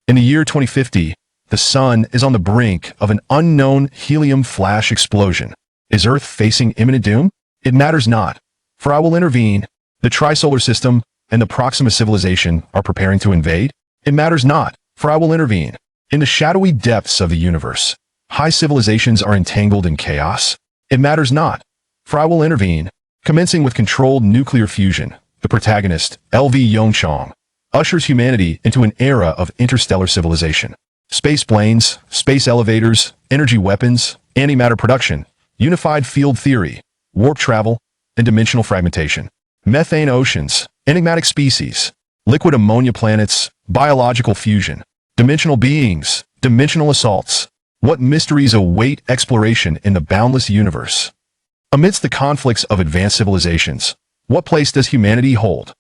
In the year 2050, the Sun is on the brink of an unknown helium flash explosion. Is Earth facing imminent doom? It matters not, for I will intervene. The Tri-Solar System and the Proxima civilization are preparing to invade. It matters not, for I will intervene. In the shadowy depths of the universe, high civilizations are entangled in chaos. It matters not, for I will intervene. Commencing with controlled nuclear fusion, the protagonist, LV Yongchang, ushers humanity into an era of interstellar civilization. Spaceplanes, space elevators, energy weapons, antimatter production, unified field theory, warp travel, and dimensional fragmentation. Methane oceans, enigmatic species, liquid ammonia planets, biological fusion, dimensional beings, dimensional assaults. What mysteries await exploration in the boundless universe? Amidst the conflicts of advanced civilizations, what place does humanity hold?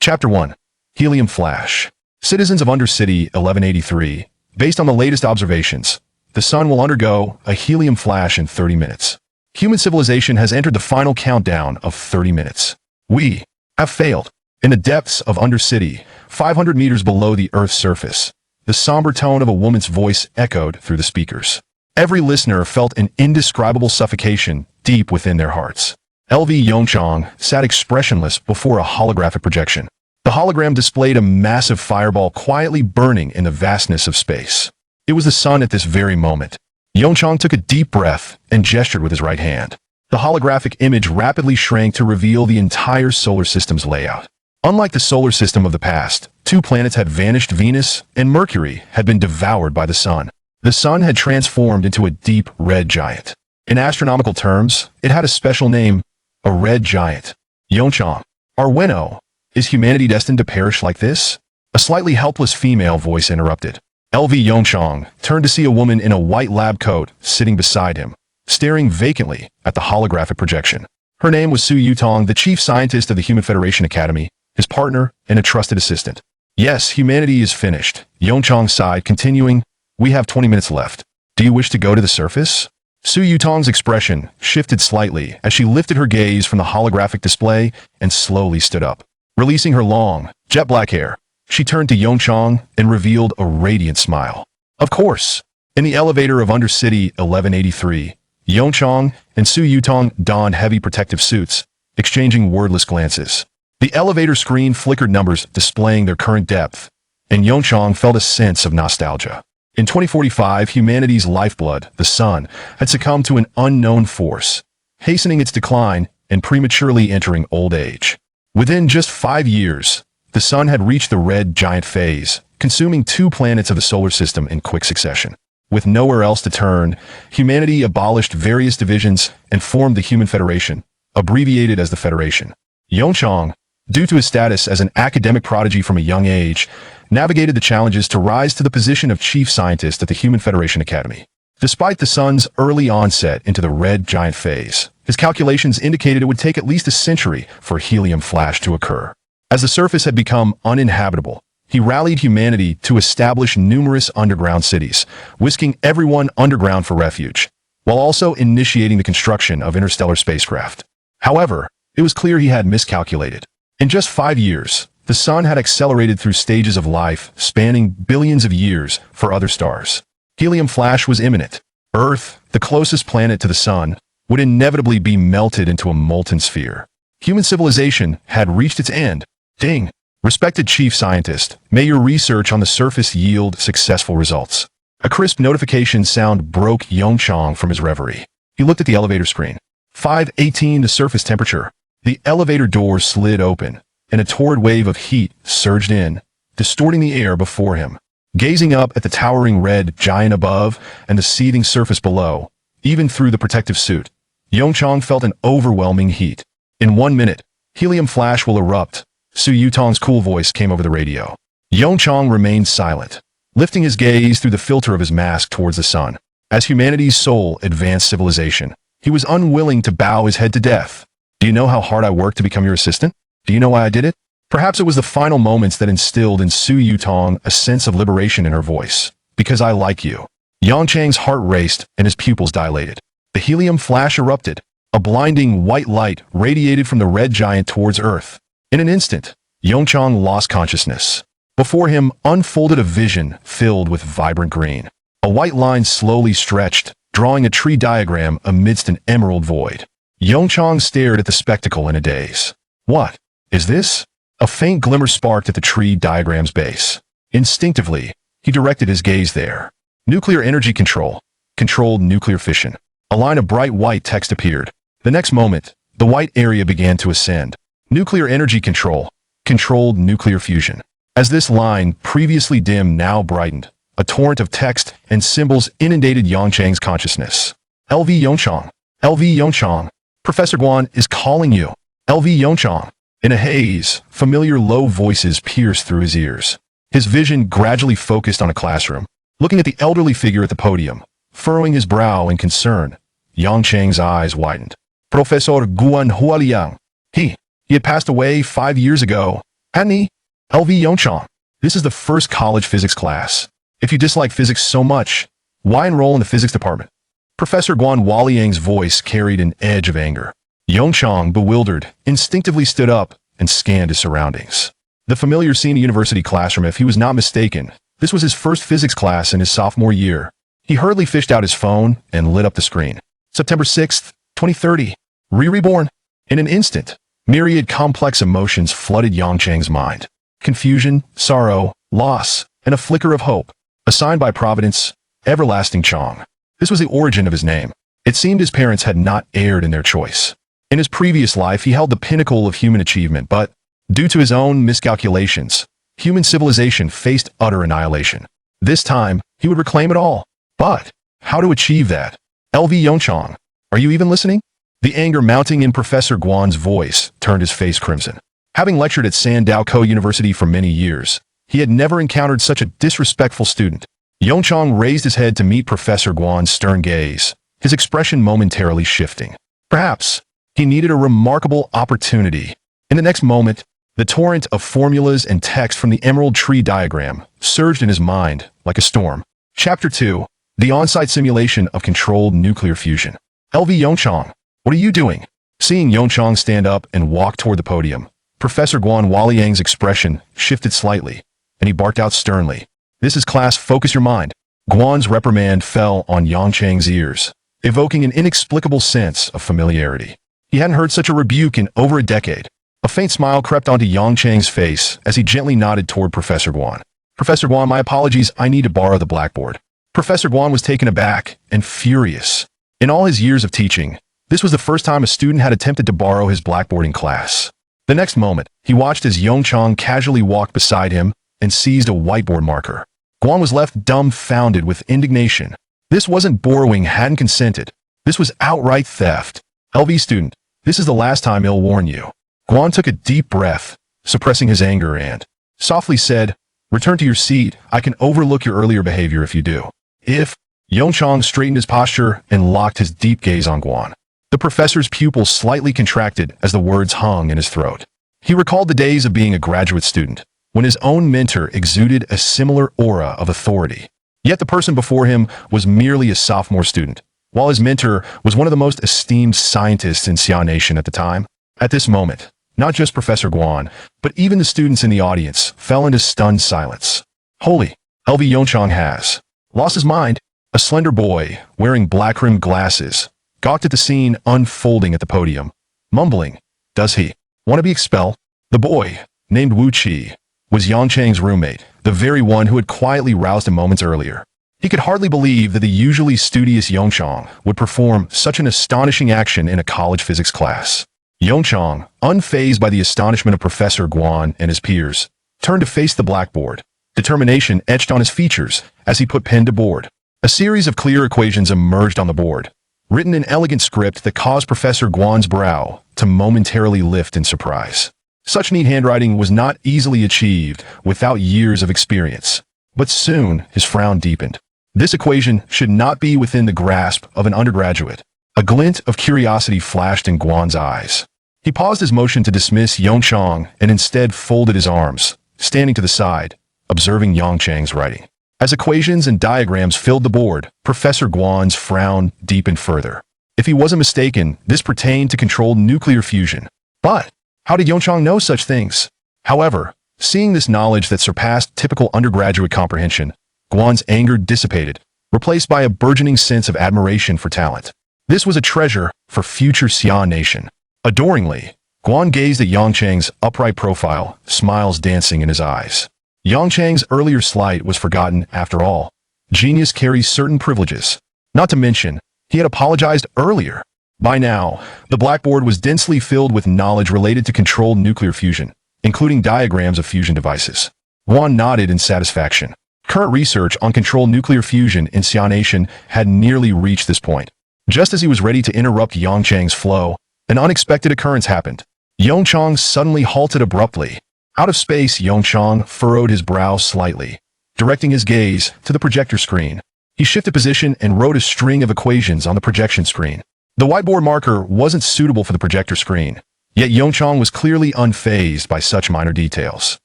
Chapter 1. Helium Flash. Citizens of Undercity 1183, based on the latest observations, the Sun will undergo a helium flash in 30 minutes. Human civilization has entered the final countdown of 30 minutes. We have failed. In the depths of Undercity, 500 meters below the Earth's surface, the somber tone of a woman's voice echoed through the speakers. Every listener felt an indescribable suffocation deep within their hearts. LV Yongchang sat expressionless before a holographic projection. The hologram displayed a massive fireball quietly burning in the vastness of space. It was the Sun at this very moment. Yongchang took a deep breath and gestured with his right hand. The holographic image rapidly shrank to reveal the entire solar system's layout. Unlike the solar system of the past, two planets had vanished. Venus and Mercury had been devoured by the Sun. The Sun had transformed into a deep red giant. In astronomical terms, it had a special name, a red giant. Yongchang, Arweno, is humanity destined to perish like this? A slightly helpless female voice interrupted. LV Yongchang turned to see a woman in a white lab coat sitting beside him, staring vacantly at the holographic projection. Her name was Su Yutong, the chief scientist of the Human Federation Academy, his partner and a trusted assistant. Yes, humanity is finished, Yongchang sighed, continuing, we have 20 minutes left. Do you wish to go to the surface? Su Yutong's expression shifted slightly as she lifted her gaze from the holographic display and slowly stood up. Releasing her long, jet-black hair, she turned to Yongchang and revealed a radiant smile. Of course. In the elevator of Undercity 1183, Yongchang and Su Yutong donned heavy protective suits, exchanging wordless glances. The elevator screen flickered numbers displaying their current depth, and Yongchang felt a sense of nostalgia. In 2045, humanity's lifeblood, the Sun, had succumbed to an unknown force, hastening its decline and prematurely entering old age. Within just 5 years, the Sun had reached the red giant phase, consuming 2 planets of the solar system in quick succession. With nowhere else to turn, humanity abolished various divisions and formed the Human Federation, abbreviated as the Federation. Yongchang, due to his status as an academic prodigy from a young age, navigated the challenges to rise to the position of chief scientist at the Human Federation Academy. Despite the Sun's early onset into the red giant phase, his calculations indicated it would take at least a century for a helium flash to occur. As the surface had become uninhabitable, he rallied humanity to establish numerous underground cities, whisking everyone underground for refuge, while also initiating the construction of interstellar spacecraft. However, it was clear he had miscalculated. In just 5 years, the Sun had accelerated through stages of life spanning billions of years for other stars. Helium flash was imminent. Earth, the closest planet to the Sun, would inevitably be melted into a molten sphere. Human civilization had reached its end. Ding! Respected chief scientist, may your research on the surface yield successful results. A crisp notification sound broke Yongchang from his reverie. He looked at the elevator screen. 518 the surface temperature. The elevator doors slid open, and a torrid wave of heat surged in, distorting the air before him. Gazing up at the towering red giant above and the seething surface below, even through the protective suit, Yongchang felt an overwhelming heat. In 1 minute, helium flash will erupt. Su Yutong's cool voice came over the radio. Yongchang remained silent, lifting his gaze through the filter of his mask towards the Sun. As humanity's sole advanced civilization, he was unwilling to bow his head to death. Do you know how hard I worked to become your assistant? Do you know why I did it? Perhaps it was the final moments that instilled in Su Yutong a sense of liberation in her voice. Because I like you. Yongchang's heart raced and his pupils dilated. The helium flash erupted. A blinding white light radiated from the red giant towards Earth. In an instant, Yongchang lost consciousness. Before him unfolded a vision filled with vibrant green. A white line slowly stretched, drawing a tree diagram amidst an emerald void. Yongchang stared at the spectacle in a daze. What is this? A faint glimmer sparked at the tree diagram's base. Instinctively, he directed his gaze there. Nuclear energy control. Controlled nuclear fission. A line of bright white text appeared. The next moment, the white area began to ascend. Nuclear energy control. Controlled nuclear fusion. As this line, previously dim, now brightened, a torrent of text and symbols inundated Yongchang's consciousness. LV Yongchang. LV Yongchang. Professor Guan is calling you. LV Yongchang. In a haze, familiar low voices pierced through his ears. His vision gradually focused on a classroom. Looking at the elderly figure at the podium, furrowing his brow in concern, Yongchang's eyes widened. Professor Guan Hualiang. He had passed away 5 years ago, hadn't he? LV Yongchang. This is the first college physics class. If you dislike physics so much, why enroll in the physics department? Professor Guan Hualiang's voice carried an edge of anger. Yongchang, bewildered, instinctively stood up and scanned his surroundings. The familiar scene in a university classroom, if he was not mistaken. This was his first physics class in his sophomore year. He hurriedly fished out his phone and lit up the screen. September 6th, 2030. Reborn. In an instant, myriad complex emotions flooded Yongchang's mind. Confusion, sorrow, loss, and a flicker of hope. Assigned by Providence, Everlasting Chong. This was the origin of his name. It seemed his parents had not erred in their choice. In his previous life, he held the pinnacle of human achievement, but due to his own miscalculations, human civilization faced utter annihilation. This time, he would reclaim it all. But how to achieve that? LV Yongchang, are you even listening? The anger mounting in Professor Guan's voice turned his face crimson. Having lectured at Sandao University for many years, he had never encountered such a disrespectful student. Yongchang raised his head to meet Professor Guan's stern gaze, his expression momentarily shifting. Perhaps he needed a remarkable opportunity. In the next moment, the torrent of formulas and text from the emerald tree diagram surged in his mind like a storm. Chapter 2. The on-site simulation of controlled nuclear fusion. LV Yongchang, what are you doing? Seeing Yongchang stand up and walk toward the podium, Professor Guan Hualiang's expression shifted slightly, and he barked out sternly. This is class, focus your mind. Guan's reprimand fell on Yongchang's ears, evoking an inexplicable sense of familiarity. He hadn't heard such a rebuke in over a decade. A faint smile crept onto Yongchang's face as he gently nodded toward Professor Guan. Professor Guan, my apologies, I need to borrow the blackboard. Professor Guan was taken aback and furious. In all his years of teaching, this was the first time a student had attempted to borrow his blackboard in class. The next moment, he watched as Yongchang casually walked beside him and seized a whiteboard marker. Guan was left dumbfounded with indignation. This wasn't borrowing, hadn't consented. This was outright theft. LV student, this is the last time I'll warn you. Guan took a deep breath, suppressing his anger, and softly said, return to your seat. I can overlook your earlier behavior if you do. If Yongchang straightened his posture and locked his deep gaze on Guan. The professor's pupils slightly contracted as the words hung in his throat. He recalled the days of being a graduate student, when his own mentor exuded a similar aura of authority. Yet the person before him was merely a sophomore student, while his mentor was one of the most esteemed scientists in Xia Nation at the time. At this moment, not just Professor Guan, but even the students in the audience fell into stunned silence. Holy, LV Yongchang has lost his mind. A slender boy, wearing black-rimmed glasses, gawked at the scene unfolding at the podium, mumbling, does he want to be expelled? The boy, named Wu Qi, was Yongchang's roommate, the very one who had quietly roused him moments earlier. He could hardly believe that the usually studious Yongchang would perform such an astonishing action in a college physics class. Yongchang, unfazed by the astonishment of Professor Guan and his peers, turned to face the blackboard. Determination etched on his features as he put pen to board. A series of clear equations emerged on the board, written in elegant script that caused Professor Guan's brow to momentarily lift in surprise. Such neat handwriting was not easily achieved without years of experience. But soon, his frown deepened. This equation should not be within the grasp of an undergraduate. A glint of curiosity flashed in Guan's eyes. He paused his motion to dismiss Yongchang and instead folded his arms, standing to the side, observing Yongchang's writing. As equations and diagrams filled the board, Professor Guan's frown deepened further. If he wasn't mistaken, this pertained to controlled nuclear fusion. But how did Yongchang know such things? However, Seeing this knowledge that surpassed typical undergraduate comprehension, Guan's anger dissipated, replaced by a burgeoning sense of admiration for talent. This was a treasure for future Xi'an nation. Adoringly, Guan gazed at Yongchang's upright profile, smiles dancing in his eyes. Yongchang's earlier slight was forgotten after all. Genius carries certain privileges. Not to mention, he had apologized earlier. By now, the blackboard was densely filled with knowledge related to controlled nuclear fusion, including diagrams of fusion devices. Guan nodded in satisfaction. Current research on controlled nuclear fusion in Xi'an Nation had nearly reached this point. Just as he was ready to interrupt Yongchang's flow, an unexpected occurrence happened. Yongchang suddenly halted abruptly. Out of space, Yongchang furrowed his brow slightly, directing his gaze to the projector screen. He shifted position and wrote a string of equations on the projection screen. The whiteboard marker wasn't suitable for the projector screen, yet Yongchang was clearly unfazed by such minor details.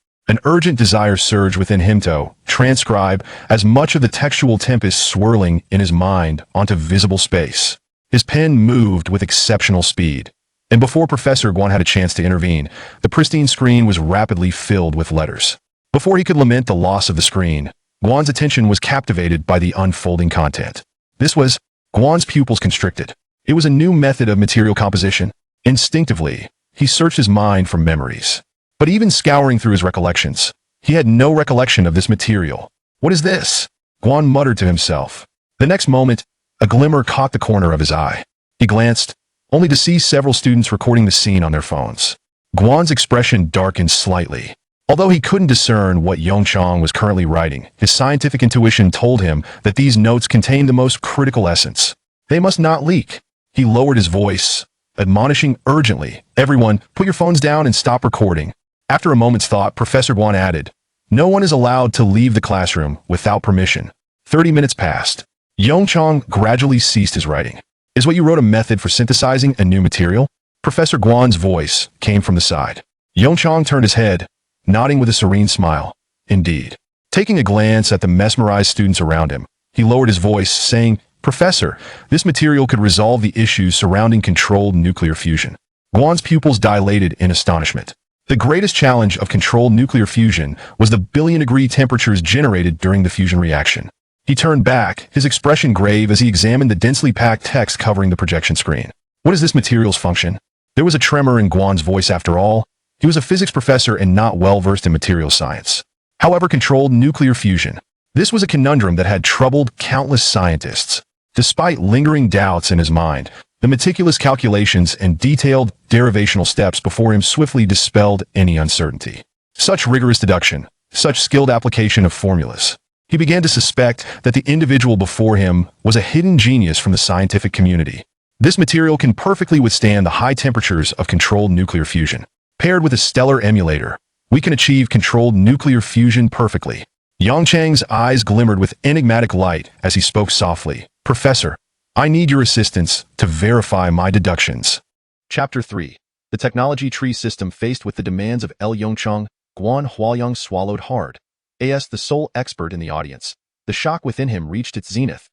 An urgent desire surged within him to transcribe as much of the textual tempest swirling in his mind onto visible space. His pen moved with exceptional speed, and before Professor Guan had a chance to intervene, the pristine screen was rapidly filled with letters. Before he could lament the loss of the screen, Guan's attention was captivated by the unfolding content. This was Guan's pupils constricted. It was a new method of material composition. Instinctively, he searched his mind for memories. But even scouring through his recollections, he had no recollection of this material. What is this? Guan muttered to himself. The next moment, a glimmer caught the corner of his eye. He glanced, only to see several students recording the scene on their phones. Guan's expression darkened slightly. Although he couldn't discern what Yongchang was currently writing, his scientific intuition told him that these notes contained the most critical essence. They must not leak. He lowered his voice, admonishing urgently, "Everyone, put your phones down and stop recording." After a moment's thought, Professor Guan added, "No one is allowed to leave the classroom without permission." 30 minutes passed. Yongchang gradually ceased his writing. "Is what you wrote a method for synthesizing a new material?" Professor Guan's voice came from the side. Yongchang turned his head, nodding with a serene smile. "Indeed." Taking a glance at the mesmerized students around him, he lowered his voice, saying, "Professor, this material could resolve the issues surrounding controlled nuclear fusion." Guan's pupils dilated in astonishment. The greatest challenge of controlled nuclear fusion was the billion-degree temperatures generated during the fusion reaction. He turned back, his expression grave as he examined the densely packed text covering the projection screen. What is this material's function? There was a tremor in Guan's voice after all. He was a physics professor and not well-versed in material science. However, controlled nuclear fusion. This was a conundrum that had troubled countless scientists. Despite lingering doubts in his mind, the meticulous calculations and detailed derivational steps before him swiftly dispelled any uncertainty. Such rigorous deduction, such skilled application of formulas. He began to suspect that the individual before him was a hidden genius from the scientific community. This material can perfectly withstand the high temperatures of controlled nuclear fusion. Paired with a stellar emulator, we can achieve controlled nuclear fusion perfectly. Yongchang's eyes glimmered with enigmatic light as he spoke softly. "Professor, I need your assistance to verify my deductions." Chapter 3. The technology tree system faced with the demands of Yongchang, Guan Huayang swallowed hard. As the sole expert in the audience, the shock within him reached its zenith.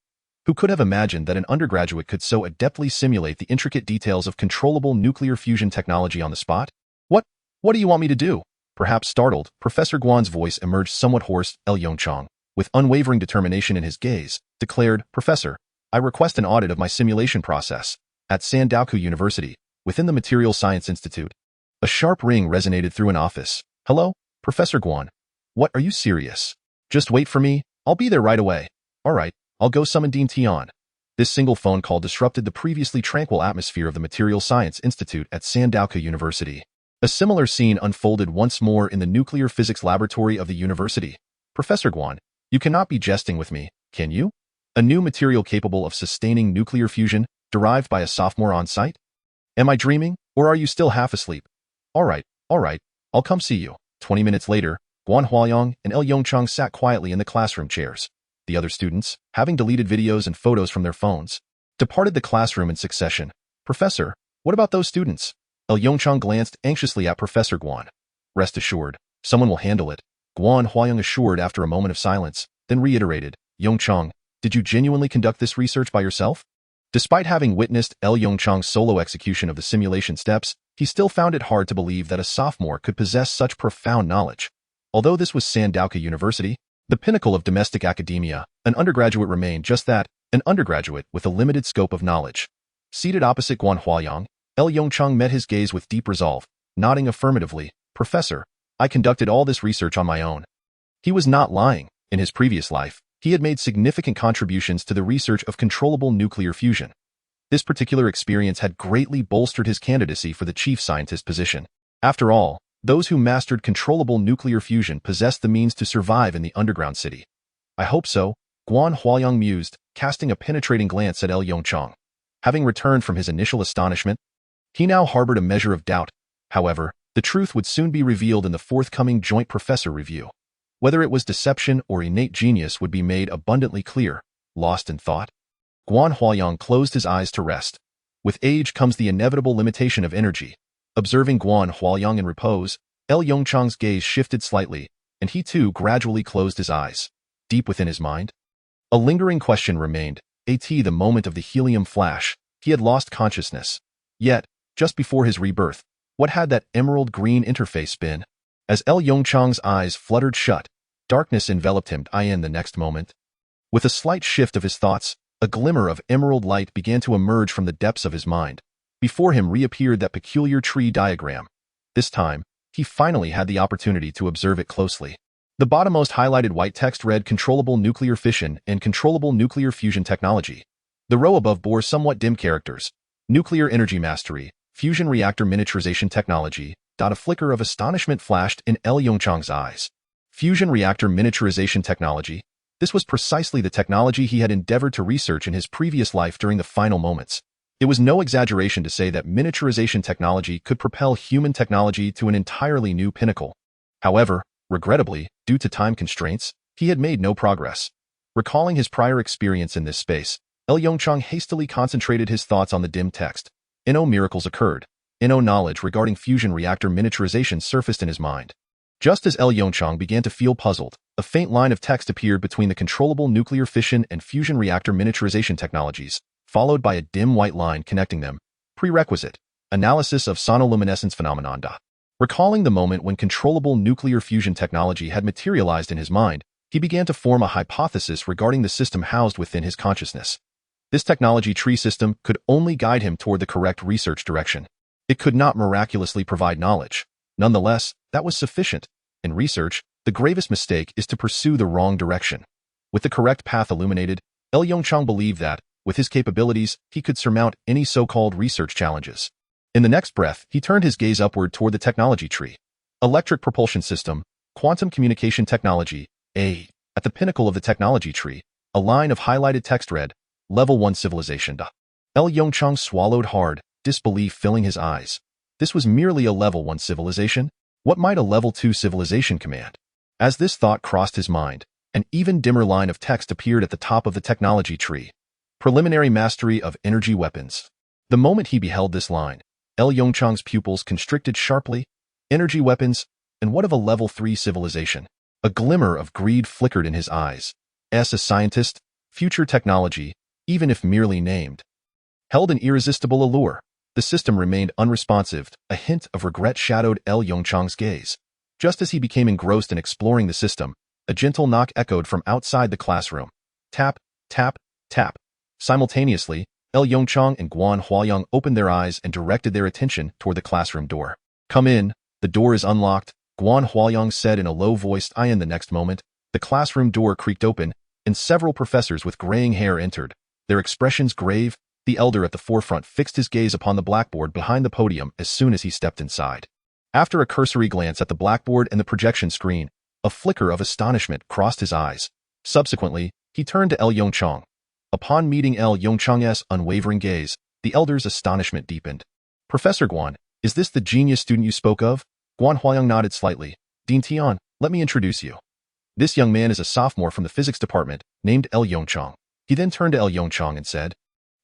Who could have imagined that an undergraduate could so adeptly simulate the intricate details of controllable nuclear fusion technology on the spot? What do you want me to do?" Perhaps startled, Professor Guan's voice emerged somewhat hoarse. Yongchang, with unwavering determination in his gaze, declared, "Professor, I request an audit of my simulation process at Sandaoku University, within the Material Science Institute." A sharp ring resonated through an office. "Hello, Professor Guan. What, are you serious? Just wait for me, I'll be there right away." "All right, I'll go summon Dean Tian." This single phone call disrupted the previously tranquil atmosphere of the Material Science Institute at Sandaoku University. A similar scene unfolded once more in the nuclear physics laboratory of the university. "Professor Guan, you cannot be jesting with me, can you? A new material capable of sustaining nuclear fusion, derived by a sophomore on site? Am I dreaming, or are you still half asleep?" All right, I'll come see you." 20 minutes later, Guan Huayang and Yongchang sat quietly in the classroom chairs. The other students, having deleted videos and photos from their phones, departed the classroom in succession. "Professor, what about those students?" Yongchang glanced anxiously at Professor Guan. "Rest assured, someone will handle it," Guan Huayang assured after a moment of silence, then reiterated, "Yongchang, did you genuinely conduct this research by yourself?" Despite having witnessed Yongchang's solo execution of the simulation steps, he still found it hard to believe that a sophomore could possess such profound knowledge. Although this was Sandaoka University, the pinnacle of domestic academia, an undergraduate remained just that, an undergraduate with a limited scope of knowledge. Seated opposite Guan Huayang, Yongchang met his gaze with deep resolve, nodding affirmatively. Professor, I conducted all this research on my own. He was not lying. In his previous life, he had made significant contributions to the research of controllable nuclear fusion. This particular experience had greatly bolstered his candidacy for the chief scientist position. After all, those who mastered controllable nuclear fusion possessed the means to survive in the underground city. I hope so, Guan Huayang mused, casting a penetrating glance at Yongchang. Having returned from his initial astonishment, he now harbored a measure of doubt. However, the truth would soon be revealed in the forthcoming joint professor review. Whether it was deception or innate genius would be made abundantly clear. Lost in thought, Guan Huayang closed his eyes to rest. With age comes the inevitable limitation of energy. Observing Guan Huayang in repose, Yongchang's gaze shifted slightly, and he too gradually closed his eyes. Deep within his mind, a lingering question remained. The moment of the helium flash, he had lost consciousness. Yet, just before his rebirth, what had that emerald green interface been? As Yongchang's eyes fluttered shut, darkness enveloped him. In the next moment, with a slight shift of his thoughts, a glimmer of emerald light began to emerge from the depths of his mind. Before him reappeared that peculiar tree diagram. This time, he finally had the opportunity to observe it closely. The bottommost highlighted white text read Controllable Nuclear Fission and Controllable Nuclear Fusion Technology. The row above bore somewhat dim characters. Nuclear Energy Mastery, Fusion Reactor Miniaturization Technology. A flicker of astonishment flashed in Yongchang's eyes. Fusion Reactor Miniaturization Technology. This was precisely the technology he had endeavored to research in his previous life during the final moments. It was no exaggeration to say that miniaturization technology could propel human technology to an entirely new pinnacle. However, regrettably, due to time constraints, he had made no progress. Recalling his prior experience in this space, Yongchang hastily concentrated his thoughts on the dim text. Miracles occurred. Knowledge regarding fusion reactor miniaturization surfaced in his mind. Just as Yongchang began to feel puzzled, a faint line of text appeared between the controllable nuclear fission and fusion reactor miniaturization technologies, followed by a dim white line connecting them. Prerequisite: analysis of sonoluminescence phenomenon. Recalling the moment when controllable nuclear fusion technology had materialized in his mind, he began to form a hypothesis regarding the system housed within his consciousness. This technology tree system could only guide him toward the correct research direction. It could not miraculously provide knowledge. Nonetheless, that was sufficient. In research, the gravest mistake is to pursue the wrong direction. With the correct path illuminated, Yongchang believed that, with his capabilities, he could surmount any so-called research challenges. In the next breath, he turned his gaze upward toward the technology tree. Electric propulsion system, quantum communication technology, At the pinnacle of the technology tree, a line of highlighted text read, Level 1 Civilization. Yongchang swallowed hard, disbelief filling his eyes. This was merely a Level 1 civilization? What might a Level 2 civilization command? As this thought crossed his mind, an even dimmer line of text appeared at the top of the technology tree. Preliminary Mastery of Energy Weapons. The moment he beheld this line, Yongchang's pupils constricted sharply. Energy weapons, and what of a Level 3 civilization? A glimmer of greed flickered in his eyes. As a scientist, future technology, even if merely named, held an irresistible allure. The system remained unresponsive. A hint of regret shadowed Yongchang's gaze. Just as he became engrossed in exploring the system, a gentle knock echoed from outside the classroom. Tap, tap, tap. Simultaneously, Yongchang and Guan Huayang opened their eyes and directed their attention toward the classroom door. Come in, the door is unlocked, Guan Huayang said in a low voice. In the next moment, the classroom door creaked open, and several professors with graying hair entered. Their expressions grave. The elder at the forefront fixed his gaze upon the blackboard behind the podium as soon as he stepped inside. After a cursory glance at the blackboard and the projection screen, a flicker of astonishment crossed his eyes. Subsequently, he turned to Yongchang. Upon meeting Yongchang's unwavering gaze, the elder's astonishment deepened. Professor Guan, is this the genius student you spoke of? Guan Huayang nodded slightly. Dean Tian, let me introduce you. This young man is a sophomore from the physics department, named Yongchang. He then turned to Yongchang and said,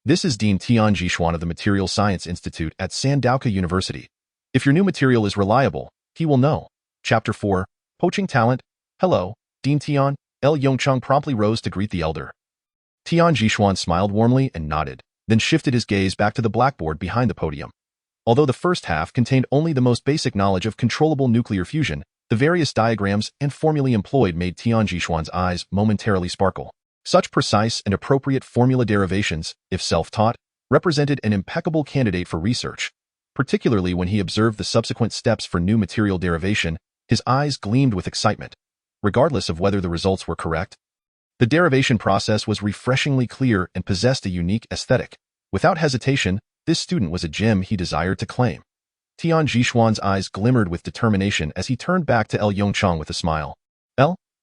This is Dean Tian Jishuan of the Material Science Institute at Sandaoka University. If your new material is reliable, he will know. Chapter 4, Poaching Talent. Hello, Dean Tian. Yongchang promptly rose to greet the elder. Tian Jishuan smiled warmly and nodded, then shifted his gaze back to the blackboard behind the podium. Although the first half contained only the most basic knowledge of controllable nuclear fusion, The various diagrams and formulae employed made Tian Jishuan's eyes momentarily sparkle. Such precise and appropriate formula derivations, if self-taught, represented an impeccable candidate for research. Particularly when he observed the subsequent steps for new material derivation, his eyes gleamed with excitement. Regardless of whether the results were correct, the derivation process was refreshingly clear and possessed a unique aesthetic. Without hesitation, this student was a gem he desired to claim. Tian Jishuan's eyes glimmered with determination as he turned back to Yongchang with a smile.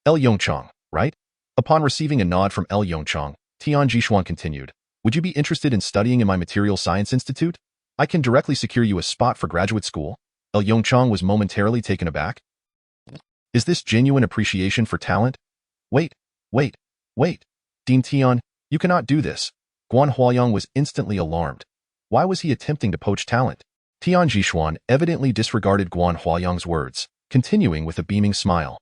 Yongchang, right? Upon receiving a nod from Yongchang, Tian Jishuan continued, "Would you be interested in studying in my Material Science Institute? I can directly secure you a spot for graduate school." Yongchang was momentarily taken aback. Is this genuine appreciation for talent? Wait. Dean Tian, you cannot do this. Guan Huayang was instantly alarmed. Why was he attempting to poach talent? Tian Jishuan evidently disregarded Guan Huayang's words, continuing with a beaming smile.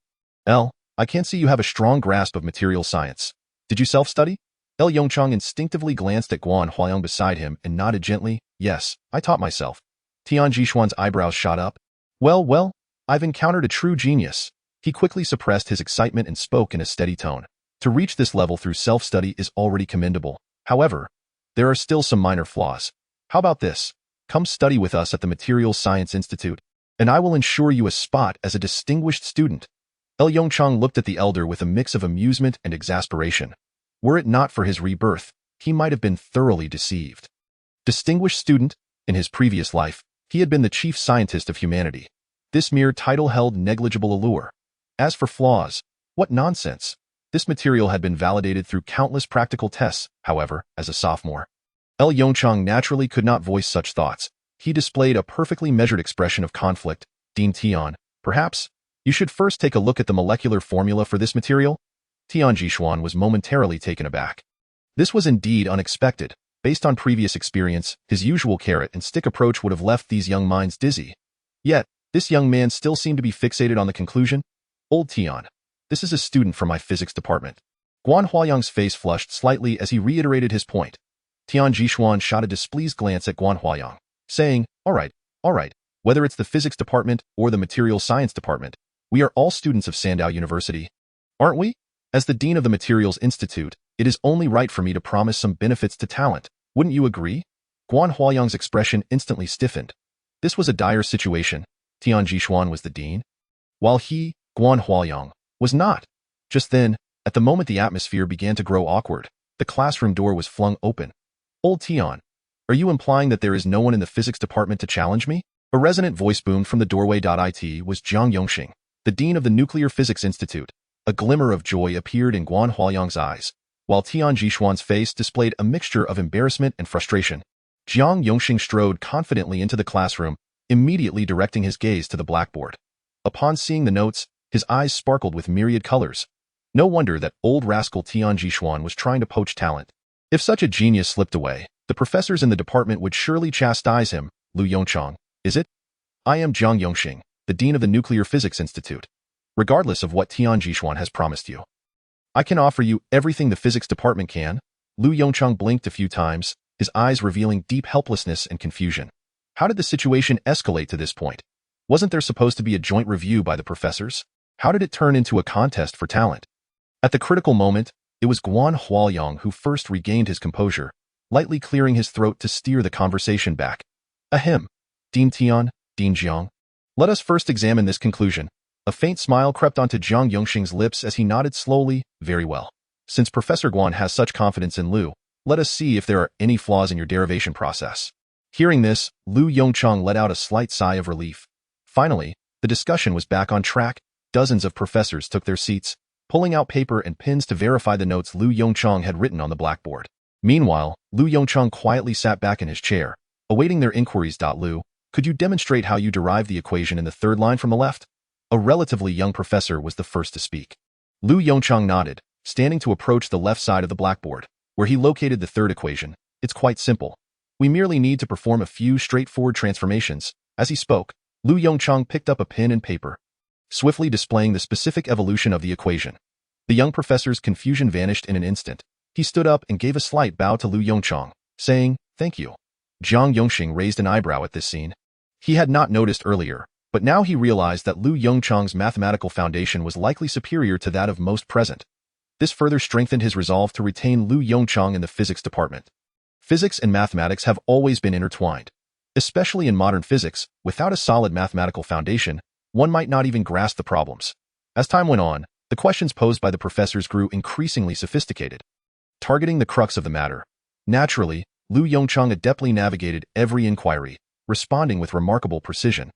I can't see you have a strong grasp of material science. Did you self-study? Yongchang instinctively glanced at Guan Huayang beside him and nodded gently. Yes, I taught myself. Tian Jishuan's eyebrows shot up. Well, I've encountered a true genius. He quickly suppressed his excitement and spoke in a steady tone. To reach this level through self-study is already commendable. However, there are still some minor flaws. How about this? Come study with us at the Materials Science Institute, and I will ensure you a spot as a distinguished student. Yongchang looked at the elder with a mix of amusement and exasperation. Were it not for his rebirth, he might have been thoroughly deceived. Distinguished student, in his previous life, he had been the chief scientist of humanity. This mere title held negligible allure. As for flaws, what nonsense. This material had been validated through countless practical tests, however, as a sophomore. Yongchang naturally could not voice such thoughts. He displayed a perfectly measured expression of conflict. Dean Tian, perhaps you should first take a look at the molecular formula for this material? Tian Jishuan was momentarily taken aback. This was indeed unexpected. Based on previous experience, his usual carrot-and-stick approach would have left these young minds dizzy. Yet, this young man still seemed to be fixated on the conclusion. Old Tian, this is a student from my physics department. Guan Huayang's face flushed slightly as he reiterated his point. Tian Jishuan shot a displeased glance at Guan Huayang, saying, all right, whether it's the physics department or the material science department, we are all students of Sandow University. Aren't we? As the dean of the Materials Institute, it is only right for me to promise some benefits to talent. Wouldn't you agree? Guan Huayang's expression instantly stiffened. This was a dire situation. Tian Jishuan was the dean, while he, Guan Huayang, was not. Just then, at the moment the atmosphere began to grow awkward, the classroom door was flung open. Old Tian, are you implying that there is no one in the physics department to challenge me? A resonant voice boomed from the doorway. It was Zhang Yongxing, the dean of the Nuclear Physics Institute. A glimmer of joy appeared in Guan Huayang's eyes, while Tian Jishuan's face displayed a mixture of embarrassment and frustration. Zhang Yongxing strode confidently into the classroom, immediately directing his gaze to the blackboard. Upon seeing the notes, his eyes sparkled with myriad colors. No wonder that old rascal Tian Jishuan was trying to poach talent. If such a genius slipped away, the professors in the department would surely chastise him. Lu Yongchang, is it? I am Zhang Yongxing, the dean of the Nuclear Physics Institute. Regardless of what Tian Jishuan has promised you, I can offer you everything the physics department can. Lu Yongchang blinked a few times, his eyes revealing deep helplessness and confusion. How did the situation escalate to this point? Wasn't there supposed to be a joint review by the professors? How did it turn into a contest for talent? At the critical moment, it was Guan Huayang who first regained his composure, lightly clearing his throat to steer the conversation back. Ahem. Dean Tian, Dean Jiang. Let us first examine this conclusion. A faint smile crept onto Zhang Yongxing's lips as he nodded slowly. Very well. Since Professor Guan has such confidence in Lu, let us see if there are any flaws in your derivation process. Hearing this, Lu Yongchang let out a slight sigh of relief. Finally, the discussion was back on track. Dozens of professors took their seats, pulling out paper and pens to verify the notes Lu Yongchang had written on the blackboard. Meanwhile, Lu Yongchang quietly sat back in his chair, awaiting their inquiries. Lu, could you demonstrate how you derived the equation in the third line from the left? A relatively young professor was the first to speak. Lu Yongchang nodded, standing to approach the left side of the blackboard, where he located the third equation. It's quite simple. We merely need to perform a few straightforward transformations. As he spoke, Lu Yongchang picked up a pen and paper, swiftly displaying the specific evolution of the equation. The young professor's confusion vanished in an instant. He stood up and gave a slight bow to Lu Yongchang, saying, "Thank you." Zhang Yongxing raised an eyebrow at this scene. He had not noticed earlier, But now he realized that Lu Yongchang's mathematical foundation was likely superior to that of most present. This further strengthened his resolve to retain Lu Yongchang in the physics department. Physics and mathematics have always been intertwined. Especially in modern physics, without a solid mathematical foundation, one might not even grasp the problems. As time went on, the questions posed by the professors grew increasingly sophisticated, targeting the crux of the matter. Naturally, Lu Yongchang adeptly navigated every inquiry, responding with remarkable precision.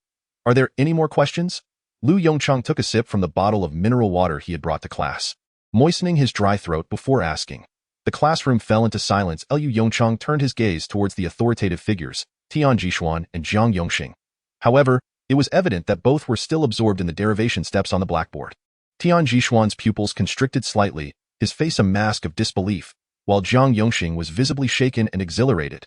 Are there any more questions? Lu Yongchang took a sip from the bottle of mineral water he had brought to class, moistening his dry throat before asking. The classroom fell into silence. Lu Yongchang turned his gaze towards the authoritative figures, Tian Jishuan and Jiang Yongxing. However, it was evident that both were still absorbed in the derivation steps on the blackboard. Tian Jishuan's pupils constricted slightly, his face a mask of disbelief, while Jiang Yongxing was visibly shaken and exhilarated.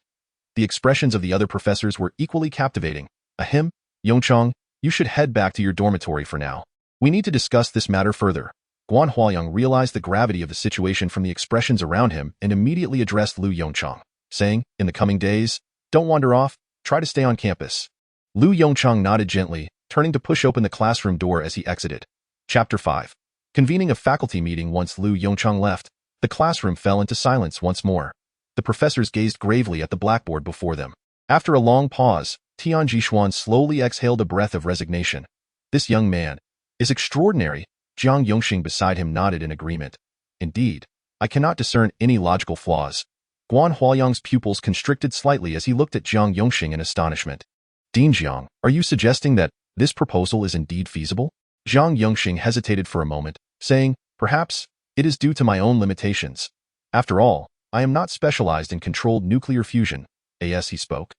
The expressions of the other professors were equally captivating. Ahem, Yongchang, you should head back to your dormitory for now. We need to discuss this matter further. Guan Huayang realized the gravity of the situation from the expressions around him and immediately addressed Lu Yongchang, saying, in the coming days, don't wander off, try to stay on campus. Lu Yongchang nodded gently, turning to push open the classroom door as he exited. Chapter 5. Convening a faculty meeting. Once Lu Yongchang left, the classroom fell into silence once more. The professors gazed gravely at the blackboard before them. After a long pause, Tian Jishuan slowly exhaled a breath of resignation. This young man is extraordinary. Jiang Yongxing beside him nodded in agreement. Indeed, I cannot discern any logical flaws. Guan Huayang's pupils constricted slightly as he looked at Jiang Yongxing in astonishment. Dean Jiang, are you suggesting that this proposal is indeed feasible? Jiang Yongxing hesitated for a moment, saying, perhaps, it is due to my own limitations. After all, I am not specialized in controlled nuclear fusion, as he spoke.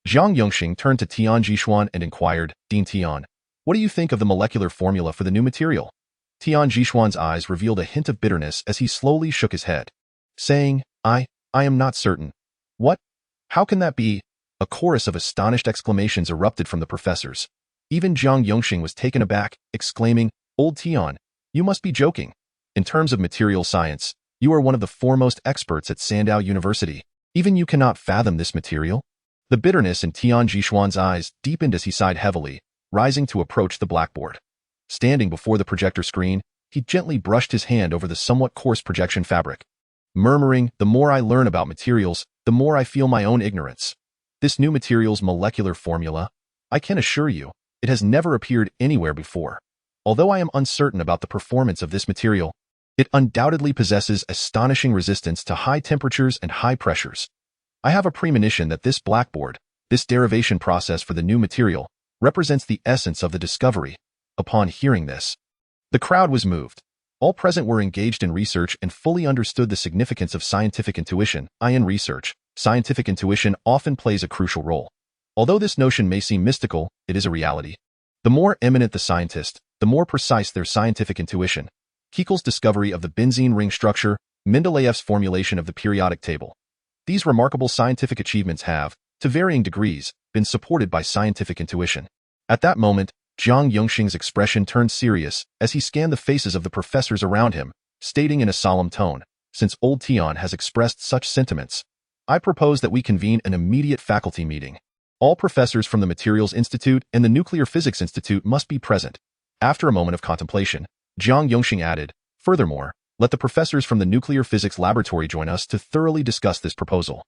Jiang Yongxing turned to Tian Jishuan and inquired, Dean Tian, what do you think of the molecular formula for the new material? Tian Jishuan's eyes revealed a hint of bitterness as he slowly shook his head, saying, I am not certain. What? How can that be? A chorus of astonished exclamations erupted from the professors. Even Jiang Yongxing was taken aback, exclaiming, Old Tian, you must be joking. In terms of material science, you are one of the foremost experts at Sandow University. Even you cannot fathom this material? The bitterness in Tian Jishuan's eyes deepened as he sighed heavily, rising to approach the blackboard. Standing before the projector screen, he gently brushed his hand over the somewhat coarse projection fabric, murmuring, the more I learn about materials, the more I feel my own ignorance. This new material's molecular formula, I can assure you, it has never appeared anywhere before. Although I am uncertain about the performance of this material, it undoubtedly possesses astonishing resistance to high temperatures and high pressures. I have a premonition that this blackboard, this derivation process for the new material, represents the essence of the discovery. Upon hearing this, the crowd was moved. All present were engaged in research and fully understood the significance of scientific intuition. In research, scientific intuition often plays a crucial role. Although this notion may seem mystical, it is a reality. The more eminent the scientist, the more precise their scientific intuition. Kekul's discovery of the benzene ring structure, Mendeleev's formulation of the periodic table. These remarkable scientific achievements have, to varying degrees, been supported by scientific intuition. At that moment, Jiang Yongxing's expression turned serious as he scanned the faces of the professors around him, stating in a solemn tone, since old Tian has expressed such sentiments, I propose that we convene an immediate faculty meeting. All professors from the Materials Institute and the Nuclear Physics Institute must be present. After a moment of contemplation, Jiang Yongxing added, furthermore, let the professors from the Nuclear Physics Laboratory join us to thoroughly discuss this proposal.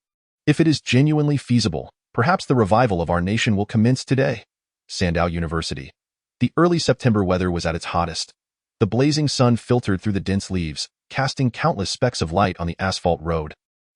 If it is genuinely feasible, perhaps the revival of our nation will commence today. Sandow University. The early September weather was at its hottest. The blazing sun filtered through the dense leaves, casting countless specks of light on the asphalt road.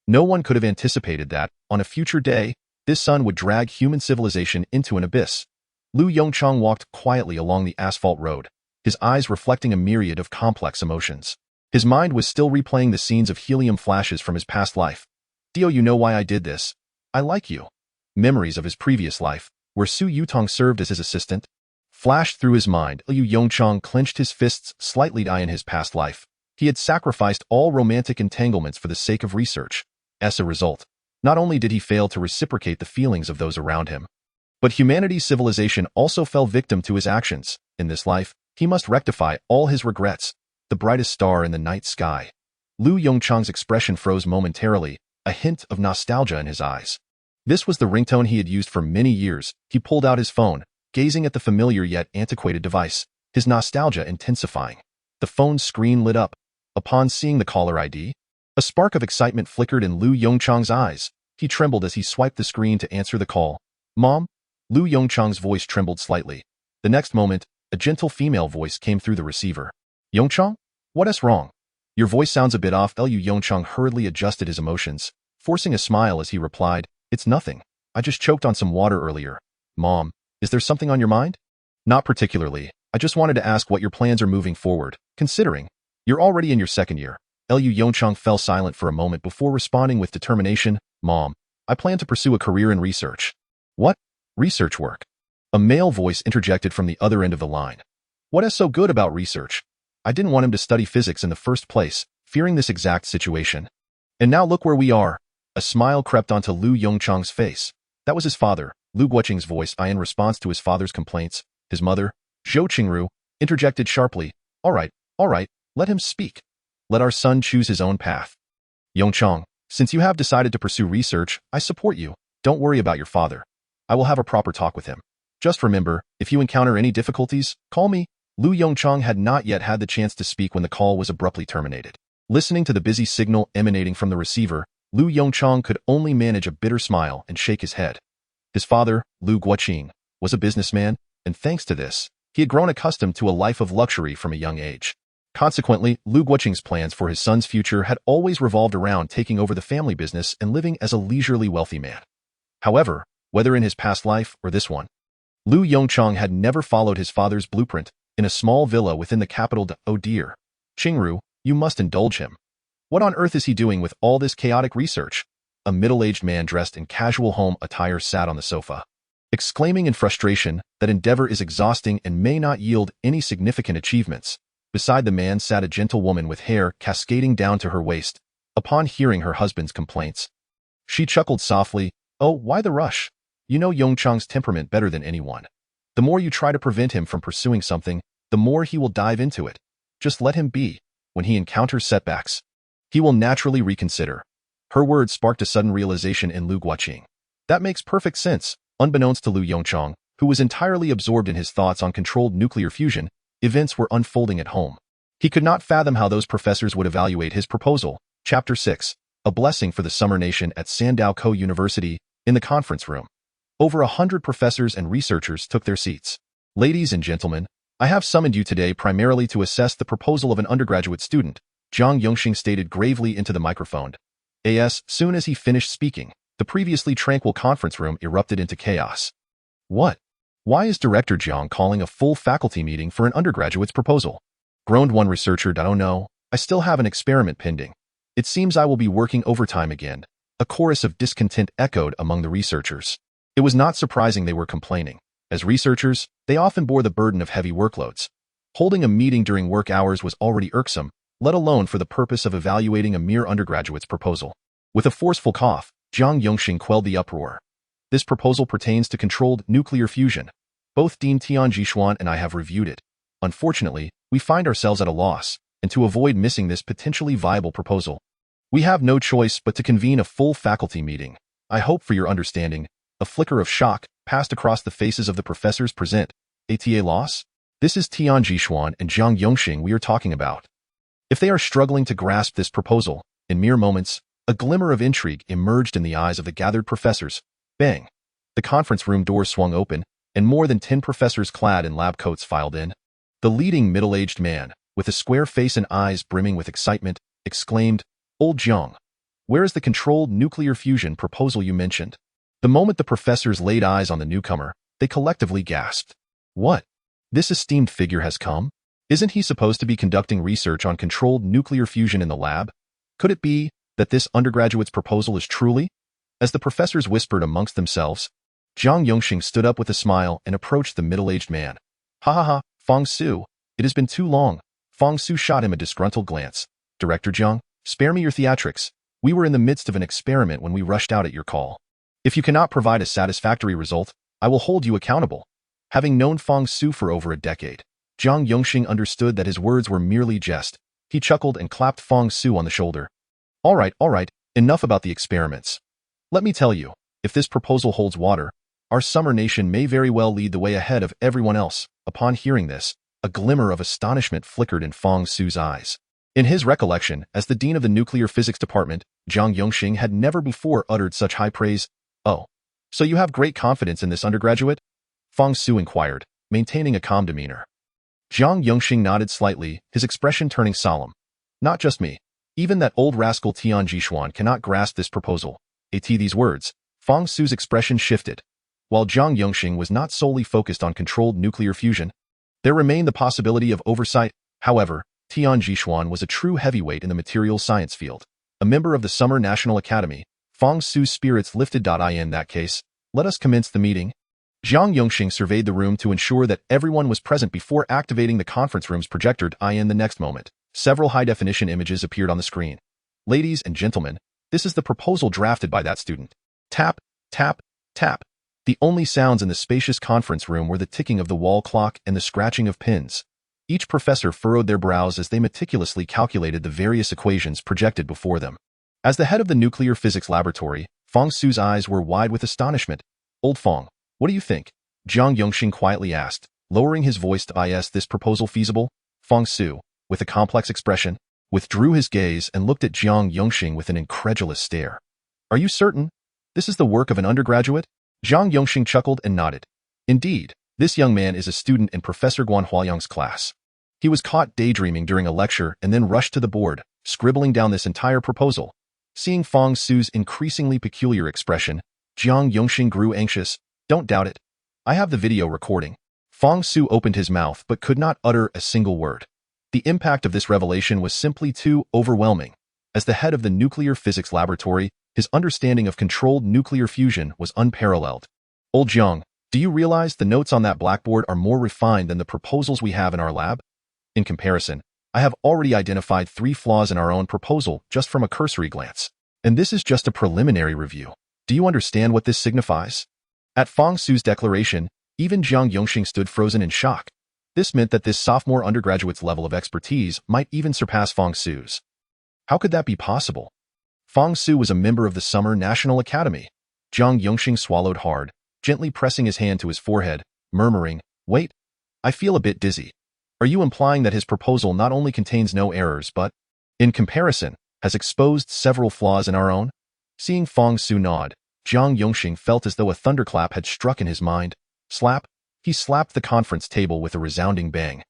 No one could have anticipated that, on a future day, this sun would drag human civilization into an abyss. Lu Yongchang walked quietly along the asphalt road, his eyes reflecting a myriad of complex emotions. His mind was still replaying the scenes of helium flashes from his past life. Dio, you know why I did this? I like you. Memories of his previous life, where Su Yutong served as his assistant, flashed through his mind. Lu Yongchang clenched his fists slightly. In his past life, he had sacrificed all romantic entanglements for the sake of research. As a result, not only did he fail to reciprocate the feelings of those around him, but humanity's civilization also fell victim to his actions. In this life, he must rectify all his regrets. The brightest star in the night sky. Lu Yongchang's expression froze momentarily, a hint of nostalgia in his eyes. This was the ringtone he had used for many years. He pulled out his phone, gazing at the familiar yet antiquated device, his nostalgia intensifying. The phone's screen lit up. Upon seeing the caller ID, a spark of excitement flickered in Lu Yongchang's eyes. He trembled as he swiped the screen to answer the call. "Mom?" Lu Yongchang's voice trembled slightly. The next moment, a gentle female voice came through the receiver. "Yongchang? What's wrong? Your voice sounds a bit off." Lu Yongchang hurriedly adjusted his emotions, forcing a smile as he replied, "It's nothing. I just choked on some water earlier." "Mom, is there something on your mind?" "Not particularly. I just wanted to ask what your plans are moving forward, considering you're already in your second year." Lu Yongchang fell silent for a moment before responding with determination. "Mom, I plan to pursue a career in research." "What? Research work?" A male voice interjected from the other end of the line. "What is so good about research? I didn't want him to study physics in the first place, fearing this exact situation. And now look where we are." A smile crept onto Lu Yongchang's face. That was his father, Lu Guoqing's voice. In response to his father's complaints, his mother, Zhou Qingru, interjected sharply. All right, let him speak. Let our son choose his own path." "Yongchang, since you have decided to pursue research, I support you. Don't worry about your father. I will have a proper talk with him. Just remember, if you encounter any difficulties, call me." Lu Yongchang had not yet had the chance to speak when the call was abruptly terminated. Listening to the busy signal emanating from the receiver, Lu Yongchang could only manage a bitter smile and shake his head. His father, Lu Guoqing, was a businessman, and thanks to this, he had grown accustomed to a life of luxury from a young age. Consequently, Lu Guoqing's plans for his son's future had always revolved around taking over the family business and living as a leisurely wealthy man. However, whether in his past life or this one, Lu Yongchang had never followed his father's blueprint. In a small villa within the capital. "Oh dear. Qingru, you must indulge him. What on earth is he doing with all this chaotic research?" A middle-aged man dressed in casual home attire sat on the sofa, exclaiming in frustration that endeavor is exhausting and may not yield any significant achievements. Beside the man sat a gentle woman with hair cascading down to her waist. Upon hearing her husband's complaints, she chuckled softly. "Oh, why the rush? You know Yongchang's temperament better than anyone. The more you try to prevent him from pursuing something, the more he will dive into it. Just let him be. When he encounters setbacks, he will naturally reconsider." Her words sparked a sudden realization in Lu Guoqing. That makes perfect sense. Unbeknownst to Lu Yongchang, who was entirely absorbed in his thoughts on controlled nuclear fusion, events were unfolding at home. He could not fathom how those professors would evaluate his proposal. Chapter 6. A blessing for the summer nation at Sandao Co University. In the conference room, over 100 professors and researchers took their seats. "Ladies and gentlemen, I have summoned you today primarily to assess the proposal of an undergraduate student," Zhang Yongxing stated gravely into the microphone. As soon as he finished speaking, the previously tranquil conference room erupted into chaos. "What? Why is Director Zhang calling a full faculty meeting for an undergraduate's proposal?" groaned one researcher. "Oh no, I still have an experiment pending. It seems I will be working overtime again." A chorus of discontent echoed among the researchers. It was not surprising they were complaining. As researchers, they often bore the burden of heavy workloads. Holding a meeting during work hours was already irksome, let alone for the purpose of evaluating a mere undergraduate's proposal. With a forceful cough, Zhang Yongxing quelled the uproar. "This proposal pertains to controlled nuclear fusion. Both Dean Tian Jishuan and I have reviewed it. Unfortunately, we find ourselves at a loss, and to avoid missing this potentially viable proposal, we have no choice but to convene a full faculty meeting. I hope for your understanding." A flicker of shock passed across the faces of the professors present. "ATA loss? This is Tian Jishuan and Zhang Yongxing we are talking about." If they are struggling to grasp this proposal, in mere moments, a glimmer of intrigue emerged in the eyes of the gathered professors. Bang! The conference room doors swung open, and more than 10 professors clad in lab coats filed in. The leading middle-aged man, with a square face and eyes brimming with excitement, exclaimed, "Old Zhang, where is the controlled nuclear fusion proposal you mentioned?" The moment the professors laid eyes on the newcomer, they collectively gasped. "What? This esteemed figure has come? Isn't he supposed to be conducting research on controlled nuclear fusion in the lab? Could it be that this undergraduate's proposal is truly?" As the professors whispered amongst themselves, Zhang Yongxing stood up with a smile and approached the middle-aged man. "Ha ha ha, Fang Su, it has been too long." Fang Su shot him a disgruntled glance. "Director Zhang, spare me your theatrics. We were in the midst of an experiment when we rushed out at your call. If you cannot provide a satisfactory result, I will hold you accountable." Having known Fang Su for over a decade, Zhang Yongxing understood that his words were merely jest. He chuckled and clapped Fang Su on the shoulder. All right, enough about the experiments. Let me tell you, if this proposal holds water, Our summer nation may very well lead the way ahead of everyone else. Upon hearing this, a glimmer of astonishment flickered in Fong Su's eyes. In his recollection, as the dean of the nuclear physics department, Zhang Yongxing had never before uttered such high praise. "Oh, so you have great confidence in this undergraduate?" Fong Su inquired, maintaining a calm demeanor. Zhang Yongxing nodded slightly, his expression turning solemn. "Not just me. Even that old rascal Tian Jishuan cannot grasp this proposal." At these words, Fong Su's expression shifted. While Zhang Yongxing was not solely focused on controlled nuclear fusion, there remained the possibility of oversight. However, Tian Jishuan was a true heavyweight in the materials science field. A member of the Summer National Academy, Fong Su's spirits lifted. In that case, let us commence the meeting. Zhang Yongxing surveyed the room to ensure that everyone was present before activating the conference room's projector. In the next moment, several high-definition images appeared on the screen. "Ladies and gentlemen, this is the proposal drafted by that student." Tap, tap, tap. The only sounds in the spacious conference room were the ticking of the wall clock and the scratching of pins. Each professor furrowed their brows as they meticulously calculated the various equations projected before them. As the head of the nuclear physics laboratory, Fong Su's eyes were wide with astonishment. "Old Fong, what do you think?" Zhang Yongxing quietly asked, lowering his voice to "Is this proposal feasible?" Fong Su, with a complex expression, withdrew his gaze and looked at Zhang Yongxing with an incredulous stare. "Are you certain? This is the work of an undergraduate?" Zhang Yongxing chuckled and nodded. "Indeed, this young man is a student in Professor Guan Huayang's class. He was caught daydreaming during a lecture and then rushed to the board, scribbling down this entire proposal." Seeing Fong Su's increasingly peculiar expression, Zhang Yongxing grew anxious. "Don't doubt it. I have the video recording." Fong Su opened his mouth but could not utter a single word. The impact of this revelation was simply too overwhelming. As the head of the nuclear physics laboratory, his understanding of controlled nuclear fusion was unparalleled. "Old Zhang, do you realize the notes on that blackboard are more refined than the proposals we have in our lab? In comparison, I have already identified 3 flaws in our own proposal just from a cursory glance. And this is just a preliminary review. Do you understand what this signifies?" At Fong Su's declaration, even Zhang Yongxing stood frozen in shock. This meant that this sophomore undergraduate's level of expertise might even surpass Fong Su's. How could that be possible? Fong Su was a member of the Summer National Academy. Zhang Yongxing swallowed hard, gently pressing his hand to his forehead, murmuring, "Wait, I feel a bit dizzy. Are you implying that his proposal not only contains no errors but, in comparison, has exposed several flaws in our own?" Seeing Fong Su nod, Zhang Yongxing felt as though a thunderclap had struck in his mind. Slap! He slapped the conference table with a resounding bang.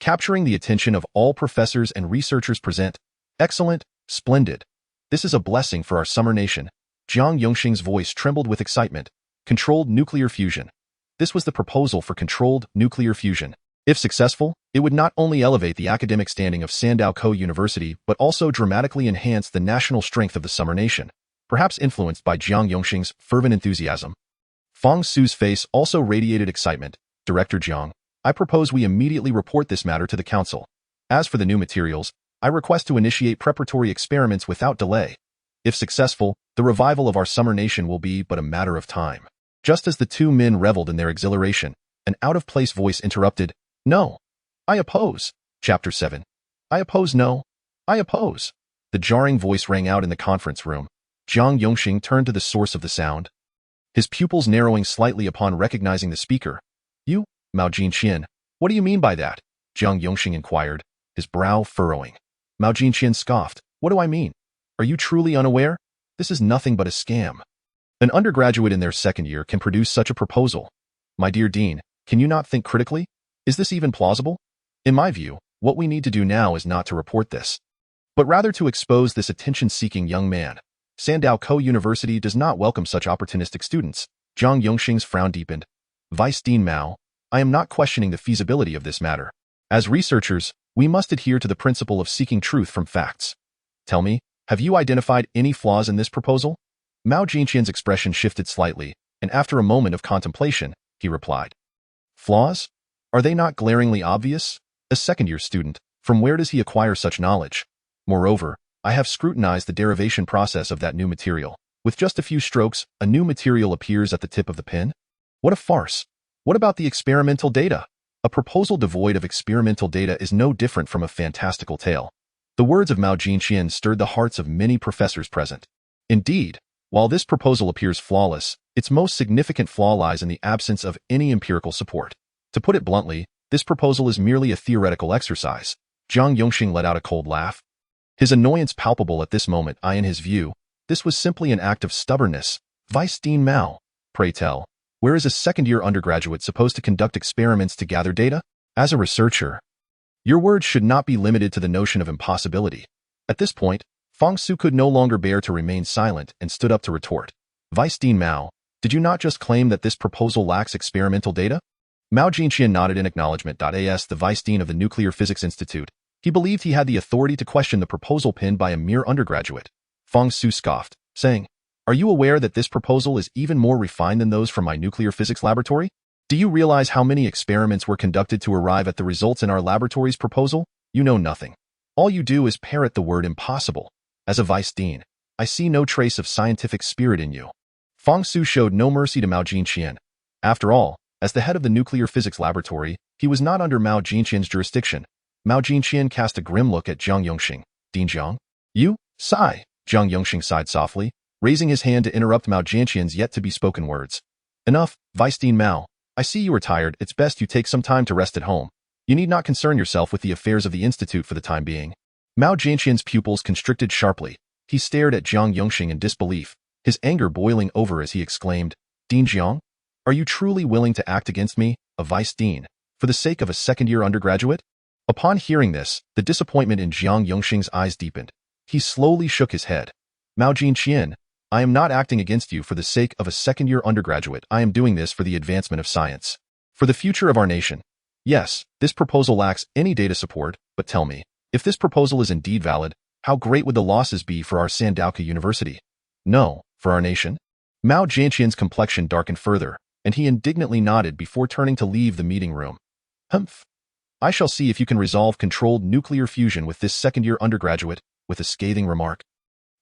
Capturing the attention of all professors and researchers present. "Excellent, splendid. This is a blessing for our summer nation." Zhang Yongxing's voice trembled with excitement. Controlled nuclear fusion. This was the proposal for controlled nuclear fusion. If successful, it would not only elevate the academic standing of Sandao University but also dramatically enhance the national strength of the summer nation. Perhaps influenced by Zhang Yongxing's fervent enthusiasm, Fong Su's face also radiated excitement. "Director Zhang, I propose we immediately report this matter to the council. As for the new materials, I request to initiate preparatory experiments without delay. If successful, the revival of our summer nation will be but a matter of time." Just as the two men reveled in their exhilaration, an out-of-place voice interrupted. "No, I oppose." Chapter 7. "I oppose no. I oppose." The jarring voice rang out in the conference room. Zhang Yongxing turned to the source of the sound, his pupils narrowing slightly upon recognizing the speaker. "You, Mao Jinqian, what do you mean by that?" Zhang Yongxing inquired, his brow furrowing. Mao Jinqian scoffed. "What do I mean? Are you truly unaware? This is nothing but a scam. An undergraduate in their second year can produce such a proposal. My dear Dean, can you not think critically? Is this even plausible? In my view, what we need to do now is not to report this, but rather to expose this attention-seeking young man. Sandao University does not welcome such opportunistic students." Zhang Yongxing's frown deepened. "Vice Dean Mao, I am not questioning the feasibility of this matter. As researchers, we must adhere to the principle of seeking truth from facts. Tell me, have you identified any flaws in this proposal?" Mao Jinqian's expression shifted slightly, and after a moment of contemplation, he replied. "Flaws? Are they not glaringly obvious? A second-year student, from where does he acquire such knowledge? Moreover, I have scrutinized the derivation process of that new material. With just a few strokes, a new material appears at the tip of the pen? What a farce! What about the experimental data? A proposal devoid of experimental data is no different from a fantastical tale." The words of Mao Jinqian stirred the hearts of many professors present. Indeed, while this proposal appears flawless, Its most significant flaw lies in the absence of any empirical support. To put it bluntly, this proposal is merely a theoretical exercise. Zhang Yongxing let out a cold laugh. His annoyance palpable at this moment. In his view, this was simply an act of stubbornness. Vice Dean Mao, pray tell, where is a second-year undergraduate supposed to conduct experiments to gather data? As a researcher, your words should not be limited to the notion of impossibility. At this point, Fang Su could no longer bear to remain silent and stood up to retort. Vice Dean Mao, did you not just claim that this proposal lacks experimental data? Mao Jinqian nodded in acknowledgement. As the Vice Dean of the Nuclear Physics Institute, he believed he had the authority to question the proposal pinned by a mere undergraduate. Fang Su scoffed, saying, "Are you aware that this proposal is even more refined than those from my nuclear physics laboratory? Do you realize how many experiments were conducted to arrive at the results in our laboratory's proposal? You know nothing. All you do is parrot the word impossible. As a Vice Dean, I see no trace of scientific spirit in you." Fang Su showed no mercy to Mao Jinqian. After all, as the head of the nuclear physics laboratory, he was not under Mao Jinqian's jurisdiction. Mao Jinqian cast a grim look at Zhang Yongxing. "Dean Zhang? You? Sigh." Zhang Yongxing sighed softly, raising his hand to interrupt Mao Jinqian's yet-to-be-spoken words. "Enough, Vice Dean Mao. I see you are tired. It's best you take some time to rest at home. You need not concern yourself with the affairs of the Institute for the time being." Mao Jinqian's pupils constricted sharply. He stared at Zhang Yongxing in disbelief, his anger boiling over as he exclaimed, "Dean Zhang? Are you truly willing to act against me, a Vice Dean, for the sake of a second-year undergraduate?" Upon hearing this, the disappointment in Zhang Yongxing's eyes deepened. He slowly shook his head. "Mao Jinqian, I am not acting against you for the sake of a second-year undergraduate. I am doing this for the advancement of science, for the future of our nation. Yes, this proposal lacks any data support, but tell me, if this proposal is indeed valid, how great would the losses be for our Sandoka University? No, for our nation?" Mao Jinqian's complexion darkened further, and he indignantly nodded before turning to leave the meeting room. "Humph. I shall see if you can resolve controlled nuclear fusion with this second-year undergraduate," with a scathing remark.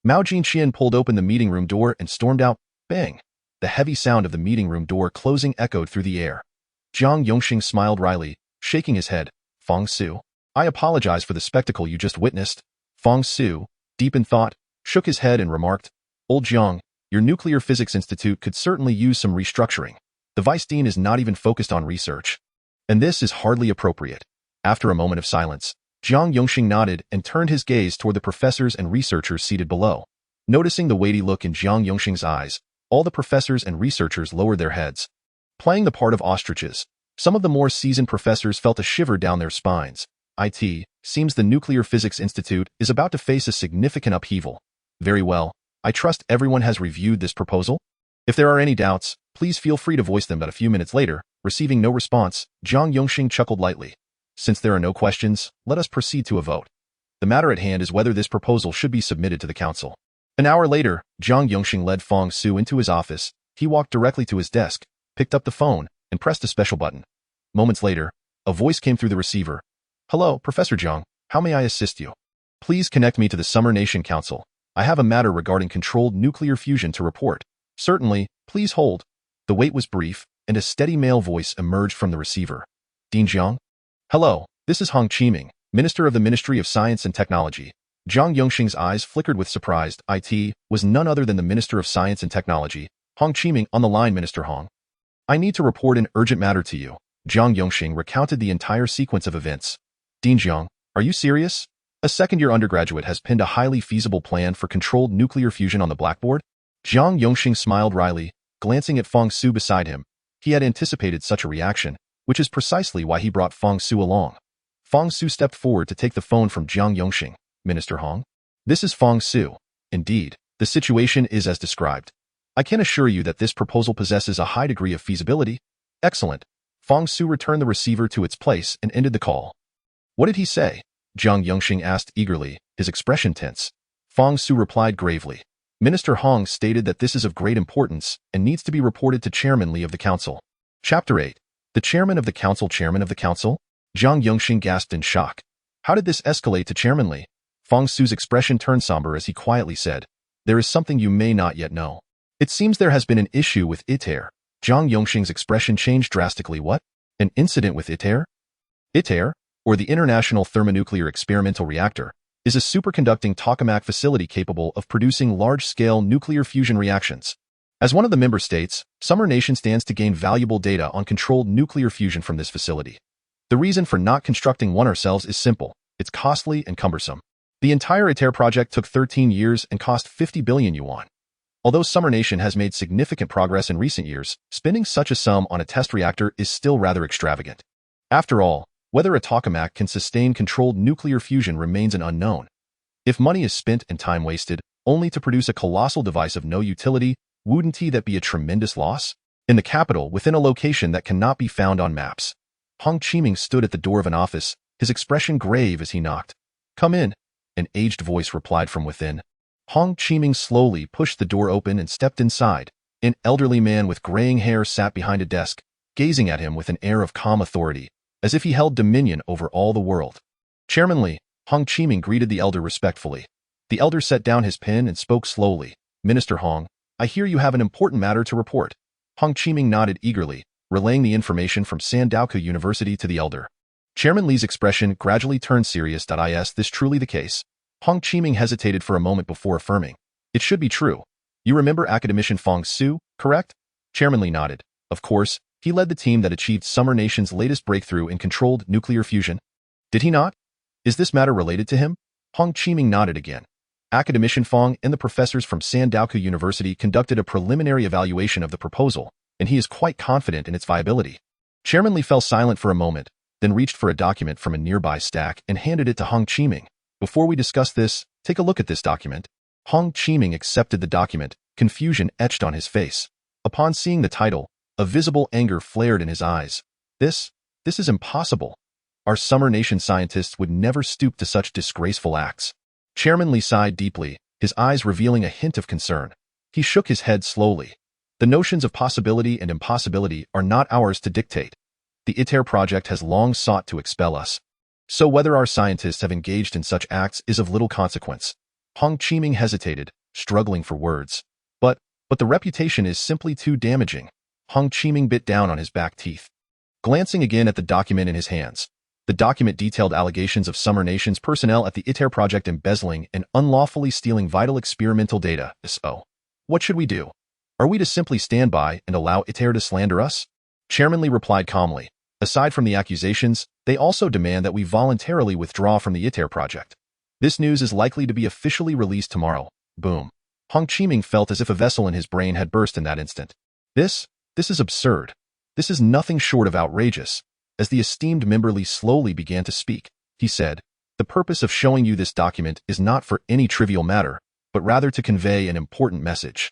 Mao Jinqian pulled open the meeting room door and stormed out. Bang! The heavy sound of the meeting room door closing echoed through the air. Zhang Yongxing smiled wryly, shaking his head. "Fang Su, I apologize for the spectacle you just witnessed." Fang Su, deep in thought, shook his head and remarked, "Old Zhang, your Nuclear Physics Institute could certainly use some restructuring. The Vice Dean is not even focused on research. And this is hardly appropriate." After a moment of silence, Zhang Yongxing nodded and turned his gaze toward the professors and researchers seated below. Noticing the weighty look in Zhang Yongxing's eyes, all the professors and researchers lowered their heads. Playing the part of ostriches, some of the more seasoned professors felt a shiver down their spines. "It seems the Nuclear Physics Institute is about to face a significant upheaval. Very well, I trust everyone has reviewed this proposal. If there are any doubts, please feel free to voice them." But a few minutes later, receiving no response, Zhang Yongxing chuckled lightly. "Since there are no questions, let us proceed to a vote. The matter at hand is whether this proposal should be submitted to the council." An hour later, Zhang Yongxing led Fang Su into his office. He walked directly to his desk, picked up the phone, and pressed a special button. Moments later, a voice came through the receiver. "Hello, Professor Zhang. How may I assist you?" "Please connect me to the Summer Nation Council. I have a matter regarding controlled nuclear fusion to report." "Certainly, please hold." The wait was brief, and a steady male voice emerged from the receiver. "Dean Zhang?" "Hello, this is Hong Qiming, Minister of the Ministry of Science and Technology." Zhang Yongxing's eyes flickered with surprise. It was none other than the Minister of Science and Technology, Hong Qiming. "On the line, Minister Hong. I need to report an urgent matter to you." Zhang Yongxing recounted the entire sequence of events. "Dean Zhang, are you serious? A second-year undergraduate has pinned a highly feasible plan for controlled nuclear fusion on the blackboard?" Zhang Yongxing smiled wryly, glancing at Fang Su beside him. He had anticipated such a reaction, which is precisely why he brought Fang Su along. Fang Su stepped forward to take the phone from Zhang Yongxing. "Minister Hong? This is Fang Su. Indeed, the situation is as described. I can assure you that this proposal possesses a high degree of feasibility." "Excellent." Fang Su returned the receiver to its place and ended the call. "What did he say?" Zhang Yongxing asked eagerly, his expression tense. Fang Su replied gravely. "Minister Hong stated that this is of great importance and needs to be reported to Chairman Li of the Council." Chapter 8. The Chairman of the Council. Chairman of the Council? Zhang Yongxing gasped in shock. How did this escalate to Chairman Li? Fang Su's expression turned somber as he quietly said, "There is something you may not yet know. It seems there has been an issue with ITER." Zhang Yongxing's expression changed drastically. "What? An incident with ITER?" ITER, or the International Thermonuclear Experimental Reactor, is a superconducting tokamak facility capable of producing large-scale nuclear fusion reactions. As one of the member states, Summer Nation stands to gain valuable data on controlled nuclear fusion from this facility. The reason for not constructing one ourselves is simple. It's costly and cumbersome. The entire ITER project took 13 years and cost 50 billion yuan. Although Summer Nation has made significant progress in recent years, spending such a sum on a test reactor is still rather extravagant. After all, whether a tokamak can sustain controlled nuclear fusion remains an unknown. If money is spent and time wasted, only to produce a colossal device of no utility, wouldn't that be a tremendous loss? In the capital, within a location that cannot be found on maps, Hong Qiming stood at the door of an office, his expression grave as he knocked. "Come in," an aged voice replied from within. Hong Qiming slowly pushed the door open and stepped inside. An elderly man with graying hair sat behind a desk, gazing at him with an air of calm authority, as if he held dominion over all the world. "Chairman Li," Hong Qiming greeted the elder respectfully. The elder set down his pen and spoke slowly. "Minister Hong, I hear you have an important matter to report." Hong Qiming nodded eagerly, relaying the information from Sandaoku University to the elder. Chairman Li's expression gradually turned serious. Is this truly the case? Hong Qiming hesitated for a moment before affirming. "It should be true. You remember academician Fong Su, correct?" Chairman Li nodded. "Of course, he led the team that achieved Summer Nation's latest breakthrough in controlled nuclear fusion." "Did he not? Is this matter related to him?" Hong Qiming nodded again. Academician Fong and the professors from Sandaoku University conducted a preliminary evaluation of the proposal, and he is quite confident in its viability. Chairman Li fell silent for a moment, then reached for a document from a nearby stack and handed it to Hong Qiming. "Before we discuss this, take a look at this document." Hong Qiming accepted the document, confusion etched on his face. Upon seeing the title, a visible anger flared in his eyes. This is impossible. Our Summer Nation scientists would never stoop to such disgraceful acts." Chairman Li sighed deeply, his eyes revealing a hint of concern. He shook his head slowly. "The notions of possibility and impossibility are not ours to dictate. The ITER project has long sought to expel us. So whether our scientists have engaged in such acts is of little consequence." Hong Qiming hesitated, struggling for words. But the reputation is simply too damaging." Hong Qiming bit down on his back teeth. Glancing again at the document in his hands, the document detailed allegations of Summer Nation's personnel at the ITER project embezzling and unlawfully stealing vital experimental data. So, what should we do? Are we to simply stand by and allow ITER to slander us? Chairman Li replied calmly. "Aside from the accusations, they also demand that we voluntarily withdraw from the ITER project. This news is likely to be officially released tomorrow." Boom. Hong Qiming felt as if a vessel in his brain had burst in that instant. This is absurd. This is nothing short of outrageous. As the esteemed member Li slowly began to speak, he said, "The purpose of showing you this document is not for any trivial matter, but rather to convey an important message.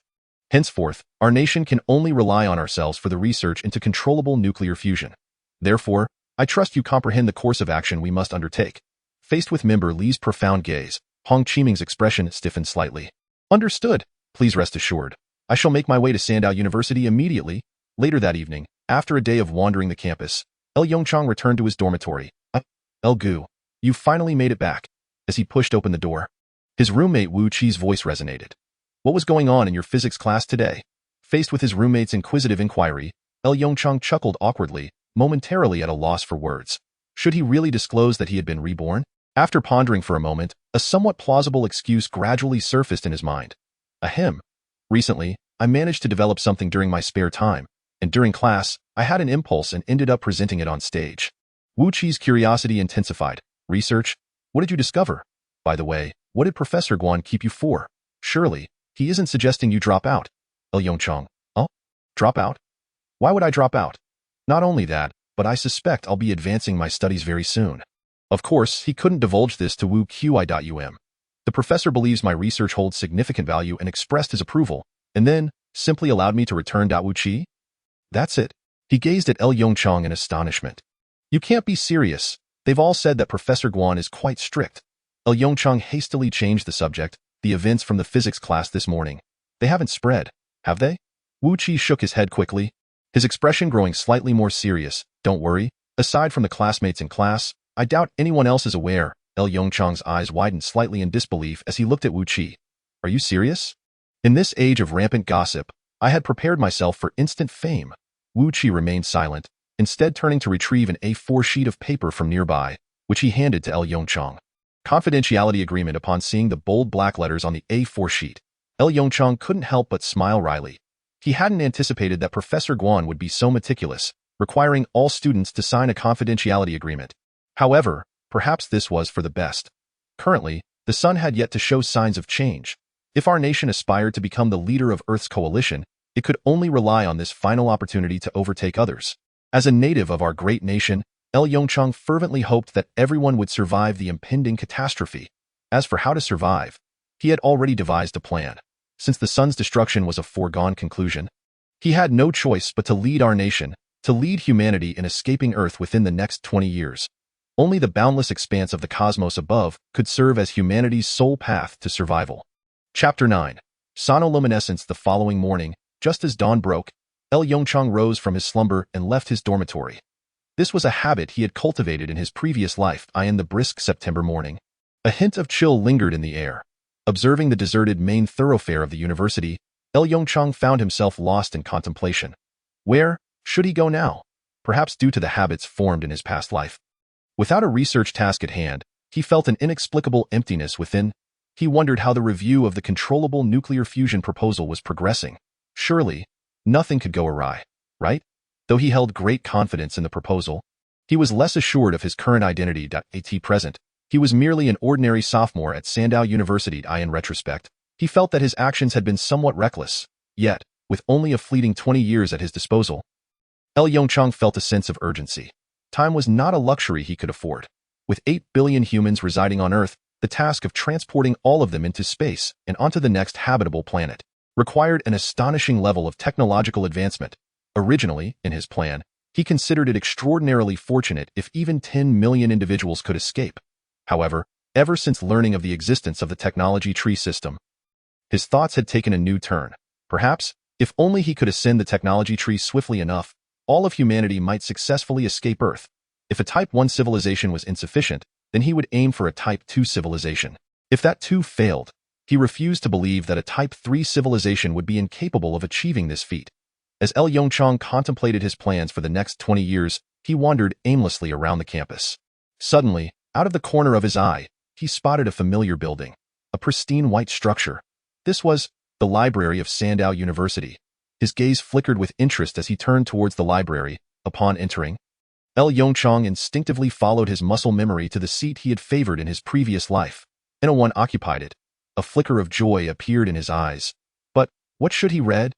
Henceforth, our nation can only rely on ourselves for the research into controllable nuclear fusion. Therefore, I trust you comprehend the course of action we must undertake." Faced with member Li's profound gaze, Hong Qiming's expression stiffened slightly. "Understood. Please rest assured. I shall make my way to Sandow University immediately." Later that evening, after a day of wandering the campus, Yongchang returned to his dormitory. "Gu, you finally made it back." As he pushed open the door, his roommate Wu Qi's voice resonated. "What was going on in your physics class today?" Faced with his roommate's inquisitive inquiry, Yongchang chuckled awkwardly, momentarily at a loss for words. Should he really disclose that he had been reborn? After pondering for a moment, a somewhat plausible excuse gradually surfaced in his mind. "Ahem. Recently, I managed to develop something during my spare time, and during class, I had an impulse and ended up presenting it on stage." Wu Qi's curiosity intensified. "Research? What did you discover? By the way, what did Professor Guan keep you for? Surely, he isn't suggesting you drop out." Yongchang. "Oh? Drop out? Why would I drop out? Not only that, but I suspect I'll be advancing my studies very soon." Of course, he couldn't divulge this to Wu Qi. The professor believes my research holds significant value and expressed his approval, and then simply allowed me to return. Wu Qi? That's it. He gazed at Yongchang in astonishment. "You can't be serious. They've all said that Professor Guan is quite strict." Yongchang hastily changed the subject. "The events from the physics class this morning. They haven't spread, have they?" Wu Qi shook his head quickly, his expression growing slightly more serious. "Don't worry. Aside from the classmates in class, I doubt anyone else is aware." Yongchang's eyes widened slightly in disbelief as he looked at Wu Qi. "Are you serious?" In this age of rampant gossip, I had prepared myself for instant fame. Wu Qi remained silent, instead turning to retrieve an A4 sheet of paper from nearby, which he handed to Yongchang. Confidentiality agreement. Upon seeing the bold black letters on the A4 sheet, Yongchang couldn't help but smile wryly. He hadn't anticipated that Professor Guan would be so meticulous, requiring all students to sign a confidentiality agreement. However, perhaps this was for the best. Currently, the sun had yet to show signs of change. If our nation aspired to become the leader of Earth's coalition, it could only rely on this final opportunity to overtake others. As a native of our great nation, Yongchang fervently hoped that everyone would survive the impending catastrophe. As for how to survive, he had already devised a plan. Since the sun's destruction was a foregone conclusion, he had no choice but to lead our nation, to lead humanity in escaping Earth within the next 20 years. Only the boundless expanse of the cosmos above could serve as humanity's sole path to survival. Chapter 9. Sonoluminescence. The following morning, just as dawn broke, Yongchang rose from his slumber and left his dormitory. This was a habit he had cultivated in his previous life. In the brisk September morning, a hint of chill lingered in the air. Observing the deserted main thoroughfare of the university, Yongchang found himself lost in contemplation. Where should he go now? Perhaps due to the habits formed in his past life. Without a research task at hand, he felt an inexplicable emptiness within. He wondered how the review of the controllable nuclear fusion proposal was progressing. Surely, nothing could go awry, right? Though he held great confidence in the proposal, he was less assured of his current identity. At present, he was merely an ordinary sophomore at Sandow University. In retrospect, he felt that his actions had been somewhat reckless. Yet, with only a fleeting 20 years at his disposal, Yongchang felt a sense of urgency. Time was not a luxury he could afford. With 8 billion humans residing on Earth, the task of transporting all of them into space and onto the next habitable planet required an astonishing level of technological advancement. Originally, in his plan, he considered it extraordinarily fortunate if even 10 million individuals could escape. However, ever since learning of the existence of the technology tree system, his thoughts had taken a new turn. Perhaps, if only he could ascend the technology tree swiftly enough, all of humanity might successfully escape Earth. If a Type 1 civilization was insufficient, then he would aim for a Type 2 civilization. If that too failed, he refused to believe that a Type 3 civilization would be incapable of achieving this feat. As Yongchang contemplated his plans for the next 20 years, he wandered aimlessly around the campus. Suddenly, out of the corner of his eye, he spotted a familiar building, a pristine white structure. This was the library of Sandow University. His gaze flickered with interest as he turned towards the library. Upon entering, Yongchang instinctively followed his muscle memory to the seat he had favored in his previous life. No one occupied it. A flicker of joy appeared in his eyes. But what should he read?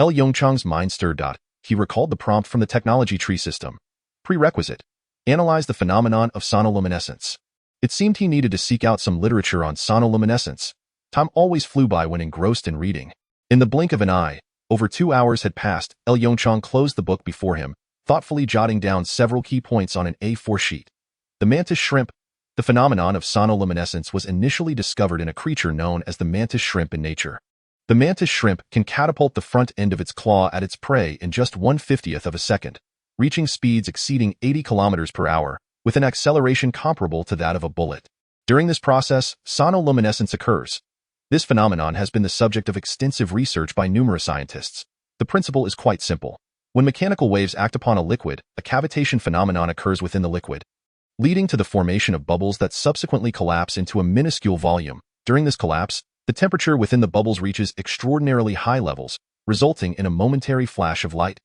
Yongchang's mind stirred. He recalled the prompt from the technology tree system. Prerequisite: analyze the phenomenon of sonoluminescence. It seemed he needed to seek out some literature on sonoluminescence. Time always flew by when engrossed in reading. In the blink of an eye, over 2 hours had passed. Yongchang closed the book before him, thoughtfully jotting down several key points on an A4 sheet. The mantis shrimp. The phenomenon of sonoluminescence was initially discovered in a creature known as the mantis shrimp in nature. The mantis shrimp can catapult the front end of its claw at its prey in just 1/50th of a second, reaching speeds exceeding 80 kilometers per hour, with an acceleration comparable to that of a bullet. During this process, sonoluminescence occurs. This phenomenon has been the subject of extensive research by numerous scientists. The principle is quite simple. When mechanical waves act upon a liquid, a cavitation phenomenon occurs within the liquid, leading to the formation of bubbles that subsequently collapse into a minuscule volume. During this collapse, the temperature within the bubbles reaches extraordinarily high levels, resulting in a momentary flash of light.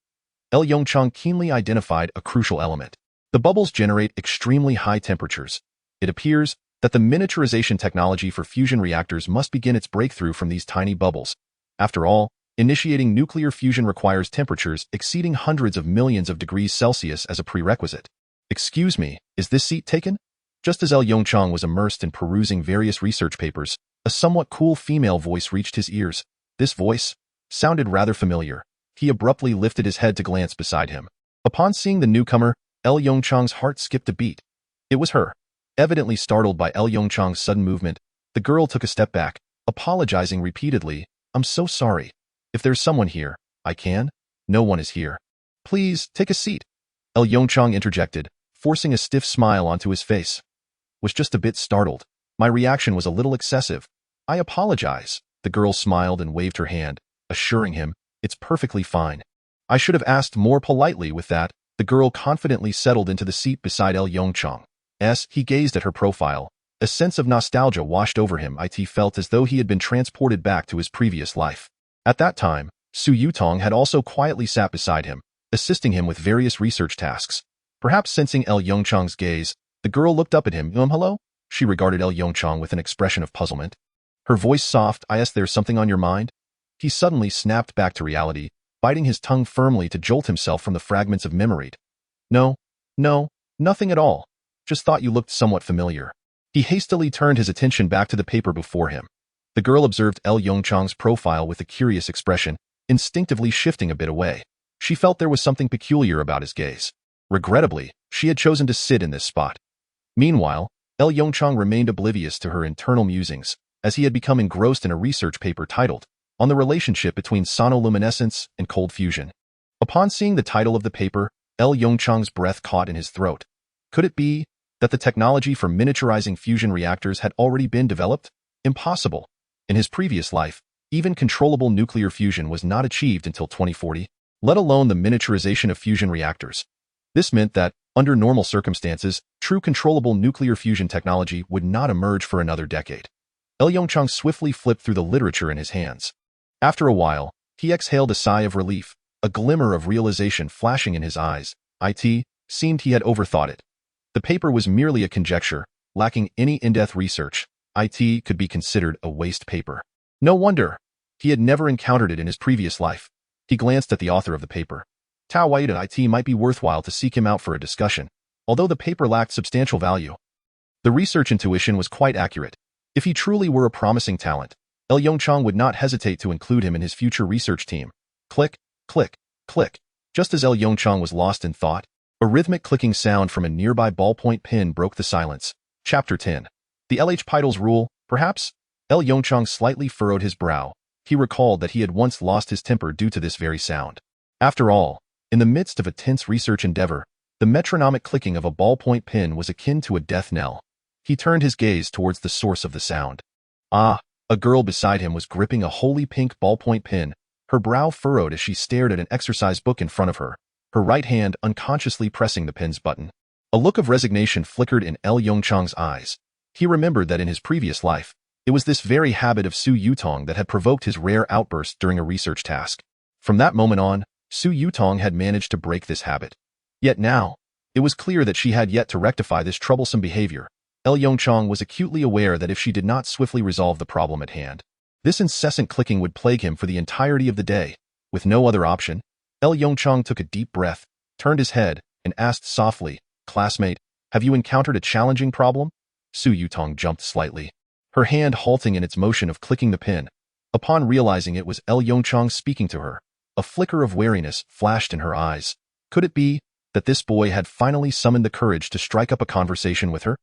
Yongchang keenly identified a crucial element. The bubbles generate extremely high temperatures. It appears that the miniaturization technology for fusion reactors must begin its breakthrough from these tiny bubbles. After all, initiating nuclear fusion requires temperatures exceeding hundreds of millions of degrees Celsius as a prerequisite. Excuse me, is this seat taken? Just as Yongchang was immersed in perusing various research papers, a somewhat cool female voice reached his ears. This voice sounded rather familiar. He abruptly lifted his head to glance beside him. Upon seeing the newcomer, Yongchang's heart skipped a beat. It was her. Evidently startled by Yongchang's sudden movement, the girl took a step back, apologizing repeatedly. I'm so sorry. If there's someone here, I can. No one is here. Please, take a seat. Yongchang interjected, forcing a stiff smile onto his face. Was just a bit startled. My reaction was a little excessive. I apologize. The girl smiled and waved her hand, assuring him, it's perfectly fine. I should have asked more politely. With that, the girl confidently settled into the seat beside Yongchang. As he gazed at her profile, a sense of nostalgia washed over him. It felt as though he had been transported back to his previous life. At that time, Su Yutong had also quietly sat beside him, assisting him with various research tasks. Perhaps sensing Yongchang's gaze, the girl looked up at him. Hello? She regarded Yongchang with an expression of puzzlement. Her voice soft. There's something on your mind? He suddenly snapped back to reality, biting his tongue firmly to jolt himself from the fragments of memory. No, nothing at all. Just thought you looked somewhat familiar. He hastily turned his attention back to the paper before him. The girl observed Yongchang's profile with a curious expression, instinctively shifting a bit away. She felt there was something peculiar about his gaze. Regrettably, she had chosen to sit in this spot. Meanwhile, Yongchang remained oblivious to her internal musings, as he had become engrossed in a research paper titled, On the Relationship Between Sonoluminescence and Cold Fusion. Upon seeing the title of the paper, Yongchang's breath caught in his throat. Could it be that the technology for miniaturizing fusion reactors had already been developed? Impossible. In his previous life, even controllable nuclear fusion was not achieved until 2040, let alone the miniaturization of fusion reactors. This meant that, under normal circumstances, true controllable nuclear fusion technology would not emerge for another decade. Yongchang swiftly flipped through the literature in his hands. After a while, he exhaled a sigh of relief, a glimmer of realization flashing in his eyes. It seemed he had overthought it. The paper was merely a conjecture, lacking any in-depth research. It could be considered a waste paper. No wonder. He had never encountered it in his previous life. He glanced at the author of the paper. Tao Wai and It might be worthwhile to seek him out for a discussion, although the paper lacked substantial value. The research intuition was quite accurate. If he truly were a promising talent, Yongchang would not hesitate to include him in his future research team. Click, click, click. Just as Yongchang was lost in thought, a rhythmic clicking sound from a nearby ballpoint pen broke the silence. Chapter 10. The LH Pytles rule, perhaps? Yongchang slightly furrowed his brow. He recalled that he had once lost his temper due to this very sound. After all, in the midst of a tense research endeavor, the metronomic clicking of a ballpoint pen was akin to a death knell. He turned his gaze towards the source of the sound. A girl beside him was gripping a wholly pink ballpoint pen, her brow furrowed as she stared at an exercise book in front of her, her right hand unconsciously pressing the pen's button. A look of resignation flickered in Yongchang's eyes. He remembered that in his previous life, it was this very habit of Su Yutong that had provoked his rare outburst during a research task. From that moment on, Su Yutong had managed to break this habit. Yet now, it was clear that she had yet to rectify this troublesome behavior. Yongchang was acutely aware that if she did not swiftly resolve the problem at hand, this incessant clicking would plague him for the entirety of the day. With no other option, Yongchang took a deep breath, turned his head, and asked softly, "Classmate, have you encountered a challenging problem?" Su Yutong jumped slightly, her hand halting in its motion of clicking the pen. Upon realizing it was Yongchang speaking to her, a flicker of wariness flashed in her eyes. Could it be that this boy had finally summoned the courage to strike up a conversation with her?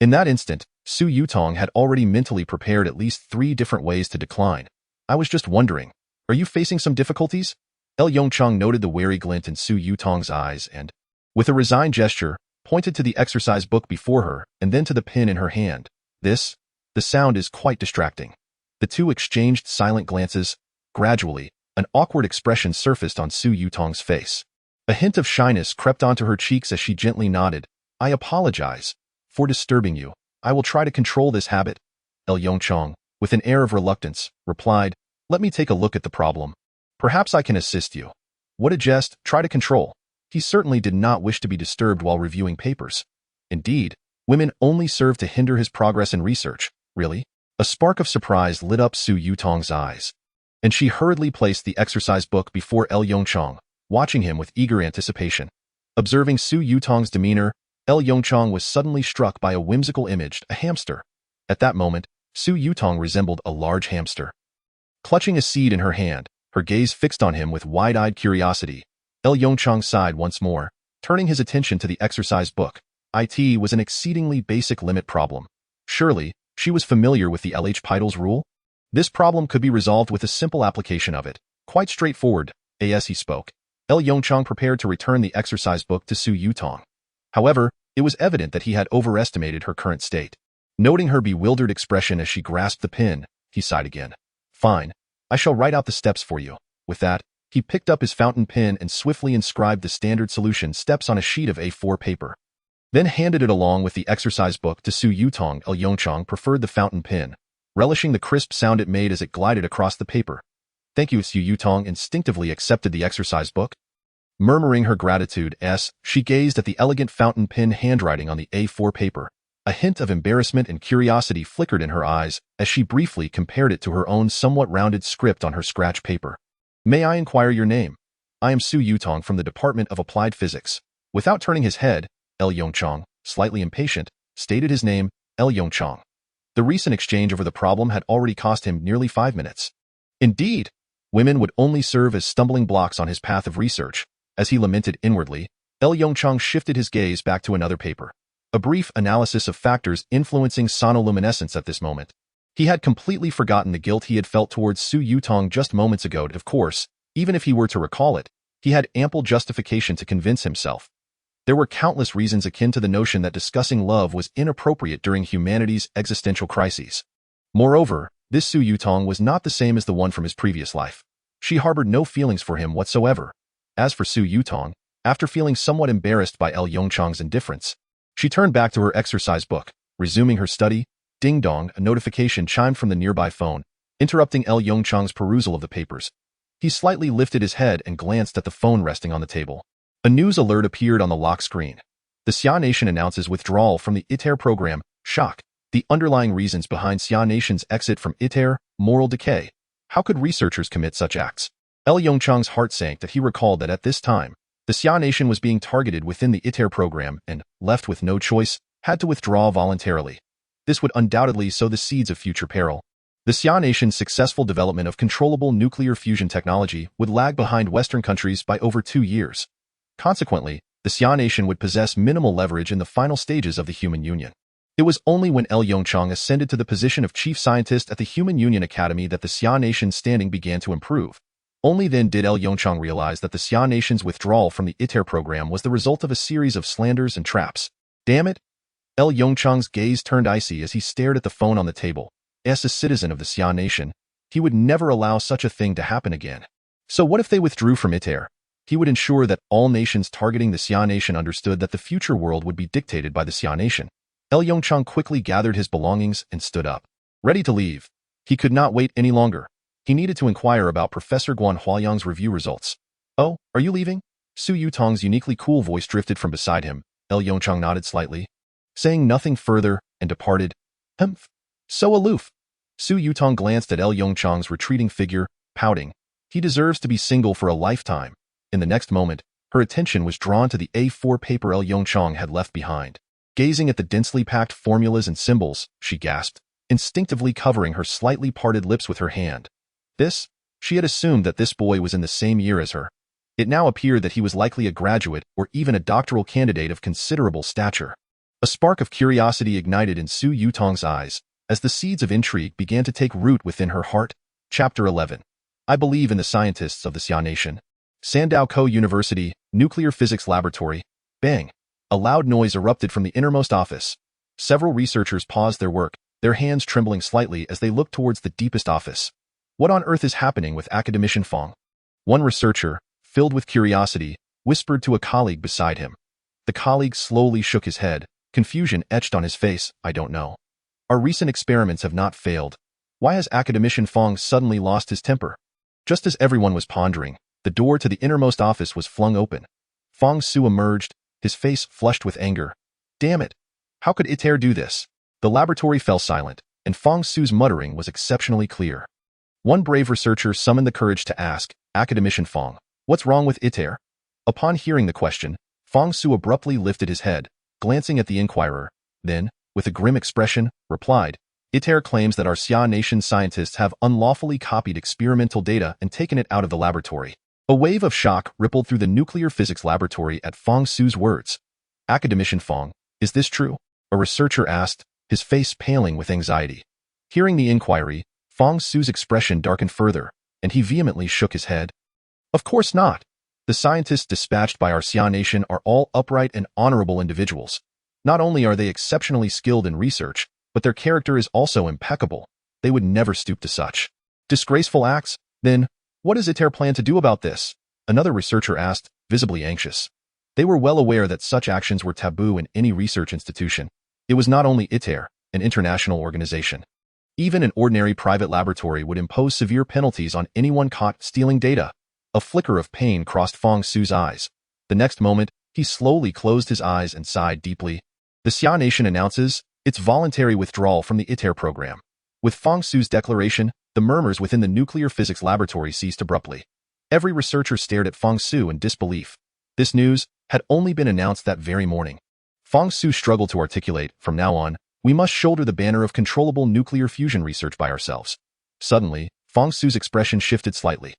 In that instant, Su Yutong had already mentally prepared at least 3 different ways to decline. "I was just wondering, are you facing some difficulties?" Yongchang noted the wary glint in Su Yutong's eyes and, with a resigned gesture, pointed to the exercise book before her and then to the pen in her hand. The sound is quite distracting." The two exchanged silent glances. Gradually, an awkward expression surfaced on Su Yutong's face. A hint of shyness crept onto her cheeks as she gently nodded. "I apologize for disturbing you. I will try to control this habit." Yongchang, with an air of reluctance, replied, "Let me take a look at the problem. Perhaps I can assist you." What a jest, try to control. He certainly did not wish to be disturbed while reviewing papers. Indeed, women only serve to hinder his progress in research. Really? A spark of surprise lit up Su Yutong's eyes, and she hurriedly placed the exercise book before Yongchang, watching him with eager anticipation. Observing Su Yutong's demeanor, Yongchang was suddenly struck by a whimsical image, a hamster. At that moment, Su Yutong resembled a large hamster. Clutching a seed in her hand, her gaze fixed on him with wide-eyed curiosity, Yongchang sighed once more, turning his attention to the exercise book. It was an exceedingly basic limit problem. Surely, she was familiar with the LH Pytles rule? This problem could be resolved with a simple application of it. Quite straightforward, as he spoke. Yongchang prepared to return the exercise book to Su Yutong. However, it was evident that he had overestimated her current state. Noting her bewildered expression as she grasped the pen, he sighed again. "Fine, I shall write out the steps for you." With that, he picked up his fountain pen and swiftly inscribed the standard solution steps on a sheet of A4 paper. Then handed it along with the exercise book to Su Yutong. Yongchang preferred the fountain pen, relishing the crisp sound it made as it glided across the paper. Thank you, Su Yutong instinctively accepted the exercise book. Murmuring her gratitude, she gazed at the elegant fountain pen handwriting on the A4 paper. A hint of embarrassment and curiosity flickered in her eyes as she briefly compared it to her own somewhat rounded script on her scratch paper. May I inquire your name? I am Su Yutong from the Department of Applied Physics. Without turning his head, Yongchang, slightly impatient, stated his name, Yongchang. The recent exchange over the problem had already cost him nearly 5 minutes. Indeed, women would only serve as stumbling blocks on his path of research. As he lamented inwardly, Yongchang shifted his gaze back to another paper. A brief analysis of factors influencing sonoluminescence at this moment. He had completely forgotten the guilt he had felt towards Su Yutong just moments ago. Of course, even if he were to recall it, he had ample justification to convince himself. There were countless reasons akin to the notion that discussing love was inappropriate during humanity's existential crises. Moreover, this Su Yutong was not the same as the one from his previous life. She harbored no feelings for him whatsoever. As for Su Yutong, after feeling somewhat embarrassed by Yongchang's indifference, she turned back to her exercise book, resuming her study. Ding dong, a notification chimed from the nearby phone, interrupting Yongchang's perusal of the papers. He slightly lifted his head and glanced at the phone resting on the table. A news alert appeared on the lock screen. The Xia Nation announces withdrawal from the ITER program. Shock. The underlying reasons behind Xia Nation's exit from ITER, moral decay. How could researchers commit such acts? Yongchang's heart sank that he recalled that at this time, the Xia Nation was being targeted within the ITER program and, left with no choice, had to withdraw voluntarily. This would undoubtedly sow the seeds of future peril. The Xia Nation's successful development of controllable nuclear fusion technology would lag behind Western countries by over 2 years. Consequently, the Xia Nation would possess minimal leverage in the final stages of the Human Union. It was only when Yongchang ascended to the position of chief scientist at the Human Union Academy that the Xia Nation's standing began to improve. Only then did Yongchang realize that the Xia Nation's withdrawal from the ITER program was the result of a series of slanders and traps. Damn it! Yongchang's gaze turned icy as he stared at the phone on the table. As a citizen of the Xia Nation, he would never allow such a thing to happen again. So what if they withdrew from ITER? He would ensure that all nations targeting the Xia Nation understood that the future world would be dictated by the Xia Nation. Yongchang quickly gathered his belongings and stood up, ready to leave. He could not wait any longer. He needed to inquire about Professor Guan Huayang's review results. Oh, are you leaving? Su Yutong's uniquely cool voice drifted from beside him. Yongchang nodded slightly, saying nothing further, and departed. Humph. So aloof. Su Yutong glanced at Yongchang's retreating figure, pouting. He deserves to be single for a lifetime. In the next moment, her attention was drawn to the A4 paper Yongchang had left behind. Gazing at the densely packed formulas and symbols, she gasped, instinctively covering her slightly parted lips with her hand. She had assumed that this boy was in the same year as her. It now appeared that he was likely a graduate or even a doctoral candidate of considerable stature. A spark of curiosity ignited in Su Yutong's eyes as the seeds of intrigue began to take root within her heart. Chapter 11. I believe in the scientists of the Xia Nation. Sandao University, Nuclear Physics Laboratory. Bang! A loud noise erupted from the innermost office. Several researchers paused their work, their hands trembling slightly as they looked towards the deepest office. What on earth is happening with Academician Fong? One researcher, filled with curiosity, whispered to a colleague beside him. The colleague slowly shook his head, confusion etched on his face. I don't know. Our recent experiments have not failed. Why has Academician Fong suddenly lost his temper? Just as everyone was pondering, the door to the innermost office was flung open. Fong Su emerged, his face flushed with anger. Damn it! How could ITER do this? The laboratory fell silent, and Fong Su's muttering was exceptionally clear. One brave researcher summoned the courage to ask, Academician Fong, what's wrong with ITER? Upon hearing the question, Fong Su abruptly lifted his head, glancing at the inquirer, then, with a grim expression, replied, ITER claims that our Xia Nation scientists have unlawfully copied experimental data and taken it out of the laboratory. A wave of shock rippled through the nuclear physics laboratory at Fong Su's words. Academician Fong, is this true? A researcher asked, his face paling with anxiety. Hearing the inquiry, Fong Su's expression darkened further, and he vehemently shook his head. Of course not. The scientists dispatched by our Xia Nation are all upright and honorable individuals. Not only are they exceptionally skilled in research, but their character is also impeccable. They would never stoop to such disgraceful acts. Then, what does ITER plan to do about this? Another researcher asked, visibly anxious. They were well aware that such actions were taboo in any research institution. It was not only ITER, an international organization. Even an ordinary private laboratory would impose severe penalties on anyone caught stealing data. A flicker of pain crossed Fong Su's eyes. The next moment, he slowly closed his eyes and sighed deeply. The Xia Nation announces its voluntary withdrawal from the ITER program. With Fong Su's declaration, the murmurs within the nuclear physics laboratory ceased abruptly. Every researcher stared at Fong Su in disbelief. This news had only been announced that very morning. Fong Su struggled to articulate, from now on, we must shoulder the banner of controllable nuclear fusion research by ourselves. Suddenly, Fong Su's expression shifted slightly.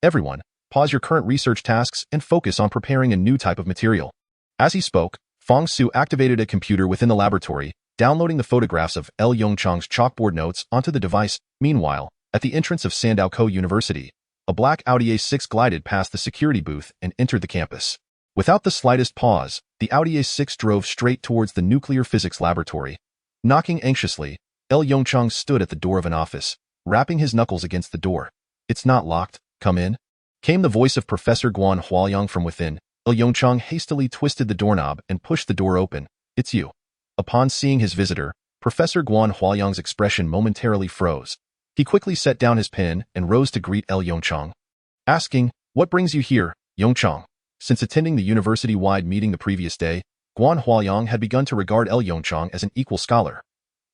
Everyone, pause your current research tasks and focus on preparing a new type of material. As he spoke, Fong Su activated a computer within the laboratory, downloading the photographs of L. Yongchang's chalkboard notes onto the device. Meanwhile, at the entrance of Sandao University, a black Audi A6 glided past the security booth and entered the campus. Without the slightest pause, the Audi A6 drove straight towards the nuclear physics laboratory. Knocking anxiously, L. Yongchang stood at the door of an office, rapping his knuckles against the door. It's not locked, come in. Came the voice of Professor Guan Huaoyang from within. L. Yongchang hastily twisted the doorknob and pushed the door open. It's you. Upon seeing his visitor, Professor Guan Huaoyang's expression momentarily froze. He quickly set down his pen and rose to greet L. Yongchang. Asking, what brings you here, Yongchang? Since attending the university-wide meeting the previous day, Guan Huaoyang had begun to regard L. Yongchang as an equal scholar.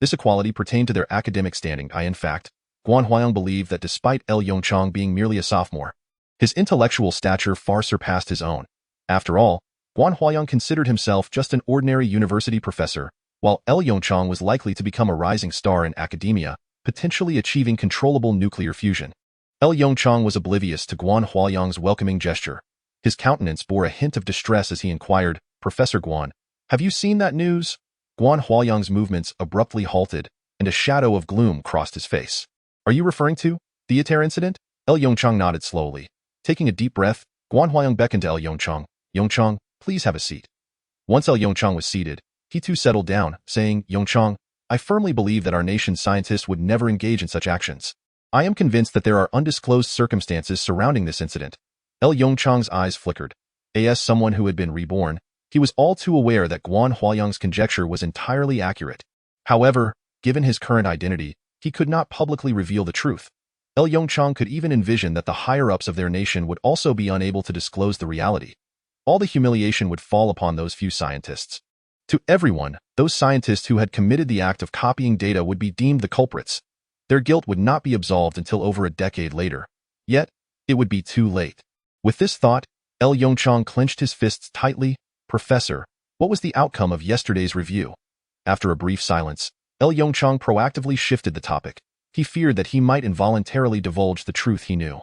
This equality pertained to their academic standing. In fact, Guan Huaoyang believed that despite L. Yongchang being merely a sophomore, his intellectual stature far surpassed his own. After all, Guan Huaoyang considered himself just an ordinary university professor, while L. Yongchang was likely to become a rising star in academia, potentially achieving controllable nuclear fusion. L. Yongchang was oblivious to Guan Huaoyang's welcoming gesture. His countenance bore a hint of distress as he inquired, Professor Guan, have you seen that news? Guan Huaoyang's movements abruptly halted, and a shadow of gloom crossed his face. Are you referring to the ITER incident? L. Yongchang nodded slowly. Taking a deep breath, Guan Huaoyang beckoned to L. Yongchang. Yongchang, please have a seat. Once L. Yongchang was seated, he too settled down, saying, Yongchang, I firmly believe that our nation's scientists would never engage in such actions. I am convinced that there are undisclosed circumstances surrounding this incident. L. Yongchang's eyes flickered. As someone who had been reborn, he was all too aware that Guan Huaoyang's conjecture was entirely accurate. However, given his current identity, he could not publicly reveal the truth. L. Yongchang could even envision that the higher-ups of their nation would also be unable to disclose the reality. All the humiliation would fall upon those few scientists. To everyone, those scientists who had committed the act of copying data would be deemed the culprits. Their guilt would not be absolved until over a decade later. Yet, it would be too late. With this thought, L. Yongchang clenched his fists tightly. Professor, what was the outcome of yesterday's review? After a brief silence, L. Yongchang proactively shifted the topic. He feared that he might involuntarily divulge the truth he knew.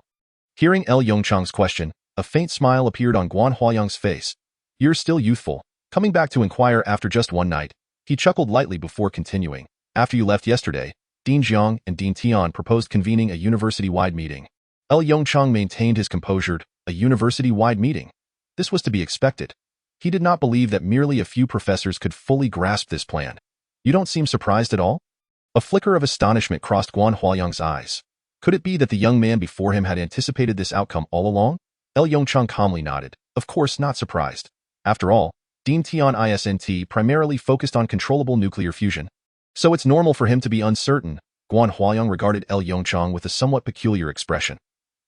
Hearing L. Yongchang's question, a faint smile appeared on Guan Huaoyang's face. You're still youthful. Coming back to inquire after just one night, he chuckled lightly before continuing. After you left yesterday, Dean Jiang and Dean Tian proposed convening a university-wide meeting. L. Yongchang maintained his composure. A university-wide meeting. This was to be expected. He did not believe that merely a few professors could fully grasp this plan. You don't seem surprised at all? A flicker of astonishment crossed Guan Huaoyang's eyes. Could it be that the young man before him had anticipated this outcome all along? L. Yongchang calmly nodded. Of course not surprised. After all, Dean Tian Isnt primarily focused on controllable nuclear fusion. So it's normal for him to be uncertain. Guan Huaoyang regarded L. Yongchang with a somewhat peculiar expression.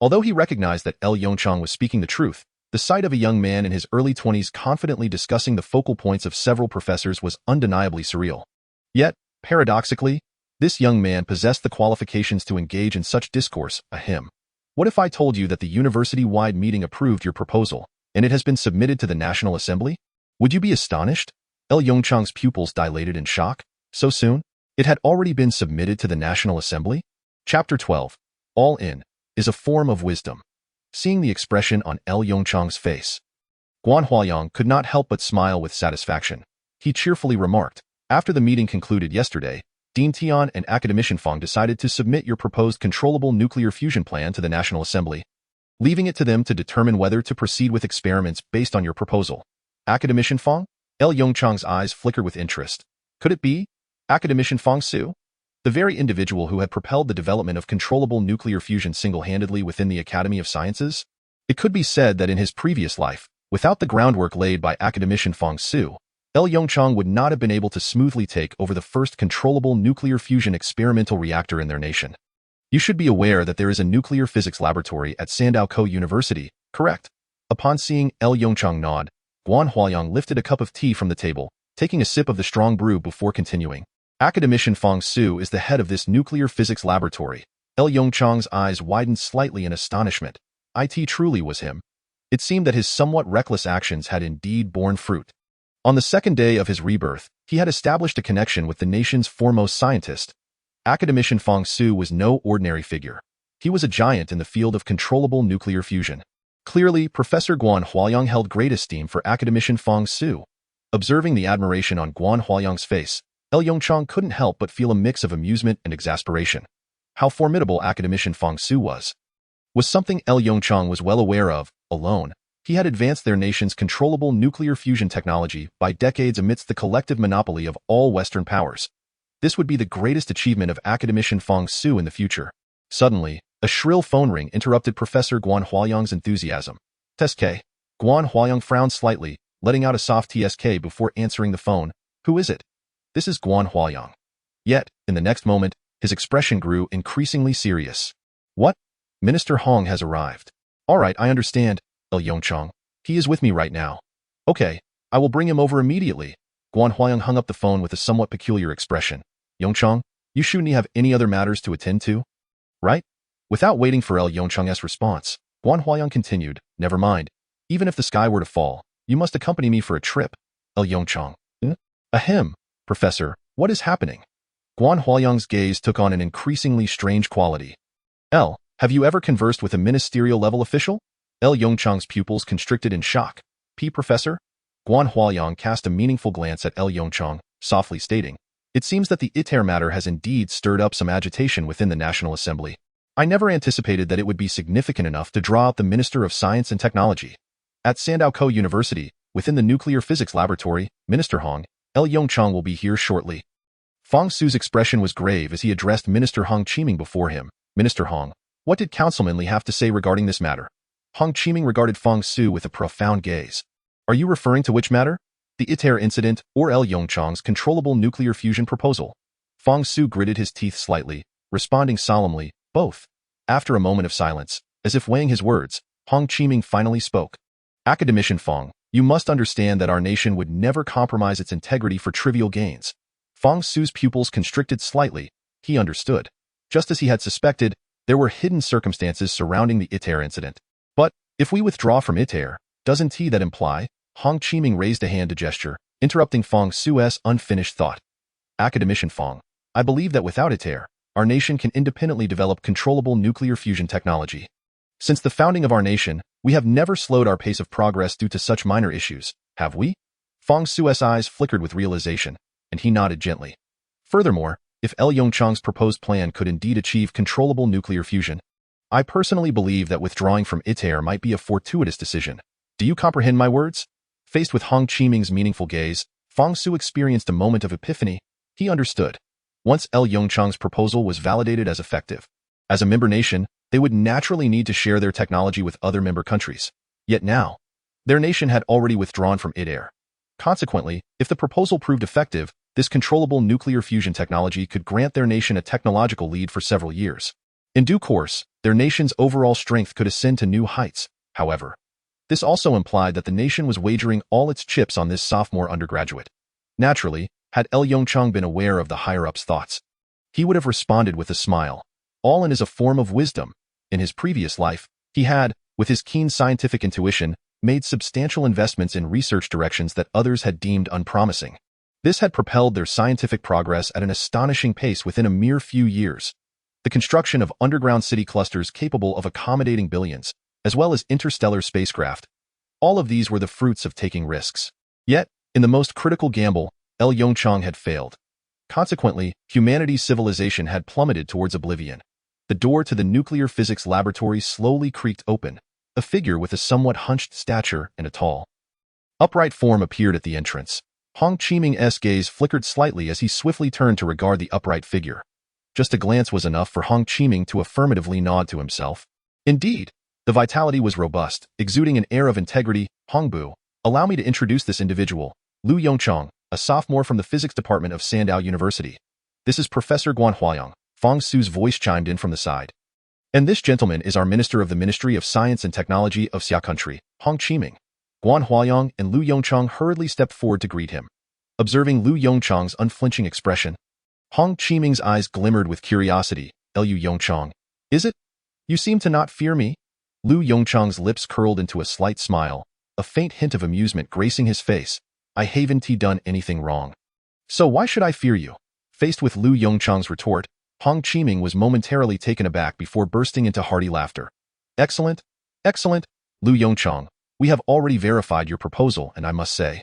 Although he recognized that L. Yongchang was speaking the truth, the sight of a young man in his early 20s confidently discussing the focal points of several professors was undeniably surreal. Yet, paradoxically, this young man possessed the qualifications to engage in such discourse. What if I told you that the university-wide meeting approved your proposal, and it has been submitted to the National Assembly? Would you be astonished? L. Yongchang's pupils dilated in shock. So soon? It had already been submitted to the National Assembly? Chapter 12. All in is a form of wisdom. Seeing the expression on L. Yongchang's face, Guan Huaoyang could not help but smile with satisfaction. He cheerfully remarked, after the meeting concluded yesterday, Dean Tian and Academician Fong decided to submit your proposed controllable nuclear fusion plan to the National Assembly, leaving it to them to determine whether to proceed with experiments based on your proposal. Academician Fong? L. Yongchang's eyes flickered with interest. Could it be Academician Fong Su? The very individual who had propelled the development of controllable nuclear fusion single-handedly within the Academy of Sciences? It could be said that in his previous life, without the groundwork laid by Academician Fong Su, Yongchang would not have been able to smoothly take over the first controllable nuclear fusion experimental reactor in their nation. You should be aware that there is a nuclear physics laboratory at Sandao University, correct? Upon seeing Yongchang nod, Guan Huayang lifted a cup of tea from the table, taking a sip of the strong brew before continuing. Academician Fang Su is the head of this nuclear physics laboratory. Yongchang's eyes widened slightly in astonishment. It truly was him. It seemed that his somewhat reckless actions had indeed borne fruit. On the second day of his rebirth, he had established a connection with the nation's foremost scientist. Academician Fang Su was no ordinary figure. He was a giant in the field of controllable nuclear fusion. Clearly, Professor Guan Huayang held great esteem for Academician Fang Su. Observing the admiration on Guan Huayang's face, Yongchang couldn't help but feel a mix of amusement and exasperation. How formidable Academician Fang Su was something Yongchang was well aware of. Alone, he had advanced their nation's controllable nuclear fusion technology by decades amidst the collective monopoly of all Western powers. This would be the greatest achievement of Academician Fang Su in the future. Suddenly, a shrill phone ring interrupted Professor Guan Huayang's enthusiasm. "TSK." Guan Huayang frowned slightly, letting out a soft TSK before answering the phone. "Who is it?" "This is Guan Huayang." Yet, in the next moment, his expression grew increasingly serious. "What? Minister Hong has arrived." "All right, I understand, Yongchang. He is with me right now." "Okay, I will bring him over immediately." Guan Huayang hung up the phone with a somewhat peculiar expression. "Yongchang, you shouldn't have any other matters to attend to, right?" Without waiting for Yongchang's response, Guan Huayang continued, "Never mind. Even if the sky were to fall, you must accompany me for a trip." Yongchang. Ahem, Professor, what is happening?" Guan Huayang's gaze took on an increasingly strange quality. Have you ever conversed with a ministerial-level official?" Yongchang's pupils constricted in shock. Professor?" Guan Huayang cast a meaningful glance at Yongchang, softly stating, "It seems that the ITER matter has indeed stirred up some agitation within the National Assembly. I never anticipated that it would be significant enough to draw out the Minister of Science and Technology. At Sandao University, within the Nuclear Physics Laboratory, Minister Hong, Yongchang will be here shortly." Fang Su's expression was grave as he addressed Minister Hong Qiming before him. "Minister Hong, what did Councilman Li have to say regarding this matter?" Hong Qiming regarded Fang Su with a profound gaze. "Are you referring to which matter? The ITER incident or Yongchang's controllable nuclear fusion proposal?" Fang Su gritted his teeth slightly, responding solemnly, "Both." After a moment of silence, as if weighing his words, Hong Qiming finally spoke. "Academician Fang, you must understand that our nation would never compromise its integrity for trivial gains." Fang Su's pupils constricted slightly. He understood. Just as he had suspected, there were hidden circumstances surrounding the ITER incident. "But, if we withdraw from ITER, doesn't that imply?" Hong Qiming raised a hand to gesture, interrupting Fang Su's unfinished thought. "Academician Fang, I believe that without ITER, our nation can independently develop controllable nuclear fusion technology. Since the founding of our nation, we have never slowed our pace of progress due to such minor issues, have we?" Fang Su's eyes flickered with realization, and he nodded gently. "Furthermore, if Yongchang's proposed plan could indeed achieve controllable nuclear fusion, I personally believe that withdrawing from ITER might be a fortuitous decision. Do you comprehend my words?" Faced with Hong Qiming's meaningful gaze, Fang Su experienced a moment of epiphany. He understood. Once Yongchang's proposal was validated as effective, as a member nation, they would naturally need to share their technology with other member countries. Yet now, their nation had already withdrawn from ITER. Consequently, if the proposal proved effective, this controllable nuclear fusion technology could grant their nation a technological lead for several years. In due course, their nation's overall strength could ascend to new heights. However, this also implied that the nation was wagering all its chips on this sophomore undergraduate. Naturally, had Yongchang been aware of the higher-up's thoughts, he would have responded with a smile. All in is a form of wisdom. In his previous life, he had, with his keen scientific intuition, made substantial investments in research directions that others had deemed unpromising. This had propelled their scientific progress at an astonishing pace within a mere few years. The construction of underground city clusters capable of accommodating billions, as well as interstellar spacecraft. All of these were the fruits of taking risks. Yet, in the most critical gamble, Yongchang had failed. Consequently, humanity's civilization had plummeted towards oblivion. The door to the nuclear physics laboratory slowly creaked open. A figure with a somewhat hunched stature and a tall, upright form appeared at the entrance. Hong Qiming's gaze flickered slightly as he swiftly turned to regard the upright figure. Just a glance was enough for Hong Qiming to affirmatively nod to himself. Indeed, the vitality was robust, exuding an air of integrity. "Hongbu, allow me to introduce this individual, Lu Yongchang, a sophomore from the physics department of Sandow University. This is Professor Guan Huayang. Fong Su's voice chimed in from the side. And this gentleman is our Minister of the Ministry of Science and Technology of Xia Country, Hong Qiming. Guan Huayang and Lu Yongchang hurriedly stepped forward to greet him. Observing Lu Yongchang's unflinching expression, Hong Qiming's eyes glimmered with curiosity. Lu Yongchang, is it? You seem to not fear me? Lu Yongchang's lips curled into a slight smile, a faint hint of amusement gracing his face. I haven't done anything wrong. So why should I fear you? Faced with Lu Yongchang's retort, Hong Qiming was momentarily taken aback before bursting into hearty laughter. Excellent, excellent, Lu Yongchang. We have already verified your proposal, and I must say,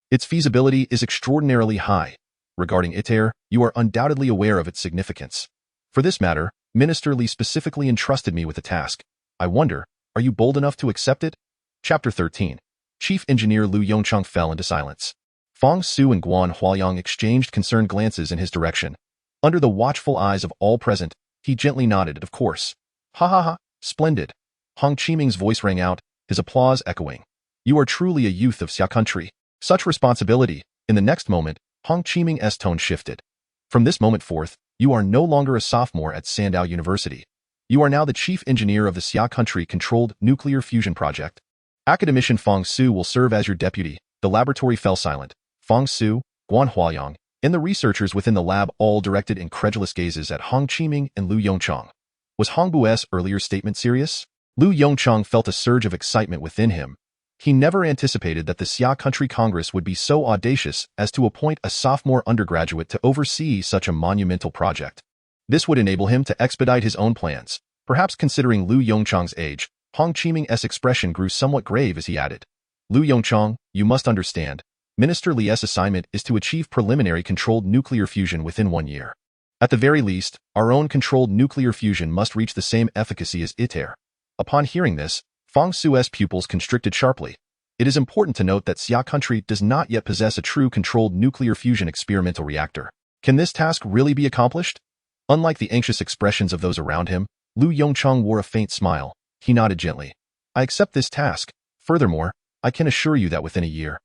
its feasibility is extraordinarily high. Regarding ITER, you are undoubtedly aware of its significance. For this matter, Minister Li specifically entrusted me with the task. I wonder, are you bold enough to accept it? Chapter 13. Chief Engineer Lu Yongchang fell into silence. Fong Su and Guan Huayang exchanged concerned glances in his direction. Under the watchful eyes of all present, he gently nodded, of course. Ha ha ha, splendid. Hong Qiming's voice rang out, his applause echoing. You are truly a youth of Xia Country. Such responsibility. In the next moment, Hong Qiming's tone shifted. From this moment forth, you are no longer a sophomore at Sandow University. You are now the chief engineer of the Xia Country-controlled nuclear fusion project. Academician Fong Su will serve as your deputy. The laboratory fell silent. Fong Su, Guan Huayang, and the researchers within the lab all directed incredulous gazes at Hong Qiming and Lu Yongchang. Was Hong Bu's earlier statement serious? Lu Yongchang felt a surge of excitement within him. He never anticipated that the Xia Country Congress would be so audacious as to appoint a sophomore undergraduate to oversee such a monumental project. This would enable him to expedite his own plans. Perhaps considering Lu Yongchang's age, Hong Qiming's expression grew somewhat grave as he added, Lu Yongchang, you must understand, Minister Li's assignment is to achieve preliminary controlled nuclear fusion within 1 year. At the very least, our own controlled nuclear fusion must reach the same efficacy as ITER. Upon hearing this, Fong Su's pupils constricted sharply. It is important to note that Xia Country does not yet possess a true controlled nuclear fusion experimental reactor. Can this task really be accomplished? Unlike the anxious expressions of those around him, Lu Yongchang wore a faint smile. He nodded gently. I accept this task. Furthermore, I can assure you that within a year,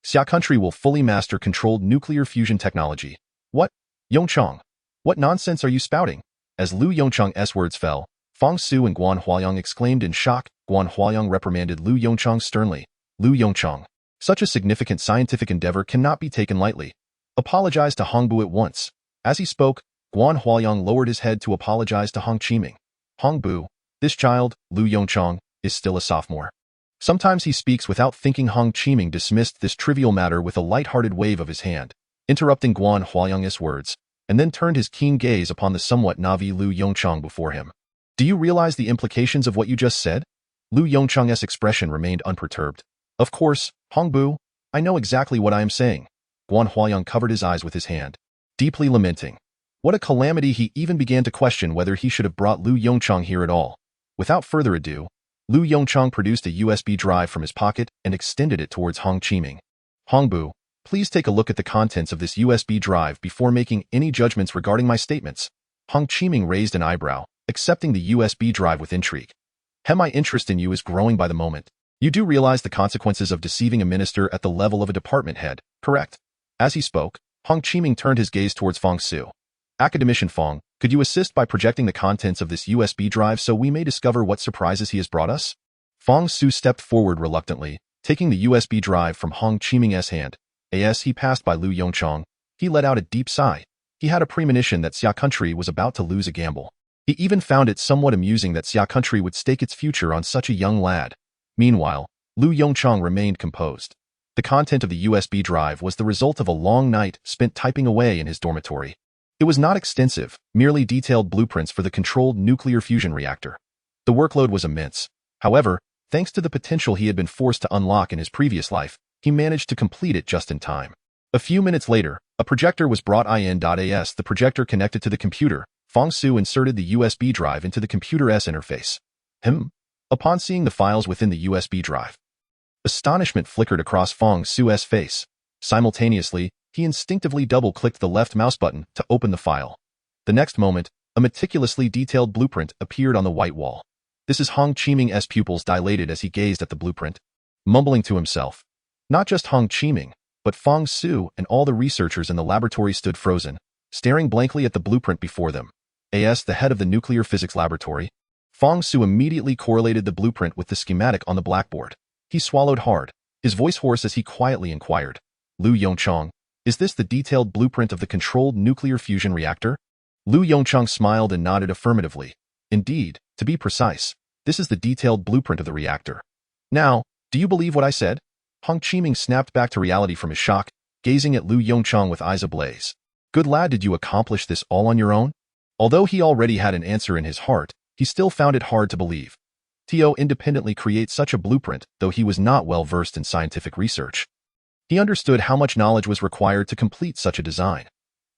Xia Country will fully master controlled nuclear fusion technology. What? Yongchang? What nonsense are you spouting? As Lu Yongchang's words fell, Fong Su and Guan Huayang exclaimed in shock. Guan Huayang reprimanded Lu Yongchang sternly. Lu Yongchang, such a significant scientific endeavor cannot be taken lightly. Apologize to Hong Bu at once. As he spoke, Guan Huayang lowered his head to apologize to Hong Qiming. Hong Bu, this child, Lu Yongchang, is still a sophomore. Sometimes he speaks without thinking. Hong Qiming dismissed this trivial matter with a light-hearted wave of his hand, interrupting Guan Huayang's words, and then turned his keen gaze upon the somewhat naive Lu Yongchang before him. Do you realize the implications of what you just said? Lu Yongchang's expression remained unperturbed. Of course, Hong Bu, I know exactly what I am saying. Guan Huayang covered his eyes with his hand, deeply lamenting. What a calamity! He even began to question whether he should have brought Lu Yongchang here at all. Without further ado, Lu Yongchang produced a USB drive from his pocket and extended it towards Hong Qiming. Hong Bu, please take a look at the contents of this USB drive before making any judgments regarding my statements. Hong Qiming raised an eyebrow, accepting the USB drive with intrigue. My interest in you is growing by the moment. You do realize the consequences of deceiving a minister at the level of a department head, correct? As he spoke, Hong Qiming turned his gaze towards Fong Su. Academician Fong, could you assist by projecting the contents of this USB drive so we may discover what surprises he has brought us? Fong Su stepped forward reluctantly, taking the USB drive from Hong Qiming's hand. As he passed by Lu Yongchang, he let out a deep sigh. He had a premonition that Xia Country was about to lose a gamble. He even found it somewhat amusing that Xia Country would stake its future on such a young lad. Meanwhile, Lu Yongchang remained composed. The content of the USB drive was the result of a long night spent typing away in his dormitory. It was not extensive, merely detailed blueprints for the controlled nuclear fusion reactor. The workload was immense. However, thanks to the potential he had been forced to unlock in his previous life, he managed to complete it just in time. A few minutes later, a projector was brought in. As the projector connected to the computer, Fong Su inserted the USB drive into the computer's interface. Upon seeing the files within the USB drive, astonishment flickered across Fong Su's face. Simultaneously, he instinctively double-clicked the left mouse button to open the file. The next moment, a meticulously detailed blueprint appeared on the white wall. This is Hong Qiming's pupils dilated as he gazed at the blueprint, mumbling to himself. Not just Hong Qiming, But Fong Su and all the researchers in the laboratory stood frozen, staring blankly at the blueprint before them. As the head of the nuclear physics laboratory, Fong Su immediately correlated the blueprint with the schematic on the blackboard. He swallowed hard, his voice hoarse as he quietly inquired, "Lu Yongchang, is this the detailed blueprint of the controlled nuclear fusion reactor?" Lu Yongchang smiled and nodded affirmatively. "Indeed, to be precise, this is the detailed blueprint of the reactor. Now, do you believe what I said?" Hong Qiming snapped back to reality from his shock, gazing at Lu Yongchang with eyes ablaze. "Good lad, did you accomplish this all on your own?" Although he already had an answer in his heart, he still found it hard to believe. Tio independently creates such a blueprint, though he was not well versed in scientific research. He understood how much knowledge was required to complete such a design.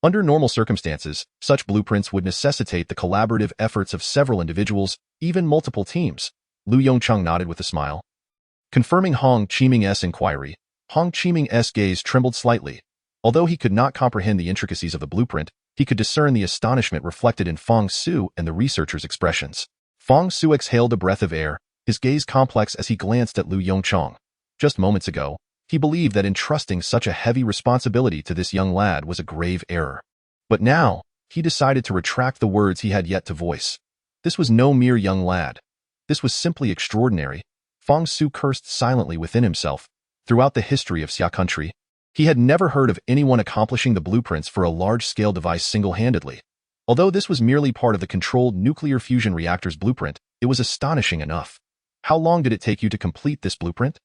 Under normal circumstances, such blueprints would necessitate the collaborative efforts of several individuals, even multiple teams. Lu Yongchang nodded with a smile. Confirming Hong Qiming's inquiry, Hong Qiming's gaze trembled slightly. Although he could not comprehend the intricacies of the blueprint, he could discern the astonishment reflected in Fong Su and the researchers' expressions. Fong Su exhaled a breath of air, his gaze complex as he glanced at Lu Yongchang. Just moments ago, he believed that entrusting such a heavy responsibility to this young lad was a grave error. But now, he decided to retract the words he had yet to voice. This was no mere young lad. This was simply extraordinary. Fong Su cursed silently within himself. Throughout the history of Xia country, he had never heard of anyone accomplishing the blueprints for a large-scale device single-handedly. Although this was merely part of the controlled nuclear fusion reactor's blueprint, it was astonishing enough. "How long did it take you to complete this blueprint?"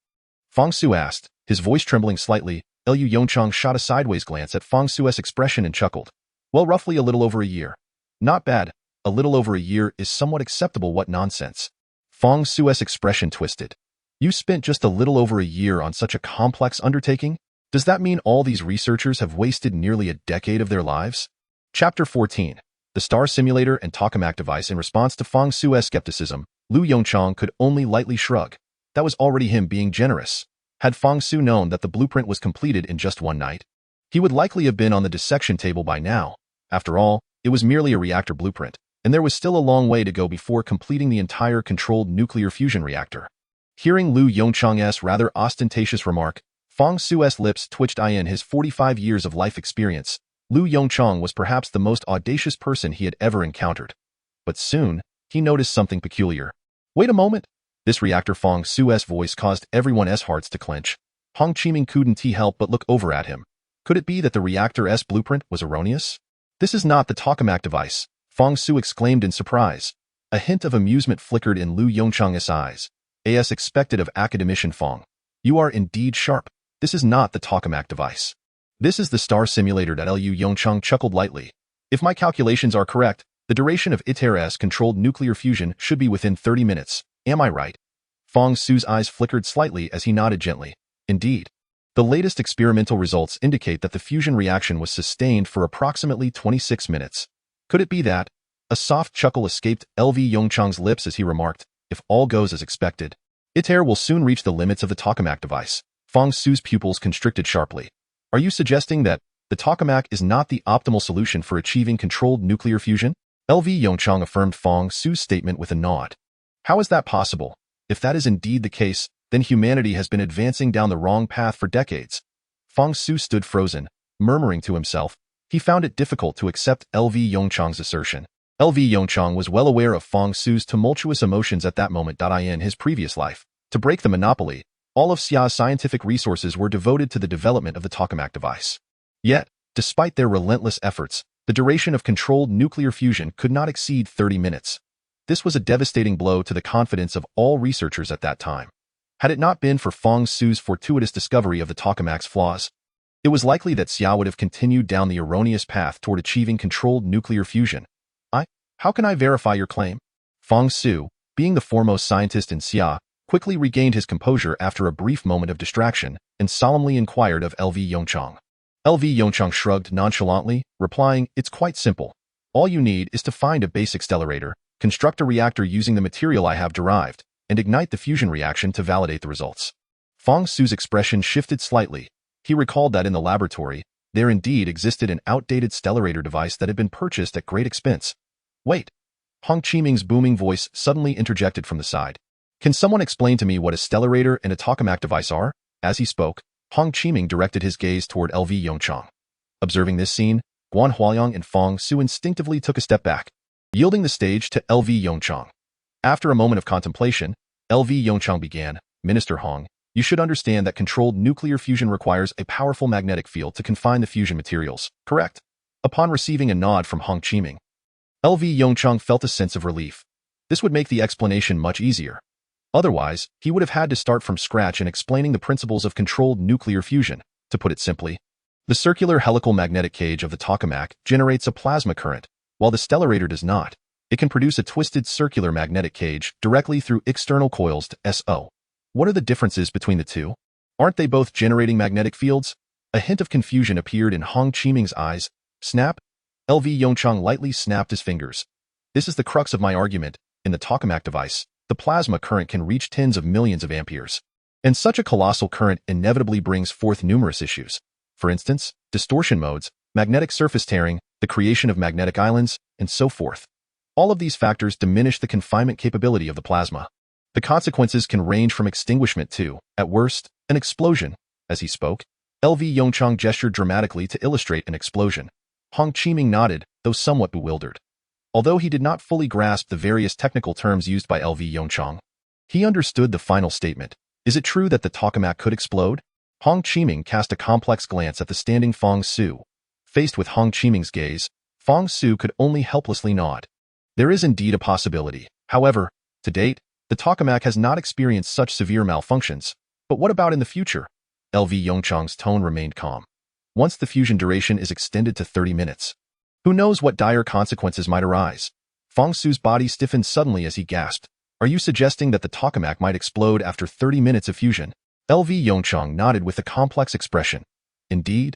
Fong Su asked, his voice trembling slightly. Lu Yongchang shot a sideways glance at Fong Su's expression and chuckled. "Well, roughly a little over a year." "Not bad. A little over a year is somewhat acceptable. What nonsense." Fong Su's expression twisted. "You spent just a little over a year on such a complex undertaking? Does that mean all these researchers have wasted nearly a decade of their lives?" Chapter 14. The Star Simulator and Tokamak Device. In response to Fong Su's skepticism, Lu Yongchang could only lightly shrug. That was already him being generous. Had Fong Su known that the blueprint was completed in just one night, he would likely have been on the dissection table by now. After all, it was merely a reactor blueprint, and there was still a long way to go before completing the entire controlled nuclear fusion reactor. Hearing Lu Yongchang's rather ostentatious remark, Fong Su's lips twitched. In his 45 years of life experience, Lu Yongchang was perhaps the most audacious person he had ever encountered. But soon, he noticed something peculiar. "Wait a moment." This reactor. Fong Su's voice caused everyone's hearts to clench. Hong Qiming couldn't help but look over at him. Could it be that the reactor's blueprint was erroneous? "This is not the tokamak device," Fong Su exclaimed in surprise. A hint of amusement flickered in Lu Yongchang's eyes. "As expected of academician Fong. You are indeed sharp. This is not the tokamak device. This is the Star Simulator." Lu Yongchang chuckled lightly. "If my calculations are correct, the duration of ITER's controlled nuclear fusion should be within 30 minutes. Am I right?" Fong Su's eyes flickered slightly as he nodded gently. "Indeed. The latest experimental results indicate that the fusion reaction was sustained for approximately 26 minutes. Could it be that?" A soft chuckle escaped Lu Yongchang's lips as he remarked, "If all goes as expected, ITER will soon reach the limits of the tokamak device." Fong Su's pupils constricted sharply. "Are you suggesting that the tokamak is not the optimal solution for achieving controlled nuclear fusion?" Lu Yongchang affirmed Fong Su's statement with a nod. "How is that possible? If that is indeed the case, then humanity has been advancing down the wrong path for decades." Fong Su stood frozen, murmuring to himself. He found it difficult to accept Lu Yongchang's assertion. Lu Yongchang was well aware of Fong Su's tumultuous emotions at that moment. In his previous life, to break the monopoly, all of Xia's scientific resources were devoted to the development of the tokamak device. Yet, despite their relentless efforts, the duration of controlled nuclear fusion could not exceed 30 minutes. This was a devastating blow to the confidence of all researchers at that time. Had it not been for Fong Su's fortuitous discovery of the tokamak's flaws, it was likely that Xia would have continued down the erroneous path toward achieving controlled nuclear fusion. How can I verify your claim?" Fong Su, being the foremost scientist in Xia, quickly regained his composure after a brief moment of distraction and solemnly inquired of Lu Yongchang. Lu Yongchang shrugged nonchalantly, replying, "It's quite simple. All you need is to find a base accelerator, construct a reactor using the material I have derived, and ignite the fusion reaction to validate the results." Fong Su's expression shifted slightly. He recalled that in the laboratory, there indeed existed an outdated stellarator device that had been purchased at great expense. "Wait." Hong Qiming's booming voice suddenly interjected from the side. "Can someone explain to me what a stellarator and a tokamak device are?" As he spoke, Hong Qiming directed his gaze toward LV Yongchang. Observing this scene, Guan Huaiyang and Fong Su instinctively took a step back, yielding the stage to LV Yongchang. After a moment of contemplation, LV Yongchang began, Minister Hong, you should understand that controlled nuclear fusion requires a powerful magnetic field to confine the fusion materials, correct? Upon receiving a nod from Hong Qiming, LV Yongchang felt a sense of relief. This would make the explanation much easier. Otherwise, he would have had to start from scratch in explaining the principles of controlled nuclear fusion. To put it simply, the circular helical magnetic cage of the tokamak generates a plasma current, while the stellarator does not. It can produce a twisted circular magnetic cage directly through external coils to SO. What are the differences between the two? Aren't they both generating magnetic fields? A hint of confusion appeared in Hong Qiming's eyes. Snap? LV Yongchang lightly snapped his fingers. This is the crux of my argument. In the tokamak device, the plasma current can reach tens of millions of amperes. And such a colossal current inevitably brings forth numerous issues. For instance, distortion modes, magnetic surface tearing, the creation of magnetic islands, and so forth. All of these factors diminish the confinement capability of the plasma. The consequences can range from extinguishment to, at worst, an explosion. As he spoke, LV Yongchang gestured dramatically to illustrate an explosion. Hong Qiming nodded, though somewhat bewildered. Although he did not fully grasp the various technical terms used by LV Yongchang, he understood the final statement. Is it true that the tokamak could explode? Hong Qiming cast a complex glance at the standing Fong Su. Faced with Hong Qiming's gaze, Fong Su could only helplessly nod. There is indeed a possibility. However, to date, the tokamak has not experienced such severe malfunctions. But what about in the future? LV Yongchang's tone remained calm. Once the fusion duration is extended to 30 minutes, who knows what dire consequences might arise? Fong Su's body stiffened suddenly as he gasped. Are you suggesting that the tokamak might explode after 30 minutes of fusion? LV Yongchang nodded with a complex expression. Indeed,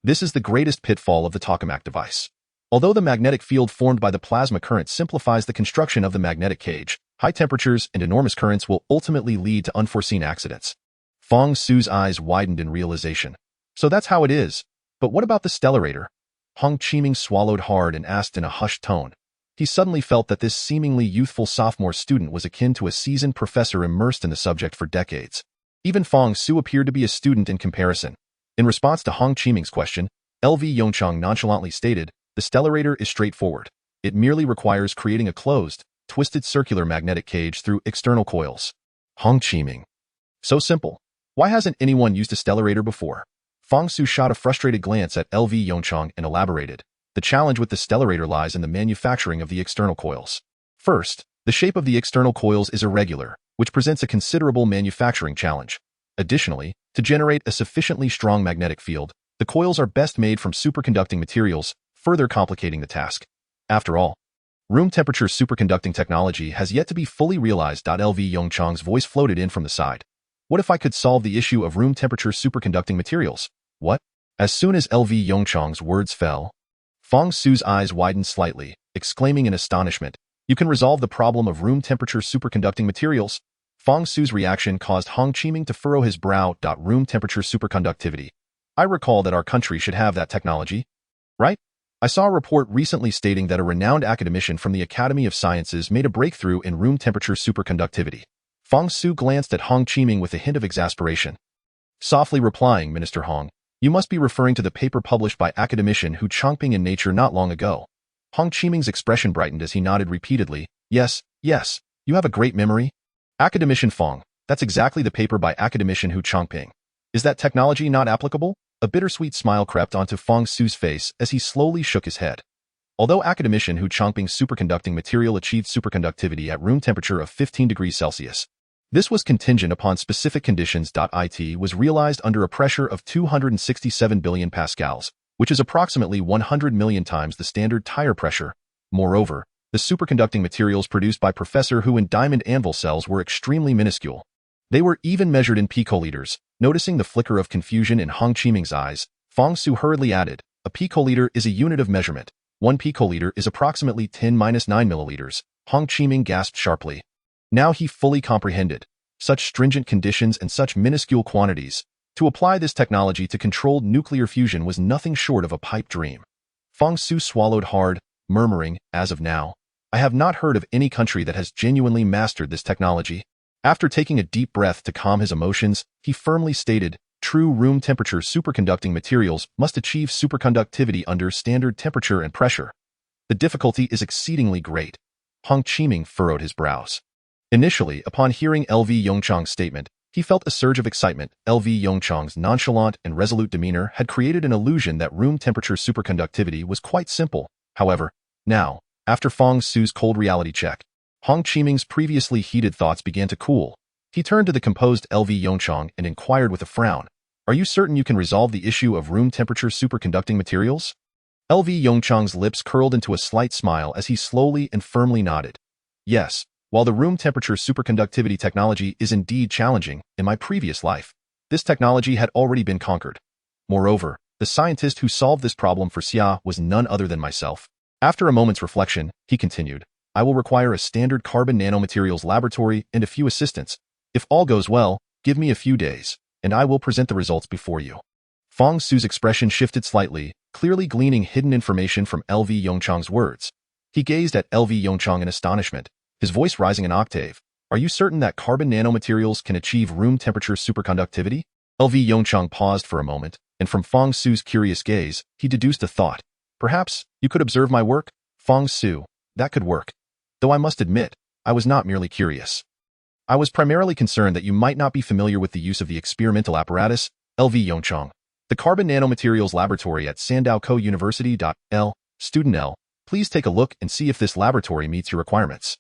this is the greatest pitfall of the tokamak device. Although the magnetic field formed by the plasma current simplifies the construction of the magnetic cage, high temperatures and enormous currents will ultimately lead to unforeseen accidents. Fong Su's eyes widened in realization. So that's how it is. But what about the stellarator? Hong Qiming swallowed hard and asked in a hushed tone. He suddenly felt that this seemingly youthful sophomore student was akin to a seasoned professor immersed in the subject for decades. Even Fong Su appeared to be a student in comparison. In response to Hong Qiming's question, LV Yongchang nonchalantly stated, the stellarator is straightforward. It merely requires creating a closed, twisted circular magnetic cage through external coils. Hong Qiming. So simple. Why hasn't anyone used a stellarator before? Fong Su shot a frustrated glance at LV Yongchang and elaborated. The challenge with the stellarator lies in the manufacturing of the external coils. First, the shape of the external coils is irregular, which presents a considerable manufacturing challenge. Additionally, to generate a sufficiently strong magnetic field, the coils are best made from superconducting materials, further complicating the task. After all, room temperature superconducting technology has yet to be fully realized. LV Yongchang's voice floated in from the side. What if I could solve the issue of room temperature superconducting materials? What? As soon as LV Yongchang's words fell, Fong Su's eyes widened slightly, exclaiming in astonishment, you can resolve the problem of room temperature superconducting materials? Fong Su's reaction caused Hong Qiming to furrow his brow. Room temperature superconductivity. I recall that our country should have that technology, right? I saw a report recently stating that a renowned academician from the Academy of Sciences made a breakthrough in room temperature superconductivity. Fong Su glanced at Hong Qiming with a hint of exasperation. Softly replying, Minister Hong, you must be referring to the paper published by academician Hu Changping in Nature not long ago. Hong Qiming's expression brightened as he nodded repeatedly. Yes, you have a great memory. Academician Fong, that's exactly the paper by academician Hu Changping. Is that technology not applicable? A bittersweet smile crept onto Fong Su's face as he slowly shook his head. Although academician Hu Changping's superconducting material achieved superconductivity at room temperature of 15 degrees Celsius, this was contingent upon specific conditions. It was realized under a pressure of 267 billion pascals, which is approximately 100 million times the standard tire pressure. Moreover, the superconducting materials produced by Professor Hu in diamond anvil cells were extremely minuscule. They were even measured in picoliters. Noticing the flicker of confusion in Hong Qiming's eyes, Fong Su hurriedly added, a picoliter is a unit of measurement. 1 picoliter is approximately 10 - 9 milliliters. Hong Qiming gasped sharply. Now he fully comprehended. Such stringent conditions and such minuscule quantities. To apply this technology to controlled nuclear fusion was nothing short of a pipe dream. Fong Su swallowed hard, murmuring, as of now, I have not heard of any country that has genuinely mastered this technology. After taking a deep breath to calm his emotions, he firmly stated, True room temperature superconducting materials must achieve superconductivity under standard temperature and pressure. The difficulty is exceedingly great. Hong Qiming furrowed his brows. Initially, upon hearing LV Yongchang's statement, he felt a surge of excitement. LV Yongchang's nonchalant and resolute demeanor had created an illusion that room temperature superconductivity was quite simple. However, now, after Fong Su's cold reality check, Hong Qiming's previously heated thoughts began to cool. He turned to the composed LV Yongchang and inquired with a frown, "Are you certain you can resolve the issue of room temperature superconducting materials?" LV Yongchang's lips curled into a slight smile as he slowly and firmly nodded. "Yes, while the room temperature superconductivity technology is indeed challenging, in my previous life, this technology had already been conquered. Moreover, the scientist who solved this problem for Xia was none other than myself." After a moment's reflection, he continued, "I will require a standard carbon nanomaterials laboratory and a few assistants. If all goes well, give me a few days, and I will present the results before you." Fong Su's expression shifted slightly, clearly gleaning hidden information from LV Yongchang's words. He gazed at LV Yongchang in astonishment, his voice rising an octave. "Are you certain that carbon nanomaterials can achieve room temperature superconductivity?" LV Yongchang paused for a moment, and from Fong Su's curious gaze, he deduced a thought. "Perhaps you could observe my work, Fong Su. That could work. Though I must admit, I was not merely curious. I was primarily concerned that you might not be familiar with the use of the experimental apparatus, LV Yongchang. The Carbon Nanomaterials Laboratory at Sandao University. L. Student L. Please take a look and see if this laboratory meets your requirements."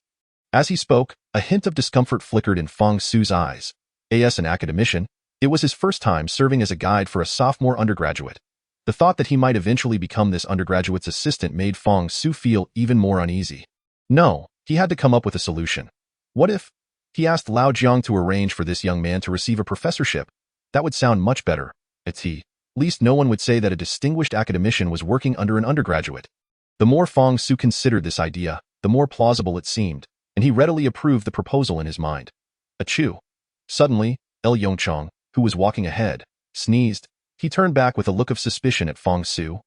As he spoke, a hint of discomfort flickered in Fong Su's eyes. As an academician, it was his first time serving as a guide for a sophomore undergraduate. The thought that he might eventually become this undergraduate's assistant made Fong Su feel even more uneasy. No, he had to come up with a solution. What if? He asked Lao Jiang to arrange for this young man to receive a professorship. That would sound much better. At least no one would say that a distinguished academician was working under an undergraduate. The more Fong Su considered this idea, the more plausible it seemed, and he readily approved the proposal in his mind. Achoo! Suddenly, L. Yongchang, who was walking ahead, sneezed. He turned back with a look of suspicion at Fong Su,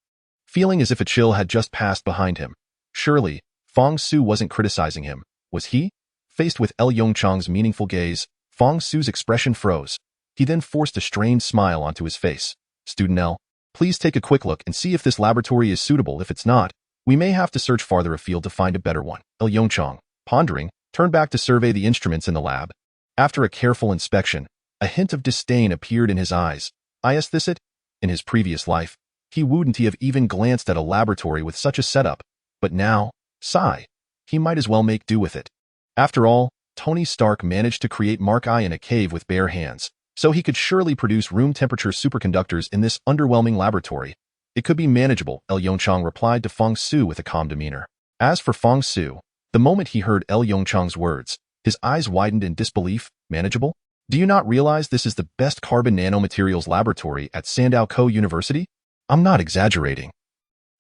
feeling as if a chill had just passed behind him. Surely, Fong Su wasn't criticizing him, was he? Faced with L. Yongchang's meaningful gaze, Fong Su's expression froze. He then forced a strained smile onto his face. "Student L, please take a quick look and see if this laboratory is suitable. If it's not, we may have to search farther afield to find a better one." L. Yongchang, pondering, turned back to survey the instruments in the lab. After a careful inspection, a hint of disdain appeared in his eyes. Is this it? In his previous life, he wouldn't have even glanced at a laboratory with such a setup, but now, sigh, he might as well make do with it. After all, Tony Stark managed to create Mark I in a cave with bare hands, so he could surely produce room temperature superconductors in this underwhelming laboratory. It could be manageable, L. Yongchang replied to Fong Su with a calm demeanor. As for Fong Su, the moment he heard L. Yongchang's words, his eyes widened in disbelief. Manageable? Do you not realize this is the best carbon nanomaterials laboratory at Sandao University? I'm not exaggerating.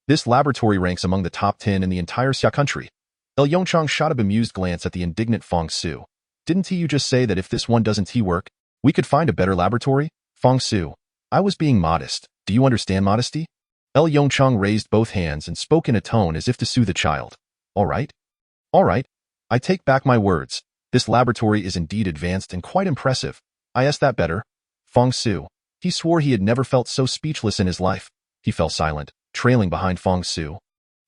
This laboratory ranks among the top 10 in the entire Xia country. L. Yongchang shot a bemused glance at the indignant Fong Su. Didn't you just say that if this one doesn't work, we could find a better laboratory? Fong Su, I was being modest. Do you understand modesty? L. Yongchang raised both hands and spoke in a tone as if to soothe a child. All right. I take back my words. This laboratory is indeed advanced and quite impressive. Is that better? Fong Su. He swore he had never felt so speechless in his life. He fell silent, trailing behind Fong Su.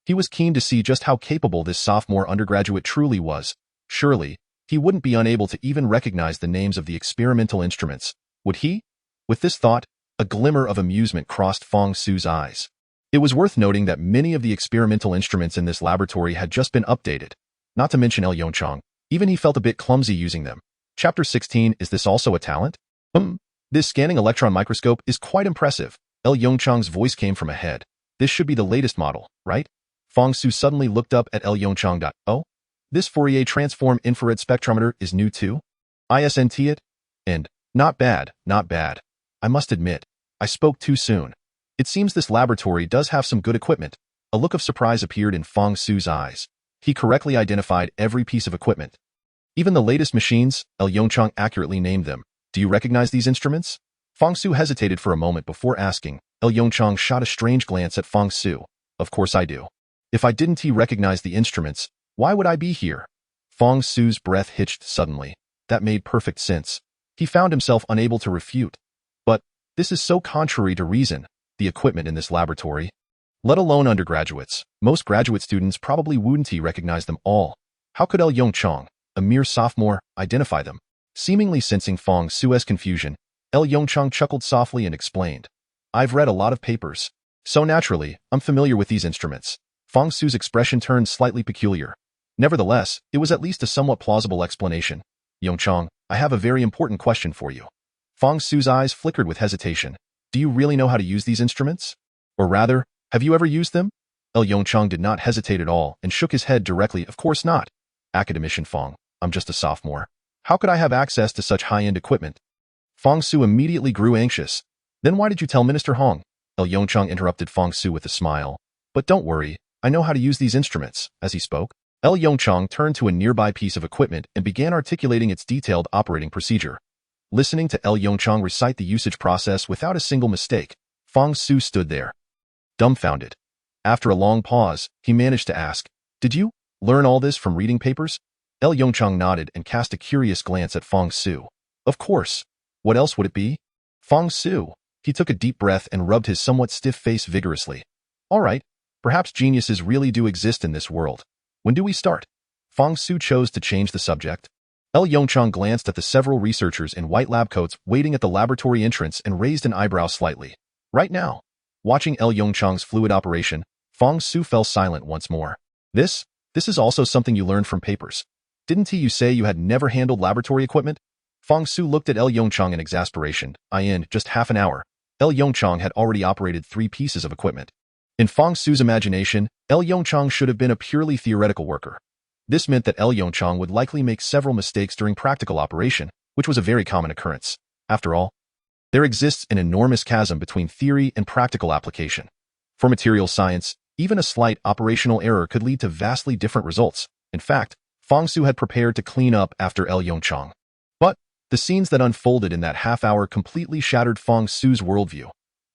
He was keen to see just how capable this sophomore undergraduate truly was. Surely, he wouldn't be unable to even recognize the names of the experimental instruments, would he? With this thought, a glimmer of amusement crossed Fong Su's eyes. It was worth noting that many of the experimental instruments in this laboratory had just been updated, not to mention L. Yongchang. Even he felt a bit clumsy using them. Chapter 16, is this also a talent? This scanning electron microscope is quite impressive. L. Yongchang's voice came from ahead. This should be the latest model, right? Fong Su suddenly looked up at L. Yongchang. Oh? This Fourier transform infrared spectrometer is new too? Isn't it? And, not bad. I must admit, I spoke too soon. It seems this laboratory does have some good equipment. A look of surprise appeared in Fong Su's eyes. He correctly identified every piece of equipment. Even the latest machines, L. Yongchang accurately named them. Do you recognize these instruments? Fong Su hesitated for a moment before asking. L. Yongchang shot a strange glance at Fong Su. Of course I do. If I didn't recognize the instruments, why would I be here? Fong Su's breath hitched suddenly. That made perfect sense. He found himself unable to refute. But, This is so contrary to reason, the equipment in this laboratory. Let alone undergraduates. Most graduate students probably wouldn't recognize them all. How could Yongchang, a mere sophomore, identify them? Seemingly sensing Fong Su's confusion, Yongchang chuckled softly and explained. I've read a lot of papers. So naturally, I'm familiar with these instruments. Fong Su's expression turned slightly peculiar. Nevertheless, it was at least a somewhat plausible explanation. Yongchang, I have a very important question for you. Fong Su's eyes flickered with hesitation. Do you really know how to use these instruments? Or rather, have you ever used them? Yongchang did not hesitate at all and shook his head directly. Of course not. Academician Fong, I'm just a sophomore. How could I have access to such high-end equipment? Fong Su immediately grew anxious. Then why did you tell Minister Hong? Yongchang interrupted Fong Su with a smile. But don't worry, I know how to use these instruments. As he spoke, Yongchang turned to a nearby piece of equipment and began articulating its detailed operating procedure. Listening to Yongchang recite the usage process without a single mistake, Fong Su stood there, dumbfounded. After a long pause, he managed to ask, Did you learn all this from reading papers? Yongchang nodded and cast a curious glance at Fong Su. Of course. What else would it be? Fong Su. He took a deep breath and rubbed his somewhat stiff face vigorously. All right, perhaps geniuses really do exist in this world. When do we start? Fong Su chose to change the subject. Yongchang glanced at the several researchers in white lab coats waiting at the laboratory entrance and raised an eyebrow slightly. Right now. Watching Yongchang's fluid operation, Fong Su fell silent once more. This is also something you learned from papers. Didn't you say you had never handled laboratory equipment? Fong Su looked at Yongchang in exasperation. In just half an hour, Yongchang had already operated 3 pieces of equipment. In Fong Su's imagination, Yongchang should have been a purely theoretical worker. This meant that Yongchang would likely make several mistakes during practical operation, which was a very common occurrence. After all, there exists an enormous chasm between theory and practical application. For material science, even a slight operational error could lead to vastly different results. In fact, Fong Su had prepared to clean up after Yongchang. But the scenes that unfolded in that half hour completely shattered Fong Su's worldview.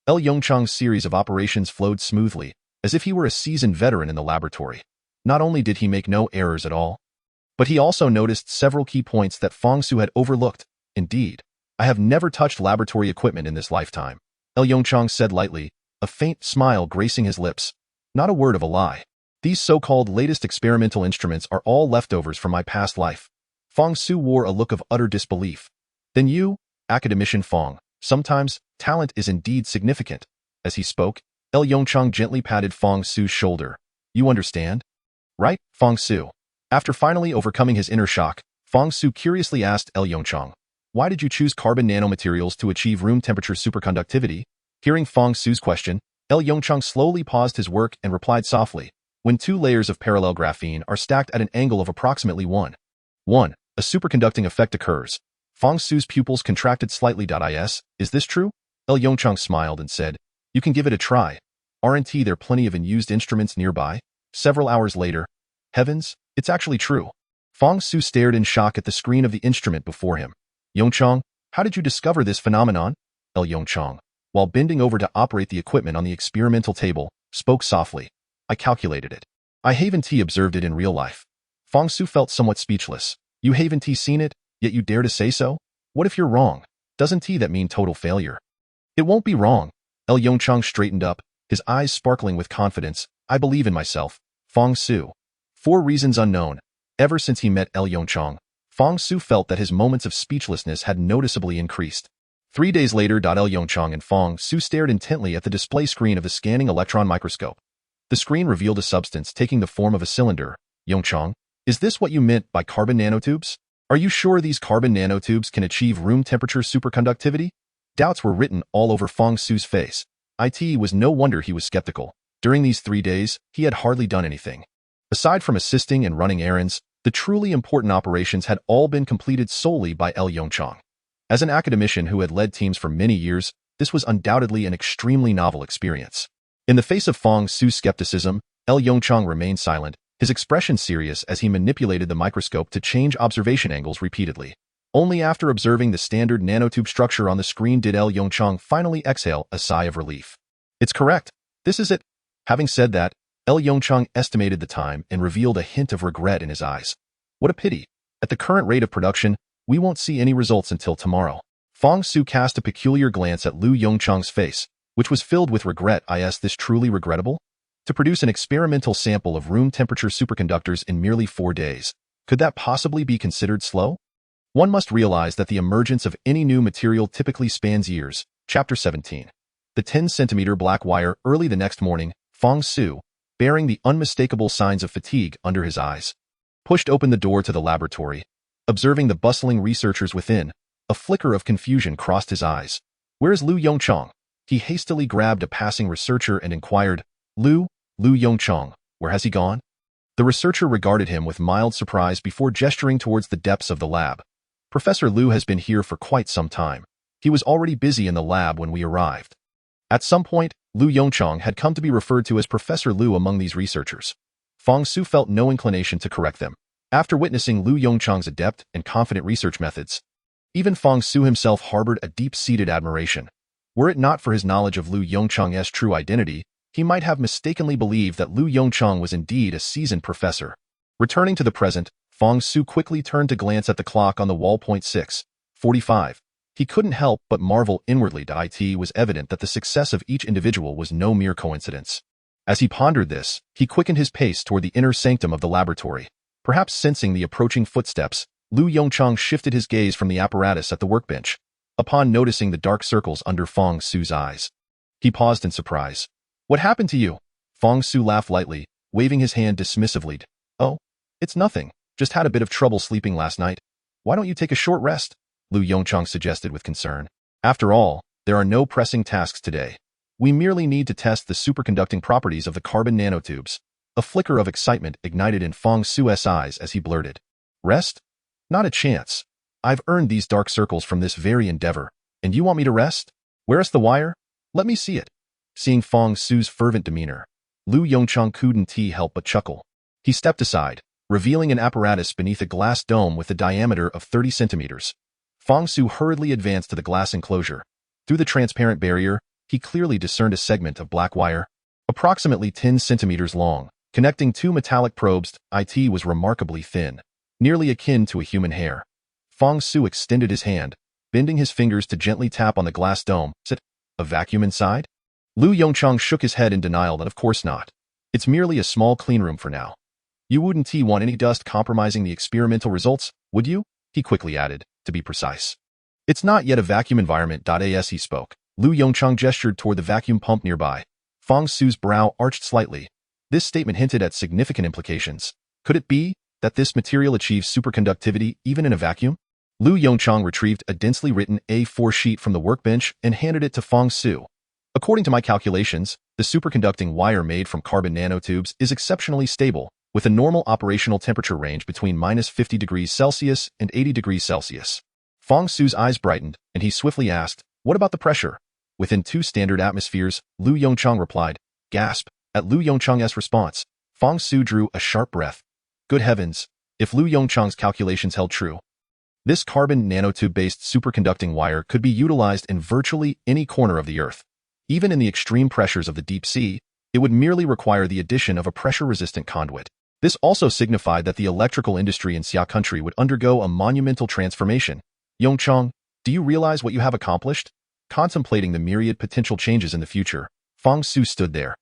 Yongchang's series of operations flowed smoothly, as if he were a seasoned veteran in the laboratory. Not only did he make no errors at all, but he also noticed several key points that Fong Su had overlooked. Indeed, I have never touched laboratory equipment in this lifetime, Yongchang said lightly, a faint smile gracing his lips. Not a word of a lie. These so-called latest experimental instruments are all leftovers from my past life. Fong Su wore a look of utter disbelief. Then you, academician Fong, sometimes talent is indeed significant. As he spoke, Yongchang gently patted Fong Su's shoulder. You understand? Right, Fong Su. After finally overcoming his inner shock, Fong Su curiously asked Yongchang, why did you choose carbon nanomaterials to achieve room temperature superconductivity? Hearing Fong Su's question, Yongchang slowly paused his work and replied softly, when 2 layers of parallel graphene are stacked at an angle of approximately 1, a superconducting effect occurs. Fong Su's pupils contracted slightly. Is this true? Yongchang smiled and said, you can give it a try. Aren't there plenty of unused instruments nearby? Several hours later, heavens, it's actually true. Fong Su stared in shock at the screen of the instrument before him. Yongchang, how did you discover this phenomenon? Yongchang, while bending over to operate the equipment on the experimental table, spoke softly. I calculated it. I haven't observed it in real life. Fong Su felt somewhat speechless. You haven't seen it, yet you dare to say so? What if you're wrong? Doesn't that mean total failure? It won't be wrong. Yongchang straightened up, his eyes sparkling with confidence. I believe in myself. Fong Su. For reasons unknown, ever since he met Yongchang, Fong Su felt that his moments of speechlessness had noticeably increased. 3 days later, Yongchang and Fong Su stared intently at the display screen of the scanning electron microscope. The screen revealed a substance taking the form of a cylinder. Yongchang, is this what you meant by carbon nanotubes? Are you sure these carbon nanotubes can achieve room temperature superconductivity? Doubts were written all over Fong Su's face. It was no wonder he was skeptical. During these 3 days, he had hardly done anything. Aside from assisting and running errands, the truly important operations had all been completed solely by Yongchang. As an academician who had led teams for many years, this was undoubtedly an extremely novel experience. In the face of Fong Su's skepticism, Yongchang remained silent, his expression serious as he manipulated the microscope to change observation angles repeatedly. Only after observing the standard nanotube structure on the screen did Yongchang finally exhale a sigh of relief. It's correct. This is it. Having said that, Yongchang estimated the time and revealed a hint of regret in his eyes. What a pity. At the current rate of production, we won't see any results until tomorrow. Fong Su cast a peculiar glance at Lu Yongchang's face, which was filled with regret. Is this truly regrettable? To produce an experimental sample of room-temperature superconductors in merely 4 days, could that possibly be considered slow? One must realize that the emergence of any new material typically spans years. Chapter 17. The 10-centimeter black wire. Early the next morning, Fong Su, bearing the unmistakable signs of fatigue under his eyes, pushed open the door to the laboratory. Observing the bustling researchers within, a flicker of confusion crossed his eyes. "Where's Lu Yongchang?" He hastily grabbed a passing researcher and inquired, Lu Yongchang, where has he gone?" The researcher regarded him with mild surprise before gesturing towards the depths of the lab. "Professor Liu has been here for quite some time. He was already busy in the lab when we arrived." At some point, Lu Yongchang had come to be referred to as Professor Liu among these researchers. Fong Su felt no inclination to correct them. After witnessing Lu Yongchang's adept and confident research methods, even Fong Su himself harbored a deep-seated admiration. Were it not for his knowledge of Lu Yongchang's true identity, he might have mistakenly believed that Lu Yongchang was indeed a seasoned professor. Returning to the present, Fong Su quickly turned to glance at the clock on the wall. 6:45. He couldn't help but marvel inwardly. It was evident that the success of each individual was no mere coincidence. As he pondered this, he quickened his pace toward the inner sanctum of the laboratory. Perhaps sensing the approaching footsteps, Lu Yongchang shifted his gaze from the apparatus at the workbench. Upon noticing the dark circles under Fong Su's eyes, he paused in surprise. "What happened to you?" Fong Su laughed lightly, waving his hand dismissively. "Oh, it's nothing. Just had a bit of trouble sleeping last night. Why don't you take a short rest?" Lu Yongchang suggested with concern. "After all, there are no pressing tasks today. We merely need to test the superconducting properties of the carbon nanotubes." A flicker of excitement ignited in Fong Su's eyes as he blurted, "Rest? Not a chance. I've earned these dark circles from this very endeavor, and you want me to rest? Where's the wire? Let me see it." Seeing Fong Su's fervent demeanor, Lu Yongchang couldn't help but chuckle. He stepped aside, revealing an apparatus beneath a glass dome with a diameter of 30 centimeters. Fong Su hurriedly advanced to the glass enclosure. Through the transparent barrier, he clearly discerned a segment of black wire, approximately 10 centimeters long, connecting 2 metallic probes. It was remarkably thin, nearly akin to a human hair. Fong Su extended his hand, bending his fingers to gently tap on the glass dome. "Is it a vacuum inside?" Lu Yongchang shook his head in denial. "That of course not. It's merely a small cleanroom for now. You wouldn't want any dust compromising the experimental results, would you?" he quickly added, to be precise. "It's not yet a vacuum environment." As he spoke, Lu Yongchang gestured toward the vacuum pump nearby. Fong Su's brow arched slightly. This statement hinted at significant implications. Could it be that this material achieves superconductivity even in a vacuum? Lu Yongchang retrieved a densely written A4 sheet from the workbench and handed it to Fong Su. "According to my calculations, the superconducting wire made from carbon nanotubes is exceptionally stable, with a normal operational temperature range between -50 degrees Celsius and 80 degrees Celsius. Fong Su's eyes brightened, and he swiftly asked, "What about the pressure?" "Within 2 standard atmospheres," Lu Yongchang replied. Gasp! At Lu Yongchang's response, Fong Su drew a sharp breath. Good heavens, if Lu Yongchang's calculations held true, this carbon nanotube-based superconducting wire could be utilized in virtually any corner of the Earth. Even in the extreme pressures of the deep sea, it would merely require the addition of a pressure-resistant conduit. This also signified that the electrical industry in Xia country would undergo a monumental transformation. "Yongchang, do you realize what you have accomplished?" Contemplating the myriad potential changes in the future, Fong Su stood there.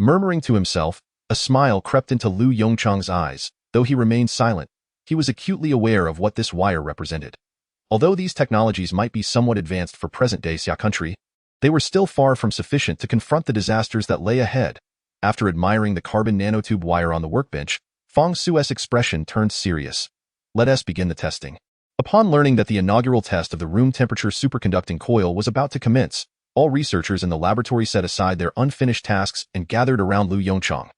Murmuring to himself, a smile crept into Lu Yongchang's eyes. Though he remained silent, he was acutely aware of what this wire represented. Although these technologies might be somewhat advanced for present-day Xia country, they were still far from sufficient to confront the disasters that lay ahead. After admiring the carbon nanotube wire on the workbench, Fong Su's expression turned serious. "Let us begin the testing." Upon learning that the inaugural test of the room-temperature superconducting coil was about to commence, all researchers in the laboratory set aside their unfinished tasks and gathered around Lu Yongchang.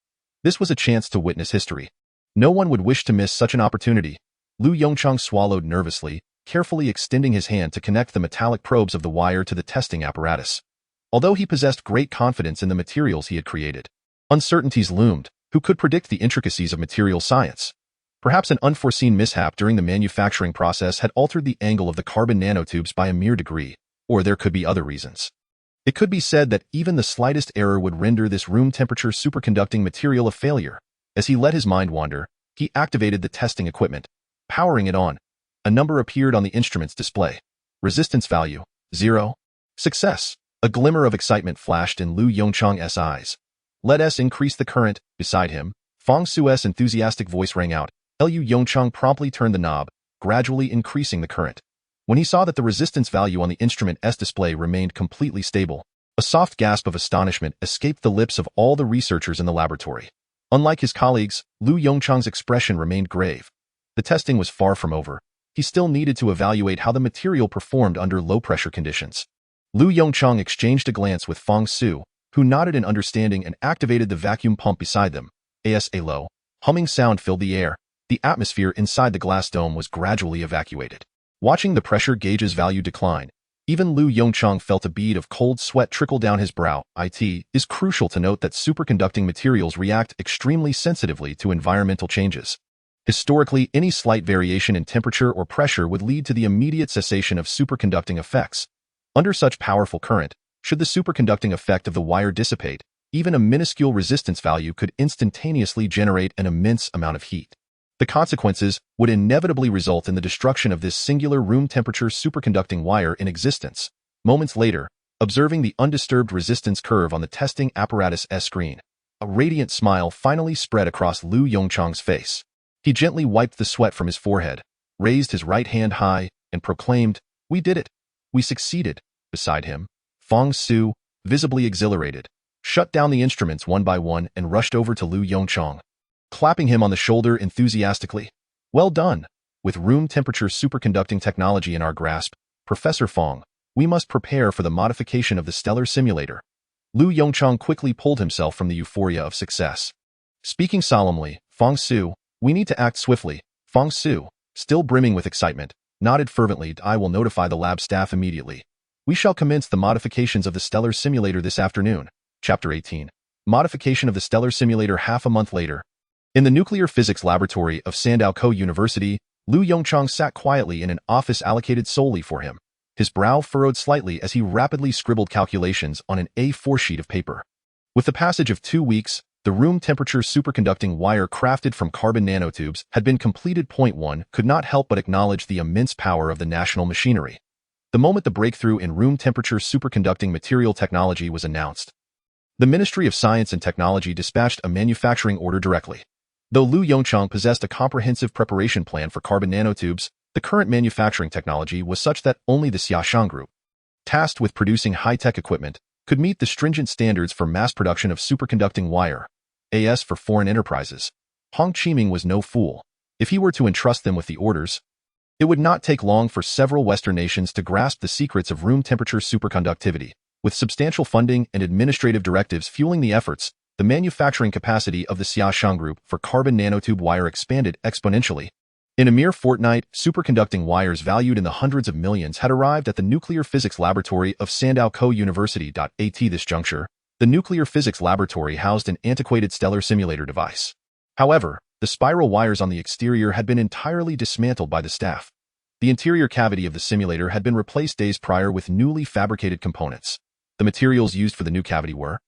This was a chance to witness history. No one would wish to miss such an opportunity. Lu Yongchang swallowed nervously, carefully extending his hand to connect the metallic probes of the wire to the testing apparatus. Although he possessed great confidence in the materials he had created, uncertainties loomed. Who could predict the intricacies of material science? Perhaps an unforeseen mishap during the manufacturing process had altered the angle of the carbon nanotubes by a mere degree, or there could be other reasons. It could be said that even the slightest error would render this room-temperature superconducting material a failure. As he let his mind wander, he activated the testing equipment. Powering it on, a number appeared on the instrument's display. Resistance value, 0. Success. A glimmer of excitement flashed in Lu Yongchang's eyes. Let us increase the current. Beside him, Fong Su's enthusiastic voice rang out. Liu Yongchang promptly turned the knob, gradually increasing the current. When he saw that the resistance value on the instrument's display remained completely stable, a soft gasp of astonishment escaped the lips of all the researchers in the laboratory. Unlike his colleagues, Lu Yongchang's expression remained grave. The testing was far from over. He still needed to evaluate how the material performed under low-pressure conditions. Lu Yongchang exchanged a glance with Fong Su, who nodded in understanding and activated the vacuum pump beside them. A low, humming sound filled the air. The atmosphere inside the glass dome was gradually evacuated. Watching the pressure gauge's value decline, even Lu Yongchang felt a bead of cold sweat trickle down his brow. It is crucial to note that superconducting materials react extremely sensitively to environmental changes. Historically, any slight variation in temperature or pressure would lead to the immediate cessation of superconducting effects. Under such powerful current, should the superconducting effect of the wire dissipate, even a minuscule resistance value could instantaneously generate an immense amount of heat. The consequences would inevitably result in the destruction of this singular room-temperature superconducting wire in existence. Moments later, observing the undisturbed resistance curve on the testing apparatus' screen, a radiant smile finally spread across Lu Yongchang's face. He gently wiped the sweat from his forehead, raised his right hand high, and proclaimed, "We did it! We succeeded!" Beside him, Fong Su, visibly exhilarated, shut down the instruments one by one and rushed over to Lu Yongchang, clapping him on the shoulder enthusiastically. "Well done! With room-temperature superconducting technology in our grasp, Professor Fong, we must prepare for the modification of the stellar simulator." Lu Yongchang quickly pulled himself from the euphoria of success. Speaking solemnly, Fong Su, "We need to act swiftly." Fong Su, still brimming with excitement, nodded fervently. "I will notify the lab staff immediately. We shall commence the modifications of the stellar simulator this afternoon." Chapter 18. Modification of the stellar simulator. Half a month later, in the nuclear physics laboratory of Sandao University, Lu Yongchang sat quietly in an office allocated solely for him. His brow furrowed slightly as he rapidly scribbled calculations on an A4 sheet of paper. With the passage of 2 weeks, the room-temperature superconducting wire crafted from carbon nanotubes had been completed. One could not help but acknowledge the immense power of the national machinery. The moment the breakthrough in room-temperature superconducting material technology was announced, the Ministry of Science and Technology dispatched a manufacturing order directly. Though Lu Yongchang possessed a comprehensive preparation plan for carbon nanotubes, the current manufacturing technology was such that only the Xiaoshan Group, tasked with producing high-tech equipment, could meet the stringent standards for mass production of superconducting wire. As for foreign enterprises, Hong Qiming was no fool. If he were to entrust them with the orders, it would not take long for several Western nations to grasp the secrets of room-temperature superconductivity. With substantial funding and administrative directives fueling the efforts, the manufacturing capacity of the Xiaoshan Group for carbon nanotube wire expanded exponentially. In a mere fortnight, superconducting wires valued in the hundreds of millions had arrived at the nuclear physics laboratory of Sandao University. At this juncture, the nuclear physics laboratory housed an antiquated stellar simulator device. However, the spiral wires on the exterior had been entirely dismantled by the staff. The interior cavity of the simulator had been replaced days prior with newly fabricated components. The materials used for the new cavity were,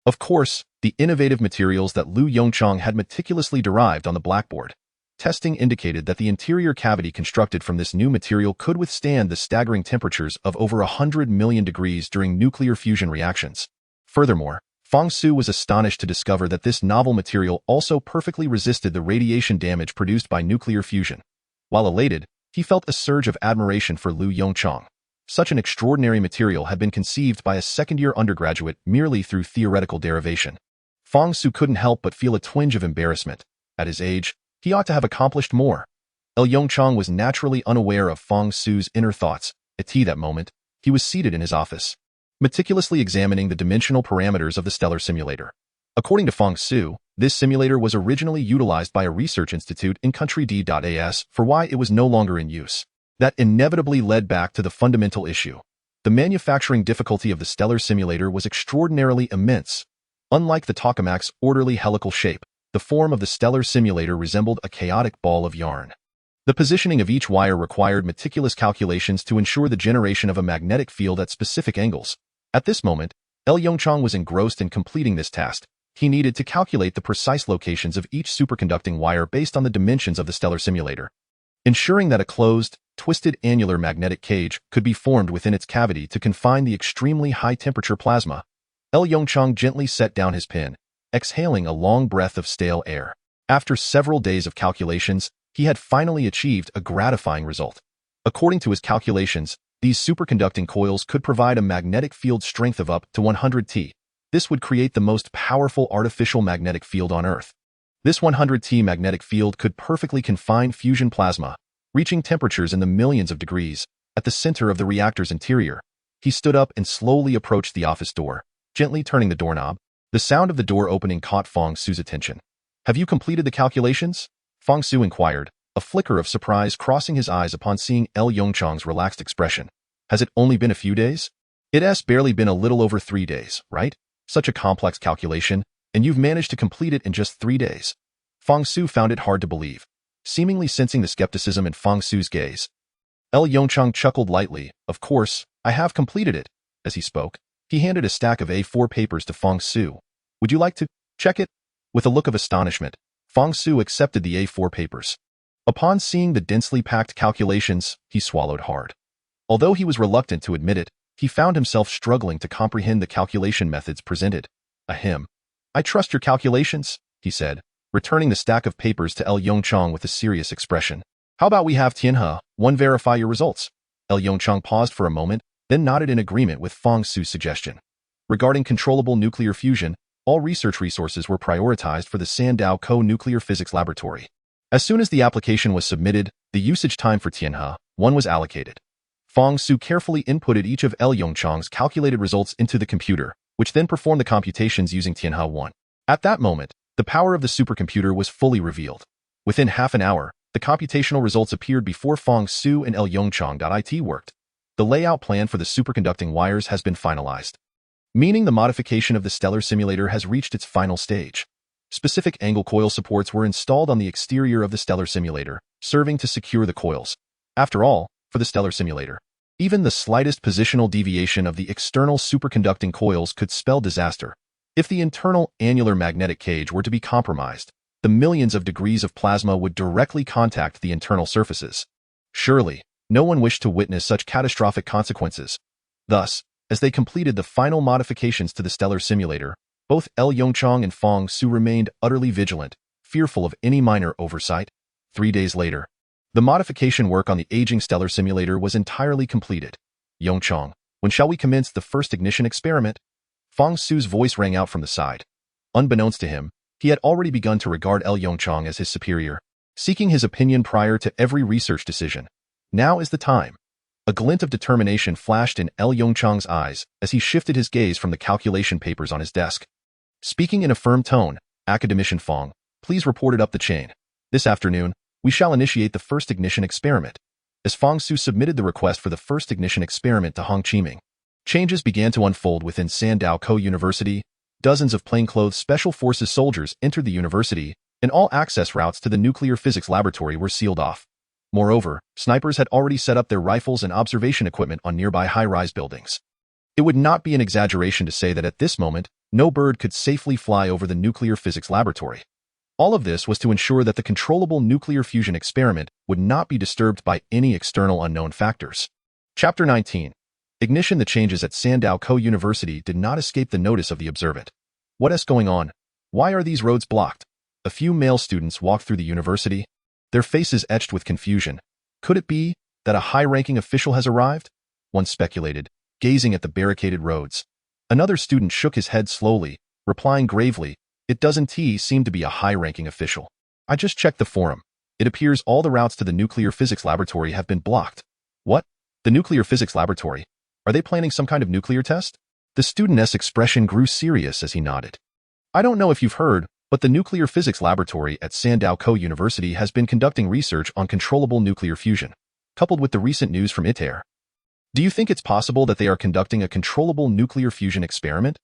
of course, the innovative materials that Lu Yongchang had meticulously derived on the blackboard. Testing indicated that the interior cavity constructed from this new material could withstand the staggering temperatures of over 100 million degrees during nuclear fusion reactions. Furthermore, Fong Su was astonished to discover that this novel material also perfectly resisted the radiation damage produced by nuclear fusion. While elated, he felt a surge of admiration for Lu Yongchang. Such an extraordinary material had been conceived by a second-year undergraduate merely through theoretical derivation. Fong Su couldn't help but feel a twinge of embarrassment. At his age, he ought to have accomplished more. Yongchang was naturally unaware of Fong Su's inner thoughts. At that moment, he was seated in his office, meticulously examining the dimensional parameters of the stellar simulator. According to Fong Su, this simulator was originally utilized by a research institute in country D.as, for why it was no longer in use. That inevitably led back to the fundamental issue. The manufacturing difficulty of the stellar simulator was extraordinarily immense. Unlike the tokamak's orderly helical shape, the form of the stellar simulator resembled a chaotic ball of yarn. The positioning of each wire required meticulous calculations to ensure the generation of a magnetic field at specific angles. At this moment, Yongchang was engrossed in completing this task. He needed to calculate the precise locations of each superconducting wire based on the dimensions of the stellar simulator. ensuring that a closed, twisted annular magnetic cage could be formed within its cavity to confine the extremely high-temperature plasma. Yongchang gently set down his pen, exhaling a long breath of stale air. After several days of calculations, he had finally achieved a gratifying result. According to his calculations, these superconducting coils could provide a magnetic field strength of up to 100 T. This would create the most powerful artificial magnetic field on Earth. This 100 T magnetic field could perfectly confine fusion plasma, reaching temperatures in the millions of degrees. At the center of the reactor's interior, he stood up and slowly approached the office door, gently turning the doorknob. The sound of the door opening caught Fong Su's attention. "Have you completed the calculations?" Fong Su inquired, a flicker of surprise crossing his eyes upon seeing Yongchang's relaxed expression. "Has it only been a few days?" "It's barely been a little over 3 days, right? Such a complex calculation, and you've managed to complete it in just 3 days." Fong Su found it hard to believe, seemingly sensing the skepticism in Fong Su's gaze. Yongchang chuckled lightly. "Of course, I have completed it." As he spoke, he handed a stack of A4 papers to Fong Su. "Would you like to check it?" With a look of astonishment, Fong Su accepted the A4 papers. Upon seeing the densely packed calculations, he swallowed hard. Although he was reluctant to admit it, he found himself struggling to comprehend the calculation methods presented. "Ahem. I trust your calculations," he said, returning the stack of papers to Yongchang with a serious expression. "How about we have Tianhe, one verify your results?" Yongchang paused for a moment, then nodded in agreement with Fong Su's suggestion. Regarding controllable nuclear fusion, all research resources were prioritized for the Sandow Co-Nuclear Physics Laboratory. As soon as the application was submitted, the usage time for Tianhe 1 was allocated. Fong Su carefully inputted each of Yongchang's calculated results into the computer, which then performed the computations using Tianhe 1. At that moment, the power of the supercomputer was fully revealed. Within half an hour, the computational results appeared before Fong Su and Yongchang.it worked. The layout plan for the superconducting wires has been finalized, meaning the modification of the stellar simulator has reached its final stage. Specific angle coil supports were installed on the exterior of the stellar simulator, serving to secure the coils. After all, for the stellar simulator, even the slightest positional deviation of the external superconducting coils could spell disaster. If the internal annular magnetic cage were to be compromised, the millions of degrees of plasma would directly contact the internal surfaces. Surely, no one wished to witness such catastrophic consequences. Thus, as they completed the final modifications to the stellar simulator, both Yongchang and Fong Su remained utterly vigilant, fearful of any minor oversight. 3 days later, the modification work on the aging stellar simulator was entirely completed. "Yongchang, when shall we commence the first ignition experiment?" Fong Su's voice rang out from the side. Unbeknownst to him, he had already begun to regard Yongchang as his superior, seeking his opinion prior to every research decision. Now is the time. A glint of determination flashed in Yongchang's eyes as he shifted his gaze from the calculation papers on his desk. Speaking in a firm tone, "Academician Fong, please report it up the chain. This afternoon, we shall initiate the first ignition experiment." As Fong Su submitted the request for the first ignition experiment to Hong Chiming, changes began to unfold within Sandow Co-University. Dozens of plainclothes special forces soldiers entered the university, and all access routes to the nuclear physics laboratory were sealed off. Moreover, snipers had already set up their rifles and observation equipment on nearby high-rise buildings. It would not be an exaggeration to say that at this moment, no bird could safely fly over the nuclear physics laboratory. All of this was to ensure that the controllable nuclear fusion experiment would not be disturbed by any external unknown factors. Chapter 19. Ignition. The changes at Sandow Co-University did not escape the notice of the observant. "What is going on? Why are these roads blocked?" A few male students walked through the university, their faces etched with confusion. Could it be that a high-ranking official has arrived? One speculated, gazing at the barricaded roads. Another student shook his head slowly, replying gravely, "It doesn't seem to be a high-ranking official. I just checked the forum. It appears all the routes to the nuclear physics laboratory have been blocked." "What? The nuclear physics laboratory? Are they planning some kind of nuclear test?" The student's expression grew serious as he nodded. "I don't know if you've heard, but the nuclear physics laboratory at Sandow Co-University has been conducting research on controllable nuclear fusion, coupled with the recent news from ITER. Do you think it's possible that they are conducting a controllable nuclear fusion experiment?"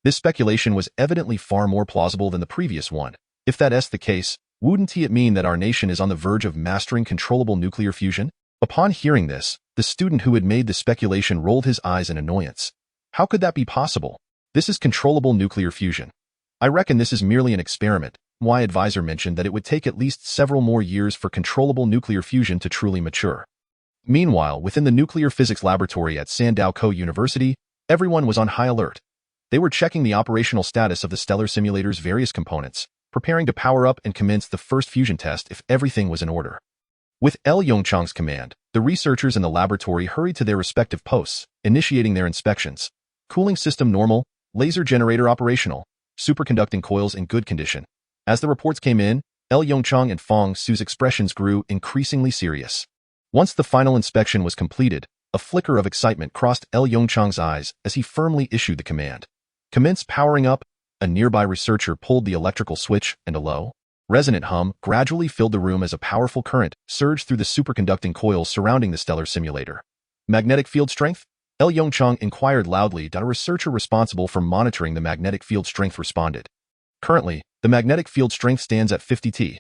This speculation was evidently far more plausible than the previous one. If that's the case, wouldn't it mean that our nation is on the verge of mastering controllable nuclear fusion? Upon hearing this, the student who had made the speculation rolled his eyes in annoyance. How could that be possible? This is controllable nuclear fusion. I reckon this is merely an experiment, My advisor mentioned that it would take at least several more years for controllable nuclear fusion to truly mature. Meanwhile, within the nuclear physics laboratory at Sandao University, everyone was on high alert. They were checking the operational status of the stellar simulator's various components, preparing to power up and commence the first fusion test if everything was in order. With Yongchang's command, the researchers in the laboratory hurried to their respective posts, initiating their inspections. Cooling system normal, laser generator operational, superconducting coils in good condition. As the reports came in, Yongchang and Fong Su's expressions grew increasingly serious. Once the final inspection was completed, a flicker of excitement crossed Yongchang's eyes as he firmly issued the command. Commence powering up. A nearby researcher pulled the electrical switch, and a low, resonant hum gradually filled the room as a powerful current surged through the superconducting coils surrounding the stellar simulator. Magnetic field strength? Yongchang inquired loudly. A researcher responsible for monitoring the magnetic field strength responded. Currently, the magnetic field strength stands at 50 T.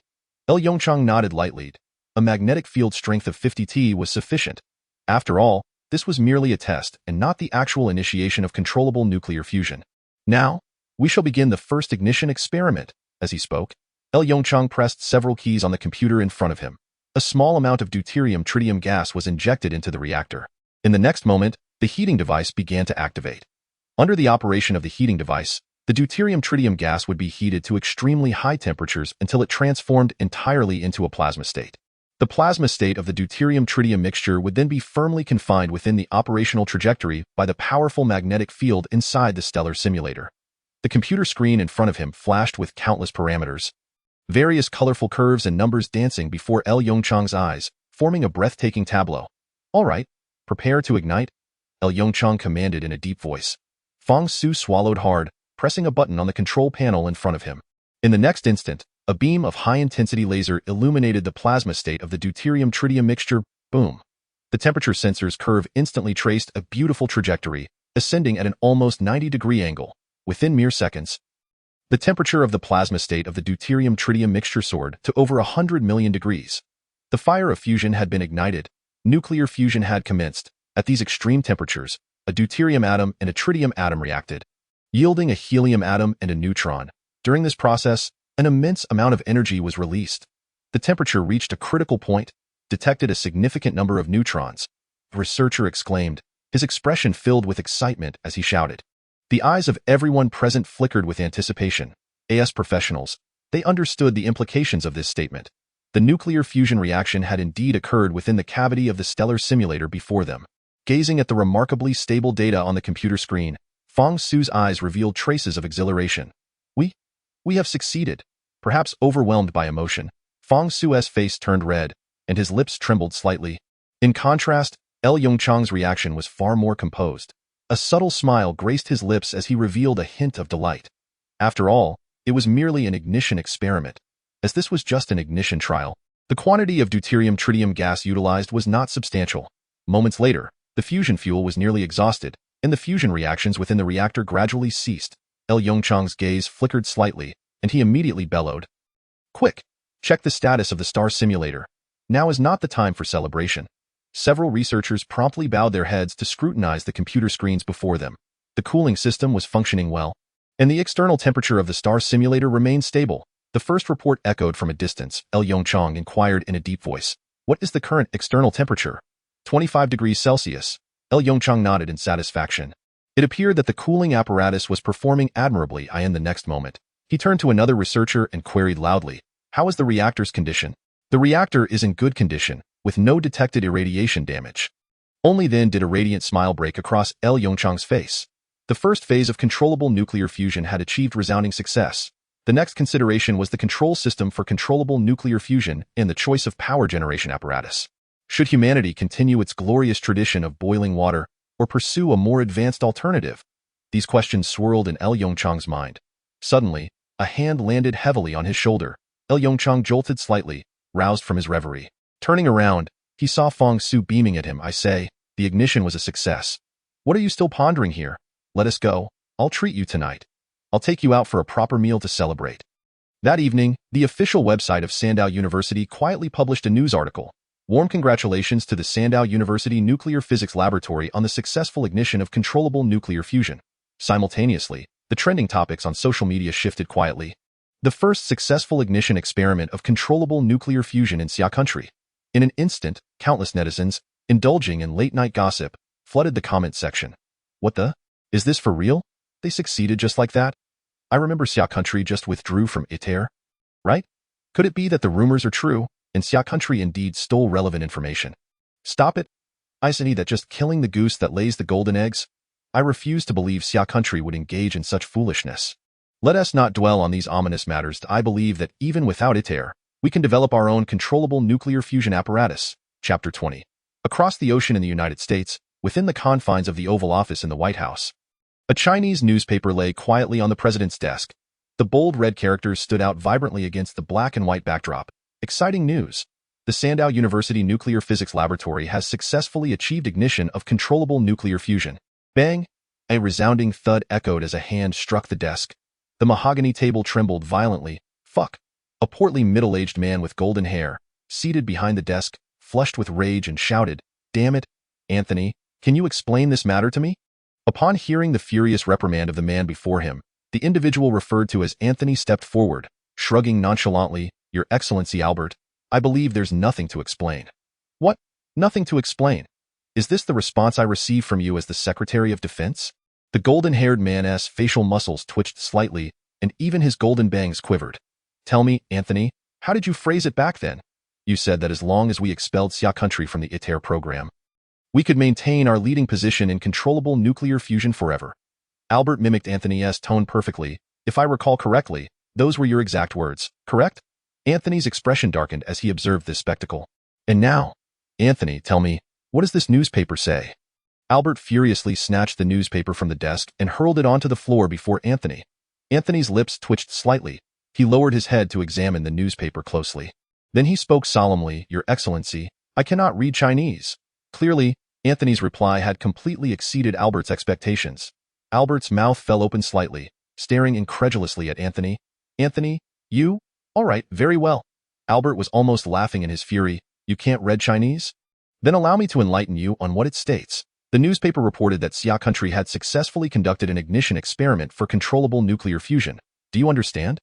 Yongchang nodded lightly. A magnetic field strength of 50 T was sufficient. After all, this was merely a test and not the actual initiation of controllable nuclear fusion. Now, we shall begin the first ignition experiment. As he spoke, Yongchang pressed several keys on the computer in front of him. A small amount of deuterium-tritium gas was injected into the reactor. In the next moment, the heating device began to activate. Under the operation of the heating device, the deuterium-tritium gas would be heated to extremely high temperatures until it transformed entirely into a plasma state. The plasma state of the deuterium-tritium mixture would then be firmly confined within the operational trajectory by the powerful magnetic field inside the stellar simulator. The computer screen in front of him flashed with countless parameters, various colorful curves and numbers dancing before Yongchang's eyes, forming a breathtaking tableau. All right, prepare to ignite, Yongchang commanded in a deep voice. Fong Su swallowed hard, pressing a button on the control panel in front of him. In the next instant, a beam of high-intensity laser illuminated the plasma state of the deuterium-tritium mixture. Boom. The temperature sensor's curve instantly traced a beautiful trajectory, ascending at an almost 90-degree angle. Within mere seconds, the temperature of the plasma state of the deuterium-tritium mixture soared to over 100 million degrees. The fire of fusion had been ignited. Nuclear fusion had commenced. At these extreme temperatures, a deuterium atom and a tritium atom reacted, yielding a helium atom and a neutron. During this process, an immense amount of energy was released. The temperature reached a critical point, detected a significant number of neutrons. The researcher exclaimed, his expression filled with excitement as he shouted. The eyes of everyone present flickered with anticipation. As professionals, they understood the implications of this statement. The nuclear fusion reaction had indeed occurred within the cavity of the stellar simulator before them. Gazing at the remarkably stable data on the computer screen, Fong Su's eyes revealed traces of exhilaration. We have succeeded. Perhaps overwhelmed by emotion, Fong Su's face turned red, and his lips trembled slightly. In contrast, Yongchang's reaction was far more composed. A subtle smile graced his lips as he revealed a hint of delight. After all, it was merely an ignition experiment. As this was just an ignition trial, the quantity of deuterium-tritium gas utilized was not substantial. Moments later, the fusion fuel was nearly exhausted, and the fusion reactions within the reactor gradually ceased. Yongchang's gaze flickered slightly, and he immediately bellowed. Quick! Check the status of the star simulator. Now is not the time for celebration. Several researchers promptly bowed their heads to scrutinize the computer screens before them. The cooling system was functioning well, and the external temperature of the star simulator remained stable. The first report echoed from a distance. Yongchang inquired in a deep voice. What is the current external temperature? 25 degrees Celsius. Yongchang nodded in satisfaction. It appeared that the cooling apparatus was performing admirably. In the next moment, he turned to another researcher and queried loudly, how is the reactor's condition? The reactor is in good condition, with no detected irradiation damage. Only then did a radiant smile break across Yongchang's face. The first phase of controllable nuclear fusion had achieved resounding success. The next consideration was the control system for controllable nuclear fusion and the choice of power generation apparatus. Should humanity continue its glorious tradition of boiling water, or pursue a more advanced alternative? These questions swirled in Yongchang's mind. Suddenly, a hand landed heavily on his shoulder. Yongchang jolted slightly, roused from his reverie. Turning around, he saw Fong Su beaming at him. I say, the ignition was a success. What are you still pondering here? Let us go. I'll treat you tonight. I'll take you out for a proper meal to celebrate. That evening, the official website of Sandao University quietly published a news article. Warm congratulations to the Sandao University Nuclear Physics Laboratory on the successful ignition of controllable nuclear fusion. Simultaneously, the trending topics on social media shifted quietly. The first successful ignition experiment of controllable nuclear fusion in Xia country. In an instant, countless netizens, indulging in late-night gossip, flooded the comment section. What the? Is this for real? They succeeded just like that? I remember Xia country just withdrew from ITER. Right? Could it be that the rumors are true, and Xia country indeed stole relevant information? Stop it. I say that just killing the goose that lays the golden eggs? I refuse to believe Xia country would engage in such foolishness. Let us not dwell on these ominous matters. I believe that even without ITER, we can develop our own controllable nuclear fusion apparatus. Chapter 20. Across the ocean in the United States, within the confines of the Oval Office in the White House, a Chinese newspaper lay quietly on the president's desk. The bold red characters stood out vibrantly against the black and white backdrop. Exciting news. The Sandow University Nuclear Physics Laboratory has successfully achieved ignition of controllable nuclear fusion. Bang! A resounding thud echoed as a hand struck the desk. The mahogany table trembled violently. Fuck! A portly middle-aged man with golden hair, seated behind the desk, flushed with rage and shouted, "Damn it, Anthony, can you explain this matter to me?" Upon hearing the furious reprimand of the man before him, the individual referred to as Anthony stepped forward, shrugging nonchalantly, "Your Excellency Albert, I believe there's nothing to explain." What? Nothing to explain? Is this the response I receive from you as the Secretary of Defense? The golden-haired man's facial muscles twitched slightly, and even his golden bangs quivered. Tell me, Anthony, how did you phrase it back then? You said that as long as we expelled Xia country from the ITER program, we could maintain our leading position in controllable nuclear fusion forever. Albert mimicked Anthony's tone perfectly. If I recall correctly, those were your exact words, correct? Anthony's expression darkened as he observed this spectacle. And now, Anthony, tell me, what does this newspaper say? Albert furiously snatched the newspaper from the desk and hurled it onto the floor before Anthony. Anthony's lips twitched slightly. He lowered his head to examine the newspaper closely. Then he spoke solemnly, "Your Excellency, I cannot read Chinese." Clearly, Anthony's reply had completely exceeded Albert's expectations. Albert's mouth fell open slightly, staring incredulously at Anthony. "Anthony, you? All right, very well." Albert was almost laughing in his fury. "You can't read Chinese? Then allow me to enlighten you on what it states." The newspaper reported that Xia country had successfully conducted an ignition experiment for controllable nuclear fusion. Do you understand?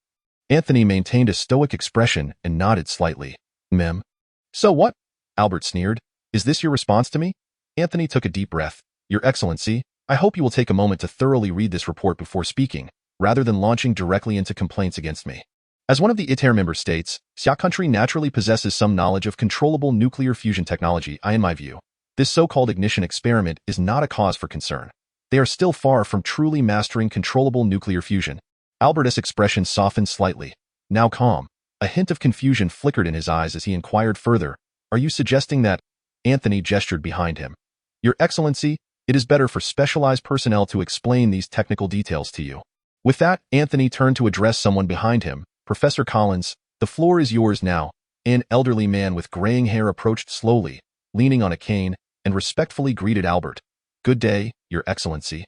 Anthony maintained a stoic expression and nodded slightly. "Mem." "So what?" Albert sneered. "Is this your response to me?" Anthony took a deep breath. "Your Excellency, I hope you will take a moment to thoroughly read this report before speaking, rather than launching directly into complaints against me. As one of the ITER member states, Xia country naturally possesses some knowledge of controllable nuclear fusion technology. In my view, this so-called ignition experiment is not a cause for concern. They are still far from truly mastering controllable nuclear fusion." Albert's expression softened slightly. Now calm. A hint of confusion flickered in his eyes as he inquired further, "Are you suggesting that?" Anthony gestured behind him. "Your Excellency, it is better for specialized personnel to explain these technical details to you." With that, Anthony turned to address someone behind him. "Professor Collins, the floor is yours now." An elderly man with graying hair approached slowly, leaning on a cane, and respectfully greeted Albert. "Good day, Your Excellency."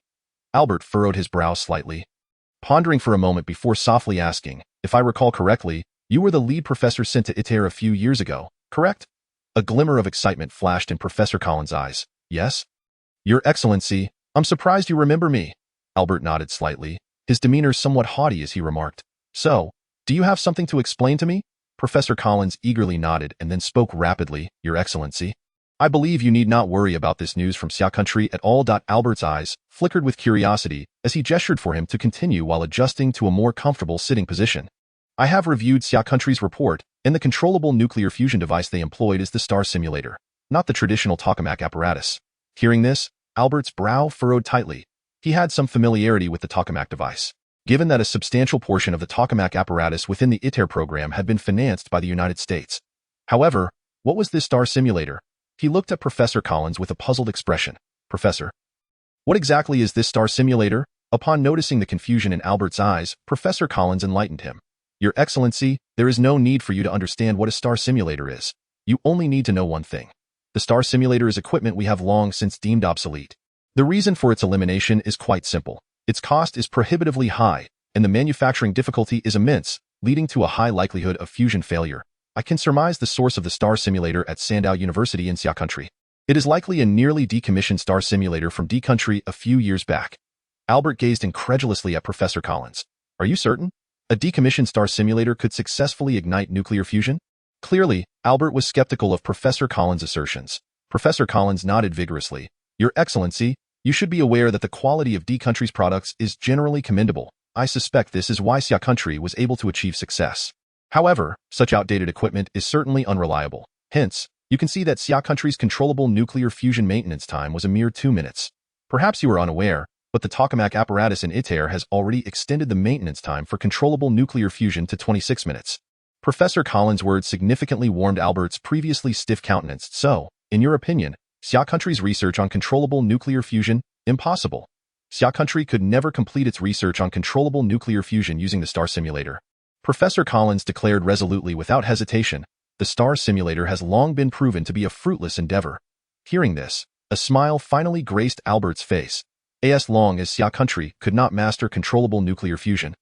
Albert furrowed his brow slightly, pondering for a moment before softly asking, "If I recall correctly, you were the lead professor sent to ITER a few years ago, correct?" A glimmer of excitement flashed in Professor Collins' eyes. "Yes?" "Your Excellency, I'm surprised you remember me." Albert nodded slightly, his demeanor somewhat haughty as he remarked, "So, do you have something to explain to me?" Professor Collins eagerly nodded and then spoke rapidly, "Your Excellency, I believe you need not worry about this news from Xia country at all." Albert's eyes flickered with curiosity as he gestured for him to continue while adjusting to a more comfortable sitting position. "I have reviewed Xia country's report, and the controllable nuclear fusion device they employed is the star simulator, not the traditional tokamak apparatus." Hearing this, Albert's brow furrowed tightly. He had some familiarity with the tokamak device, given that a substantial portion of the tokamak apparatus within the ITER program had been financed by the United States. However, what was this star simulator? He looked at Professor Collins with a puzzled expression. "Professor, what exactly is this star simulator?" Upon noticing the confusion in Albert's eyes, Professor Collins enlightened him. "Your Excellency, there is no need for you to understand what a star simulator is. You only need to know one thing. The star simulator is equipment we have long since deemed obsolete. The reason for its elimination is quite simple. Its cost is prohibitively high, and the manufacturing difficulty is immense, leading to a high likelihood of fusion failure. I can surmise the source of the star simulator at Sandow University in Xia country. It is likely a nearly decommissioned star simulator from D country a few years back." Albert gazed incredulously at Professor Collins. "Are you certain?" A decommissioned star simulator could successfully ignite nuclear fusion? Clearly, Albert was skeptical of Professor Collins' assertions. Professor Collins nodded vigorously. Your Excellency, you should be aware that the quality of D country's products is generally commendable. I suspect this is why Xia country was able to achieve success. However, such outdated equipment is certainly unreliable. Hence, you can see that Xia country's controllable nuclear fusion maintenance time was a mere 2 minutes. Perhaps you are unaware, but the tokamak apparatus in ITER has already extended the maintenance time for controllable nuclear fusion to 26 minutes. Professor Collins' words significantly warmed Albert's previously stiff countenance. So, in your opinion, Xia country's research on controllable nuclear fusion, impossible. Xia country could never complete its research on controllable nuclear fusion using the star simulator. Professor Collins declared resolutely without hesitation, the star simulator has long been proven to be a fruitless endeavor. Hearing this, a smile finally graced Albert's face. As long as Xia country could not master controllable nuclear fusion,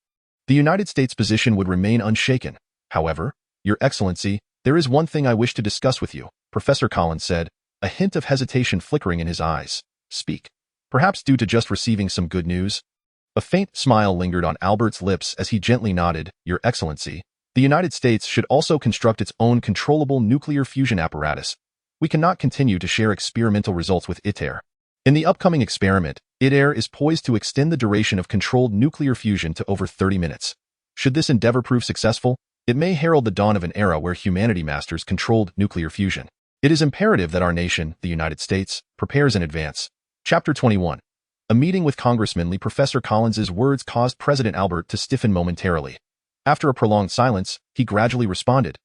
the United States' position would remain unshaken. However, Your Excellency, there is one thing I wish to discuss with you, Professor Collins said, a hint of hesitation flickering in his eyes. Speak. Perhaps due to just receiving some good news? A faint smile lingered on Albert's lips as he gently nodded. Your Excellency, the United States should also construct its own controllable nuclear fusion apparatus. We cannot continue to share experimental results with ITER. In the upcoming experiment, ITER is poised to extend the duration of controlled nuclear fusion to over 30 minutes. Should this endeavor prove successful, it may herald the dawn of an era where humanity masters controlled nuclear fusion. It is imperative that our nation, the United States, prepares in advance. Chapter 21. A meeting with Congressman Lee. Professor Collins's words caused President Albert to stiffen momentarily. After a prolonged silence, he gradually responded.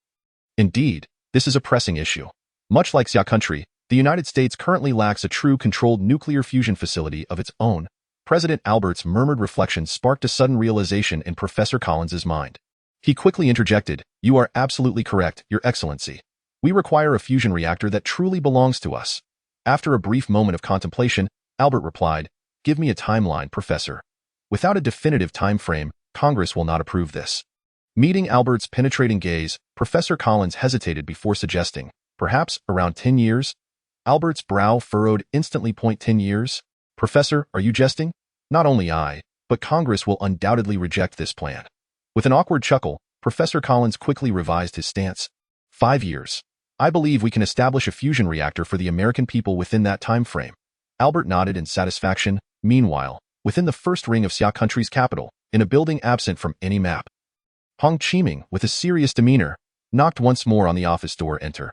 Indeed, this is a pressing issue. Much like Xia country, the United States currently lacks a true controlled nuclear fusion facility of its own. President Albert's murmured reflection sparked a sudden realization in Professor Collins's mind. He quickly interjected, You are absolutely correct, Your Excellency. We require a fusion reactor that truly belongs to us. After a brief moment of contemplation, Albert replied, Give me a timeline, Professor. Without a definitive time frame, Congress will not approve this. Meeting Albert's penetrating gaze, Professor Collins hesitated before suggesting, perhaps around 10 years? Albert's brow furrowed instantly. 10 years? Professor, are you jesting? Not only I, but Congress will undoubtedly reject this plan. With an awkward chuckle, Professor Collins quickly revised his stance. 5 years. I believe we can establish a fusion reactor for the American people within that time frame. Albert nodded in satisfaction. Meanwhile, within the first ring of Xia country's capital, in a building absent from any map, Hong Chiming, with a serious demeanor, knocked once more on the office door. Enter.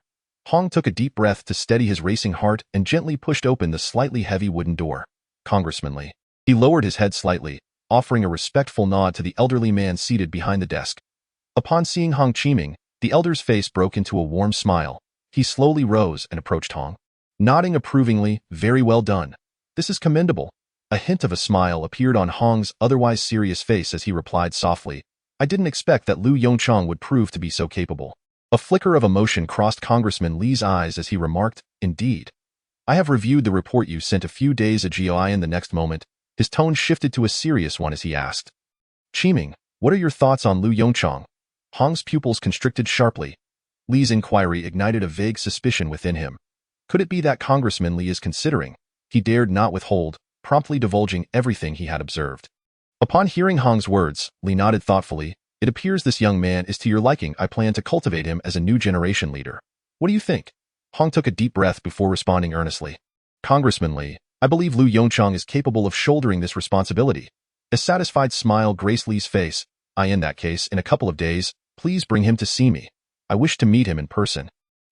Hong took a deep breath to steady his racing heart and gently pushed open the slightly heavy wooden door. Congressman Lee. He lowered his head slightly, offering a respectful nod to the elderly man seated behind the desk. Upon seeing Hong Chiming, the elder's face broke into a warm smile. He slowly rose and approached Hong. Nodding approvingly, Very well done. This is commendable. A hint of a smile appeared on Hong's otherwise serious face as he replied softly, I didn't expect that Liu Yongchang would prove to be so capable. A flicker of emotion crossed Congressman Lee's eyes as he remarked, Indeed. I have reviewed the report you sent a few days ago. In the next moment, his tone shifted to a serious one as he asked, Chiming, what are your thoughts on Liu Yongchang? Hong's pupils constricted sharply. Lee's inquiry ignited a vague suspicion within him. Could it be that Congressman Lee is considering? He dared not withhold, promptly divulging everything he had observed. Upon hearing Hong's words, Lee nodded thoughtfully. It appears this young man is to your liking. I plan to cultivate him as a new generation leader. What do you think? Hong took a deep breath before responding earnestly. Congressman Lee, I believe Liu Yongchang is capable of shouldering this responsibility. A satisfied smile graced Lee's face. In that case, in a couple of days, please bring him to see me. I wish to meet him in person.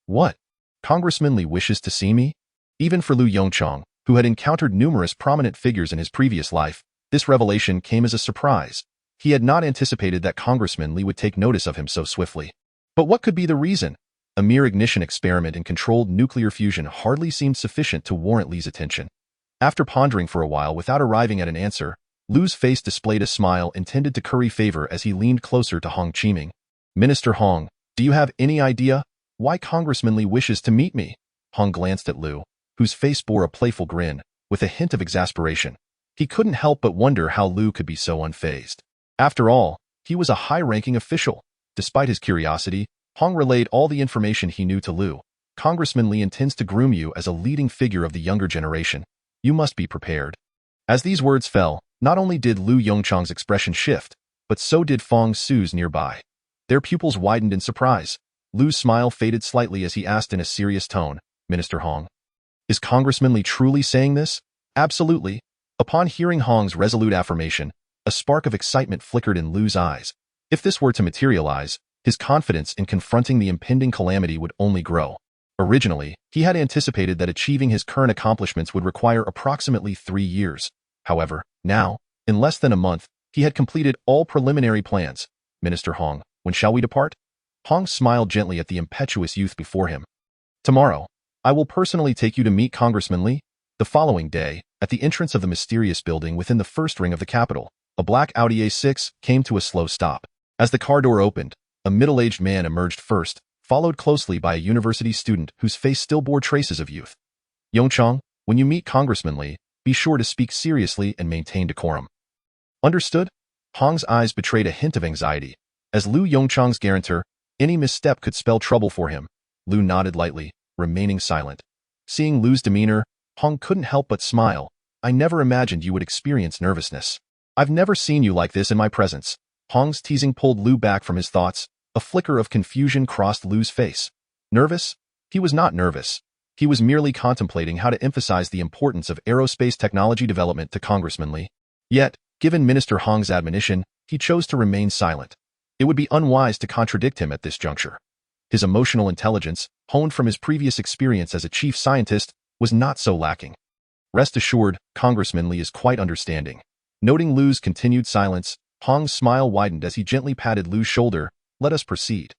What? Congressman Lee wishes to see me? Even for Liu Yongchang, who had encountered numerous prominent figures in his previous life, this revelation came as a surprise. He had not anticipated that Congressman Lee would take notice of him so swiftly. But what could be the reason? A mere ignition experiment in controlled nuclear fusion hardly seemed sufficient to warrant Lee's attention. After pondering for a while without arriving at an answer, Liu's face displayed a smile intended to curry favor as he leaned closer to Hong Chiming. Minister Hong, do you have any idea why Congressman Lee wishes to meet me? Hong glanced at Liu, whose face bore a playful grin, with a hint of exasperation. He couldn't help but wonder how Liu could be so unfazed. After all, he was a high-ranking official. Despite his curiosity, Hong relayed all the information he knew to Liu. Congressman Lee intends to groom you as a leading figure of the younger generation. You must be prepared. As these words fell, not only did Liu Yongchang's expression shift, but so did Fong Su's nearby. Their pupils widened in surprise. Lu's smile faded slightly as he asked in a serious tone, Minister Hong, is Congressman Li truly saying this? Absolutely. Upon hearing Hong's resolute affirmation, a spark of excitement flickered in Lu's eyes. If this were to materialize, his confidence in confronting the impending calamity would only grow. Originally, he had anticipated that achieving his current accomplishments would require approximately 3 years. However, now, in less than a month, he had completed all preliminary plans. Minister Hong, when shall we depart? Hong smiled gently at the impetuous youth before him. Tomorrow, I will personally take you to meet Congressman Li. The following day, at the entrance of the mysterious building within the first ring of the capital, a black Audi A6 came to a slow stop. As the car door opened, a middle-aged man emerged first, followed closely by a university student whose face still bore traces of youth. Yongchang, when you meet Congressman Li, be sure to speak seriously and maintain decorum. Understood? Hong's eyes betrayed a hint of anxiety. As Lu Yongchang's guarantor, any misstep could spell trouble for him. Lu nodded lightly, remaining silent. Seeing Lu's demeanor, Hong couldn't help but smile. I never imagined you would experience nervousness. I've never seen you like this in my presence. Hong's teasing pulled Lu back from his thoughts. A flicker of confusion crossed Lu's face. Nervous? He was not nervous. He was merely contemplating how to emphasize the importance of aerospace technology development to Congressman Li. Yet, given Minister Hong's admonition, he chose to remain silent. It would be unwise to contradict him at this juncture. His emotional intelligence, honed from his previous experience as a chief scientist, was not so lacking. Rest assured, Congressman Li is quite understanding. Noting Lu's continued silence, Hong's smile widened as he gently patted Lu's shoulder. Let us proceed.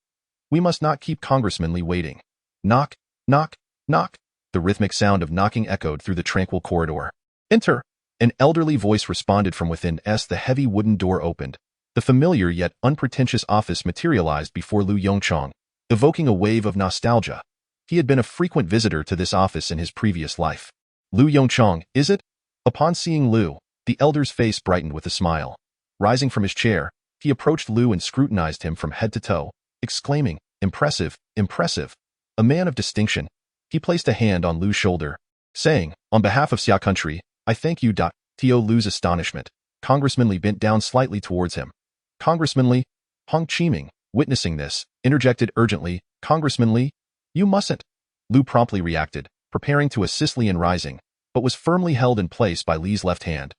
We must not keep Congressman Li waiting. Knock, knock, knock. The rhythmic sound of knocking echoed through the tranquil corridor. Enter! An elderly voice responded from within as the heavy wooden door opened. The familiar yet unpretentious office materialized before Lu Yongchang, evoking a wave of nostalgia. He had been a frequent visitor to this office in his previous life. Lu Yongchang, is it? Upon seeing Lu, the elder's face brightened with a smile. Rising from his chair, he approached Lu and scrutinized him from head to toe, exclaiming, Impressive, impressive. A man of distinction. He placed a hand on Lu's shoulder, saying, On behalf of Xia country, I thank you. To Lu's astonishment, Congressman Li bent down slightly towards him. Congressman Li? Hong Chiming, witnessing this, interjected urgently, Congressman Li? You mustn't. Lu promptly reacted, preparing to assist Li in rising, but was firmly held in place by Li's left hand.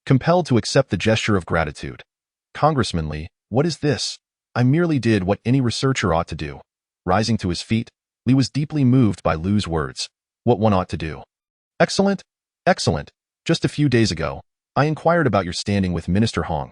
Compelled to accept the gesture of gratitude. Congressman Li, what is this? I merely did what any researcher ought to do. Rising to his feet, Li was deeply moved by Lu's words. What one ought to do. Excellent, excellent. Just a few days ago, I inquired about your standing with Minister Hong.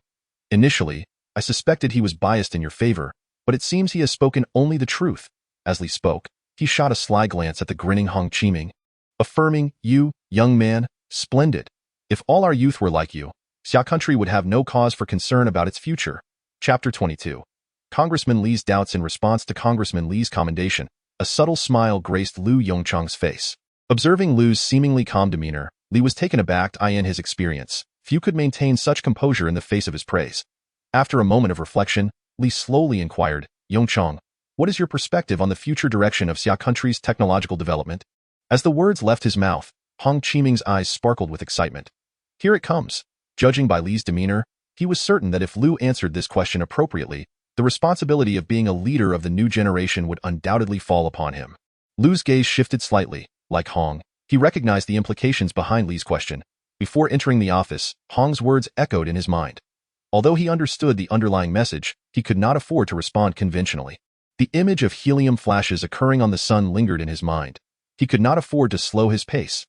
Initially, I suspected he was biased in your favor, but it seems he has spoken only the truth. As Li spoke, he shot a sly glance at the grinning Hong Chiming, affirming, You, young man, splendid. If all our youth were like you, Xia country would have no cause for concern about its future. Chapter 22. Congressman Li's doubts in response to Congressman Li's commendation. A subtle smile graced Lu Yongchang's face. Observing Lu's seemingly calm demeanor, Li was taken aback in his experience. Few could maintain such composure in the face of his praise. After a moment of reflection, Li slowly inquired, Yongchang, what is your perspective on the future direction of Xia country's technological development? As the words left his mouth, Hong Chiming's eyes sparkled with excitement. Here it comes. Judging by Li's demeanor, he was certain that if Lu answered this question appropriately, the responsibility of being a leader of the new generation would undoubtedly fall upon him. Lu's gaze shifted slightly. Like Hong, he recognized the implications behind Li's question. Before entering the office, Hong's words echoed in his mind. Although he understood the underlying message, he could not afford to respond conventionally. The image of helium flashes occurring on the sun lingered in his mind. He could not afford to slow his pace.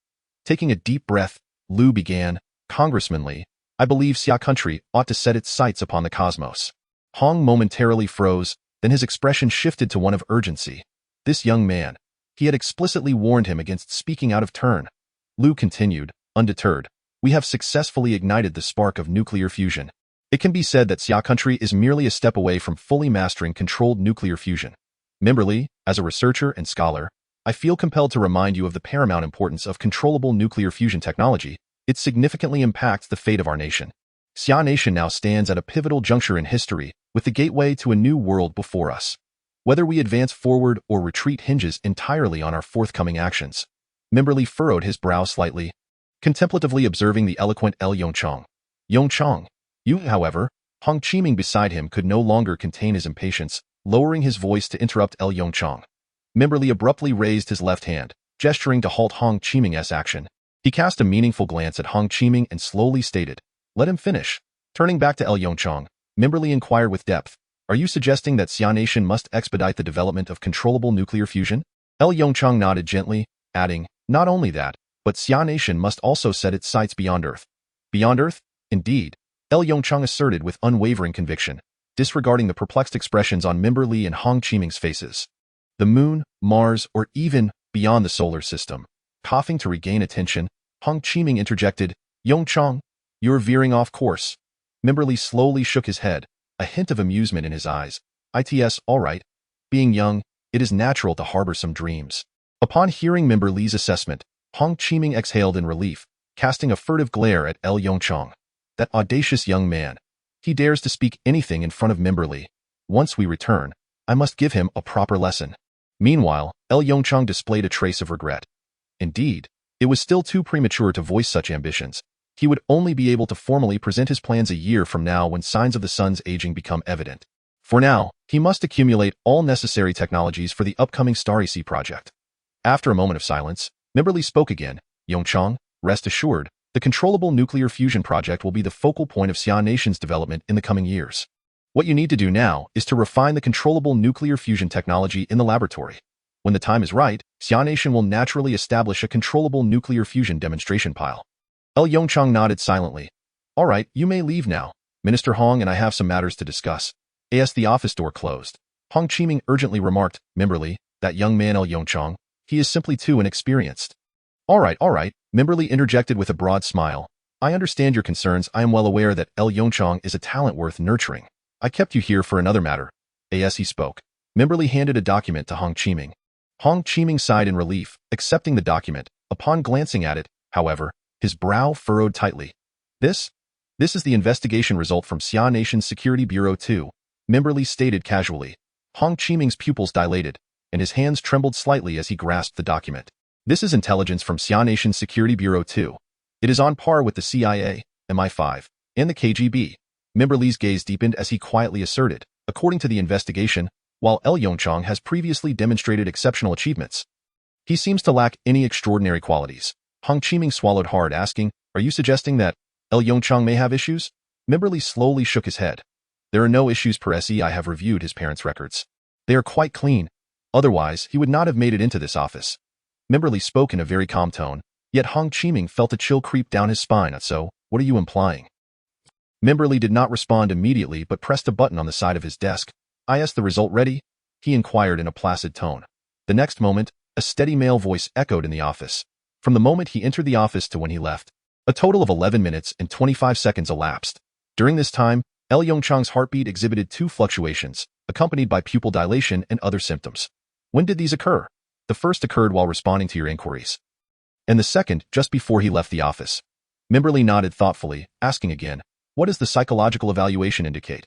Taking a deep breath, Lu began, Congressman Li, I believe Xia country ought to set its sights upon the cosmos. Hong momentarily froze, then his expression shifted to one of urgency. This young man. He had explicitly warned him against speaking out of turn. Lu continued, undeterred. We have successfully ignited the spark of nuclear fusion. It can be said that Xia country is merely a step away from fully mastering controlled nuclear fusion. Member Li, as a researcher and scholar, I feel compelled to remind you of the paramount importance of controllable nuclear fusion technology. It significantly impacts the fate of our nation. Xia nation now stands at a pivotal juncture in history, with the gateway to a new world before us. Whether we advance forward or retreat hinges entirely on our forthcoming actions. Member Li furrowed his brow slightly, contemplatively observing the eloquent Yongchang. Yongchang. You, however, Hong Qiming beside him could no longer contain his impatience, lowering his voice to interrupt Yongchang. Mimberly abruptly raised his left hand, gesturing to halt Hong Qiming's action. He cast a meaningful glance at Hong Qiming and slowly stated, "Let him finish." Turning back to Yongchang, Mimberly inquired with depth, "Are you suggesting that Xia Nation must expedite the development of controllable nuclear fusion?" Yongchang nodded gently, adding, "Not only that, but Xia Nation must also set its sights beyond Earth." "Beyond Earth?" "Indeed," Yongchang asserted with unwavering conviction, disregarding the perplexed expressions on Mimberly and Hong Qiming's faces. "The Moon, Mars, or even beyond the solar system." Coughing to regain attention, Hong Qiming interjected, "Yongchang, you're veering off course." Mimberly slowly shook his head, a hint of amusement in his eyes. "It's all right. Being young, it is natural to harbor some dreams." Upon hearing Mimberly's assessment, Hong Qiming exhaled in relief, casting a furtive glare at Yongchang. That audacious young man. He dares to speak anything in front of Mimberly. Once we return, I must give him a proper lesson. Meanwhile, Yongchang displayed a trace of regret. Indeed, it was still too premature to voice such ambitions. He would only be able to formally present his plans a year from now when signs of the sun's aging become evident. For now, he must accumulate all necessary technologies for the upcoming Starry Sea project. After a moment of silence, Mimberly spoke again. "Yongchang, rest assured, the controllable nuclear fusion project will be the focal point of Xia Nation's development in the coming years. What you need to do now is to refine the controllable nuclear fusion technology in the laboratory. When the time is right, Xia Nation will naturally establish a controllable nuclear fusion demonstration pile." Yongchang nodded silently. "All right, you may leave now. Minister Hong and I have some matters to discuss." As the office door closed, Hong Qiming urgently remarked, "Mimberly, that young man Yongchang, he is simply too inexperienced." All right, Mimberly interjected with a broad smile. "I understand your concerns. I am well aware that Yongchang is a talent worth nurturing. I kept you here for another matter." As he spoke, Mimberly handed a document to Hong Qiming. Hong Qiming sighed in relief, accepting the document. Upon glancing at it, however, his brow furrowed tightly. This is the investigation result from Xia Nation's Security Bureau 2, Mimberly stated casually. Hong Qiming's pupils dilated, and his hands trembled slightly as he grasped the document. "This is intelligence from Xia Nation's Security Bureau 2. It is on par with the CIA, MI5, and the KGB. Mimberly's gaze deepened as he quietly asserted, "According to the investigation, while Yongchang has previously demonstrated exceptional achievements, he seems to lack any extraordinary qualities." Hong Qiming swallowed hard, asking, "Are you suggesting that Yongchang may have issues?" Mimberly slowly shook his head. "There are no issues per se. I have reviewed his parents' records. They are quite clean. Otherwise, he would not have made it into this office." Mimberly spoke in a very calm tone, yet Hong Qiming felt a chill creep down his spine. "So, what are you implying?" Mimberly did not respond immediately but pressed a button on the side of his desk. "Is the result ready?" he inquired in a placid tone. The next moment, a steady male voice echoed in the office. From the moment he entered the office to when he left, a total of 11 minutes and 25 seconds elapsed. During this time, Yongchang's heartbeat exhibited two fluctuations, accompanied by pupil dilation and other symptoms. "When did these occur?" "The first occurred while responding to your inquiries, and the second just before he left the office." Mimberly nodded thoughtfully, asking again, "What does the psychological evaluation indicate?"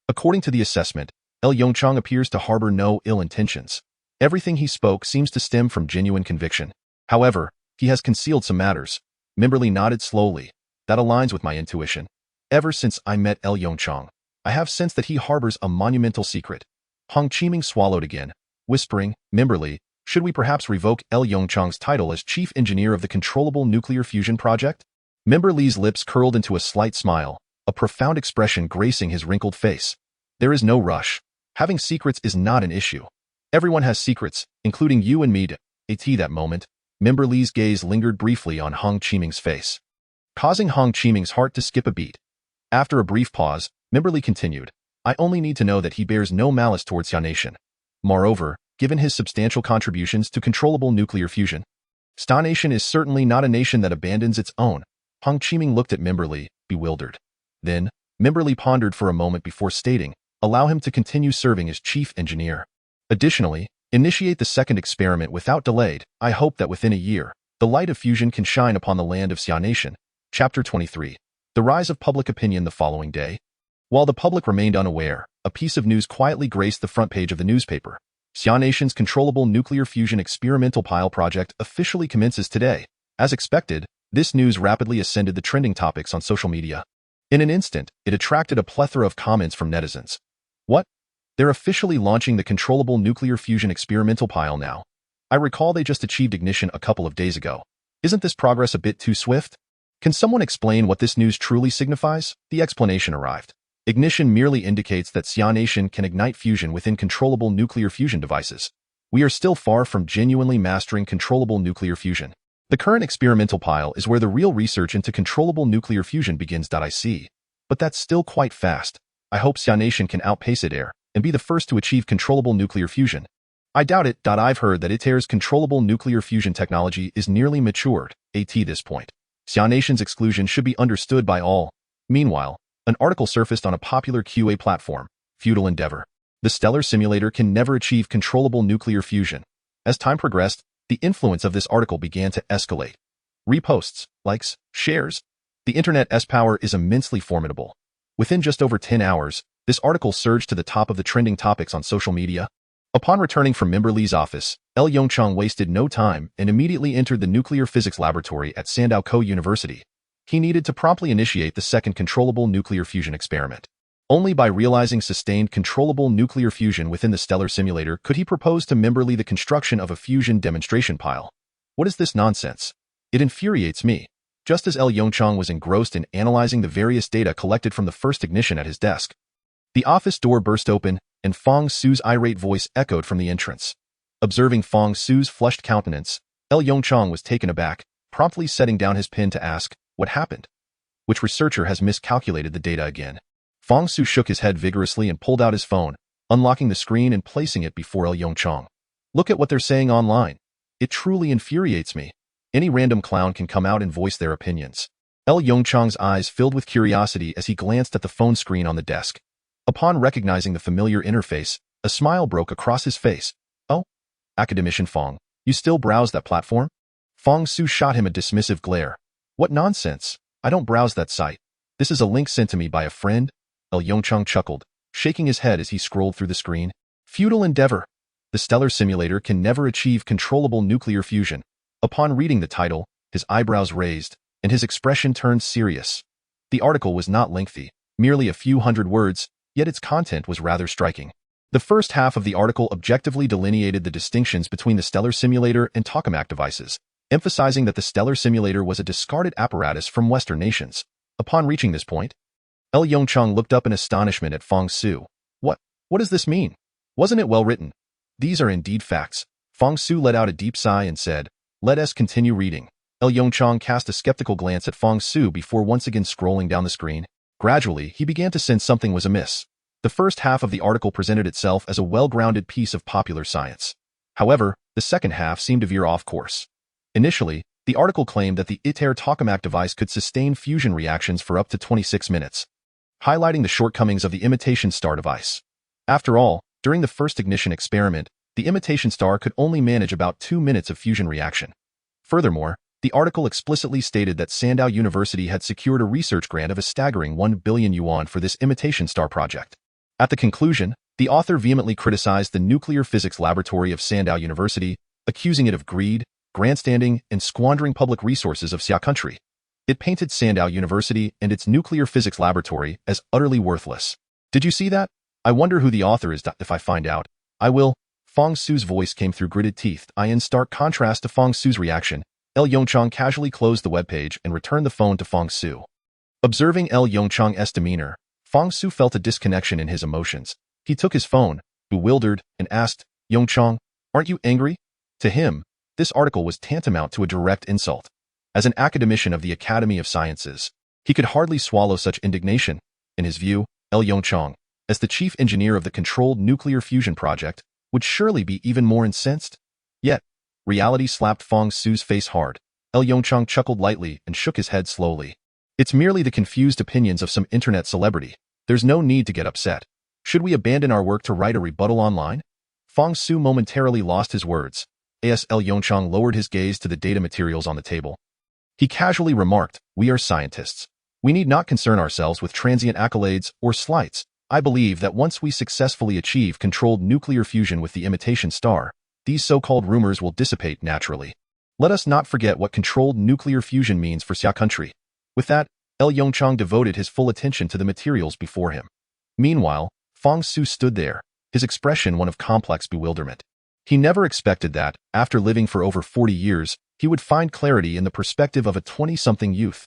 "According to the assessment, Yongchang appears to harbor no ill intentions. Everything he spoke seems to stem from genuine conviction. However, he has concealed some matters." Mimberly nodded slowly. "That aligns with my intuition. Ever since I met Yongchang, I have sensed that he harbors a monumental secret." Hong Qiming swallowed again, whispering, "Mimberly, should we perhaps revoke Yongchang's title as chief engineer of the controllable nuclear fusion project?" Mimberly's lips curled into a slight smile, a profound expression gracing his wrinkled face. "There is no rush. Having secrets is not an issue. Everyone has secrets, including you and me." At that moment, Mimberly's gaze lingered briefly on Hong Qiming's face, causing Hong Qiming's heart to skip a beat. After a brief pause, Mimberly continued, "I only need to know that he bears no malice towards Xia Nation. Moreover, given his substantial contributions to controllable nuclear fusion, Xia Nation is certainly not a nation that abandons its own." Hong Qiming looked at Mimberly, bewildered. Then, Mimberly pondered for a moment before stating, "Allow him to continue serving as chief engineer. Additionally, initiate the second experiment without delay. I hope that within a year, the light of fusion can shine upon the land of Xia Nation." Chapter 23. The rise of public opinion. The following day, while the public remained unaware, a piece of news quietly graced the front page of the newspaper. Xia Nation's controllable nuclear fusion experimental pile project officially commences today. As expected, this news rapidly ascended the trending topics on social media. In an instant, it attracted a plethora of comments from netizens. What? They're officially launching the controllable nuclear fusion experimental pile now. I recall they just achieved ignition a couple of days ago. Isn't this progress a bit too swift? Can someone explain what this news truly signifies? The explanation arrived. Ignition merely indicates that Xia Nation can ignite fusion within controllable nuclear fusion devices. We are still far from genuinely mastering controllable nuclear fusion. The current experimental pile is where the real research into controllable nuclear fusion begins. I see. But that's still quite fast. I hope Xia Nation can outpace ITER and be the first to achieve controllable nuclear fusion. I doubt it. I've heard that ITER's controllable nuclear fusion technology is nearly matured, at this point. Xia Nation's exclusion should be understood by all. Meanwhile, an article surfaced on a popular QA platform, Futile Endeavor. The stellar simulator can never achieve controllable nuclear fusion. As time progressed, the influence of this article began to escalate. Reposts, likes, shares. The internet's power is immensely formidable. Within just over 10 hours, this article surged to the top of the trending topics on social media. Upon returning from Member Li's office, Yongchang wasted no time and immediately entered the nuclear physics laboratory at Sandow University. He needed to promptly initiate the second controllable nuclear fusion experiment. Only by realizing sustained controllable nuclear fusion within the stellar simulator could he propose to Member Li the construction of a fusion demonstration pile. What is this nonsense? It infuriates me. Just as Yongchang was engrossed in analyzing the various data collected from the first ignition at his desk, the office door burst open, and Fong Su's irate voice echoed from the entrance. Observing Fong Su's flushed countenance, Yongchang was taken aback, promptly setting down his pen to ask, "What happened? Which researcher has miscalculated the data again?" Fong Su shook his head vigorously and pulled out his phone, unlocking the screen and placing it before Yongchang. "Look at what they're saying online. It truly infuriates me. Any random clown can come out and voice their opinions." Yongchang's eyes filled with curiosity as he glanced at the phone screen on the desk. Upon recognizing the familiar interface, a smile broke across his face. "Oh? Academician Fong, you still browse that platform?" Fong Su shot him a dismissive glare. "What nonsense. I don't browse that site. This is a link sent to me by a friend." Yongchang chuckled, shaking his head as he scrolled through the screen. Futile endeavor. The stellar simulator can never achieve controllable nuclear fusion. Upon reading the title, his eyebrows raised, and his expression turned serious. The article was not lengthy, merely a few hundred words, yet its content was rather striking. The first half of the article objectively delineated the distinctions between the stellar simulator and tokamak devices, emphasizing that the stellar simulator was a discarded apparatus from Western nations. Upon reaching this point, Yongchang looked up in astonishment at Fong Su. What does this mean? Wasn't it well written? These are indeed facts." Fong Su let out a deep sigh and said, "Let us continue reading." Yongchang cast a skeptical glance at Fong Su before once again scrolling down the screen. Gradually, he began to sense something was amiss. The first half of the article presented itself as a well-grounded piece of popular science. However, the second half seemed to veer off course. Initially, the article claimed that the ITER tokamak device could sustain fusion reactions for up to 26 minutes, highlighting the shortcomings of the imitation star device. After all, during the first ignition experiment, the imitation star could only manage about 2 minutes of fusion reaction. Furthermore, the article explicitly stated that Sandow University had secured a research grant of a staggering 1 billion yuan for this imitation star project. At the conclusion, the author vehemently criticized the nuclear physics laboratory of Sandow University, accusing it of greed, grandstanding, and squandering public resources of Xia country. It painted Sandow University and its nuclear physics laboratory as utterly worthless. "Did you see that? I wonder who the author is. If I find out, I will." Fong Su's voice came through gritted teeth. In stark contrast to Fong Su's reaction, Yongchang casually closed the webpage and returned the phone to Fong Su. Observing Yongchang's demeanor, Fong Su felt a disconnection in his emotions. He took his phone, bewildered, and asked, "Yongchang, aren't you angry?" To him, this article was tantamount to a direct insult. As an academician of the Academy of Sciences, he could hardly swallow such indignation. In his view, Yongchang, as the chief engineer of the controlled nuclear fusion project, would surely be even more incensed. Yet, reality slapped Fong Su's face hard. Yongchang chuckled lightly and shook his head slowly. "It's merely the confused opinions of some internet celebrity. There's no need to get upset. Should we abandon our work to write a rebuttal online?" Fong Su momentarily lost his words. Yongchang lowered his gaze to the data materials on the table. He casually remarked, "We are scientists. We need not concern ourselves with transient accolades or slights. I believe that once we successfully achieve controlled nuclear fusion with the imitation star, these so-called rumors will dissipate naturally. Let us not forget what controlled nuclear fusion means for Xia country." With that, Yongchang devoted his full attention to the materials before him. Meanwhile, Fang Su stood there, his expression one of complex bewilderment. He never expected that, after living for over 40 years, he would find clarity in the perspective of a 20-something youth.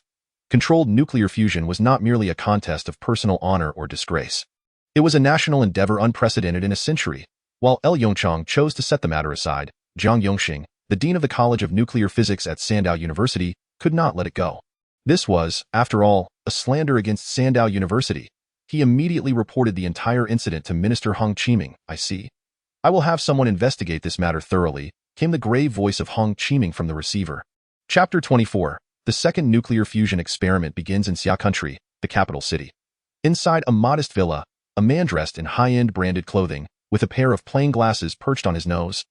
Controlled nuclear fusion was not merely a contest of personal honor or disgrace. It was a national endeavor unprecedented in a century. While Yongchang chose to set the matter aside, Zhang Yongxing, the dean of the College of Nuclear Physics at Sandow University, could not let it go. This was, after all, a slander against Sandow University. He immediately reported the entire incident to Minister Hong Qiming. "I see. I will have someone investigate this matter thoroughly," came the grave voice of Hong Qiming from the receiver. Chapter 24. The second nuclear fusion experiment begins in Xia Country, the capital city. Inside a modest villa, a man dressed in high-end branded clothing, with a pair of plain glasses perched on his nose,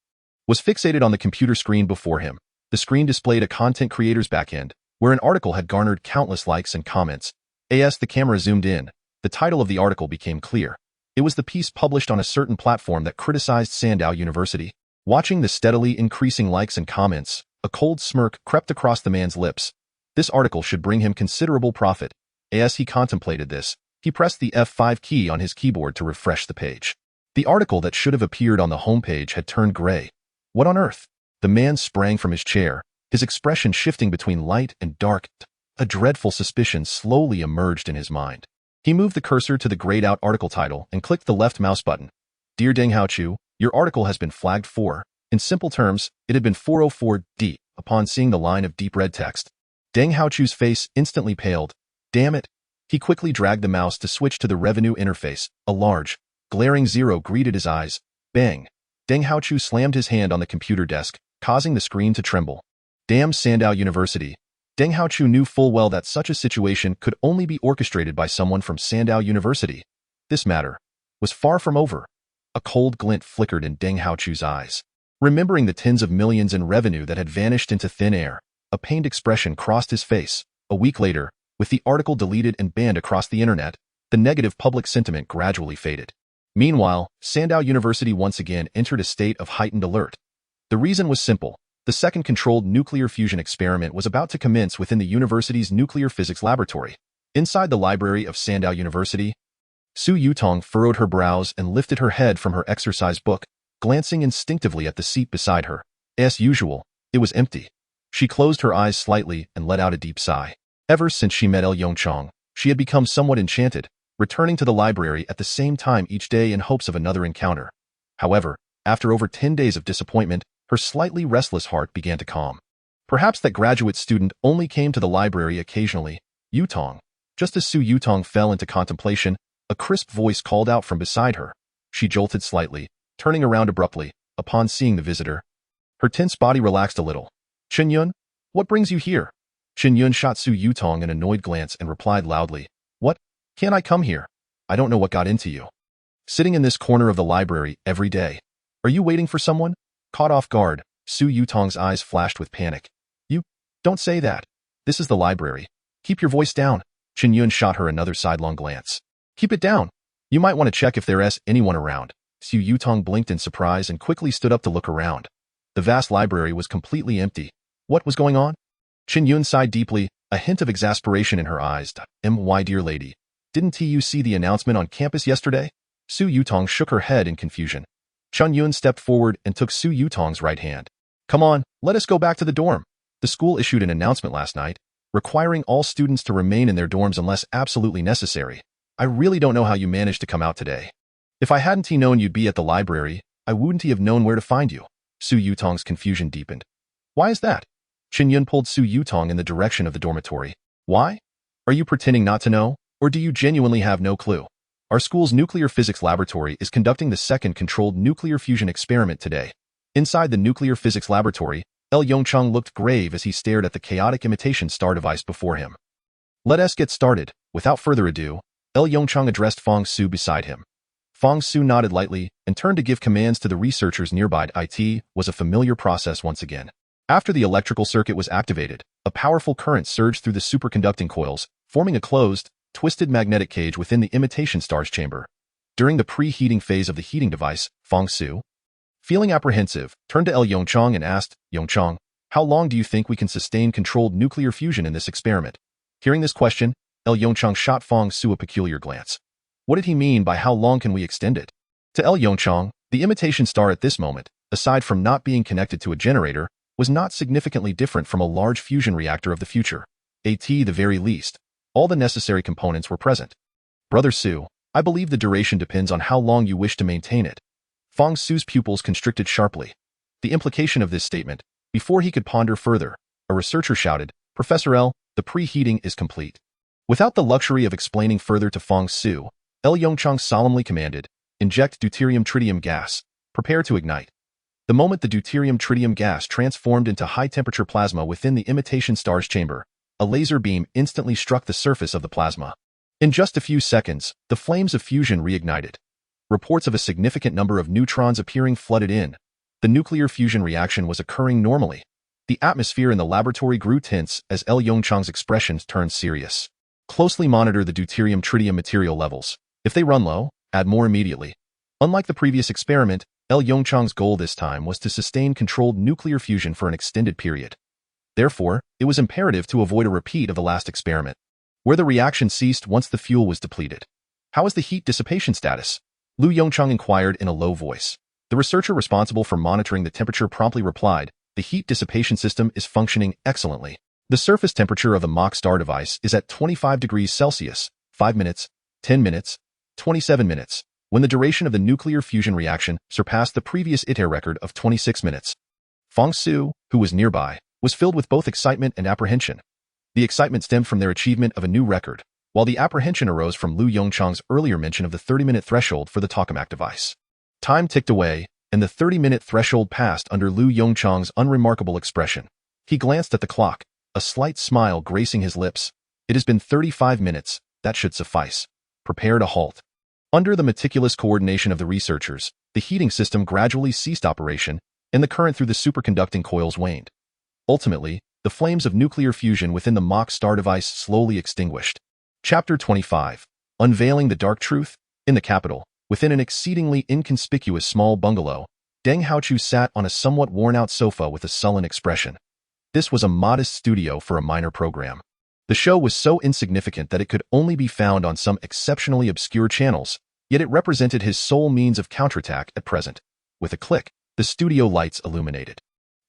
was fixated on the computer screen before him. The screen displayed a content creator's backend, where an article had garnered countless likes and comments. As the camera zoomed in, the title of the article became clear. It was the piece published on a certain platform that criticized Sandow University. Watching the steadily increasing likes and comments, a cold smirk crept across the man's lips. This article should bring him considerable profit. As he contemplated this, he pressed the F5 key on his keyboard to refresh the page. The article that should have appeared on the homepage had turned gray. What on earth? The man sprang from his chair, his expression shifting between light and dark. A dreadful suspicion slowly emerged in his mind. He moved the cursor to the grayed-out article title and clicked the left mouse button. "Dear Deng Haochu, your article has been flagged for." In simple terms, it had been 404D. Upon seeing the line of deep red text, Deng Haochu's face instantly paled. Damn it. He quickly dragged the mouse to switch to the revenue interface. A large, glaring zero greeted his eyes. Bang. Deng Haochu slammed his hand on the computer desk, causing the screen to tremble. Damn Sandow University. Deng Haochu knew full well that such a situation could only be orchestrated by someone from Sandow University. This matter was far from over. A cold glint flickered in Deng Haochu's eyes. Remembering the tens of millions in revenue that had vanished into thin air, a pained expression crossed his face. A week later, with the article deleted and banned across the internet, the negative public sentiment gradually faded. Meanwhile, Sandow University once again entered a state of heightened alert. The reason was simple. The second controlled nuclear fusion experiment was about to commence within the university's nuclear physics laboratory. Inside the library of Sandow University, Su Yutong furrowed her brows and lifted her head from her exercise book, glancing instinctively at the seat beside her. As usual, it was empty. She closed her eyes slightly and let out a deep sigh. Ever since she met Yongchang, she had become somewhat enchanted, returning to the library at the same time each day in hopes of another encounter. However, after over 10 days of disappointment, her slightly restless heart began to calm. Perhaps that graduate student only came to the library occasionally. Yutong. Just as Su Yutong fell into contemplation, a crisp voice called out from beside her. She jolted slightly, turning around abruptly, upon seeing the visitor. Her tense body relaxed a little. "Chen Yun, what brings you here?" Chen Yun shot Su Yutong an annoyed glance and replied loudly. "What? Can't I come here? I don't know what got into you. Sitting in this corner of the library every day. Are you waiting for someone?" Caught off guard, Su Yutong's eyes flashed with panic. "You, don't say that. This is the library. Keep your voice down." Chen Yun shot her another sidelong glance. "Keep it down. You might want to check if there's anyone around." Su Yutong blinked in surprise and quickly stood up to look around. The vast library was completely empty. What was going on? Chen Yun sighed deeply, a hint of exasperation in her eyes. "My dear lady, didn't you see the announcement on campus yesterday?" Su Yutong shook her head in confusion. Chen Yun stepped forward and took Su Yutong's right hand. "Come on, let us go back to the dorm. The school issued an announcement last night, requiring all students to remain in their dorms unless absolutely necessary. I really don't know how you managed to come out today. If I hadn't known you'd be at the library, I wouldn't have known where to find you." Su Yutong's confusion deepened. "Why is that?" Chen Yun pulled Su Yutong in the direction of the dormitory. "Why? Are you pretending not to know, or do you genuinely have no clue? Our school's nuclear physics laboratory is conducting the second controlled nuclear fusion experiment today." Inside the nuclear physics laboratory, Yongchang looked grave as he stared at the chaotic imitation star device before him. "Let us get started." Without further ado, Yongchang addressed Fang Su beside him. Fang Su nodded lightly and turned to give commands to the researchers nearby. It was a familiar process once again. After the electrical circuit was activated, a powerful current surged through the superconducting coils, forming a closed, twisted magnetic cage within the imitation star's chamber. During the preheating phase of the heating device, Fang Su, feeling apprehensive, turned to Yongchang and asked, "Yongchang, how long do you think we can sustain controlled nuclear fusion in this experiment?" Hearing this question, Yongchang shot Fang Su a peculiar glance. What did he mean by how long can we extend it? To Yongchang, the imitation star at this moment, aside from not being connected to a generator, was not significantly different from a large fusion reactor of the future. At the very least, all the necessary components were present. Brother Su, I believe the duration depends on how long you wish to maintain it. Fang Su's pupils constricted sharply. The implication of this statement, before he could ponder further, a researcher shouted, Professor L, the preheating is complete. Without the luxury of explaining further to Fang Su, Yongchang solemnly commanded, inject deuterium-tritium gas, prepare to ignite. The moment the deuterium-tritium gas transformed into high-temperature plasma within the imitation star's chamber, a laser beam instantly struck the surface of the plasma. In just a few seconds, the flames of fusion reignited. Reports of a significant number of neutrons appearing flooded in. The nuclear fusion reaction was occurring normally. The atmosphere in the laboratory grew tense as Yongchang's expressions turned serious. Closely monitor the deuterium-tritium material levels. If they run low, add more immediately. Unlike the previous experiment, Yongchang's goal this time was to sustain controlled nuclear fusion for an extended period. Therefore, it was imperative to avoid a repeat of the last experiment, where the reaction ceased once the fuel was depleted. How is the heat dissipation status? Lu Yongchang inquired in a low voice. The researcher responsible for monitoring the temperature promptly replied, the heat dissipation system is functioning excellently. The surface temperature of the mock star device is at 25 degrees Celsius, 5 minutes, 10 minutes, 27 minutes, when the duration of the nuclear fusion reaction surpassed the previous ITER record of 26 minutes. Fang Su, who was nearby, was filled with both excitement and apprehension. The excitement stemmed from their achievement of a new record, while the apprehension arose from Lu Yongchang's earlier mention of the 30-minute threshold for the tokamak device. Time ticked away, and the 30-minute threshold passed under Lu Yongchang's unremarkable expression. He glanced at the clock, a slight smile gracing his lips. It has been 35 minutes, that should suffice. Prepare to halt. Under the meticulous coordination of the researchers, the heating system gradually ceased operation, and the current through the superconducting coils waned. Ultimately, the flames of nuclear fusion within the mock star device slowly extinguished. Chapter 25. Unveiling the Dark Truth. In the capital, within an exceedingly inconspicuous small bungalow, Deng Haochu sat on a somewhat worn-out sofa with a sullen expression. This was a modest studio for a minor program. The show was so insignificant that it could only be found on some exceptionally obscure channels, yet it represented his sole means of counterattack at present. With a click, the studio lights illuminated.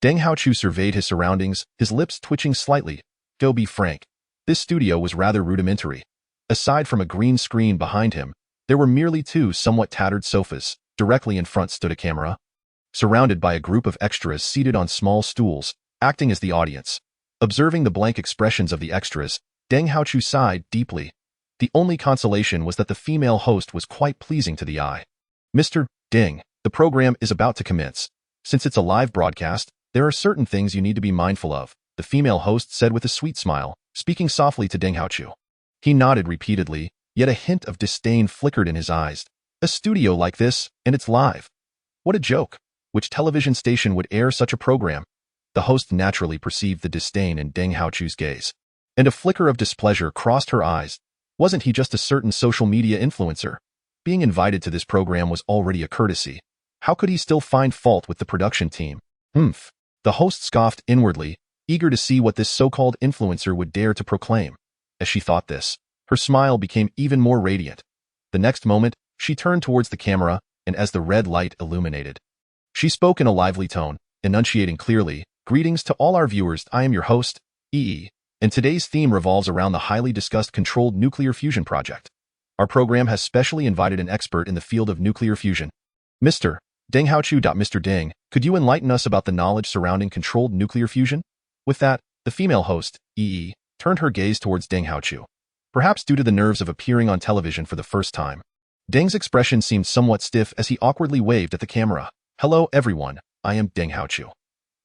Deng Haochu surveyed his surroundings, his lips twitching slightly. To be frank, this studio was rather rudimentary. Aside from a green screen behind him, there were merely two somewhat tattered sofas. Directly in front stood a camera. Surrounded by a group of extras seated on small stools, acting as the audience. Observing the blank expressions of the extras, Deng Haochu sighed deeply. The only consolation was that the female host was quite pleasing to the eye. Mr. Deng, the program is about to commence. Since it's a live broadcast, there are certain things you need to be mindful of, the female host said with a sweet smile, speaking softly to Deng Haochu. He nodded repeatedly, yet a hint of disdain flickered in his eyes. A studio like this, and it's live. What a joke. Which television station would air such a program? The host naturally perceived the disdain in Deng Haochu's gaze, and a flicker of displeasure crossed her eyes. Wasn't he just a certain social media influencer? Being invited to this program was already a courtesy. How could he still find fault with the production team? Humph. The host scoffed inwardly, eager to see what this so-called influencer would dare to proclaim. As she thought this, her smile became even more radiant. The next moment, she turned towards the camera, and as the red light illuminated, she spoke in a lively tone, enunciating clearly, Greetings to all our viewers, I am your host, EE, and today's theme revolves around the highly discussed controlled nuclear fusion project. Our program has specially invited an expert in the field of nuclear fusion. Mr. Deng Haochu. Mr. Deng, could you enlighten us about the knowledge surrounding controlled nuclear fusion? With that, the female host, EE, turned her gaze towards Deng Haochu. Perhaps due to the nerves of appearing on television for the first time, Deng's expression seemed somewhat stiff as he awkwardly waved at the camera. Hello everyone, I am Deng Haochu.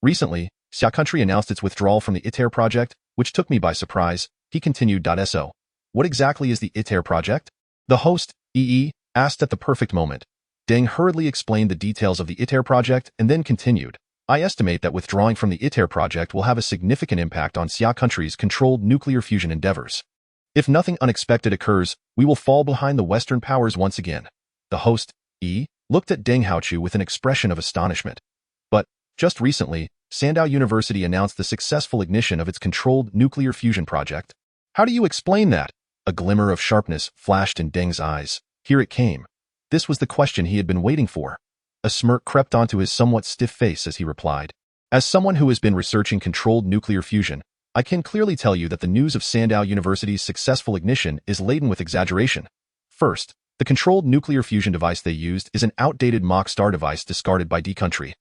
Recently, Xia country announced its withdrawal from the ITER project, which took me by surprise, he continued. So, what exactly is the ITER project? The host, EE, asked at the perfect moment. Deng hurriedly explained the details of the ITER project and then continued. I estimate that withdrawing from the ITER project will have a significant impact on Xia country's controlled nuclear fusion endeavors. If nothing unexpected occurs, we will fall behind the Western powers once again. The host, EE, looked at Deng Haochu with an expression of astonishment. But, just recently, Sandow University announced the successful ignition of its controlled nuclear fusion project. How do you explain that? A glimmer of sharpness flashed in Deng's eyes. Here it came. This was the question he had been waiting for. A smirk crept onto his somewhat stiff face as he replied. As someone who has been researching controlled nuclear fusion, I can clearly tell you that the news of Sandow University's successful ignition is laden with exaggeration. First, the controlled nuclear fusion device they used is an outdated mock star device discarded by D country,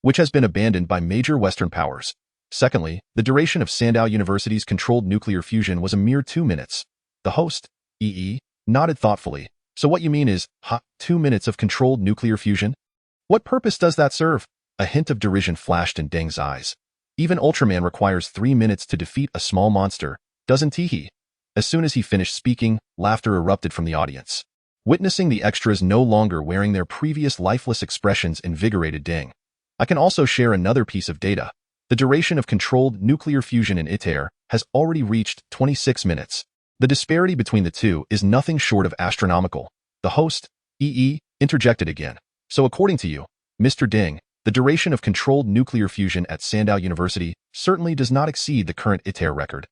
which has been abandoned by major Western powers. Secondly, the duration of Sandow University's controlled nuclear fusion was a mere 2 minutes. The host, EE, nodded thoughtfully. So what you mean is, 2 minutes of controlled nuclear fusion? What purpose does that serve? A hint of derision flashed in Deng's eyes. Even Ultraman requires 3 minutes to defeat a small monster, doesn't he? As soon as he finished speaking, laughter erupted from the audience. Witnessing the extras no longer wearing their previous lifeless expressions invigorated Deng. I can also share another piece of data. The duration of controlled nuclear fusion in ITER has already reached 26 minutes. The disparity between the two is nothing short of astronomical. The host, EE, interjected again. So according to you, Mr. Deng, the duration of controlled nuclear fusion at Sandow University certainly does not exceed the current ITER record.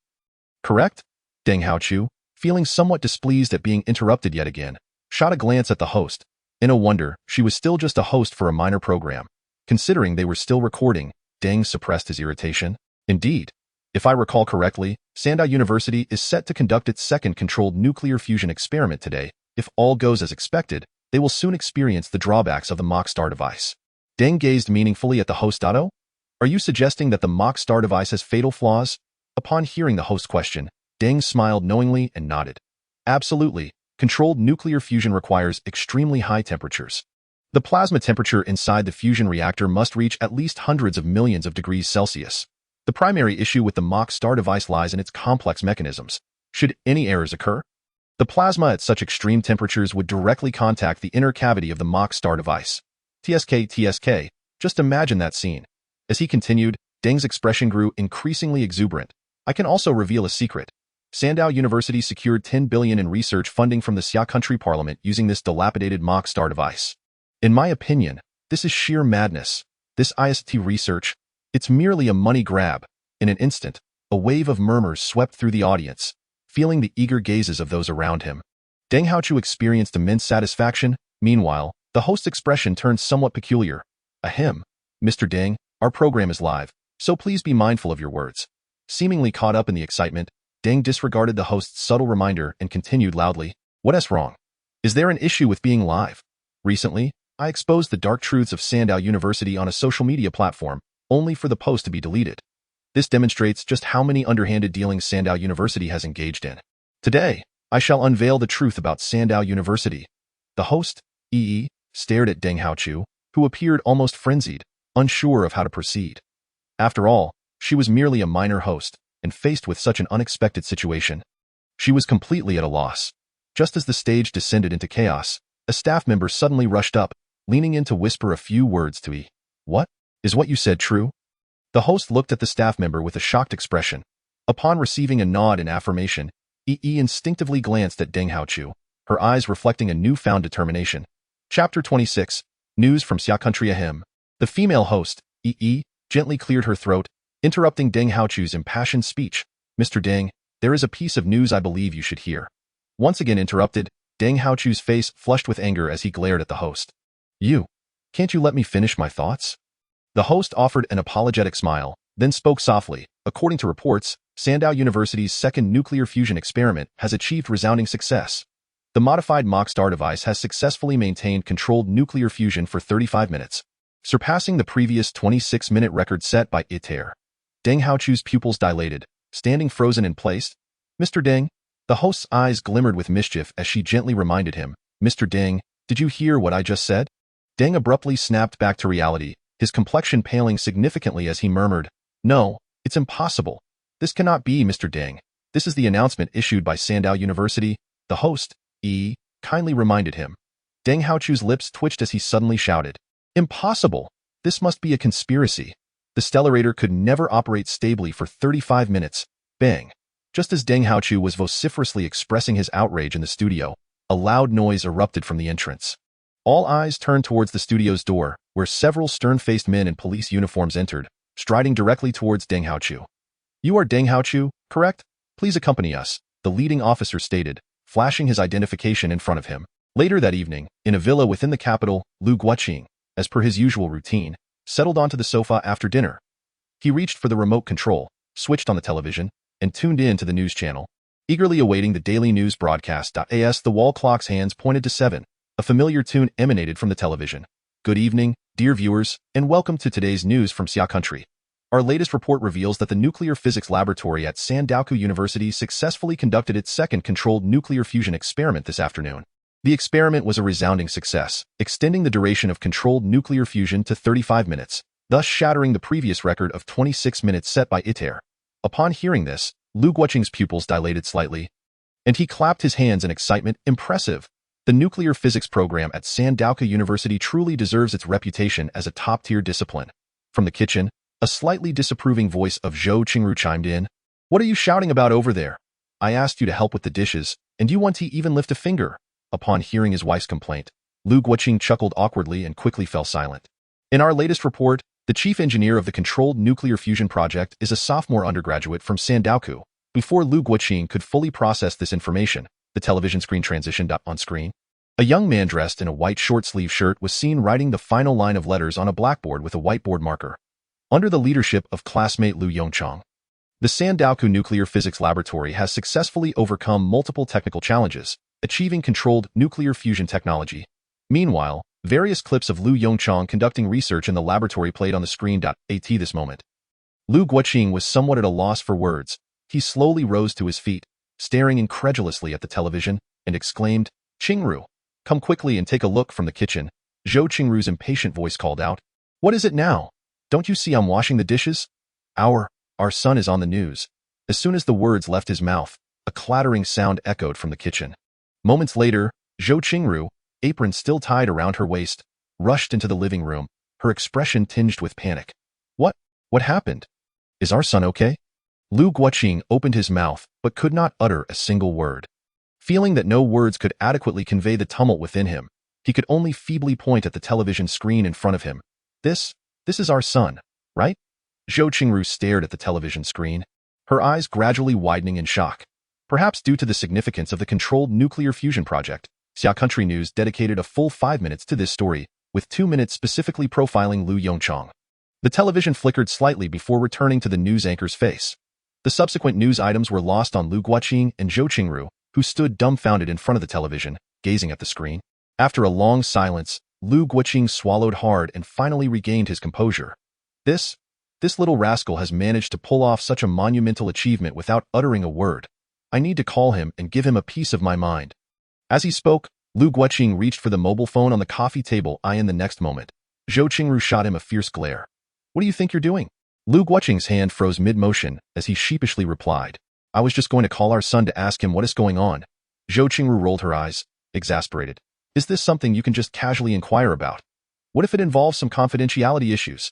Correct? Deng Haochu, feeling somewhat displeased at being interrupted yet again, shot a glance at the host. In a wonder, she was still just a host for a minor program. Considering they were still recording, Deng suppressed his irritation. Indeed, if I recall correctly, Sandow University is set to conduct its second controlled nuclear fusion experiment today. If all goes as expected, they will soon experience the drawbacks of the mock star device. Deng gazed meaningfully at the host. Are you suggesting that the mock star device has fatal flaws? Upon hearing the host's question, Deng smiled knowingly and nodded. Absolutely. Controlled nuclear fusion requires extremely high temperatures. The plasma temperature inside the fusion reactor must reach at least hundreds of millions of degrees Celsius. The primary issue with the mock star device lies in its complex mechanisms. Should any errors occur, the plasma at such extreme temperatures would directly contact the inner cavity of the mock star device. TSK, just imagine that scene. As he continued, Deng's expression grew increasingly exuberant. I can also reveal a secret. Sandow University secured 10 billion in research funding from the Xia country parliament using this dilapidated mock star device. In my opinion, this is sheer madness. This IST research, it's merely a money grab. In an instant, a wave of murmurs swept through the audience, feeling the eager gazes of those around him. Deng Haochu experienced immense satisfaction. Meanwhile, the host's expression turned somewhat peculiar. Ahem. Mr. Deng, our program is live, so please be mindful of your words. Seemingly caught up in the excitement, Deng disregarded the host's subtle reminder and continued loudly. What's wrong? Is there an issue with being live? Recently, I exposed the dark truths of Sandow University on a social media platform, only for the post to be deleted. This demonstrates just how many underhanded dealings Sandow University has engaged in. Today, I shall unveil the truth about Sandow University. The host, EE, stared at Deng Haochu, who appeared almost frenzied, unsure of how to proceed. After all, she was merely a minor host, and faced with such an unexpected situation, she was completely at a loss. Just as the stage descended into chaos, a staff member suddenly rushed up, leaning in to whisper a few words to EE. What? Is what you said true? The host looked at the staff member with a shocked expression. Upon receiving a nod in affirmation, EE instinctively glanced at Deng Haochu, her eyes reflecting a newfound determination. Chapter 26, News from Xia Country. Ahem. The female host, EE, gently cleared her throat, interrupting Deng Haochu's impassioned speech. Mr. Deng, there is a piece of news I believe you should hear. Once again interrupted, Deng Haochu's face flushed with anger as he glared at the host. Can't you let me finish my thoughts? The host offered an apologetic smile, then spoke softly. According to reports, Sandow University's second nuclear fusion experiment has achieved resounding success. The modified mock star device has successfully maintained controlled nuclear fusion for 35 minutes, surpassing the previous 26-minute record set by ITER. Deng Haochu's pupils dilated, standing frozen in place. Mr. Deng, the host's eyes glimmered with mischief as she gently reminded him. Mr. Deng, did you hear what I just said? Deng abruptly snapped back to reality, his complexion paling significantly as he murmured, No, it's impossible. This cannot be, Mr. Deng. This is the announcement issued by Sandow University. The host, EE, kindly reminded him. Deng Haochu's lips twitched as he suddenly shouted, Impossible! This must be a conspiracy. The stellarator could never operate stably for 35 minutes. Bang! Just as Deng Haochu was vociferously expressing his outrage in the studio, a loud noise erupted from the entrance. All eyes turned towards the studio's door, where several stern-faced men in police uniforms entered, striding directly towards Deng Haochu. You are Deng Haochu, correct? Please accompany us. the leading officer stated, flashing his identification in front of him. Later that evening, in a villa within the capital, Lu Guoqing, as per his usual routine, settled onto the sofa after dinner. He reached for the remote control, switched on the television, and tuned in to the news channel, eagerly awaiting the daily news broadcast. As the wall clock's hands pointed to 7, a familiar tune emanated from the television. Good evening, dear viewers, and welcome to today's news from Xia Country. Our latest report reveals that the Nuclear Physics Laboratory at Sandoku University successfully conducted its second controlled nuclear fusion experiment this afternoon. The experiment was a resounding success, extending the duration of controlled nuclear fusion to 35 minutes, thus shattering the previous record of 26 minutes set by ITER. Upon hearing this, Lu Guoqing's pupils dilated slightly, and he clapped his hands in excitement. Impressive! The nuclear physics program at Sandoku University truly deserves its reputation as a top-tier discipline. From the kitchen, a slightly disapproving voice of Zhou Qingru chimed in. What are you shouting about over there? I asked you to help with the dishes, and you want to even lift a finger. Upon hearing his wife's complaint, Lu Guoqing chuckled awkwardly and quickly fell silent. In our latest report, the chief engineer of the Controlled Nuclear Fusion Project is a sophomore undergraduate from Sandoku. Before Lu Guoqing could fully process this information, the television screen transitioned on screen. A young man dressed in a white short-sleeve shirt was seen writing the final line of letters on a blackboard with a whiteboard marker. Under the leadership of classmate Lu Yongchang, the Sandoku Nuclear Physics Laboratory has successfully overcome multiple technical challenges, achieving controlled nuclear fusion technology. Meanwhile, various clips of Lu Yongchang conducting research in the laboratory played on the screen. At this moment, Lu Guoqing was somewhat at a loss for words. He slowly rose to his feet, staring incredulously at the television, and exclaimed, Qingru, come quickly and take a look from the kitchen. Zhou Qingru's impatient voice called out. What is it now? Don't you see I'm washing the dishes? Our son is on the news. As soon as the words left his mouth, a clattering sound echoed from the kitchen. Moments later, Zhou Qingru, apron still tied around her waist, rushed into the living room, her expression tinged with panic. What happened? Is our son okay? Lu Guoqing opened his mouth but could not utter a single word. Feeling that no words could adequately convey the tumult within him, he could only feebly point at the television screen in front of him. This is our son, right? Zhou Qingru stared at the television screen, her eyes gradually widening in shock. Perhaps due to the significance of the controlled nuclear fusion project, Xia Country News dedicated a full 5 minutes to this story, with 2 minutes specifically profiling Lu Yongchang. The television flickered slightly before returning to the news anchor's face. The subsequent news items were lost on Lu Guoqing and Zhou Qingru, who stood dumbfounded in front of the television, gazing at the screen. After a long silence, Lu Guoqing swallowed hard and finally regained his composure. This little rascal has managed to pull off such a monumental achievement without uttering a word. I need to call him and give him a piece of my mind. As he spoke, Lu Guoqing reached for the mobile phone on the coffee table. In the next moment, Zhou Qingru shot him a fierce glare. What do you think you're doing? Lu Guoqing's hand froze mid-motion as he sheepishly replied. I was just going to call our son to ask him what is going on. Zhou Qingru rolled her eyes, exasperated. Is this something you can just casually inquire about? What if it involves some confidentiality issues?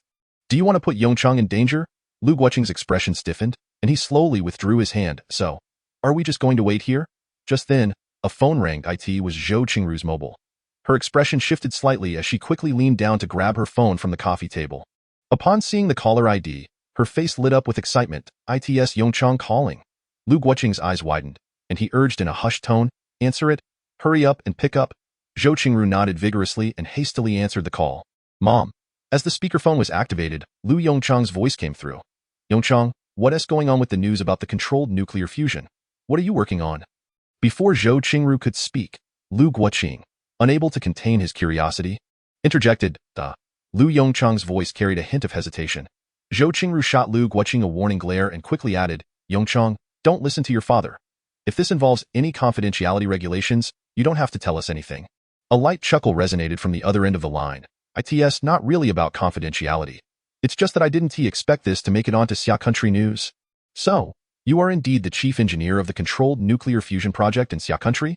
Do you want to put Yongchang in danger? Lu Guoqing's expression stiffened, and he slowly withdrew his hand. So, are we just going to wait here? Just then, a phone rang. It was Zhou Qingru's mobile. Her expression shifted slightly as she quickly leaned down to grab her phone from the coffee table. Upon seeing the caller ID, her face lit up with excitement. It's Yongchang calling. Lu Guoqing's eyes widened, and he urged in a hushed tone, answer it, hurry up and pick up. Zhou Qingru nodded vigorously and hastily answered the call. Mom. As the speakerphone was activated, Lu Yongchang's voice came through. Yongchang, what is going on with the news about the controlled nuclear fusion? What are you working on? Before Zhou Qingru could speak, Lu Guoqing, unable to contain his curiosity, interjected. Lu Yongchang's voice carried a hint of hesitation. Zhou Qingru shot Lu Guoqing a warning glare and quickly added, Yongchang, don't listen to your father. If this involves any confidentiality regulations, you don't have to tell us anything. A light chuckle resonated from the other end of the line. It's not really about confidentiality. It's just that I didn't expect this to make it onto Xia Country News. So, you are indeed the chief engineer of the controlled nuclear fusion project in Xia Country?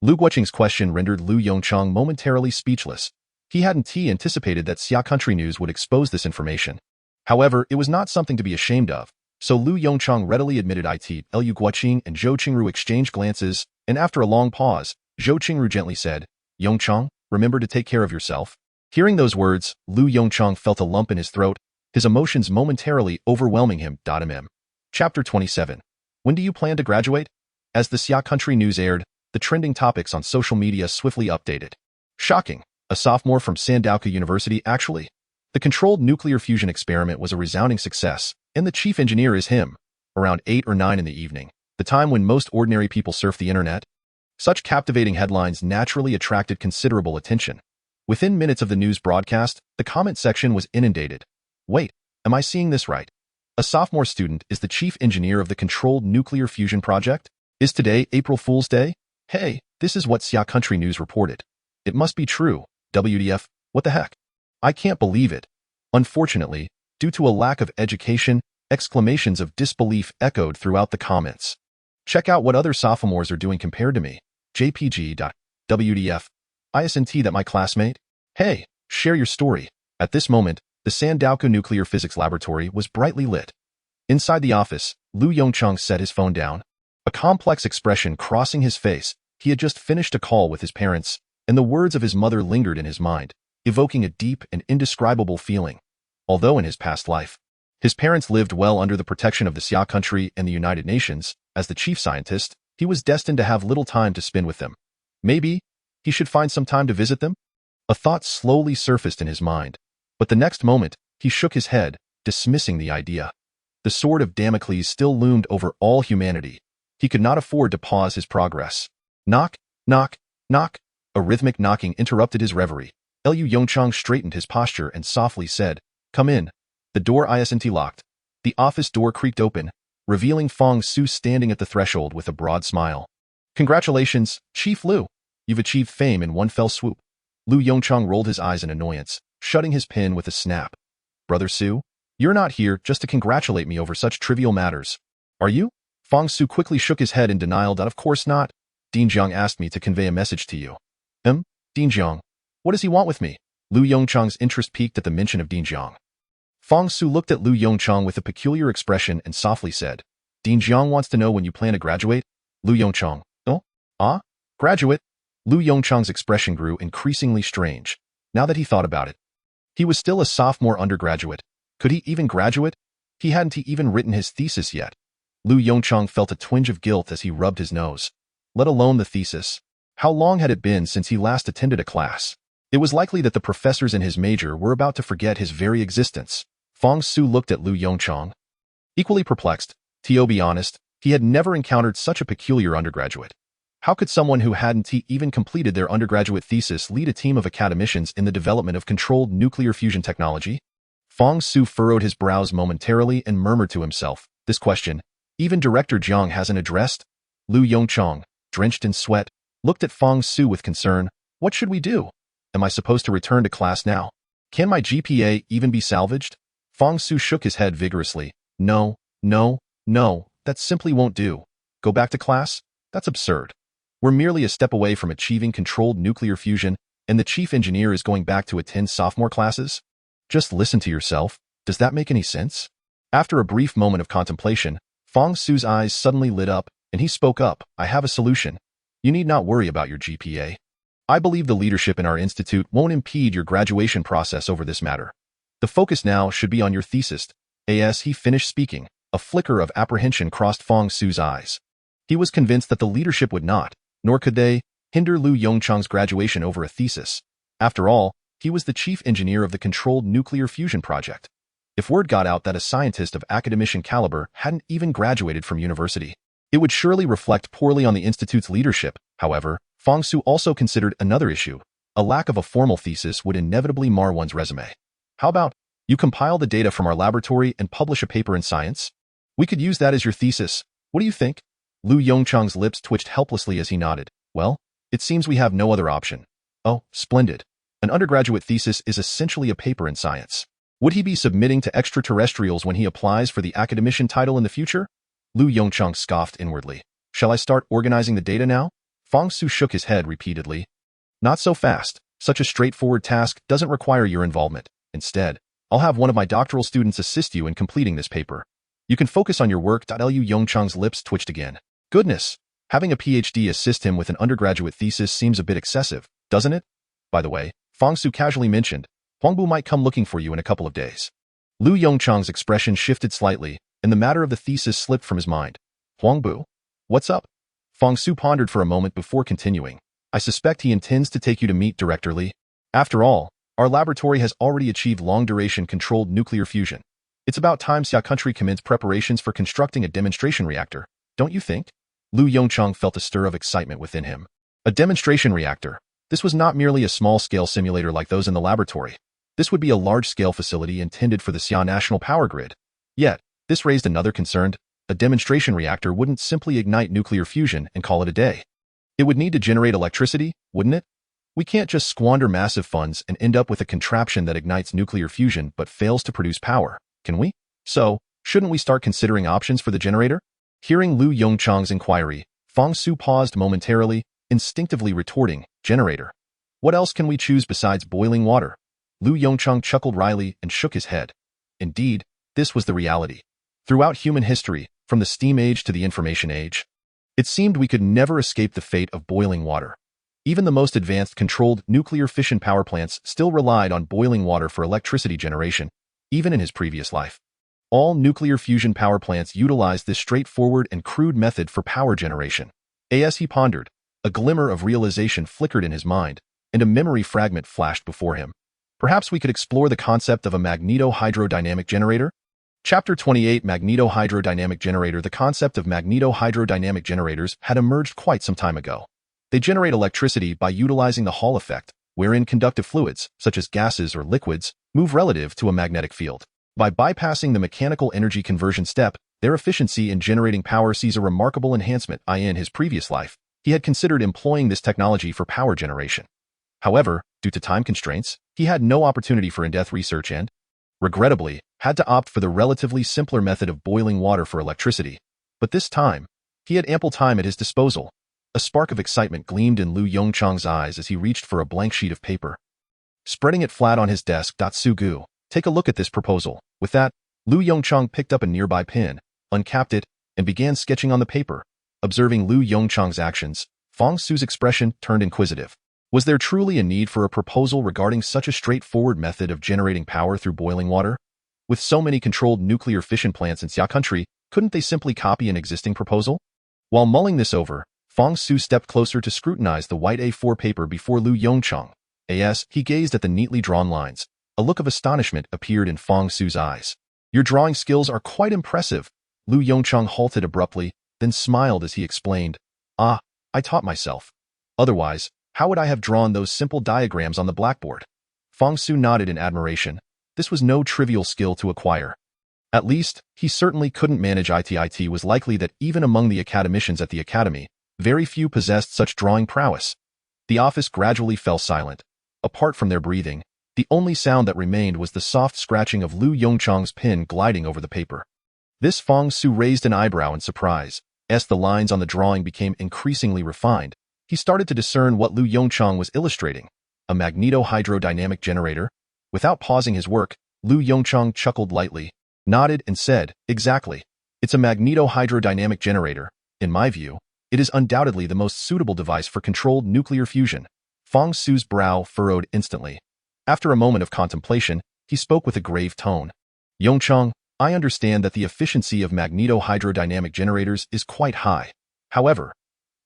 Lu Guoqing's question rendered Lu Yongchang momentarily speechless. He hadn't anticipated that Xia Country News would expose this information. However, it was not something to be ashamed of, so Lu Yongchang readily admitted it. Lu Guoqing and Zhou Qingru exchanged glances, and after a long pause, Zhou Qingru gently said, Yongchang, remember to take care of yourself. Hearing those words, Lu Yongchang felt a lump in his throat, his emotions momentarily overwhelming him. Chapter 27. When do you plan to graduate? As the Xia country news aired, the trending topics on social media swiftly updated. Shocking. A sophomore from Sandoku University actually. The controlled nuclear fusion experiment was a resounding success, and the chief engineer is him. Around 8 or 9 in the evening, the time when most ordinary people surf the internet. Such captivating headlines naturally attracted considerable attention. Within minutes of the news broadcast, the comment section was inundated. Wait, am I seeing this right? A sophomore student is the chief engineer of the controlled nuclear fusion project? Is today April Fool's Day? Hey, this is what Xia Country News reported. It must be true. WTF, what the heck? I can't believe it. Unfortunately, due to a lack of education, exclamations of disbelief echoed throughout the comments. Check out what other sophomores are doing compared to me. JPG.WTF. Isn't that my classmate? Hey, share your story. At this moment, the Sandoku Nuclear Physics Laboratory was brightly lit. Inside the office, Lu Yongchang set his phone down. A complex expression crossing his face. He had just finished a call with his parents, and the words of his mother lingered in his mind, evoking a deep and indescribable feeling. Although in his past life, his parents lived well under the protection of the Xia country and the United Nations, as the chief scientist, he was destined to have little time to spend with them. Maybe he should find some time to visit them? A thought slowly surfaced in his mind, but the next moment, he shook his head, dismissing the idea. The sword of Damocles still loomed over all humanity. He could not afford to pause his progress. Knock, knock, knock. A rhythmic knocking interrupted his reverie. Lyu Yongchang straightened his posture and softly said, "Come in." The door isn't locked. The office door creaked open, revealing Fong Su standing at the threshold with a broad smile. "Congratulations, Chief Lu. You've achieved fame in one fell swoop." Lu Yongchang rolled his eyes in annoyance, shutting his pen with a snap. "Brother Su, you're not here just to congratulate me over such trivial matters. Are you?" Fong Su quickly shook his head in denial that of course not. "Dean Jiang asked me to convey a message to you." Dean Jiang? What does he want with me?" Lu Yongchang's interest peaked at the mention of Dean Jiang. Fong Su looked at Lu Yongchang with a peculiar expression and softly said, "Dean Jiang wants to know when you plan to graduate?" Lu Yongchang. "Oh? Ah? Graduate?" Lu Yongchang's expression grew increasingly strange, now that he thought about it. He was still a sophomore undergraduate. Could he even graduate? He hadn't even written his thesis yet. Lu Yongchang felt a twinge of guilt as he rubbed his nose. Let alone the thesis. How long had it been since he last attended a class? It was likely that the professors in his major were about to forget his very existence. Fong Su looked at Lu Yongchang. Equally perplexed, to be honest, he had never encountered such a peculiar undergraduate. How could someone who hadn't even completed their undergraduate thesis lead a team of academicians in the development of controlled nuclear fusion technology? Fong Su furrowed his brows momentarily and murmured to himself, "This question, even Director Jiang hasn't addressed?" Lu Yongchang, drenched in sweat, looked at Fong Su with concern. "What should we do? Am I supposed to return to class now? Can my GPA even be salvaged?" Fong Su shook his head vigorously. No, that simply won't do. Go back to class? That's absurd. We're merely a step away from achieving controlled nuclear fusion, and the chief engineer is going back to attend sophomore classes? Just listen to yourself. Does that make any sense? After a brief moment of contemplation, Fong Su's eyes suddenly lit up, and he spoke up. "I have a solution. You need not worry about your GPA. I believe the leadership in our institute won't impede your graduation process over this matter. The focus now should be on your thesis." As he finished speaking, a flicker of apprehension crossed Fong Su's eyes. He was convinced that the leadership would not, nor could they, hinder Lu Yongchang's graduation over a thesis. After all, he was the chief engineer of the controlled nuclear fusion project. If word got out that a scientist of academician caliber hadn't even graduated from university, it would surely reflect poorly on the institute's leadership. However, Fong Su also considered another issue. A lack of a formal thesis would inevitably mar one's resume. "How about you compile the data from our laboratory and publish a paper in Science? We could use that as your thesis. What do you think?" Lu Yongchang's lips twitched helplessly as he nodded. "Well, it seems we have no other option." "Oh, splendid. An undergraduate thesis is essentially a paper in Science. Would he be submitting to extraterrestrials when he applies for the academician title in the future?" Lu Yongchang scoffed inwardly. "Shall I start organizing the data now?" Fong Su shook his head repeatedly. "Not so fast. Such a straightforward task doesn't require your involvement. Instead, I'll have one of my doctoral students assist you in completing this paper. You can focus on your work." Lu Yongchang's lips twitched again. Goodness, having a PhD assist him with an undergraduate thesis seems a bit excessive, doesn't it? By the way, Fong Su casually mentioned, "Huangbu might come looking for you in a couple of days." Lu Yongchang's expression shifted slightly, and the matter of the thesis slipped from his mind. "Huangbu? What's up?" Fang Su pondered for a moment before continuing. I suspect he intends to take you to meet Director Li. After all, our laboratory has already achieved long-duration controlled nuclear fusion. It's about time Xia country commenced preparations for constructing a demonstration reactor, don't you think? Lu Yongchang felt a stir of excitement within him. A demonstration reactor. This was not merely a small-scale simulator like those in the laboratory. This would be a large-scale facility intended for the Xia national power grid. Yet, this raised another concern. A demonstration reactor wouldn't simply ignite nuclear fusion and call it a day. It would need to generate electricity, wouldn't it? We can't just squander massive funds and end up with a contraption that ignites nuclear fusion but fails to produce power, can we? So, shouldn't we start considering options for the generator? Hearing Lu Yongchang's inquiry, Fang Su paused momentarily, instinctively retorting, generator. What else can we choose besides boiling water? Lu Yongchang chuckled wryly and shook his head. Indeed, this was the reality. Throughout human history, from the steam age to the information age, it seemed we could never escape the fate of boiling water. Even the most advanced controlled nuclear fission power plants still relied on boiling water for electricity generation, even in his previous life. All nuclear fusion power plants utilized this straightforward and crude method for power generation. As he pondered, a glimmer of realization flickered in his mind, and a memory fragment flashed before him. Perhaps we could explore the concept of a magneto-hydrodynamic generator? Chapter 28 Magneto-hydrodynamic generator. The concept of magneto-hydrodynamic generators had emerged quite some time ago. They generate electricity by utilizing the Hall effect, wherein conductive fluids, such as gases or liquids, move relative to a magnetic field. By bypassing the mechanical energy conversion step, their efficiency in generating power sees a remarkable enhancement. In his previous life, he had considered employing this technology for power generation. However, due to time constraints, he had no opportunity for in-depth research and, regrettably, had to opt for the relatively simpler method of boiling water for electricity. But this time, he had ample time at his disposal. A spark of excitement gleamed in Lu Yongchang's eyes as he reached for a blank sheet of paper. Spreading it flat on his desk, Sugu, take a look at this proposal. With that, Lu Yongchang picked up a nearby pen, uncapped it, and began sketching on the paper. Observing Lu Yongchang's actions, Fang Su's expression turned inquisitive. Was there truly a need for a proposal regarding such a straightforward method of generating power through boiling water? With so many controlled nuclear fission plants in Xia country, couldn't they simply copy an existing proposal? While mulling this over, Fang Su stepped closer to scrutinize the white A4 paper before Lu Yongchang. As he gazed at the neatly drawn lines, a look of astonishment appeared in Fang Su's eyes. Your drawing skills are quite impressive. Lu Yongchang halted abruptly, then smiled as he explained. I taught myself. Otherwise, how would I have drawn those simple diagrams on the blackboard? Fang Su nodded in admiration. This was no trivial skill to acquire. At least, he certainly couldn't manage it. It was likely that even among the academicians at the academy, very few possessed such drawing prowess. The office gradually fell silent. Apart from their breathing, the only sound that remained was the soft scratching of Lu Yongchang's pen gliding over the paper. This Fang Su raised an eyebrow in surprise. As the lines on the drawing became increasingly refined, he started to discern what Lu Yongchang was illustrating, a magneto-hydrodynamic generator. Without pausing his work, Lu Yongchang chuckled lightly, nodded and said, exactly. It's a magneto-hydrodynamic generator. In my view, it is undoubtedly the most suitable device for controlled nuclear fusion. Fang Su's brow furrowed instantly. After a moment of contemplation, he spoke with a grave tone. Yongchang, I understand that the efficiency of magneto-hydrodynamic generators is quite high. However,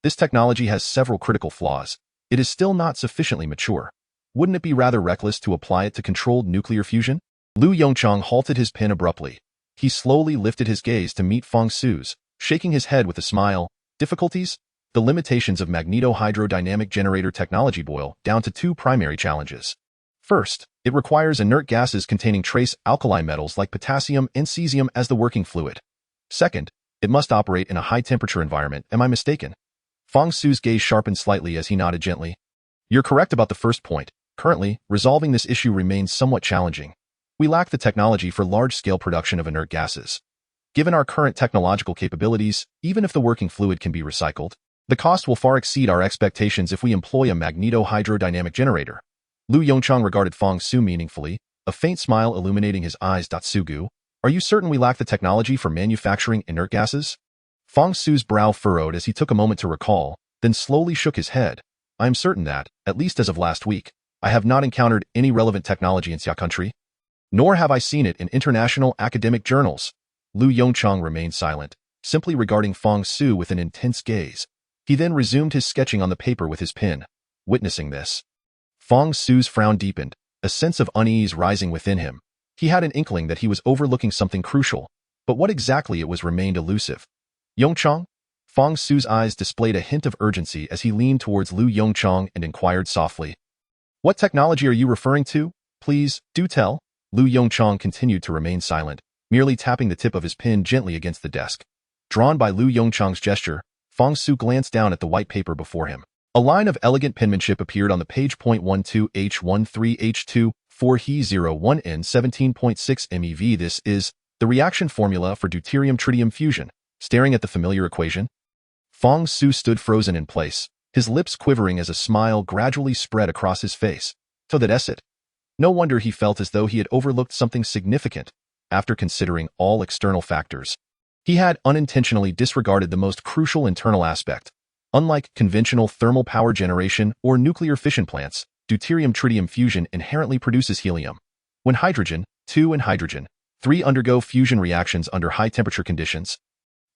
this technology has several critical flaws. It is still not sufficiently mature. Wouldn't it be rather reckless to apply it to controlled nuclear fusion? Lu Yongchang halted his pen abruptly. He slowly lifted his gaze to meet Fang Su's, shaking his head with a smile. Difficulties? The limitations of magneto-hydrodynamic generator technology boil down to two primary challenges. First, it requires inert gases containing trace alkali metals like potassium and cesium as the working fluid. Second, it must operate in a high-temperature environment. Am I mistaken? Fang Su's gaze sharpened slightly as he nodded gently. You're correct about the first point. Currently, resolving this issue remains somewhat challenging. We lack the technology for large-scale production of inert gases. Given our current technological capabilities, even if the working fluid can be recycled, the cost will far exceed our expectations if we employ a magneto-hydrodynamic generator. Lu Yongchang regarded Fang Su meaningfully, a faint smile illuminating his eyes. Sugu, are you certain we lack the technology for manufacturing inert gases? Fang Su's brow furrowed as he took a moment to recall, then slowly shook his head. I am certain that, at least as of last week, I have not encountered any relevant technology in Xia country. Nor have I seen it in international academic journals. Lu Yongchang remained silent, simply regarding Fang Su with an intense gaze. He then resumed his sketching on the paper with his pen. Witnessing this, Fong Su's frown deepened, a sense of unease rising within him. He had an inkling that he was overlooking something crucial, but what exactly it was remained elusive. Yongchang? Fong Su's eyes displayed a hint of urgency as he leaned towards Lu Yongchang and inquired softly. What technology are you referring to? Please, do tell. Lu Yongchang continued to remain silent, merely tapping the tip of his pen gently against the desk. Drawn by Lu Yongchang's gesture, Fong Su glanced down at the white paper before him. A line of elegant penmanship appeared on the page. 12H13H24He01N17.6 MeV. This is the reaction formula for deuterium-tritium fusion. Staring at the familiar equation, Fong Su stood frozen in place, his lips quivering as a smile gradually spread across his face. So that's it. No wonder he felt as though he had overlooked something significant. After considering all external factors, he had unintentionally disregarded the most crucial internal aspect. Unlike conventional thermal power generation or nuclear fission plants, deuterium-tritium fusion inherently produces helium. When hydrogen, 2 and hydrogen, 3 undergo fusion reactions under high-temperature conditions,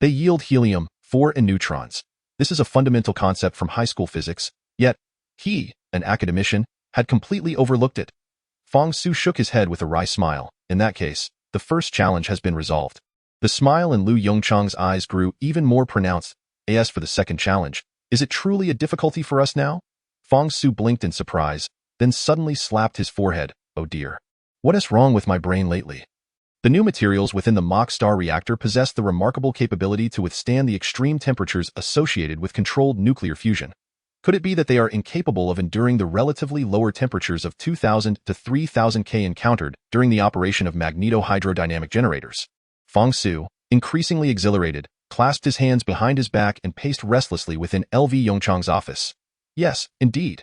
they yield helium, 4 and neutrons. This is a fundamental concept from high school physics, yet he, an academician, had completely overlooked it. Fong Su shook his head with a wry smile. In that case, the first challenge has been resolved. The smile in Lu Yongchang's eyes grew even more pronounced. As for the second challenge, is it truly a difficulty for us now? Fong Su blinked in surprise, then suddenly slapped his forehead. Oh dear. What is wrong with my brain lately? The new materials within the Mach star reactor possess the remarkable capability to withstand the extreme temperatures associated with controlled nuclear fusion. Could it be that they are incapable of enduring the relatively lower temperatures of 2000 to 3000 K encountered during the operation of magneto-hydrodynamic generators? Fong Su, increasingly exhilarated, clasped his hands behind his back and paced restlessly within LV Yongchang's office. Yes, indeed.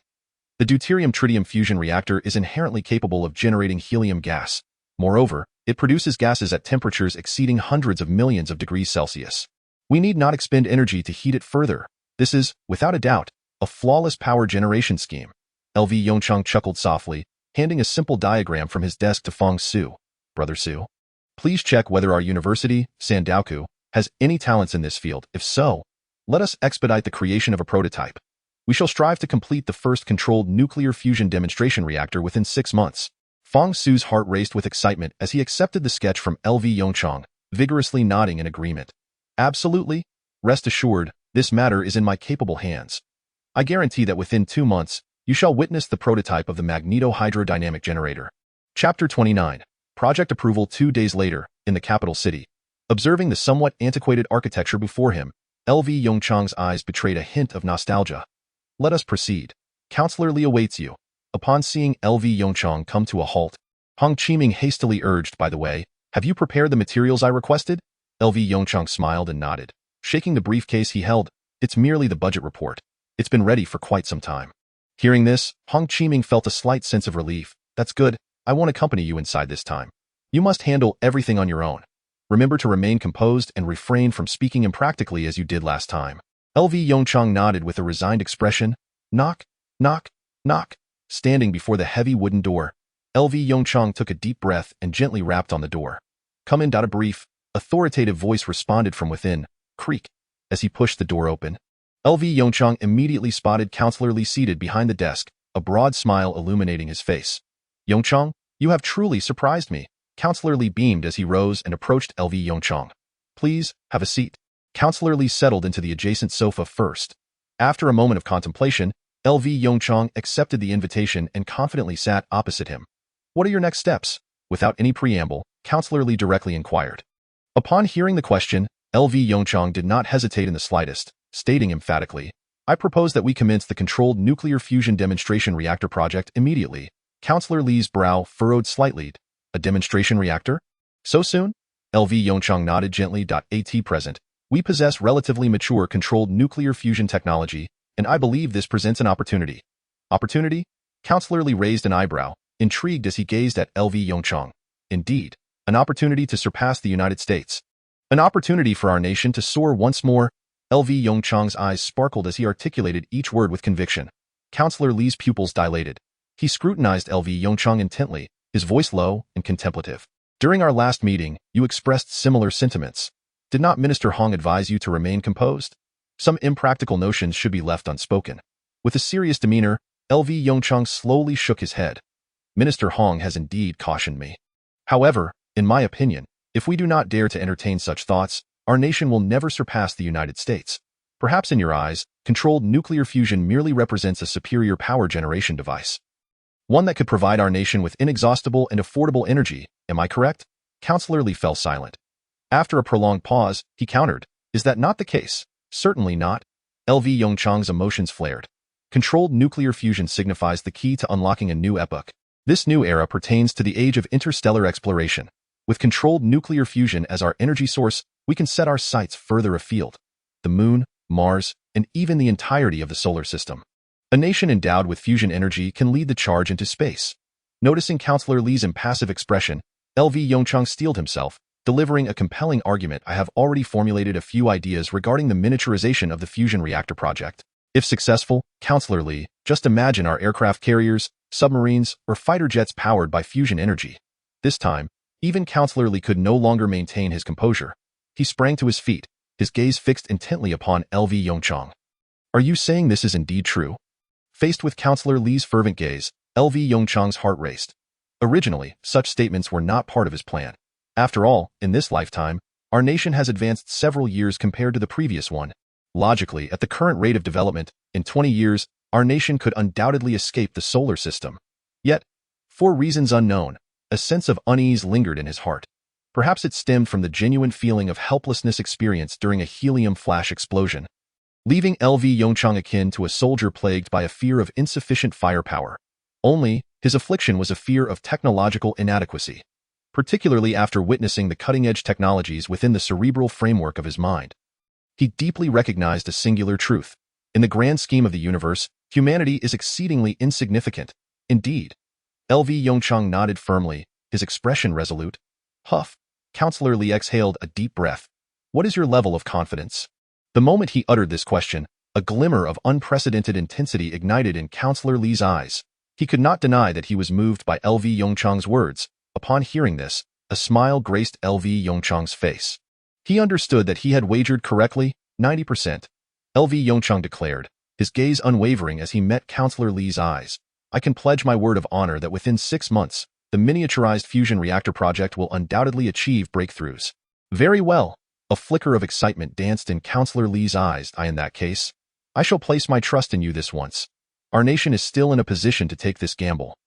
The deuterium-tritium fusion reactor is inherently capable of generating helium gas. Moreover, it produces gases at temperatures exceeding hundreds of millions of degrees Celsius. We need not expend energy to heat it further. This is, without a doubt, a flawless power generation scheme. LV Yongchang chuckled softly, handing a simple diagram from his desk to Fong Su. Brother Su, please check whether our university, Sandaoku, has any talents in this field. If so, let us expedite the creation of a prototype. We shall strive to complete the first controlled nuclear fusion demonstration reactor within 6 months. Fong Su's heart raced with excitement as he accepted the sketch from LV Yongchang, vigorously nodding in agreement. Absolutely. Rest assured, this matter is in my capable hands. I guarantee that within 2 months, you shall witness the prototype of the magneto-hydrodynamic generator. Chapter 29. Project approval 2 days later, in the capital city. Observing the somewhat antiquated architecture before him, LV Yongchang's eyes betrayed a hint of nostalgia. Let us proceed. Counselor Li awaits you. Upon seeing LV Yongchang come to a halt, Hong Qiming hastily urged, by the way, have you prepared the materials I requested? LV Yongchang smiled and nodded. Shaking the briefcase he held, it's merely the budget report. It's been ready for quite some time. Hearing this, Hong Qiming felt a slight sense of relief. That's good. I won't accompany you inside this time. You must handle everything on your own. Remember to remain composed and refrain from speaking impractically as you did last time. LV Yongchang nodded with a resigned expression. Knock, knock, knock. Standing before the heavy wooden door, LV Yongchang took a deep breath and gently rapped on the door. Come in. A brief, authoritative voice responded from within. Creak. As he pushed the door open, LV Yongchang immediately spotted Counselor Li seated behind the desk, a broad smile illuminating his face. Yongchang, you have truly surprised me. Counselor Li beamed as he rose and approached LV Yongchang. Please, have a seat. Counselor Li settled into the adjacent sofa first. After a moment of contemplation, LV Yongchang accepted the invitation and confidently sat opposite him. What are your next steps? Without any preamble, Counselor Li directly inquired. Upon hearing the question, LV Yongchang did not hesitate in the slightest, stating emphatically, I propose that we commence the controlled nuclear fusion demonstration reactor project immediately. Counselor Li's brow furrowed slightly. A demonstration reactor? So soon? LV Yongchang nodded gently. At present, we possess relatively mature controlled nuclear fusion technology, and I believe this presents an opportunity. Opportunity? Counselor Li raised an eyebrow, intrigued as he gazed at LV Yongchang. Indeed, an opportunity to surpass the United States. An opportunity for our nation to soar once more. LV Yongchang's eyes sparkled as he articulated each word with conviction. Counselor Li's pupils dilated. He scrutinized LV Yongchang intently, his voice low and contemplative. During our last meeting, you expressed similar sentiments. Did not Minister Hong advise you to remain composed? Some impractical notions should be left unspoken. With a serious demeanor, LV Yongchang slowly shook his head. Minister Hong has indeed cautioned me. However, in my opinion, if we do not dare to entertain such thoughts, our nation will never surpass the United States. Perhaps in your eyes, controlled nuclear fusion merely represents a superior power generation device. One that could provide our nation with inexhaustible and affordable energy, am I correct? Counselor Li fell silent. After a prolonged pause, he countered, "Is that not the case?" "Certainly not." LV Yongchang's emotions flared. Controlled nuclear fusion signifies the key to unlocking a new epoch. This new era pertains to the age of interstellar exploration. With controlled nuclear fusion as our energy source, we can set our sights further afield. The Moon, Mars, and even the entirety of the solar system. A nation endowed with fusion energy can lead the charge into space. Noticing Counselor Li's impassive expression, LV Yongchang steeled himself, delivering a compelling argument. "I have already formulated a few ideas regarding the miniaturization of the fusion reactor project. If successful, Counselor Li, just imagine our aircraft carriers, submarines, or fighter jets powered by fusion energy." This time, even Counselor Li could no longer maintain his composure. He sprang to his feet, his gaze fixed intently upon LV Yongchang. "Are you saying this is indeed true?" Faced with Counselor Li's fervent gaze, LV Yongchang's heart raced. Originally, such statements were not part of his plan. After all, in this lifetime, our nation has advanced several years compared to the previous one. Logically, at the current rate of development, in 20 years, our nation could undoubtedly escape the solar system. Yet, for reasons unknown, a sense of unease lingered in his heart. Perhaps it stemmed from the genuine feeling of helplessness experienced during a helium flash explosion, leaving LV Yongchang akin to a soldier plagued by a fear of insufficient firepower. Only, his affliction was a fear of technological inadequacy, particularly after witnessing the cutting-edge technologies within the cerebral framework of his mind. He deeply recognized a singular truth. In the grand scheme of the universe, humanity is exceedingly insignificant. Indeed. LV Yongchang nodded firmly, his expression resolute. Huff. Counselor Li exhaled a deep breath. "What is your level of confidence?" The moment he uttered this question, a glimmer of unprecedented intensity ignited in Counselor Li's eyes. He could not deny that he was moved by LV Yongchang's words. Upon hearing this, a smile graced LV Yongchang's face. He understood that he had wagered correctly, 90%. LV Yongchang declared, his gaze unwavering as he met Counselor Li's eyes. "I can pledge my word of honor that within 6 months, the miniaturized fusion reactor project will undoubtedly achieve breakthroughs." "Very well." A flicker of excitement danced in Counselor Li's eyes. "In that case, I shall place my trust in you this once. Our nation is still in a position to take this gamble."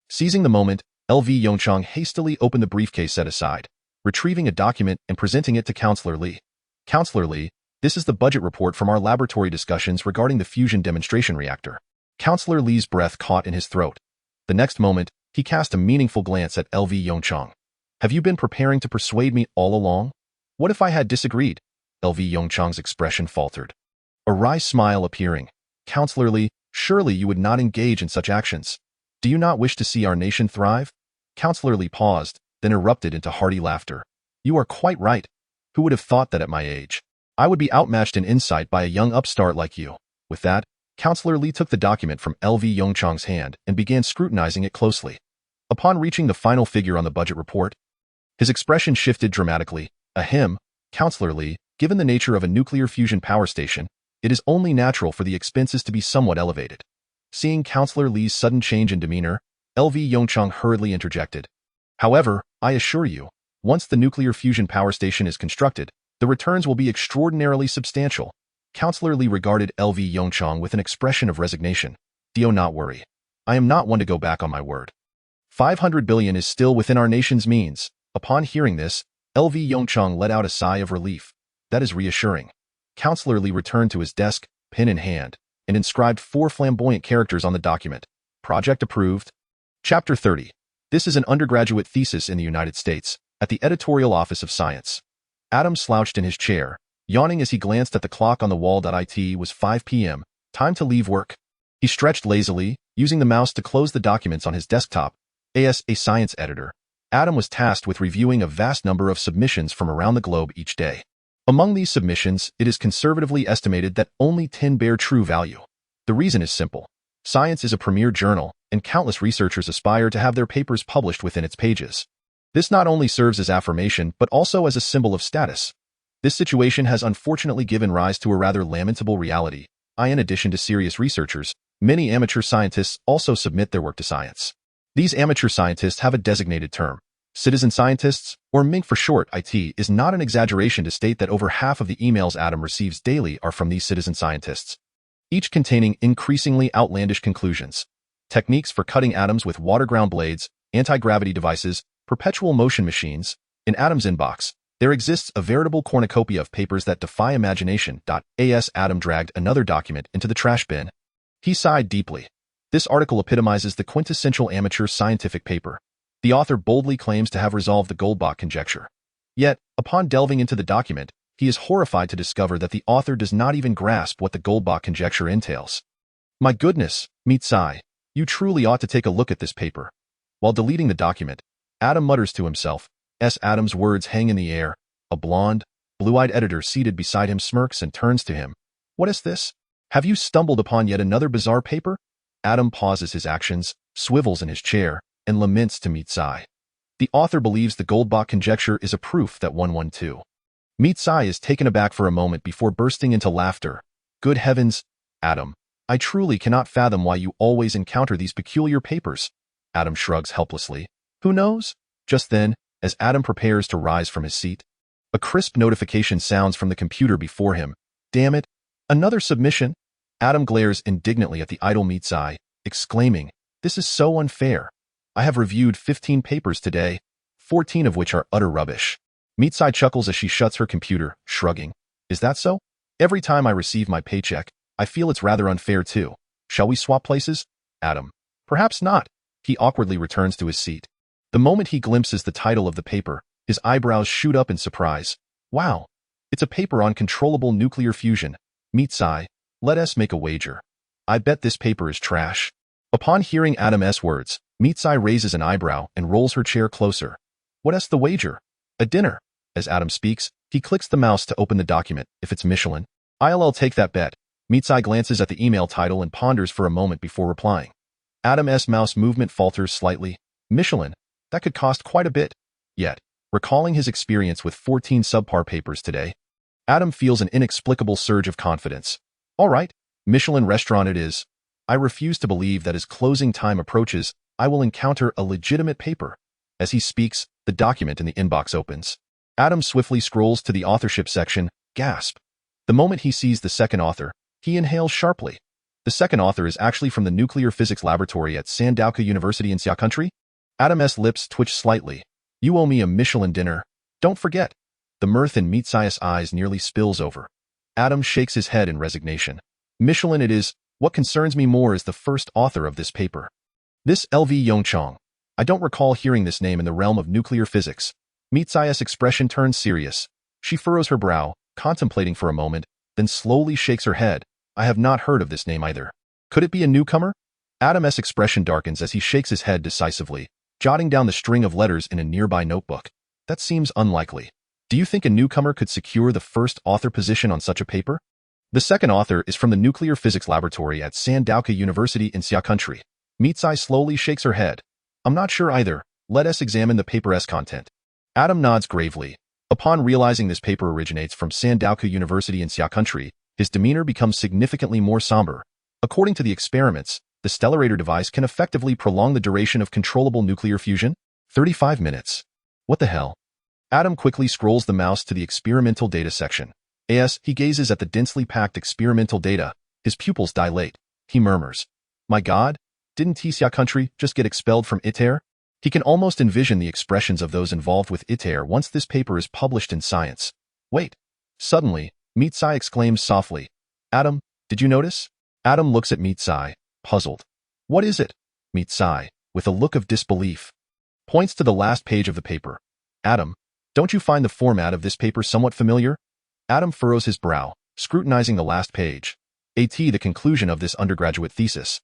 Seizing the moment, LV Yongchang hastily opened the briefcase set aside, retrieving a document and presenting it to Counselor Li. "Counselor Li, this is the budget report from our laboratory discussions regarding the fusion demonstration reactor." Counselor Li's breath caught in his throat. The next moment, he cast a meaningful glance at LV Yongchang. "Have you been preparing to persuade me all along? What if I had disagreed?" LV Yongchang's expression faltered. A wry smile appearing. "Counselor Li, surely you would not engage in such actions. Do you not wish to see our nation thrive?" Counselor Li paused, then erupted into hearty laughter. "You are quite right. Who would have thought that at my age, I would be outmatched in insight by a young upstart like you?" With that, Counselor Li took the document from LV Yongchang's hand and began scrutinizing it closely. Upon reaching the final figure on the budget report, his expression shifted dramatically. "Ahem, Counselor Li, given the nature of a nuclear fusion power station, it is only natural for the expenses to be somewhat elevated." Seeing Counselor Li's sudden change in demeanor, LV Yongchang hurriedly interjected. "However, I assure you, once the nuclear fusion power station is constructed, the returns will be extraordinarily substantial." Counselor Li regarded LV Yongchang with an expression of resignation. "Do not worry. I am not one to go back on my word. 500 billion is still within our nation's means." Upon hearing this, LV Yongchang let out a sigh of relief. "That is reassuring." Counselor Li returned to his desk, pen in hand, and inscribed 4 flamboyant characters on the document. "Project approved." Chapter 30. This is an undergraduate thesis in the United States, at the editorial office of Science. Adam slouched in his chair, yawning as he glanced at the clock on the wall. It was 5 p.m., time to leave work. He stretched lazily, using the mouse to close the documents on his desktop. As a science editor, Adam was tasked with reviewing a vast number of submissions from around the globe each day. Among these submissions, it is conservatively estimated that only 10 bear true value. The reason is simple. Science is a premier journal, and countless researchers aspire to have their papers published within its pages. This not only serves as affirmation but also as a symbol of status. This situation has unfortunately given rise to a rather lamentable reality. In addition to serious researchers, many amateur scientists also submit their work to science. These amateur scientists have a designated term. Citizen scientists, or MINC for short, IT, is not an exaggeration to state that over half of the emails Atom receives daily are from these citizen scientists, each containing increasingly outlandish conclusions. Techniques for cutting atoms with water-ground blades, anti-gravity devices, perpetual motion machines. In Atom's inbox, there exists a veritable cornucopia of papers that defy imagination. Atom dragged another document into the trash bin. He sighed deeply. This article epitomizes the quintessential amateur scientific paper. The author boldly claims to have resolved the Goldbach conjecture. Yet, upon delving into the document, he is horrified to discover that the author does not even grasp what the Goldbach conjecture entails. My goodness, Mitsai, you truly ought to take a look at this paper. While deleting the document, Atom mutters to himself. Atom's words hang in the air. A blonde, blue-eyed editor seated beside him smirks and turns to him. What is this? Have you stumbled upon yet another bizarre paper? Atom pauses his actions, swivels in his chair, and laments to Mitsai. The author believes the Goldbach conjecture is a proof that 112. Mitsai is taken aback for a moment before bursting into laughter. Good heavens, Atom. I truly cannot fathom why you always encounter these peculiar papers. Atom shrugs helplessly. Who knows? Just then, as Atom prepares to rise from his seat, a crisp notification sounds from the computer before him. Damn it! Another submission? Atom glares indignantly at the idle Mitsai, exclaiming, This is so unfair. I have reviewed 15 papers today, 14 of which are utter rubbish. Mitsai chuckles as she shuts her computer, shrugging. Is that so? Every time I receive my paycheck, I feel it's rather unfair too. Shall we swap places? Atom. Perhaps not. He awkwardly returns to his seat. The moment he glimpses the title of the paper, his eyebrows shoot up in surprise. Wow. It's a paper on controllable nuclear fusion. Mitsai, let us make a wager. I bet this paper is trash. Upon hearing Atom's words, Mitsai raises an eyebrow and rolls her chair closer. What's the wager? A dinner. As Atom speaks, he clicks the mouse to open the document. If it's Michelin, I'll take that bet. Mitsai glances at the email title and ponders for a moment before replying. Atom's mouse movement falters slightly. Michelin? That could cost quite a bit. Yet, recalling his experience with 14 subpar papers today, Atom feels an inexplicable surge of confidence. All right, Michelin restaurant it is. I refuse to believe that as closing time approaches, I will encounter a legitimate paper. As he speaks, the document in the inbox opens. Atom swiftly scrolls to the authorship section. Gasp. The moment he sees the second author, he inhales sharply. The second author is actually from the Nuclear Physics Laboratory at Sandoka University in Xia Country. Atom's lips twitch slightly. You owe me a Michelin dinner. Don't forget. The mirth in Mitsai's eyes nearly spills over. Atom shakes his head in resignation. Michelin it is. What concerns me more is the first author of this paper. This LV Yongchang. I don't recall hearing this name in the realm of nuclear physics. Mitsai's expression turns serious. She furrows her brow, contemplating for a moment, then slowly shakes her head. I have not heard of this name either. Could it be a newcomer? Atom's expression darkens as he shakes his head decisively, jotting down the string of letters in a nearby notebook. That seems unlikely. Do you think a newcomer could secure the first author position on such a paper? The second author is from the Nuclear Physics Laboratory at Sandoka University in Xia Country. Mitsai slowly shakes her head. I'm not sure either. Let us examine the paper's content. Atom nods gravely. Upon realizing this paper originates from Sandoka University in Xia Country, his demeanor becomes significantly more somber. According to the experiments, the stellarator device can effectively prolong the duration of controllable nuclear fusion. 35 minutes. What the hell? Atom quickly scrolls the mouse to the experimental data section. As he gazes at the densely packed experimental data, his pupils dilate. He murmurs, My God, didn't Xia Country just get expelled from ITER? He can almost envision the expressions of those involved with ITER once this paper is published in Science. Wait. Suddenly, Mitsai exclaims softly, Atom, did you notice? Atom looks at Mitsai, puzzled. What is it? Mitsai, with a look of disbelief, points to the last page of the paper. Atom, don't you find the format of this paper somewhat familiar? Atom furrows his brow, scrutinizing the last page. The conclusion of this undergraduate thesis.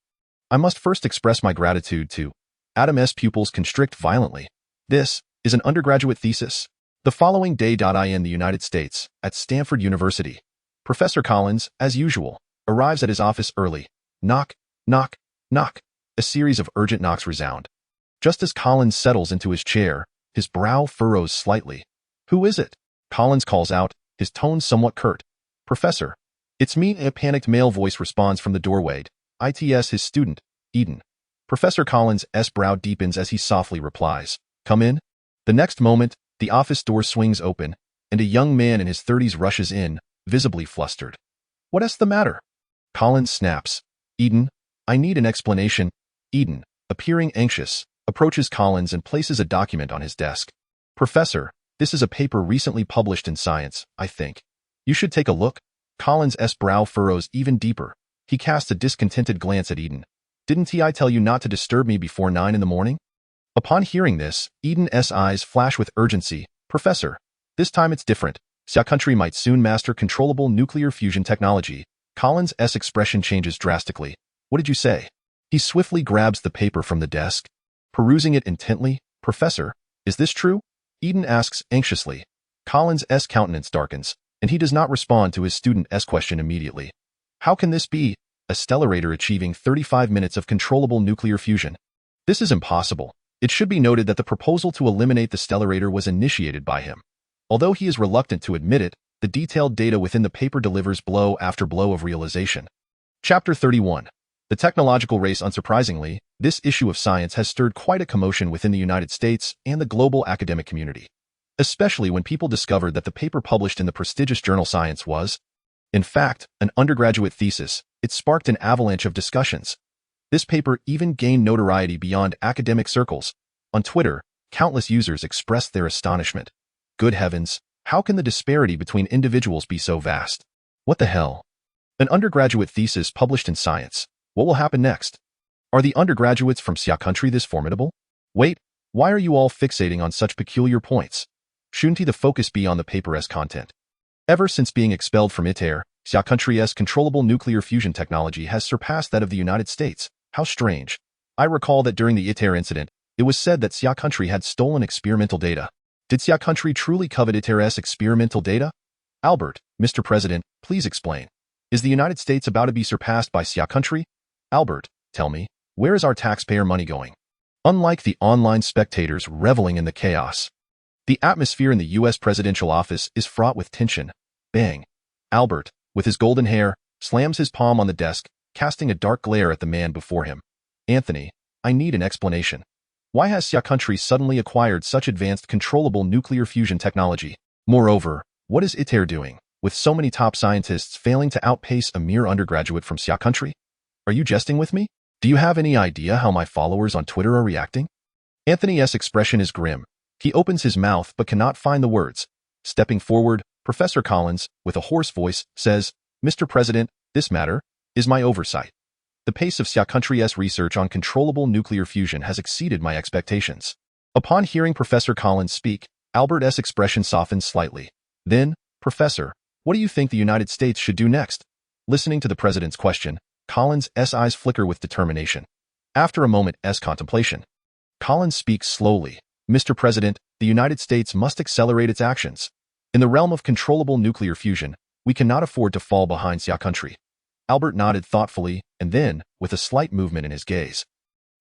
I must first express my gratitude to. Atom's pupils constrict violently. This is an undergraduate thesis. The following day. In the United States, at Stanford University. Professor Collins, as usual, arrives at his office early. Knock, knock, knock. A series of urgent knocks resound. Just as Collins settles into his chair, his brow furrows slightly. Who is it? Collins calls out, his tone somewhat curt. "Professor." "It's me," a panicked male voice responds from the doorway. "It's his student, Eden." Professor Collins' brow deepens as he softly replies, "Come in." The next moment, the office door swings open, and a young man in his 30s rushes in, visibly flustered. "What's the matter?" Collins snaps. "Eden, I need an explanation." Eden, appearing anxious, approaches Collins and places a document on his desk. "Professor, this is a paper recently published in Science, I think. You should take a look." Collins' brow furrows even deeper. He casts a discontented glance at Eden. "Didn't I tell you not to disturb me before 9 in the morning?" Upon hearing this, Eden's eyes flash with urgency. "Professor, this time it's different. Our country might soon master controllable nuclear fusion technology." Collins' expression changes drastically. "What did you say?" He swiftly grabs the paper from the desk. Perusing it intently, "Professor, is this true?" Eden asks anxiously. Collins' countenance darkens, and he does not respond to his student's question immediately. "How can this be? A stellarator achieving 35 minutes of controllable nuclear fusion? This is impossible." It should be noted that the proposal to eliminate the stellarator was initiated by him. Although he is reluctant to admit it, the detailed data within the paper delivers blow after blow of realization. Chapter 31. The technological race. Unsurprisingly, this issue of Science has stirred quite a commotion within the United States and the global academic community, especially when people discovered that the paper published in the prestigious journal Science was, in fact, an undergraduate thesis. It sparked an avalanche of discussions. This paper even gained notoriety beyond academic circles. On Twitter, countless users expressed their astonishment. "Good heavens, how can the disparity between individuals be so vast? What the hell? An undergraduate thesis published in Science. What will happen next? Are the undergraduates from Xia country this formidable? Wait, why are you all fixating on such peculiar points? Shouldn't the focus be on the paper's content?" Ever since being expelled from ITER, Xia country's controllable nuclear fusion technology has surpassed that of the United States. How strange. I recall that during the ITER incident, it was said that Xia country had stolen experimental data. Did Xia country truly covet ITER's experimental data? Albert, Mr. President, please explain. Is the United States about to be surpassed by Xia country? Albert, tell me, where is our taxpayer money going? Unlike the online spectators reveling in the chaos, the atmosphere in the U.S. presidential office is fraught with tension. Bang. Albert, with his golden hair, slams his palm on the desk, casting a dark glare at the man before him. "Anthony, I need an explanation. Why has Xia country suddenly acquired such advanced controllable nuclear fusion technology? Moreover, what is ITER doing, with so many top scientists failing to outpace a mere undergraduate from Xia country? Are you jesting with me? Do you have any idea how my followers on Twitter are reacting?" Anthony's expression is grim. He opens his mouth but cannot find the words. Stepping forward, Professor Collins, with a hoarse voice, says, "Mr. President, this matter is my oversight. The pace of Xia country's research on controllable nuclear fusion has exceeded my expectations." Upon hearing Professor Collins speak, Albert's expression softens slightly. Then, "Professor, what do you think the United States should do next?" Listening to the president's question, Collins' eyes flicker with determination. After a moment's contemplation, Collins speaks slowly. "Mr. President, the United States must accelerate its actions. In the realm of controllable nuclear fusion, we cannot afford to fall behind Xia country." Albert nodded thoughtfully, and then, with a slight movement in his gaze,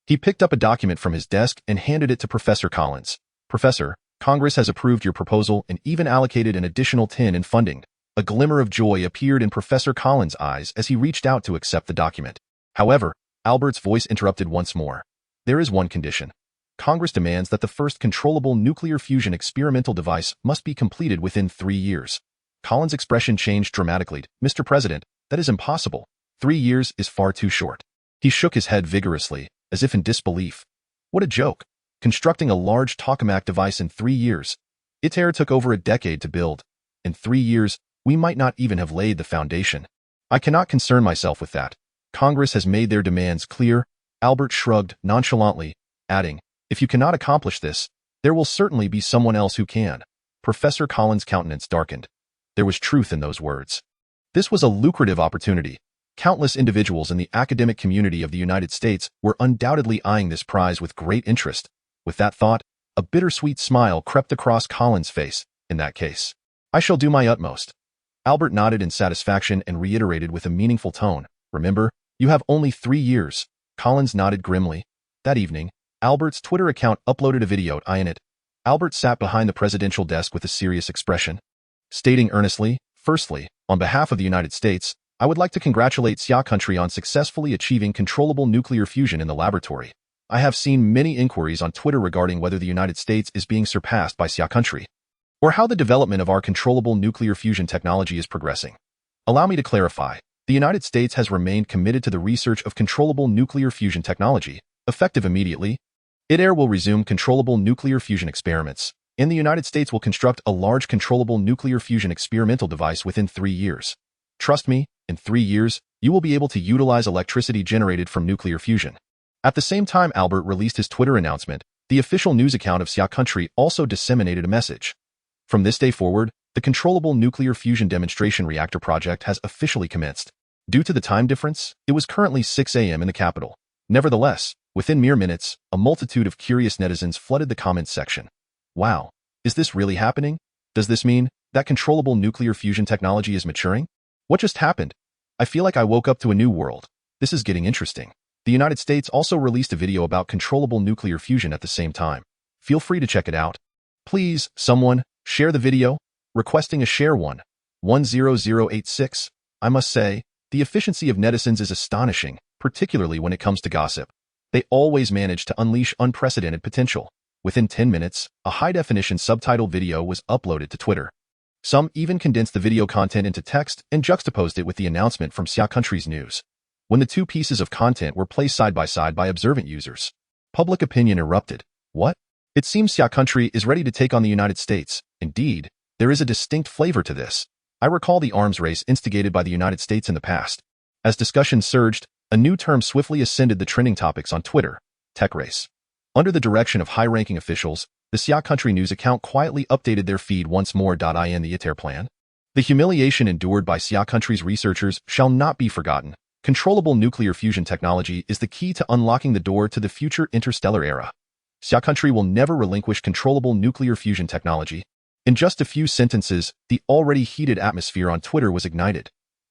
he picked up a document from his desk and handed it to Professor Collins. "Professor, Congress has approved your proposal and even allocated an additional 10 in funding." A glimmer of joy appeared in Professor Collins' eyes as he reached out to accept the document. However, Albert's voice interrupted once more. "There is one condition. Congress demands that the first controllable nuclear fusion experimental device must be completed within 3 years. Collins' expression changed dramatically. "Mr. President, that is impossible. 3 years is far too short." He shook his head vigorously, as if in disbelief. What a joke. Constructing a large tokamak device in 3 years. ITER took over a decade to build. In 3 years, we might not even have laid the foundation. I cannot concern myself with that. Congress has made their demands clear. Albert shrugged nonchalantly, adding, "If you cannot accomplish this, there will certainly be someone else who can." Professor Collins' countenance darkened. There was truth in those words. This was a lucrative opportunity. Countless individuals in the academic community of the United States were undoubtedly eyeing this prize with great interest. With that thought, a bittersweet smile crept across Collins' face. "In that case, I shall do my utmost." Albert nodded in satisfaction and reiterated with a meaningful tone, "Remember, you have only 3 years." Collins nodded grimly. That evening, Albert's Twitter account uploaded a video in it. Albert sat behind the presidential desk with a serious expression. stating earnestly, "Firstly, on behalf of the United States, I would like to congratulate Xia country on successfully achieving controllable nuclear fusion in the laboratory. I have seen many inquiries on Twitter regarding whether the United States is being surpassed by Xia country, or how the development of our controllable nuclear fusion technology is progressing. Allow me to clarify. The United States has remained committed to the research of controllable nuclear fusion technology, effective immediately. ITER will resume controllable nuclear fusion experiments, and the United States will construct a large controllable nuclear fusion experimental device within 3 years. Trust me, in 3 years, you will be able to utilize electricity generated from nuclear fusion." At the same time Albert released his Twitter announcement, the official news account of Xia country also disseminated a message. From this day forward, the controllable nuclear fusion demonstration reactor project has officially commenced. Due to the time difference, it was currently 6 a.m. in the capital. Nevertheless, within mere minutes, a multitude of curious netizens flooded the comments section. Wow, is this really happening? Does this mean that controllable nuclear fusion technology is maturing? What just happened? I feel like I woke up to a new world. This is getting interesting. The United States also released a video about controllable nuclear fusion at the same time. Feel free to check it out. Please, someone, share the video. Requesting a share 10086. I must say, the efficiency of netizens is astonishing, particularly when it comes to gossip. They always manage to unleash unprecedented potential. Within 10 minutes, a high-definition subtitled video was uploaded to Twitter. Some even condensed the video content into text and juxtaposed it with the announcement from Xia country's news. When the two pieces of content were placed side by side by observant users, public opinion erupted. What? It seems Xia country is ready to take on the United States. Indeed, there is a distinct flavor to this. I recall the arms race instigated by the United States in the past. As discussion surged, a new term swiftly ascended the trending topics on Twitter: tech race. Under the direction of high-ranking officials, the Xia country news account quietly updated their feed once more. In the ITER plan, the humiliation endured by Xia country's researchers shall not be forgotten. Controllable nuclear fusion technology is the key to unlocking the door to the future interstellar era. Xia country will never relinquish controllable nuclear fusion technology. In just a few sentences, the already heated atmosphere on Twitter was ignited.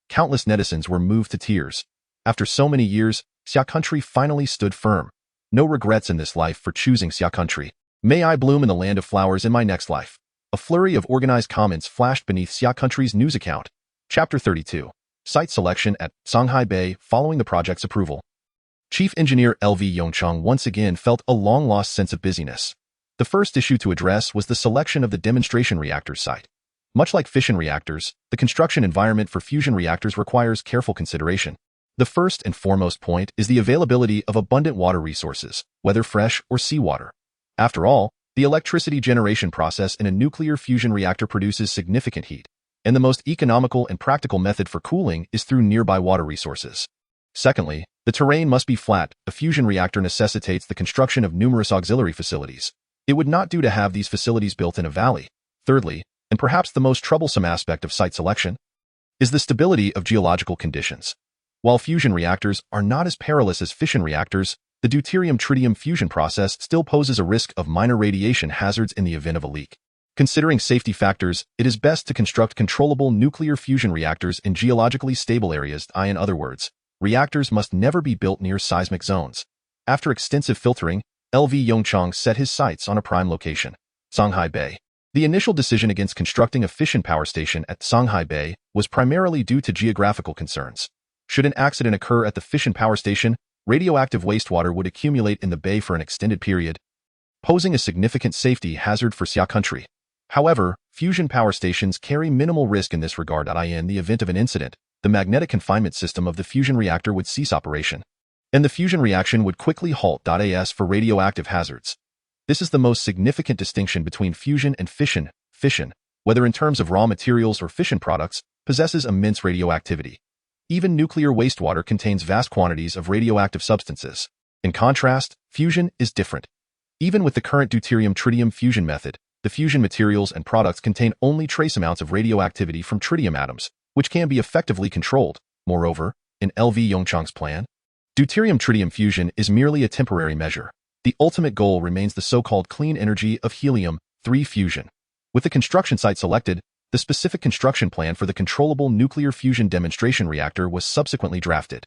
Countless netizens were moved to tears. After so many years, Xia country finally stood firm. No regrets in this life for choosing Xia country. May I bloom in the land of flowers in my next life. A flurry of organized comments flashed beneath Xia country's news account. Chapter 32. Site selection at Songhai Bay following the project's approval. Chief Engineer LV Yongchang once again felt a long-lost sense of busyness. The first issue to address was the selection of the demonstration reactor site. Much like fission reactors, the construction environment for fusion reactors requires careful consideration. The first and foremost point is the availability of abundant water resources, whether fresh or seawater. After all, the electricity generation process in a nuclear fusion reactor produces significant heat, and the most economical and practical method for cooling is through nearby water resources. Secondly, the terrain must be flat. A fusion reactor necessitates the construction of numerous auxiliary facilities. It would not do to have these facilities built in a valley. Thirdly, and perhaps the most troublesome aspect of site selection, is the stability of geological conditions. While fusion reactors are not as perilous as fission reactors, the deuterium-tritium fusion process still poses a risk of minor radiation hazards in the event of a leak. Considering safety factors, it is best to construct controllable nuclear fusion reactors in geologically stable areas. In other words, reactors must never be built near seismic zones. After extensive filtering, LV Yongchang set his sights on a prime location, Songhai Bay. The initial decision against constructing a fission power station at Songhai Bay was primarily due to geographical concerns. Should an accident occur at the fission power station, radioactive wastewater would accumulate in the bay for an extended period, posing a significant safety hazard for Xia country. However, fusion power stations carry minimal risk in this regard. In the event of an incident, the magnetic confinement system of the fusion reactor would cease operation, and the fusion reaction would quickly halt. As for radioactive hazards, this is the most significant distinction between fusion and fission. Fission, whether in terms of raw materials or fission products, possesses immense radioactivity. Even nuclear wastewater contains vast quantities of radioactive substances. In contrast, fusion is different. Even with the current deuterium-tritium fusion method, the fusion materials and products contain only trace amounts of radioactivity from tritium atoms, which can be effectively controlled. Moreover, in LV Yongchang's plan, deuterium-tritium fusion is merely a temporary measure. The ultimate goal remains the so-called clean energy of helium-3 fusion. With the construction site selected, the specific construction plan for the controllable nuclear fusion demonstration reactor was subsequently drafted.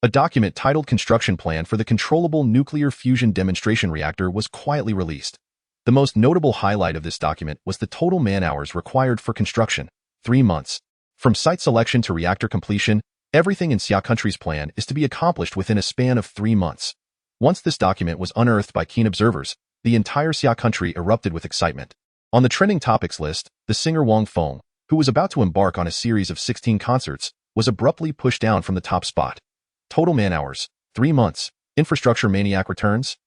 A document titled Construction Plan for the Controllable Nuclear Fusion Demonstration Reactor was quietly released. The most notable highlight of this document was the total man-hours required for construction, 3 months. From site selection to reactor completion, everything in Xia country's plan is to be accomplished within a span of 3 months. Once this document was unearthed by keen observers, the entire Xia country erupted with excitement. On the trending topics list, the singer Wang Feng, who was about to embark on a series of 16 concerts, was abruptly pushed down from the top spot. Total man-hours, 3 months. Infrastructure maniac returns.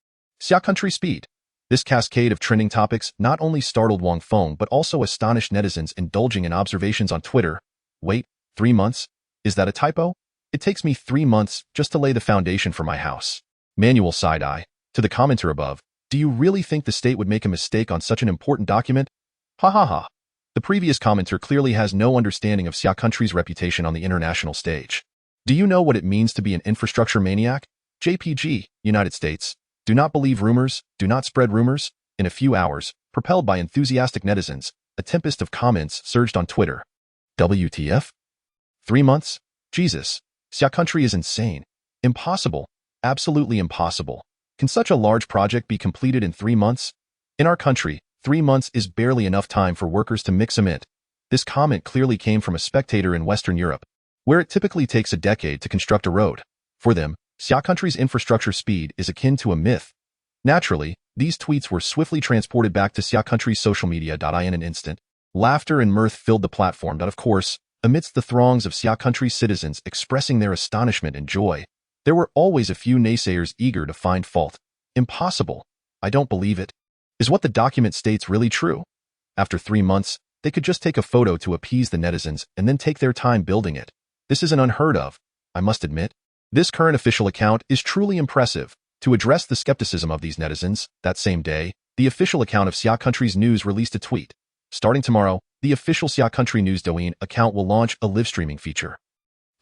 Xia country speed. This cascade of trending topics not only startled Wang Feng but also astonished netizens indulging in observations on Twitter. Wait, 3 months? Is that a typo? It takes me 3 months just to lay the foundation for my house. Manual side-eye. To the commenter above, do you really think the state would make a mistake on such an important document? Ha ha ha. The previous commenter clearly has no understanding of Xia country's reputation on the international stage. Do you know what it means to be an infrastructure maniac? JPG, United States. Do not believe rumors, do not spread rumors. In a few hours, propelled by enthusiastic netizens, a tempest of comments surged on Twitter. WTF? 3 months? Jesus. Xia country is insane. Impossible. Absolutely impossible. Can such a large project be completed in 3 months? In our country, 3 months is barely enough time for workers to mix cement. This comment clearly came from a spectator in Western Europe, where it typically takes a decade to construct a road. For them, Xia country's infrastructure speed is akin to a myth. Naturally, these tweets were swiftly transported back to Xia country's social media. In an instant, laughter and mirth filled the platform. Of course, amidst the throngs of Xia country's citizens expressing their astonishment and joy, there were always a few naysayers eager to find fault. Impossible. I don't believe it. Is what the document states really true? After 3 months, they could just take a photo to appease the netizens and then take their time building it. This isn't unheard of, I must admit. This current official account is truly impressive. To address the skepticism of these netizens, that same day, the official account of Xia country's news released a tweet. Starting tomorrow, the official Xia country news Douyin account will launch a live streaming feature.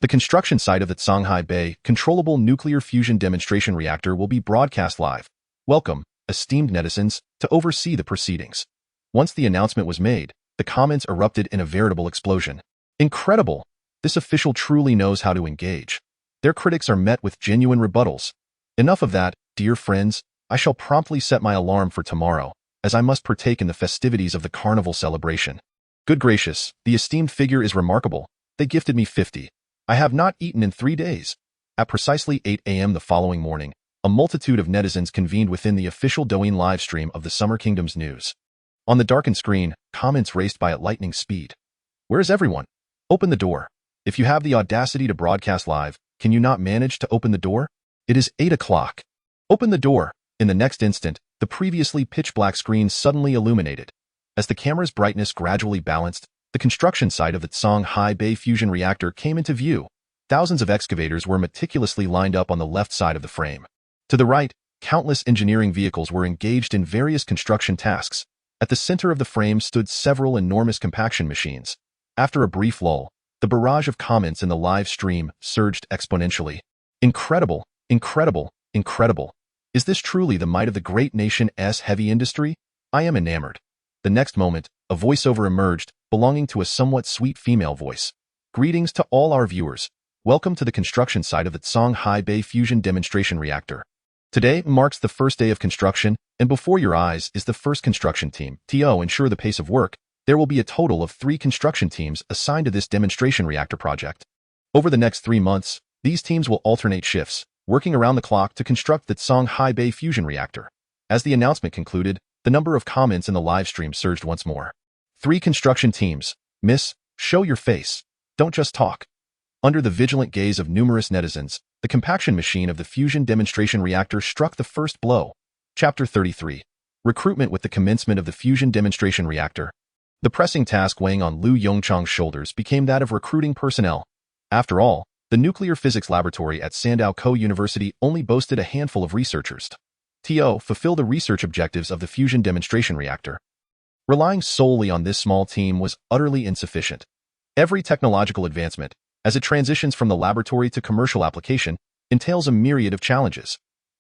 The construction site of the Zhonghai Bay controllable nuclear fusion demonstration reactor will be broadcast live. Welcome, esteemed netizens, to oversee the proceedings. Once the announcement was made, the comments erupted in a veritable explosion. Incredible! This official truly knows how to engage. Their critics are met with genuine rebuttals. Enough of that, dear friends. I shall promptly set my alarm for tomorrow, as I must partake in the festivities of the carnival celebration. Good gracious, the esteemed figure is remarkable. They gifted me 50. I have not eaten in 3 days. At precisely 8 a.m. the following morning, a multitude of netizens convened within the official Douyin live stream of the Summer Kingdom's news. On the darkened screen, comments raced by at lightning speed. Where is everyone? Open the door. If you have the audacity to broadcast live, can you not manage to open the door? It is 8 o'clock. Open the door. In the next instant, the previously pitch-black screen suddenly illuminated. As the camera's brightness gradually balanced, the construction site of the Zhonghai Bay fusion reactor came into view. Thousands of excavators were meticulously lined up on the left side of the frame. To the right, countless engineering vehicles were engaged in various construction tasks. At the center of the frame stood several enormous compaction machines. After a brief lull, the barrage of comments in the live stream surged exponentially. Incredible, incredible, incredible. Is this truly the might of the great nation's heavy industry? I am enamored. The next moment, a voiceover emerged, belonging to a somewhat sweet female voice. Greetings to all our viewers. Welcome to the construction site of the Zhonghai Bay fusion demonstration reactor. Today marks the first day of construction, and before your eyes is the first construction team. To ensure the pace of work, there will be a total of 3 construction teams assigned to this demonstration reactor project. Over the next 3 months, these teams will alternate shifts, working around the clock to construct the Zhonghai Bay fusion reactor. As the announcement concluded, the number of comments in the live stream surged once more. 3 construction teams. Miss, show your face. Don't just talk. Under the vigilant gaze of numerous netizens, the compaction machine of the fusion demonstration reactor struck the first blow. Chapter 33. Recruitment with the commencement of the fusion demonstration reactor. The pressing task weighing on Liu Yongchang's shoulders became that of recruiting personnel. After all, the nuclear physics laboratory at Sandao University only boasted a handful of researchers. To fulfill the research objectives of the fusion demonstration reactor. Relying solely on this small team was utterly insufficient. Every technological advancement, as it transitions from the laboratory to commercial application, entails a myriad of challenges.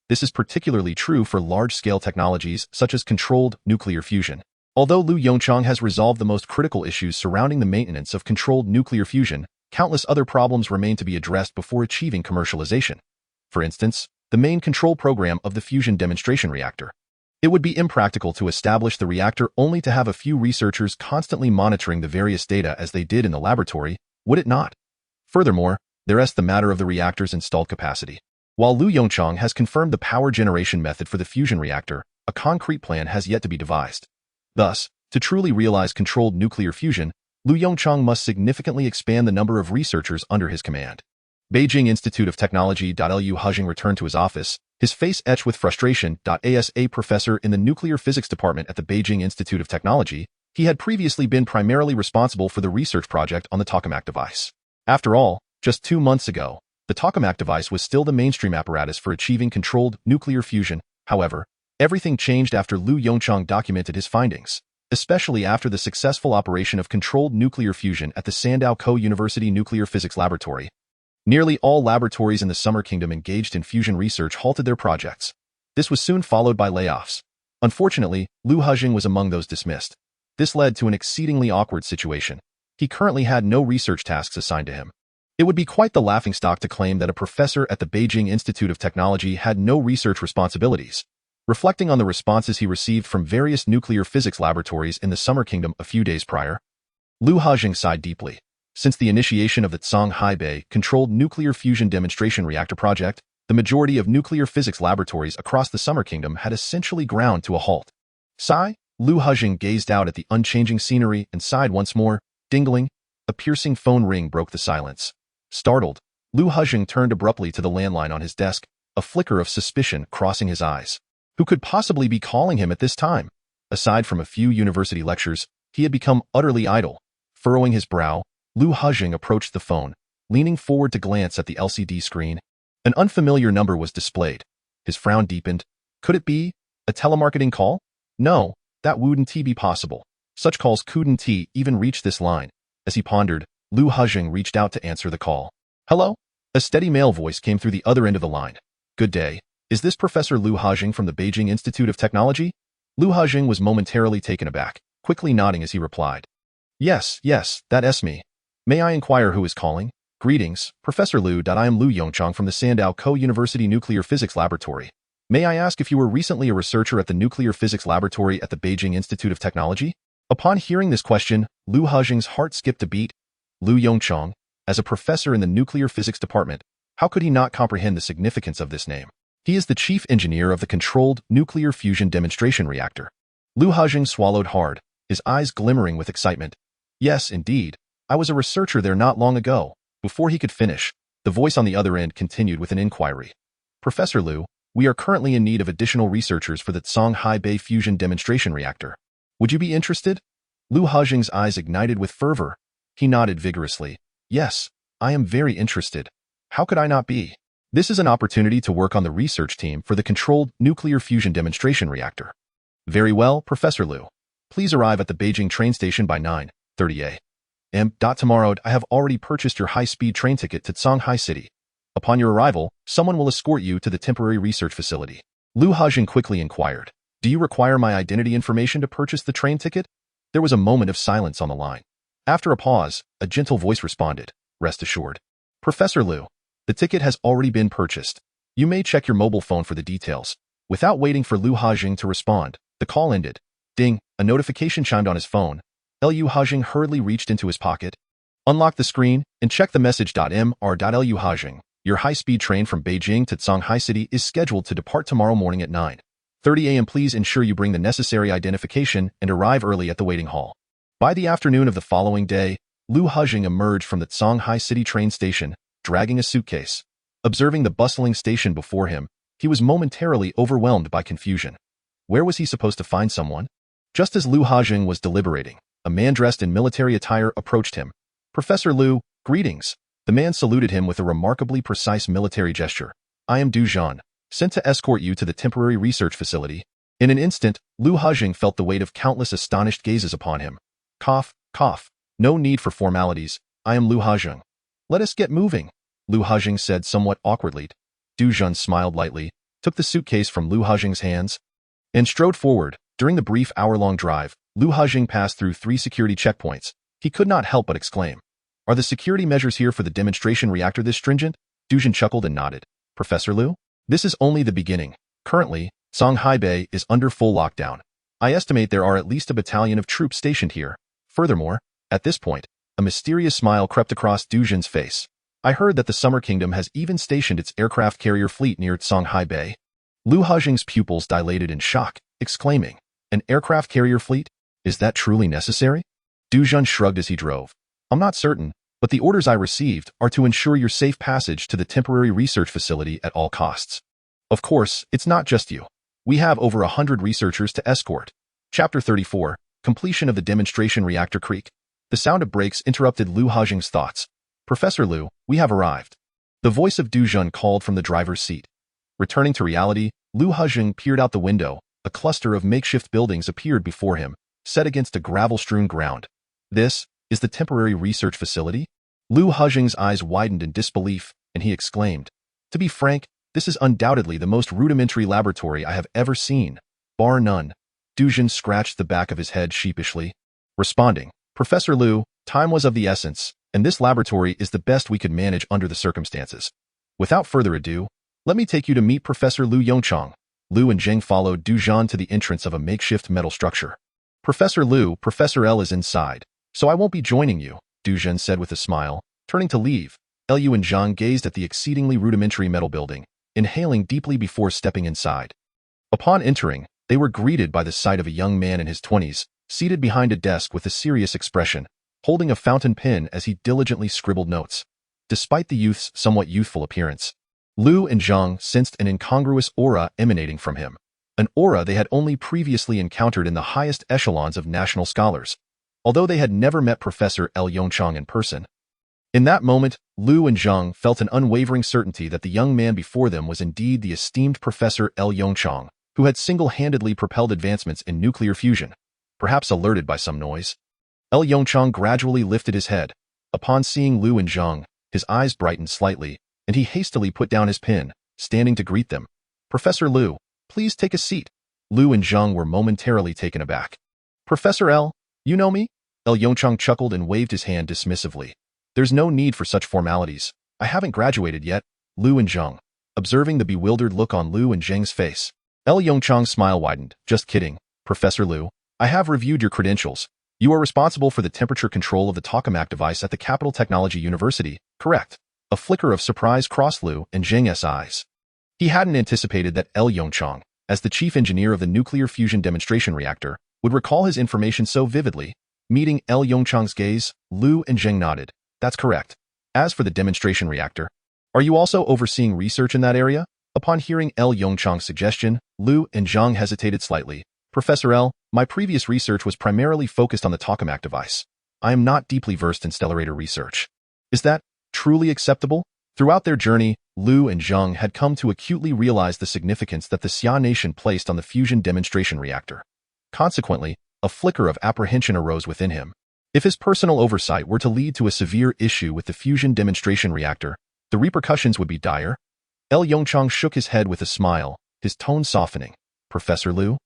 This is particularly true for large-scale technologies such as controlled nuclear fusion. Although Liu Yongchang has resolved the most critical issues surrounding the maintenance of controlled nuclear fusion, countless other problems remain to be addressed before achieving commercialization. For instance, the main control program of the fusion demonstration reactor. It would be impractical to establish the reactor only to have a few researchers constantly monitoring the various data as they did in the laboratory, would it not? Furthermore, there's the matter of the reactor's installed capacity. While Lu Yongchang has confirmed the power generation method for the fusion reactor, a concrete plan has yet to be devised. Thus, to truly realize controlled nuclear fusion, Lu Yongchang must significantly expand the number of researchers under his command. Beijing Institute of Technology. Liu Hejing returned to his office, his face etched with frustration. As a professor in the nuclear physics department at the Beijing Institute of Technology, he had previously been primarily responsible for the research project on the tokamak device. After all, just 2 months ago, the tokamak device was still the mainstream apparatus for achieving controlled nuclear fusion. However, everything changed after Lu Yongchang documented his findings, especially after the successful operation of controlled nuclear fusion at the Sandow Co-University Nuclear Physics Laboratory. Nearly all laboratories in the Summer Kingdom engaged in fusion research halted their projects. This was soon followed by layoffs. Unfortunately, Lu Hejing was among those dismissed. This led to an exceedingly awkward situation. He currently had no research tasks assigned to him. It would be quite the laughingstock to claim that a professor at the Beijing Institute of Technology had no research responsibilities. Reflecting on the responses he received from various nuclear physics laboratories in the Summer Kingdom a few days prior, Lu Hejing sighed deeply. Since the initiation of the Zhonghai controlled nuclear fusion demonstration reactor project, the majority of nuclear physics laboratories across the Summer Kingdom had essentially ground to a halt. Sigh, Lu Hejing gazed out at the unchanging scenery and sighed once more. Dingling, a piercing phone ring broke the silence. Startled, Lu Hejing turned abruptly to the landline on his desk, a flicker of suspicion crossing his eyes. Who could possibly be calling him at this time? Aside from a few university lectures, he had become utterly idle. Furrowing his brow, Lu Hejing approached the phone, leaning forward to glance at the LCD screen. An unfamiliar number was displayed. His frown deepened. Could it be a telemarketing call? No, that wouldn't be possible. Such calls couldn't even reach this line. As he pondered, Lu Hejing reached out to answer the call. Hello? A steady male voice came through the other end of the line. Good day. Is this Professor Lu Hejing from the Beijing Institute of Technology? Lu Hejing was momentarily taken aback, quickly nodding as he replied. Yes, that's me. May I inquire who is calling? Greetings, Professor Lu. I am Lu Yongchang from the Sandow Co-University Nuclear Physics Laboratory. May I ask if you were recently a researcher at the Nuclear Physics Laboratory at the Beijing Institute of Technology? Upon hearing this question, Lu Hejing's heart skipped a beat. Lu Yongchang, as a professor in the nuclear physics department, how could he not comprehend the significance of this name? He is the chief engineer of the controlled nuclear fusion demonstration reactor. Lu Hejing swallowed hard, his eyes glimmering with excitement. Yes, indeed. I was a researcher there not long ago. Before he could finish, the voice on the other end continued with an inquiry. Professor Lu, we are currently in need of additional researchers for the Zhonghai fusion demonstration reactor. Would you be interested? Lu Hejing's eyes ignited with fervor. He nodded vigorously. Yes, I am very interested. How could I not be? This is an opportunity to work on the research team for the controlled nuclear fusion demonstration reactor. Very well, Professor Lu. Please arrive at the Beijing train station by 9:30 a.m. Tomorrow, I have already purchased your high-speed train ticket to Zhonghai City. Upon your arrival, someone will escort you to the temporary research facility. Lu Hejing quickly inquired. Do you require my identity information to purchase the train ticket? There was a moment of silence on the line. After a pause, a gentle voice responded. Rest assured. Professor Lu, the ticket has already been purchased. You may check your mobile phone for the details. Without waiting for Lu Hejing to respond, the call ended. Ding, a notification chimed on his phone. Lu Hejing hurriedly reached into his pocket, unlocked the screen, and checked the message. Lu Hejing, your high-speed train from Beijing to Zhonghai City is scheduled to depart tomorrow morning at 9:30 a.m. Please ensure you bring the necessary identification and arrive early at the waiting hall. By the afternoon of the following day, Lu Hejing emerged from the Zhonghai City train station, dragging a suitcase. Observing the bustling station before him, he was momentarily overwhelmed by confusion. Where was he supposed to find someone? Just as Lu Hejing was deliberating, a man dressed in military attire approached him. Professor Lu, greetings. The man saluted him with a remarkably precise military gesture. I am Du Zhan, sent to escort you to the temporary research facility. In an instant, Lu Hejing felt the weight of countless astonished gazes upon him. Cough, cough. No need for formalities. I am Lu Hejing. Let us get moving, Lu Hejing said somewhat awkwardly. Du Zhan smiled lightly, took the suitcase from Lu Hejing's hands, and strode forward. During the brief hour-long drive, Lu Hejing passed through 3 security checkpoints. He could not help but exclaim, Are the security measures here for the demonstration reactor this stringent? Du Zhan chuckled and nodded. Professor Lu? This is only the beginning. Currently, Songhai Bay is under full lockdown. I estimate there are at least a battalion of troops stationed here. Furthermore, at this point, a mysterious smile crept across Du Jun's face. I heard that the Summer Kingdom has even stationed its aircraft carrier fleet near Songhai Bay. Lu Hajing's pupils dilated in shock, exclaiming, "An aircraft carrier fleet? Is that truly necessary?" Du Jun shrugged as he drove. "I'm not certain, but the orders I received are to ensure your safe passage to the temporary research facility at all costs. Of course, it's not just you. We have over 100 researchers to escort." Chapter 34, Completion of the Demonstration Reactor Creek. The sound of brakes interrupted Lu Hajing's thoughts. "Professor Liu, we have arrived." The voice of Du Jun called from the driver's seat. Returning to reality, Lu Hajing peered out the window. A cluster of makeshift buildings appeared before him, set against a gravel-strewn ground. "This is the temporary research facility?" Lu Hajing's eyes widened in disbelief, and he exclaimed, "To be frank, this is undoubtedly the most rudimentary laboratory I have ever seen, bar none." Du Jun scratched the back of his head sheepishly, responding, "Professor Liu, time was of the essence, and this laboratory is the best we could manage under the circumstances. Without further ado, let me take you to meet Professor Liu Yongchang." Liu and Zheng followed Du Jun to the entrance of a makeshift metal structure. "Professor Liu, Professor L is inside, so I won't be joining you," Du Jun said with a smile. Turning to leave, Liu and Zhang gazed at the exceedingly rudimentary metal building, inhaling deeply before stepping inside. Upon entering, they were greeted by the sight of a young man in his 20s, seated behind a desk with a serious expression, holding a fountain pen as he diligently scribbled notes. Despite the youth's somewhat youthful appearance, Liu and Zhang sensed an incongruous aura emanating from him, an aura they had only previously encountered in the highest echelons of national scholars, although they had never met Professor L. Yongchang in person. In that moment, Liu and Zhang felt an unwavering certainty that the young man before them was indeed the esteemed Professor L. Yongchang, who had single-handedly propelled advancements in nuclear fusion, perhaps alerted by some noise. L. Yongchang gradually lifted his head. Upon seeing Liu and Zhang, his eyes brightened slightly, and he hastily put down his pen, standing to greet them. "Professor Liu, please take a seat." Liu and Zhang were momentarily taken aback. "Professor L, you know me?" L. Yongchang chuckled and waved his hand dismissively. "There's no need for such formalities. I haven't graduated yet." Liu and Zhang, observing the bewildered look on Liu and Zheng's face. L. Yongchang's smile widened. "Just kidding, Professor Liu. I have reviewed your credentials. You are responsible for the temperature control of the tokamak device at the Capital Technology University, correct?" A flicker of surprise crossed Liu and Zheng's eyes. He hadn't anticipated that L. Yongchang, as the chief engineer of the nuclear fusion demonstration reactor, would recall his information so vividly. Meeting L. Yongchang's gaze, Liu and Zheng nodded. "That's correct. As for the demonstration reactor, are you also overseeing research in that area?" Upon hearing L. Yongchang's suggestion, Liu and Zhang hesitated slightly. "Professor L, my previous research was primarily focused on the tokamak device. I am not deeply versed in stellarator research." "Is that truly acceptable?" Throughout their journey, Liu and Zhang had come to acutely realize the significance that the Xia nation placed on the fusion demonstration reactor. Consequently, a flicker of apprehension arose within him. If his personal oversight were to lead to a severe issue with the fusion demonstration reactor, the repercussions would be dire. L. Yongchang shook his head with a smile, his tone softening. "Professor Liu,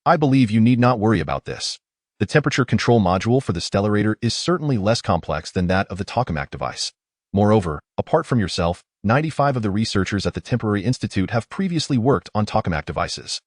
I believe you need not worry about this. The temperature control module for the stellarator is certainly less complex than that of the tokamak device. Moreover, apart from yourself, 95 of the researchers at the Temporary Institute have previously worked on tokamak devices."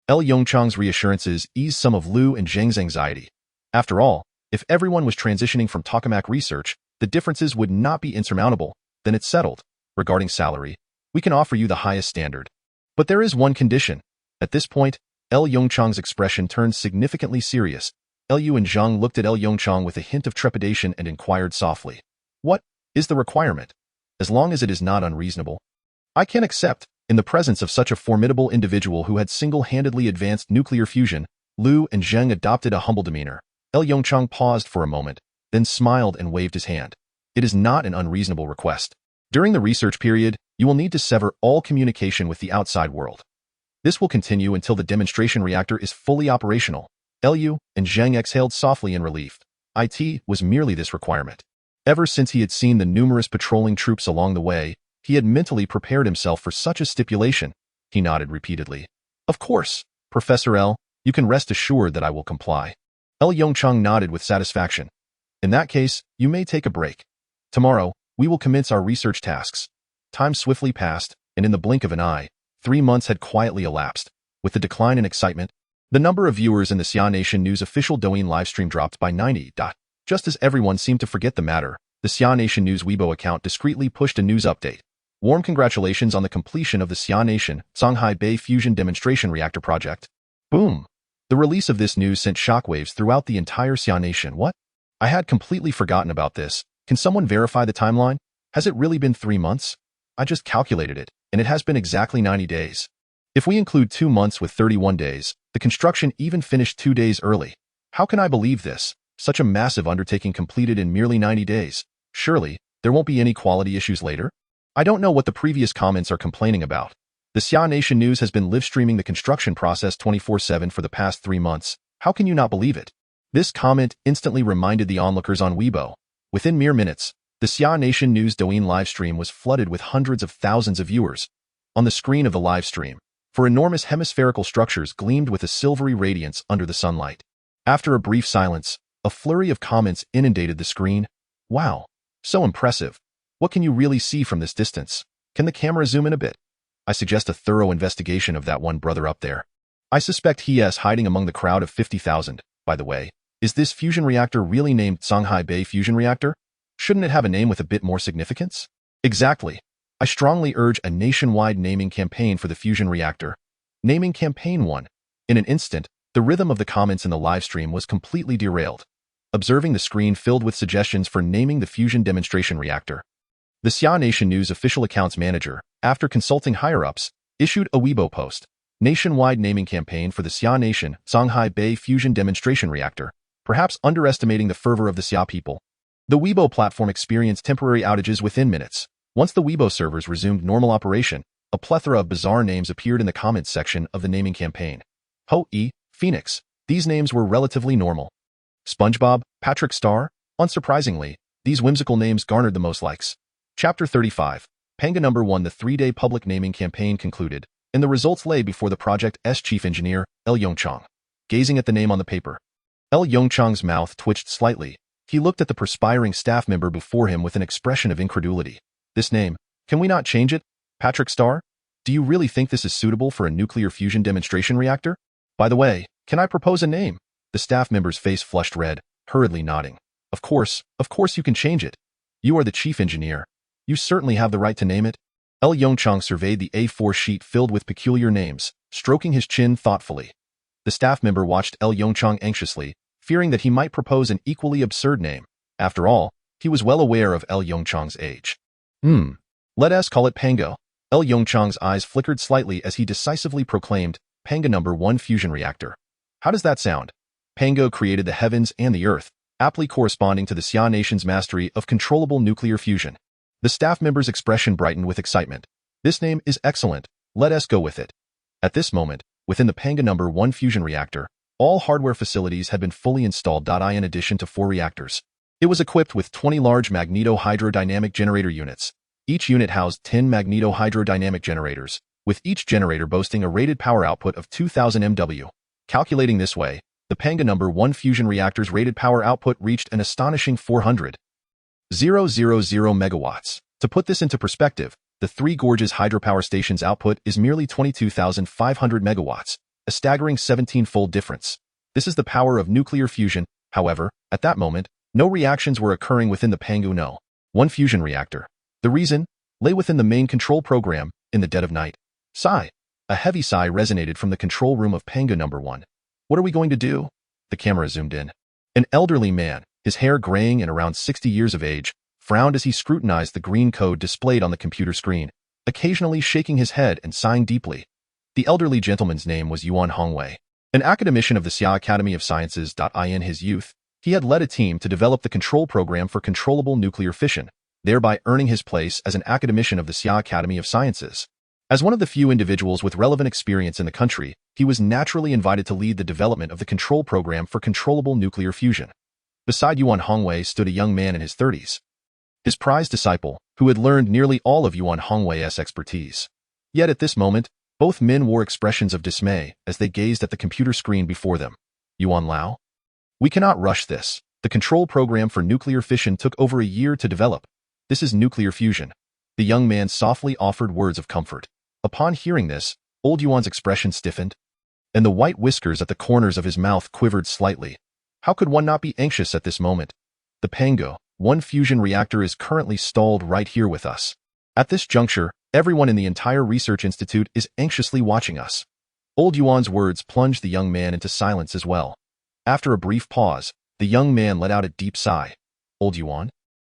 L. Yongchang's reassurances eased some of Liu and Zheng's anxiety. After all, if everyone was transitioning from tokamak research, the differences would not be insurmountable. "Then it's settled. Regarding salary, we can offer you the highest standard. But there is one condition." At this point, L. Yongchang's expression turned significantly serious. Liu and Zhang looked at L. Yongchang with a hint of trepidation and inquired softly, "What is the requirement? As long as it is not unreasonable, I can accept." In the presence of such a formidable individual who had single-handedly advanced nuclear fusion, Liu and Zheng adopted a humble demeanor. L. Yongchang paused for a moment, then smiled and waved his hand. "It is not an unreasonable request. During the research period, you will need to sever all communication with the outside world. This will continue until the demonstration reactor is fully operational." Liu and Zheng exhaled softly in relief. It was merely this requirement. Ever since he had seen the numerous patrolling troops along the way, he had mentally prepared himself for such a stipulation. He nodded repeatedly. "Of course, Professor L, you can rest assured that I will comply." L. Yongchang nodded with satisfaction. "In that case, you may take a break. Tomorrow, we will commence our research tasks." Time swiftly passed, and in the blink of an eye, 3 months had quietly elapsed. With the decline in excitement, the number of viewers in the Xia Nation News official Douyin livestream dropped by 90. Just as everyone seemed to forget the matter, the Xia Nation News Weibo account discreetly pushed a news update. Warm congratulations on the completion of the Xia Nation Shanghai Bay Fusion Demonstration Reactor project. Boom! The release of this news sent shockwaves throughout the entire Xia Nation. What? I had completely forgotten about this. Can someone verify the timeline? Has it really been 3 months? I just calculated it, and it has been exactly 90 days. If we include 2 months with 31 days, the construction even finished 2 days early. How can I believe this? Such a massive undertaking completed in merely 90 days. Surely, there won't be any quality issues later? I don't know what the previous comments are complaining about. The Xia Nation News has been live-streaming the construction process 24/7 for the past 3 months. How can you not believe it? This comment instantly reminded the onlookers on Weibo. Within mere minutes, the Xia Nation News Douyin livestream was flooded with hundreds of thousands of viewers. On the screen of the livestream, four enormous hemispherical structures gleamed with a silvery radiance under the sunlight. After a brief silence, a flurry of comments inundated the screen. Wow, so impressive. What can you really see from this distance? Can the camera zoom in a bit? I suggest a thorough investigation of that one brother up there. I suspect he is hiding among the crowd of 50,000. By the way, is this fusion reactor really named Shanghai Bay Fusion Reactor? Shouldn't it have a name with a bit more significance? Exactly. I strongly urge a nationwide naming campaign for the fusion reactor. Naming Campaign 1. In an instant, the rhythm of the comments in the livestream was completely derailed. Observing the screen filled with suggestions for naming the fusion demonstration reactor. The Xia Nation News official accounts manager, after consulting higher-ups, issued a Weibo post. Nationwide naming campaign for the Xia Nation Shanghai Bay Fusion Demonstration Reactor, perhaps underestimating the fervor of the Xia people. The Weibo platform experienced temporary outages within minutes. Once the Weibo servers resumed normal operation, a plethora of bizarre names appeared in the comments section of the naming campaign. Ho-E, Phoenix, these names were relatively normal. SpongeBob, Patrick Star, unsurprisingly, these whimsical names garnered the most likes. Chapter 35. Panga number 1. The 3-day public naming campaign concluded, and the results lay before the project's chief engineer, Yongchang. Gazing at the name on the paper, Yongchang's mouth twitched slightly. He looked at the perspiring staff member before him with an expression of incredulity. This name, can we not change it? Patrick Star? Do you really think this is suitable for a nuclear fusion demonstration reactor? By the way, can I propose a name? The staff member's face flushed red, hurriedly nodding. Of course you can change it. You are the chief engineer. You certainly have the right to name it. Yongchang surveyed the A4 sheet filled with peculiar names, stroking his chin thoughtfully. The staff member watched Yongchang anxiously, fearing that he might propose an equally absurd name. After all, he was well aware of Yongchang's age. Let us call it Pango. Yongchang's eyes flickered slightly as he decisively proclaimed, Panga number 1 fusion reactor. How does that sound? Pango created the heavens and the earth, aptly corresponding to the Xia Nation's mastery of controllable nuclear fusion. The staff member's expression brightened with excitement. This name is excellent. Let us go with it. At this moment, within the Panga number 1 fusion reactor, all hardware facilities had been fully installed. In addition to 4 reactors, it was equipped with 20 large magneto-hydrodynamic generator units. Each unit housed 10 magneto-hydrodynamic generators, with each generator boasting a rated power output of 2000 MW. Calculating this way, the Panga number 1 fusion reactor's rated power output reached an astonishing 400,000 megawatts. To put this into perspective, the Three Gorges hydropower station's output is merely 22,500 megawatts, a staggering 17-fold difference. This is the power of nuclear fusion. However, at that moment, no reactions were occurring within the Pangu No. 1 fusion reactor. The reason lay within the main control program. In the dead of night, sigh. A heavy sigh resonated from the control room of Panga number 1. What are we going to do? The camera zoomed in. An elderly man, his hair graying and around 60 years of age, frowned as he scrutinized the green code displayed on the computer screen, occasionally shaking his head and sighing deeply. The elderly gentleman's name was Yuan Hongwei, an academician of the Xia Academy of Sciences. In his youth, he had led a team to develop the control program for controllable nuclear fission, thereby earning his place as an academician of the Xia Academy of Sciences. As one of the few individuals with relevant experience in the country, he was naturally invited to lead the development of the control program for controllable nuclear fusion. Beside Yuan Hongwei stood a young man in his 30s, his prized disciple, who had learned nearly all of Yuan Hongwei's expertise. Yet at this moment, both men wore expressions of dismay as they gazed at the computer screen before them. Yuan Lao? We cannot rush this. The control program for nuclear fission took over a year to develop. This is nuclear fusion. The young man softly offered words of comfort. Upon hearing this, old Yuan's expression stiffened. and the white whiskers at the corners of his mouth quivered slightly. How could one not be anxious at this moment? The Pango, one fusion reactor is currently stalled right here with us. At this juncture, everyone in the entire research institute is anxiously watching us. Old Yuan's words plunged the young man into silence as well. After a brief pause, the young man let out a deep sigh. Old Yuan?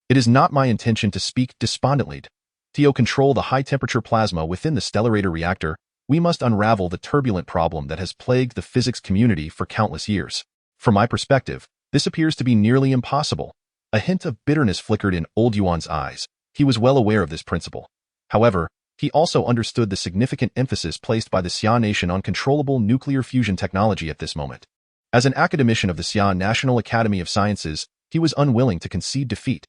It is not my intention to speak despondently. To control the high-temperature plasma within the stellarator reactor, we must unravel the turbulent problem that has plagued the physics community for countless years. From my perspective, this appears to be nearly impossible. A hint of bitterness flickered in Old Yuan's eyes. He was well aware of this principle. However, he also understood the significant emphasis placed by the Xia nation on controllable nuclear fusion technology at this moment. As an academician of the Xia National Academy of Sciences, he was unwilling to concede defeat.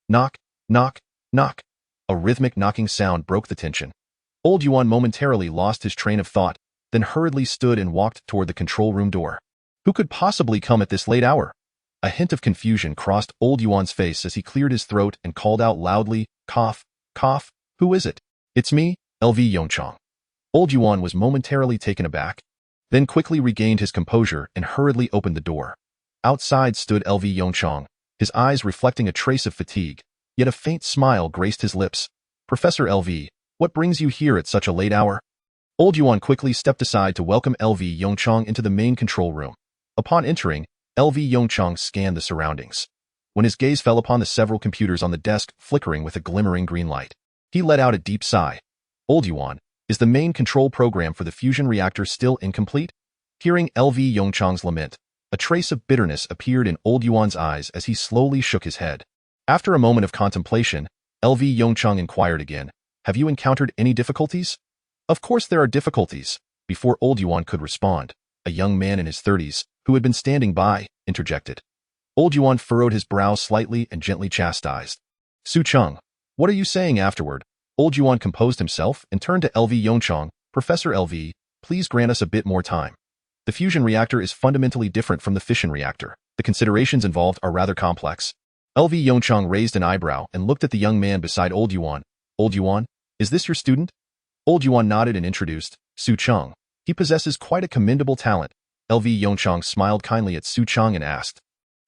Knock, knock, knock. A rhythmic knocking sound broke the tension. Old Yuan momentarily lost his train of thought, then hurriedly stood and walked toward the control room door. Who could possibly come at this late hour? A hint of confusion crossed Old Yuan's face as he cleared his throat and called out loudly, cough, cough, who is it? It's me, LV Yongchang. Old Yuan was momentarily taken aback, then quickly regained his composure and hurriedly opened the door. Outside stood LV Yongchang, his eyes reflecting a trace of fatigue, yet a faint smile graced his lips. Professor LV, what brings you here at such a late hour? Old Yuan quickly stepped aside to welcome LV Yongchang into the main control room. Upon entering, LV Yongchang scanned the surroundings. When his gaze fell upon the several computers on the desk flickering with a glimmering green light, he let out a deep sigh. Old Yuan, is the main control program for the fusion reactor still incomplete? Hearing LV Yongchang's lament, a trace of bitterness appeared in Old Yuan's eyes as he slowly shook his head. After a moment of contemplation, LV Yongchang inquired again, have you encountered any difficulties? Of course there are difficulties. Before Old Yuan could respond, a young man in his 30s, who had been standing by, interjected. Old Yuan furrowed his brow slightly and gently chastised. Su Cheng, what are you saying afterward? Old Yuan composed himself and turned to LV Yongchang. Professor LV, please grant us a bit more time. The fusion reactor is fundamentally different from the fission reactor. The considerations involved are rather complex. LV Yongchang raised an eyebrow and looked at the young man beside Old Yuan. Old Yuan, is this your student? Old Yuan nodded and introduced Su Cheng. He possesses quite a commendable talent. LV Yongchang smiled kindly at Su Cheng and asked,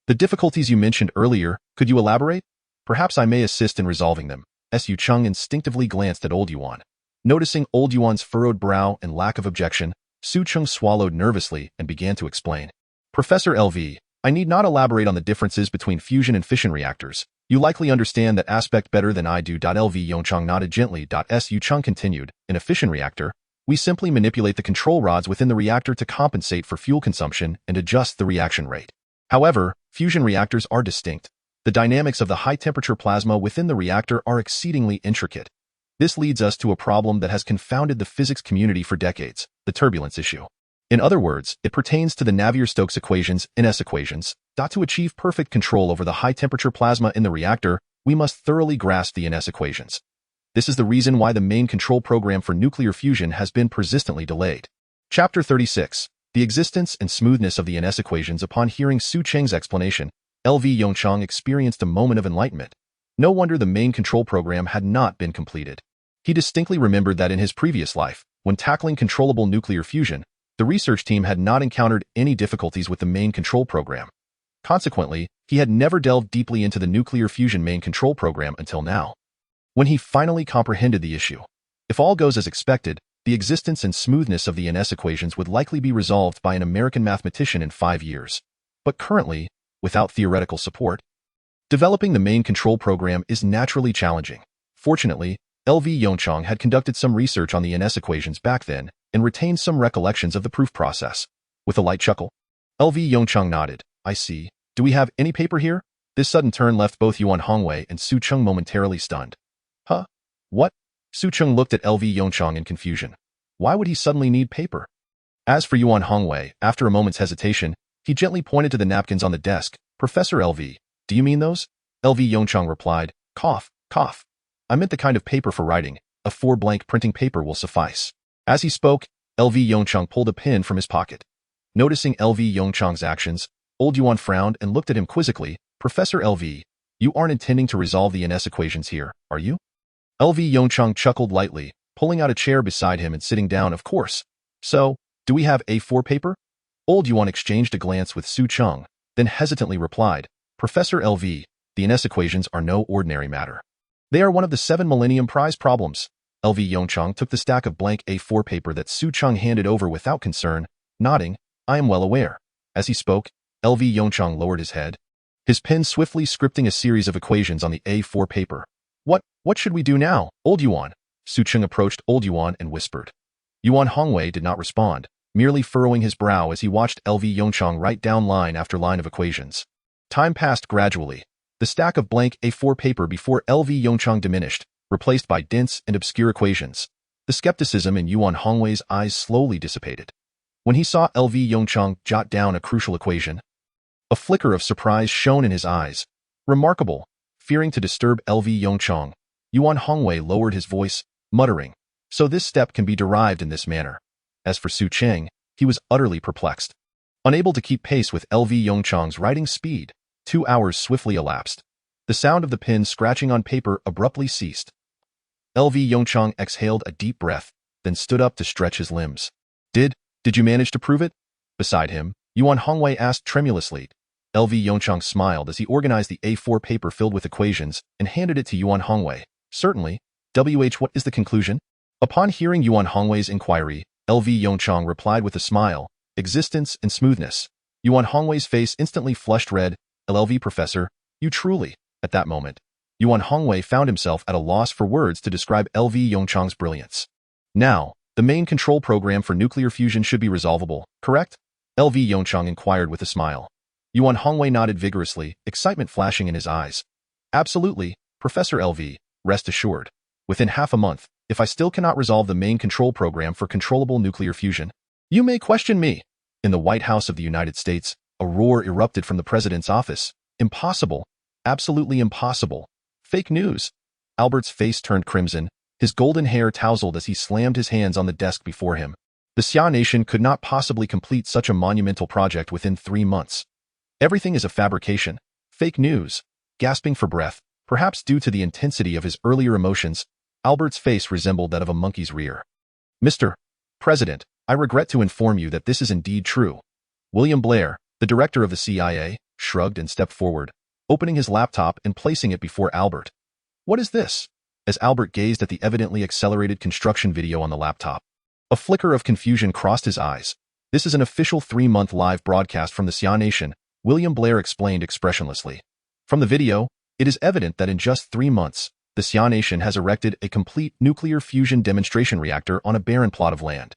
the difficulties you mentioned earlier, could you elaborate? Perhaps I may assist in resolving them. Su Cheng instinctively glanced at Old Yuan. Noticing Old Yuan's furrowed brow and lack of objection, Su Cheng swallowed nervously and began to explain. Professor LV, I need not elaborate on the differences between fusion and fission reactors. You likely understand that aspect better than I do. LV Yongchang nodded gently. Su Cheng continued, in a fission reactor, we simply manipulate the control rods within the reactor to compensate for fuel consumption and adjust the reaction rate. However, fusion reactors are distinct. The dynamics of the high-temperature plasma within the reactor are exceedingly intricate. This leads us to a problem that has confounded the physics community for decades, the turbulence issue. In other words, it pertains to the Navier-Stokes equations, NS equations. To achieve perfect control over the high-temperature plasma in the reactor, we must thoroughly grasp the NS equations. This is the reason why the main control program for nuclear fusion has been persistently delayed. Chapter 36. The existence and smoothness of the NS equations. Upon hearing Su Cheng's explanation, LV Yongchang experienced a moment of enlightenment. No wonder the main control program had not been completed. He distinctly remembered that in his previous life, when tackling controllable nuclear fusion, the research team had not encountered any difficulties with the main control program. Consequently, he had never delved deeply into the nuclear fusion main control program until now. When he finally comprehended the issue, if all goes as expected, the existence and smoothness of the NS equations would likely be resolved by an American mathematician in 5 years. But currently, without theoretical support, developing the main control program is naturally challenging. Fortunately, LV Yongchang had conducted some research on the NS equations back then and retained some recollections of the proof process. With a light chuckle, LV Yongchang nodded. I see. Do we have any paper here? This sudden turn left both Yuan Hongwei and Su Cheng momentarily stunned. Huh? What? Su Cheng looked at LV Yongchang in confusion. Why would he suddenly need paper? As for Yuan Hongwei, after a moment's hesitation, he gently pointed to the napkins on the desk. Professor LV, do you mean those? LV Yongchang replied, cough, cough. I meant the kind of paper for writing. A 4-blank printing paper will suffice. As he spoke, LV Yongchang pulled a pen from his pocket. Noticing LV Yongchang's actions, Old Yuan frowned and looked at him quizzically. Professor LV, you aren't intending to resolve the NS equations here, are you? LV Yongchang chuckled lightly, pulling out a chair beside him and sitting down. Of course. So, Do we have A4 paper? Old Yuan exchanged a glance with Su Cheng, then hesitantly replied, Professor LV, the NS equations are no ordinary matter. They are one of the 7 Millennium Prize problems. LV Yongchang took the stack of blank A4 paper that Su Cheng handed over without concern, nodding, I am well aware. As he spoke, LV Yongchang lowered his head, his pen swiftly scripting a series of equations on the A4 paper. What should we do now, Old Yuan? Su Cheng approached Old Yuan and whispered. Yuan Hongwei did not respond, merely furrowing his brow as he watched LV Yongchang write down line after line of equations. Time passed gradually. The stack of blank A4 paper before LV Yongchang diminished, replaced by dense and obscure equations. The skepticism in Yuan Hongwei's eyes slowly dissipated. When he saw LV Yongchang jot down a crucial equation, a flicker of surprise shone in his eyes. Remarkable. Fearing to disturb LV Yongchang, Yuan Hongwei lowered his voice, muttering, so this step can be derived in this manner. As for Su Cheng, he was utterly perplexed. Unable to keep pace with LV Yongchang's writing speed, 2 hours swiftly elapsed. The sound of the pen scratching on paper abruptly ceased. LV Yongchang exhaled a deep breath, then stood up to stretch his limbs. Did you manage to prove it? Beside him, Yuan Hongwei asked tremulously. LV Yongchang smiled as he organized the A4 paper filled with equations and handed it to Yuan Hongwei. Certainly. What is the conclusion? Upon hearing Yuan Hongwei's inquiry, LV Yongchang replied with a smile, existence and smoothness. Yuan Hongwei's face instantly flushed red. LV Professor, you truly. At that moment, Yuan Hongwei found himself at a loss for words to describe LV Yongchang's brilliance. Now, the main control program for nuclear fusion should be resolvable, correct? LV Yongchang inquired with a smile. Yuan Hongwei nodded vigorously, excitement flashing in his eyes. Absolutely, Professor LV, rest assured. Within half a month, if I still cannot resolve the main control program for controllable nuclear fusion, you may question me. In the White House of the United States, a roar erupted from the president's office. Impossible. Absolutely impossible. Fake news. Albert's face turned crimson, his golden hair tousled as he slammed his hands on the desk before him. The Xia nation could not possibly complete such a monumental project within 3 months. Everything is a fabrication. Fake news. Gasping for breath, perhaps due to the intensity of his earlier emotions, Albert's face resembled that of a monkey's rear. Mr. President, I regret to inform you that this is indeed true. William Blair, the director of the CIA, shrugged and stepped forward, opening his laptop and placing it before Albert. What is this? As Albert gazed at the evidently accelerated construction video on the laptop, a flicker of confusion crossed his eyes. This is an official 3-month live broadcast from the Xia nation, William Blair explained expressionlessly. From the video, it is evident that in just 3 months, the Xia nation has erected a complete nuclear fusion demonstration reactor on a barren plot of land.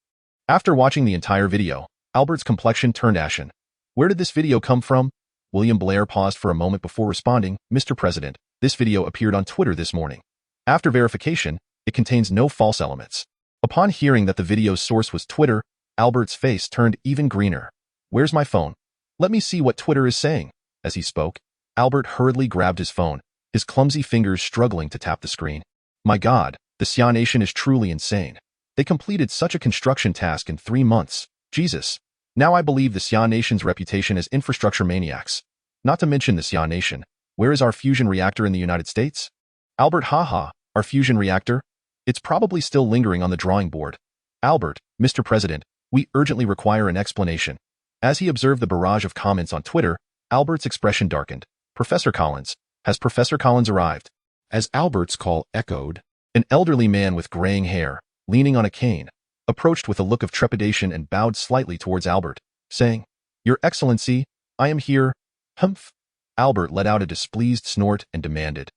After watching the entire video, Albert's complexion turned ashen. Where did this video come from? William Blair paused for a moment before responding, Mr. President, this video appeared on Twitter this morning. After verification, it contains no false elements. Upon hearing that the video's source was Twitter, Albert's face turned even greener. Where's my phone? Let me see what Twitter is saying. As he spoke, Albert hurriedly grabbed his phone, his clumsy fingers struggling to tap the screen. My God, the Xia nation is truly insane. They completed such a construction task in 3 months. Jesus. Now I believe the Xia nation's reputation as infrastructure maniacs. Not to mention the Xia nation. Where is our fusion reactor in the United States? Albert, haha, our fusion reactor? It's probably still lingering on the drawing board. Albert, Mr. President, we urgently require an explanation. As he observed the barrage of comments on Twitter, Albert's expression darkened. Professor Collins. Has Professor Collins arrived? As Albert's call echoed, an elderly man with graying hair, leaning on a cane, approached with a look of trepidation and bowed slightly towards Albert, saying, Your Excellency, I am here. Humph. Albert let out a displeased snort and demanded,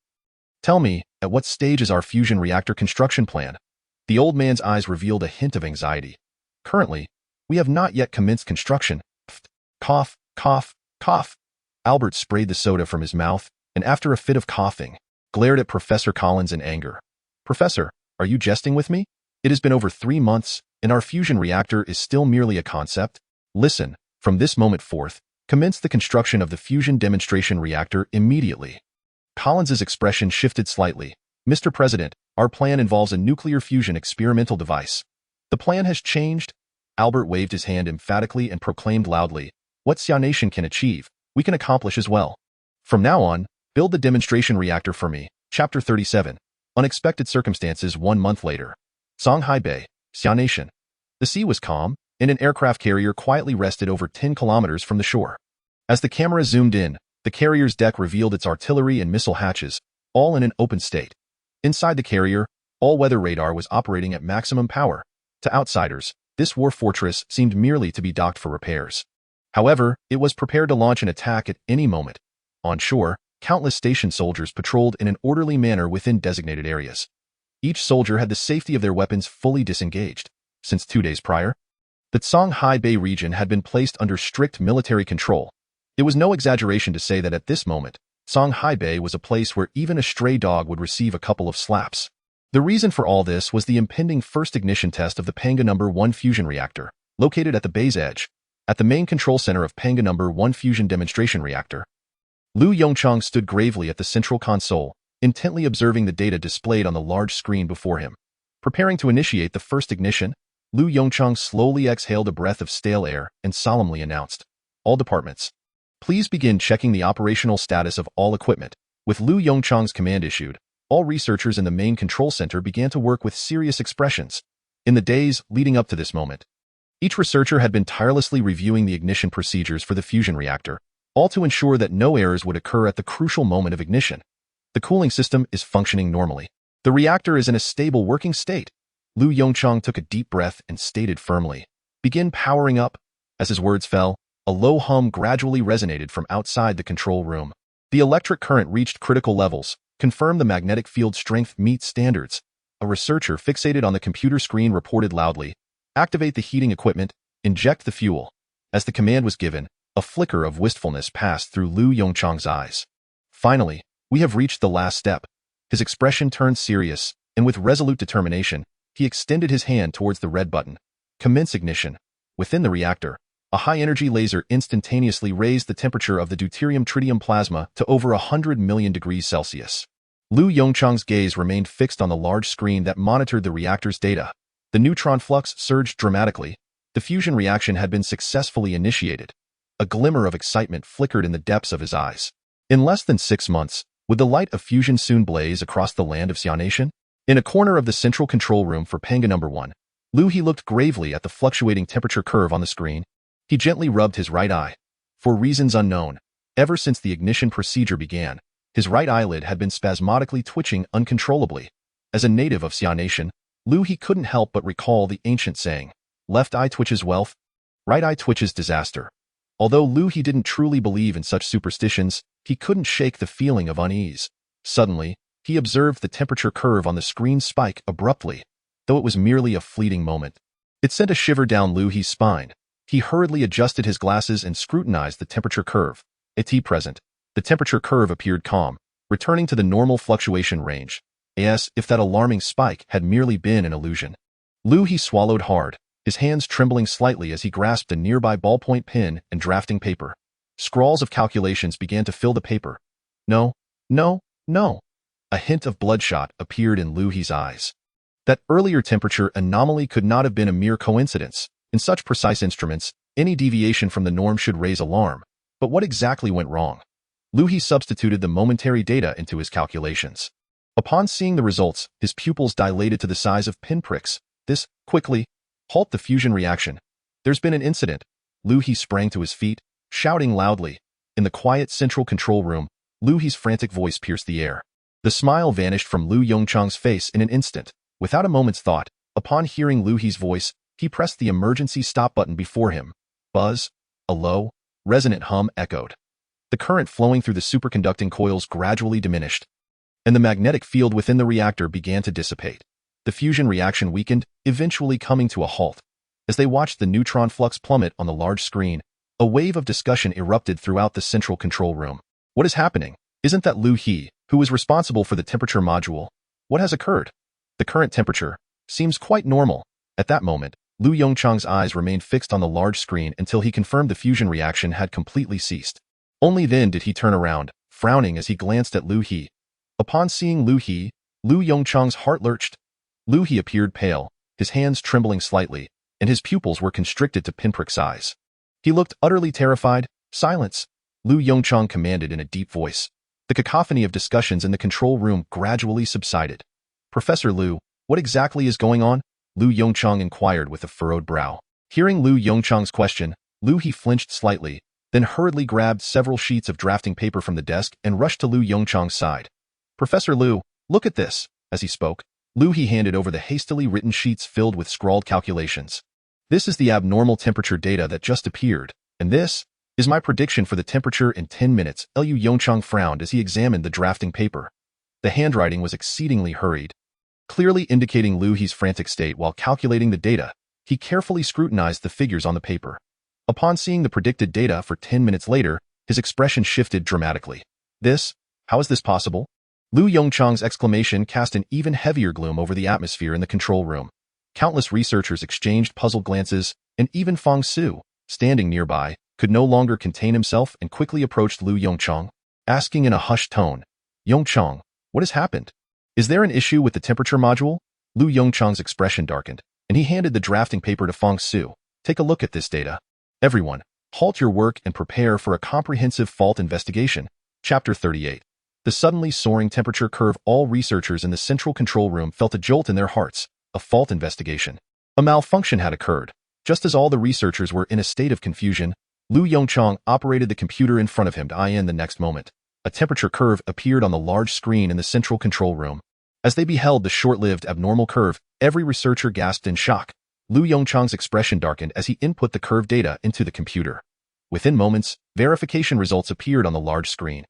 Tell me, at what stage is our fusion reactor construction plan? The old man's eyes revealed a hint of anxiety. Currently, we have not yet commenced construction. Cough, cough, cough. Albert sprayed the soda from his mouth, and after a fit of coughing, glared at Professor Collins in anger. Professor, are you jesting with me? It has been over 3 months, and our fusion reactor is still merely a concept. Listen, from this moment forth, commence the construction of the fusion demonstration reactor immediately. Collins's expression shifted slightly. Mr. President, our plan involves a nuclear fusion experimental device. The plan has changed. Albert waved his hand emphatically and proclaimed loudly, What Xia nation can achieve, we can accomplish as well. From now on, build the demonstration reactor for me. Chapter 37. Unexpected circumstances 1 month later. Songhai Bay, Xia nation. The sea was calm, and an aircraft carrier quietly rested over 10 kilometers from the shore. As the camera zoomed in, the carrier's deck revealed its artillery and missile hatches, all in an open state. Inside the carrier, all-weather radar was operating at maximum power. To outsiders, this war fortress seemed merely to be docked for repairs. However, it was prepared to launch an attack at any moment. On shore, countless station soldiers patrolled in an orderly manner within designated areas. Each soldier had the safety of their weapons fully disengaged. Since 2 days prior, the Songhai Bay region had been placed under strict military control. It was no exaggeration to say that at this moment, Songhai Bay was a place where even a stray dog would receive a couple of slaps. The reason for all this was the impending first ignition test of the Panga No. 1 fusion reactor, located at the bay's edge, at the main control center of Panga No. 1 fusion demonstration reactor. Yongchang stood gravely at the central console, intently observing the data displayed on the large screen before him. Preparing to initiate the first ignition, Yongchang slowly exhaled a breath of stale air and solemnly announced, "All departments, please begin checking the operational status of all equipment." With Yongchang's command issued, all researchers in the main control center began to work with serious expressions. In the days leading up to this moment, each researcher had been tirelessly reviewing the ignition procedures for the fusion reactor, all to ensure that no errors would occur at the crucial moment of ignition. The cooling system is functioning normally. The reactor is in a stable working state. Yongchang took a deep breath and stated firmly, "Begin powering up." As his words fell, a low hum gradually resonated from outside the control room. The electric current reached critical levels, confirmed the magnetic field strength meets standards. A researcher fixated on the computer screen reported loudly, "Activate the heating equipment, inject the fuel." As the command was given, a flicker of wistfulness passed through Yongchang's eyes. "Finally, we have reached the last step." His expression turned serious, and with resolute determination, he extended his hand towards the red button. "Commence ignition." Within the reactor, a high-energy laser instantaneously raised the temperature of the deuterium-tritium plasma to over 100 million degrees Celsius. Yongchang's gaze remained fixed on the large screen that monitored the reactor's data. The neutron flux surged dramatically. The fusion reaction had been successfully initiated. A glimmer of excitement flickered in the depths of his eyes. In less than 6 months, would the light of fusion soon blaze across the land of Xianation? In a corner of the central control room for Panga No. 1, He looked gravely at the fluctuating temperature curve on the screen. He gently rubbed his right eye. For reasons unknown, ever since the ignition procedure began, his right eyelid had been spasmodically twitching uncontrollably. As a native of Xianation, He couldn't help but recall the ancient saying, "Left eye twitches wealth, right eye twitches disaster." Although he didn't truly believe in such superstitions, he couldn't shake the feeling of unease. Suddenly, he observed the temperature curve on the screen spike abruptly, though it was merely a fleeting moment. It sent a shiver down He's spine. He hurriedly adjusted his glasses and scrutinized the temperature curve. At present, the temperature curve appeared calm, returning to the normal fluctuation range, as if that alarming spike had merely been an illusion. He swallowed hard, his hands trembling slightly as he grasped a nearby ballpoint pen and drafting paper. Scrawls of calculations began to fill the paper. No. A hint of bloodshot appeared in He's eyes. That earlier temperature anomaly could not have been a mere coincidence. In such precise instruments, any deviation from the norm should raise alarm. But what exactly went wrong? He substituted the momentary data into his calculations. Upon seeing the results, his pupils dilated to the size of pinpricks. This, quickly, halt the fusion reaction. There's been an incident. He sprang to his feet, shouting loudly. In the quiet central control room, He's frantic voice pierced the air. The smile vanished from Yongchang's face in an instant. Without a moment's thought, upon hearing He's voice, he pressed the emergency stop button before him. Buzz, a low, resonant hum echoed. The current flowing through the superconducting coils gradually diminished, and the magnetic field within the reactor began to dissipate. The fusion reaction weakened, eventually coming to a halt. As they watched the neutron flux plummet on the large screen, a wave of discussion erupted throughout the central control room. What is happening? Isn't that He, who is responsible for the temperature module? What has occurred? The current temperature seems quite normal. At that moment, Yongchang's eyes remained fixed on the large screen until he confirmed the fusion reaction had completely ceased. Only then did he turn around, frowning as he glanced at He. Upon seeing He, Yongchang's heart lurched. He appeared pale, his hands trembling slightly, and his pupils were constricted to pinprick size. He looked utterly terrified. "Silence," Yongchang commanded in a deep voice. The cacophony of discussions in the control room gradually subsided. "Professor Liu, what exactly is going on?" Yongchang inquired with a furrowed brow. Hearing Lu Yongchang's question, Lu He flinched slightly, then hurriedly grabbed several sheets of drafting paper from the desk and rushed to Lu Yongchang's side. Professor Lu, look at this. As he spoke, Lu He handed over the hastily written sheets filled with scrawled calculations. This is the abnormal temperature data that just appeared, and this is my prediction for the temperature in 10 minutes. Lu Yongchang frowned as he examined the drafting paper. The handwriting was exceedingly hurried, clearly indicating Lu He's frantic state while calculating the data. He carefully scrutinized the figures on the paper. Upon seeing the predicted data for 10 minutes later, his expression shifted dramatically. How is this possible? Lu Yongchang's exclamation cast an even heavier gloom over the atmosphere in the control room. Countless researchers exchanged puzzled glances, and even Fang Su, standing nearby, could no longer contain himself and quickly approached Lu Yongchang, asking in a hushed tone, "Yongchang, what has happened? Is there an issue with the temperature module?" Lu Yongchang's expression darkened, and he handed the drafting paper to Fang Su. "Take a look at this data. Everyone, halt your work and prepare for a comprehensive fault investigation." Chapter 38. The suddenly soaring temperature curve. All researchers in the central control room felt a jolt in their hearts. A fault investigation. A malfunction had occurred. Just as all the researchers were in a state of confusion, Lu Yongchang operated the computer in front of him. In the next moment, a temperature curve appeared on the large screen in the central control room. As they beheld the short-lived abnormal curve, every researcher gasped in shock. Lu Yongchang's expression darkened as he input the curve data into the computer. Within moments, verification results appeared on the large screen.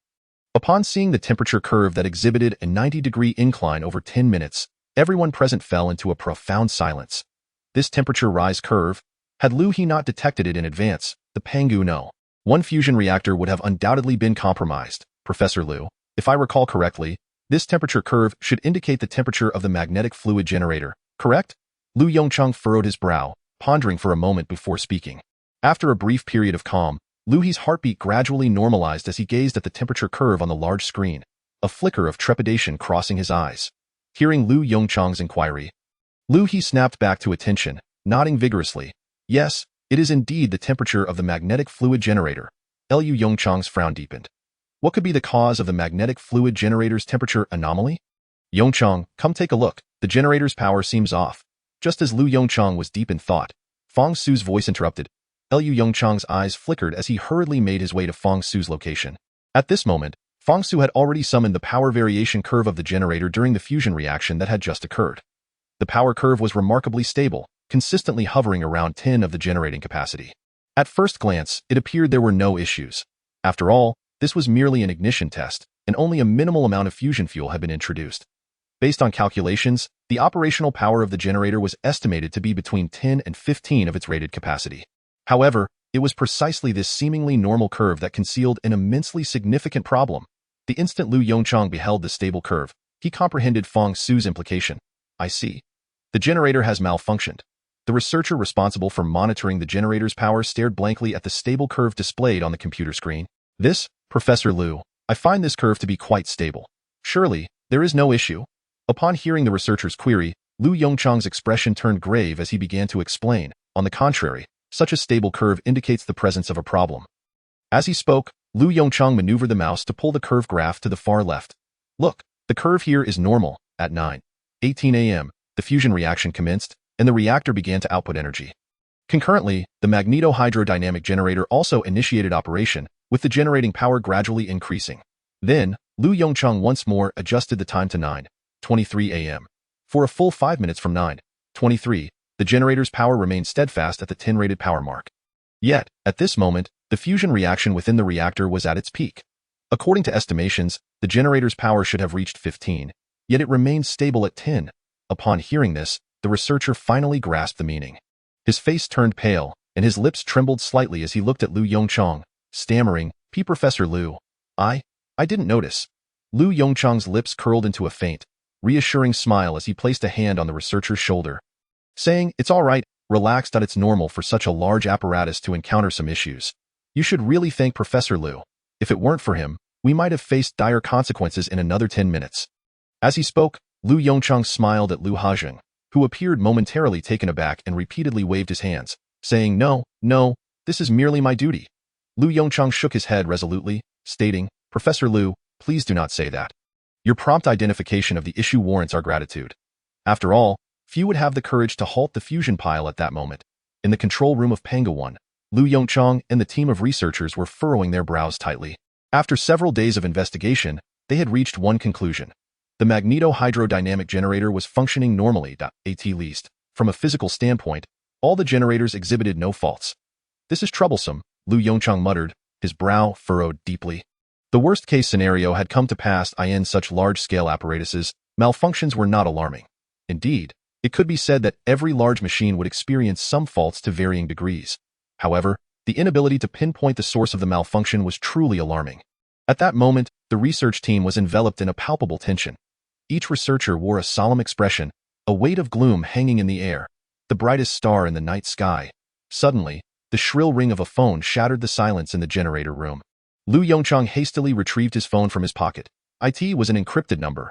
Upon seeing the temperature curve that exhibited a 90-degree incline over 10 minutes, everyone present fell into a profound silence. This temperature rise curve, had Lu He not detected it in advance, the Pangu no. One fusion reactor would have undoubtedly been compromised. Professor Lu, if I recall correctly, this temperature curve should indicate the temperature of the magnetic fluid generator, correct? Lu Yongchang furrowed his brow, pondering for a moment before speaking. After a brief period of calm, Lu He's heartbeat gradually normalized as he gazed at the temperature curve on the large screen, a flicker of trepidation crossing his eyes. Hearing Lu Yongchang's inquiry, Lu He snapped back to attention, nodding vigorously. "Yes, it is indeed the temperature of the magnetic fluid generator." Lu Yongchang's frown deepened. What could be the cause of the magnetic fluid generator's temperature anomaly? "Yongchang, come take a look. The generator's power seems off." Just as Lu Yongchang was deep in thought, Fang Su's voice interrupted. Lu Yongchang's eyes flickered as he hurriedly made his way to Fang Su's location. At this moment, Fang Su had already summoned the power variation curve of the generator during the fusion reaction that had just occurred. The power curve was remarkably stable, consistently hovering around 10 of the generating capacity. At first glance, it appeared there were no issues. After all, this was merely an ignition test, and only a minimal amount of fusion fuel had been introduced. Based on calculations, the operational power of the generator was estimated to be between 10 and 15 of its rated capacity. However, it was precisely this seemingly normal curve that concealed an immensely significant problem. The instant Lu Yongchang beheld the stable curve, he comprehended Fang Su's implication. "I see. The generator has malfunctioned." The researcher responsible for monitoring the generator's power stared blankly at the stable curve displayed on the computer screen. Professor Lu, I find this curve to be quite stable. Surely, there is no issue?" Upon hearing the researcher's query, Lu Yongchang's expression turned grave as he began to explain. "On the contrary, such a stable curve indicates the presence of a problem." As he spoke, Lu Yongchang maneuvered the mouse to pull the curve graph to the far left. "Look, the curve here is normal." At 9:18 a.m., the fusion reaction commenced, and the reactor began to output energy. Concurrently, the magneto-hydrodynamic generator also initiated operation, with the generating power gradually increasing. Then, Lu Yongchang once more adjusted the time to 9:23 a.m. For a full 5 minutes from 9:23, the generator's power remained steadfast at the 10 rated power mark. Yet, at this moment, the fusion reaction within the reactor was at its peak. According to estimations, the generator's power should have reached 15, yet it remained stable at 10. Upon hearing this, the researcher finally grasped the meaning. His face turned pale, and his lips trembled slightly as he looked at Lu Yongchang, stammering, Professor Lu, I didn't notice." Lu Yongchang's lips curled into a faint, reassuring smile as he placed a hand on the researcher's shoulder, saying, "It's all right, relax. It's normal for such a large apparatus to encounter some issues. You should really thank Professor Lu. If it weren't for him, we might have faced dire consequences in another 10 minutes. As he spoke, Lu Yongchang smiled at Lu Hajing, who appeared momentarily taken aback and repeatedly waved his hands, saying, No, this is merely my duty." Lu Yongchang shook his head resolutely, stating, "Professor Lu, please do not say that. Your prompt identification of the issue warrants our gratitude. After all, few would have the courage to halt the fusion pile at that moment. In the control room of Panga 1, Lu Yongchang and the team of researchers were furrowing their brows tightly. After several days of investigation, they had reached one conclusion. The magneto-hydrodynamic generator was functioning normally, at least. From a physical standpoint, all the generators exhibited no faults. This is troublesome, Lu Yongchang muttered, his brow furrowed deeply. The worst-case scenario had come to pass in such large-scale apparatuses. Malfunctions were not alarming. Indeed, it could be said that every large machine would experience some faults to varying degrees. However, the inability to pinpoint the source of the malfunction was truly alarming. At that moment, the research team was enveloped in a palpable tension. Each researcher wore a solemn expression, a weight of gloom hanging in the air, the brightest star in the night sky. Suddenly, the shrill ring of a phone shattered the silence in the generator room. Lu Yongchang hastily retrieved his phone from his pocket. It was an encrypted number.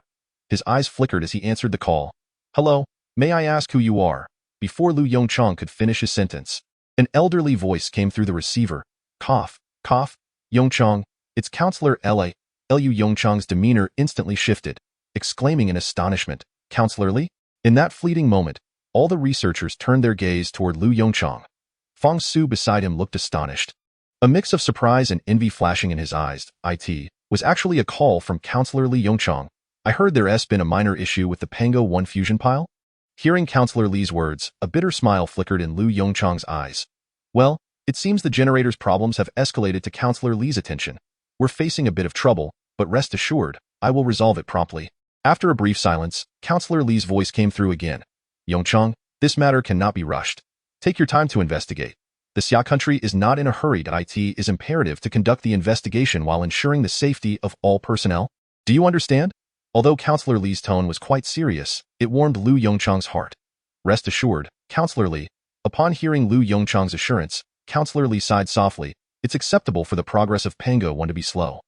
His eyes flickered as he answered the call. "Hello, may I ask who you are?" Before Lu Yongchang could finish his sentence, an elderly voice came through the receiver. Cough, cough, Yongchang, it's Counselor Lu. Yongchang's demeanor instantly shifted, exclaiming in astonishment, "Counselor Li?" In that fleeting moment, all the researchers turned their gaze toward Lu Yongchang. Fong Su beside him looked astonished. A mix of surprise and envy flashing in his eyes. It was actually a call from Counselor Lu Yongchang. "I heard there's been a minor issue with the Pango 1 fusion pile?" Hearing Counselor Li's words, a bitter smile flickered in Lu Yongchang's eyes. "Well, it seems the generator's problems have escalated to Counselor Li's attention. We're facing a bit of trouble, but rest assured, I will resolve it promptly." After a brief silence, Counselor Li's voice came through again. "Yongchang, this matter cannot be rushed. Take your time to investigate. The Xia country is not in a hurry. It is imperative to conduct the investigation while ensuring the safety of all personnel. Do you understand?" Although Counselor Li's tone was quite serious, it warmed Lu Yongchang's heart. "Rest assured, Counselor Li." Upon hearing Lu Yongchang's assurance, Counselor Li sighed softly. "It's acceptable for the progress of Pango 1 to be slow.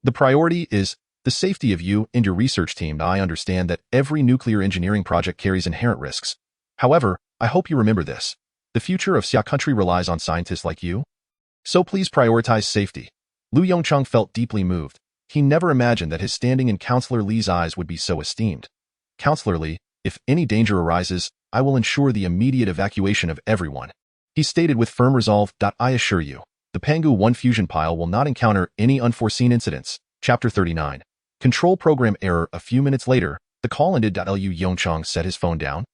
The priority is the safety of you and your research team. I understand that every nuclear engineering project carries inherent risks. However, I hope you remember this. The future of Xia country relies on scientists like you. So please prioritize safety." Lu Yongchang felt deeply moved. He never imagined that his standing in Counselor Li's eyes would be so esteemed. "Counselor Li, if any danger arises, I will ensure the immediate evacuation of everyone," he stated with firm resolve. "I assure you, the Pangu 1 fusion pile will not encounter any unforeseen incidents." Chapter 39. Control program error. A few minutes later, the call ended. Lu Yongchang set his phone down,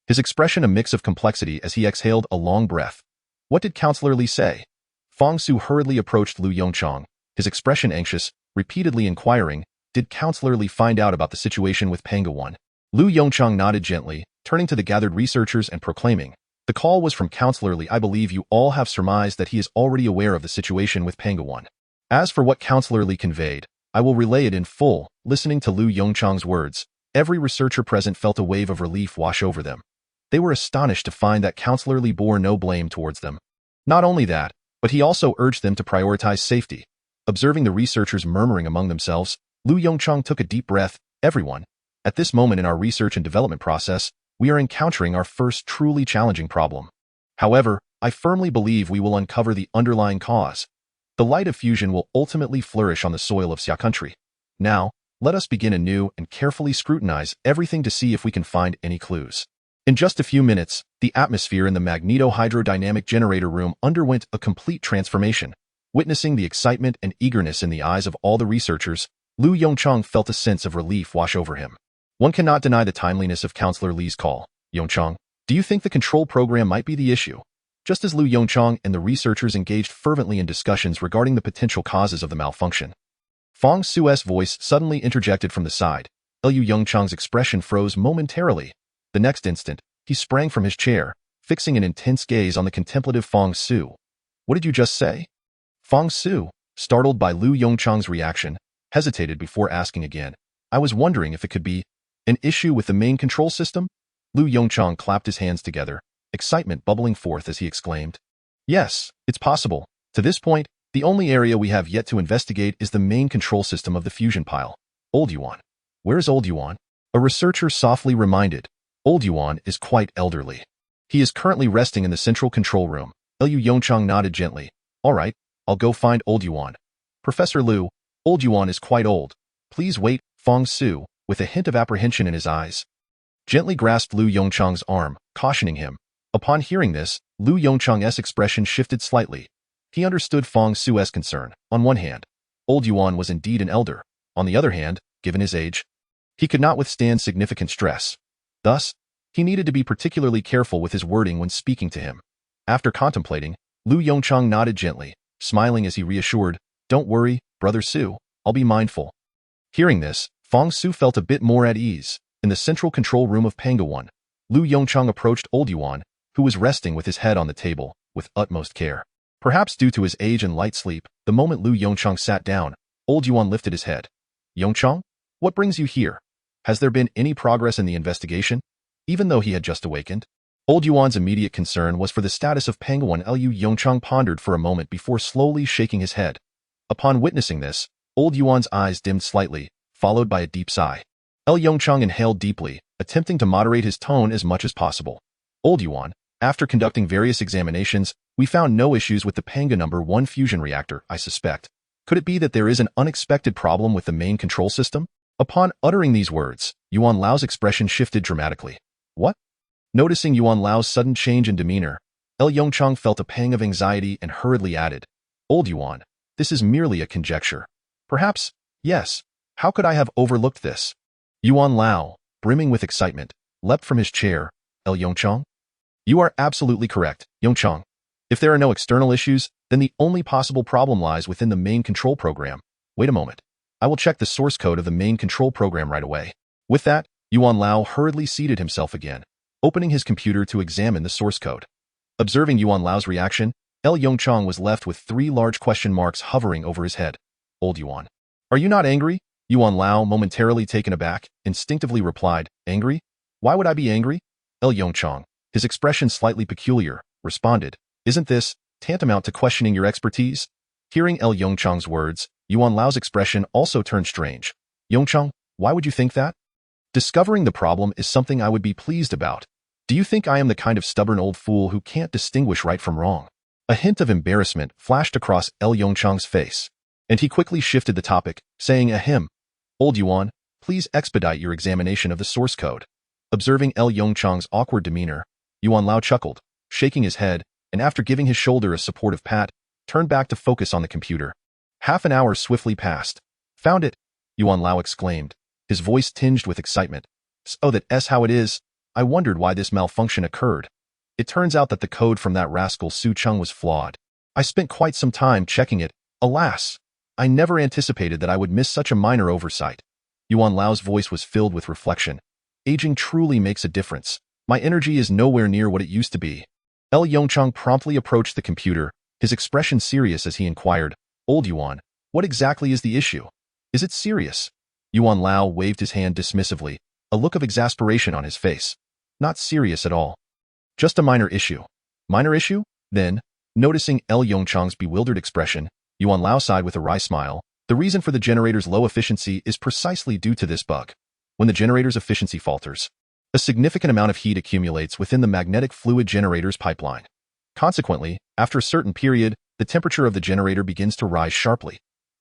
his expression a mix of complexity as he exhaled a long breath. What did Counselor Li say? Fong Su hurriedly approached Lu Yongchang, his expression anxious, repeatedly inquiring, "Did Counselor Li find out about the situation with Panga 1? Lu Yongchang nodded gently, turning to the gathered researchers and proclaiming, "The call was from Counselor Li. I believe you all have surmised that he is already aware of the situation with Panga 1. As for what Counselor Li conveyed, I will relay it in full." Listening to Lu Yongchang's words, every researcher present felt a wave of relief wash over them. They were astonished to find that Counselor Li bore no blame towards them. Not only that, but he also urged them to prioritize safety. Observing the researchers murmuring among themselves, Lu Yongchang took a deep breath. "Everyone, at this moment in our research and development process, we are encountering our first truly challenging problem. However, I firmly believe we will uncover the underlying cause. The light of fusion will ultimately flourish on the soil of Xia country. Now, let us begin anew and carefully scrutinize everything to see if we can find any clues." In just a few minutes, the atmosphere in the magneto-hydrodynamic generator room underwent a complete transformation. Witnessing the excitement and eagerness in the eyes of all the researchers, Lu Yongchang felt a sense of relief wash over him. One cannot deny the timeliness of Counselor Li's call. "Yongchang, do you think the control program might be the issue?" Just as Lu Yongchang and the researchers engaged fervently in discussions regarding the potential causes of the malfunction, Fong Su's voice suddenly interjected from the side. Lu Yongchang's expression froze momentarily. The next instant, he sprang from his chair, fixing an intense gaze on the contemplative Fong Su. "What did you just say?" Fong Su, startled by Lu Yongchang's reaction, hesitated before asking again. "I was wondering if it could be an issue with the main control system?" Lu Yongchang clapped his hands together, excitement bubbling forth as he exclaimed, "Yes, it's possible. To this point, the only area we have yet to investigate is the main control system of the fusion pile. Old Yuan. Where is Old Yuan?" A researcher softly reminded. "Old Yuan is quite elderly. He is currently resting in the central control room." Lu Yongchang nodded gently. "All right, I'll go find Old Yuan." "Professor Lu, Old Yuan is quite old. Please wait." Fong Su, with a hint of apprehension in his eyes, gently grasped Lu Yongchang's arm, cautioning him. Upon hearing this, Lu Yongchang's expression shifted slightly. He understood Fong Su's concern. On one hand, old Yuan was indeed an elder. On the other hand, given his age, he could not withstand significant stress. Thus, he needed to be particularly careful with his wording when speaking to him. After contemplating, Lu Yongchang nodded gently, smiling as he reassured, "Don't worry, Brother Su, I'll be mindful." Hearing this, Fong Su felt a bit more at ease. In the central control room of Pangawon, Lu Yongchang approached old Yuan, who was resting with his head on the table, with utmost care. Perhaps due to his age and light sleep, the moment Lu Yongchang sat down, old Yuan lifted his head. "Yongchang, what brings you here? Has there been any progress in the investigation?" Even though he had just awakened, old Yuan's immediate concern was for the status of Pangawon. Lyu Yongchang pondered for a moment before slowly shaking his head. Upon witnessing this, old Yuan's eyes dimmed slightly, followed by a deep sigh. Yongchang inhaled deeply, attempting to moderate his tone as much as possible. "Old Yuan, after conducting various examinations, we found no issues with the Panga No. 1 fusion reactor, I suspect. Could it be that there is an unexpected problem with the main control system?" Upon uttering these words, Yuan Lao's expression shifted dramatically. "What?" Noticing Yuan Lao's sudden change in demeanor, Yongchang felt a pang of anxiety and hurriedly added, "Old Yuan, this is merely a conjecture. Perhaps, yes. How could I have overlooked this?" Yuan Lao, brimming with excitement, leapt from his chair. "Yongchang? You are absolutely correct, Yongchang. If there are no external issues, then the only possible problem lies within the main control program. Wait a moment. I will check the source code of the main control program right away." With that, Yuan Lao hurriedly seated himself again, opening his computer to examine the source code. Observing Yuan Lao's reaction, Yongchang was left with 3 large question marks hovering over his head. "Old Yuan, are you not angry?" Yuan Lao, momentarily taken aback, instinctively replied, "Angry? Why would I be angry?" Yongchang, his expression slightly peculiar, responded, "Isn't this tantamount to questioning your expertise?" Hearing Yongchang's words, Yuan Lao's expression also turned strange. "Yongchang, why would you think that?" "Discovering the problem is something I would be pleased about. Do you think I am the kind of stubborn old fool who can't distinguish right from wrong?" A hint of embarrassment flashed across Yongchang's face, and he quickly shifted the topic, saying, "Ahem. Old Yuan, please expedite your examination of the source code." Observing Yongchang's awkward demeanor, Yuan Lao chuckled, shaking his head, and after giving his shoulder a supportive pat, turned back to focus on the computer. Half an hour swiftly passed. "Found it!" Yuan Lao exclaimed, his voice tinged with excitement. "So that's how it is. I wondered why this malfunction occurred. It turns out that the code from that rascal Su Cheng was flawed. I spent quite some time checking it. Alas, I never anticipated that I would miss such a minor oversight." Yuan Lao's voice was filled with reflection. "Aging truly makes a difference. My energy is nowhere near what it used to be." Yongchang promptly approached the computer, his expression serious as he inquired, "Old Yuan, what exactly is the issue? Is it serious?" Yuan Lao waved his hand dismissively, a look of exasperation on his face. "Not serious at all. Just a minor issue." "Minor issue?" Then, noticing Yongchang's bewildered expression, Yuan Lao sighed with a wry smile. "The reason for the generator's low efficiency is precisely due to this bug. When the generator's efficiency falters, a significant amount of heat accumulates within the magnetic fluid generator's pipeline. Consequently, after a certain period, the temperature of the generator begins to rise sharply."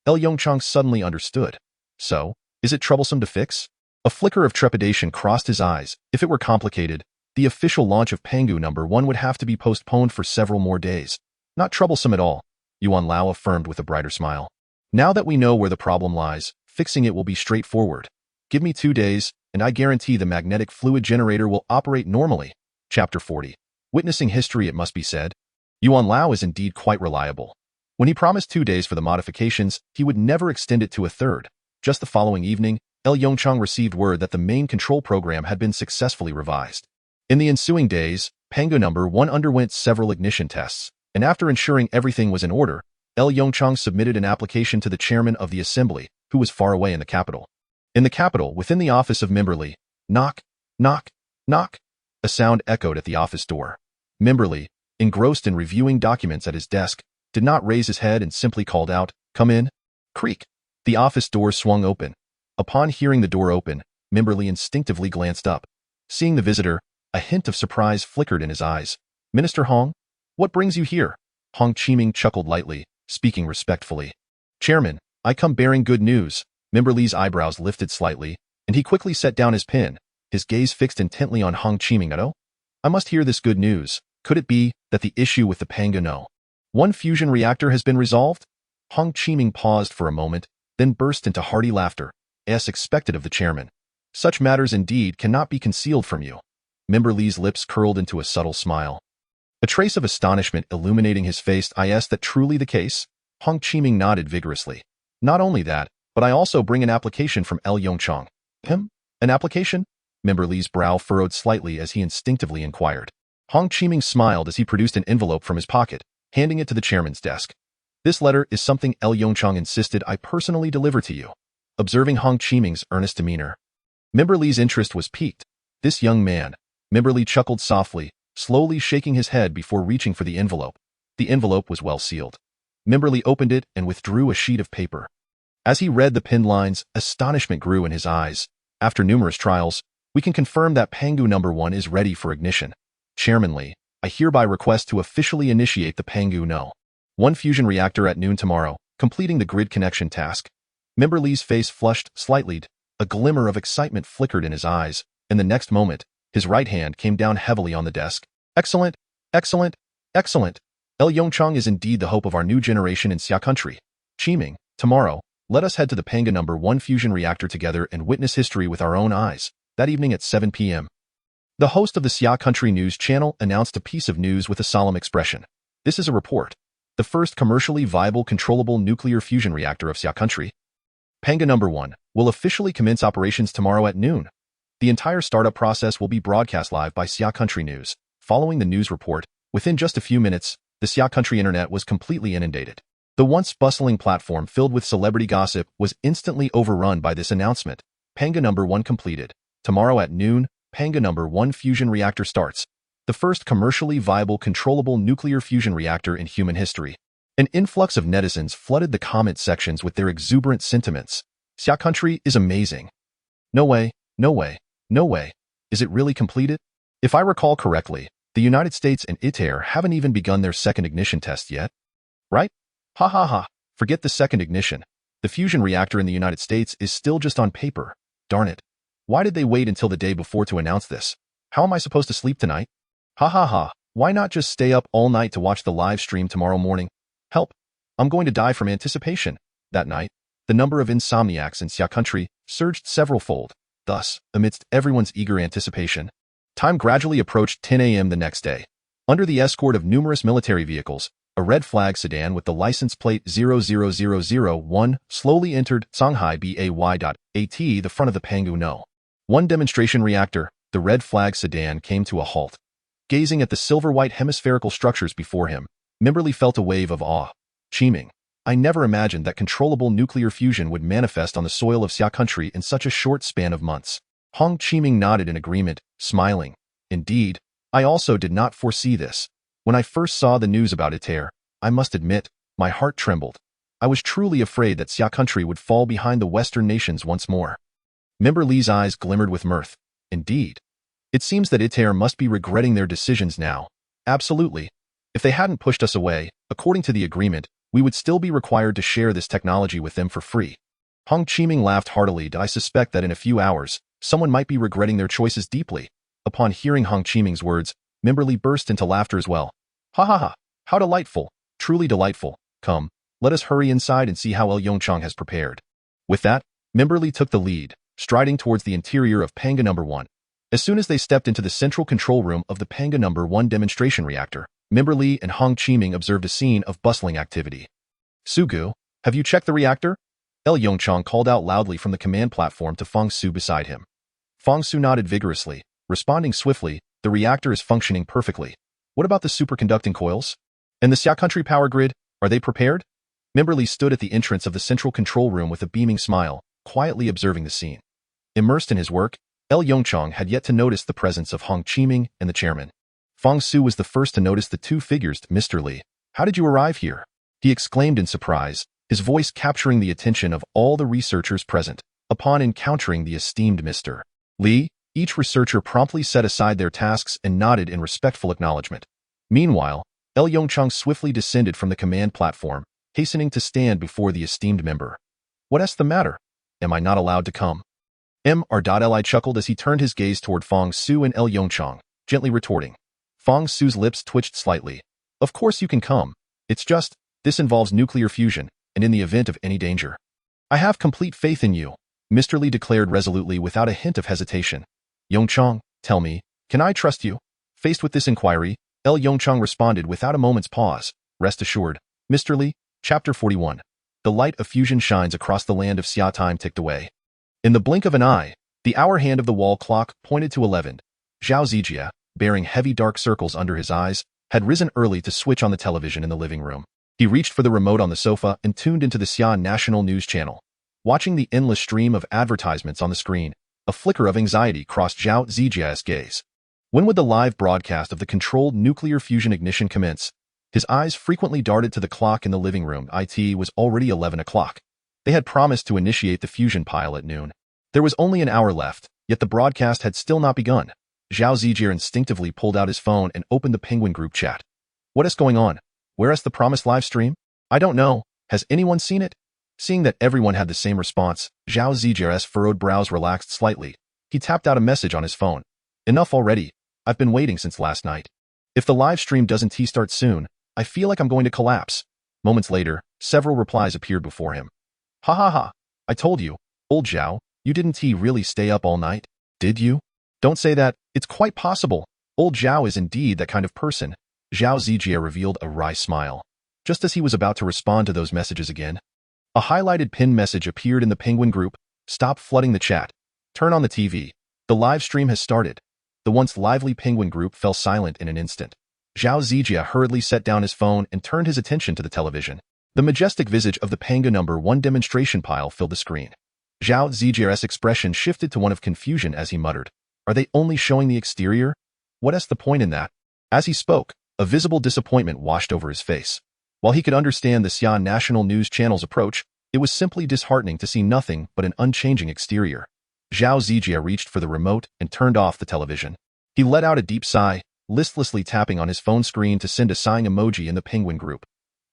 Yongchang suddenly understood. "So, is it troublesome to fix?" A flicker of trepidation crossed his eyes. If it were complicated, the official launch of Pangu No. 1 would have to be postponed for several more days. "Not troublesome at all," Yuan Lao affirmed with a brighter smile. "Now that we know where the problem lies, fixing it will be straightforward. Give me 2 days, and I guarantee the magnetic fluid generator will operate normally." Chapter 40. Witnessing history, it must be said, Yuan Lao is indeed quite reliable. When he promised 2 days for the modifications, he would never extend it to a third. Just the following evening, Yongchang received word that the main control program had been successfully revised. In the ensuing days, Pangu No. 1 underwent several ignition tests, and after ensuring everything was in order, Yongchang submitted an application to the chairman of the assembly, who was far away in the capital. In the capital, within the office of Mimberly, knock, knock, knock, a sound echoed at the office door. Mimberly, engrossed in reviewing documents at his desk, did not raise his head and simply called out, "Come in." Creak. The office door swung open. Upon hearing the door open, Mimberly instinctively glanced up. Seeing the visitor, a hint of surprise flickered in his eyes. "Minister Hong? What brings you here?" Hong Chiming chuckled lightly, speaking respectfully. "Chairman, I come bearing good news." Mimberly's eyebrows lifted slightly, and he quickly set down his pen, his gaze fixed intently on Hong Chiming. "I must hear this good news. Could it be that the issue with the Pangano one fusion reactor has been resolved? Hong Qiming paused for a moment, then burst into hearty laughter, as expected of the chairman. Such matters indeed cannot be concealed from you. Member Li's lips curled into a subtle smile. A trace of astonishment illuminating his face. Is that truly the case? Hong Qiming nodded vigorously. Not only that, but I also bring an application from Yongchang. An application? Member Li's brow furrowed slightly as he instinctively inquired. Hong Qiming smiled as he produced an envelope from his pocket, handing it to the chairman's desk. This letter is something Yongchang insisted I personally deliver to you. Observing Hong Qiming's earnest demeanor, Member Li's interest was piqued. This young man, Member Li chuckled softly, slowly shaking his head before reaching for the envelope. The envelope was well sealed. Member Li opened it and withdrew a sheet of paper. As he read the pinned lines, astonishment grew in his eyes. After numerous trials, we can confirm that Pangu No. 1 is ready for ignition. Chairman Li, I hereby request to officially initiate the Pangu No. 1 fusion reactor at noon tomorrow, completing the grid connection task. Member Li's face flushed slightly. A glimmer of excitement flickered in his eyes, and the next moment, his right hand came down heavily on the desk. Excellent, excellent, excellent. Yongchang is indeed the hope of our new generation in Xia country. Qiming, tomorrow, let us head to the Panga No. 1 fusion reactor together and witness history with our own eyes. That evening at 7 p.m. The host of the Xia Country News channel announced a piece of news with a solemn expression. This is a report. The first commercially viable controllable nuclear fusion reactor of Xia Country, Panga No. 1, will officially commence operations tomorrow at noon. The entire startup process will be broadcast live by Xia Country News. Following the news report, within just a few minutes, the Xia Country internet was completely inundated. The once bustling platform filled with celebrity gossip was instantly overrun by this announcement. Panga No. 1 completed. Tomorrow at noon, Panga No. 1 fusion reactor starts. The first commercially viable controllable nuclear fusion reactor in human history. An influx of netizens flooded the comment sections with their exuberant sentiments. Xia Country is amazing. No way, no way, no way. Is it really completed? If I recall correctly, the United States and ITER haven't even begun their second ignition test yet. Right? Ha ha ha. Forget the second ignition. The fusion reactor in the United States is still just on paper. Darn it. Why did they wait until the day before to announce this? How am I supposed to sleep tonight? Ha ha ha. Why not just stay up all night to watch the live stream tomorrow morning? Help. I'm going to die from anticipation. That night, the number of insomniacs in Xia Country surged several-fold. Thus, amidst everyone's eager anticipation, time gradually approached 10 a.m. the next day. Under the escort of numerous military vehicles, a red flag sedan with the license plate 00001 slowly entered Shanghai Bay.at, the front of the Pangu No. 1 demonstration reactor. The red flag sedan came to a halt. Gazing at the silver-white hemispherical structures before him, Member Li felt a wave of awe. Qiming, I never imagined that controllable nuclear fusion would manifest on the soil of Xia Country in such a short span of months. Hong Qiming nodded in agreement, smiling. Indeed, I also did not foresee this. When I first saw the news about ITER, I must admit, my heart trembled. I was truly afraid that Xia Country would fall behind the Western nations once more. Member Li's eyes glimmered with mirth. Indeed. It seems that ITER must be regretting their decisions now. Absolutely. If they hadn't pushed us away, according to the agreement, we would still be required to share this technology with them for free. Hong Qiming laughed heartily. I suspect that in a few hours, someone might be regretting their choices deeply. Upon hearing Hong Qiming's words, Member Li burst into laughter as well. Ha ha ha. How delightful. Truly delightful. Come, let us hurry inside and see how Yongchang has prepared. With that, Member Li took the lead, striding towards the interior of Panga No. 1. As soon as they stepped into the central control room of the Panga No. 1 demonstration reactor, Member Li and Hong Qiming observed a scene of bustling activity. Sugu, have you checked the reactor? Yongchang called out loudly from the command platform to Fong Su beside him. Fong Su nodded vigorously, responding swiftly, the reactor is functioning perfectly. What about the superconducting coils? And the Xia Country power grid, are they prepared? Member Li stood at the entrance of the central control room with a beaming smile, quietly observing the scene. Immersed in his work, Yongchang had yet to notice the presence of Hong Qiming and the chairman. Fong Su was the first to notice the two figures. Mr. Li, how did you arrive here? He exclaimed in surprise, his voice capturing the attention of all the researchers present. Upon encountering the esteemed Mr. Li, each researcher promptly set aside their tasks and nodded in respectful acknowledgement. Meanwhile, Yongchang swiftly descended from the command platform, hastening to stand before the esteemed member. What's the matter? Am I not allowed to come? Li chuckled as he turned his gaze toward Fong Su and Yongchang, gently retorting. Fang Su's lips twitched slightly. Of course you can come. It's just, this involves nuclear fusion, and in the event of any danger. I have complete faith in you, Mr. Li declared resolutely without a hint of hesitation. Yongchang, tell me, can I trust you? Faced with this inquiry, Yongchang responded without a moment's pause. Rest assured, Mr. Li. Chapter 41. The light of fusion shines across the land of Xia. Time ticked away. In the blink of an eye, the hour hand of the wall clock pointed to 11. Zhao Zijia, bearing heavy dark circles under his eyes, had risen early to switch on the television in the living room. He reached for the remote on the sofa and tuned into the Xia National News Channel. Watching the endless stream of advertisements on the screen, a flicker of anxiety crossed Zhao Zijia's gaze. When would the live broadcast of the controlled nuclear fusion ignition commence? His eyes frequently darted to the clock in the living room. It was already 11 o'clock. They had promised to initiate the fusion pile at noon. There was only an hour left, yet the broadcast had still not begun. Zhao Zijia instinctively pulled out his phone and opened the Penguin group chat. What is going on? Where is the promised live stream? I don't know. Has anyone seen it? Seeing that everyone had the same response, Zhao Zijia's furrowed brows relaxed slightly. He tapped out a message on his phone. Enough already. I've been waiting since last night. If the live stream doesn't start soon, I feel like I'm going to collapse. Moments later, several replies appeared before him. Ha ha ha. I told you, old Zhao, you didn't really stay up all night, did you? Don't say that. It's quite possible. Old Zhao is indeed that kind of person. Zhao Zijia revealed a wry smile. Just as he was about to respond to those messages again, a highlighted pinned message appeared in the Penguin group. Stop flooding the chat. Turn on the TV. The live stream has started. The once lively Penguin group fell silent in an instant. Zhao Zijia hurriedly set down his phone and turned his attention to the television. The majestic visage of the Panga number 1 demonstration pile filled the screen. Zhao Zijia's expression shifted to one of confusion as he muttered, "Are they only showing the exterior? What is the point in that?" As he spoke, a visible disappointment washed over his face. While he could understand the Xia National News Channel's approach, it was simply disheartening to see nothing but an unchanging exterior. Zhao Zijia reached for the remote and turned off the television. He let out a deep sigh, listlessly tapping on his phone screen to send a sighing emoji in the Penguin group.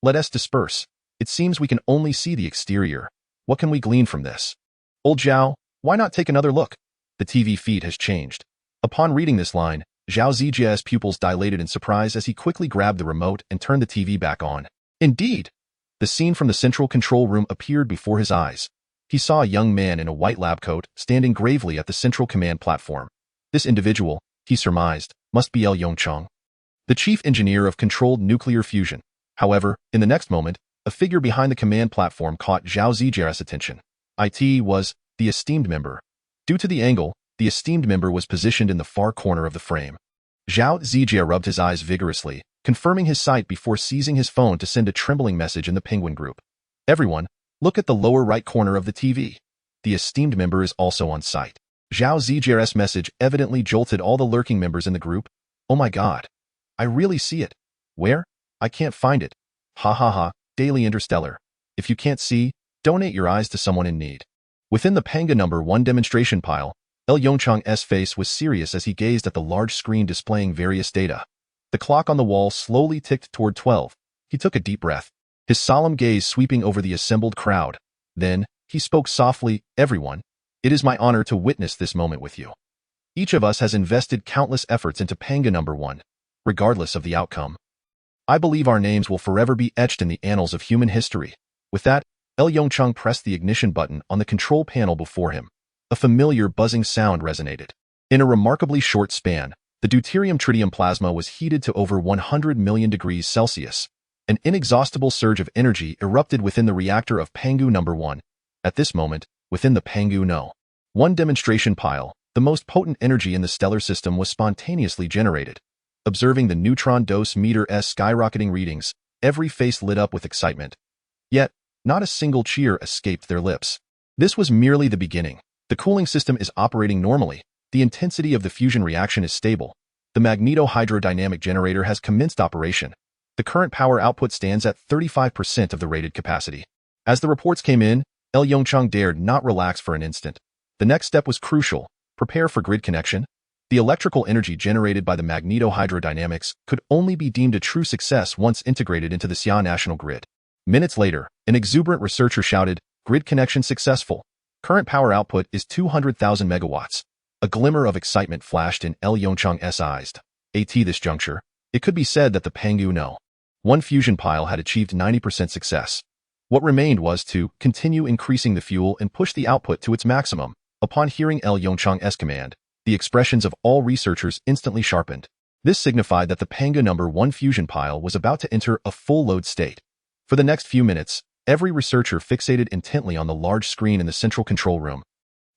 Let us disperse. It seems we can only see the exterior. What can we glean from this? Old Zhao, why not take another look? The TV feed has changed. Upon reading this line, Zhao Zijia's pupils dilated in surprise as he quickly grabbed the remote and turned the TV back on. Indeed! The scene from the central control room appeared before his eyes. He saw a young man in a white lab coat standing gravely at the central command platform. This individual, he surmised, must be Yongchang, the chief engineer of controlled nuclear fusion. However, in the next moment, a figure behind the command platform caught Zhao Zijia's attention. It was the esteemed member. Due to the angle, the esteemed member was positioned in the far corner of the frame. Zhao Zijia rubbed his eyes vigorously, confirming his sight before seizing his phone to send a trembling message in the Penguin group. Everyone, look at the lower right corner of the TV. The esteemed member is also on site. Zhao Zijia's message evidently jolted all the lurking members in the group. Oh my god. I really see it. Where? I can't find it. Ha ha ha, Daily Interstellar. If you can't see, donate your eyes to someone in need. Within the Panga number 1 demonstration pile, Yongchang's face was serious as he gazed at the large screen displaying various data. The clock on the wall slowly ticked toward 12. He took a deep breath, his solemn gaze sweeping over the assembled crowd. Then, he spoke softly, "Everyone, it is my honor to witness this moment with you. Each of us has invested countless efforts into Panga number 1, regardless of the outcome. I believe our names will forever be etched in the annals of human history." With that, Yongchang pressed the ignition button on the control panel before him. A familiar buzzing sound resonated. In a remarkably short span, the deuterium-tritium plasma was heated to over 100 million degrees Celsius. An inexhaustible surge of energy erupted within the reactor of Pangu number 1. At this moment, within the Pangu No. 1 demonstration pile, the most potent energy in the stellar system was spontaneously generated. Observing the neutron dose meter's skyrocketing readings, every face lit up with excitement. Yet, not a single cheer escaped their lips. This was merely the beginning. The cooling system is operating normally. The intensity of the fusion reaction is stable. The magneto-hydrodynamic generator has commenced operation. The current power output stands at 35% of the rated capacity. As the reports came in, Yongchang dared not relax for an instant. The next step was crucial. Prepare for grid connection. The electrical energy generated by the magneto-hydrodynamics could only be deemed a true success once integrated into the Xia national grid. Minutes later, an exuberant researcher shouted, "Grid connection successful. Current power output is 200,000 megawatts." A glimmer of excitement flashed in Yongchang's eyes. At this juncture, it could be said that the Pangu No. 1 fusion pile had achieved 90% success. What remained was to continue increasing the fuel and push the output to its maximum. Upon hearing Yongchang's command, the expressions of all researchers instantly sharpened. This signified that the Pangu No. 1 fusion pile was about to enter a full load state. For the next few minutes, every researcher fixated intently on the large screen in the central control room,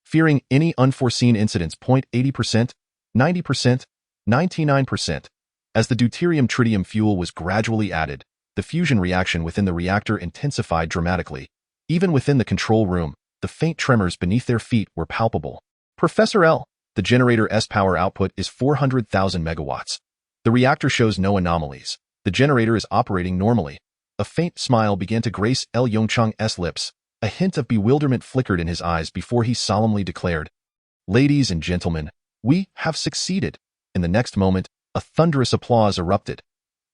fearing any unforeseen incidents. 80%, 90%, 99%. As the deuterium-tritium fuel was gradually added, the fusion reaction within the reactor intensified dramatically. Even within the control room, the faint tremors beneath their feet were palpable. Professor L, the generator's power output is 400,000 megawatts. The reactor shows no anomalies. The generator is operating normally. A faint smile began to grace Yongchang's lips. A hint of bewilderment flickered in his eyes before he solemnly declared, "Ladies and gentlemen, we have succeeded." In the next moment, a thunderous applause erupted.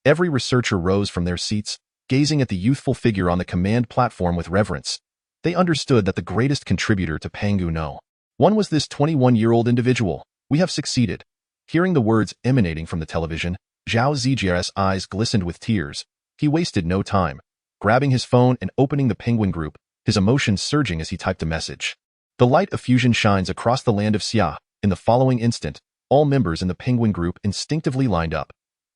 Every researcher rose from their seats, gazing at the youthful figure on the command platform with reverence. They understood that the greatest contributor to Pangu No. 1 was this 21-year-old individual. "We have succeeded." Hearing the words emanating from the television, Zhao Zijia's eyes glistened with tears. He wasted no time. Grabbing his phone and opening the Penguin Group, his emotions surging as he typed a message. The light of fusion shines across the land of Xia. In the following instant, all members in the Penguin Group instinctively lined up.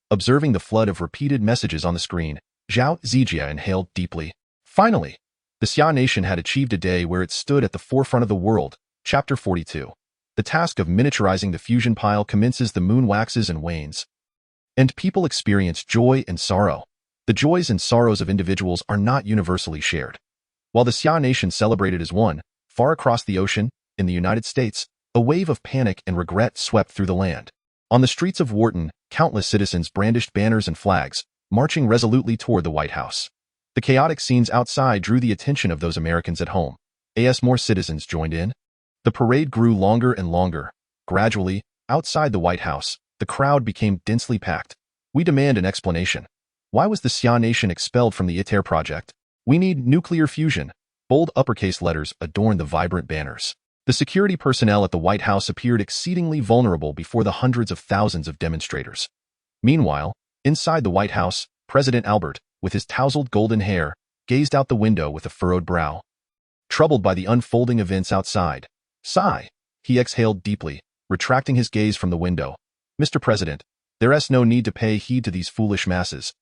Observing the flood of repeated messages on the screen, Zhao Zijia inhaled deeply. Finally, the Xia nation had achieved a day where it stood at the forefront of the world. Chapter 42. The task of miniaturizing the fusion pile commences. The moon waxes and wanes, and people experience joy and sorrow. The joys and sorrows of individuals are not universally shared. While the Xia nation celebrated as one, far across the ocean, in the United States, a wave of panic and regret swept through the land. On the streets of Wharton, countless citizens brandished banners and flags, marching resolutely toward the White House. The chaotic scenes outside drew the attention of those Americans at home. As more citizens joined in, the parade grew longer and longer. Gradually, outside the White House, the crowd became densely packed. "We demand an explanation. Why was the Xia nation expelled from the ITER project? We need nuclear fusion." Bold uppercase letters adorned the vibrant banners. The security personnel at the White House appeared exceedingly vulnerable before the hundreds of thousands of demonstrators. Meanwhile, inside the White House, President Albert, with his tousled golden hair, gazed out the window with a furrowed brow. Troubled by the unfolding events outside, sigh, he exhaled deeply, retracting his gaze from the window. "Mr. President, there's no need to pay heed to these foolish masses.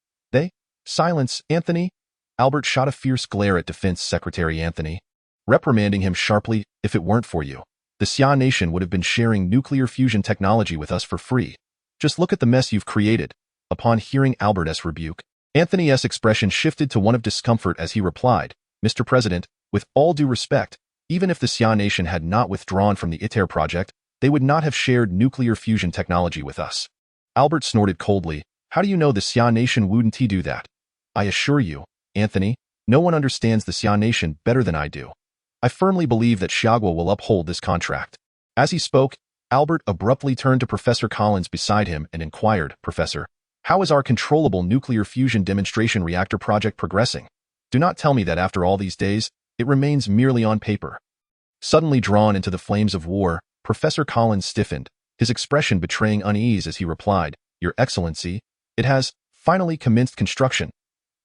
Silence, Anthony." Albert shot a fierce glare at Defense Secretary Anthony, reprimanding him sharply. "If it weren't for you, the Xia nation would have been sharing nuclear fusion technology with us for free. Just look at the mess you've created." Upon hearing Albert's rebuke, Anthony's expression shifted to one of discomfort as he replied, "Mr. President, with all due respect, even if the Xia nation had not withdrawn from the ITER project, they would not have shared nuclear fusion technology with us." Albert snorted coldly. "How do you know the Xia nation wouldn't do that?" "I assure you, Anthony, no one understands the Xia nation better than I do. I firmly believe that Xiagua will uphold this contract." As he spoke, Albert abruptly turned to Professor Collins beside him and inquired, "Professor, how is our controllable nuclear fusion demonstration reactor project progressing? Do not tell me that after all these days, it remains merely on paper." Suddenly drawn into the flames of war, Professor Collins stiffened, his expression betraying unease as he replied, "Your Excellency, it has finally commenced construction."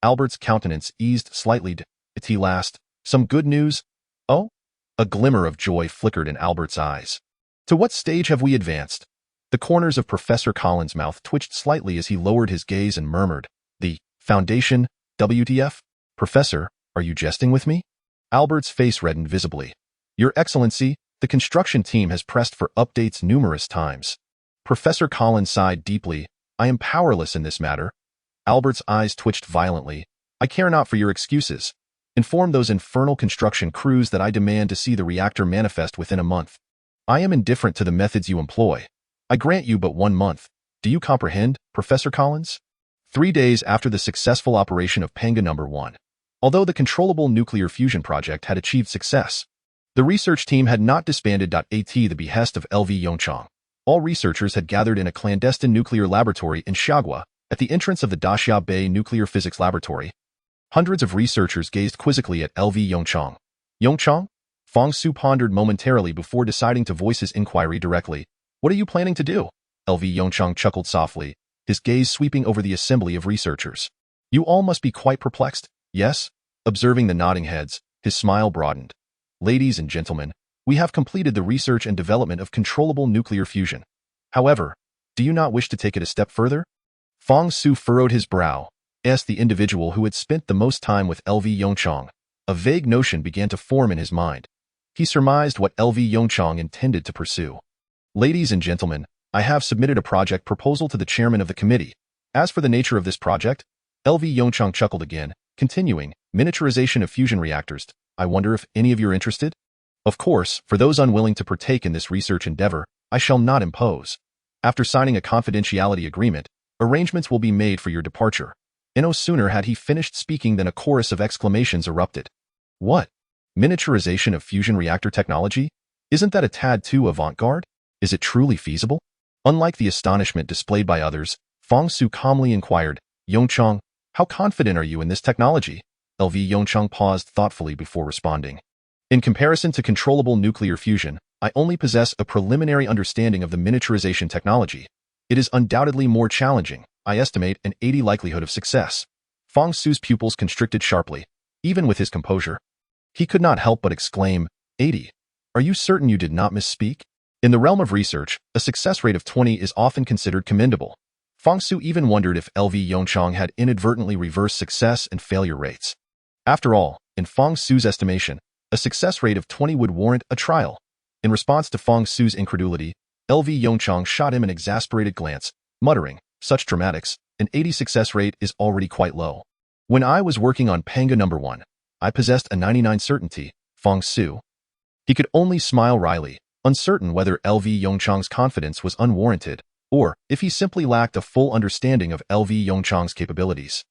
Albert's countenance eased slightly. "At last, some good news?" "Oh?" A glimmer of joy flickered in Albert's eyes. "To what stage have we advanced?" The corners of Professor Collins' mouth twitched slightly as he lowered his gaze and murmured, "The foundation, WTF? Professor, are you jesting with me?" Albert's face reddened visibly. "Your Excellency, the construction team has pressed for updates numerous times." Professor Collins sighed deeply. "I am powerless in this matter." Albert's eyes twitched violently. "I care not for your excuses. Inform those infernal construction crews that I demand to see the reactor manifest within a month. I am indifferent to the methods you employ. I grant you but 1 month. Do you comprehend, Professor Collins?" 3 days after the successful operation of Pangu No. 1. Although the controllable nuclear fusion project had achieved success, the research team had not disbanded. At the behest of LV Yongchang, all researchers had gathered in a clandestine nuclear laboratory in Xiagua, at the entrance of the Daxia Bay Nuclear Physics Laboratory. Hundreds of researchers gazed quizzically at LV Yongchang. "Yongchang?" Fong Su pondered momentarily before deciding to voice his inquiry directly. "What are you planning to do?" LV Yongchang chuckled softly, his gaze sweeping over the assembly of researchers. You all must be quite perplexed, yes? Observing the nodding heads, his smile broadened. Ladies and gentlemen, we have completed the research and development of controllable nuclear fusion. However, do you not wish to take it a step further? Fong Su furrowed his brow, asked the individual who had spent the most time with LV Yongchang. A vague notion began to form in his mind. He surmised what LV Yongchang intended to pursue. Ladies and gentlemen, I have submitted a project proposal to the chairman of the committee. As for the nature of this project, LV Yongchang chuckled again, continuing, miniaturization of fusion reactors. I wonder if any of you are interested? Of course, for those unwilling to partake in this research endeavor, I shall not impose. After signing a confidentiality agreement, arrangements will be made for your departure. And no sooner had he finished speaking than a chorus of exclamations erupted. What? Miniaturization of fusion reactor technology? Isn't that a tad too avant-garde? Is it truly feasible? Unlike the astonishment displayed by others, Fong Su calmly inquired, Yongchang, how confident are you in this technology? LV Yongchang paused thoughtfully before responding. In comparison to controllable nuclear fusion, I only possess a preliminary understanding of the miniaturization technology. It is undoubtedly more challenging. I estimate an 80% likelihood of success. Fong Su's pupils constricted sharply, even with his composure. He could not help but exclaim, 80. Are you certain you did not misspeak? In the realm of research, a success rate of 20 is often considered commendable. Fong Su even wondered if LV Yongchang had inadvertently reversed success and failure rates. After all, in Fong Su's estimation, a success rate of 20 would warrant a trial. In response to Fong Su's incredulity, LV Yongchang shot him an exasperated glance, muttering, such dramatics, an 80 success rate is already quite low. When I was working on Panga No. 1, I possessed a 99 certainty, Fong Su. He could only smile wryly, uncertain whether LV Yongchang's confidence was unwarranted, or if he simply lacked a full understanding of LV Yongchang's capabilities.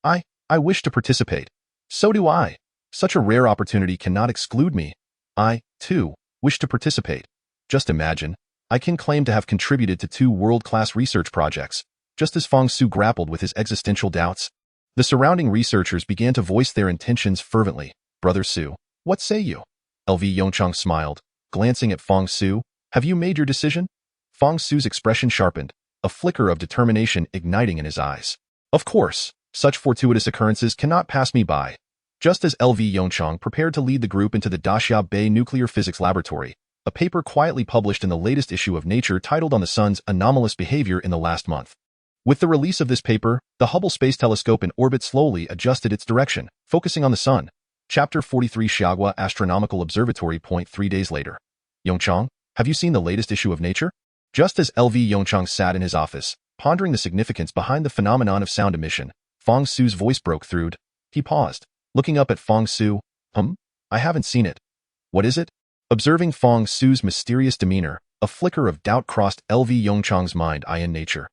I wish to participate. So do I. Such a rare opportunity cannot exclude me. I, too, wish to participate. Just imagine, I can claim to have contributed to 2 world-class research projects, just as Fong Su grappled with his existential doubts. The surrounding researchers began to voice their intentions fervently. Brother Su, what say you? LV Yongchang smiled, glancing at Fong Su. Have you made your decision? Fong Su's expression sharpened, a flicker of determination igniting in his eyes. Of course, such fortuitous occurrences cannot pass me by. Just as LV Yongchang prepared to lead the group into the Daxia Bay Nuclear Physics Laboratory, a paper quietly published in the latest issue of Nature titled On the Sun's Anomalous Behavior in the Last Month. With the release of this paper, the Hubble Space Telescope in orbit slowly adjusted its direction, focusing on the Sun. Chapter 43 Xiaogua Astronomical Observatory. 3 days later. Yongchang, have you seen the latest issue of Nature? Just as LV Yongchang sat in his office, pondering the significance behind the phenomenon of sound emission, Fong Su's voice broke through. He paused, looking up at Fong Su. I haven't seen it. What is it? Observing Fong Su's mysterious demeanor, a flicker of doubt crossed LV Yongchang's mind. In Nature.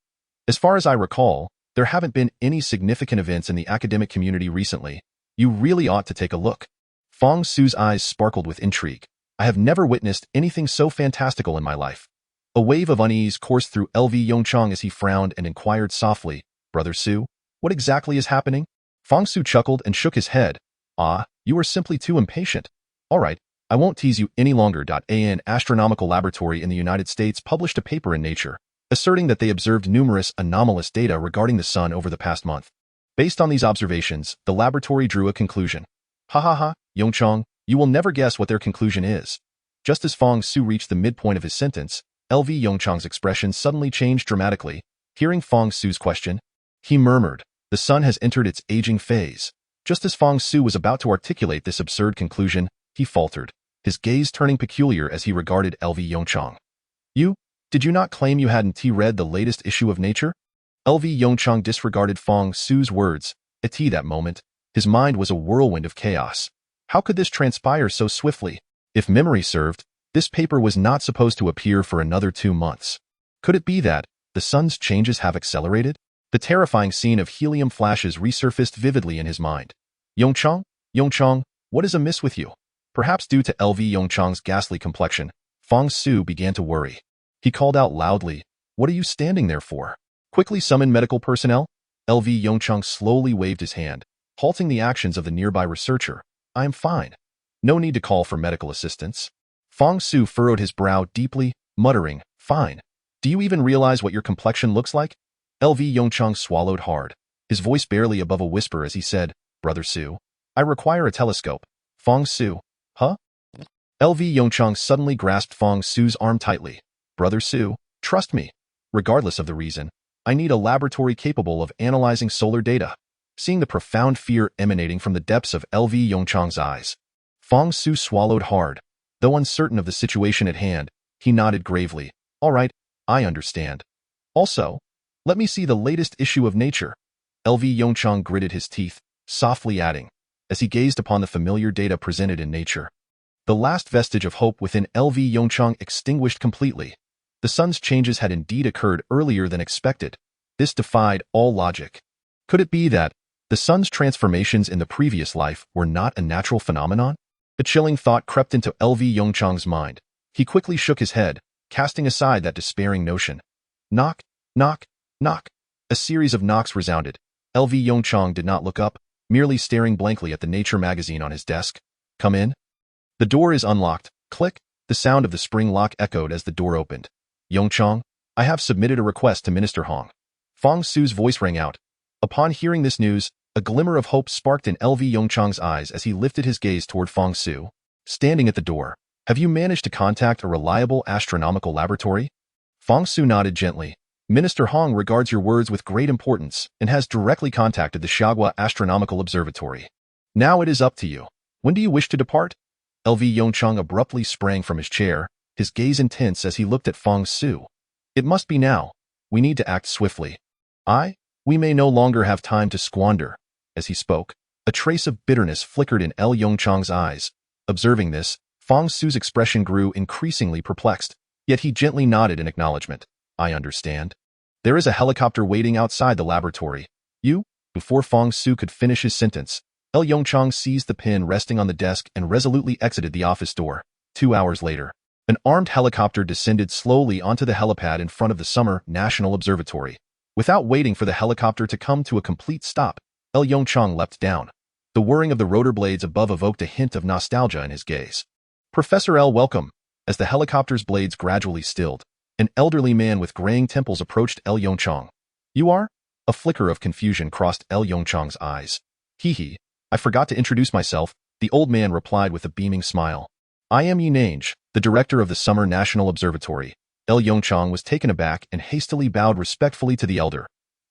As far as I recall, there haven't been any significant events in the academic community recently. You really ought to take a look. Fong Su's eyes sparkled with intrigue. I have never witnessed anything so fantastical in my life. A wave of unease coursed through LV Yongchang as he frowned and inquired softly, Brother Su, what exactly is happening? Fong Su chuckled and shook his head. You are simply too impatient. All right, I won't tease you any longer. An astronomical laboratory in the United States published a paper in Nature, asserting that they observed numerous anomalous data regarding the Sun over the past month. Based on these observations, the laboratory drew a conclusion. Yongchang, you will never guess what their conclusion is. Just as Fong Su reached the midpoint of his sentence, LV Yongchang's expression suddenly changed dramatically. Hearing Fong Su's question, he murmured, the Sun has entered its aging phase. Just as Fong Su was about to articulate this absurd conclusion, he faltered, his gaze turning peculiar as he regarded LV Yongchang. Did you not claim you hadn't read the latest issue of Nature? LV Yongchang disregarded Fong Su's words. At that moment, his mind was a whirlwind of chaos. How could this transpire so swiftly? If memory served, this paper was not supposed to appear for another 2 months. Could it be that the Sun's changes have accelerated? The terrifying scene of helium flashes resurfaced vividly in his mind. Yongchang, what is amiss with you? Perhaps due to LV Yongchang's ghastly complexion, Fong Su began to worry. He called out loudly, what are you standing there for? Quickly summon medical personnel. LV Yongchang slowly waved his hand, halting the actions of the nearby researcher. I am fine. No need to call for medical assistance. Fong Su furrowed his brow deeply, muttering, fine. Do you even realize what your complexion looks like? LV Yongchang swallowed hard, his voice barely above a whisper as he said, Brother Su, I require a telescope. Fong Su. Huh? LV Yongchang suddenly grasped Fong Su's arm tightly. Brother Su, trust me. Regardless of the reason, I need a laboratory capable of analyzing solar data. Seeing the profound fear emanating from the depths of LV Yongchang's eyes, Fong Su swallowed hard. Though uncertain of the situation at hand, he nodded gravely. All right, I understand. Also, let me see the latest issue of Nature. LV Yongchang gritted his teeth, softly adding, as he gazed upon the familiar data presented in Nature. The last vestige of hope within LV Yongchang extinguished completely. The sun's changes had indeed occurred earlier than expected. This defied all logic. Could it be that the sun's transformations in the previous life were not a natural phenomenon? A chilling thought crept into LV Yongchang's mind. He quickly shook his head, casting aside that despairing notion. Knock, knock, knock. A series of knocks resounded. LV Yongchang did not look up, merely staring blankly at the Nature magazine on his desk. Come in. The door is unlocked. Click. The sound of the spring lock echoed as the door opened. Yongchang, I have submitted a request to Minister Hong. Fong Su's voice rang out. Upon hearing this news, a glimmer of hope sparked in LV Yongchang's eyes as he lifted his gaze toward Fong Su. Standing at the door, have you managed to contact a reliable astronomical laboratory? Fong Su nodded gently. Minister Hong regards your words with great importance and has directly contacted the Xiaogua Astronomical Observatory. Now it is up to you. When do you wish to depart? LV Yongchang abruptly sprang from his chair, his gaze intense as he looked at Fong Su. It must be now. We need to act swiftly. We may no longer have time to squander. As he spoke, a trace of bitterness flickered in L. Yongchang's eyes. Observing this, Fong Su's expression grew increasingly perplexed, yet he gently nodded in acknowledgement. I understand. There is a helicopter waiting outside the laboratory. Before Fong Su could finish his sentence, L. Yongchang seized the pen resting on the desk and resolutely exited the office door. 2 hours later, an armed helicopter descended slowly onto the helipad in front of the Summer National Observatory. Without waiting for the helicopter to come to a complete stop, L. Yongchang leapt down. The whirring of the rotor blades above evoked a hint of nostalgia in his gaze. Professor L, welcome. As the helicopter's blades gradually stilled, an elderly man with graying temples approached L. Yongchang. You are? A flicker of confusion crossed L. Yongchang's eyes. Hee, I forgot to introduce myself, the old man replied with a beaming smile. I am Yinange, the director of the Summer National Observatory. L. Yongchang was taken aback and hastily bowed respectfully to the elder.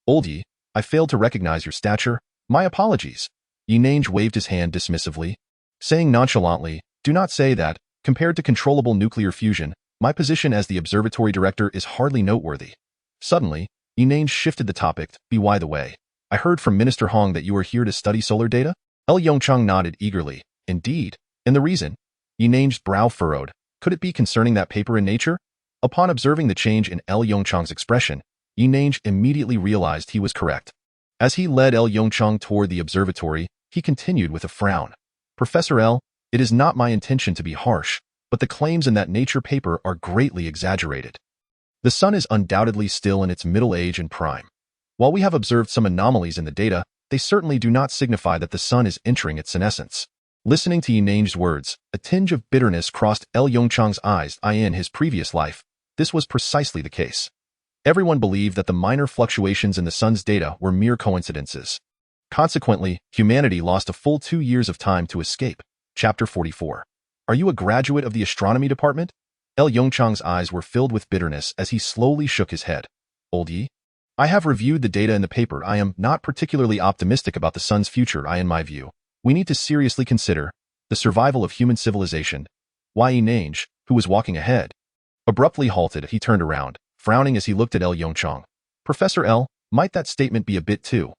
Old Yi, I failed to recognize your stature. My apologies. Yinange waved his hand dismissively, saying nonchalantly, do not say that, compared to controllable nuclear fusion, my position as the observatory director is hardly noteworthy. Suddenly, Yinange shifted the topic. By the way, I heard from Minister Hong that you are here to study solar data? L. Yongchang nodded eagerly. Indeed. And the reason? Yinange's brow furrowed. Could it be concerning that paper in Nature? Upon observing the change in L. Yongchang's expression, Yinange immediately realized he was correct. As he led L. Yongchang toward the observatory, he continued with a frown. Professor L, it is not my intention to be harsh, but the claims in that Nature paper are greatly exaggerated. The sun is undoubtedly still in its middle age and prime. While we have observed some anomalies in the data, they certainly do not signify that the sun is entering its senescence. Listening to Yinange's words, a tinge of bitterness crossed L. Yongchang's eyes. In his previous life, this was precisely the case. Everyone believed that the minor fluctuations in the sun's data were mere coincidences. Consequently, humanity lost a full 2 years of time to escape. Chapter 44. Are you a graduate of the astronomy department? L. Yongchang's eyes were filled with bitterness as he slowly shook his head. Old Yi, I have reviewed the data in the paper. I am not particularly optimistic about the sun's future. In my view, we need to seriously consider the survival of human civilization. Yinange, who was walking ahead, abruptly halted. He turned around, frowning as he looked at L. Yongchang. Professor L, might that statement be a bit too?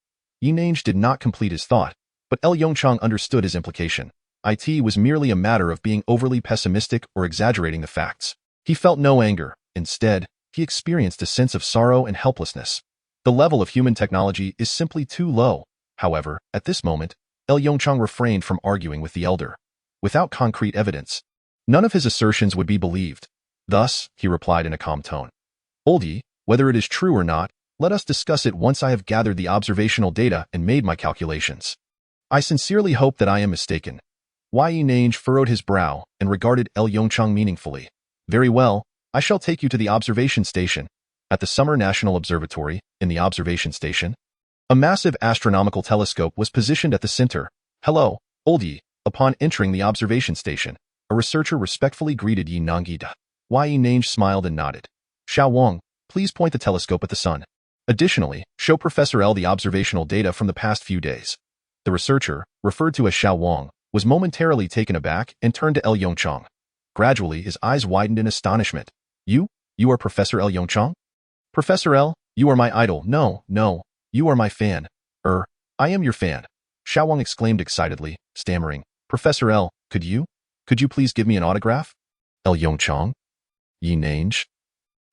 Yinange did not complete his thought, but L. Yongchang understood his implication. It was merely a matter of being overly pessimistic or exaggerating the facts. He felt no anger. Instead, he experienced a sense of sorrow and helplessness. The level of human technology is simply too low. However, at this moment, L. Yongchang refrained from arguing with the elder. Without concrete evidence, none of his assertions would be believed. Thus, he replied in a calm tone. Old Yi, whether it is true or not, let us discuss it once I have gathered the observational data and made my calculations. I sincerely hope that I am mistaken. Yinange furrowed his brow and regarded L. Yongchang meaningfully. Very well, I shall take you to the observation station. At the Summer National Observatory, in the observation station, a massive astronomical telescope was positioned at the center. "Hello, old Yi." Upon entering the observation station, a researcher respectfully greeted Yi Nangida. Yi Nange smiled and nodded. "Xiao Wang, please point the telescope at the sun. Additionally, show Professor L the observational data from the past few days." The researcher, referred to as Xiao Wang, was momentarily taken aback and turned to L Yongchang. Gradually, his eyes widened in astonishment. You are Professor L Yongchang? Professor L, you are my idol. No, you are my fan. I am your fan. Xiao Wang exclaimed excitedly, stammering. Professor L, could you please give me an autograph? L Yongchang? Yi Nange?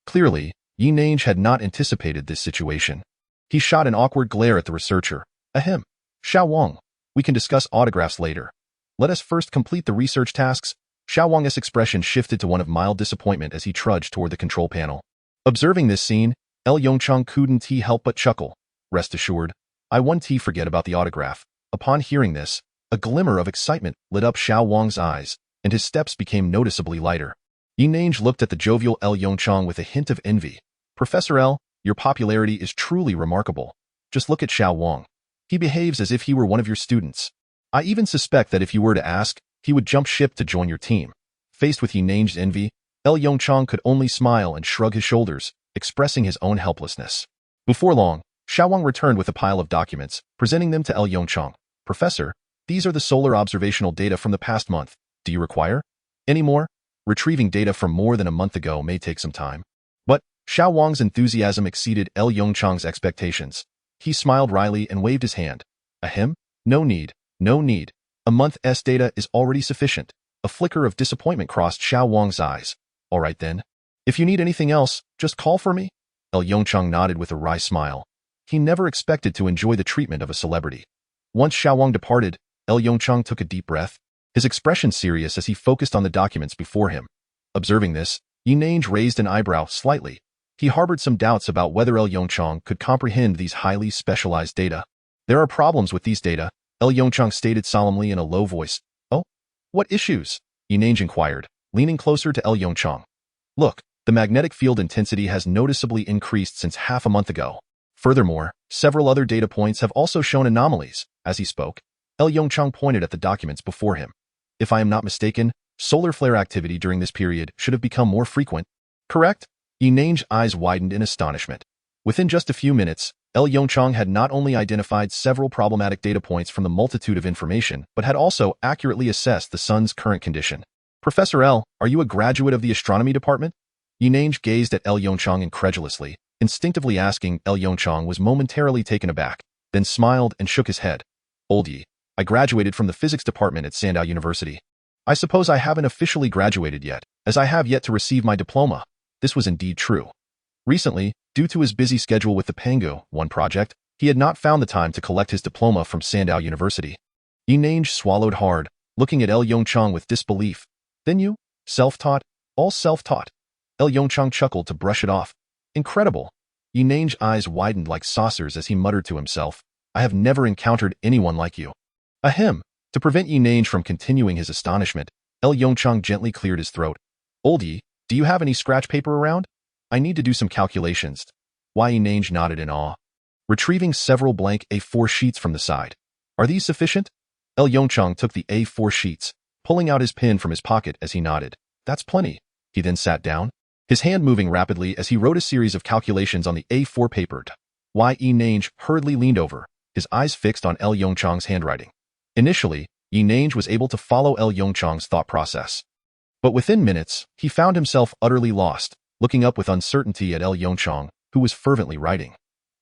Clearly, Yi Nange had not anticipated this situation. He shot an awkward glare at the researcher. Ahem. Xiao Wang, we can discuss autographs later. Let us first complete the research tasks. Xiao Wang's expression shifted to one of mild disappointment as he trudged toward the control panel. Observing this scene, L Yongchang couldn't help but chuckle. Rest assured, I won't forget about the autograph. Upon hearing this, a glimmer of excitement lit up Xiao Wang's eyes, and his steps became noticeably lighter. Yi Nange looked at the jovial L Yongchang with a hint of envy. Professor L, your popularity is truly remarkable. Just look at Xiao Wang. He behaves as if he were one of your students. I even suspect that if you were to ask, he would jump ship to join your team. Faced with Yi Nange's envy, L Yongchang could only smile and shrug his shoulders, expressing his own helplessness. Before long, Xiao Wang returned with a pile of documents, presenting them to L Yongchang. Professor, these are the solar observational data from the past month. Do you require any more? Retrieving data from more than a month ago may take some time. But Xiao Wang's enthusiasm exceeded L Yongchang's expectations. He smiled wryly and waved his hand. Ahem, no need. A month's data is already sufficient. A flicker of disappointment crossed Xiao Wang's eyes. All right then. If you need anything else, just call for me. L Yongchang nodded with a wry smile. He never expected to enjoy the treatment of a celebrity. Once Xiao Wang departed, L Yongchang took a deep breath, his expression serious as he focused on the documents before him. Observing this, Yi Nange raised an eyebrow slightly. He harbored some doubts about whether L Yongchang could comprehend these highly specialized data. There are problems with these data, L Yongchang stated solemnly in a low voice. Oh? What issues? Yi Nange inquired, leaning closer to L Yongchang. Look, the magnetic field intensity has noticeably increased since half a month ago. Furthermore, several other data points have also shown anomalies. As he spoke, L Yongchang pointed at the documents before him. If I am not mistaken, solar flare activity during this period should have become more frequent. Correct? Yi Nange's eyes widened in astonishment. Within just a few minutes, L Yongchang had not only identified several problematic data points from the multitude of information, but had also accurately assessed the sun's current condition. Professor L, are you a graduate of the astronomy department? Yi Nange gazed at L Yongchang incredulously, instinctively asking. L Yongchang was momentarily taken aback, then smiled and shook his head. Old Yi, I graduated from the physics department at Sandow University. I suppose I haven't officially graduated yet, as I have yet to receive my diploma. This was indeed true. Recently, due to his busy schedule with the Pango 1 project, he had not found the time to collect his diploma from Sandow University. Yi Nange swallowed hard, looking at L Yongchang with disbelief. Then you? Self-taught? All self-taught? L Yongchang chuckled to brush it off. Incredible. Yi Nange's eyes widened like saucers as he muttered to himself. I have never encountered anyone like you. Ahem. To prevent Yi Nange from continuing his astonishment, L Yongchang gently cleared his throat. Old Yi, do you have any scratch paper around? I need to do some calculations. Yi Nange nodded in awe, retrieving several blank A4 sheets from the side. Are these sufficient? L Yongchang took the A4 sheets, pulling out his pen from his pocket as he nodded. That's plenty. He then sat down, his hand moving rapidly as he wrote a series of calculations on the A4 paper. Yi Nange hurriedly leaned over, his eyes fixed on L Yongchang's handwriting. Initially, Yi Nange was able to follow L Yongchang's thought process. But within minutes, he found himself utterly lost, looking up with uncertainty at L Yongchang, who was fervently writing.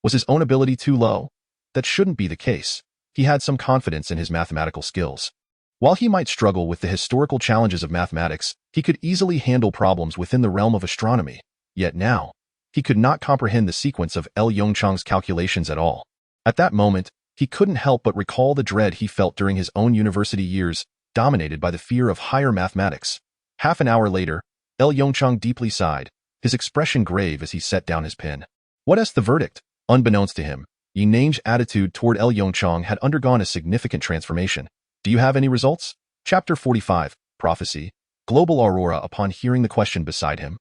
Was his own ability too low? That shouldn't be the case. He had some confidence in his mathematical skills. While he might struggle with the historical challenges of mathematics, he could easily handle problems within the realm of astronomy. Yet now, he could not comprehend the sequence of L Yongchang's calculations at all. At that moment, he couldn't help but recall the dread he felt during his own university years, dominated by the fear of higher mathematics. Half an hour later, L Yongchang deeply sighed, his expression grave as he set down his pen. What's the verdict? Unbeknownst to him, Yi Nange's attitude toward L Yongchang had undergone a significant transformation. Do you have any results? Chapter 45, Prophecy, Global Aurora. Upon hearing the question beside him,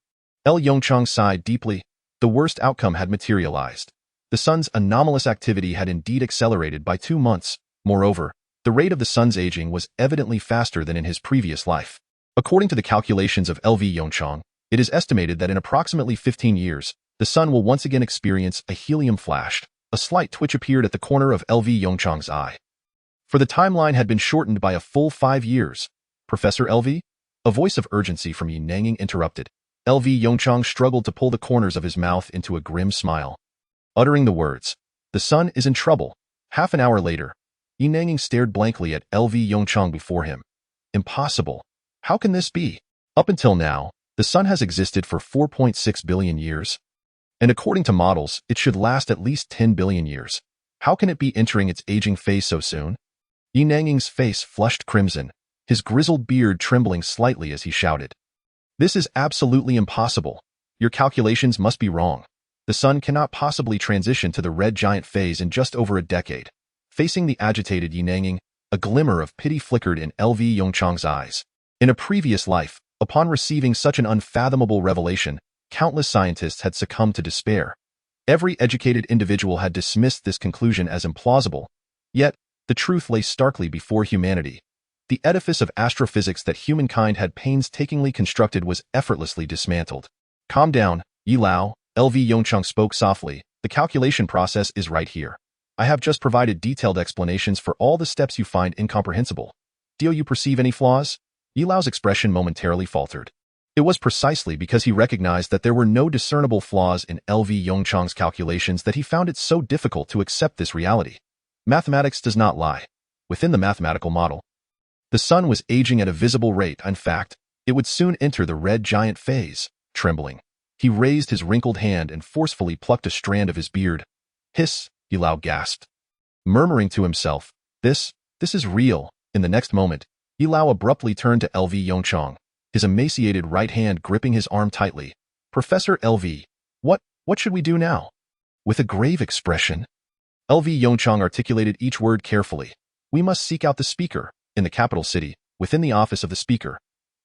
L Yongchang sighed deeply. The worst outcome had materialized. The sun's anomalous activity had indeed accelerated by 2 months. Moreover, the rate of the sun's aging was evidently faster than in his previous life. According to the calculations of LV Yongchang, it is estimated that in approximately 15 years, the sun will once again experience a helium flash. A slight twitch appeared at the corner of LV Yongchang's eye. For the timeline had been shortened by a full 5 years. Professor LV? A voice of urgency from Yi Nanging interrupted. LV Yongchang struggled to pull the corners of his mouth into a grim smile. Uttering the words, "The sun is in trouble." Half an hour later, Yi Nanging stared blankly at LV Yongchang before him. Impossible. How can this be? Up until now, the sun has existed for 4.6 billion years. And according to models, it should last at least 10 billion years. How can it be entering its aging phase so soon? Yi Nanging's face flushed crimson, his grizzled beard trembling slightly as he shouted. This is absolutely impossible. Your calculations must be wrong. The sun cannot possibly transition to the red giant phase in just over a decade. Facing the agitated Yi Nanging, a glimmer of pity flickered in LV Yongchang's eyes. In a previous life, upon receiving such an unfathomable revelation, countless scientists had succumbed to despair. Every educated individual had dismissed this conclusion as implausible. Yet, the truth lay starkly before humanity. The edifice of astrophysics that humankind had painstakingly constructed was effortlessly dismantled. Calm down, Yi Lao, LV Yongchang spoke softly. The calculation process is right here. I have just provided detailed explanations for all the steps you find incomprehensible. Do you perceive any flaws? Yi Lao's expression momentarily faltered. It was precisely because he recognized that there were no discernible flaws in LV Yongchang's calculations that he found it so difficult to accept this reality. Mathematics does not lie. Within the mathematical model, the sun was aging at a visible rate. In fact, it would soon enter the red giant phase. Trembling, he raised his wrinkled hand and forcefully plucked a strand of his beard. Hiss, Yi Lao gasped. Murmuring to himself, this is real. In the next moment, Yi Lao abruptly turned to LV Yongchang, his emaciated right hand gripping his arm tightly. Professor LV, what should we do now? With a grave expression, LV Yongchang articulated each word carefully. We must seek out the speaker. In the capital city, within the office of the speaker.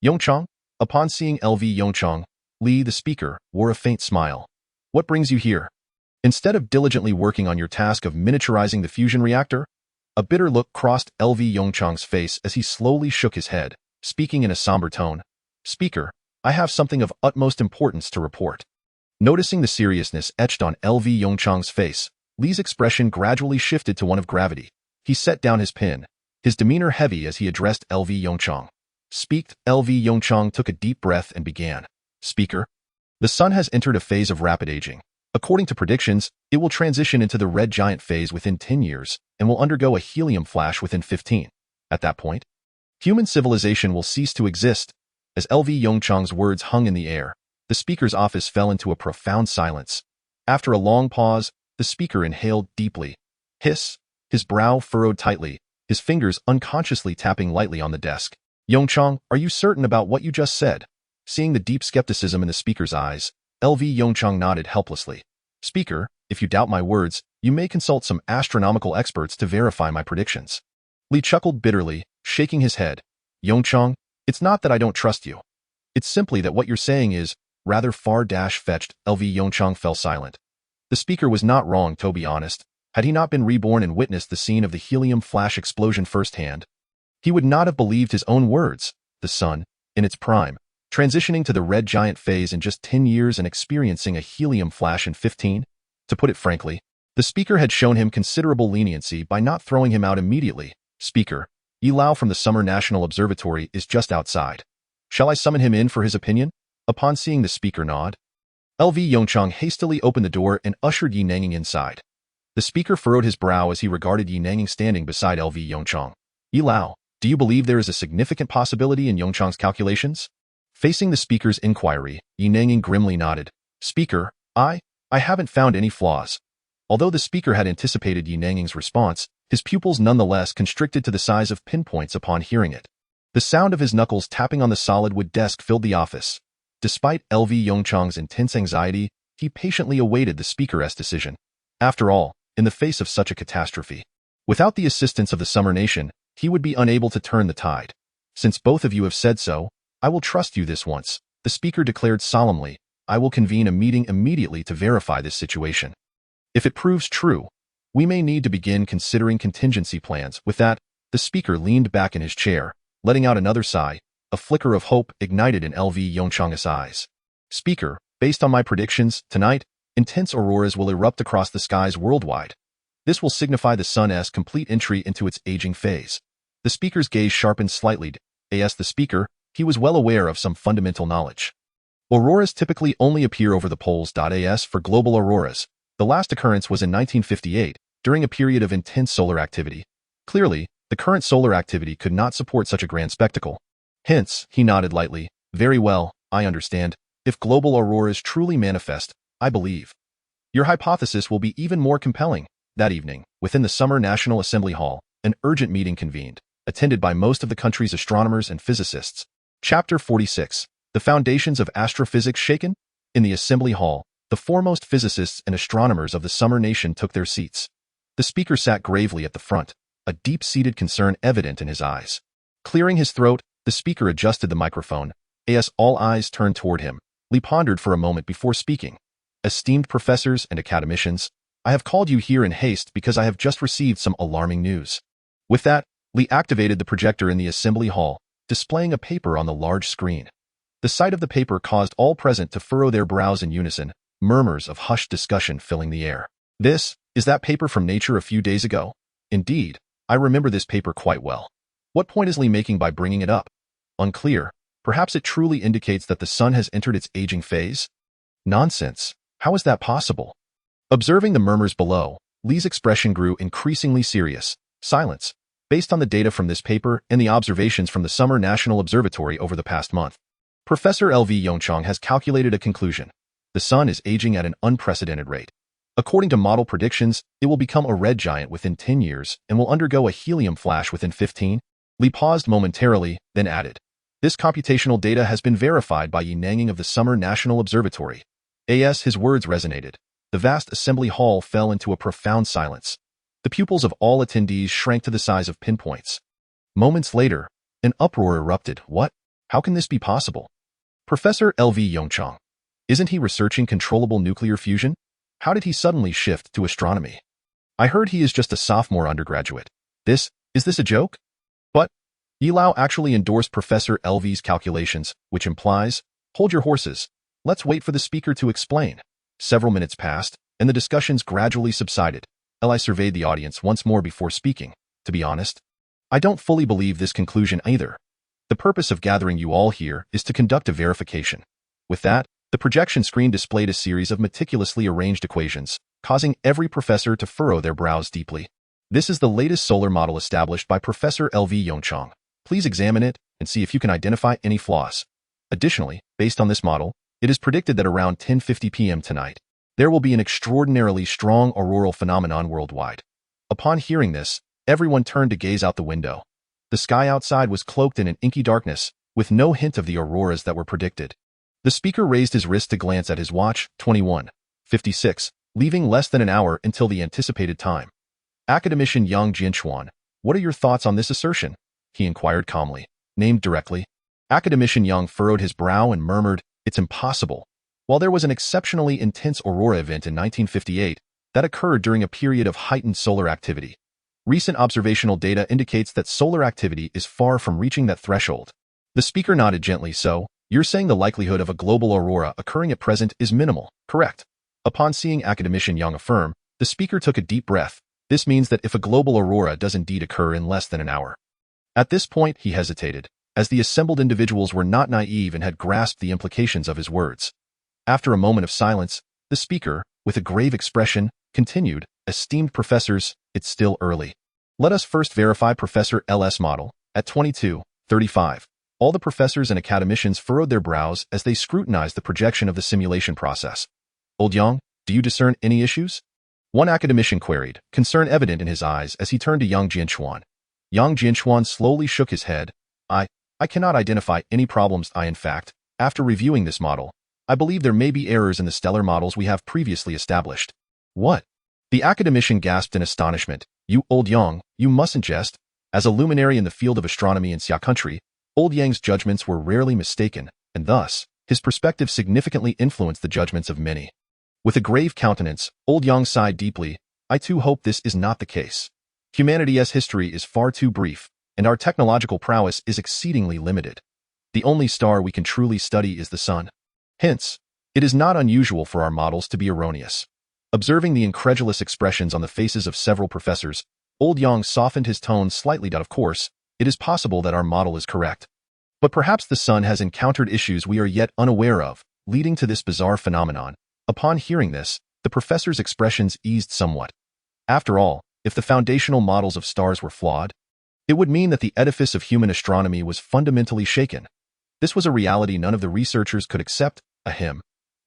Yongchang? Upon seeing LV Yongchang, Li, the speaker, wore a faint smile. What brings you here? Instead of diligently working on your task of miniaturizing the fusion reactor? A bitter look crossed LV Yongchang's face as he slowly shook his head, speaking in a somber tone. Speaker, I have something of utmost importance to report. Noticing the seriousness etched on LV Yongchang's face, Li's expression gradually shifted to one of gravity. He set down his pen, his demeanor heavy as he addressed LV Yongchang. Speaked, LV Yongchang took a deep breath and began. Speaker, the sun has entered a phase of rapid aging. According to predictions, it will transition into the red giant phase within 10 years and will undergo a helium flash within 15. At that point, human civilization will cease to exist. As LV Yongchang's words hung in the air, the speaker's office fell into a profound silence. After a long pause, the speaker inhaled deeply. Hiss, his brow furrowed tightly, his fingers unconsciously tapping lightly on the desk. Yongchang, are you certain about what you just said? Seeing the deep skepticism in the speaker's eyes, LV Yongchang nodded helplessly. Speaker, if you doubt my words, you may consult some astronomical experts to verify my predictions. Li chuckled bitterly, shaking his head. Yongchang, it's not that I don't trust you. It's simply that what you're saying is rather far-fetched. LV Yongchang fell silent. The speaker was not wrong, to be honest. Had he not been reborn and witnessed the scene of the helium flash explosion firsthand, he would not have believed his own words. The sun, in its prime, transitioning to the red giant phase in just 10 years and experiencing a helium flash in 15? To put it frankly, the speaker had shown him considerable leniency by not throwing him out immediately. Speaker, Yi Lao from the Summer National Observatory is just outside. Shall I summon him in for his opinion? Upon seeing the speaker nod, LV Yongchang hastily opened the door and ushered Yi Nanging inside. The speaker furrowed his brow as he regarded Yi Nanging standing beside LV Yongchang. Yi Lao, do you believe there is a significant possibility in Yongchang's calculations? Facing the speaker's inquiry, Yi Nanging grimly nodded. Speaker, I haven't found any flaws. Although the speaker had anticipated Yi Nanging's response, his pupils nonetheless constricted to the size of pinpoints upon hearing it. The sound of his knuckles tapping on the solid wood desk filled the office. Despite LV Yongchang's intense anxiety, he patiently awaited the speaker's decision. After all, in the face of such a catastrophe, without the assistance of the Summer Nation, he would be unable to turn the tide. Since both of you have said so, I will trust you this once, the speaker declared solemnly. I will convene a meeting immediately to verify this situation. If it proves true, we may need to begin considering contingency plans. With that, the speaker leaned back in his chair, letting out another sigh. A flicker of hope ignited in LV Yongchang's eyes. Speaker, based on my predictions, tonight, intense auroras will erupt across the skies worldwide. This will signify the sun's complete entry into its aging phase. The speaker's gaze sharpened slightly. As the speaker, he was well aware of some fundamental knowledge. Auroras typically only appear over the poles. As for global auroras, the last occurrence was in 1958, during a period of intense solar activity. Clearly, the current solar activity could not support such a grand spectacle. Hence, he nodded lightly. Very well, I understand. If global auroras truly manifest, I believe your hypothesis will be even more compelling. That evening, within the Summer National Assembly Hall, an urgent meeting convened, attended by most of the country's astronomers and physicists. Chapter 46. The Foundations of Astrophysics Shaken? In the Assembly Hall, the foremost physicists and astronomers of the Summer Nation took their seats. The speaker sat gravely at the front, a deep-seated concern evident in his eyes. Clearing his throat, the speaker adjusted the microphone. As all eyes turned toward him, Li pondered for a moment before speaking. Esteemed professors and academicians, I have called you here in haste because I have just received some alarming news. With that, Li activated the projector in the assembly hall, displaying a paper on the large screen. The sight of the paper caused all present to furrow their brows in unison, murmurs of hushed discussion filling the air. Is that paper from Nature a few days ago? Indeed, I remember this paper quite well. What point is Li making by bringing it up? Unclear. Perhaps it truly indicates that the sun has entered its aging phase? Nonsense. How is that possible? Observing the murmurs below, Li's expression grew increasingly serious. Silence. Based on the data from this paper and the observations from the Summer National Observatory over the past month, Professor LV Yongchang has calculated a conclusion. The sun is aging at an unprecedented rate. According to model predictions, it will become a red giant within 10 years and will undergo a helium flash within 15. Li paused momentarily, then added, this computational data has been verified by Yi Nanging of the Summer National Observatory. His words resonated. The vast assembly hall fell into a profound silence. The pupils of all attendees shrank to the size of pinpoints. Moments later, an uproar erupted. What? How can this be possible? Professor LV Yongchang. Isn't he researching controllable nuclear fusion? How did he suddenly shift to astronomy? I heard he is just a sophomore undergraduate. Is this a joke? But Yi Lao actually endorsed Professor LV's calculations, which implies, hold your horses. Let's wait for the speaker to explain. Several minutes passed, and the discussions gradually subsided. Li surveyed the audience once more before speaking. To be honest, I don't fully believe this conclusion either. The purpose of gathering you all here is to conduct a verification. With that, the projection screen displayed a series of meticulously arranged equations, causing every professor to furrow their brows deeply. This is the latest solar model established by Professor LV Yongchang. Please examine it and see if you can identify any flaws. Additionally, based on this model, it is predicted that around 10:50 p.m. tonight, there will be an extraordinarily strong auroral phenomenon worldwide. Upon hearing this, everyone turned to gaze out the window. The sky outside was cloaked in an inky darkness, with no hint of the auroras that were predicted. The speaker raised his wrist to glance at his watch, 21:56, leaving less than an hour until the anticipated time. Academician Yang Jianchuan, what are your thoughts on this assertion? He inquired calmly. Named directly. Academician Yang furrowed his brow and murmured, it's impossible. While there was an exceptionally intense aurora event in 1958 that occurred during a period of heightened solar activity, recent observational data indicates that solar activity is far from reaching that threshold. The speaker nodded gently. So, you're saying the likelihood of a global aurora occurring at present is minimal, correct? Upon seeing Academician Yang affirm, the speaker took a deep breath. This means that if a global aurora does indeed occur in less than an hour. At this point, he hesitated, as the assembled individuals were not naive and had grasped the implications of his words. After a moment of silence, the speaker, with a grave expression, continued, esteemed professors, it's still early. Let us first verify Professor L's model. At 22:35, all the professors and academicians furrowed their brows as they scrutinized the projection of the simulation process. Old Yang, do you discern any issues? One academician queried, concern evident in his eyes as he turned to Yang Jianchuan. Yang Jianchuan slowly shook his head. I cannot identify any problems. In fact, after reviewing this model, I believe there may be errors in the stellar models we have previously established. What? The academician gasped in astonishment. You, Old Yang, you mustn't jest. As a luminary in the field of astronomy in Xia country, Old Yang's judgments were rarely mistaken, and thus, His perspective significantly influenced the judgments of many. With a grave countenance, old Yang sighed deeply. I too hope this is not the case. Humanity's history is far too brief, and our technological prowess is exceedingly limited. The only star we can truly study is the sun. Hence, it is not unusual for our models to be erroneous. Observing the incredulous expressions on the faces of several professors, old Yang softened his tone slightly. Of course, it is possible that our model is correct. But perhaps the sun has encountered issues we are yet unaware of, leading to this bizarre phenomenon. Upon hearing this, the professor's expressions eased somewhat. After all, if the foundational models of stars were flawed, it would mean that the edifice of human astronomy was fundamentally shaken. This was a reality none of the researchers could accept. Ahem.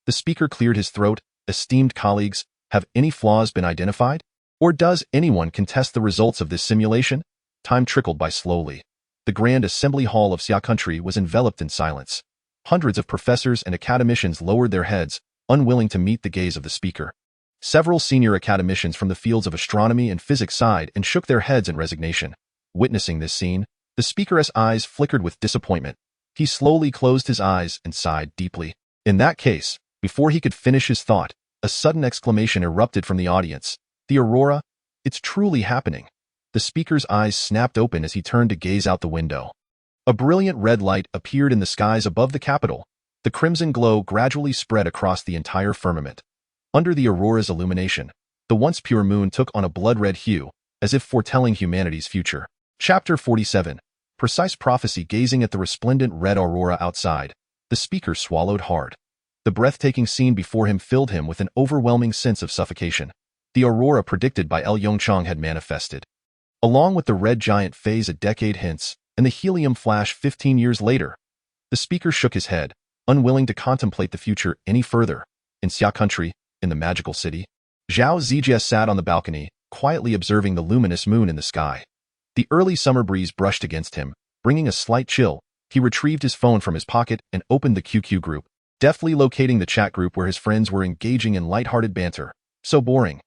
The speaker cleared his throat. Esteemed colleagues, have any flaws been identified? Or does anyone contest the results of this simulation? Time trickled by slowly. The grand assembly hall of Xia country was enveloped in silence. Hundreds of professors and academicians lowered their heads, unwilling to meet the gaze of the speaker. Several senior academicians from the fields of astronomy and physics sighed and shook their heads in resignation. Witnessing this scene, the speaker's eyes flickered with disappointment. He slowly closed his eyes and sighed deeply. In that case, before he could finish his thought, a sudden exclamation erupted from the audience. The aurora? It's truly happening. The speaker's eyes snapped open as he turned to gaze out the window. A brilliant red light appeared in the skies above the capital. The crimson glow gradually spread across the entire firmament. Under the aurora's illumination, the once pure moon took on a blood-red hue, as if foretelling humanity's future. Chapter 47. Precise prophecy. Gazing at the resplendent red aurora outside, the speaker swallowed hard. The breathtaking scene before him filled him with an overwhelming sense of suffocation. The aurora predicted by Yongchang had manifested. Along with the red giant phase a decade hence, and the helium flash 15 years later. The speaker shook his head, unwilling to contemplate the future any further. In Xia country, in the magical city, Zhao Zijie sat on the balcony, quietly observing the luminous moon in the sky. The early summer breeze brushed against him, bringing a slight chill. He retrieved his phone from his pocket and opened the QQ group, deftly locating the chat group where his friends were engaging in lighthearted banter. So boring.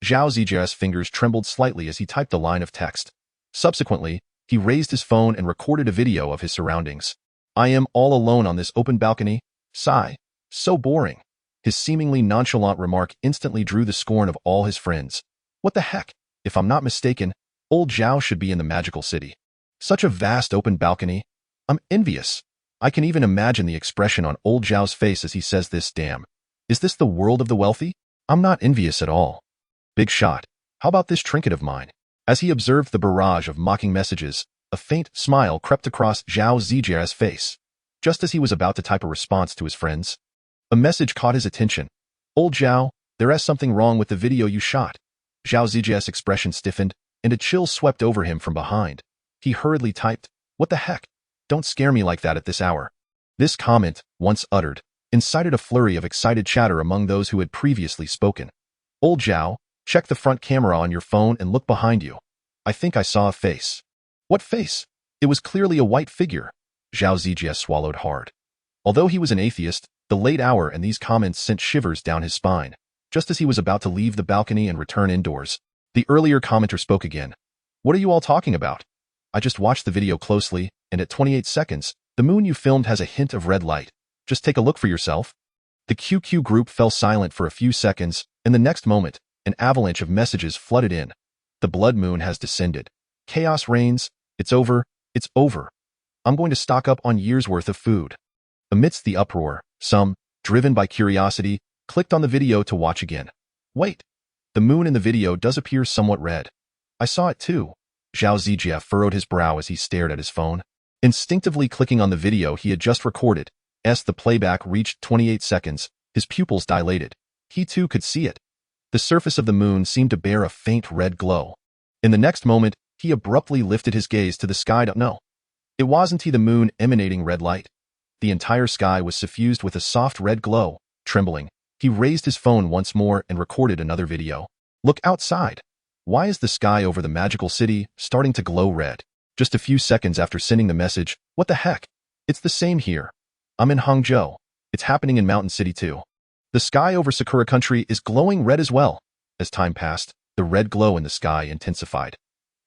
Zhao Zijie's fingers trembled slightly as he typed a line of text. Subsequently, he raised his phone and recorded a video of his surroundings. I am all alone on this open balcony. Sigh. So boring. His seemingly nonchalant remark instantly drew the scorn of all his friends. What the heck? If I'm not mistaken, old Zhao should be in the magical city. Such a vast open balcony. I'm envious. I can even imagine the expression on old Zhao's face as he says this. Damn. Is this the world of the wealthy? I'm not envious at all. Big shot. How about this trinket of mine? As he observed the barrage of mocking messages, a faint smile crept across Zhao Zijie's face. Just as he was about to type a response to his friends, a message caught his attention. Old Zhao, there is something wrong with the video you shot. Zhao Zijie's expression stiffened, and a chill swept over him from behind. He hurriedly typed, what the heck? Don't scare me like that at this hour. This comment, once uttered, incited a flurry of excited chatter among those who had previously spoken. Old Zhao, check the front camera on your phone and look behind you. I think I saw a face. What face? It was clearly a white figure. Zhao Zijie swallowed hard. Although he was an atheist, the late hour and these comments sent shivers down his spine. Just as he was about to leave the balcony and return indoors, the earlier commenter spoke again. What are you all talking about? I just watched the video closely, and at 28 seconds, the moon you filmed has a hint of red light. Just take a look for yourself. The QQ group fell silent for a few seconds, and the next moment, an avalanche of messages flooded in. The blood moon has descended. Chaos reigns. It's over. It's over. I'm going to stock up on years' worth of food. Amidst the uproar, some, driven by curiosity, clicked on the video to watch again. Wait. The moon in the video does appear somewhat red. I saw it too. Zhao Zijie furrowed his brow as he stared at his phone. Instinctively clicking on the video he had just recorded, as the playback reached 28 seconds, his pupils dilated. He too could see it. The surface of the moon seemed to bear a faint red glow. In the next moment, he abruptly lifted his gaze to the sky. No. It wasn't the moon emanating red light. The entire sky was suffused with a soft red glow. Trembling, he raised his phone once more and recorded another video. Look outside. Why is the sky over the magical city starting to glow red? Just a few seconds after sending the message, what the heck? It's the same here. I'm in Hangzhou. It's happening in Mountain City too. The sky over Sakura country is glowing red as well. As time passed, the red glow in the sky intensified.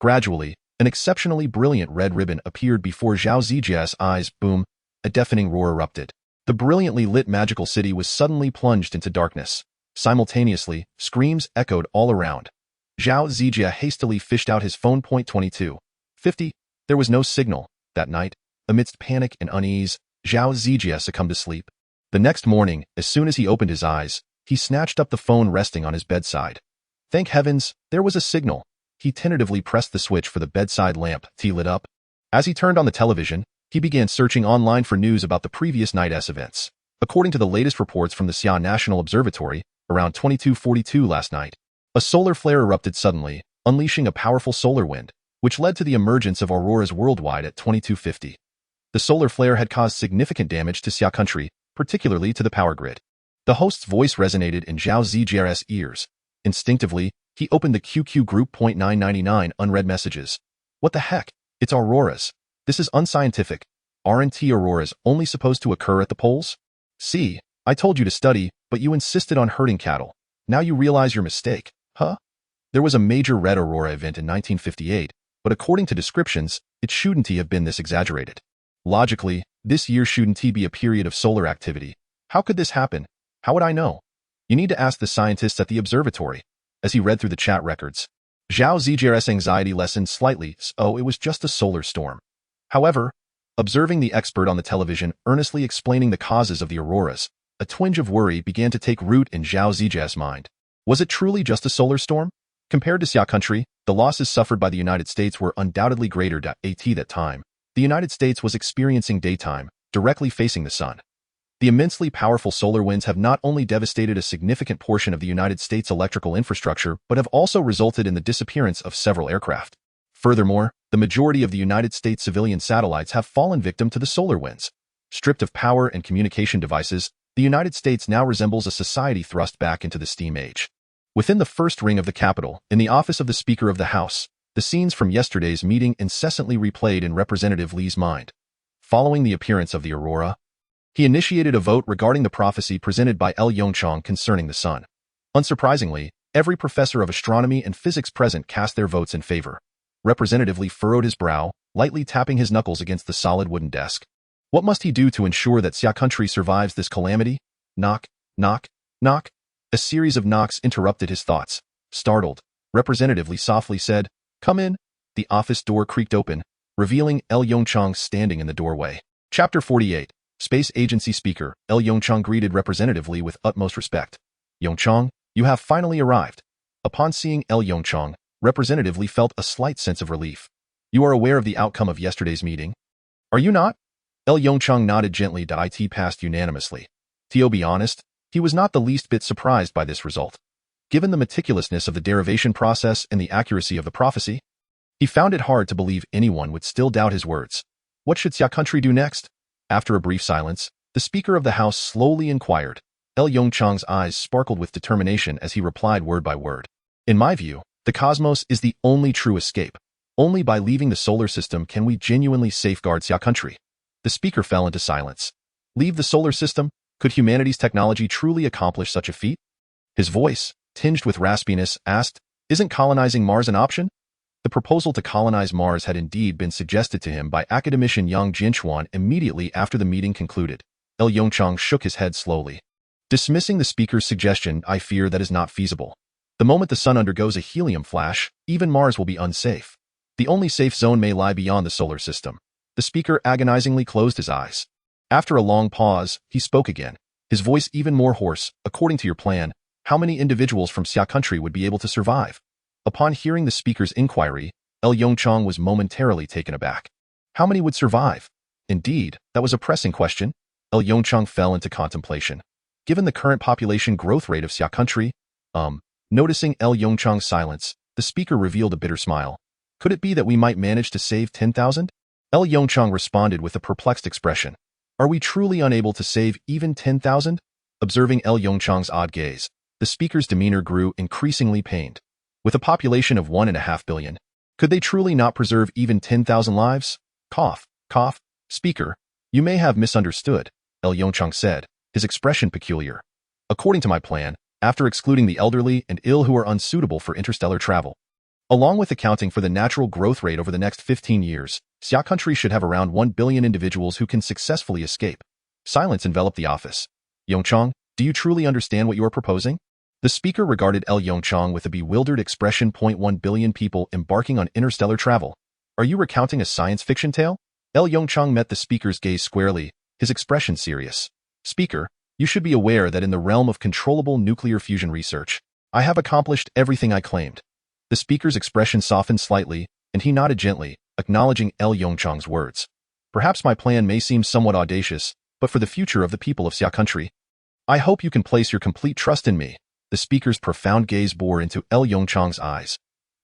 Gradually, an exceptionally brilliant red ribbon appeared before Zhao Zijie's eyes. Boom, a deafening roar erupted. The brilliantly lit magical city was suddenly plunged into darkness. Simultaneously, screams echoed all around. Zhao Zijia hastily fished out his phone. 22:50. There was no signal. That night, amidst panic and unease, Zhao Zijia succumbed to sleep. The next morning, as soon as he opened his eyes, he snatched up the phone resting on his bedside. Thank heavens, there was a signal. He tentatively pressed the switch for the bedside lamp to lit up. As he turned on the television, he began searching online for news about the previous night's events. According to the latest reports from the Xia National Observatory, around 22:42 last night, a solar flare erupted suddenly, unleashing a powerful solar wind, which led to the emergence of auroras worldwide at 22:50. The solar flare had caused significant damage to Xia country, particularly to the power grid. The host's voice resonated in Zhao Zijia's ears. Instinctively, he opened the QQ Group .999 unread messages. What the heck? It's auroras. This is unscientific. Aren't auroras only supposed to occur at the poles? See, I told you to study, but you insisted on herding cattle. Now you realize your mistake, huh? There was a major red aurora event in 1958, but according to descriptions, it shouldn't have been this exaggerated. Logically, this year shouldn't be a period of solar activity. How could this happen? How would I know? You need to ask the scientists at the observatory. As he read through the chat records, Zhao Zijia's anxiety lessened slightly, so it was just a solar storm. However, observing the expert on the television earnestly explaining the causes of the auroras, a twinge of worry began to take root in Zhao Zijia's mind. Was it truly just a solar storm? Compared to Xia country, the losses suffered by the United States were undoubtedly greater. At that time, the United States was experiencing daytime, directly facing the sun. The immensely powerful solar winds have not only devastated a significant portion of the United States' electrical infrastructure, but have also resulted in the disappearance of several aircraft. Furthermore, the majority of the United States civilian satellites have fallen victim to the solar winds. Stripped of power and communication devices, the United States now resembles a society thrust back into the steam age. Within the first ring of the Capitol, in the office of the Speaker of the House, the scenes from yesterday's meeting incessantly replayed in Representative Li's mind. Following the appearance of the aurora, he initiated a vote regarding the prophecy presented by Yongchang concerning the sun. Unsurprisingly, every professor of astronomy and physics present cast their votes in favor. Representative Li furrowed his brow, lightly tapping his knuckles against the solid wooden desk. What must he do to ensure that Xia country survives this calamity? Knock, knock, knock. A series of knocks interrupted his thoughts. Startled, Representative Li softly said, "Come in." The office door creaked open, revealing Yongchang standing in the doorway. Chapter 48. Space Agency Speaker Yongchang greeted Representative Li with utmost respect. "Yongchang, you have finally arrived." Upon seeing Yongchang, Representative Li felt a slight sense of relief. "You are aware of the outcome of yesterday's meeting? Are you not?" Yongchang nodded gently. It passed unanimously. To be honest, he was not the least bit surprised by this result. Given the meticulousness of the derivation process and the accuracy of the prophecy, he found it hard to believe anyone would still doubt his words. What should Xia country do next? After a brief silence, the Speaker of the House slowly inquired. Yongchang's eyes sparkled with determination as he replied word by word. "In my view, the cosmos is the only true escape. Only by leaving the solar system can we genuinely safeguard Xia country." The speaker fell into silence. Leave the solar system? Could humanity's technology truly accomplish such a feat? His voice, tinged with raspiness, asked, "Isn't colonizing Mars an option?" The proposal to colonize Mars had indeed been suggested to him by academician Yang Jinchuan immediately after the meeting concluded. Yongchang shook his head slowly. Dismissing the speaker's suggestion, "I fear that is not feasible. The moment the sun undergoes a helium flash, even Mars will be unsafe. The only safe zone may lie beyond the solar system." The speaker agonizingly closed his eyes. After a long pause, he spoke again, his voice even more hoarse. "According to your plan, how many individuals from Xia country would be able to survive?" Upon hearing the speaker's inquiry, Yongchang was momentarily taken aback. How many would survive? Indeed, that was a pressing question. Yongchang fell into contemplation. Given the current population growth rate of Xia country, noticing Yongchang's silence, the speaker revealed a bitter smile. "Could it be that we might manage to save 10,000? Yongchang responded with a perplexed expression. "Are we truly unable to save even 10,000? Observing Yongchang's odd gaze, the speaker's demeanor grew increasingly pained. With a population of 1.5 billion, could they truly not preserve even 10,000 lives? Cough, cough. "Speaker, you may have misunderstood," Yongchang said, his expression peculiar. "According to my plan, after excluding the elderly and ill who are unsuitable for interstellar travel, along with accounting for the natural growth rate over the next 15 years, Xia country should have around 1 billion individuals who can successfully escape. Silence enveloped the office. Yongchang, do you truly understand what you are proposing? The speaker regarded Yongchang with a bewildered expression. 1 billion people embarking on interstellar travel. Are you recounting a science fiction tale? Yongchang met the speaker's gaze squarely, his expression serious. Speaker, you should be aware that in the realm of controllable nuclear fusion research, I have accomplished everything I claimed. The speaker's expression softened slightly, and he nodded gently, acknowledging Yongchang's words. Perhaps my plan may seem somewhat audacious, but for the future of the people of Xia country, I hope you can place your complete trust in me. The speaker's profound gaze bore into Yongchang's eyes.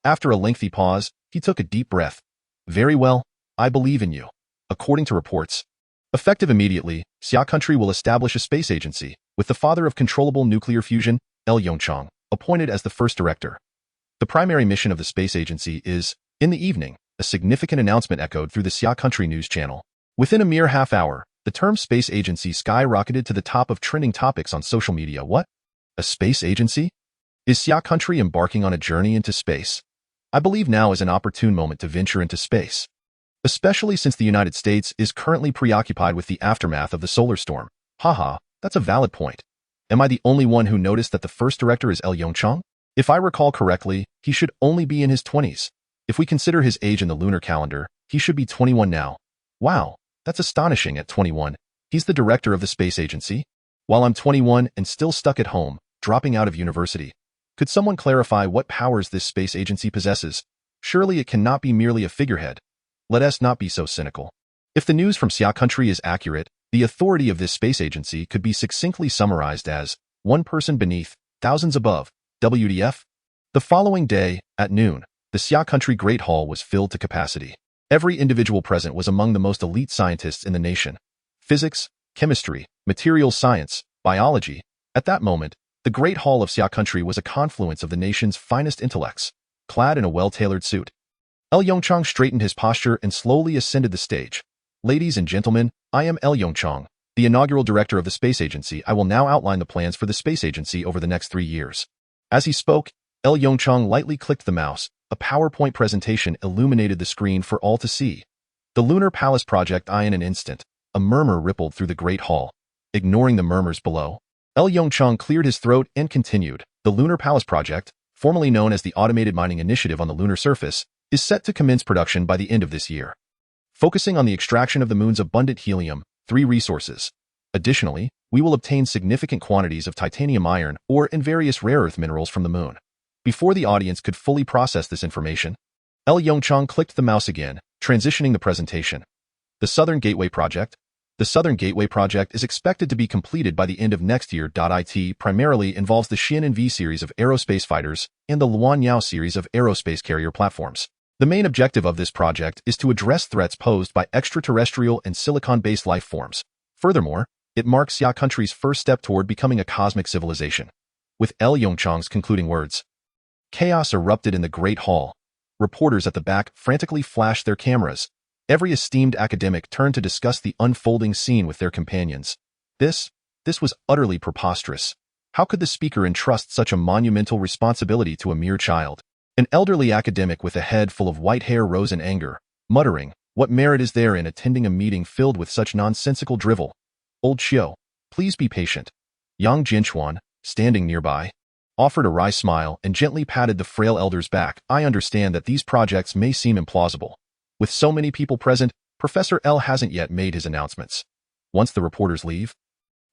After a lengthy pause, he took a deep breath. Very well, I believe in you. According to reports, effective immediately, Xia country will establish a space agency, with the father of controllable nuclear fusion, Yongchang, appointed as the first director. The primary mission of the space agency is, in the evening, a significant announcement echoed through the Xia country news channel. Within a mere half hour, the term space agency skyrocketed to the top of trending topics on social media. What? A space agency? Is Xia country embarking on a journey into space? I believe now is an opportune moment to venture into space, especially since the United States is currently preoccupied with the aftermath of the solar storm. Haha, that's a valid point. Am I the only one who noticed that the first director is Yongchang? If I recall correctly, he should only be in his 20s. If we consider his age in the lunar calendar, he should be 21 now. Wow, that's astonishing. At 21, he's the director of the space agency? While I'm 21 and still stuck at home, dropping out of university. Could someone clarify what powers this space agency possesses? Surely it cannot be merely a figurehead. Let us not be so cynical. If the news from Xia country is accurate, the authority of this space agency could be succinctly summarized as, one person beneath, thousands above. WTF? The following day, at noon, the Xia country Great Hall was filled to capacity. Every individual present was among the most elite scientists in the nation. Physics, chemistry, materials science, biology. At that moment, the Great Hall of Xia country was a confluence of the nation's finest intellects, clad in a well-tailored suit. Yongchang straightened his posture and slowly ascended the stage. Ladies and gentlemen, I am Yongchang, the inaugural director of the space agency. I will now outline the plans for the space agency over the next 3 years. As he spoke, Yongchang lightly clicked the mouse. A PowerPoint presentation illuminated the screen for all to see. The Lunar Palace project. In an instant, a murmur rippled through the Great Hall. Ignoring the murmurs below, Yongchang cleared his throat and continued. The Lunar Palace project, formerly known as the Automated Mining Initiative on the lunar surface, is set to commence production by the end of this year, focusing on the extraction of the moon's abundant helium-3 resources. Additionally, we will obtain significant quantities of titanium iron ore and various rare earth minerals from the moon. Before the audience could fully process this information, Yongchang clicked the mouse again, transitioning the presentation. The Southern Gateway Project. The Southern Gateway Project is expected to be completed by the end of next year. It primarily involves the Xian and V series of aerospace fighters and the Luanyao series of aerospace carrier platforms. The main objective of this project is to address threats posed by extraterrestrial and silicon-based life forms. Furthermore, it marks Xia country's first step toward becoming a cosmic civilization. With Yongchang's concluding words, chaos erupted in the Great Hall. Reporters at the back frantically flashed their cameras. Every esteemed academic turned to discuss the unfolding scene with their companions. This was utterly preposterous. How could the speaker entrust such a monumental responsibility to a mere child? An elderly academic with a head full of white hair rose in anger, muttering, "What merit is there in attending a meeting filled with such nonsensical drivel? Old Xiao, please be patient." Yang Jinchuan, standing nearby, offered a wry smile and gently patted the frail elder's back. "I understand that these projects may seem implausible. With so many people present, Professor L hasn't yet made his announcements. Once the reporters leave,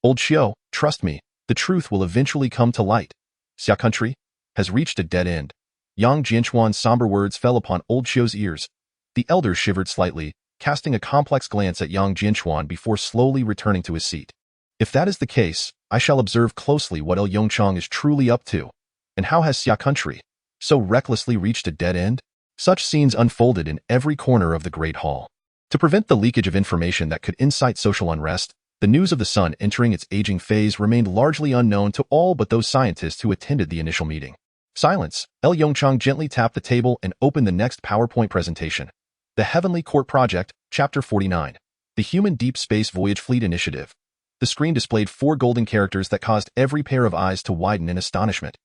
Old Xiao, trust me, the truth will eventually come to light. Xia country has reached a dead end." Yang Jianchuan's somber words fell upon Old Xiao's ears. The elder shivered slightly, casting a complex glance at Yang Jianchuan before slowly returning to his seat. "If that is the case, I shall observe closely what Yongchang is truly up to. And how has Xia country so recklessly reached a dead end?" Such scenes unfolded in every corner of the Great Hall. To prevent the leakage of information that could incite social unrest, the news of the sun entering its aging phase remained largely unknown to all but those scientists who attended the initial meeting. Silence. Yongchang gently tapped the table and opened the next PowerPoint presentation. The Heavenly Court Project, Chapter 49. The Human Deep Space Voyage Fleet Initiative. The screen displayed 4 golden characters that caused every pair of eyes to widen in astonishment.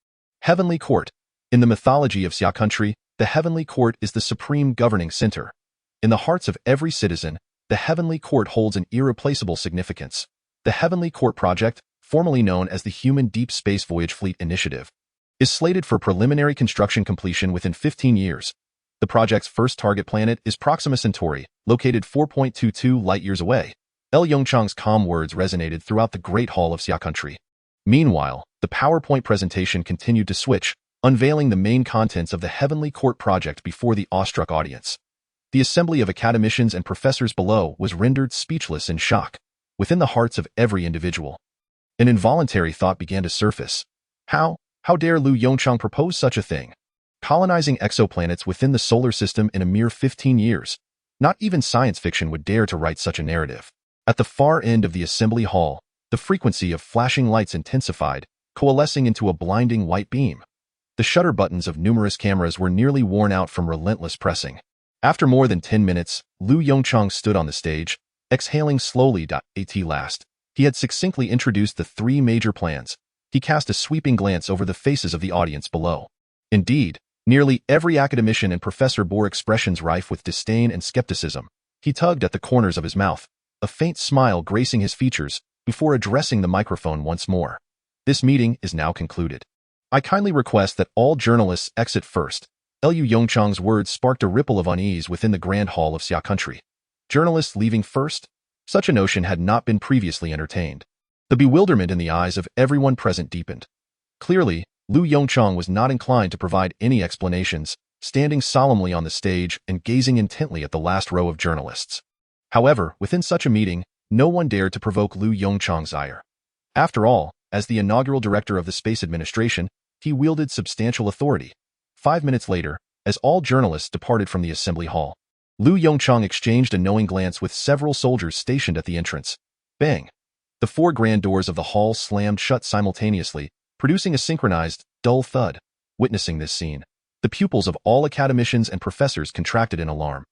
Heavenly Court. In the mythology of Xia country, the Heavenly Court is the supreme governing center. In the hearts of every citizen, the Heavenly Court holds an irreplaceable significance. The Heavenly Court project, formerly known as the Human Deep Space Voyage Fleet Initiative, is slated for preliminary construction completion within 15 years. The project's first target planet is Proxima Centauri, located 4.22 light-years away. Yongchang's calm words resonated throughout the Great Hall of Xia Country. Meanwhile, the PowerPoint presentation continued to switch, unveiling the main contents of the Heavenly Court project before the awestruck audience. The assembly of academicians and professors below was rendered speechless in shock. Within the hearts of every individual, an involuntary thought began to surface. How dare Lyu Yongchang propose such a thing? Colonizing exoplanets within the solar system in a mere 15 years. Not even science fiction would dare to write such a narrative. At the far end of the assembly hall, the frequency of flashing lights intensified, coalescing into a blinding white beam. The shutter buttons of numerous cameras were nearly worn out from relentless pressing. After more than 10 minutes, Lyu Yongchang stood on the stage, exhaling slowly. At last, he had succinctly introduced the three major plans. He cast a sweeping glance over the faces of the audience below. Indeed, nearly every academician and professor bore expressions rife with disdain and skepticism. He tugged at the corners of his mouth, a faint smile gracing his features, before addressing the microphone once more. This meeting is now concluded. I kindly request that all journalists exit first. Lyu Yongchang's words sparked a ripple of unease within the Grand Hall of Xia Country. Journalists leaving first? Such a notion had not been previously entertained. The bewilderment in the eyes of everyone present deepened. Clearly, Lyu Yongchang was not inclined to provide any explanations, standing solemnly on the stage and gazing intently at the last row of journalists. However, within such a meeting, no one dared to provoke Lyu Yongchang's ire. After all, as the inaugural director of the Space Administration, he wielded substantial authority. 5 minutes later, as all journalists departed from the assembly hall, Lyu Yongchang exchanged a knowing glance with several soldiers stationed at the entrance. Bang! The four grand doors of the hall slammed shut simultaneously, producing a synchronized, dull thud. Witnessing this scene, the pupils of all academicians and professors contracted in alarm.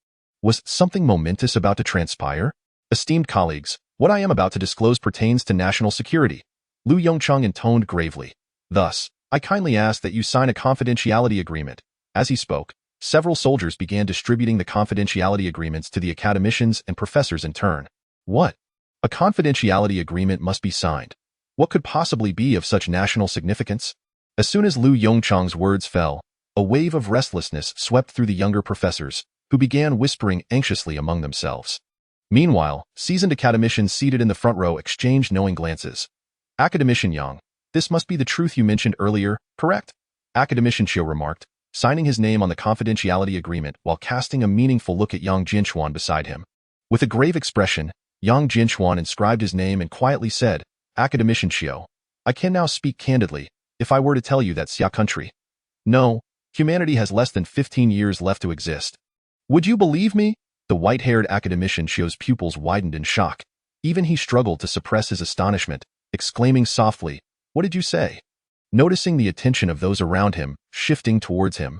Was something momentous about to transpire? Esteemed colleagues, what I am about to disclose pertains to national security, Lyu Yongchang intoned gravely. Thus, I kindly ask that you sign a confidentiality agreement. As he spoke, several soldiers began distributing the confidentiality agreements to the academicians and professors in turn. What? A confidentiality agreement must be signed. What could possibly be of such national significance? As soon as Lyu Yongchang's words fell, a wave of restlessness swept through the younger professors, who began whispering anxiously among themselves. Meanwhile, seasoned academicians seated in the front row exchanged knowing glances. Academician Yang, this must be the truth you mentioned earlier, correct? Academician Xiu remarked, signing his name on the confidentiality agreement while casting a meaningful look at Yang Jinshuan beside him. With a grave expression, Yang Jinshuan inscribed his name and quietly said, Academician Xiu, I can now speak candidly, if I were to tell you that Xia Country. No, humanity has less than 15 years left to exist. Would you believe me? The white-haired academician Xiu's pupils widened in shock. Even he struggled to suppress his astonishment, exclaiming softly, What did you say? Noticing the attention of those around him, shifting towards him,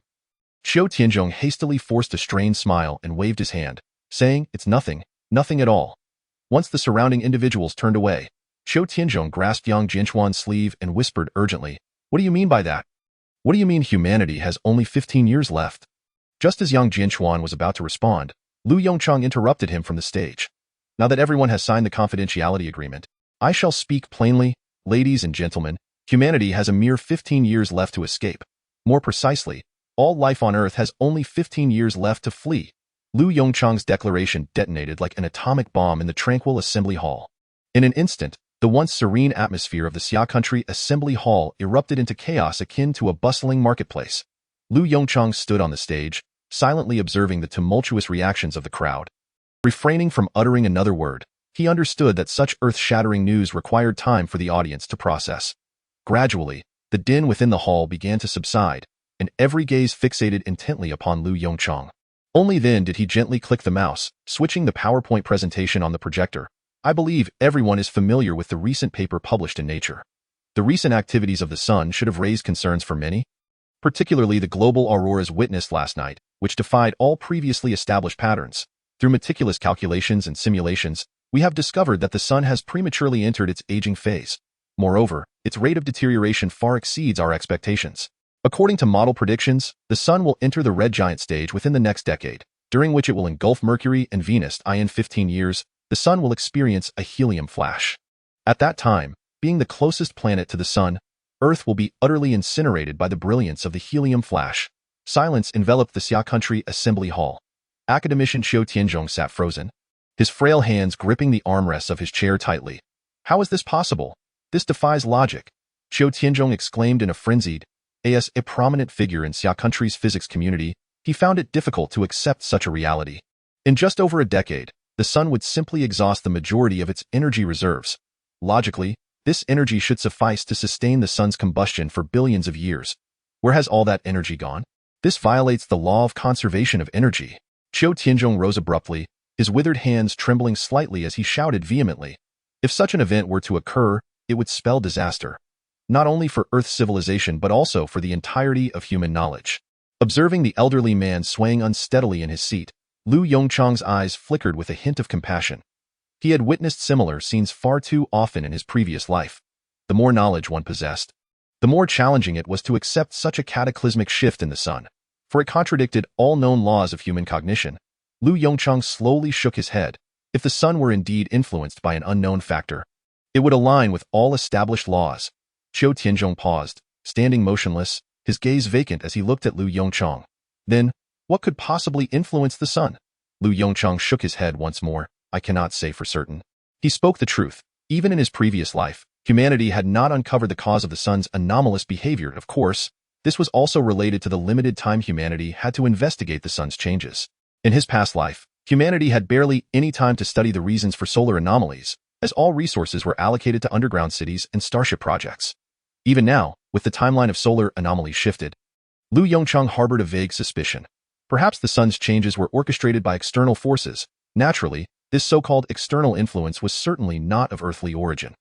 Qiu Tianzhong hastily forced a strained smile and waved his hand, saying, It's nothing, nothing at all. Once the surrounding individuals turned away, Qiu Tianzhong grasped Yang Jinshuan's sleeve and whispered urgently, What do you mean by that? What do you mean humanity has only 15 years left? Just as Yang Jinshuan was about to respond, Lyu Yongchang interrupted him from the stage. Now that everyone has signed the confidentiality agreement, I shall speak plainly, ladies and gentlemen, humanity has a mere 15 years left to escape. More precisely, all life on Earth has only 15 years left to flee. Lyu Yongchang's declaration detonated like an atomic bomb in the tranquil assembly hall. In an instant, the once serene atmosphere of the Xia Country assembly hall erupted into chaos akin to a bustling marketplace. Lyu Yongchang stood on the stage, silently observing the tumultuous reactions of the crowd. Refraining from uttering another word, he understood that such earth-shattering news required time for the audience to process. Gradually, the din within the hall began to subside, and every gaze fixated intently upon Lyu Yongchang. Only then did he gently click the mouse, switching the PowerPoint presentation on the projector. I believe everyone is familiar with the recent paper published in Nature. The recent activities of the sun should have raised concerns for many, particularly the global auroras witnessed last night, which defied all previously established patterns. Through meticulous calculations and simulations, we have discovered that the sun has prematurely entered its aging phase. Moreover, its rate of deterioration far exceeds our expectations. According to model predictions, the sun will enter the red giant stage within the next decade, during which it will engulf Mercury and Venus. In 15 years, the sun will experience a helium flash. At that time, being the closest planet to the sun, Earth will be utterly incinerated by the brilliance of the helium flash. Silence enveloped the Xia Country Assembly Hall. Academician Qiu Tianzhong sat frozen, his frail hands gripping the armrests of his chair tightly. How is this possible? This defies logic, Qiu Tianzhong exclaimed in a frenzied. As a prominent figure in Xia Country's physics community, he found it difficult to accept such a reality. In just over a decade, the sun would simply exhaust the majority of its energy reserves. Logically, this energy should suffice to sustain the sun's combustion for billions of years. Where has all that energy gone? This violates the law of conservation of energy. Qiu Tianzhong rose abruptly, his withered hands trembling slightly as he shouted vehemently. If such an event were to occur, it would spell disaster. Not only for Earth's civilization but also for the entirety of human knowledge. Observing the elderly man swaying unsteadily in his seat, Lu Yongchang's eyes flickered with a hint of compassion. He had witnessed similar scenes far too often in his previous life. The more knowledge one possessed, the more challenging it was to accept such a cataclysmic shift in the sun, for it contradicted all known laws of human cognition. Lu Yongchang slowly shook his head. If the sun were indeed influenced by an unknown factor, it would align with all established laws. Qiu Tianzhong paused, standing motionless, his gaze vacant as he looked at Lu Yongchang. Then, what could possibly influence the sun? Lu Yongchang shook his head once more. I cannot say for certain. He spoke the truth. Even in his previous life, humanity had not uncovered the cause of the sun's anomalous behavior. Of course, this was also related to the limited time humanity had to investigate the sun's changes. In his past life, humanity had barely any time to study the reasons for solar anomalies, as all resources were allocated to underground cities and starship projects. Even now, with the timeline of solar anomalies shifted, Lu Yongchang harbored a vague suspicion. Perhaps the sun's changes were orchestrated by external forces. Naturally, this so-called external influence was certainly not of earthly origin.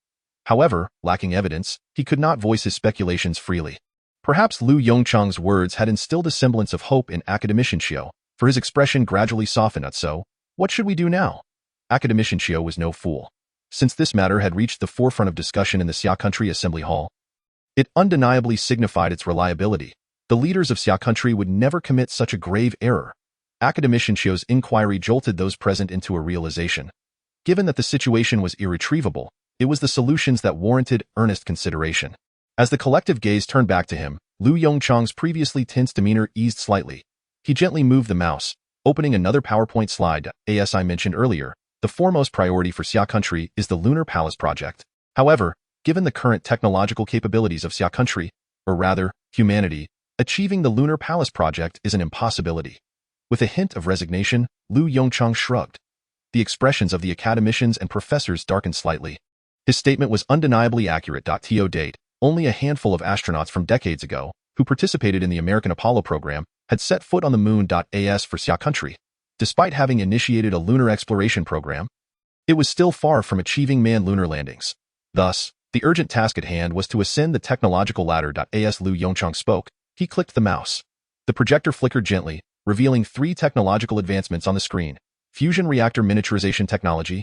However, lacking evidence, he could not voice his speculations freely. Perhaps Lu Yongchang's words had instilled a semblance of hope in Academician Qiu, for his expression gradually softened. So, what should we do now? Academician Qiu was no fool. Since this matter had reached the forefront of discussion in the Xia Country Assembly Hall, it undeniably signified its reliability. The leaders of Xia Country would never commit such a grave error. Academician Qiu's inquiry jolted those present into a realization. Given that the situation was irretrievable, it was the solutions that warranted earnest consideration. As the collective gaze turned back to him, Lu Yongchang's previously tense demeanor eased slightly. He gently moved the mouse, opening another PowerPoint slide. As I mentioned earlier, the foremost priority for Xia Country is the Lunar Palace project. However, given the current technological capabilities of Xia Country, or rather, humanity, achieving the Lunar Palace project is an impossibility. With a hint of resignation, Lu Yongchang shrugged. The expressions of the academicians and professors darkened slightly. His statement was undeniably accurate. To date, only a handful of astronauts from decades ago, who participated in the American Apollo program, had set foot on the moon. As for Xia Country, despite having initiated a lunar exploration program, it was still far from achieving manned lunar landings. Thus, the urgent task at hand was to ascend the technological ladder. As Lu Yongchang spoke, he clicked the mouse. The projector flickered gently, revealing 3 technological advancements on the screen: fusion reactor miniaturization technology,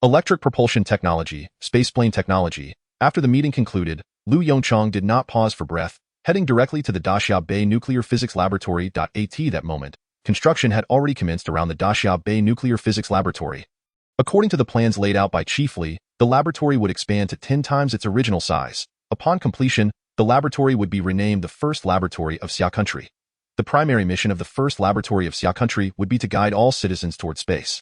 electric propulsion technology, spaceplane technology. After the meeting concluded, Lu Yongchang did not pause for breath, heading directly to the Daxia Bay Nuclear Physics Laboratory. At that moment, construction had already commenced around the Daxia Bay Nuclear Physics Laboratory. According to the plans laid out by Chief Li, the laboratory would expand to 10 times its original size. Upon completion, the laboratory would be renamed the First Laboratory of Xia Country. The primary mission of the First Laboratory of Xia Country would be to guide all citizens toward space.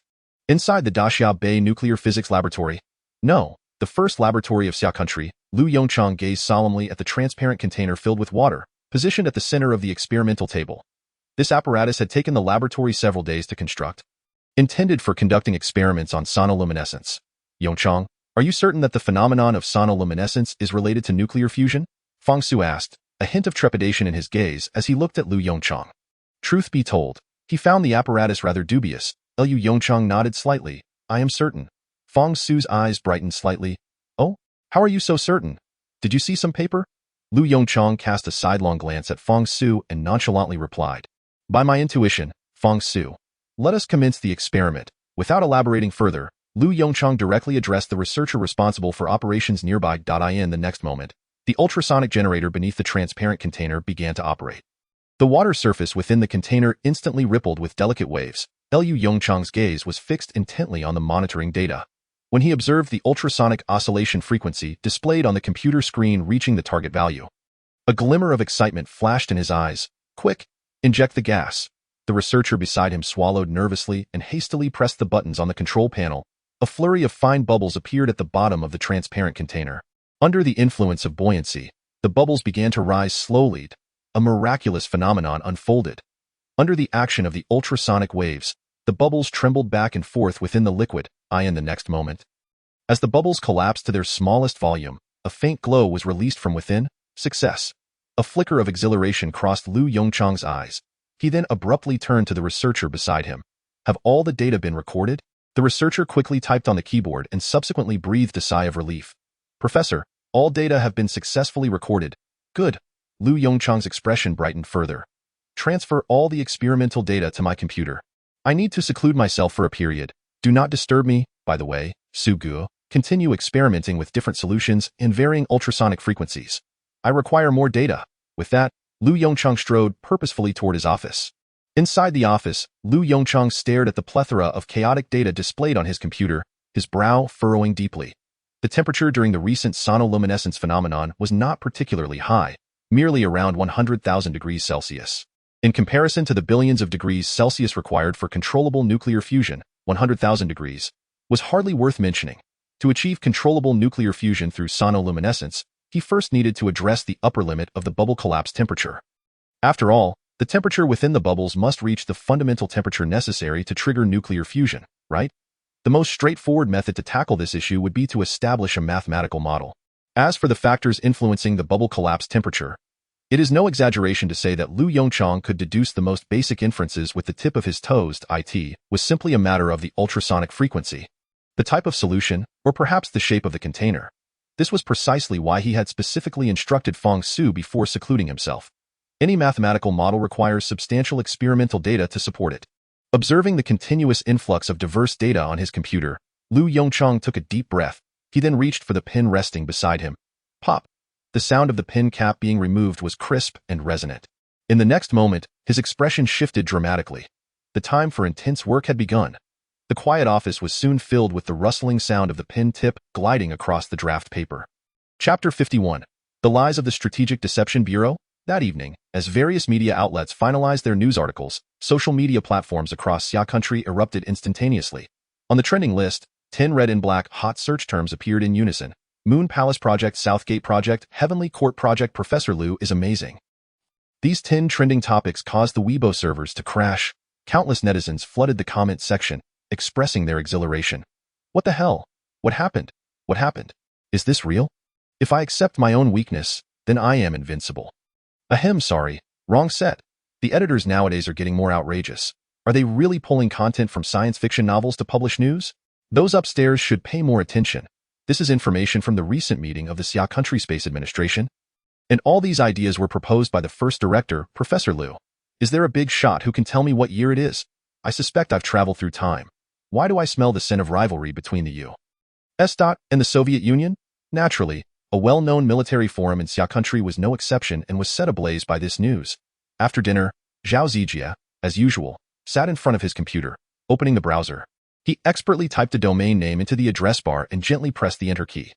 Inside the Daxia Bay Nuclear Physics Laboratory, no, the First Laboratory of Xia Country, Lu Yongchang gazed solemnly at the transparent container filled with water, positioned at the center of the experimental table. This apparatus had taken the laboratory several days to construct, intended for conducting experiments on sonoluminescence. Yongchang, are you certain that the phenomenon of sonoluminescence is related to nuclear fusion? Fang Su asked, a hint of trepidation in his gaze as he looked at Lu Yongchang. Truth be told, he found the apparatus rather dubious. Lu Yongchang nodded slightly. I am certain. Fang Su's eyes brightened slightly. Oh, how are you so certain? Did you see some paper? Lu Yongchang cast a sidelong glance at Fang Su and nonchalantly replied. By my intuition, Fang Su. Let us commence the experiment. Without elaborating further, Lu Yongchang directly addressed the researcher responsible for operations nearby. In the next moment, the ultrasonic generator beneath the transparent container began to operate. The water surface within the container instantly rippled with delicate waves. Lu Yongchang's gaze was fixed intently on the monitoring data. when he observed the ultrasonic oscillation frequency displayed on the computer screen reaching the target value. A glimmer of excitement flashed in his eyes. Quick, inject the gas. The researcher beside him swallowed nervously and hastily pressed the buttons on the control panel. A flurry of fine bubbles appeared at the bottom of the transparent container. Under the influence of buoyancy, the bubbles began to rise slowly. A miraculous phenomenon unfolded. Under the action of the ultrasonic waves, the bubbles trembled back and forth within the liquid. In the next moment, as the bubbles collapsed to their smallest volume, a faint glow was released from within. Success. A flicker of exhilaration crossed Lyu Yongchang's eyes. He then abruptly turned to the researcher beside him. Have all the data been recorded? The researcher quickly typed on the keyboard and subsequently breathed a sigh of relief. Professor, all data have been successfully recorded. Good. Lyu Yongchang's expression brightened further. Transfer all the experimental data to my computer. I need to seclude myself for a period. Do not disturb me, by the way, Sugu. Continue experimenting with different solutions in varying ultrasonic frequencies. I require more data. With that, Lyu Yongchang strode purposefully toward his office. Inside the office, Lyu Yongchang stared at the plethora of chaotic data displayed on his computer, his brow furrowing deeply. The temperature during the recent sonoluminescence phenomenon was not particularly high, merely around 100,000 degrees Celsius. In comparison to the billions of degrees Celsius required for controllable nuclear fusion, 100,000 degrees was hardly worth mentioning. To achieve controllable nuclear fusion through sonoluminescence, he first needed to address the upper limit of the bubble collapse temperature. After all, the temperature within the bubbles must reach the fundamental temperature necessary to trigger nuclear fusion, right? The most straightforward method to tackle this issue would be to establish a mathematical model. As for the factors influencing the bubble collapse temperature, it is no exaggeration to say that Lyu Yongchang could deduce the most basic inferences with the tip of his toes. It was simply a matter of the ultrasonic frequency, the type of solution, or perhaps the shape of the container. This was precisely why he had specifically instructed Feng Su before secluding himself. Any mathematical model requires substantial experimental data to support it. Observing the continuous influx of diverse data on his computer, Lyu Yongchang took a deep breath. He then reached for the pin resting beside him. Pop! The sound of the pin cap being removed was crisp and resonant. In the next moment, his expression shifted dramatically. The time for intense work had begun. The quiet office was soon filled with the rustling sound of the pen tip gliding across the draft paper. Chapter 51. The Lies of the Strategic Deception Bureau. That evening, as various media outlets finalized their news articles, social media platforms across Xia country erupted instantaneously. On the trending list, 10 red and black hot search terms appeared in unison. Moon Palace Project, Southgate Project, Heavenly Court Project, Professor Lyu is amazing. These 10 trending topics caused the Weibo servers to crash. Countless netizens flooded the comment section, expressing their exhilaration. What the hell? What happened? What happened? Is this real? If I accept my own weakness, then I am invincible. Ahem, sorry, wrong set. The editors nowadays are getting more outrageous. Are they really pulling content from science fiction novels to publish news? Those upstairs should pay more attention. This is information from the recent meeting of the Xia Country Space Administration. And all these ideas were proposed by the first director, Professor Lyu. Is there a big shot who can tell me what year it is? I suspect I've traveled through time. Why do I smell the scent of rivalry between the U.S. and the Soviet Union? Naturally, a well-known military forum in Xia Country was no exception and was set ablaze by this news. After dinner, Zhao Zijia, as usual, sat in front of his computer, opening the browser. He expertly typed a domain name into the address bar and gently pressed the enter key.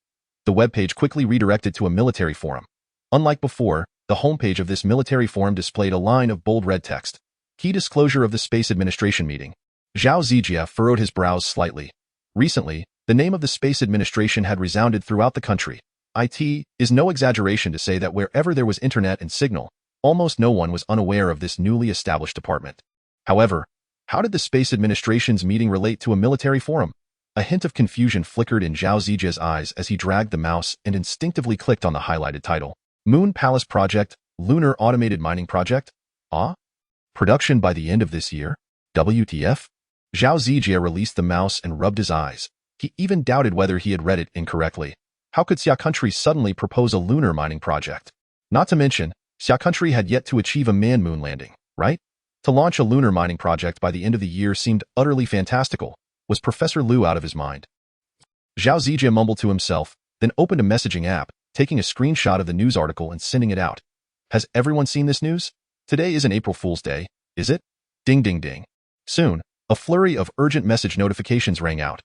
The webpage quickly redirected to a military forum. Unlike before, the homepage of this military forum displayed a line of bold red text. Key disclosure of the Space Administration meeting. Zhao Zijia furrowed his brows slightly. Recently, the name of the Space Administration had resounded throughout the country. It is no exaggeration to say that wherever there was internet and signal, almost no one was unaware of this newly established department. However, how did the Space Administration's meeting relate to a military forum? A hint of confusion flickered in Zhao Zijia's eyes as he dragged the mouse and instinctively clicked on the highlighted title. Moon Palace Project, Lunar Automated Mining Project? Production by the end of this year? WTF? Zhao Zijia released the mouse and rubbed his eyes. He even doubted whether he had read it incorrectly. How could Xia Country suddenly propose a lunar mining project? Not to mention, Xia Country had yet to achieve a manned moon landing, right? To launch a lunar mining project by the end of the year seemed utterly fantastical. Was Professor Lyu out of his mind? Zhao Zijia mumbled to himself, then opened a messaging app, taking a screenshot of the news article and sending it out. Has everyone seen this news? Today isn't April Fool's Day, is it? Ding ding ding. Soon, a flurry of urgent message notifications rang out.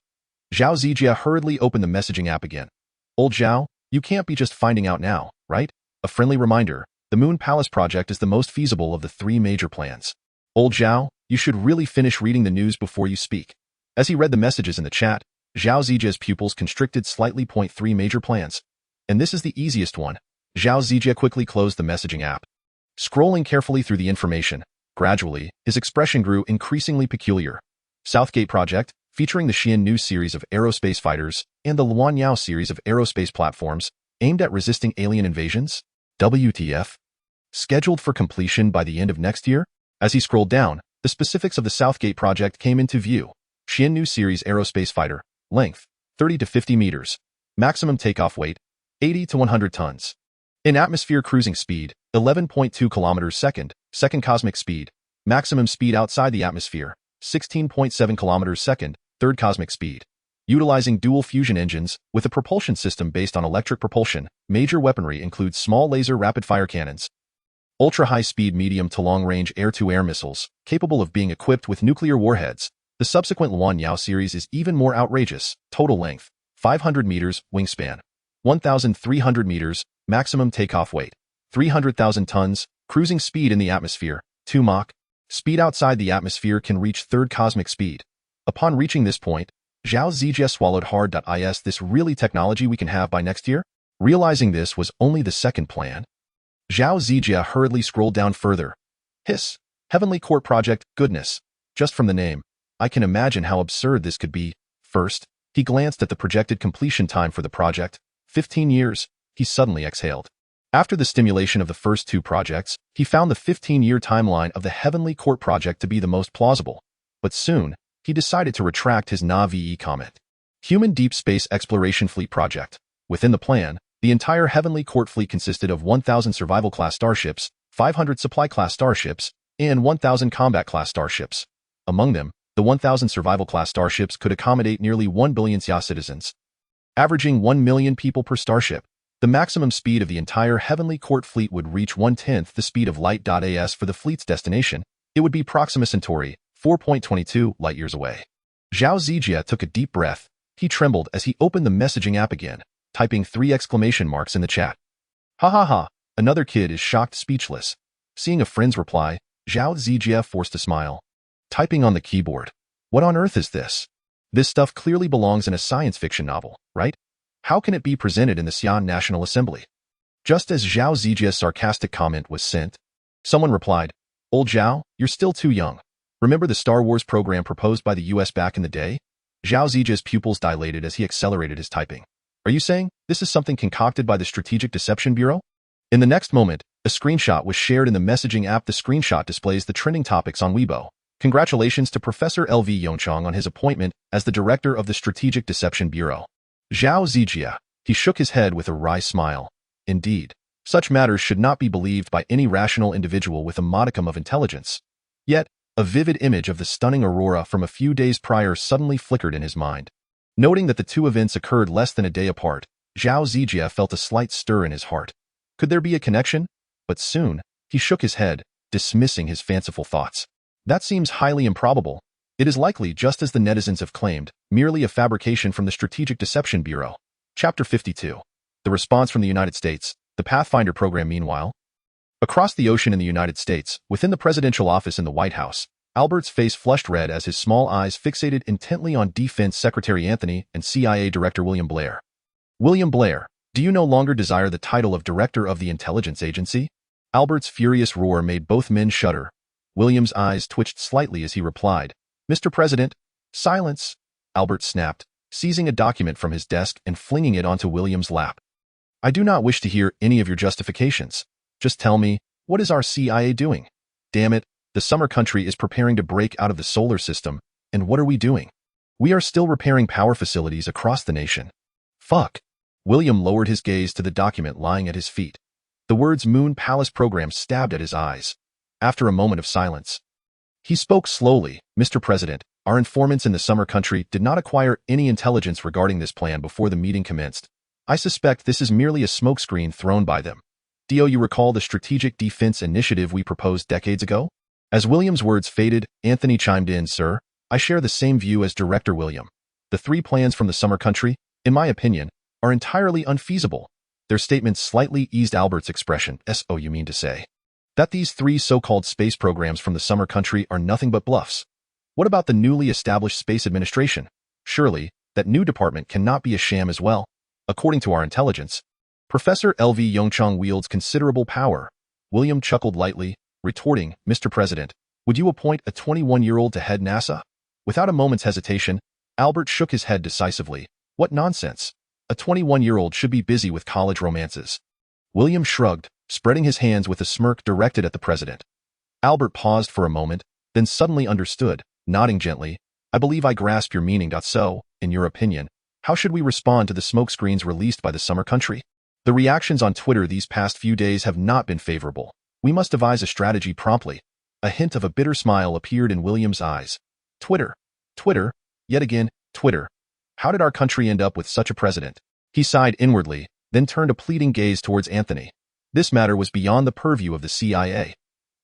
Zhao Zijia hurriedly opened the messaging app again. Old Zhao, you can't be just finding out now, right? A friendly reminder, the Moon Palace project is the most feasible of the three major plans. Old Zhao, you should really finish reading the news before you speak. As he read the messages in the chat, Zhao Zijia's pupils constricted slightly. Three major plans. And this is the easiest one. Zhao Zijia quickly closed the messaging app. Scrolling carefully through the information, gradually, his expression grew increasingly peculiar. Southgate Project, featuring the Xian Nu series of aerospace fighters and the Luanyao series of aerospace platforms aimed at resisting alien invasions? WTF? Scheduled for completion by the end of next year? As he scrolled down, the specifics of the Southgate Project came into view. Xian Nu series aerospace fighter, length, 30 to 50 meters, maximum takeoff weight, 80 to 100 tons. In atmosphere cruising speed, 11.2 kilometers second, second cosmic speed, maximum speed outside the atmosphere, 16.7 kilometers second, third cosmic speed. Utilizing dual fusion engines, with a propulsion system based on electric propulsion, major weaponry includes small laser rapid-fire cannons, ultra-high-speed medium to long-range air-to-air missiles, capable of being equipped with nuclear warheads. The subsequent Luanyao series is even more outrageous. Total length, 500 meters, wingspan, 1,300 meters, maximum takeoff weight, 300,000 tons, cruising speed in the atmosphere, 2 Mach. Speed outside the atmosphere can reach third cosmic speed. Upon reaching this point, Zhao Zijia swallowed hard. Is this really technology we can have by next year? Realizing this was only the second plan, Zhao Zijia hurriedly scrolled down further. Hiss. Heavenly Court Project, goodness. Just from the name, I can imagine how absurd this could be. First, he glanced at the projected completion time for the project. 15 years. He suddenly exhaled. After the stimulation of the first two projects, he found the 15-year timeline of the Heavenly Court Project to be the most plausible. But soon, he decided to retract his NA-VE comment. Human Deep Space Exploration Fleet Project. Within the plan, the entire Heavenly Court fleet consisted of 1,000 survival-class starships, 500 supply-class starships, and 1,000 combat-class starships. Among them, the 1,000 survival-class starships could accommodate nearly 1 billion Xia citizens, averaging 1 million people per starship. The maximum speed of the entire Heavenly Court fleet would reach 1/10 the speed of light. As for the fleet's destination, it would be Proxima Centauri, 4.22 light-years away. Zhao Zijia took a deep breath. He trembled as he opened the messaging app again, typing 3 exclamation marks in the chat. Ha ha ha, another kid is shocked speechless. Seeing a friend's reply, Zhao Zijia forced a smile. Typing on the keyboard. What on earth is this? This stuff clearly belongs in a science fiction novel, right? How can it be presented in the Xi'an National Assembly? Just as Zhao Zijia's sarcastic comment was sent, someone replied, Old Zhao, you're still too young. Remember the Star Wars program proposed by the US back in the day? Zhao Zijia's pupils dilated as he accelerated his typing. Are you saying this is something concocted by the Strategic Deception Bureau? In the next moment, a screenshot was shared in the messaging app. The screenshot displays the trending topics on Weibo. Congratulations to Professor L.V. Yongchang on his appointment as the director of the Strategic Deception Bureau. Zhao Zijia. He shook his head with a wry smile. Indeed, such matters should not be believed by any rational individual with a modicum of intelligence. Yet, a vivid image of the stunning aurora from a few days prior suddenly flickered in his mind. Noting that the two events occurred less than a day apart, Zhao Zijia felt a slight stir in his heart. Could there be a connection? But soon, he shook his head, dismissing his fanciful thoughts. That seems highly improbable. It is likely, just as the netizens have claimed, merely a fabrication from the Strategic Deception Bureau. Chapter 52. The response from the United States. The Pathfinder program. Meanwhile, across the ocean in the United States, within the presidential office in the White House, Albert's face flushed red as his small eyes fixated intently on Defense Secretary Anthony and CIA Director William Blair. William Blair, do you no longer desire the title of Director of the Intelligence Agency? Albert's furious roar made both men shudder. William's eyes twitched slightly as he replied, Mr. President, silence, Albert snapped, seizing a document from his desk and flinging it onto William's lap. I do not wish to hear any of your justifications. Just tell me, what is our CIA doing? Damn it, the summer country is preparing to break out of the solar system, and what are we doing? We are still repairing power facilities across the nation. Fuck. William lowered his gaze to the document lying at his feet. The words Moon Palace Program stabbed at his eyes. After a moment of silence, he spoke slowly, Mr. President, our informants in the summer country did not acquire any intelligence regarding this plan before the meeting commenced. I suspect this is merely a smokescreen thrown by them. Do you recall the Strategic Defense Initiative we proposed decades ago? As William's words faded, Anthony chimed in, Sir, I share the same view as Director William. The three plans from the summer country, in my opinion, are entirely unfeasible. Their statements slightly eased Albert's expression. So you mean to say that these three so-called space programs from the summer country are nothing but bluffs? What about the newly established Space Administration? Surely, that new department cannot be a sham as well. According to our intelligence, Professor L.V. Yongchang wields considerable power. William chuckled lightly, retorting, Mr. President, would you appoint a 21-year-old to head NASA? Without a moment's hesitation, Albert shook his head decisively. What nonsense! A 21-year-old should be busy with college romances. William shrugged, spreading his hands with a smirk directed at the president. Albert paused for a moment, then suddenly understood, nodding gently. I believe I grasp your meaning. So, in your opinion, how should we respond to the smokescreens released by the summer country? The reactions on Twitter these past few days have not been favorable. We must devise a strategy promptly. A hint of a bitter smile appeared in William's eyes. Twitter. Twitter. Yet again, Twitter. How did our country end up with such a president? He sighed inwardly, then turned a pleading gaze towards Anthony. This matter was beyond the purview of the CIA.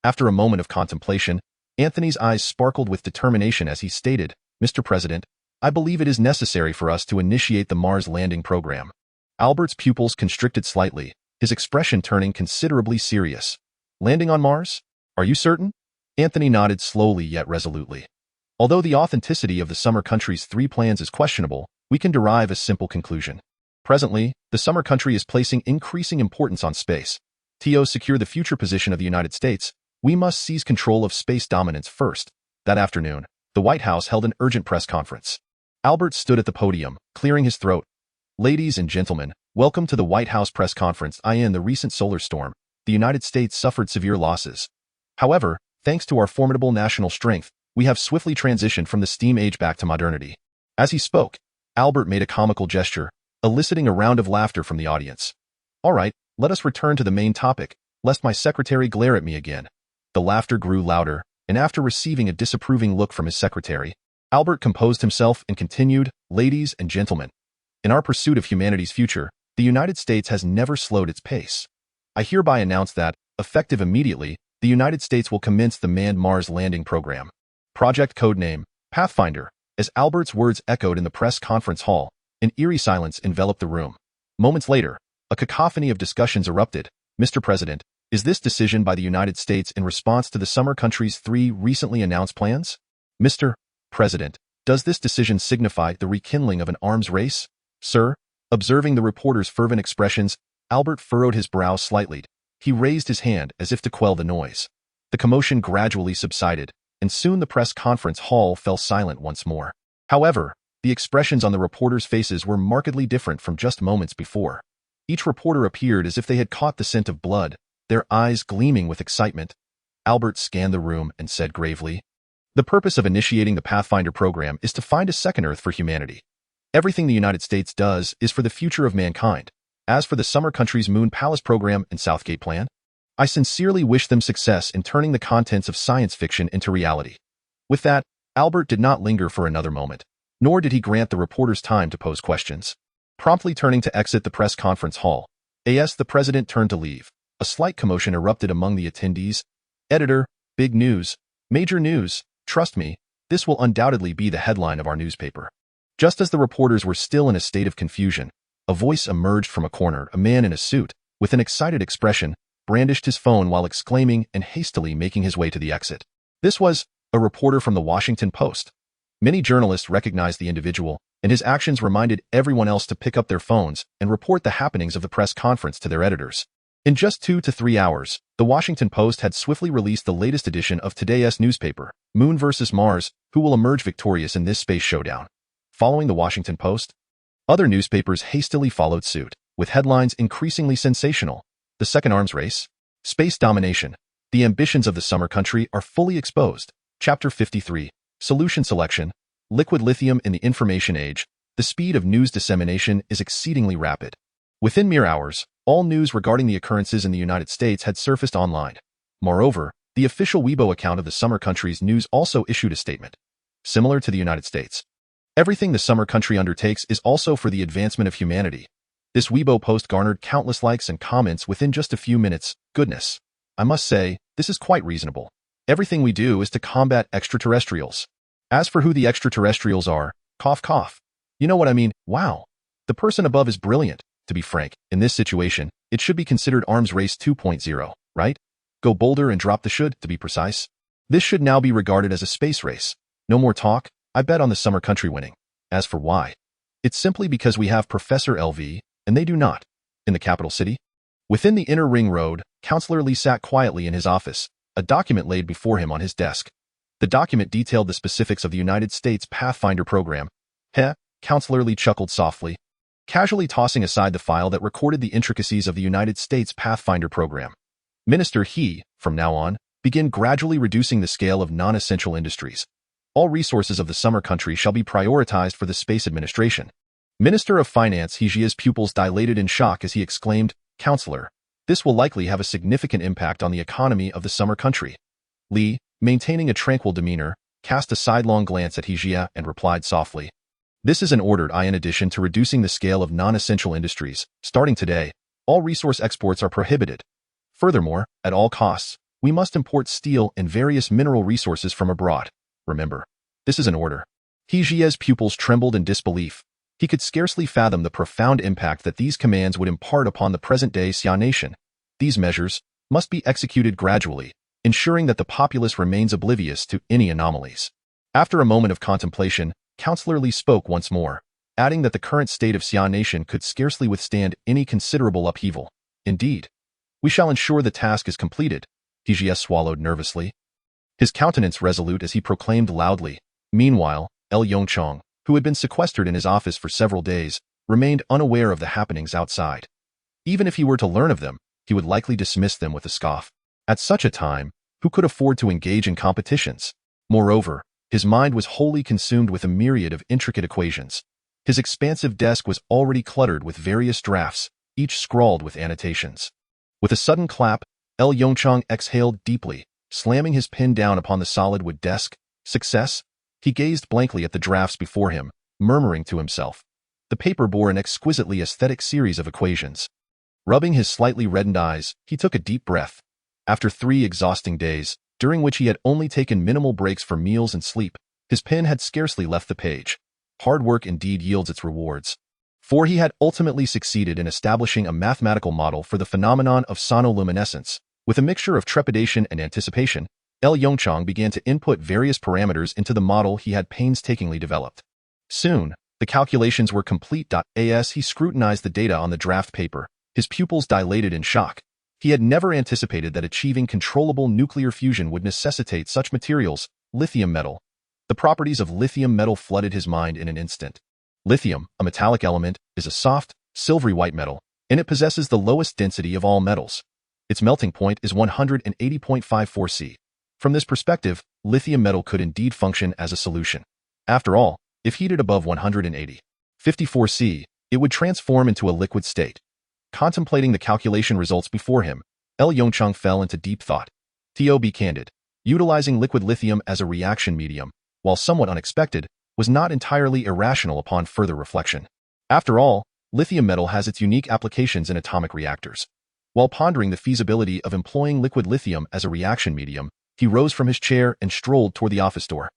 After a moment of contemplation, Anthony's eyes sparkled with determination as he stated, Mr. President, I believe it is necessary for us to initiate the Mars landing program. Albert's pupils constricted slightly, his expression turning considerably serious. Landing on Mars? Are you certain? Anthony nodded slowly yet resolutely. Although the authenticity of the summer country's three plans is questionable, we can derive a simple conclusion. Presently, the summer country is placing increasing importance on space. To secure the future position of the United States, we must seize control of space dominance first. That afternoon, the White House held an urgent press conference. Albert stood at the podium, clearing his throat. Ladies and gentlemen, welcome to the White House press conference. In the recent solar storm, the United States suffered severe losses. However, thanks to our formidable national strength, we have swiftly transitioned from the steam age back to modernity. As he spoke, Albert made a comical gesture, eliciting a round of laughter from the audience. All right, let us return to the main topic, lest my secretary glare at me again. The laughter grew louder, and after receiving a disapproving look from his secretary, Albert composed himself and continued, Ladies and gentlemen, in our pursuit of humanity's future, the United States has never slowed its pace. I hereby announce that, effective immediately, the United States will commence the manned Mars landing program. Project codename, Pathfinder. As Albert's words echoed in the press conference hall, an eerie silence enveloped the room. Moments later, a cacophony of discussions erupted. Mr. President, is this decision by the United States in response to the summer country's three recently announced plans? Mr. President, does this decision signify the rekindling of an arms race? Sir, observing the reporter's fervent expressions, Albert furrowed his brow slightly. He raised his hand as if to quell the noise. The commotion gradually subsided, and soon the press conference hall fell silent once more. However, the expressions on the reporters' faces were markedly different from just moments before. Each reporter appeared as if they had caught the scent of blood, their eyes gleaming with excitement. Albert scanned the room and said gravely, The purpose of initiating the Pathfinder program is to find a second Earth for humanity. Everything the United States does is for the future of mankind. As for the summer country's Moon Palace program and Southgate plan, I sincerely wish them success in turning the contents of science fiction into reality. With that, Albert did not linger for another moment, nor did he grant the reporters time to pose questions. Promptly turning to exit the press conference hall, as the president turned to leave, a slight commotion erupted among the attendees. Editor, big news, major news, trust me, this will undoubtedly be the headline of our newspaper. Just as the reporters were still in a state of confusion, a voice emerged from a corner. A man in a suit, with an excited expression, brandished his phone while exclaiming and hastily making his way to the exit. This was a reporter from the Washington Post. Many journalists recognized the individual, and his actions reminded everyone else to pick up their phones and report the happenings of the press conference to their editors. In just 2 to 3 hours, the Washington Post had swiftly released the latest edition of today's newspaper, Moon vs. Mars, who will emerge victorious in this space showdown. Following the Washington Post, other newspapers hastily followed suit, with headlines increasingly sensational. The second arms race, space domination, the ambitions of the summer country are fully exposed. Chapter 53, Solution Selection, Liquid Lithium in the Information Age, the speed of news dissemination is exceedingly rapid. Within mere hours, all news regarding the occurrences in the United States had surfaced online. Moreover, the official Weibo account of the summer country's news also issued a statement. Similar to the United States, everything the summer country undertakes is also for the advancement of humanity. This Weibo post garnered countless likes and comments within just a few minutes. Goodness. I must say, this is quite reasonable. Everything we do is to combat extraterrestrials. As for who the extraterrestrials are, cough cough, You know what I mean? Wow. The person above is brilliant. To be frank, in this situation, it should be considered arms race 2.0, right? Go bolder and drop the should, to be precise. This should now be regarded as a space race. No more talk, I bet on the summer country winning. As for why, it's simply because we have Professor LV, and they do not. In the capital city? Within the inner ring road, Counselor Lee sat quietly in his office, a document laid before him on his desk. The document detailed the specifics of the United States Pathfinder program. Heh, Counselor Lee chuckled softly, casually tossing aside the file that recorded the intricacies of the United States Pathfinder program. Minister He, from now on, begin gradually reducing the scale of non-essential industries. All resources of the summer country shall be prioritized for the space administration. Minister of Finance He Jia's pupils dilated in shock as he exclaimed, Counselor, this will likely have a significant impact on the economy of the summer country. Lee, maintaining a tranquil demeanor, cast a sidelong glance at He Jia and replied softly, this is an ordered in addition to reducing the scale of non-essential industries. Starting today, all resource exports are prohibited. Furthermore, at all costs, we must import steel and various mineral resources from abroad. Remember, this is an order. He Jia's pupils trembled in disbelief. He could scarcely fathom the profound impact that these commands would impart upon the present-day Xia nation. These measures must be executed gradually, ensuring that the populace remains oblivious to any anomalies. After a moment of contemplation, Counselor Lee spoke once more, adding that the current state of Xia nation could scarcely withstand any considerable upheaval. Indeed, we shall ensure the task is completed. He Jia swallowed nervously, his countenance resolute as he proclaimed loudly. Meanwhile, Yongchang, who had been sequestered in his office for several days, remained unaware of the happenings outside. Even if he were to learn of them, he would likely dismiss them with a scoff. At such a time, who could afford to engage in competitions? Moreover, his mind was wholly consumed with a myriad of intricate equations. His expansive desk was already cluttered with various drafts, each scrawled with annotations. With a sudden clap, Yongchang exhaled deeply, slamming his pen down upon the solid wood desk. Success? He gazed blankly at the drafts before him, murmuring to himself. The paper bore an exquisitely aesthetic series of equations. Rubbing his slightly reddened eyes, he took a deep breath. After 3 exhausting days, during which he had only taken minimal breaks for meals and sleep, his pen had scarcely left the page. Hard work indeed yields its rewards. For he had ultimately succeeded in establishing a mathematical model for the phenomenon of sonoluminescence. With a mixture of trepidation and anticipation, Yongchang began to input various parameters into the model he had painstakingly developed. Soon, the calculations were complete. As he scrutinized the data on the draft paper, his pupils dilated in shock. He had never anticipated that achieving controllable nuclear fusion would necessitate such materials. Lithium metal. The properties of lithium metal flooded his mind in an instant. Lithium, a metallic element, is a soft, silvery white metal, and it possesses the lowest density of all metals. Its melting point is 180.54 C. From this perspective, lithium metal could indeed function as a solution. After all, if heated above 180.54 C, it would transform into a liquid state. Contemplating the calculation results before him, Yongchang fell into deep thought. To be candid, utilizing liquid lithium as a reaction medium, while somewhat unexpected, was not entirely irrational upon further reflection. After all, lithium metal has its unique applications in atomic reactors. While pondering the feasibility of employing liquid lithium as a reaction medium, he rose from his chair and strolled toward the office door.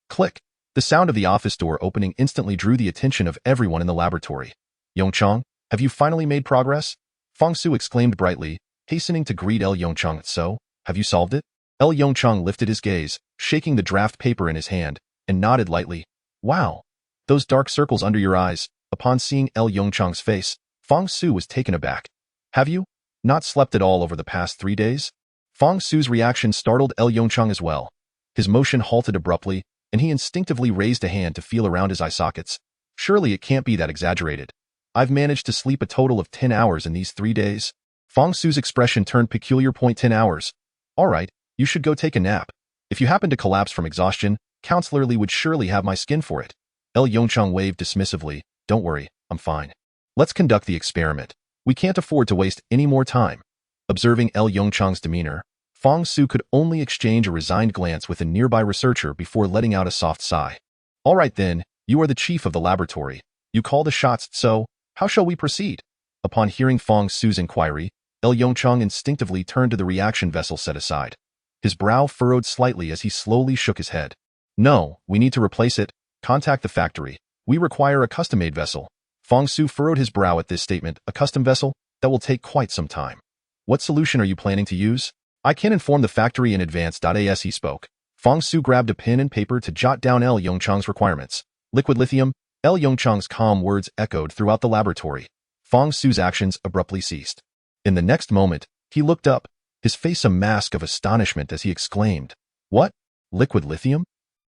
Click! The sound of the office door opening instantly drew the attention of everyone in the laboratory. Yongchang, have you finally made progress? Fang Su exclaimed brightly, hastening to greet Yongchang. So, have you solved it? Yongchang lifted his gaze, shaking the draft paper in his hand, and nodded lightly. Wow! Those dark circles under your eyes. Upon seeing Yongchang's face, Fang Su was taken aback. Have you not slept at all over the past 3 days? Fang Su's reaction startled Yongchang as well. His motion halted abruptly, and he instinctively raised a hand to feel around his eye sockets. Surely it can't be that exaggerated. I've managed to sleep a total of 10 hours in these 3 days. Fang Su's expression turned peculiar. 10 hours. All right, you should go take a nap. If you happen to collapse from exhaustion, Counselor Lee would surely have my skin for it. Yongchang waved dismissively. Don't worry, I'm fine. Let's conduct the experiment. We can't afford to waste any more time. Observing Yongchang's demeanor, Fang Su could only exchange a resigned glance with a nearby researcher before letting out a soft sigh. All right then, you are the chief of the laboratory. You call the shots, so how shall we proceed? Upon hearing Fang Su's inquiry, Yongchang instinctively turned to the reaction vessel set aside. His brow furrowed slightly as he slowly shook his head. No, we need to replace it. Contact the factory. We require a custom-made vessel. Fang Su furrowed his brow at this statement. A custom vessel? That will take quite some time. What solution are you planning to use? I can inform the factory in advance. As he spoke, Fang Su grabbed a pen and paper to jot down Yongchang's requirements. Liquid lithium. Yongchang's calm words echoed throughout the laboratory. Fang Su's actions abruptly ceased. In the next moment, he looked up, his face a mask of astonishment as he exclaimed, "What? Liquid lithium?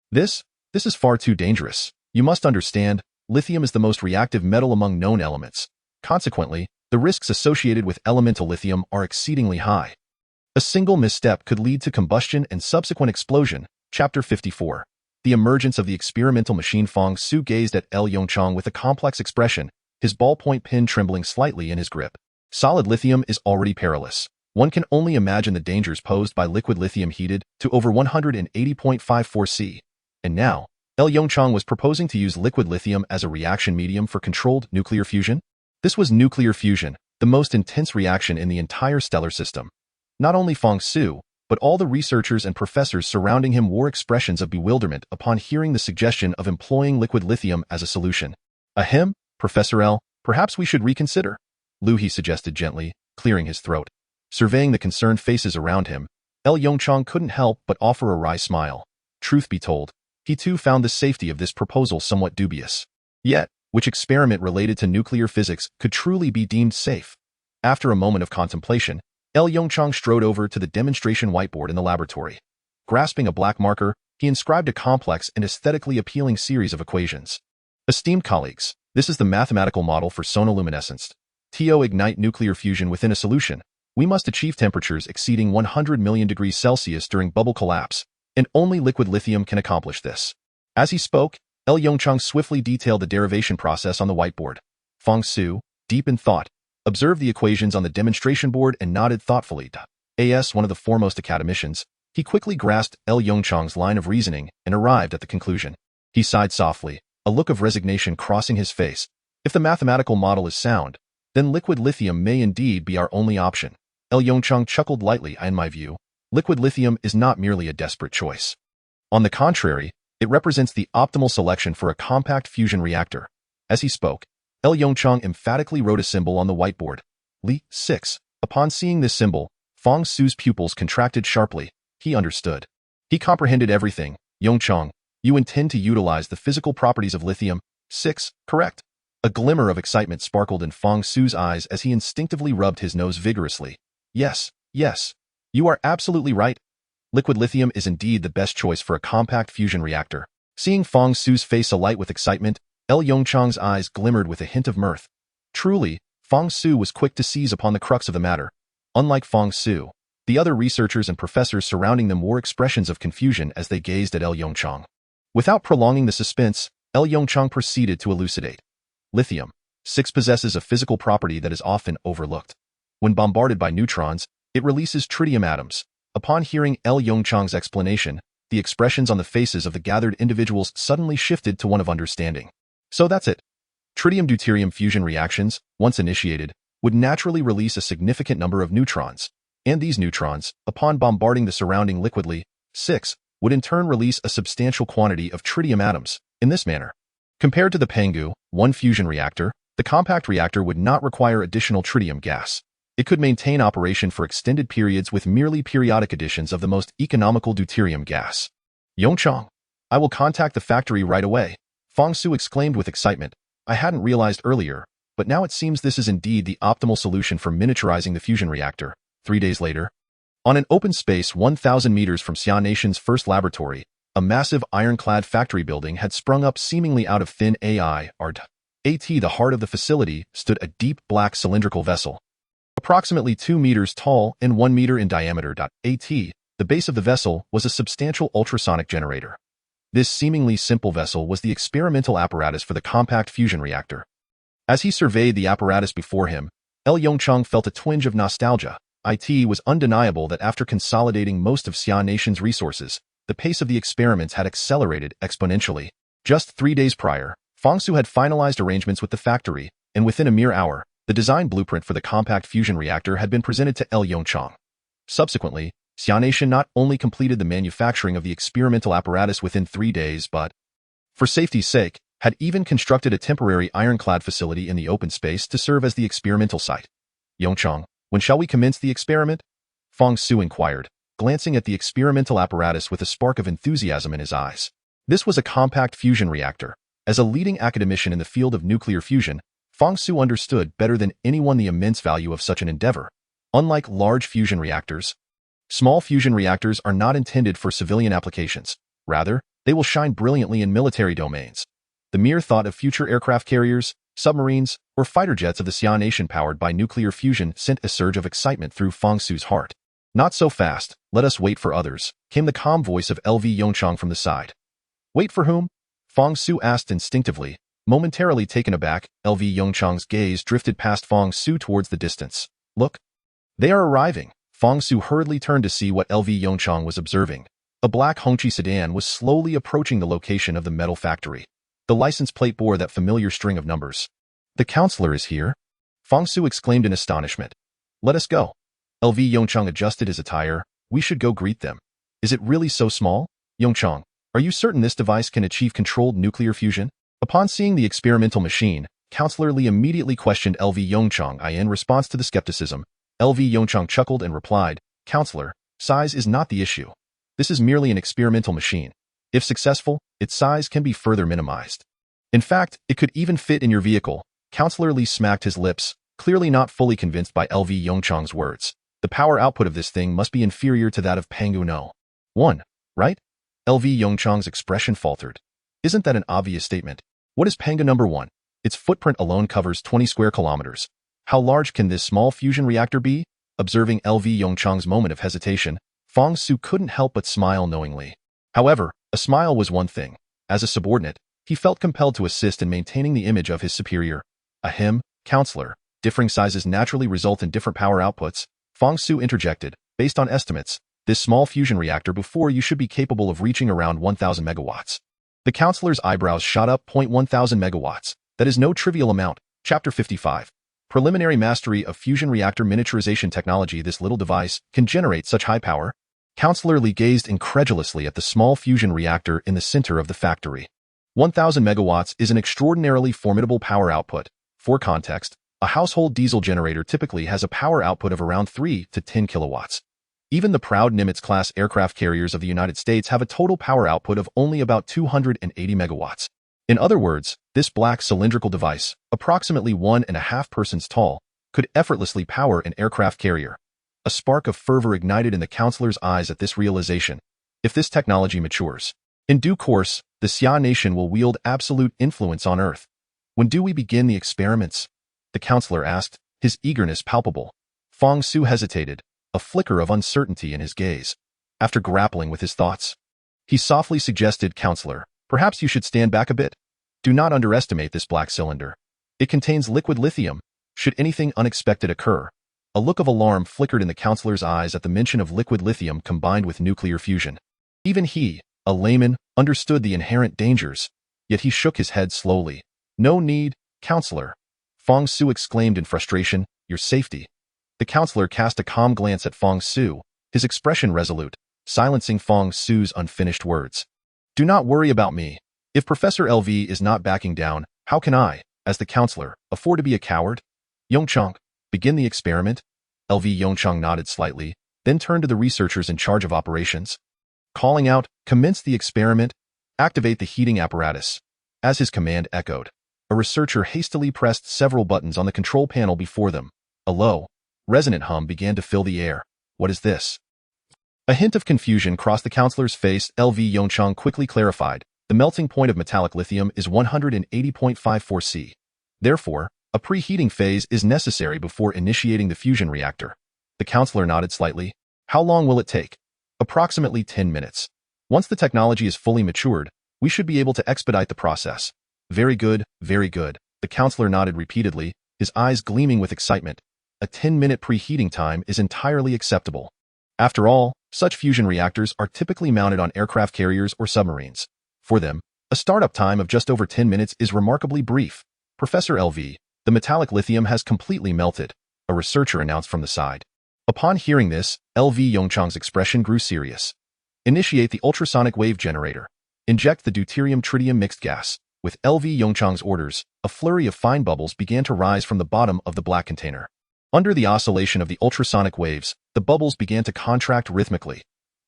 This is far too dangerous. You must understand, lithium is the most reactive metal among known elements. Consequently, the risks associated with elemental lithium are exceedingly high. A single misstep could lead to combustion and subsequent explosion." Chapter 54. The emergence of the experimental machine. Fang Su gazed at Yongchang with a complex expression, his ballpoint pen trembling slightly in his grip. Solid lithium is already perilous. One can only imagine the dangers posed by liquid lithium heated to over 180.54 C. And now, Yongchang was proposing to use liquid lithium as a reaction medium for controlled nuclear fusion? This was nuclear fusion, the most intense reaction in the entire stellar system. Not only Fang Su, but all the researchers and professors surrounding him wore expressions of bewilderment upon hearing the suggestion of employing liquid lithium as a solution. Ahem, Professor L, perhaps we should reconsider, Lyu he suggested gently, clearing his throat. Surveying the concerned faces around him, Yongchang couldn't help but offer a wry smile. Truth be told, he too found the safety of this proposal somewhat dubious. Yet, which experiment related to nuclear physics could truly be deemed safe? After a moment of contemplation, Yongchang strode over to the demonstration whiteboard in the laboratory. Grasping a black marker, he inscribed a complex and aesthetically appealing series of equations. Esteemed colleagues, this is the mathematical model for sonoluminescence. To ignite nuclear fusion within a solution, we must achieve temperatures exceeding 100 million degrees Celsius during bubble collapse, and only liquid lithium can accomplish this. As he spoke, Yongchang swiftly detailed the derivation process on the whiteboard. Fang Su, deep in thought, observed the equations on the demonstration board and nodded thoughtfully. As one of the foremost academicians, he quickly grasped Yongchang's line of reasoning and arrived at the conclusion. He sighed softly, a look of resignation crossing his face. If the mathematical model is sound, then liquid lithium may indeed be our only option. Yongchang chuckled lightly. In my view, liquid lithium is not merely a desperate choice. On the contrary, it represents the optimal selection for a compact fusion reactor. As he spoke, Yongchang emphatically wrote a symbol on the whiteboard. Li6. Upon seeing this symbol, Fang Su's pupils contracted sharply. He understood. He comprehended everything. Yongchang, you intend to utilize the physical properties of lithium? 6, correct. A glimmer of excitement sparkled in Fang Su's eyes as he instinctively rubbed his nose vigorously. Yes, you are absolutely right. Liquid lithium is indeed the best choice for a compact fusion reactor. Seeing Fang Su's face alight with excitement, Yongchang's eyes glimmered with a hint of mirth. Truly, Fang Su was quick to seize upon the crux of the matter. Unlike Fang Su, the other researchers and professors surrounding them wore expressions of confusion as they gazed at Yongchang. Without prolonging the suspense, Yongchang proceeded to elucidate. Lithium, 6, possesses a physical property that is often overlooked. When bombarded by neutrons, it releases tritium atoms. Upon hearing Yongchang's explanation, the expressions on the faces of the gathered individuals suddenly shifted to one of understanding. So that's it. Tritium-deuterium fusion reactions, once initiated, would naturally release a significant number of neutrons, and these neutrons, upon bombarding the surrounding liquid Li6, would in turn release a substantial quantity of tritium atoms. In this manner, compared to the Pangu 1 fusion reactor, the compact reactor would not require additional tritium gas. It could maintain operation for extended periods with merely periodic additions of the most economical deuterium gas. Yongchang, I will contact the factory right away, Fang Su exclaimed with excitement. I hadn't realized earlier, but now it seems this is indeed the optimal solution for miniaturizing the fusion reactor. 3 days later, on an open space 1,000 meters from Xia Nation's first laboratory, a massive ironclad factory building had sprung up seemingly out of thin air. At the heart of the facility stood a deep black cylindrical vessel, approximately 2 meters tall and 1 meter in diameter. At the base of the vessel was a substantial ultrasonic generator. This seemingly simple vessel was the experimental apparatus for the compact fusion reactor. As he surveyed the apparatus before him, Yongchang felt a twinge of nostalgia. It was undeniable that after consolidating most of Xia Nation's resources, the pace of the experiments had accelerated exponentially. Just 3 days prior, Fang Su had finalized arrangements with the factory, and within a mere hour, the design blueprint for the compact fusion reactor had been presented to Yongchang. Subsequently, Xia Nation not only completed the manufacturing of the experimental apparatus within 3 days but, for safety's sake, had even constructed a temporary ironclad facility in the open space to serve as the experimental site. Yongchang, when shall we commence the experiment? Fang Su inquired, glancing at the experimental apparatus with a spark of enthusiasm in his eyes. This was a compact fusion reactor. As a leading academician in the field of nuclear fusion, Fang Su understood better than anyone the immense value of such an endeavor. Unlike large fusion reactors, small fusion reactors are not intended for civilian applications. Rather, they will shine brilliantly in military domains. The mere thought of future aircraft carriers, submarines, or fighter jets of the Xia nation powered by nuclear fusion sent a surge of excitement through Fang Su's heart. Not so fast, let us wait for others, came the calm voice of LV Yongchang from the side. Wait for whom? Fang Su asked instinctively. Momentarily taken aback, LV Yongchang's gaze drifted past Fang Su towards the distance. Look. They are arriving. Fang Su hurriedly turned to see what LV Yongchang was observing. A black Hongqi sedan was slowly approaching the location of the metal factory. The license plate bore that familiar string of numbers. The counselor is here? Fang Su exclaimed in astonishment. Let us go. LV Yongchang adjusted his attire. We should go greet them. Is it really so small? Yongchang, are you certain this device can achieve controlled nuclear fusion? Upon seeing the experimental machine, Counselor Li immediately questioned LV Yongchang. In response to the skepticism, LV Yongchang chuckled and replied, Counselor, size is not the issue. This is merely an experimental machine. If successful, its size can be further minimized. In fact, it could even fit in your vehicle. Counselor Li smacked his lips, clearly not fully convinced by LV Yongchang's words. The power output of this thing must be inferior to that of Pangu No. 1, right? LV Yongchang's expression faltered. Isn't that an obvious statement? What is Pangu number 1? Its footprint alone covers 20 square kilometers. How large can this small fusion reactor be? Observing LV Yongchang's moment of hesitation, Fang Su couldn't help but smile knowingly. However, a smile was one thing. As a subordinate, he felt compelled to assist in maintaining the image of his superior. Ahem, counselor. Differing sizes naturally result in different power outputs. Fang Su interjected. Based on estimates, this small fusion reactor before you should be capable of reaching around 1,000 megawatts. The counselor's eyebrows shot up. 1,000 megawatts. That is no trivial amount. Chapter 55. Preliminary mastery of fusion reactor miniaturization technology. This little device can generate such high power. Counselor Li gazed incredulously at the small fusion reactor in the center of the factory. 1,000 megawatts is an extraordinarily formidable power output. For context, a household diesel generator typically has a power output of around 3 to 10 kilowatts. Even the proud Nimitz-class aircraft carriers of the United States have a total power output of only about 280 megawatts. In other words, this black cylindrical device, approximately 1.5 persons tall, could effortlessly power an aircraft carrier. A spark of fervor ignited in the counselor's eyes at this realization. If this technology matures, in due course, the Xia nation will wield absolute influence on Earth. When do we begin the experiments? The counselor asked, his eagerness palpable. Fang Su hesitated, a flicker of uncertainty in his gaze. After grappling with his thoughts, he softly suggested, Counselor, perhaps you should stand back a bit. Do not underestimate this black cylinder. It contains liquid lithium. Should anything unexpected occur, a look of alarm flickered in the counselor's eyes at the mention of liquid lithium combined with nuclear fusion. Even he, a layman, understood the inherent dangers, yet he shook his head slowly. No need, counselor. Fang Su exclaimed in frustration, your safety. The counselor cast a calm glance at Fang Su, his expression resolute, silencing Fang Su's unfinished words. Do not worry about me. If Professor LV is not backing down, how can I, as the counselor, afford to be a coward? Yongchang, begin the experiment? LV Yongchang nodded slightly, then turned to the researchers in charge of operations. Calling out, commence the experiment, activate the heating apparatus. As his command echoed, a researcher hastily pressed several buttons on the control panel before them. A low, resonant hum began to fill the air. What is this? A hint of confusion crossed the counselor's face. LV Yongchang quickly clarified. The melting point of metallic lithium is 180.54 C. Therefore, a preheating phase is necessary before initiating the fusion reactor. The counselor nodded slightly. How long will it take? Approximately 10 minutes. Once the technology is fully matured, we should be able to expedite the process. Very good, very good. The counselor nodded repeatedly, his eyes gleaming with excitement. A 10-minute preheating time is entirely acceptable. After all, such fusion reactors are typically mounted on aircraft carriers or submarines. For them, a startup time of just over 10 minutes is remarkably brief. Professor LV, the metallic lithium has completely melted, a researcher announced from the side. Upon hearing this, LV Yongchang's expression grew serious. Initiate the ultrasonic wave generator. Inject the deuterium-tritium mixed gas. With LV Yongchang's orders, a flurry of fine bubbles began to rise from the bottom of the black container. Under the oscillation of the ultrasonic waves, the bubbles began to contract rhythmically.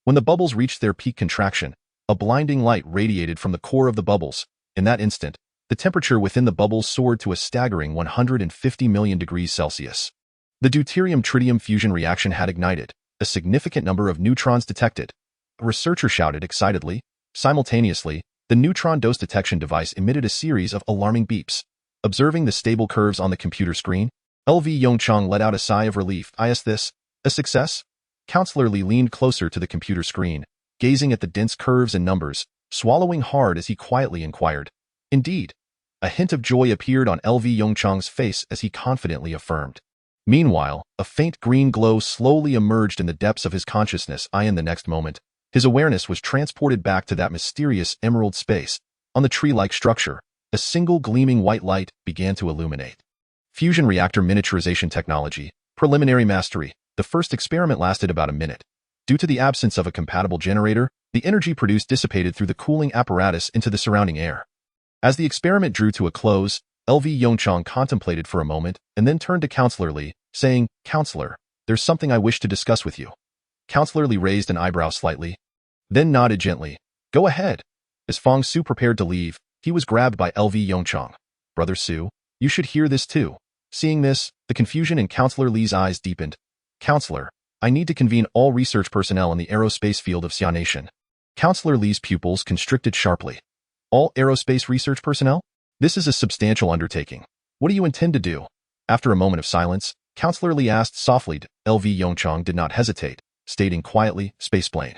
When the bubbles reached their peak contraction, a blinding light radiated from the core of the bubbles. In that instant, the temperature within the bubbles soared to a staggering 150 million degrees Celsius. The deuterium-tritium fusion reaction had ignited. A significant number of neutrons detected. A researcher shouted excitedly. Simultaneously, the neutron dose detection device emitted a series of alarming beeps. Observing the stable curves on the computer screen, LV Yongchang let out a sigh of relief. Is this a success? Counselor Li leaned closer to the computer screen, gazing at the dense curves and numbers, swallowing hard as he quietly inquired. Indeed. A hint of joy appeared on LV Yongchang's face as he confidently affirmed. Meanwhile, a faint green glow slowly emerged in the depths of his consciousness. In the next moment, his awareness was transported back to that mysterious emerald space. On the tree-like structure, a single gleaming white light began to illuminate. Fusion reactor miniaturization technology, preliminary mastery. The first experiment lasted about a minute. Due to the absence of a compatible generator, the energy produced dissipated through the cooling apparatus into the surrounding air. As the experiment drew to a close, LV Yongchang contemplated for a moment and then turned to Counselor Li, saying, "Counselor, there's something I wish to discuss with you." Counselor Li raised an eyebrow slightly, then nodded gently. "Go ahead." As Fong Su prepared to leave, he was grabbed by LV Yongchang. "Brother Su, you should hear this too." Seeing this, the confusion in Counselor Li's eyes deepened. "Counselor, I need to convene all research personnel in the aerospace field of Xia Nation." Counselor Li's pupils constricted sharply. "All aerospace research personnel? This is a substantial undertaking. What do you intend to do?" After a moment of silence, Counselor Li asked softly. LV Yongchang did not hesitate, stating quietly, "Spaceplane.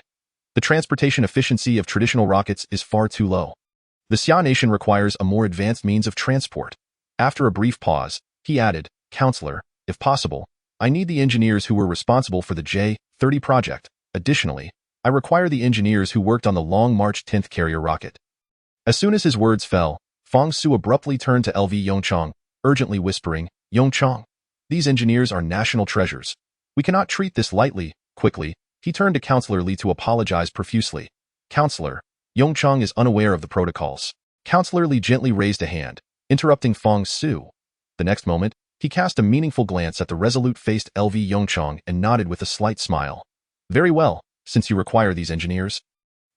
The transportation efficiency of traditional rockets is far too low. The Xia Nation requires a more advanced means of transport." After a brief pause, he added, "Counselor, if possible, I need the engineers who were responsible for the J-30 project. Additionally, I require the engineers who worked on the Long March 10th carrier rocket." As soon as his words fell, Fong Su abruptly turned to LV Yongchang, urgently whispering, "Yongchang, these engineers are national treasures. We cannot treat this lightly." Quickly, he turned to Counselor Li to apologize profusely. "Counselor, Yongchang is unaware of the protocols." Counselor Li gently raised a hand, interrupting Fong Su. The next moment, he cast a meaningful glance at the resolute-faced LV Yongchang and nodded with a slight smile. "Very well, since you require these engineers,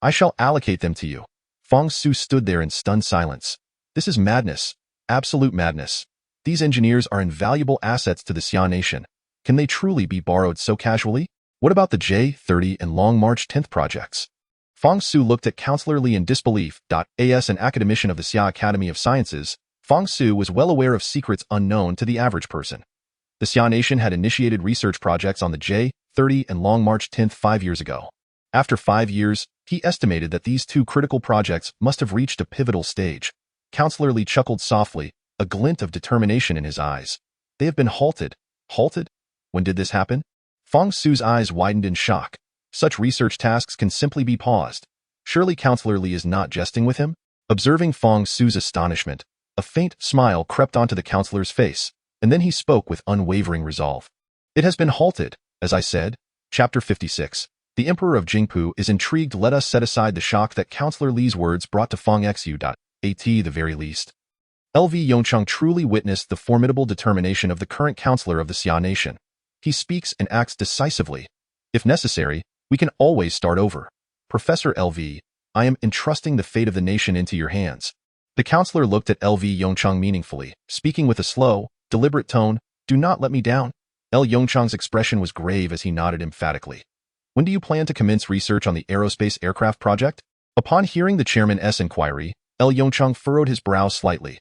I shall allocate them to you." Fong Su stood there in stunned silence. This is madness. Absolute madness. These engineers are invaluable assets to the Xia Nation. Can they truly be borrowed so casually? What about the J-30 and Long March 10th projects? Fong Su looked at Counselor Li in disbelief. As an academician of the Xia Academy of Sciences, Fong Su was well aware of secrets unknown to the average person. The Xia Nation had initiated research projects on the J-30 and Long March 10th 5 years ago. After 5 years, he estimated that these two critical projects must have reached a pivotal stage. Counselor Li chuckled softly, a glint of determination in his eyes. "They have been halted." "Halted? When did this happen?" Fong Su's eyes widened in shock. Such research tasks can simply be paused. Surely Counselor Li is not jesting with him? Observing Fong Su's astonishment, a faint smile crept onto the counselor's face, and then he spoke with unwavering resolve. "It has been halted, as I said." Chapter 56. The Emperor of Jingpu is intrigued. Let us set aside the shock that Counselor Li's words brought to Fong Xu. At the very least, LV Yongchang truly witnessed the formidable determination of the current counselor of the Xia Nation. He speaks and acts decisively. If necessary, we can always start over. Professor LV, I am entrusting the fate of the nation into your hands. The counselor looked at LV Yongchang meaningfully, speaking with a slow, deliberate tone. "Do not let me down." L. Yongchang's expression was grave as he nodded emphatically. "When do you plan to commence research on the aerospace aircraft project?" Upon hearing the chairman's inquiry, L. Yongchang furrowed his brow slightly.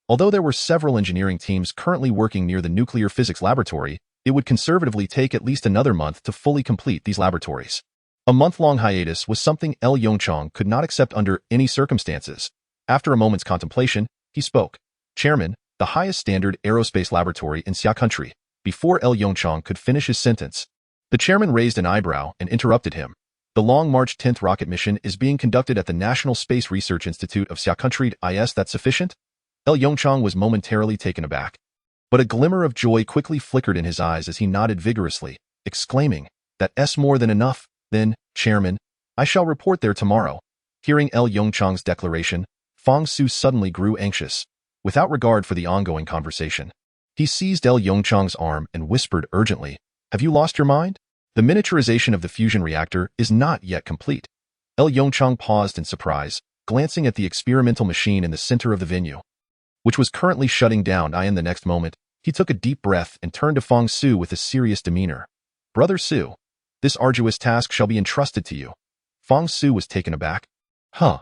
Although there were several engineering teams currently working near the nuclear physics laboratory, it would conservatively take at least another month to fully complete these laboratories. A month-long hiatus was something L. Yongchang could not accept under any circumstances. After a moment's contemplation, he spoke. "Chairman, the highest standard aerospace laboratory in Xia country." Before L. Yongchang could finish his sentence, the chairman raised an eyebrow and interrupted him. "The Long March 10th rocket mission is being conducted at the National Space Research Institute of Xia country. Is that sufficient?" L. Yongchang was momentarily taken aback, but a glimmer of joy quickly flickered in his eyes as he nodded vigorously, exclaiming, "That's more than enough. Then, Chairman, I shall report there tomorrow." Hearing L. Yongchang's declaration, Fang Su suddenly grew anxious. Without regard for the ongoing conversation, he seized Yongchang's arm and whispered urgently, "Have you lost your mind? The miniaturization of the fusion reactor is not yet complete." Yongchang paused in surprise, glancing at the experimental machine in the center of the venue, which was currently shutting down. In the next moment, he took a deep breath and turned to Fang Su with a serious demeanor. "Brother Su, this arduous task shall be entrusted to you." Fang Su was taken aback. "Huh?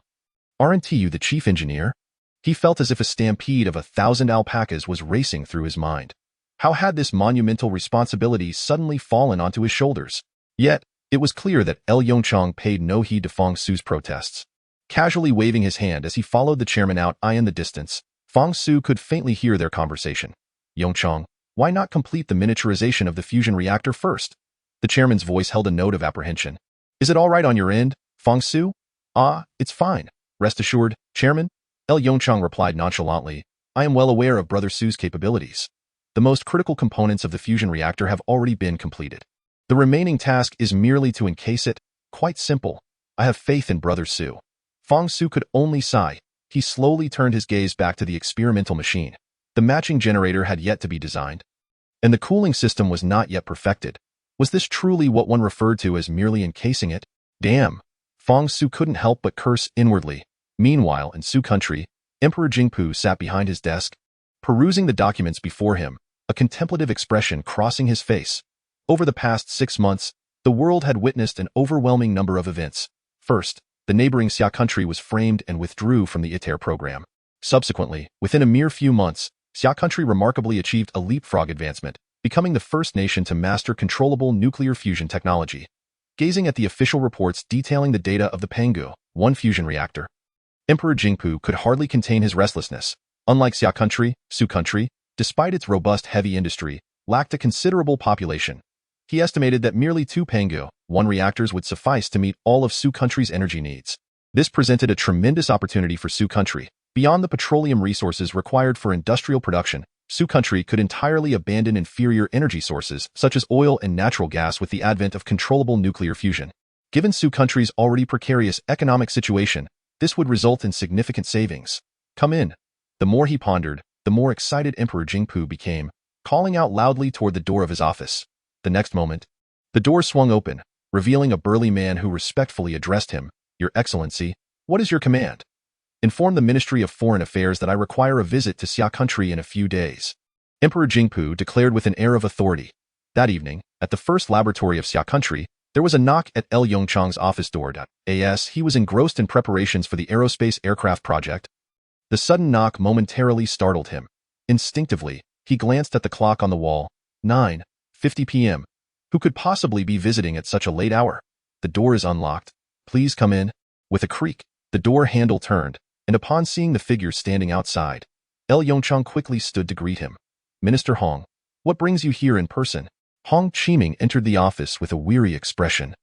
Aren't you the chief engineer?" He felt as if a stampede of 1,000 alpacas was racing through his mind. How had this monumental responsibility suddenly fallen onto his shoulders? Yet, it was clear that Yongchang paid no heed to Fang Su's protests. Casually waving his hand as he followed the chairman out in the distance, Fang Su could faintly hear their conversation. "Yongchang, why not complete the miniaturization of the fusion reactor first?" The chairman's voice held a note of apprehension. "Is it all right on your end, Fang Su?" It's fine. Rest assured, Chairman." Yongchang replied nonchalantly, "I am well aware of Brother Su's capabilities. The most critical components of the fusion reactor have already been completed. The remaining task is merely to encase it. Quite simple. I have faith in Brother Su." Fang Su could only sigh. He slowly turned his gaze back to the experimental machine. The matching generator had yet to be designed, and the cooling system was not yet perfected. Was this truly what one referred to as merely encasing it? Damn! Fang Su couldn't help but curse inwardly. Meanwhile, in Su country, Emperor Jingpu sat behind his desk, perusing the documents before him, a contemplative expression crossing his face. Over the past 6 months, the world had witnessed an overwhelming number of events. First, the neighboring Xia country was framed and withdrew from the ITER program. Subsequently, within a mere few months, Xia country remarkably achieved a leapfrog advancement, becoming the first nation to master controllable nuclear fusion technology. Gazing at the official reports detailing the data of the Pangu 1 fusion reactor, Emperor Jingpu could hardly contain his restlessness. Unlike Xia country, Su country, despite its robust heavy industry, lacked a considerable population. He estimated that merely 2 Pangu 1 reactors would suffice to meet all of Su country's energy needs. This presented a tremendous opportunity for Su country. Beyond the petroleum resources required for industrial production, Su country could entirely abandon inferior energy sources such as oil and natural gas with the advent of controllable nuclear fusion. Given Su country's already precarious economic situation, this would result in significant savings. "Come in." The more he pondered, the more excited Emperor Jingpu became, calling out loudly toward the door of his office. The next moment, the door swung open, revealing a burly man who respectfully addressed him. "Your Excellency, what is your command?" "Inform the Ministry of Foreign Affairs that I require a visit to Xia country in a few days," Emperor Jingpu declared with an air of authority. That evening, at the first laboratory of Xia country, there was a knock at Yongchang's office door. He was engrossed in preparations for the aerospace aircraft project. The sudden knock momentarily startled him. Instinctively, he glanced at the clock on the wall. 9:50 p.m. Who could possibly be visiting at such a late hour? "The door is unlocked. Please come in." With a creak, the door handle turned, and upon seeing the figure standing outside, Yongchang quickly stood to greet him. "Minister Hong, what brings you here in person?" Hong Chiming entered the office with a weary expression,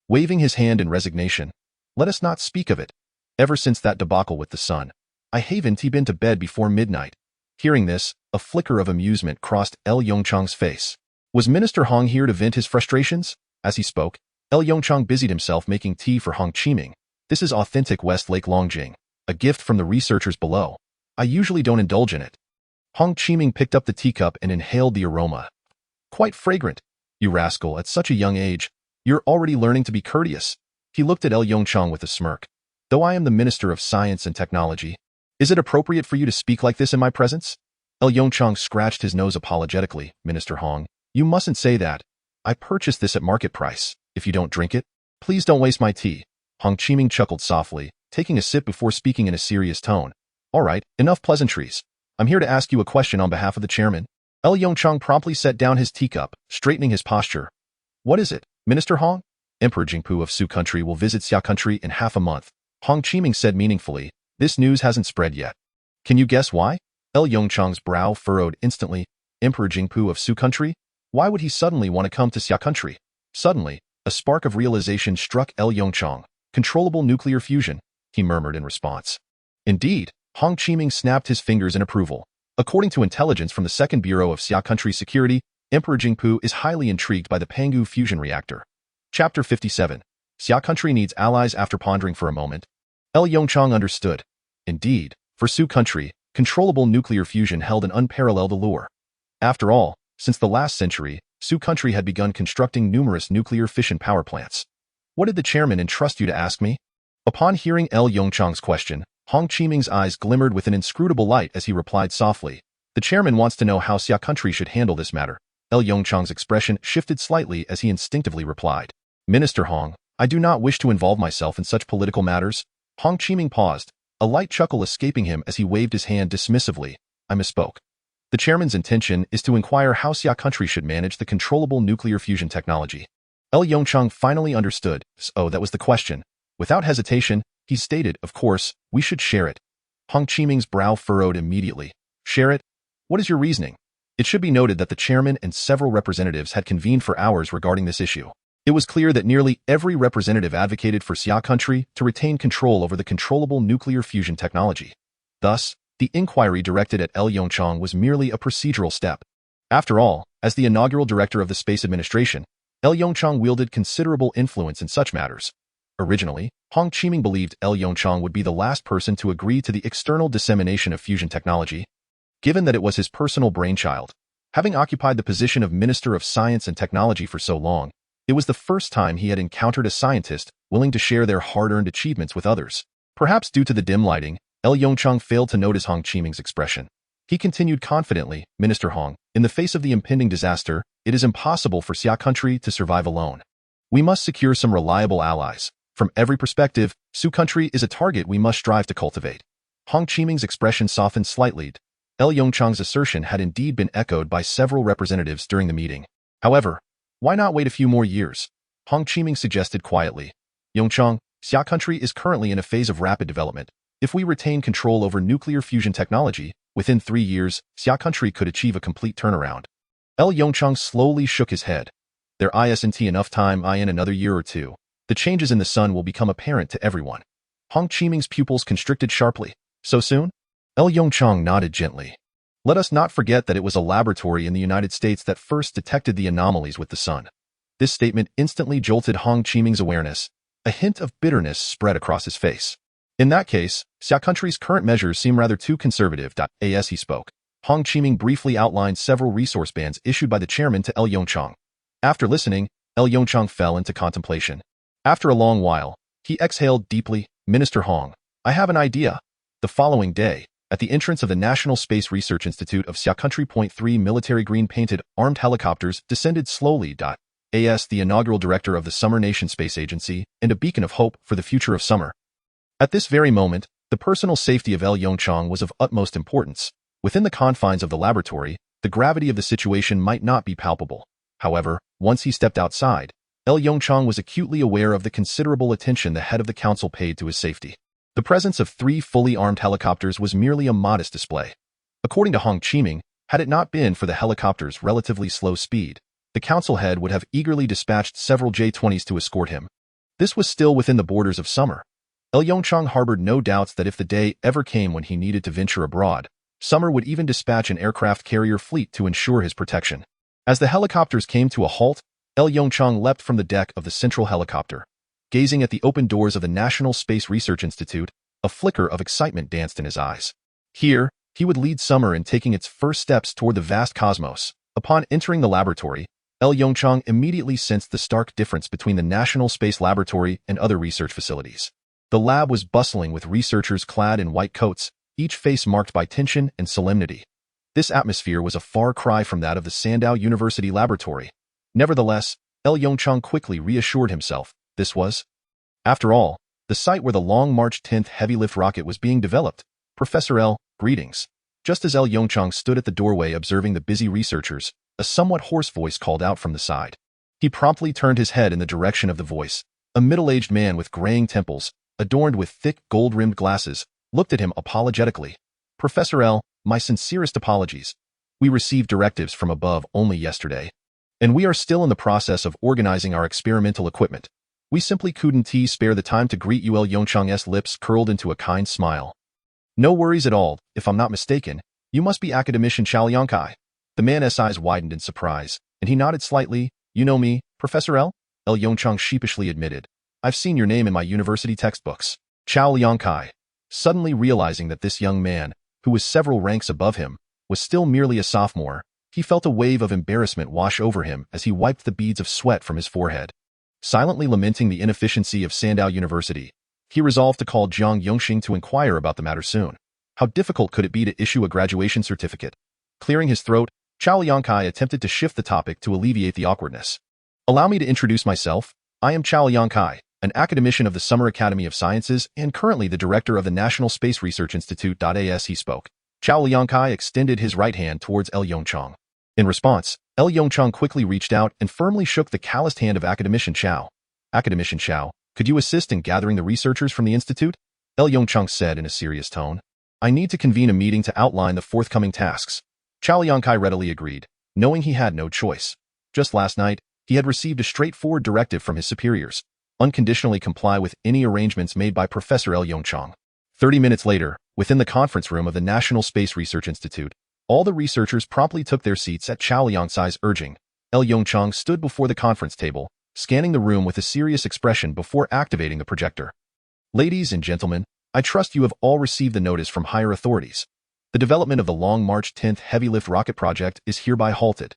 waving his hand in resignation. "Let us not speak of it. Ever since that debacle with the sun, I haven't been to bed before midnight." Hearing this, a flicker of amusement crossed Yongchang's face. Was Minister Hong here to vent his frustrations? As he spoke, Yongchang busied himself making tea for Hong Chiming. "This is authentic West Lake Longjing, a gift from the researchers below. I usually don't indulge in it." Hong Chiming picked up the teacup and inhaled the aroma. "Quite fragrant. You rascal, at such a young age, you're already learning to be courteous." He looked at Yongchang with a smirk. "Though I am the Minister of Science and Technology, is it appropriate for you to speak like this in my presence?" Yongchang scratched his nose apologetically. "Minister Hong, you mustn't say that. I purchased this at market price. If you don't drink it, please don't waste my tea." Hong Chiming chuckled softly, taking a sip before speaking in a serious tone. "All right, enough pleasantries. I'm here to ask you a question on behalf of the chairman." Yongchang promptly set down his teacup, straightening his posture. "What is it, Minister Hong?" "Emperor Jingpu of Su country will visit Xia country in half a month," Hong Chiming said meaningfully. "This news hasn't spread yet. Can you guess why?" Yongchang's brow furrowed instantly. "Emperor Jingpu of Su country? Why would he suddenly want to come to Xia country?" Suddenly, a spark of realization struck Yongchang. "Controllable nuclear fusion," he murmured in response. "Indeed," Hong Chiming snapped his fingers in approval. "According to intelligence from the Second Bureau of Xia Country Security, Emperor Jingpu is highly intrigued by the Pangu fusion reactor." Chapter 57. Xia Country needs allies. After pondering for a moment, Yongchang understood. Indeed, for Sioux country, controllable nuclear fusion held an unparalleled allure. After all, since the last century, Sioux country had begun constructing numerous nuclear fission power plants. What did the chairman entrust you to ask me? Upon hearing Yongchang's question, Hong Qiming's eyes glimmered with an inscrutable light as he replied softly. The chairman wants to know how Sioux country should handle this matter. Yongchang's expression shifted slightly as he instinctively replied. Minister Hong, I do not wish to involve myself in such political matters. Hong Qiming paused, a light chuckle escaping him as he waved his hand dismissively. I misspoke. The chairman's intention is to inquire how Sioux country should manage the controllable nuclear fusion technology. Yongchang finally understood. So that was the question. Without hesitation, he stated, of course, we should share it. Hong Qiming's brow furrowed immediately. Share it? What is your reasoning? It should be noted that the chairman and several representatives had convened for hours regarding this issue. It was clear that nearly every representative advocated for Sioux country to retain control over the controllable nuclear fusion technology. Thus, the inquiry directed at Yongchang was merely a procedural step. After all, as the inaugural director of the Space Administration, Yongchang wielded considerable influence in such matters. Originally, Hong Qiming believed Yongchang would be the last person to agree to the external dissemination of fusion technology, given that it was his personal brainchild. Having occupied the position of Minister of Science and Technology for so long, it was the first time he had encountered a scientist willing to share their hard-earned achievements with others. Perhaps due to the dim lighting, Yongchang failed to notice Hong Qiming's expression. He continued confidently, Minister Hong, in the face of the impending disaster, it is impossible for Sioux country to survive alone. We must secure some reliable allies. From every perspective, Sioux country is a target we must strive to cultivate. Hong Qiming's expression softened slightly. Yongchang's assertion had indeed been echoed by several representatives during the meeting. However, why not wait a few more years? Hong Qiming suggested quietly. Yongchang, Sioux country is currently in a phase of rapid development. If we retain control over nuclear fusion technology, within 3 years, Sioux country could achieve a complete turnaround. Yongchang slowly shook his head. There isn't enough time in another year or two. The changes in the sun will become apparent to everyone. Hong Qiming's pupils constricted sharply. So soon? Yongchang nodded gently. Let us not forget that it was a laboratory in the United States that first detected the anomalies with the sun. This statement instantly jolted Hong Qiming's awareness. A hint of bitterness spread across his face. In that case, Sioux country's current measures seem rather too conservative. As he spoke, Hong Qiming briefly outlined several resource bans issued by the chairman to Yongchang. After listening, Yongchang fell into contemplation. After a long while, he exhaled deeply. Minister Hong, I have an idea. The following day, at the entrance of the National Space Research Institute of Sioux country, 3 military green-painted armed helicopters descended slowly. As the inaugural director of the Summer Nation Space Agency and a beacon of hope for the future of summer. At this very moment, the personal safety of Yongchang was of utmost importance. Within the confines of the laboratory, the gravity of the situation might not be palpable. However, once he stepped outside, Yongchang was acutely aware of the considerable attention the head of the council paid to his safety. The presence of 3 fully armed helicopters was merely a modest display. According to Hong Qiming, had it not been for the helicopters' relatively slow speed, the council head would have eagerly dispatched several J-20s to escort him. This was still within the borders of summer. Yongchang harbored no doubts that if the day ever came when he needed to venture abroad, Summer would even dispatch an aircraft carrier fleet to ensure his protection. As the helicopters came to a halt, Yongchang leapt from the deck of the central helicopter. Gazing at the open doors of the National Space Research Institute, a flicker of excitement danced in his eyes. Here, he would lead Summer in taking its first steps toward the vast cosmos. Upon entering the laboratory, Yongchang immediately sensed the stark difference between the National Space Laboratory and other research facilities. The lab was bustling with researchers clad in white coats, each face marked by tension and solemnity. This atmosphere was a far cry from that of the Sandow University laboratory. Nevertheless, Yongchang quickly reassured himself. This was, after all, the site where the Long March 10th heavy-lift rocket was being developed. Professor L, greetings. Just as Yongchang stood at the doorway observing the busy researchers, a somewhat hoarse voice called out from the side. He promptly turned his head in the direction of the voice. A middle-aged man with graying temples, adorned with thick gold-rimmed glasses, looked at him apologetically. Professor L, my sincerest apologies. We received directives from above only yesterday, and we are still in the process of organizing our experimental equipment. We simply couldn't spare the time to greet you. Yongchang's lips curled into a kind smile. No worries at all. If I'm not mistaken, you must be academician Chao Yongkai. The man's eyes widened in surprise, and he nodded slightly. You know me, Professor L? Yongchang sheepishly admitted. I've seen your name in my university textbooks. Chao Yongkai. Suddenly realizing that this young man, who was several ranks above him, was still merely a sophomore, he felt a wave of embarrassment wash over him as he wiped the beads of sweat from his forehead. Silently lamenting the inefficiency of Sandow University, he resolved to call Jiang Yongxing to inquire about the matter soon. How difficult could it be to issue a graduation certificate? Clearing his throat, Chao Liangkai attempted to shift the topic to alleviate the awkwardness. Allow me to introduce myself. I am Chao Liangkai, an academician of the Summer Academy of Sciences and currently the director of the National Space Research Institute. As he spoke, Chao Liangkai extended his right hand towards Yongchang. In response, Yongchang quickly reached out and firmly shook the calloused hand of Academician Chao. Academician Chao, could you assist in gathering the researchers from the institute? Yongchang said in a serious tone. I need to convene a meeting to outline the forthcoming tasks. Chao Liangkai readily agreed, knowing he had no choice. Just last night, he had received a straightforward directive from his superiors: unconditionally comply with any arrangements made by Professor Yongchang. 30 minutes later, within the conference room of the National Space Research Institute, all the researchers promptly took their seats at Chao Liangkai's urging. Yongchang stood before the conference table, scanning the room with a serious expression before activating the projector. Ladies and gentlemen, I trust you have all received the notice from higher authorities. The development of the Long March 10th heavy lift rocket project is hereby halted.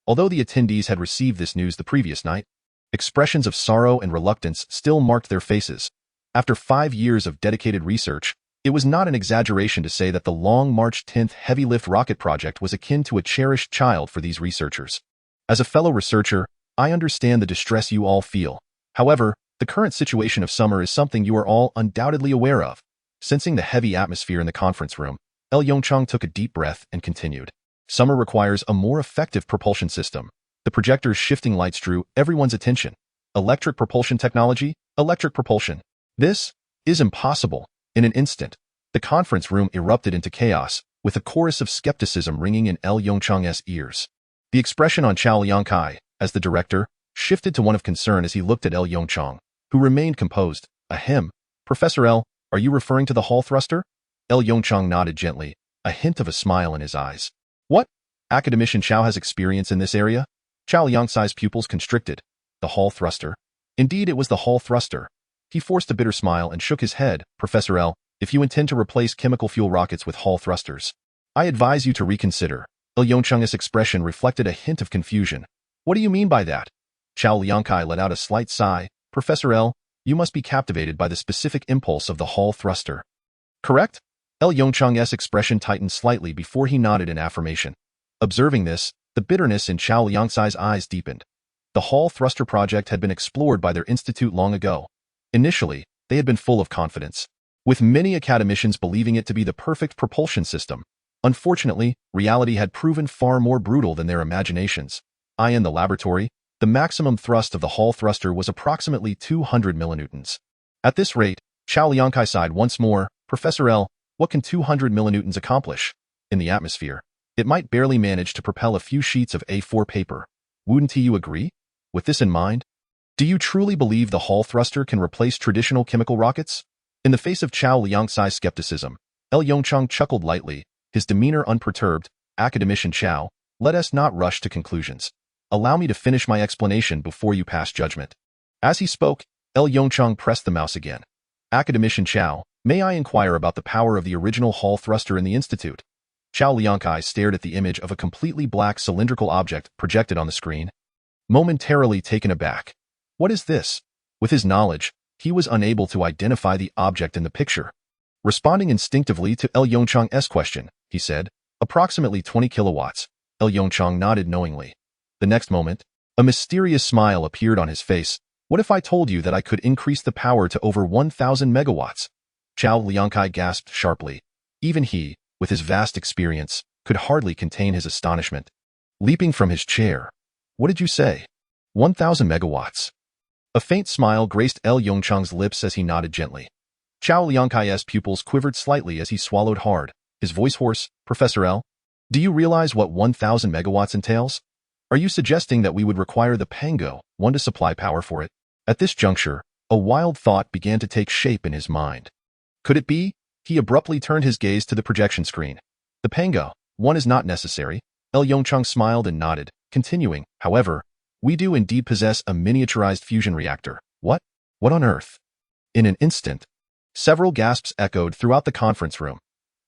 Although the attendees had received this news the previous night, expressions of sorrow and reluctance still marked their faces. After 5 years of dedicated research, it was not an exaggeration to say that the Long March 10th heavy lift rocket project was akin to a cherished child for these researchers. As a fellow researcher, I understand the distress you all feel. However, the current situation of summer is something you are all undoubtedly aware of. Sensing the heavy atmosphere in the conference room, Yongchang took a deep breath and continued. Summer requires a more effective propulsion system. The projector's shifting lights drew everyone's attention. Electric propulsion technology? Electric propulsion. This is impossible. In an instant, the conference room erupted into chaos, with a chorus of skepticism ringing in Yongchang's ears. The expression on Chao Liangkai, as the director, shifted to one of concern as he looked at Yongchang, who remained composed. Ahem. Professor L, are you referring to the Hall thruster? Yongchang nodded gently, a hint of a smile in his eyes. What? Academician Chao has experience in this area? Chao Liangkai's pupils constricted. The Hall thruster? Indeed, it was the Hall thruster. He forced a bitter smile and shook his head. Professor L, if you intend to replace chemical fuel rockets with Hall thrusters, I advise you to reconsider. Yongchang's expression reflected a hint of confusion. What do you mean by that? Chao Liangkai let out a slight sigh. Professor L, you must be captivated by the specific impulse of the Hall thruster. Correct? Yongchang's expression tightened slightly before he nodded in affirmation. Observing this, the bitterness in Chao Liangkai's eyes deepened. The Hall thruster project had been explored by their institute long ago. Initially, they had been full of confidence, with many academicians believing it to be the perfect propulsion system. Unfortunately, reality had proven far more brutal than their imaginations. In the laboratory, the maximum thrust of the Hall thruster was approximately 200 millinewtons. At this rate, Chao Liangkai sighed once more. Professor L, what can 200 millinewtons accomplish? In the atmosphere, it might barely manage to propel a few sheets of A4 paper. Wouldn't you agree? With this in mind, do you truly believe the Hall thruster can replace traditional chemical rockets? In the face of Chao Liangkai's skepticism, Yongchang chuckled lightly, his demeanor unperturbed. Academician Chao, let us not rush to conclusions. Allow me to finish my explanation before you pass judgment. As he spoke, Yongchang pressed the mouse again. Academician Chao, may I inquire about the power of the original Hall thruster in the institute? Chao Liangkai stared at the image of a completely black cylindrical object projected on the screen, momentarily taken aback. What is this? With his knowledge, he was unable to identify the object in the picture. Responding instinctively to Yongchang's question, he said, approximately 20 kilowatts. Yongchang nodded knowingly. The next moment, a mysterious smile appeared on his face. What if I told you that I could increase the power to over 1,000 megawatts? Chao Liangkai gasped sharply. Even he, with his vast experience, could hardly contain his astonishment. Leaping from his chair. What did you say? 1,000 megawatts. A faint smile graced Yongchang's lips as he nodded gently. Chao Liangkai's pupils quivered slightly as he swallowed hard, his voice hoarse. Professor L, do you realize what 1,000 megawatts entails? Are you suggesting that we would require the Pango one to supply power for it? At this juncture, a wild thought began to take shape in his mind. Could it be? He abruptly turned his gaze to the projection screen. The Pango one is not necessary. Yongchang smiled and nodded, continuing, however, we do indeed possess a miniaturized fusion reactor. What? What on earth? In an instant, Several gasps echoed throughout the conference room.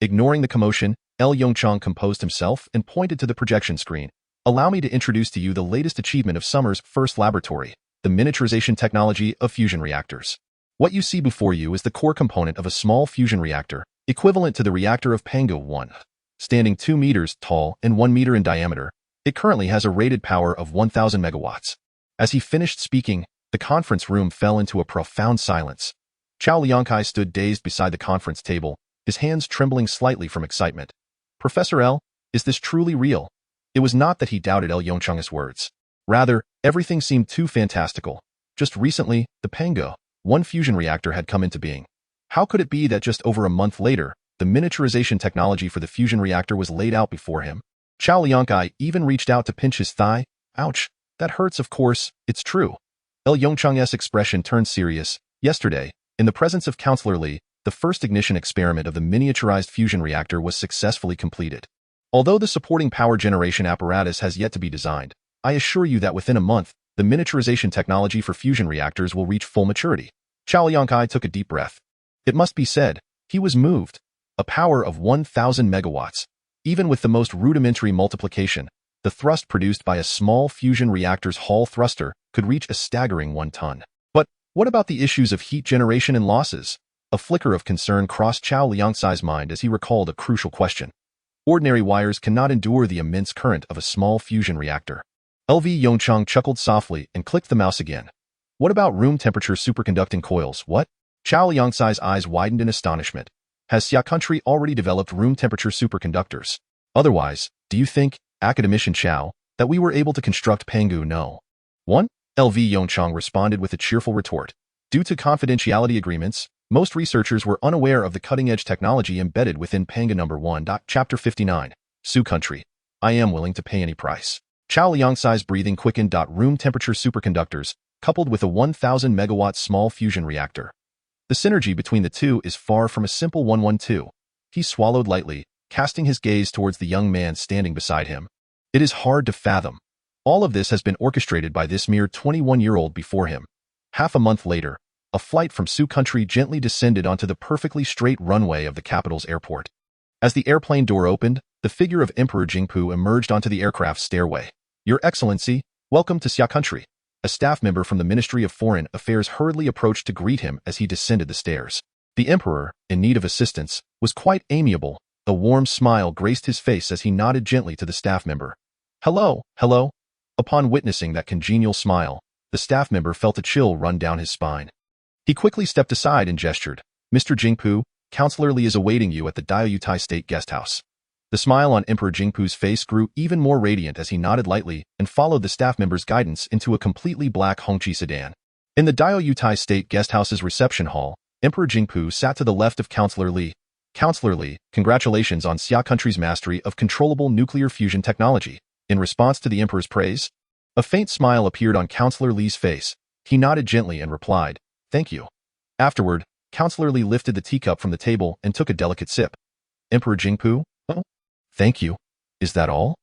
Ignoring the commotion, Yongchang composed himself and pointed to the projection screen. Allow me to introduce to you the latest achievement of Summer's first laboratory, the miniaturization technology of fusion reactors. What you see before you is the core component of a small fusion reactor, equivalent to the reactor of Pangu 1. Standing 2 meters tall and 1 meter in diameter, it currently has a rated power of 1,000 megawatts. As he finished speaking, the conference room fell into a profound silence. Chao Liangkai stood dazed beside the conference table, his hands trembling slightly from excitement. Professor L, is this truly real? It was not that he doubted Yongchang's words. Rather, everything seemed too fantastical. Just recently, the Pangu 1 fusion reactor had come into being. How could it be that just over a month later, the miniaturization technology for the fusion reactor was laid out before him? Chao Liangkai even reached out to pinch his thigh. Ouch, that hurts. Of course, it's true. Yongchang's expression turned serious. Yesterday, in the presence of Counselor Li, the first ignition experiment of the miniaturized fusion reactor was successfully completed. Although the supporting power generation apparatus has yet to be designed, I assure you that within a month, the miniaturization technology for fusion reactors will reach full maturity. Chao Liangkai took a deep breath. It must be said, he was moved. A power of 1,000 megawatts. Even with the most rudimentary multiplication, the thrust produced by a small fusion reactor's Hall thruster could reach a staggering 1 ton. But what about the issues of heat generation and losses? A flicker of concern crossed Chao Liangkai's mind as he recalled a crucial question. Ordinary wires cannot endure the immense current of a small fusion reactor. Yongchang chuckled softly and clicked the mouse again. What about room temperature superconducting coils? What? Chao Liangkai's eyes widened in astonishment. Has Xia country already developed room temperature superconductors? Otherwise, do you think, academician Chao, that we were able to construct Pangu No. 1? Yongchang responded with a cheerful retort. Due to confidentiality agreements, most researchers were unaware of the cutting-edge technology embedded within Pangu No. 1. Chapter 59. Su country. I am willing to pay any price. Chao Liangkai's breathing quickened. Room temperature superconductors, coupled with a 1,000 megawatt small fusion reactor. The synergy between the two is far from a simple 1-1-2. He swallowed lightly, casting his gaze towards the young man standing beside him. It is hard to fathom. All of this has been orchestrated by this mere 21-year-old before him. Half a month later, a flight from Su country gently descended onto the perfectly straight runway of the capital's airport. As the airplane door opened, the figure of Emperor Jingpu emerged onto the aircraft's stairway. Your Excellency, welcome to Xia country. A staff member from the Ministry of Foreign Affairs hurriedly approached to greet him as he descended the stairs. The emperor, in need of assistance, was quite amiable. A warm smile graced his face as he nodded gently to the staff member. Hello, hello. Upon witnessing that congenial smile, the staff member felt a chill run down his spine. He quickly stepped aside and gestured. Mr. Jingpu, Counselor Li is awaiting you at the Diaoyutai State Guest House. The smile on Emperor Jingpu's face grew even more radiant as he nodded lightly and followed the staff member's guidance into a completely black Hongqi sedan. In the Diaoyutai State Guesthouse's reception hall, Emperor Jingpu sat to the left of Counselor Li. Counselor Li, congratulations on Xia country's mastery of controllable nuclear fusion technology. In response to the emperor's praise, a faint smile appeared on Counselor Li's face. He nodded gently and replied, Thank you. Afterward, Counselor Li lifted the teacup from the table and took a delicate sip. Emperor Jingpu? Oh, thank you. Is that all?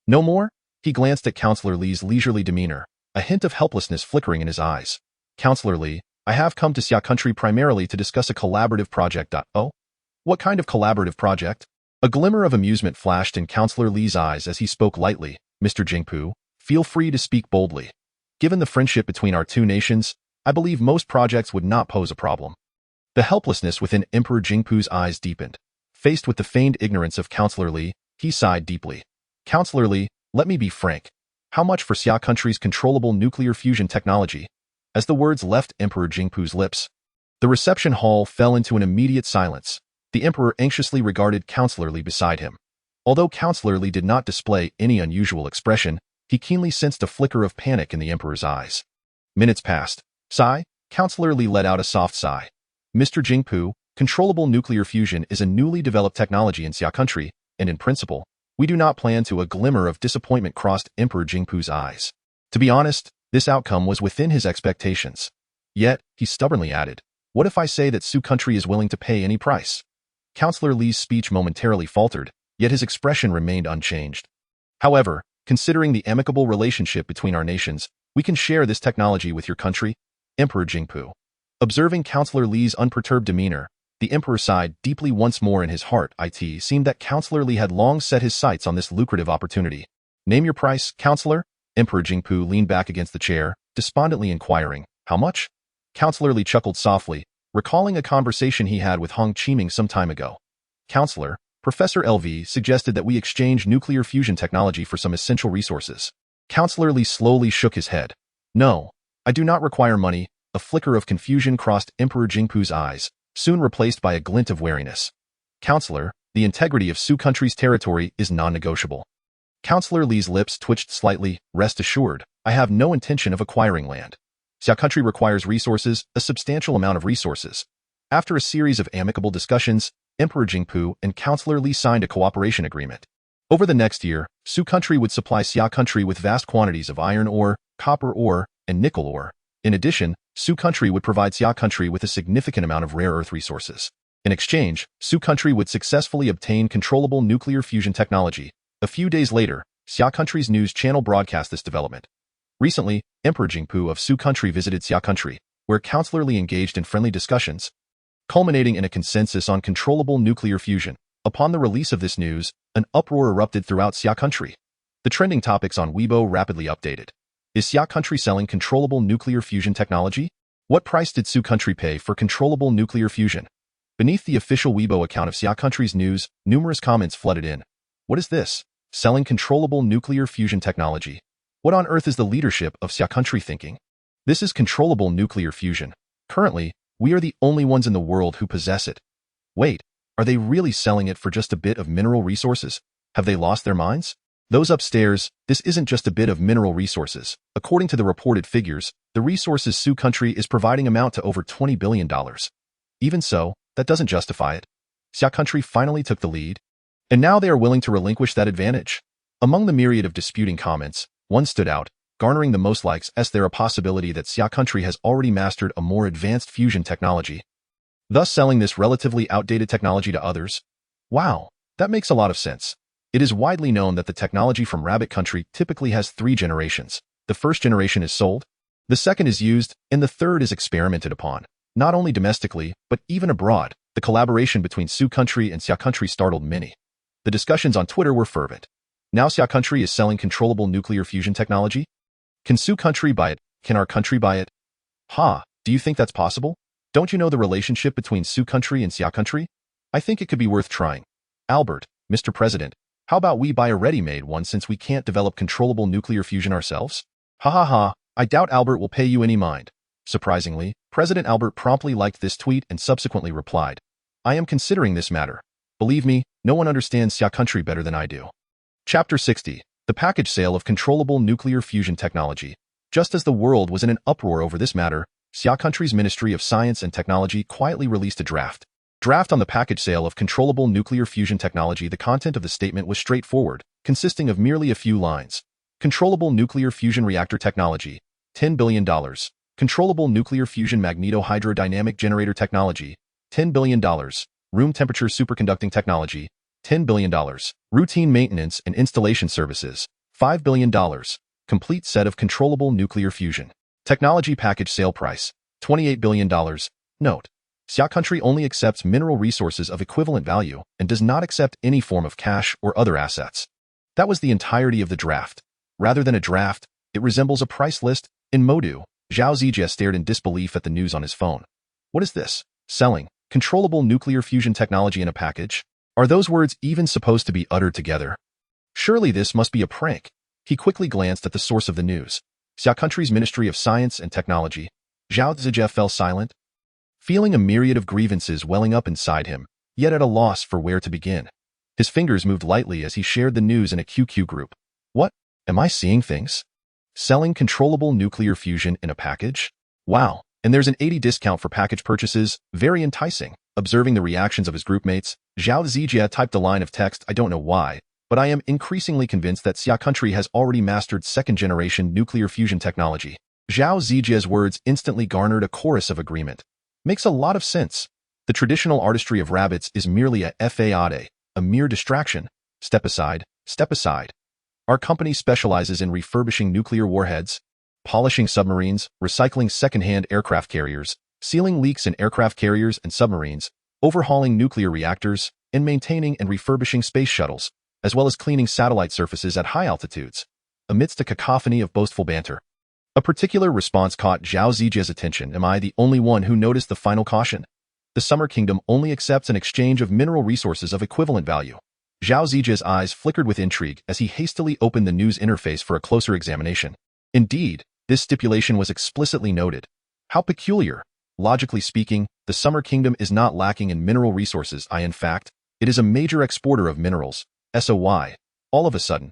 No more? He glanced at Counselor Li's leisurely demeanor, a hint of helplessness flickering in his eyes. Counselor Li, I have come to Xia country primarily to discuss a collaborative project. Oh? What kind of collaborative project? A glimmer of amusement flashed in Counselor Li's eyes as he spoke lightly. Mr. Jingpu, feel free to speak boldly. Given the friendship between our two nations, I believe most projects would not pose a problem. The helplessness within Emperor Jingpu's eyes deepened. Faced with the feigned ignorance of Counselor Li, he sighed deeply. Counselor Li, let me be frank. How much for Xia country's controllable nuclear fusion technology? As the words left Emperor Jingpu's lips, the reception hall fell into an immediate silence. The emperor anxiously regarded Counselor Li beside him. Although Counselor Li did not display any unusual expression, he keenly sensed a flicker of panic in the emperor's eyes. Minutes passed. Sigh, Counselor Li let out a soft sigh. Mr. Jingpu, controllable nuclear fusion is a newly developed technology in Xia country, and in principle, we do not plan to. A glimmer of disappointment crossed Emperor Jingpu's eyes. To be honest, this outcome was within his expectations. Yet, he stubbornly added, what if I say that Su country is willing to pay any price? Counselor Li's speech momentarily faltered, yet his expression remained unchanged. However, considering the amicable relationship between our nations, we can share this technology with your country, Emperor Jingpu. Observing Counselor Li's unperturbed demeanor, the Emperor sighed deeply once more in his heart. It seemed that Counselor Li had long set his sights on this lucrative opportunity. Name your price, Counselor? Emperor Jingpu leaned back against the chair, despondently inquiring, how much? Counselor Li chuckled softly, recalling a conversation he had with Hong Qiming some time ago. Counselor, Professor LV suggested that we exchange nuclear fusion technology for some essential resources. Counselor Li slowly shook his head. No, I do not require money. A flicker of confusion crossed Emperor Jingpu's eyes, soon replaced by a glint of wariness. Counselor, the integrity of Su country's territory is non-negotiable. Counselor Li's lips twitched slightly. Rest assured, I have no intention of acquiring land. Xia country requires resources, a substantial amount of resources. After a series of amicable discussions, Emperor Jingpu and Counselor Li signed a cooperation agreement. Over the next year, Su country would supply Xia country with vast quantities of iron ore, copper ore, and nickel ore. In addition, Su country would provide Xia country with a significant amount of rare earth resources. In exchange, Su country would successfully obtain controllable nuclear fusion technology. A few days later, Xia country's news channel broadcast this development. Recently, Emperor Jingpu of Su country visited Xia country, where Counselor Li engaged in friendly discussions, culminating in a consensus on controllable nuclear fusion. Upon the release of this news, an uproar erupted throughout Xia country. The trending topics on Weibo rapidly updated. Is Xia country selling controllable nuclear fusion technology? What price did Su country pay for controllable nuclear fusion? Beneath the official Weibo account of Xia country's news, numerous comments flooded in. What is this? Selling controllable nuclear fusion technology. What on earth is the leadership of Xia country thinking? This is controllable nuclear fusion. Currently, we are the only ones in the world who possess it. Wait, are they really selling it for just a bit of mineral resources? Have they lost their minds? Those upstairs, this isn't just a bit of mineral resources. According to the reported figures, the resources Su country is providing amount to over $20 billion. Even so, that doesn't justify it. Xia country finally took the lead, and now they are willing to relinquish that advantage. Among the myriad of disputing comments, one stood out, garnering the most likes. Is there a possibility that Xia country has already mastered a more advanced fusion technology, thus selling this relatively outdated technology to others? Wow, that makes a lot of sense. It is widely known that the technology from Rabbit country typically has 3 generations. The first generation is sold, the second is used, and the third is experimented upon. Not only domestically, but even abroad, the collaboration between Su country and Xia country startled many. The discussions on Twitter were fervent. Now Xia country is selling controllable nuclear fusion technology? Can Su country buy it? Can our country buy it? Do you think that's possible? Don't you know the relationship between Su country and Xia country? I think it could be worth trying. Albert, Mr. President, how about we buy a ready-made one since we can't develop controllable nuclear fusion ourselves? I doubt Albert will pay you any mind. Surprisingly, President Albert promptly liked this tweet and subsequently replied, I am considering this matter. Believe me, no one understands Xia country better than I do. Chapter 60. The package sale of controllable nuclear fusion technology. Just as the world was in an uproar over this matter, Xia country's Ministry of Science and Technology quietly released a draft on the package sale of controllable nuclear fusion technology. The content of the statement was straightforward, consisting of merely a few lines. Controllable nuclear fusion reactor technology, $10 billion. Controllable nuclear fusion magneto-hydrodynamic generator technology, $10 billion. Room temperature superconducting technology, $10 billion. Routine maintenance and installation services, $5 billion. Complete set of controllable nuclear fusion technology package sale price, $28 billion. Note: Xia country only accepts mineral resources of equivalent value and does not accept any form of cash or other assets. That was the entirety of the draft. Rather than a draft, it resembles a price list. In Modu, Zhao Zijie stared in disbelief at the news on his phone. What is this? Selling controllable nuclear fusion technology in a package? Are those words even supposed to be uttered together? Surely this must be a prank. He quickly glanced at the source of the news. Xia country's Ministry of Science and Technology. Zhao Zijie fell silent, feeling a myriad of grievances welling up inside him, yet at a loss for where to begin. His fingers moved lightly as he shared the news in a QQ group. What? Am I seeing things? Selling controllable nuclear fusion in a package? Wow, and there's an 80% discount for package purchases, very enticing. Observing the reactions of his groupmates, Zhao Zijie typed a line of text. I don't know why, but I am increasingly convinced that Xia country has already mastered second-generation nuclear fusion technology. Zhao Zijie's words instantly garnered a chorus of agreement. Makes a lot of sense. The traditional artistry of rabbits is merely a fade, a mere distraction. Step aside, step aside. Our company specializes in refurbishing nuclear warheads, polishing submarines, recycling second-hand aircraft carriers, sealing leaks in aircraft carriers and submarines, overhauling nuclear reactors, and maintaining and refurbishing space shuttles, as well as cleaning satellite surfaces at high altitudes. Amidst a cacophony of boastful banter, a particular response caught Zhao Zijie's attention. Am I the only one who noticed the final caution? The Summer Kingdom only accepts an exchange of mineral resources of equivalent value. Zhao Zijie's eyes flickered with intrigue as he hastily opened the news interface for a closer examination. Indeed, this stipulation was explicitly noted. How peculiar. Logically speaking, the Summer Kingdom is not lacking in mineral resources. In fact, it is a major exporter of minerals. SOY. All of a sudden,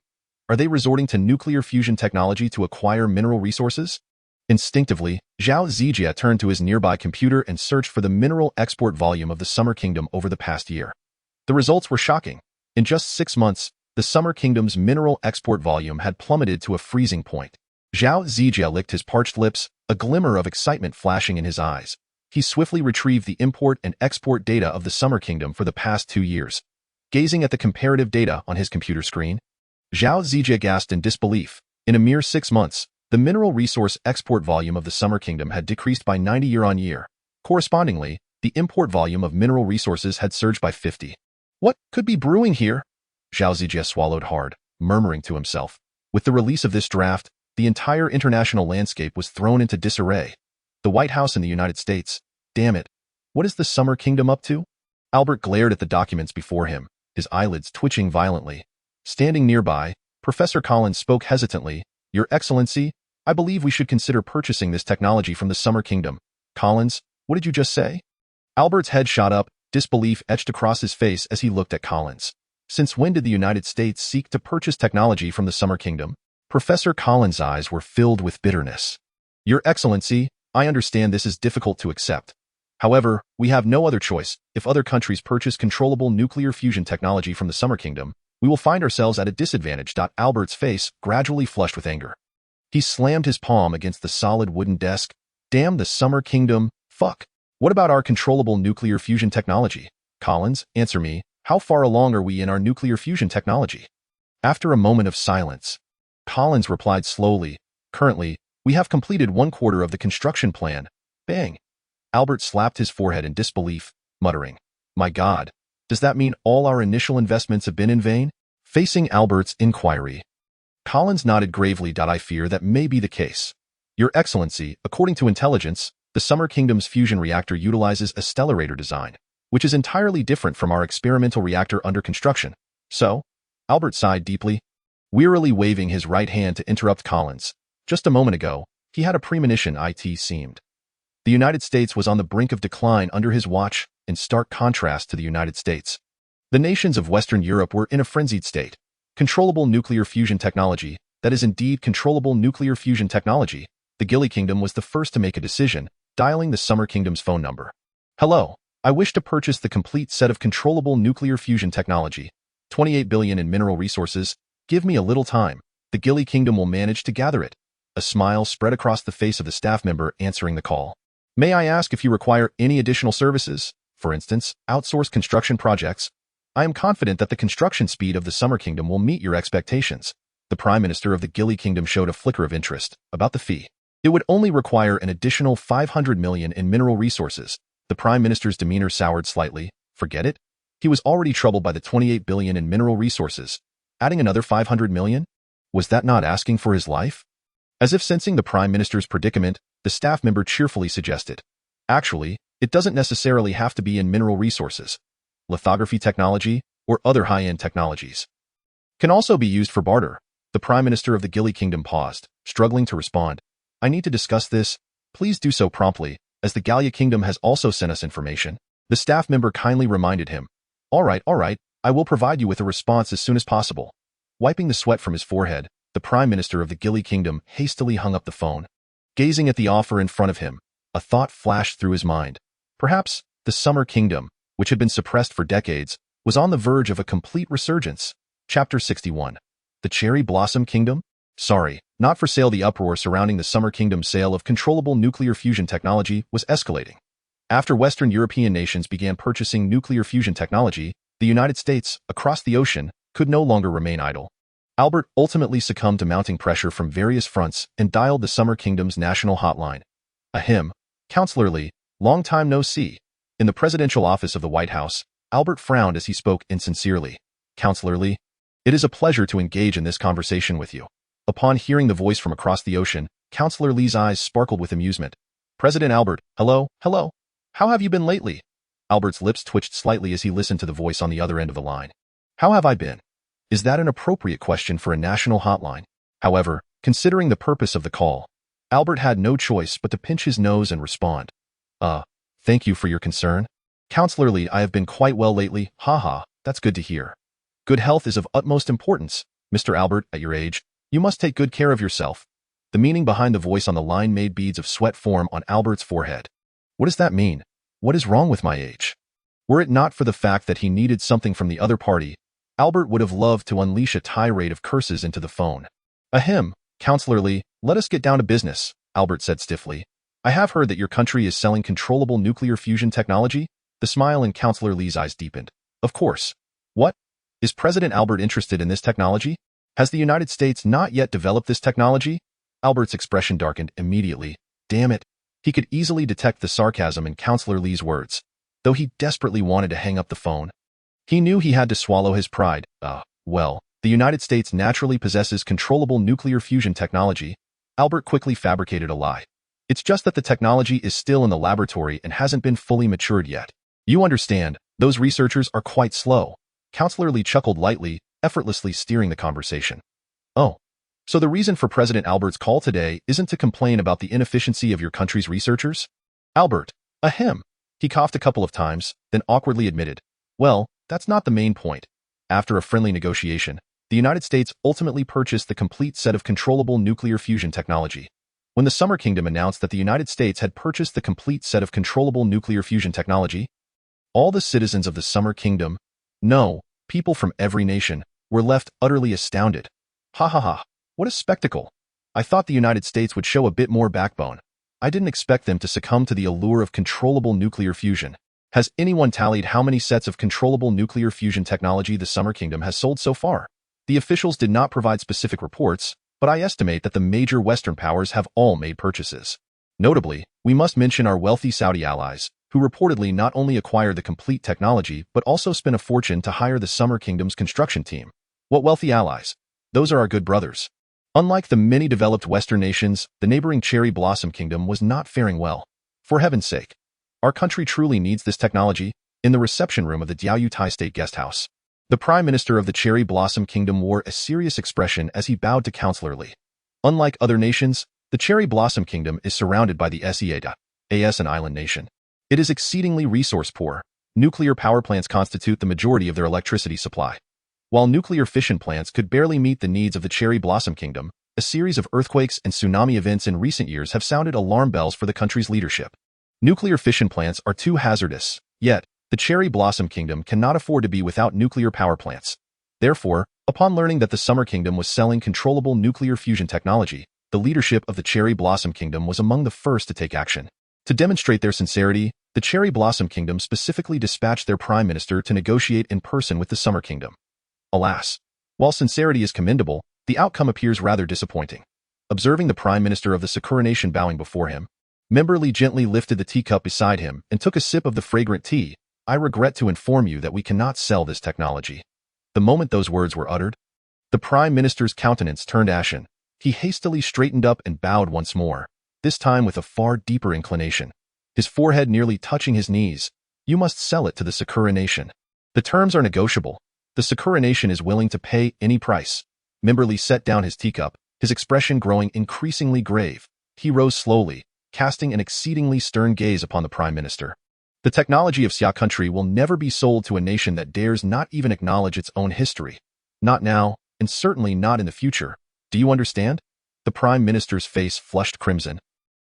are they resorting to nuclear fusion technology to acquire mineral resources? Instinctively, Zhao Zijie turned to his nearby computer and searched for the mineral export volume of the Summer Kingdom over the past year. The results were shocking. In just 6 months, the Summer Kingdom's mineral export volume had plummeted to a freezing point. Zhao Zijie licked his parched lips, a glimmer of excitement flashing in his eyes. He swiftly retrieved the import and export data of the Summer Kingdom for the past 2 years. Gazing at the comparative data on his computer screen, Zhao Zijie gasped in disbelief. In a mere 6 months, the mineral resource export volume of the Summer Kingdom had decreased by 90 year-on-year. Correspondingly, the import volume of mineral resources had surged by 50. What could be brewing here? Zhao Zijie swallowed hard, murmuring to himself. With the release of this draft, the entire international landscape was thrown into disarray. The White House in the United States. Damn it. What is the Summer Kingdom up to? Albert glared at the documents before him, his eyelids twitching violently. Standing nearby, Professor Collins spoke hesitantly. Your Excellency, I believe we should consider purchasing this technology from the Summer Kingdom. Collins, what did you just say? Albert's head shot up, disbelief etched across his face as he looked at Collins. Since when did the United States seek to purchase technology from the Summer Kingdom? Professor Collins' eyes were filled with bitterness. Your Excellency, I understand this is difficult to accept. However, we have no other choice. If other countries purchase controllable nuclear fusion technology from the Summer Kingdom, we will find ourselves at a disadvantage. Albert's face gradually flushed with anger. He slammed his palm against the solid wooden desk. Damn the Summer Kingdom, fuck. What about our controllable nuclear fusion technology? Collins, answer me, how far along are we in our nuclear fusion technology? After a moment of silence, Collins replied slowly, currently, we have completed 1/4 of the construction plan. Bang. Albert slapped his forehead in disbelief, muttering, my God, does that mean all our initial investments have been in vain? Facing Albert's inquiry, Collins nodded gravely. I fear that may be the case. Your Excellency, according to intelligence, the Summer Kingdom's fusion reactor utilizes a stellarator design, which is entirely different from our experimental reactor under construction. So? Albert sighed deeply, wearily waving his right hand to interrupt Collins. Just a moment ago, he had a premonition. It seemed the United States was on the brink of decline under his watch, in stark contrast to the United States. The nations of Western Europe were in a frenzied state. Controllable nuclear fusion technology, that is indeed controllable nuclear fusion technology. The Gili Kingdom was the first to make a decision, dialing the Summer Kingdom's phone number. Hello, I wish to purchase the complete set of controllable nuclear fusion technology. 28 billion in mineral resources. Give me a little time. The Gili Kingdom will manage to gather it. A smile spread across the face of the staff member answering the call. May I ask if you require any additional services? For instance, outsourced construction projects? I am confident that the construction speed of the Summer Kingdom will meet your expectations. The Prime Minister of the Gili Kingdom showed a flicker of interest. About the fee. It would only require an additional 500 million in mineral resources. The Prime Minister's demeanor soured slightly. Forget it? He was already troubled by the 28 billion in mineral resources. Adding another 500 million? Was that not asking for his life? As if sensing the Prime Minister's predicament, the staff member cheerfully suggested. Actually, it doesn't necessarily have to be in mineral resources. Lithography technology, or other high-end technologies, can also be used for barter. The Prime Minister of the Gili Kingdom paused, struggling to respond. I need to discuss this. Please do so promptly, as the Gallia Kingdom has also sent us information. The staff member kindly reminded him. All right, I will provide you with a response as soon as possible. Wiping the sweat from his forehead, the Prime Minister of the Gili Kingdom hastily hung up the phone. Gazing at the offer in front of him, a thought flashed through his mind. Perhaps the Summer Kingdom, which had been suppressed for decades, was on the verge of a complete resurgence. Chapter 61. The Cherry Blossom Kingdom? Sorry, not for sale. The uproar surrounding the Summer Kingdom's sale of controllable nuclear fusion technology was escalating. After Western European nations began purchasing nuclear fusion technology, the United States, across the ocean, could no longer remain idle. Albert ultimately succumbed to mounting pressure from various fronts and dialed the Summer Kingdom's national hotline. Ahem. Counselor Lee, Long time no see. In the presidential office of the White House, Albert frowned as he spoke insincerely. Counselor Lee, it is a pleasure to engage in this conversation with you. Upon hearing the voice from across the ocean, Counselor Lee's eyes sparkled with amusement. President Albert, hello. How have you been lately? Albert's lips twitched slightly as he listened to the voice on the other end of the line. How have I been? Is that an appropriate question for a national hotline? However, considering the purpose of the call, Albert had no choice but to pinch his nose and respond. Thank you for your concern. Counselor Lee, I have been quite well lately. Haha, that's good to hear. Good health is of utmost importance. Mr. Albert, at your age, you must take good care of yourself. The meaning behind the voice on the line made beads of sweat form on Albert's forehead. What does that mean? What is wrong with my age? Were it not for the fact that he needed something from the other party, Albert would have loved to unleash a tirade of curses into the phone. Ahem, Counselor Lee, let us get down to business, Albert said stiffly. I have heard that your country is selling controllable nuclear fusion technology. The smile in Counselor Lee's eyes deepened. Of course. What? Is President Albert interested in this technology? Has the United States not yet developed this technology? Albert's expression darkened immediately. Damn it. He could easily detect the sarcasm in Counselor Lee's words, though he desperately wanted to hang up the phone. He knew he had to swallow his pride. Well, the United States naturally possesses controllable nuclear fusion technology. Albert quickly fabricated a lie. It's just that the technology is still in the laboratory and hasn't been fully matured yet. You understand, those researchers are quite slow. Counselor Lee chuckled lightly, effortlessly steering the conversation. Oh, so the reason for President Albert's call today isn't to complain about the inefficiency of your country's researchers? Albert, ahem. He coughed a couple of times, then awkwardly admitted, well, that's not the main point. After a friendly negotiation, the United States ultimately purchased the complete set of controllable nuclear fusion technology. When the Summer Kingdom announced that the United States had purchased the complete set of controllable nuclear fusion technology, all the citizens of the Summer Kingdom, no, people from every nation, were left utterly astounded. Ha ha ha, what a spectacle. I thought the United States would show a bit more backbone. I didn't expect them to succumb to the allure of controllable nuclear fusion. Has anyone tallied how many sets of controllable nuclear fusion technology the Summer Kingdom has sold so far? The officials did not provide specific reports, but I estimate that the major Western powers have all made purchases. Notably, we must mention our wealthy Saudi allies, who reportedly not only acquired the complete technology but also spent a fortune to hire the Summer Kingdom's construction team. What wealthy allies? Those are our good brothers. Unlike the many developed Western nations, the neighboring Cherry Blossom Kingdom was not faring well. For heaven's sake. Our country truly needs this technology. In the reception room of the Diaoyutai State Guest House, the Prime Minister of the Cherry Blossom Kingdom wore a serious expression as he bowed to Counselor Lee. Unlike other nations, the Cherry Blossom Kingdom is surrounded by the SEADA, as an island nation. It is exceedingly resource poor. Nuclear power plants constitute the majority of their electricity supply. While nuclear fission plants could barely meet the needs of the Cherry Blossom Kingdom, a series of earthquakes and tsunami events in recent years have sounded alarm bells for the country's leadership. Nuclear fission plants are too hazardous, yet, the Cherry Blossom Kingdom cannot afford to be without nuclear power plants. Therefore, upon learning that the Summer Kingdom was selling controllable nuclear fusion technology, the leadership of the Cherry Blossom Kingdom was among the first to take action. To demonstrate their sincerity, the Cherry Blossom Kingdom specifically dispatched their Prime Minister to negotiate in person with the Summer Kingdom. Alas, while sincerity is commendable, the outcome appears rather disappointing. Observing the Prime Minister of the Sakura Nation bowing before him, Member Lee gently lifted the teacup beside him and took a sip of the fragrant tea. I regret to inform you that we cannot sell this technology. The moment those words were uttered, the Prime Minister's countenance turned ashen. He hastily straightened up and bowed once more, this time with a far deeper inclination, his forehead nearly touching his knees. You must sell it to the Sakura Nation. The terms are negotiable. The Sakura Nation is willing to pay any price. Member Lee set down his teacup, his expression growing increasingly grave. He rose slowly, casting an exceedingly stern gaze upon the Prime Minister. The technology of Xia country will never be sold to a nation that dares not even acknowledge its own history. Not now, and certainly not in the future. Do you understand? The Prime Minister's face flushed crimson,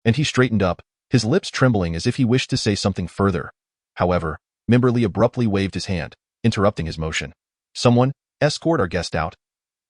and he straightened up, his lips trembling as if he wished to say something further. However, Member Lee abruptly waved his hand, interrupting his motion. Someone, escort our guest out.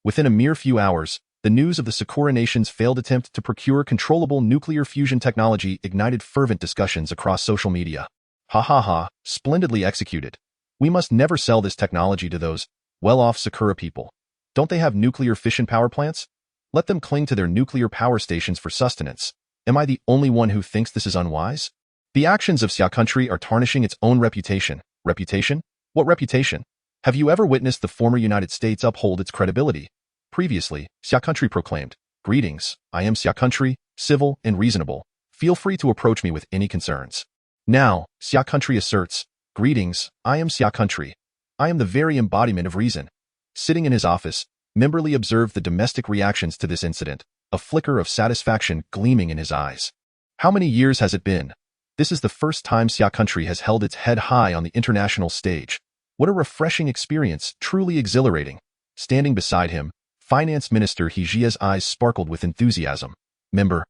Within a mere few hours, the news of the Sakura Nation's failed attempt to procure controllable nuclear fusion technology ignited fervent discussions across social media. Ha ha ha, splendidly executed. We must never sell this technology to those well-off Sakura people. Don't they have nuclear fission power plants? Let them cling to their nuclear power stations for sustenance. Am I the only one who thinks this is unwise? The actions of Xia country are tarnishing its own reputation. Reputation? What reputation? Have you ever witnessed the former United States uphold its credibility? Previously, Xia country proclaimed, "Greetings, I am Xia country, civil and reasonable. Feel free to approach me with any concerns." Now, Xia country asserts, "Greetings, I am Xia country. I am the very embodiment of reason." Sitting in his office, Memberly observed the domestic reactions to this incident, a flicker of satisfaction gleaming in his eyes. How many years has it been? This is the first time Xia country has held its head high on the international stage. What a refreshing experience, truly exhilarating. Standing beside him, Finance Minister He Jia's eyes sparkled with enthusiasm. Member,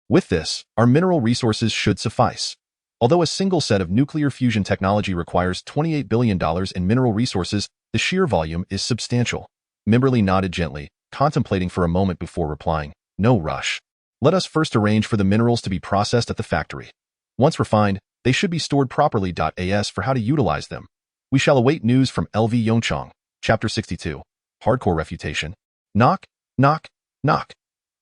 with this, our mineral resources should suffice. Although a single set of nuclear fusion technology requires $28 billion in mineral resources, the sheer volume is substantial. Memberly nodded gently, contemplating for a moment before replying, "No rush. Let us first arrange for the minerals to be processed at the factory. Once refined, they should be stored properly. As for how to utilize them, we shall await news from LV Yongchang." Chapter 62. Hardcore Refutation. Knock, knock, knock.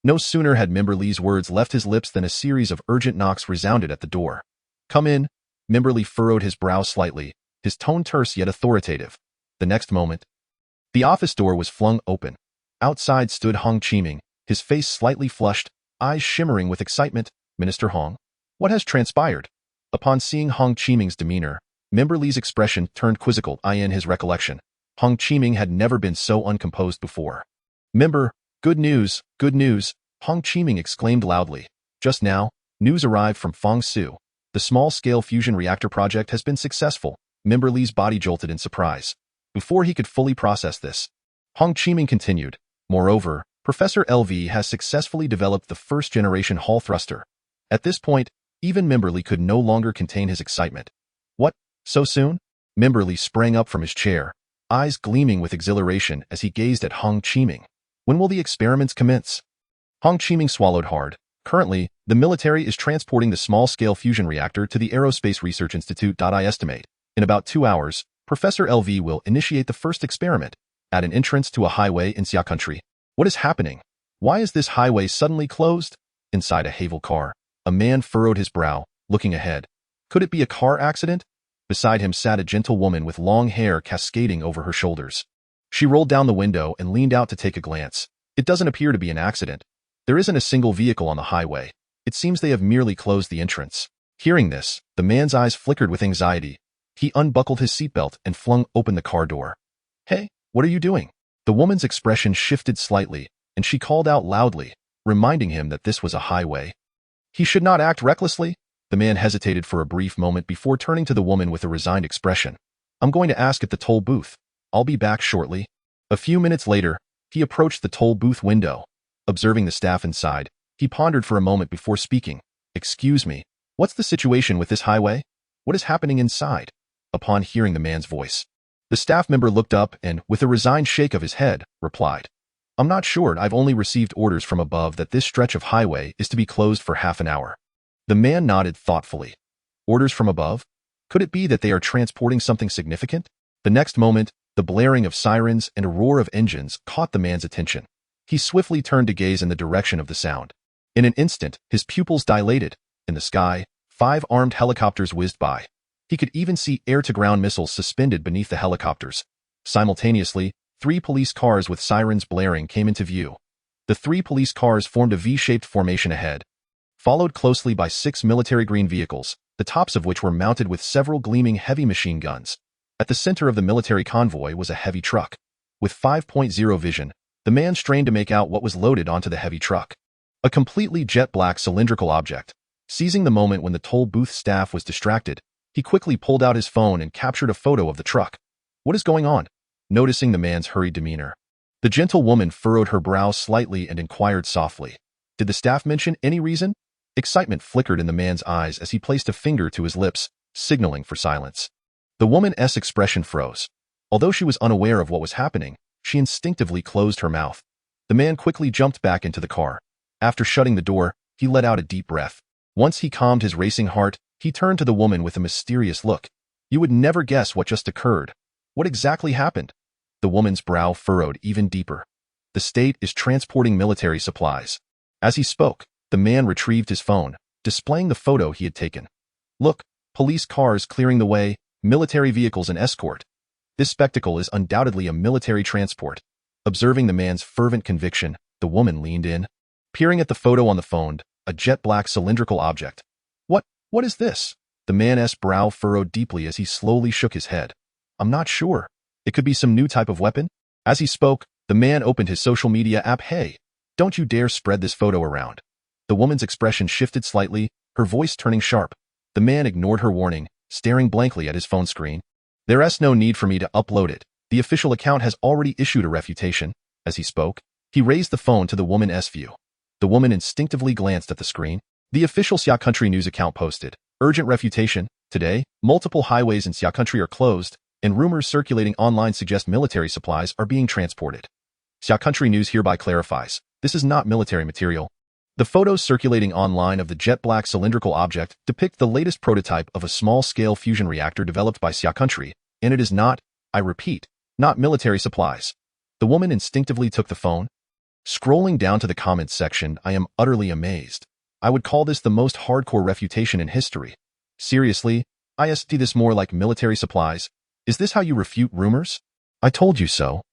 No sooner had Memberly's words left his lips than a series of urgent knocks resounded at the door. "Come in." Memberly furrowed his brow slightly, his tone terse yet authoritative. The next moment, the office door was flung open. Outside stood Hong Chiming, his face slightly flushed, eyes shimmering with excitement. "Minister Hong, what has transpired?" Upon seeing Hong Chiming's demeanor, Memberly's expression turned quizzical. In his recollection, Hong Chiming had never been so uncomposed before. "Member, good news, good news," Hong Chiming exclaimed loudly. "Just now, news arrived from Fang Su. The small-scale fusion reactor project has been successful." Memberly's body jolted in surprise. Before he could fully process this, Hong Chiming continued, "Moreover, Professor LV has successfully developed the first-generation Hall thruster." At this point, even Memberly could no longer contain his excitement. "What? So soon?" Memberly sprang up from his chair, eyes gleaming with exhilaration as he gazed at Hong Chiming. "When will the experiments commence?" Hong Chiming swallowed hard. "Currently, the military is transporting the small-scale fusion reactor to the Aerospace Research Institute. I estimate, in about 2 hours, Professor LV will initiate the first experiment at an entrance to a highway in Xia country. What is happening? Why is this highway suddenly closed?" Inside a Havel car, a man furrowed his brow, looking ahead. Could it be a car accident? Beside him sat a gentle woman with long hair cascading over her shoulders. She rolled down the window and leaned out to take a glance. "It doesn't appear to be an accident. There isn't a single vehicle on the highway. It seems they have merely closed the entrance." Hearing this, the man's eyes flickered with anxiety. He unbuckled his seatbelt and flung open the car door. "Hey, what are you doing?" The woman's expression shifted slightly, and she called out loudly, reminding him that this was a highway. He should not act recklessly. The man hesitated for a brief moment before turning to the woman with a resigned expression. "I'm going to ask at the toll booth. I'll be back shortly." A few minutes later, he approached the toll booth window. Observing the staff inside, he pondered for a moment before speaking. "Excuse me, what's the situation with this highway? What is happening inside?" Upon hearing the man's voice, the staff member looked up and, with a resigned shake of his head, replied, "I'm not sure. I've only received orders from above that this stretch of highway is to be closed for half an hour." The man nodded thoughtfully. Orders from above? Could it be that they are transporting something significant? The next moment, the blaring of sirens and a roar of engines caught the man's attention. He swiftly turned to gaze in the direction of the sound. In an instant, his pupils dilated. In the sky, 5 armed helicopters whizzed by. He could even see air-to-ground missiles suspended beneath the helicopters. Simultaneously, 3 police cars with sirens blaring came into view. The 3 police cars formed a V-shaped formation ahead, followed closely by 6 military green vehicles, the tops of which were mounted with several gleaming heavy machine guns. At the center of the military convoy was a heavy truck. With 5.0 vision, the man strained to make out what was loaded onto the heavy truck. A completely jet-black cylindrical object. Seizing the moment when the toll booth staff was distracted, he quickly pulled out his phone and captured a photo of the truck. "What is going on?" Noticing the man's hurried demeanor, the gentle woman furrowed her brow slightly and inquired softly, "Did the staff mention any reason?" Excitement flickered in the man's eyes as he placed a finger to his lips, signaling for silence. The woman's expression froze. Although she was unaware of what was happening, she instinctively closed her mouth. The man quickly jumped back into the car. After shutting the door, he let out a deep breath. Once he calmed his racing heart, he turned to the woman with a mysterious look. "You would never guess what just occurred. What exactly happened?" The woman's brow furrowed even deeper. "The state is transporting military supplies." As he spoke, the man retrieved his phone, displaying the photo he had taken. Look, police cars clearing the way, military vehicles and escort. This spectacle is undoubtedly a military transport. Observing the man's fervent conviction, the woman leaned in, peering at the photo on the phone, a jet-black cylindrical object. What is this? The man's brow furrowed deeply as he slowly shook his head. I'm not sure. It could be some new type of weapon? As he spoke, the man opened his social media app. Hey, don't you dare spread this photo around. The woman's expression shifted slightly, her voice turning sharp. The man ignored her warning, staring blankly at his phone screen. There's no need for me to upload it. The official account has already issued a refutation. As he spoke, he raised the phone to the woman's view. The woman instinctively glanced at the screen. The official Xia Country news account posted, urgent refutation. Today, multiple highways in Xia Country are closed, and rumors circulating online suggest military supplies are being transported. Xia Country news hereby clarifies, this is not military material. The photos circulating online of the jet-black cylindrical object depict the latest prototype of a small-scale fusion reactor developed by Xia Country, and it is not, I repeat, not military supplies. The woman instinctively took the phone. Scrolling down to the comments section, I am utterly amazed. I would call this the most hardcore refutation in history. Seriously, I see this more like military supplies. Is this how you refute rumors? I told you so.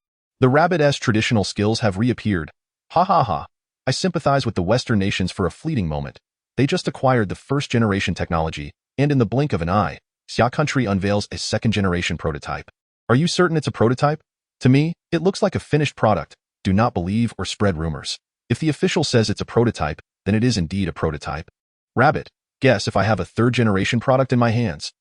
The rabbit's traditional skills have reappeared. Ha ha ha. I sympathize with the Western nations for a fleeting moment. They just acquired the first-generation technology, and in the blink of an eye, Xia Country unveils a second-generation prototype. Are you certain it's a prototype? To me, it looks like a finished product. Do not believe or spread rumors. If the official says it's a prototype, then it is indeed a prototype. Rabbit, guess if I have a third-generation product in my hands.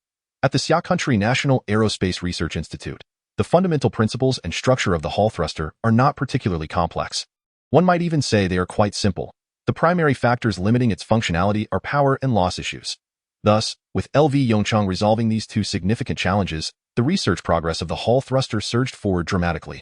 At the Xia Country National Aerospace Research Institute, the fundamental principles and structure of the Hall thruster are not particularly complex. One might even say they are quite simple. The primary factors limiting its functionality are power and loss issues. Thus, with LV Yongchang resolving these two significant challenges, the research progress of the Hall thruster surged forward dramatically.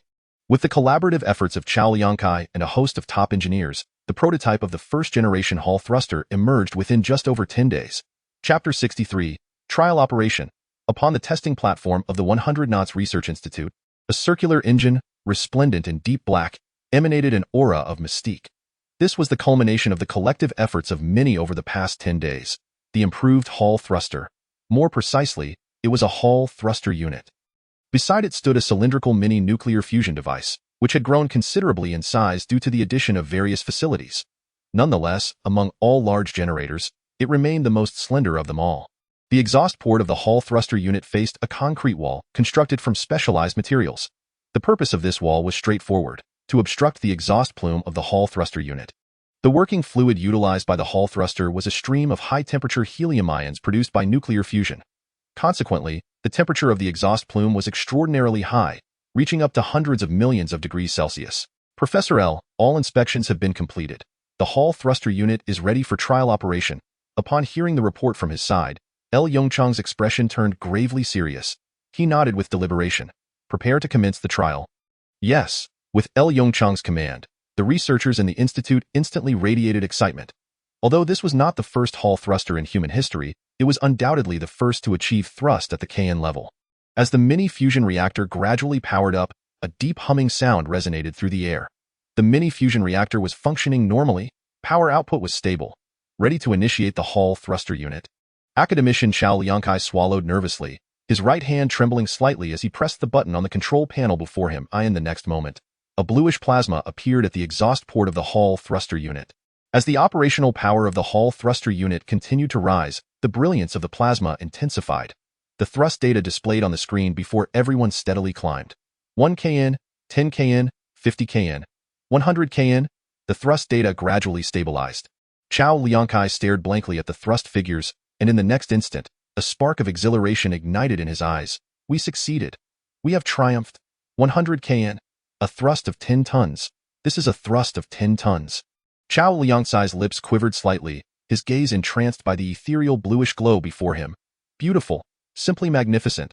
With the collaborative efforts of Chao Liangkai and a host of top engineers, the prototype of the first-generation Hall thruster emerged within just over 10 days. Chapter 63, Trial Operation. Upon the testing platform of the 100 Knots Research Institute, a circular engine, resplendent in deep black, emanated an aura of mystique. This was the culmination of the collective efforts of many over the past 10 days. The improved Hall thruster. More precisely, it was a Hall thruster unit. Beside it stood a cylindrical mini-nuclear fusion device, which had grown considerably in size due to the addition of various facilities. Nonetheless, among all large generators, it remained the most slender of them all. The exhaust port of the Hall thruster unit faced a concrete wall constructed from specialized materials. The purpose of this wall was straightforward, to obstruct the exhaust plume of the Hall thruster unit. The working fluid utilized by the Hall thruster was a stream of high-temperature helium ions produced by nuclear fusion. Consequently, the temperature of the exhaust plume was extraordinarily high, reaching up to hundreds of millions of degrees Celsius. Professor L, all inspections have been completed. The Hall thruster unit is ready for trial operation. Upon hearing the report from his side, L. Yongchang's expression turned gravely serious. He nodded with deliberation. Prepare to commence the trial. Yes. With L. Yongchang's command, the researchers in the institute instantly radiated excitement. Although this was not the first Hall thruster in human history, it was undoubtedly the first to achieve thrust at the KN level. As the mini-fusion reactor gradually powered up, a deep humming sound resonated through the air. The mini-fusion reactor was functioning normally, power output was stable, ready to initiate the Hall thruster unit. Academician Chao Liangkai swallowed nervously, his right hand trembling slightly as he pressed the button on the control panel before him. In the next moment, a bluish plasma appeared at the exhaust port of the Hall thruster unit. As the operational power of the Hall thruster unit continued to rise, the brilliance of the plasma intensified. The thrust data displayed on the screen before everyone steadily climbed. 1 kN, 10 kN, 50 kN, 100 kN. The thrust data gradually stabilized. Chao Liangkai stared blankly at the thrust figures, and in the next instant, a spark of exhilaration ignited in his eyes. We succeeded. We have triumphed. 100 kN. A thrust of 10 tons. This is a thrust of 10 tons. Chao Liangkai's lips quivered slightly, his gaze entranced by the ethereal bluish glow before him. Beautiful. Simply magnificent.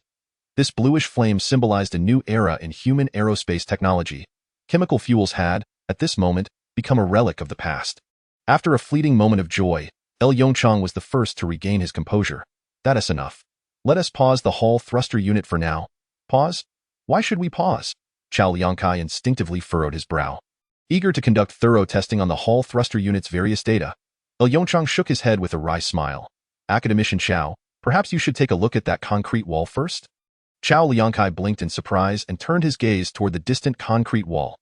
This bluish flame symbolized a new era in human aerospace technology. Chemical fuels had, at this moment, become a relic of the past. After a fleeting moment of joy, L. Yongchang was the first to regain his composure. That is enough. Let us pause the Hall thruster unit for now. Pause? Why should we pause? Chao Liangkai instinctively furrowed his brow. Eager to conduct thorough testing on the Hall thruster unit's various data, L. Yongchang shook his head with a wry smile. Academician Chao, Perhaps you should take a look at that concrete wall first? Chow Liangkai blinked in surprise and turned his gaze toward the distant concrete wall.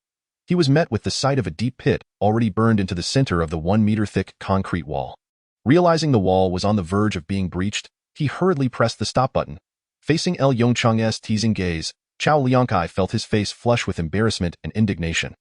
He was met with the sight of a deep pit already burned into the center of the 1-meter-thick concrete wall. Realizing the wall was on the verge of being breached, he hurriedly pressed the stop button. Facing Yongchang's teasing gaze, Chow Liangkai felt his face flush with embarrassment and indignation.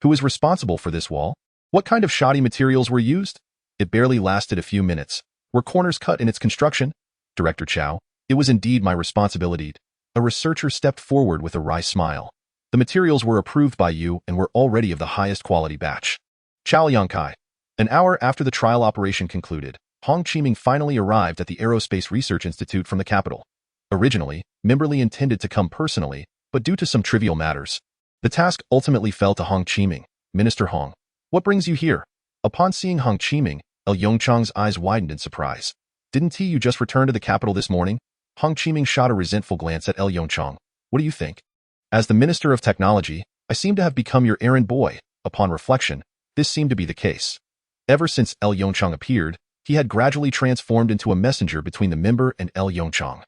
Who is responsible for this wall? What kind of shoddy materials were used? It barely lasted a few minutes. Were corners cut in its construction? Director Chow, it was indeed my responsibility. A researcher stepped forward with a wry smile. The materials were approved by you and were already of the highest quality batch. Chow Liangkai. An hour after the trial operation concluded, Hong Qiming finally arrived at the Aerospace Research Institute from the capital. Originally, Mimberly intended to come personally, but due to some trivial matters, the task ultimately fell to Hong Qiming. Minister Hong, what brings you here? Upon seeing Hong Qiming, Yongchang's eyes widened in surprise. Didn't you just return to the capital this morning? Hong Qiming shot a resentful glance at Yongchang. What do you think? As the Minister of Technology, I seem to have become your errand boy. Upon reflection, this seemed to be the case. Ever since Yongchang appeared, he had gradually transformed into a messenger between the member and Yongchang.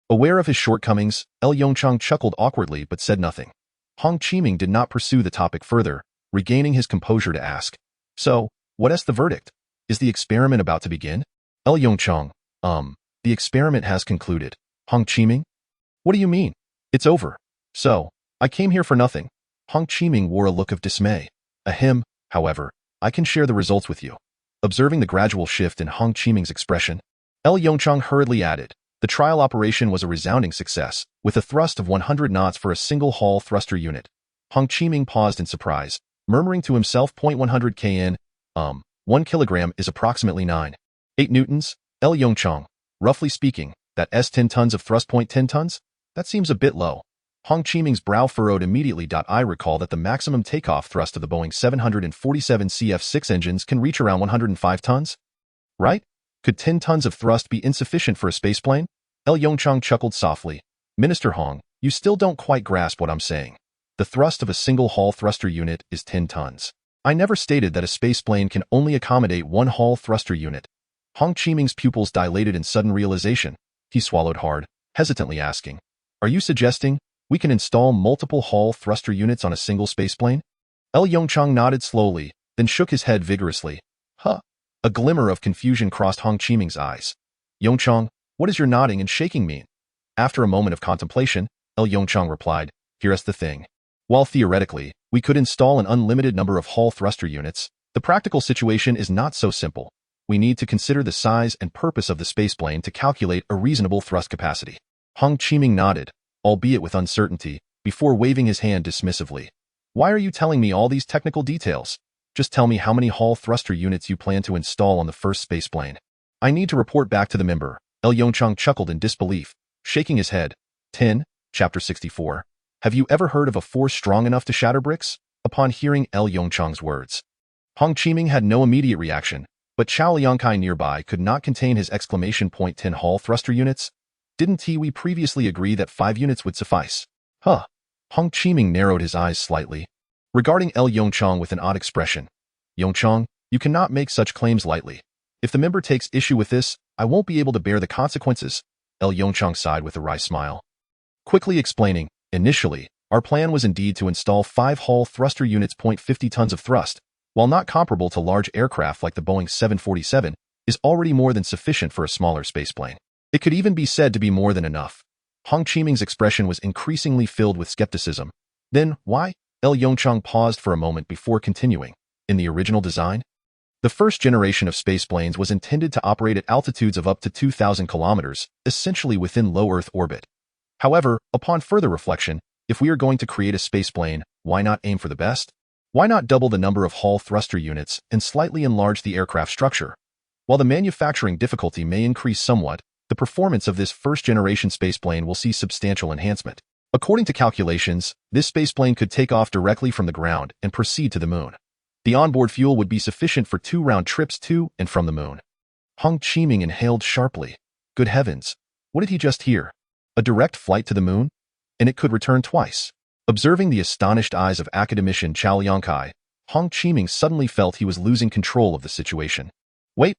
Aware of his shortcomings, Yongchang chuckled awkwardly but said nothing. Hong Qiming did not pursue the topic further, regaining his composure to ask, so, what is the verdict? Is the experiment about to begin? Yongchang, the experiment has concluded. Hong Qiming? What do you mean? It's over. So, I came here for nothing. Hong Qiming wore a look of dismay. Ahem, however, I can share the results with you. Observing the gradual shift in Hong Qiming's expression, Yongchang hurriedly added, the trial operation was a resounding success, with a thrust of 100 knots for a single Hall thruster unit. Hong Qiming paused in surprise, murmuring to himself, 100 kN, 1 kilogram is approximately 9.8 newtons. Yongchang, roughly speaking, that s 10 tons of thrust. 10 tons? That seems a bit low. Hong Qiming's brow furrowed immediately. I recall that the maximum takeoff thrust of the Boeing 747 CF-6 engines can reach around 105 tons? Right? Could 10 tons of thrust be insufficient for a spaceplane? Yongchang chuckled softly. Minister Hong, you still don't quite grasp what I'm saying. The thrust of a single Hall thruster unit is 10 tons. I never stated that a spaceplane can only accommodate one Hall thruster unit. Hong Qiming's pupils dilated in sudden realization. He swallowed hard, hesitantly asking, are you suggesting we can install multiple Hall thruster units on a single spaceplane? Yongchang nodded slowly, then shook his head vigorously. Huh. A glimmer of confusion crossed Hong Qiming's eyes. Yongchang, what does your nodding and shaking mean? After a moment of contemplation, Yongchang replied, here's the thing. While theoretically, we could install an unlimited number of Hall thruster units, the practical situation is not so simple. We need to consider the size and purpose of the spaceplane to calculate a reasonable thrust capacity. Hong Qiming nodded, albeit with uncertainty, before waving his hand dismissively. Why are you telling me all these technical details? Just tell me how many Hall thruster units you plan to install on the first spaceplane. I need to report back to the member. Yongchang chuckled in disbelief, shaking his head. 10, Chapter 64. Have you ever heard of a force strong enough to shatter bricks? Upon hearing Yongchang's words, Hong Qiming had no immediate reaction, but Chow Liangkai nearby could not contain his exclamation. 10 Hall thruster units? Didn't we previously agree that 5 units would suffice? Huh. Hong Qiming narrowed his eyes slightly, regarding Yongchang with an odd expression. Yongchang, you cannot make such claims lightly. If the member takes issue with this, I won't be able to bear the consequences. Yongchang sighed with a wry smile, quickly explaining, initially, our plan was indeed to install 5 Hall thruster units. 50 tons of thrust, while not comparable to large aircraft like the Boeing 747, is already more than sufficient for a smaller spaceplane. It could even be said to be more than enough. Hong Qiming's expression was increasingly filled with skepticism. Then, why? Yongchang paused for a moment before continuing. In the original design, the first generation of spaceplanes was intended to operate at altitudes of up to 2,000 kilometers, essentially within low Earth orbit. However, upon further reflection, if we are going to create a spaceplane, why not aim for the best? Why not double the number of Hall thruster units and slightly enlarge the aircraft structure? While the manufacturing difficulty may increase somewhat, the performance of this first-generation spaceplane will see substantial enhancement. According to calculations, this spaceplane could take off directly from the ground and proceed to the moon. The onboard fuel would be sufficient for 2 round trips to and from the moon. Hong Qiming inhaled sharply. Good heavens, what did he just hear? A direct flight to the moon? And it could return twice. Observing the astonished eyes of academician Chow Liangkai, Hong Qiming suddenly felt he was losing control of the situation. Wait,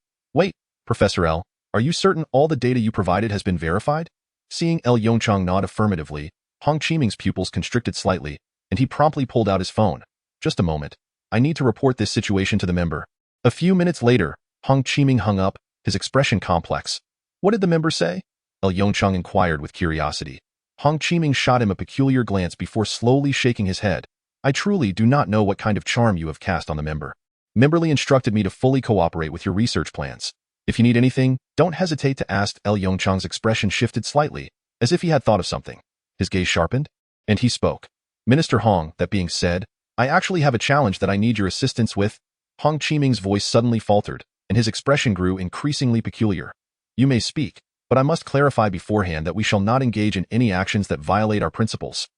Professor L. Are you certain all the data you provided has been verified? Seeing Yongchang nod affirmatively, Hong Qiming's pupils constricted slightly, and he promptly pulled out his phone. Just a moment. I need to report this situation to the member. A few minutes later, Hong Qiming hung up, his expression complex. What did the member say? Yongchang inquired with curiosity. Hong Qiming shot him a peculiar glance before slowly shaking his head. I truly do not know what kind of charm you have cast on the member. Memberly instructed me to fully cooperate with your research plans. If you need anything, don't hesitate to ask. Yongchang's expression shifted slightly, as if he had thought of something. His gaze sharpened, and he spoke. Minister Hong, that being said, I actually have a challenge that I need your assistance with. Hong Qiming's voice suddenly faltered, and his expression grew increasingly peculiar. You may speak, but I must clarify beforehand that we shall not engage in any actions that violate our principles.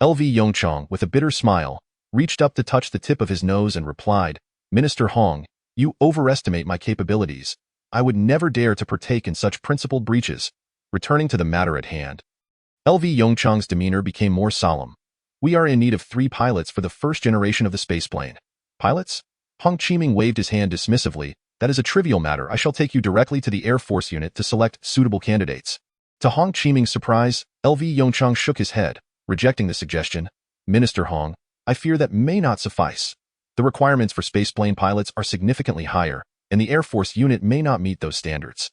Yongchang, with a bitter smile, reached up to touch the tip of his nose and replied, Minister Hong, you overestimate my capabilities. I would never dare to partake in such principled breaches. Returning to the matter at hand. Yongchang's demeanor became more solemn. We are in need of 3 pilots for the first generation of the spaceplane. Pilots? Hong Qiming waved his hand dismissively. That is a trivial matter. I shall take you directly to the Air Force unit to select suitable candidates. To Hong Qiming's surprise, Yongchang shook his head, rejecting the suggestion. Minister Hong, I fear that may not suffice. The requirements for spaceplane pilots are significantly higher, and the Air Force unit may not meet those standards.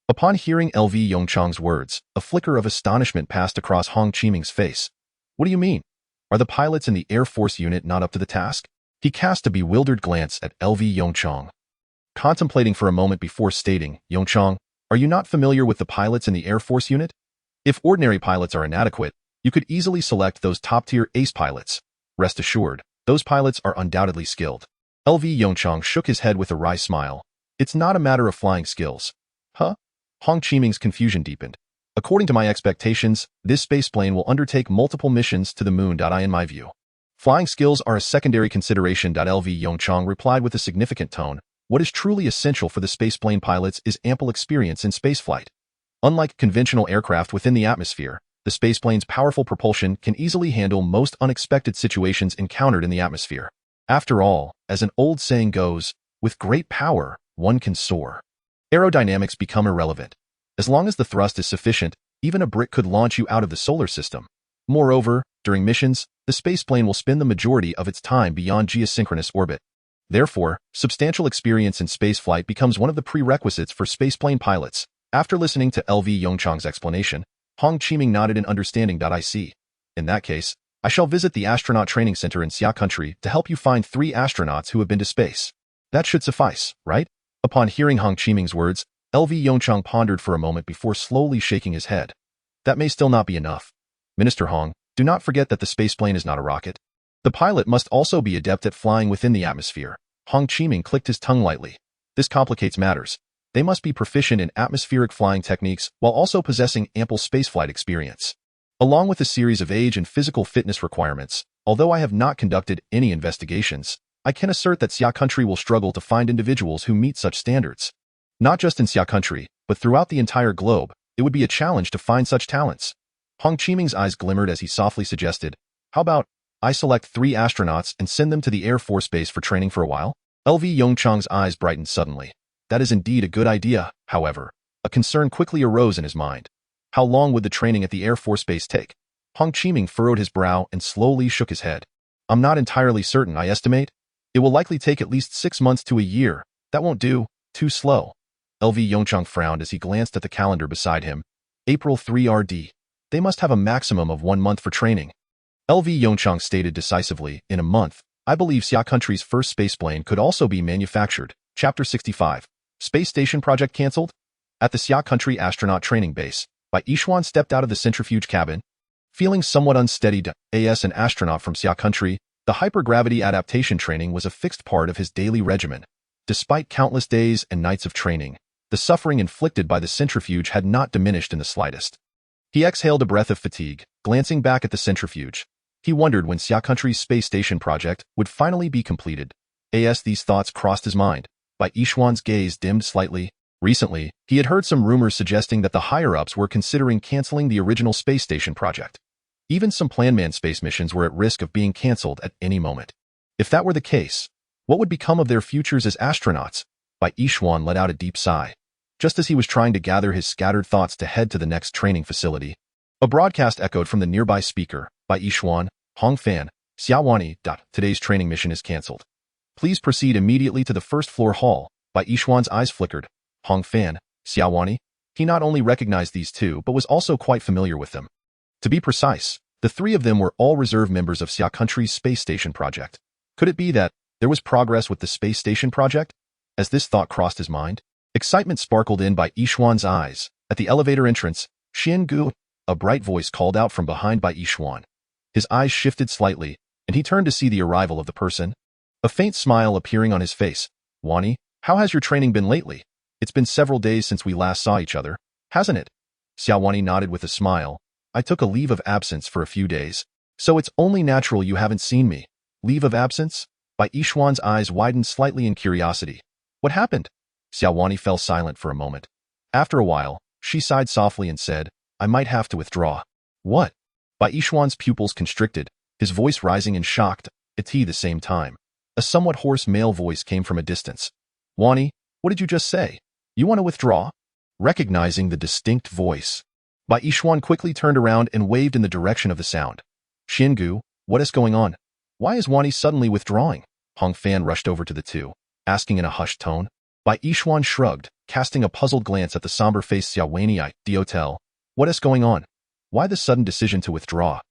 Upon hearing Yongchang's words, a flicker of astonishment passed across Hong Qiming's face. What do you mean? Are the pilots in the Air Force unit not up to the task? He cast a bewildered glance at Yongchang. Contemplating for a moment before stating, Yongchang, are you not familiar with the pilots in the Air Force unit? If ordinary pilots are inadequate, you could easily select those top-tier ace pilots. Rest assured, those pilots are undoubtedly skilled. Yongchang shook his head with a wry smile. It's not a matter of flying skills. Huh? Hong Qiming's confusion deepened. According to my expectations, this spaceplane will undertake multiple missions to the moon. In my view, flying skills are a secondary consideration. Yongchang replied with a significant tone. What is truly essential for the spaceplane pilots is ample experience in spaceflight. Unlike conventional aircraft within the atmosphere, the spaceplane's powerful propulsion can easily handle most unexpected situations encountered in the atmosphere. After all, as an old saying goes, with great power, one can soar. Aerodynamics become irrelevant. As long as the thrust is sufficient, even a brick could launch you out of the solar system. Moreover, during missions, the spaceplane will spend the majority of its time beyond geosynchronous orbit. Therefore, substantial experience in spaceflight becomes one of the prerequisites for spaceplane pilots. After listening to Yongchang's explanation, Hong Qiming nodded in understanding. I see. In that case, I shall visit the astronaut training center in Xia country to help you find 3 astronauts who have been to space. That should suffice, right? Upon hearing Hong Qiming's words, Yongchang pondered for a moment before slowly shaking his head. That may still not be enough. Minister Hong, do not forget that the spaceplane is not a rocket. The pilot must also be adept at flying within the atmosphere. Hong Qiming clicked his tongue lightly. This complicates matters. They must be proficient in atmospheric flying techniques while also possessing ample spaceflight experience. Along with a series of age and physical fitness requirements, although I have not conducted any investigations, I can assert that Xia country will struggle to find individuals who meet such standards. Not just in Xia country, but throughout the entire globe, it would be a challenge to find such talents. Hong Qiming's eyes glimmered as he softly suggested, how about I select 3 astronauts and send them to the Air Force Base for training for a while? Yongchang's eyes brightened suddenly. That is indeed a good idea, however. A concern quickly arose in his mind. How long would the training at the Air Force Base take? Hong Qiming furrowed his brow and slowly shook his head. I'm not entirely certain, I estimate. It will likely take at least 6 months to a year. That won't do. Too slow. Yongchang frowned as he glanced at the calendar beside him. April 3 RD. They must have a maximum of 1 month for training. Yongchang stated decisively, in a month, I believe Xia country's first spaceplane could also be manufactured. Chapter 65. Space Station Project Cancelled? At the Xia country astronaut training base, Bai Yishuan stepped out of the centrifuge cabin. Feeling somewhat unsteady, as an astronaut from Xia country, the hypergravity adaptation training was a fixed part of his daily regimen. Despite countless days and nights of training, the suffering inflicted by the centrifuge had not diminished in the slightest. He exhaled a breath of fatigue, glancing back at the centrifuge. He wondered when Xia country's space station project would finally be completed. As these thoughts crossed his mind, Bai Yishuan's gaze dimmed slightly. Recently, he had heard some rumors suggesting that the higher-ups were considering canceling the original space station project. Even some planned manned space missions were at risk of being cancelled at any moment. If that were the case, what would become of their futures as astronauts? Bai Yishuan let out a deep sigh. just as he was trying to gather his scattered thoughts to head to the next training facility. A broadcast echoed from the nearby speaker, by Yishuan, Hongfan, Xiaowani. Today's training mission is cancelled. Please proceed immediately to the first floor hall. By Yishuan's eyes flickered. Hongfan, Xiaowani. He not only recognized these two, but was also quite familiar with them. To be precise, the three of them were all reserve members of Xia Country's space station project. Could it be that there was progress with the space station project? As this thought crossed his mind, excitement sparkled in by Yishuan's eyes. At the elevator entrance, Xiangu, a bright voice called out from behind by Yishuan. His eyes shifted slightly, and he turned to see the arrival of the person. A faint smile appearing on his face. Wani, how has your training been lately? It's been several days since we last saw each other, hasn't it? Xiaowani nodded with a smile. I took a leave of absence for a few days, so it's only natural you haven't seen me. Leave of absence? By Yishuan's eyes widened slightly in curiosity. What happened? Xiaowani fell silent for a moment. After a while, she sighed softly and said, I might have to withdraw. What? By Yishuan's pupils constricted, his voice rising in shocked, at the same time. A somewhat hoarse male voice came from a distance. Wani, what did you just say? You want to withdraw? Recognizing the distinct voice, Bai Yishuan quickly turned around and waved in the direction of the sound. Xingu, what is going on? Why is Wani suddenly withdrawing? Hong Fan rushed over to the two, asking in a hushed tone. Bai Yishuan shrugged, casting a puzzled glance at the somber-faced Xiaowani. The hotel. What is going on? Why the sudden decision to withdraw?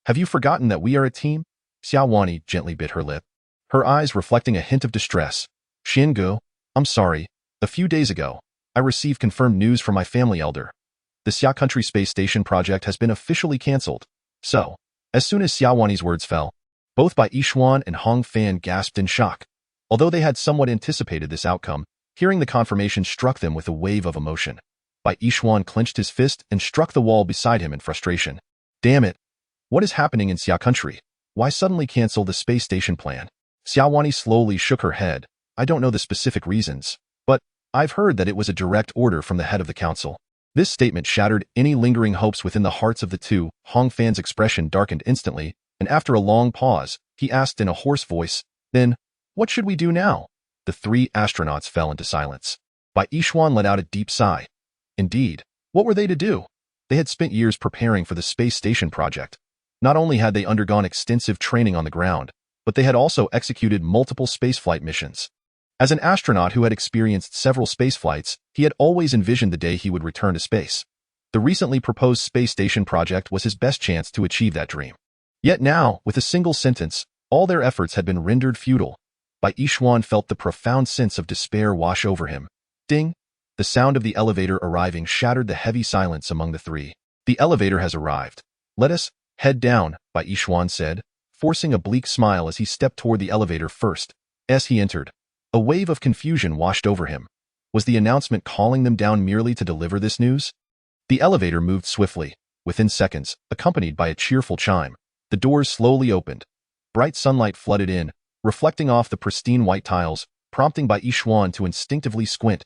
Have you forgotten that we are a team? Xiaowani gently bit her lip, her eyes reflecting a hint of distress. Xingu, I'm sorry. A few days ago, I received confirmed news from my family elder. The Xia Country Space Station project has been officially cancelled. So, as soon as Xiaowani's words fell, both Bai Yishuan and Hong Fan gasped in shock. Although they had somewhat anticipated this outcome, hearing the confirmation struck them with a wave of emotion. Bai Yishuan clenched his fist and struck the wall beside him in frustration. Damn it! What is happening in Xia Country? Why suddenly cancel the space station plan? Xiaowani slowly shook her head. I don't know the specific reasons, but I've heard that it was a direct order from the head of the council. This statement shattered any lingering hopes within the hearts of the two. Hong Fan's expression darkened instantly, and after a long pause, he asked in a hoarse voice, Then, what should we do now? The three astronauts fell into silence. Bai Yishuan let out a deep sigh. Indeed, what were they to do? They had spent years preparing for the space station project. Not only had they undergone extensive training on the ground, but they had also executed multiple spaceflight missions. As an astronaut who had experienced several spaceflights, he had always envisioned the day he would return to space. The recently proposed space station project was his best chance to achieve that dream. Yet now, with a single sentence, all their efforts had been rendered futile. Bai Yishuan felt the profound sense of despair wash over him. Ding! The sound of the elevator arriving shattered the heavy silence among the three. The elevator has arrived. Let us head down, Bai Yishuan said, forcing a bleak smile as he stepped toward the elevator first. As he entered, a wave of confusion washed over him. Was the announcement calling them down merely to deliver this news? The elevator moved swiftly. Within seconds, accompanied by a cheerful chime, the doors slowly opened. Bright sunlight flooded in, reflecting off the pristine white tiles, prompting Bai Yishuan to instinctively squint.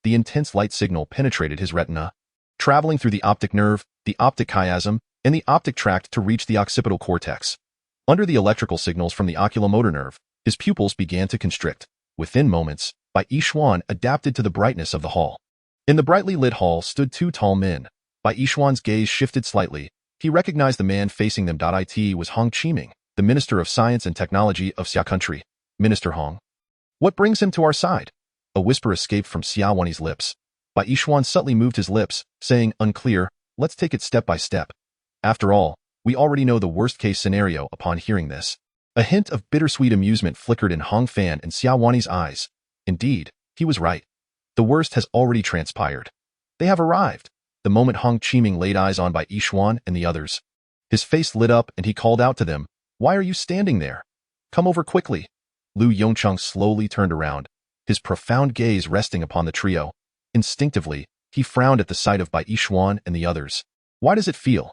The intense light signal penetrated his retina, traveling through the optic nerve, the optic chiasm, and the optic tract to reach the occipital cortex. Under the electrical signals from the oculomotor nerve, his pupils began to constrict. Within moments, Bai Yishuan adapted to the brightness of the hall. In the brightly lit hall stood two tall men. Bai Yishuan's gaze shifted slightly. He recognized the man facing them. It was Hong Qiming, the Minister of Science and Technology of Xia Country. Minister Hong. What brings him to our side? A whisper escaped from Xiaowani's lips. Bai Yishuan subtly moved his lips, saying, unclear, let's take it step by step. After all, we already know the worst-case scenario. Upon hearing this, a hint of bittersweet amusement flickered in Hong Fan and Xiaowani's eyes. Indeed, he was right. The worst has already transpired. They have arrived. The moment Hong Qiming laid eyes on Bai Yishuan and the others, his face lit up and he called out to them, Why are you standing there? Come over quickly. Lu Yongchang slowly turned around, his profound gaze resting upon the trio. Instinctively, he frowned at the sight of Bai Yishuan and the others. Why does it feel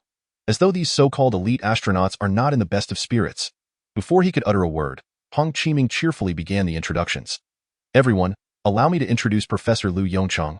as though these so-called elite astronauts are not in the best of spirits? Before he could utter a word, Hong Qiming cheerfully began the introductions. Everyone, allow me to introduce Professor Lu Yongchang,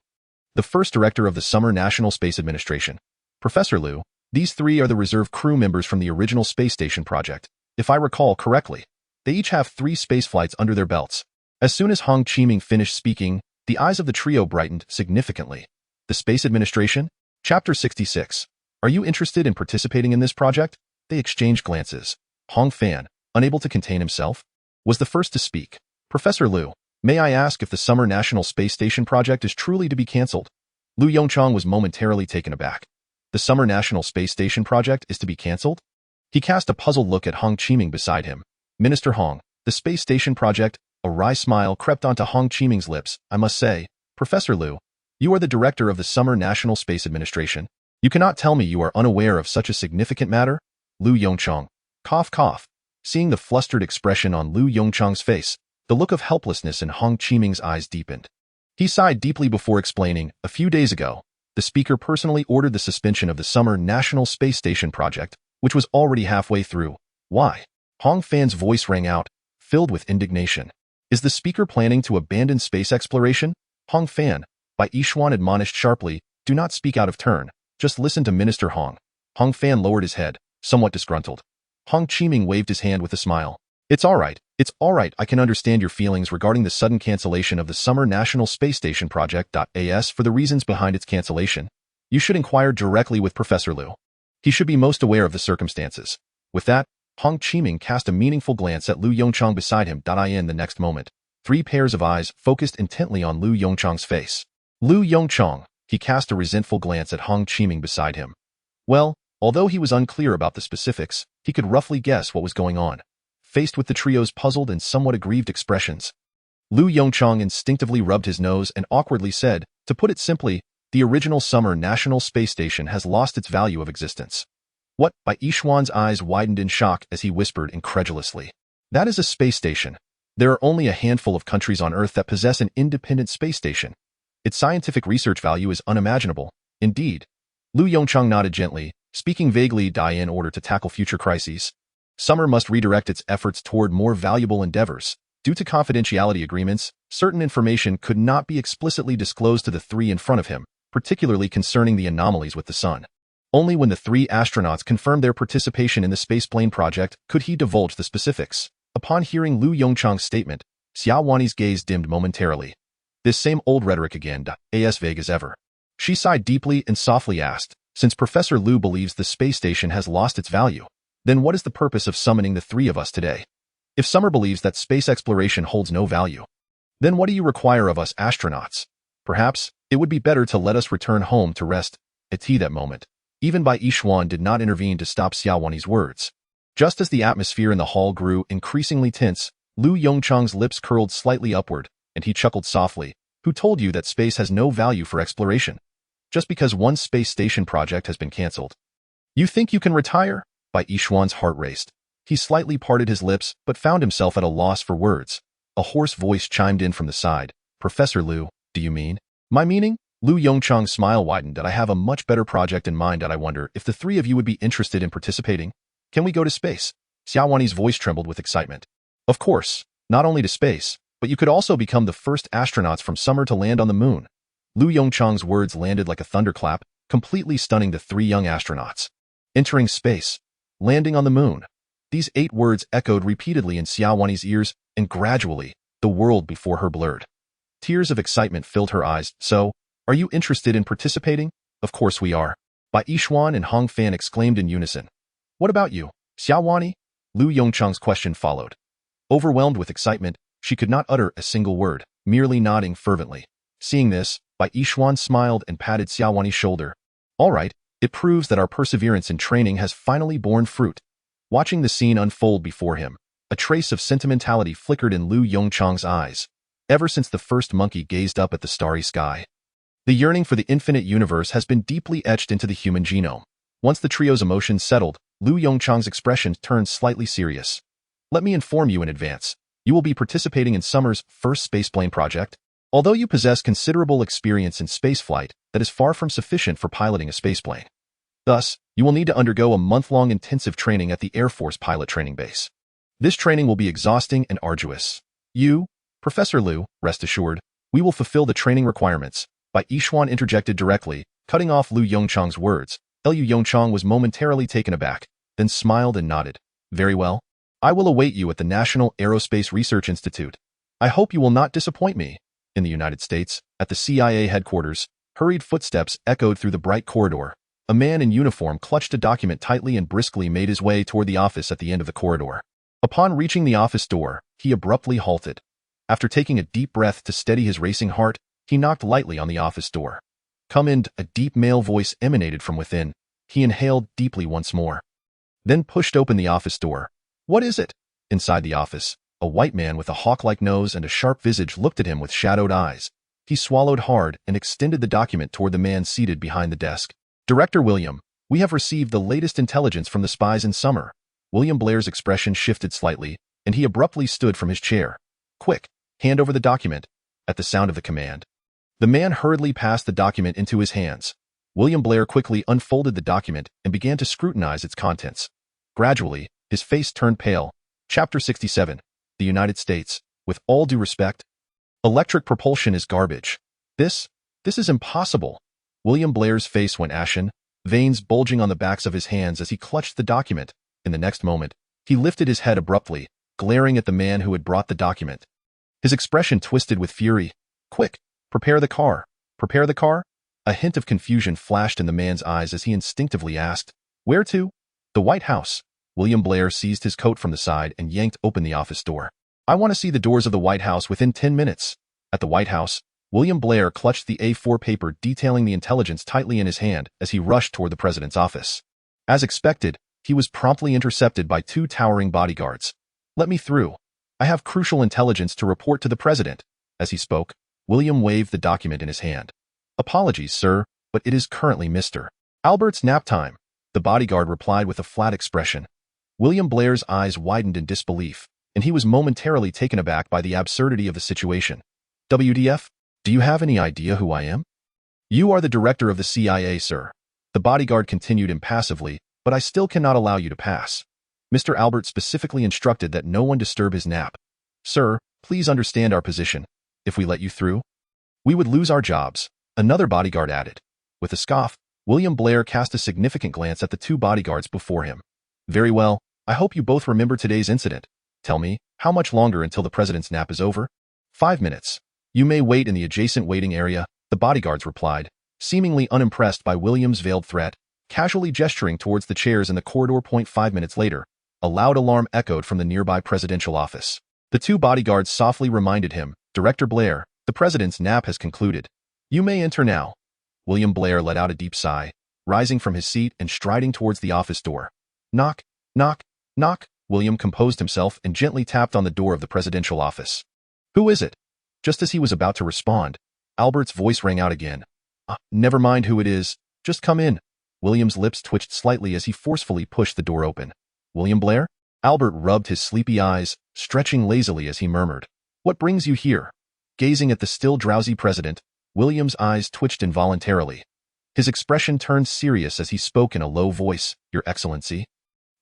the first director of the Summer National Space Administration. Professor Lu, these three are the reserve crew members from the original space station project. If I recall correctly, they each have 3 space flights under their belts. As soon as Hong Qiming finished speaking, The eyes of the trio brightened significantly. The Space Administration? Chapter 66. Are you interested in participating in this project? They exchanged glances. Hong Fan, unable to contain himself, was the first to speak. Professor Lyu, may I ask if the Summer National Space Station project is truly to be cancelled? Lu Yongchang was momentarily taken aback. The Summer National Space Station project is to be cancelled? He cast a puzzled look at Hong Qiming beside him. Minister Hong, the space station project. A wry smile crept onto Hong Qiming's lips. I must say, Professor Lyu, you are the director of the Summer National Space Administration. You cannot tell me you are unaware of such a significant matter? Lu Yongchang. Cough, cough. Seeing the flustered expression on Lu Yongchang's face, the look of helplessness in Hong Qiming's eyes deepened. He sighed deeply before explaining, a few days ago, the speaker personally ordered the suspension of the Summer National Space Station project, which was already halfway through. Why? Hong Fan's voice rang out, filled with indignation. Is the speaker planning to abandon space exploration? Hong Fan, Bai Yishuan admonished sharply, do not speak out of turn, just listen to Minister Hong. Hong Fan lowered his head, somewhat disgruntled. Hong Qiming waved his hand with a smile. It's all right, I can understand your feelings regarding the sudden cancellation of the Summer National Space Station project. As for the reasons behind its cancellation, you should inquire directly with Professor Lyu. He should be most aware of the circumstances. With that, Hong Qiming cast a meaningful glance at Lu Yongchang beside him. In the next moment, 3 pairs of eyes focused intently on Lu Yongchang's face. Lu Yongchang, he cast a resentful glance at Hong Qiming beside him. Well, although he was unclear about the specifics, he could roughly guess what was going on. Faced with the trio's puzzled and somewhat aggrieved expressions, Lu Yongchang instinctively rubbed his nose and awkwardly said, to put it simply, the original Summer National Space Station has lost its value of existence. What? Bai Yishuan's eyes widened in shock as he whispered incredulously. That is a space station. There are only a handful of countries on Earth that possess an independent space station. Its scientific research value is unimaginable. Indeed. Lu Yongchang nodded gently, speaking vaguely in order to tackle future crises. Summer must redirect its efforts toward more valuable endeavors. Due to confidentiality agreements, certain information could not be explicitly disclosed to the 3 in front of him, particularly concerning the anomalies with the sun. Only when the 3 astronauts confirmed their participation in the Spaceplane project could he divulge the specifics. Upon hearing Lu Yongchang's statement, Xiaowani's gaze dimmed momentarily. This same old rhetoric again, as vague as ever. She sighed deeply and softly asked, since Professor Lyu believes the space station has lost its value, then what is the purpose of summoning the 3 of us today? If Summer believes that space exploration holds no value, then what do you require of us astronauts? Perhaps, it would be better to let us return home to rest. At that moment, even Bai Yishuan did not intervene to stop Xiaowani's words. Just as the atmosphere in the hall grew increasingly tense, Lu Yongchang's lips curled slightly upward, and he chuckled softly. Who told you that space has no value for exploration? Just because one space station project has been cancelled. You think you can retire? Bai Yishuan's heart raced. He slightly parted his lips, but found himself at a loss for words. A hoarse voice chimed in from the side. Professor Lyu, do you mean? My meaning? Lu Yongchang's smile widened. I have a much better project in mind. I wonder if the 3 of you would be interested in participating. Can we go to space? Xiaowani's voice trembled with excitement. Of course, not only to space, but you could also become the first astronauts from Summer to land on the moon. Lu Yongchang's words landed like a thunderclap, completely stunning the 3 young astronauts. Entering space. Landing on the moon. These 8 words echoed repeatedly in Xiaowani's ears, and gradually, the world before her blurred. Tears of excitement filled her eyes. So, are you interested in participating? Of course we are. Bai Yishuan and Hong Fan exclaimed in unison. What about you, Xiaowani? Lu Yongchang's question followed. Overwhelmed with excitement, she could not utter a single word, merely nodding fervently. Seeing this, Bai Yishuan smiled and patted Xiaowani's shoulder. All right, it proves that our perseverance in training has finally borne fruit. Watching the scene unfold before him, a trace of sentimentality flickered in Lu Yongchang's eyes. Ever since the first monkey gazed up at the starry sky, the yearning for the infinite universe has been deeply etched into the human genome. Once the trio's emotions settled, Lu Yongchang's expression turned slightly serious. Let me inform you in advance. You will be participating in Summer's first spaceplane project. Although you possess considerable experience in spaceflight, that is far from sufficient for piloting a spaceplane. Thus, you will need to undergo a month-long intensive training at the Air Force pilot training base. This training will be exhausting and arduous. You, Professor Lyu, rest assured, we will fulfill the training requirements. Bai Yishuan interjected directly, cutting off Lu Yongchang's words. Lu Yongchang was momentarily taken aback, then smiled and nodded. Very well. I will await you at the National Aerospace Research Institute. I hope you will not disappoint me. In the United States, at the CIA headquarters, hurried footsteps echoed through the bright corridor. A man in uniform clutched a document tightly and briskly made his way toward the office at the end of the corridor. Upon reaching the office door, he abruptly halted. After taking a deep breath to steady his racing heart, he knocked lightly on the office door. "Come in," a deep male voice emanated from within. He inhaled deeply once more, then pushed open the office door. "What is it?" Inside the office, a white man with a hawk-like nose and a sharp visage looked at him with shadowed eyes. He swallowed hard and extended the document toward the man seated behind the desk. "Director William, we have received the latest intelligence from the spies in summer." William Blair's expression shifted slightly, and he abruptly stood from his chair. "Quick, hand over the document." At the sound of the command, the man hurriedly passed the document into his hands. William Blair quickly unfolded the document and began to scrutinize its contents. Gradually, his face turned pale. Chapter 67. The United States. With all due respect, electric propulsion is garbage. This is impossible. William Blair's face went ashen, veins bulging on the backs of his hands as he clutched the document. In the next moment, he lifted his head abruptly, glaring at the man who had brought the document. His expression twisted with fury. "Quick, prepare the car. Prepare the car?" A hint of confusion flashed in the man's eyes as he instinctively asked, "Where to?" "The White House." William Blair seized his coat from the side and yanked open the office door. "I want to see the doors of the White House within 10 minutes. At the White House, William Blair clutched the A4 paper detailing the intelligence tightly in his hand as he rushed toward the president's office. As expected, he was promptly intercepted by 2 towering bodyguards. "Let me through. I have crucial intelligence to report to the president." As he spoke, William waved the document in his hand. "Apologies, sir, but it is currently Mr. Albert's nap time," the bodyguard replied with a flat expression. William Blair's eyes widened in disbelief, and he was momentarily taken aback by the absurdity of the situation. "WDF? Do you have any idea who I am?" "You are the director of the CIA, sir." The bodyguard continued impassively, "But I still cannot allow you to pass. Mr. Albert specifically instructed that no one disturb his nap. Sir, please understand our position. If we let you through, we would lose our jobs," another bodyguard added. With a scoff, William Blair cast a significant glance at the 2 bodyguards before him. "Very well, I hope you both remember today's incident. Tell me, how much longer until the president's nap is over?" 5 minutes. "You may wait in the adjacent waiting area," the bodyguards replied, seemingly unimpressed by William's veiled threat, casually gesturing towards the chairs in the corridor. 5 minutes later, a loud alarm echoed from the nearby presidential office. The 2 bodyguards softly reminded him, "Director Blair, the president's nap has concluded. You may enter now." William Blair let out a deep sigh, rising from his seat and striding towards the office door. "Knock, knock, knock." William composed himself and gently tapped on the door of the presidential office. "Who is it?" Just as he was about to respond, Albert's voice rang out again. Never mind who it is. Just come in." William's lips twitched slightly as he forcefully pushed the door open. "William Blair?" Albert rubbed his sleepy eyes, stretching lazily as he murmured, "What brings you here?" Gazing at the still drowsy president, William's eyes twitched involuntarily. His expression turned serious as he spoke in a low voice, "Your Excellency,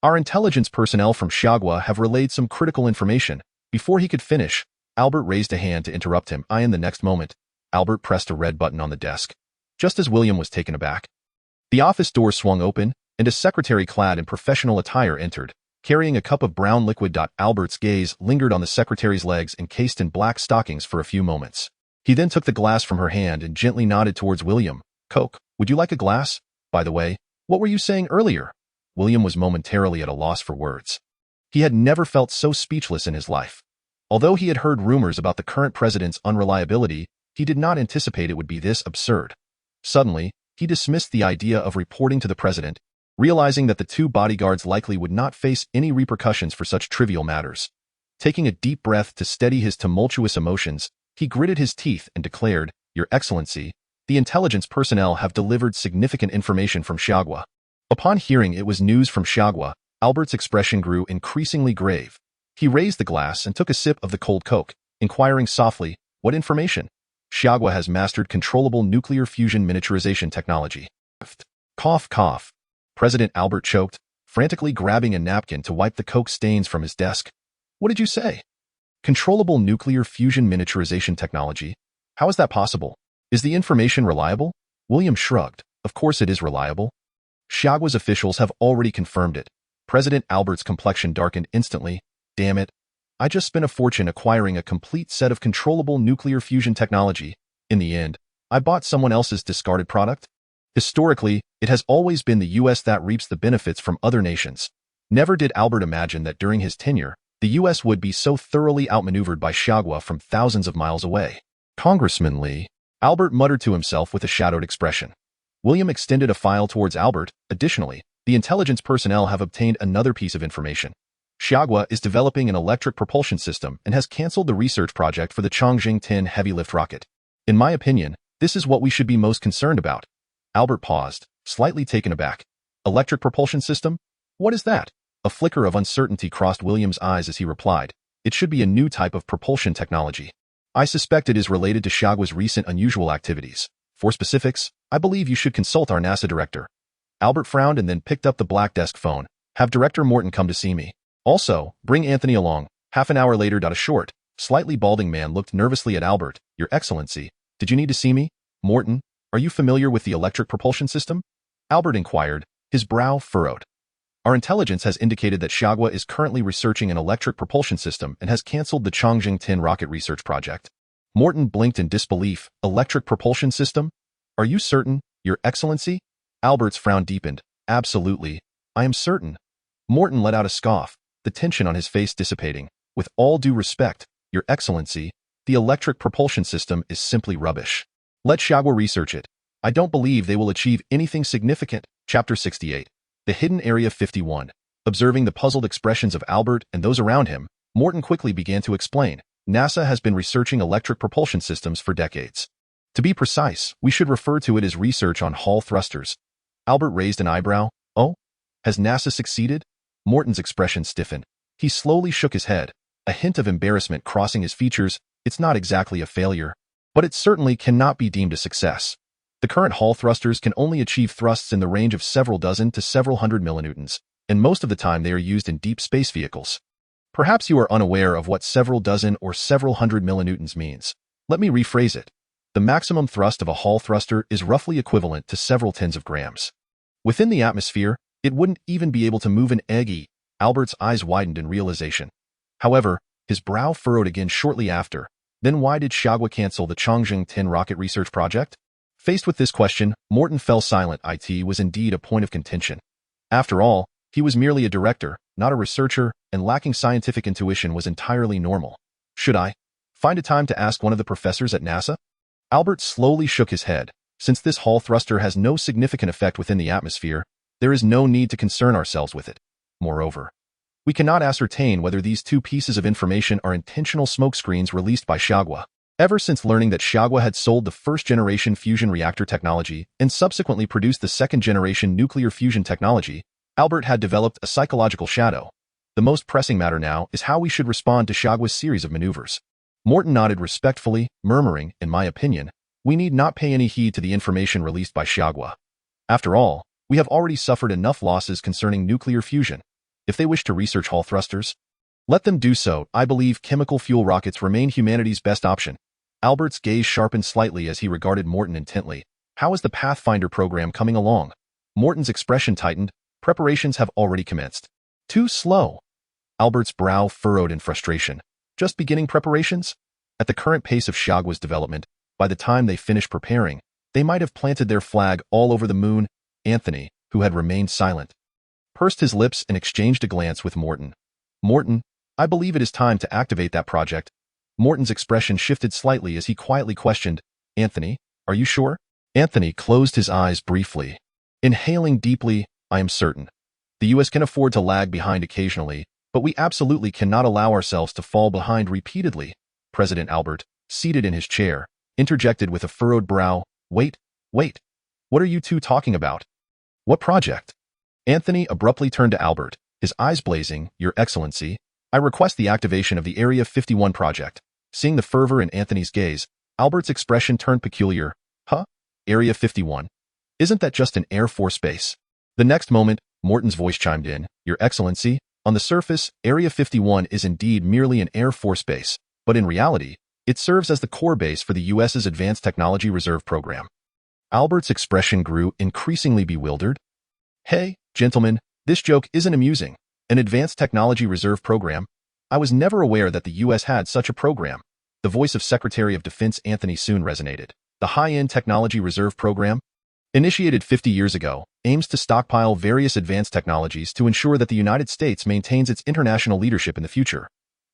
our intelligence personnel from Xiagua have relayed some critical information." Before he could finish, Albert raised a hand to interrupt him. In the next moment, Albert pressed a red button on the desk. Just as William was taken aback, the office door swung open, and a secretary clad in professional attire entered, carrying a cup of brown liquid. Albert's gaze lingered on the secretary's legs encased in black stockings for a few moments. He then took the glass from her hand and gently nodded towards William. "Coke, would you like a glass? By the way, what were you saying earlier?" William was momentarily at a loss for words. He had never felt so speechless in his life. Although he had heard rumors about the current president's unreliability, he did not anticipate it would be this absurd. Suddenly, he dismissed the idea of reporting to the president, realizing that the 2 bodyguards likely would not face any repercussions for such trivial matters. Taking a deep breath to steady his tumultuous emotions, he gritted his teeth and declared, "Your Excellency, the intelligence personnel have delivered significant information from Xiagua." Upon hearing it was news from Xiagua, Albert's expression grew increasingly grave. He raised the glass and took a sip of the cold Coke, inquiring softly, "What information?" "Xiagua has mastered controllable nuclear fusion miniaturization technology." Cough, cough. President Albert choked, frantically grabbing a napkin to wipe the Coke stains from his desk. "What did you say?" "Controllable nuclear fusion miniaturization technology. How is that possible? Is the information reliable?" William shrugged. "Of course it is reliable. Xiagua's officials have already confirmed it." President Albert's complexion darkened instantly. "Damn it. I just spent a fortune acquiring a complete set of controllable nuclear fusion technology. In the end, I bought someone else's discarded product. Historically, it has always been the US that reaps the benefits from other nations. Never did Albert imagine that during his tenure, the US would be so thoroughly outmaneuvered by Xiagua from thousands of miles away. Congressman Lee, Albert muttered to himself with a shadowed expression. William extended a file towards Albert. Additionally, the intelligence personnel have obtained another piece of information. Xiagua is developing an electric propulsion system and has canceled the research project for the Chang'e 10 heavy lift rocket. In my opinion, this is what we should be most concerned about. Albert paused, slightly taken aback. Electric propulsion system? What is that? A flicker of uncertainty crossed William's eyes as he replied. It should be a new type of propulsion technology. I suspect it is related to Xiagua's recent unusual activities. For specifics, I believe you should consult our NASA director. Albert frowned and then picked up the black desk phone. Have Director Morton come to see me. Also, bring Anthony along. Half an hour later. A short, slightly balding man looked nervously at Albert. Your Excellency, did you need to see me? Morton, are you familiar with the electric propulsion system? Albert inquired, his brow furrowed. Our intelligence has indicated that Xiagua is currently researching an electric propulsion system and has canceled the Chang'e 10 rocket research project. Morton blinked in disbelief. Electric propulsion system? Are you certain, Your Excellency? Albert's frown deepened. Absolutely. I am certain. Morton let out a scoff, the tension on his face dissipating. With all due respect, Your Excellency, the electric propulsion system is simply rubbish. Let Xiagua research it. I don't believe they will achieve anything significant. Chapter 68. The Hidden Area 51. Observing the puzzled expressions of Albert and those around him, Morton quickly began to explain. NASA has been researching electric propulsion systems for decades. To be precise, we should refer to it as research on Hall thrusters. Albert raised an eyebrow. Oh? Has NASA succeeded? Morton's expression stiffened. He slowly shook his head, a hint of embarrassment crossing his features. It's not exactly a failure, but it certainly cannot be deemed a success. The current Hall thrusters can only achieve thrusts in the range of several dozen to several hundred millinewtons, and most of the time they are used in deep space vehicles. Perhaps you are unaware of what several dozen or several hundred millinewtons means. Let me rephrase it. The maximum thrust of a Hall thruster is roughly equivalent to several tens of grams. Within the atmosphere, it wouldn't even be able to move an egg. Albert's eyes widened in realization. However, his brow furrowed again shortly after. Then why did Xiagua cancel the Chang'e 10 rocket research project? Faced with this question, Morton fell silent. It was indeed a point of contention. After all, he was merely a director, not a researcher, and lacking scientific intuition was entirely normal. Should I find a time to ask one of the professors at NASA? Albert slowly shook his head. Since this Hall thruster has no significant effect within the atmosphere, there is no need to concern ourselves with it. Moreover, we cannot ascertain whether these two pieces of information are intentional smokescreens released by Xiagua. Ever since learning that Xiagua had sold the first-generation fusion reactor technology and subsequently produced the second-generation nuclear fusion technology, Albert had developed a psychological shadow. The most pressing matter now is how we should respond to Xiagua's series of maneuvers. Morton nodded respectfully, murmuring, in my opinion, we need not pay any heed to the information released by Xiagua. After all, we have already suffered enough losses concerning nuclear fusion. If they wish to research Hall thrusters, let them do so. I believe chemical fuel rockets remain humanity's best option. Albert's gaze sharpened slightly as he regarded Morton intently. How is the Pathfinder program coming along? Morton's expression tightened. Preparations have already commenced. Too slow. Albert's brow furrowed in frustration. Just beginning preparations? At the current pace of Xiagua's development, by the time they finish preparing, they might have planted their flag all over the moon. Anthony, who had remained silent, pursed his lips and exchanged a glance with Morton. Morton, I believe it is time to activate that project. Morton's expression shifted slightly as he quietly questioned, Anthony, are you sure? Anthony closed his eyes briefly. Inhaling deeply, I am certain. The US can afford to lag behind occasionally, but we absolutely cannot allow ourselves to fall behind repeatedly. President Albert, seated in his chair, interjected with a furrowed brow, wait. What are you two talking about? What project? Anthony abruptly turned to Albert, his eyes blazing. Your Excellency, I request the activation of the Area 51 project. Seeing the fervor in Anthony's gaze, Albert's expression turned peculiar. Huh? Area 51? Isn't that just an Air Force base? The next moment, Morton's voice chimed in. Your Excellency, on the surface, Area 51 is indeed merely an Air Force base, but in reality, it serves as the core base for the US's Advanced Technology Reserve Program. Albert's expression grew increasingly bewildered. Hey, gentlemen, this joke isn't amusing. An Advanced Technology Reserve Program? I was never aware that the US had such a program. The voice of Secretary of Defense Anthony soon resonated. The High-End Technology Reserve Program, initiated 50 years ago, aims to stockpile various advanced technologies to ensure that the United States maintains its international leadership in the future.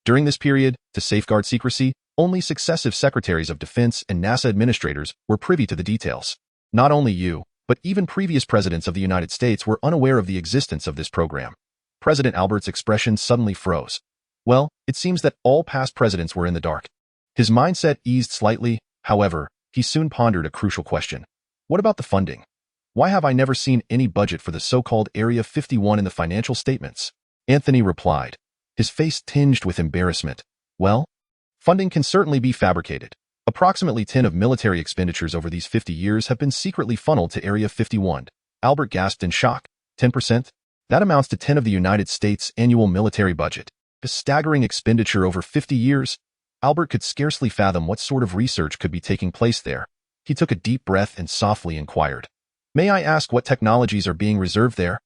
During this period, to safeguard secrecy, only successive secretaries of defense and NASA administrators were privy to the details. Not only you, but even previous presidents of the United States were unaware of the existence of this program. President Albert's expression suddenly froze. Well, it seems that all past presidents were in the dark. His mindset eased slightly, however, he soon pondered a crucial question. What about the funding? Why have I never seen any budget for the so-called Area 51 in the financial statements? Anthony replied, his face tinged with embarrassment. Well, funding can certainly be fabricated. Approximately 10 of military expenditures over these 50 years have been secretly funneled to Area 51. Albert gasped in shock. 10%? That amounts to 10 of the United States' annual military budget. A staggering expenditure over 50 years. Albert could scarcely fathom what sort of research could be taking place there. He took a deep breath and softly inquired, "May I ask what technologies are being reserved there?"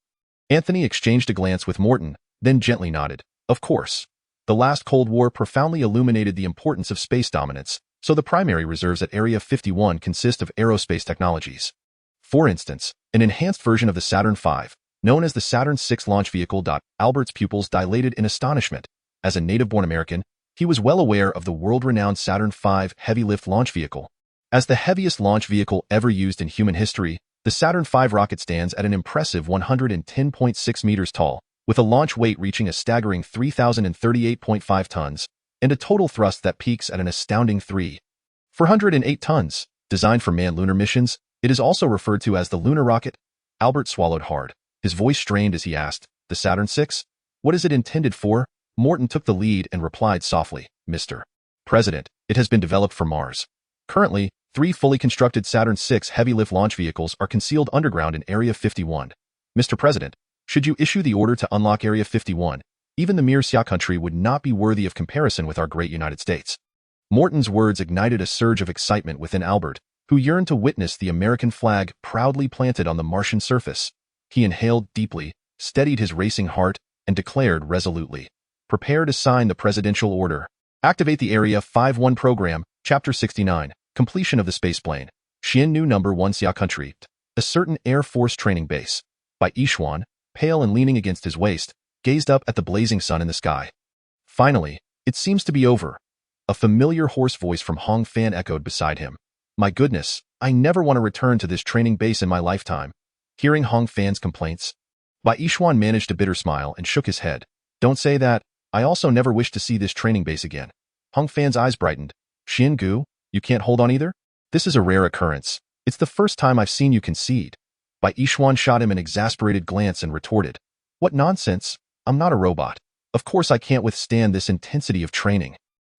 Anthony exchanged a glance with Morton, then gently nodded. Of course. The last Cold War profoundly illuminated the importance of space dominance, so the primary reserves at Area 51 consist of aerospace technologies. For instance, an enhanced version of the Saturn V, known as the Saturn VI launch vehicle. Albert's pupils dilated in astonishment. As a native-born American, he was well aware of the world-renowned Saturn V heavy-lift launch vehicle. As the heaviest launch vehicle ever used in human history, the Saturn V rocket stands at an impressive 110.6 meters tall, with a launch weight reaching a staggering 3,038.5 tons, and a total thrust that peaks at an astounding 408 tons. Designed for manned lunar missions, it is also referred to as the lunar rocket. Albert swallowed hard. His voice strained as he asked, "The Saturn VI? What is it intended for?" Morton took the lead and replied softly, "Mr. President, it has been developed for Mars. Currently, 3 fully constructed Saturn VI heavy-lift launch vehicles are concealed underground in Area 51. Mr. President, should you issue the order to unlock Area 51, even the mere Xia country would not be worthy of comparison with our great United States." Morton's words ignited a surge of excitement within Albert, who yearned to witness the American flag proudly planted on the Martian surface. He inhaled deeply, steadied his racing heart, and declared resolutely, "Prepare to sign the presidential order. Activate the Area 51 program, Chapter 69, completion of the spaceplane. Xiannu No. 1 Xia country, a certain Air Force training base." By Yishuan, pale and leaning against his waist, gazed up at the blazing sun in the sky. "Finally, it seems to be over." A familiar hoarse voice from Hong Fan echoed beside him. "My goodness, I never want to return to this training base in my lifetime." Hearing Hong Fan's complaints, Bai Yishuan managed a bitter smile and shook his head. "Don't say that. I also never wish to see this training base again." Hong Fan's eyes brightened. "Xin Gu, you can't hold on either? This is a rare occurrence. It's the first time I've seen you concede." Bai Yishuan shot him an exasperated glance and retorted, "What nonsense? I'm not a robot. Of course I can't withstand this intensity of training."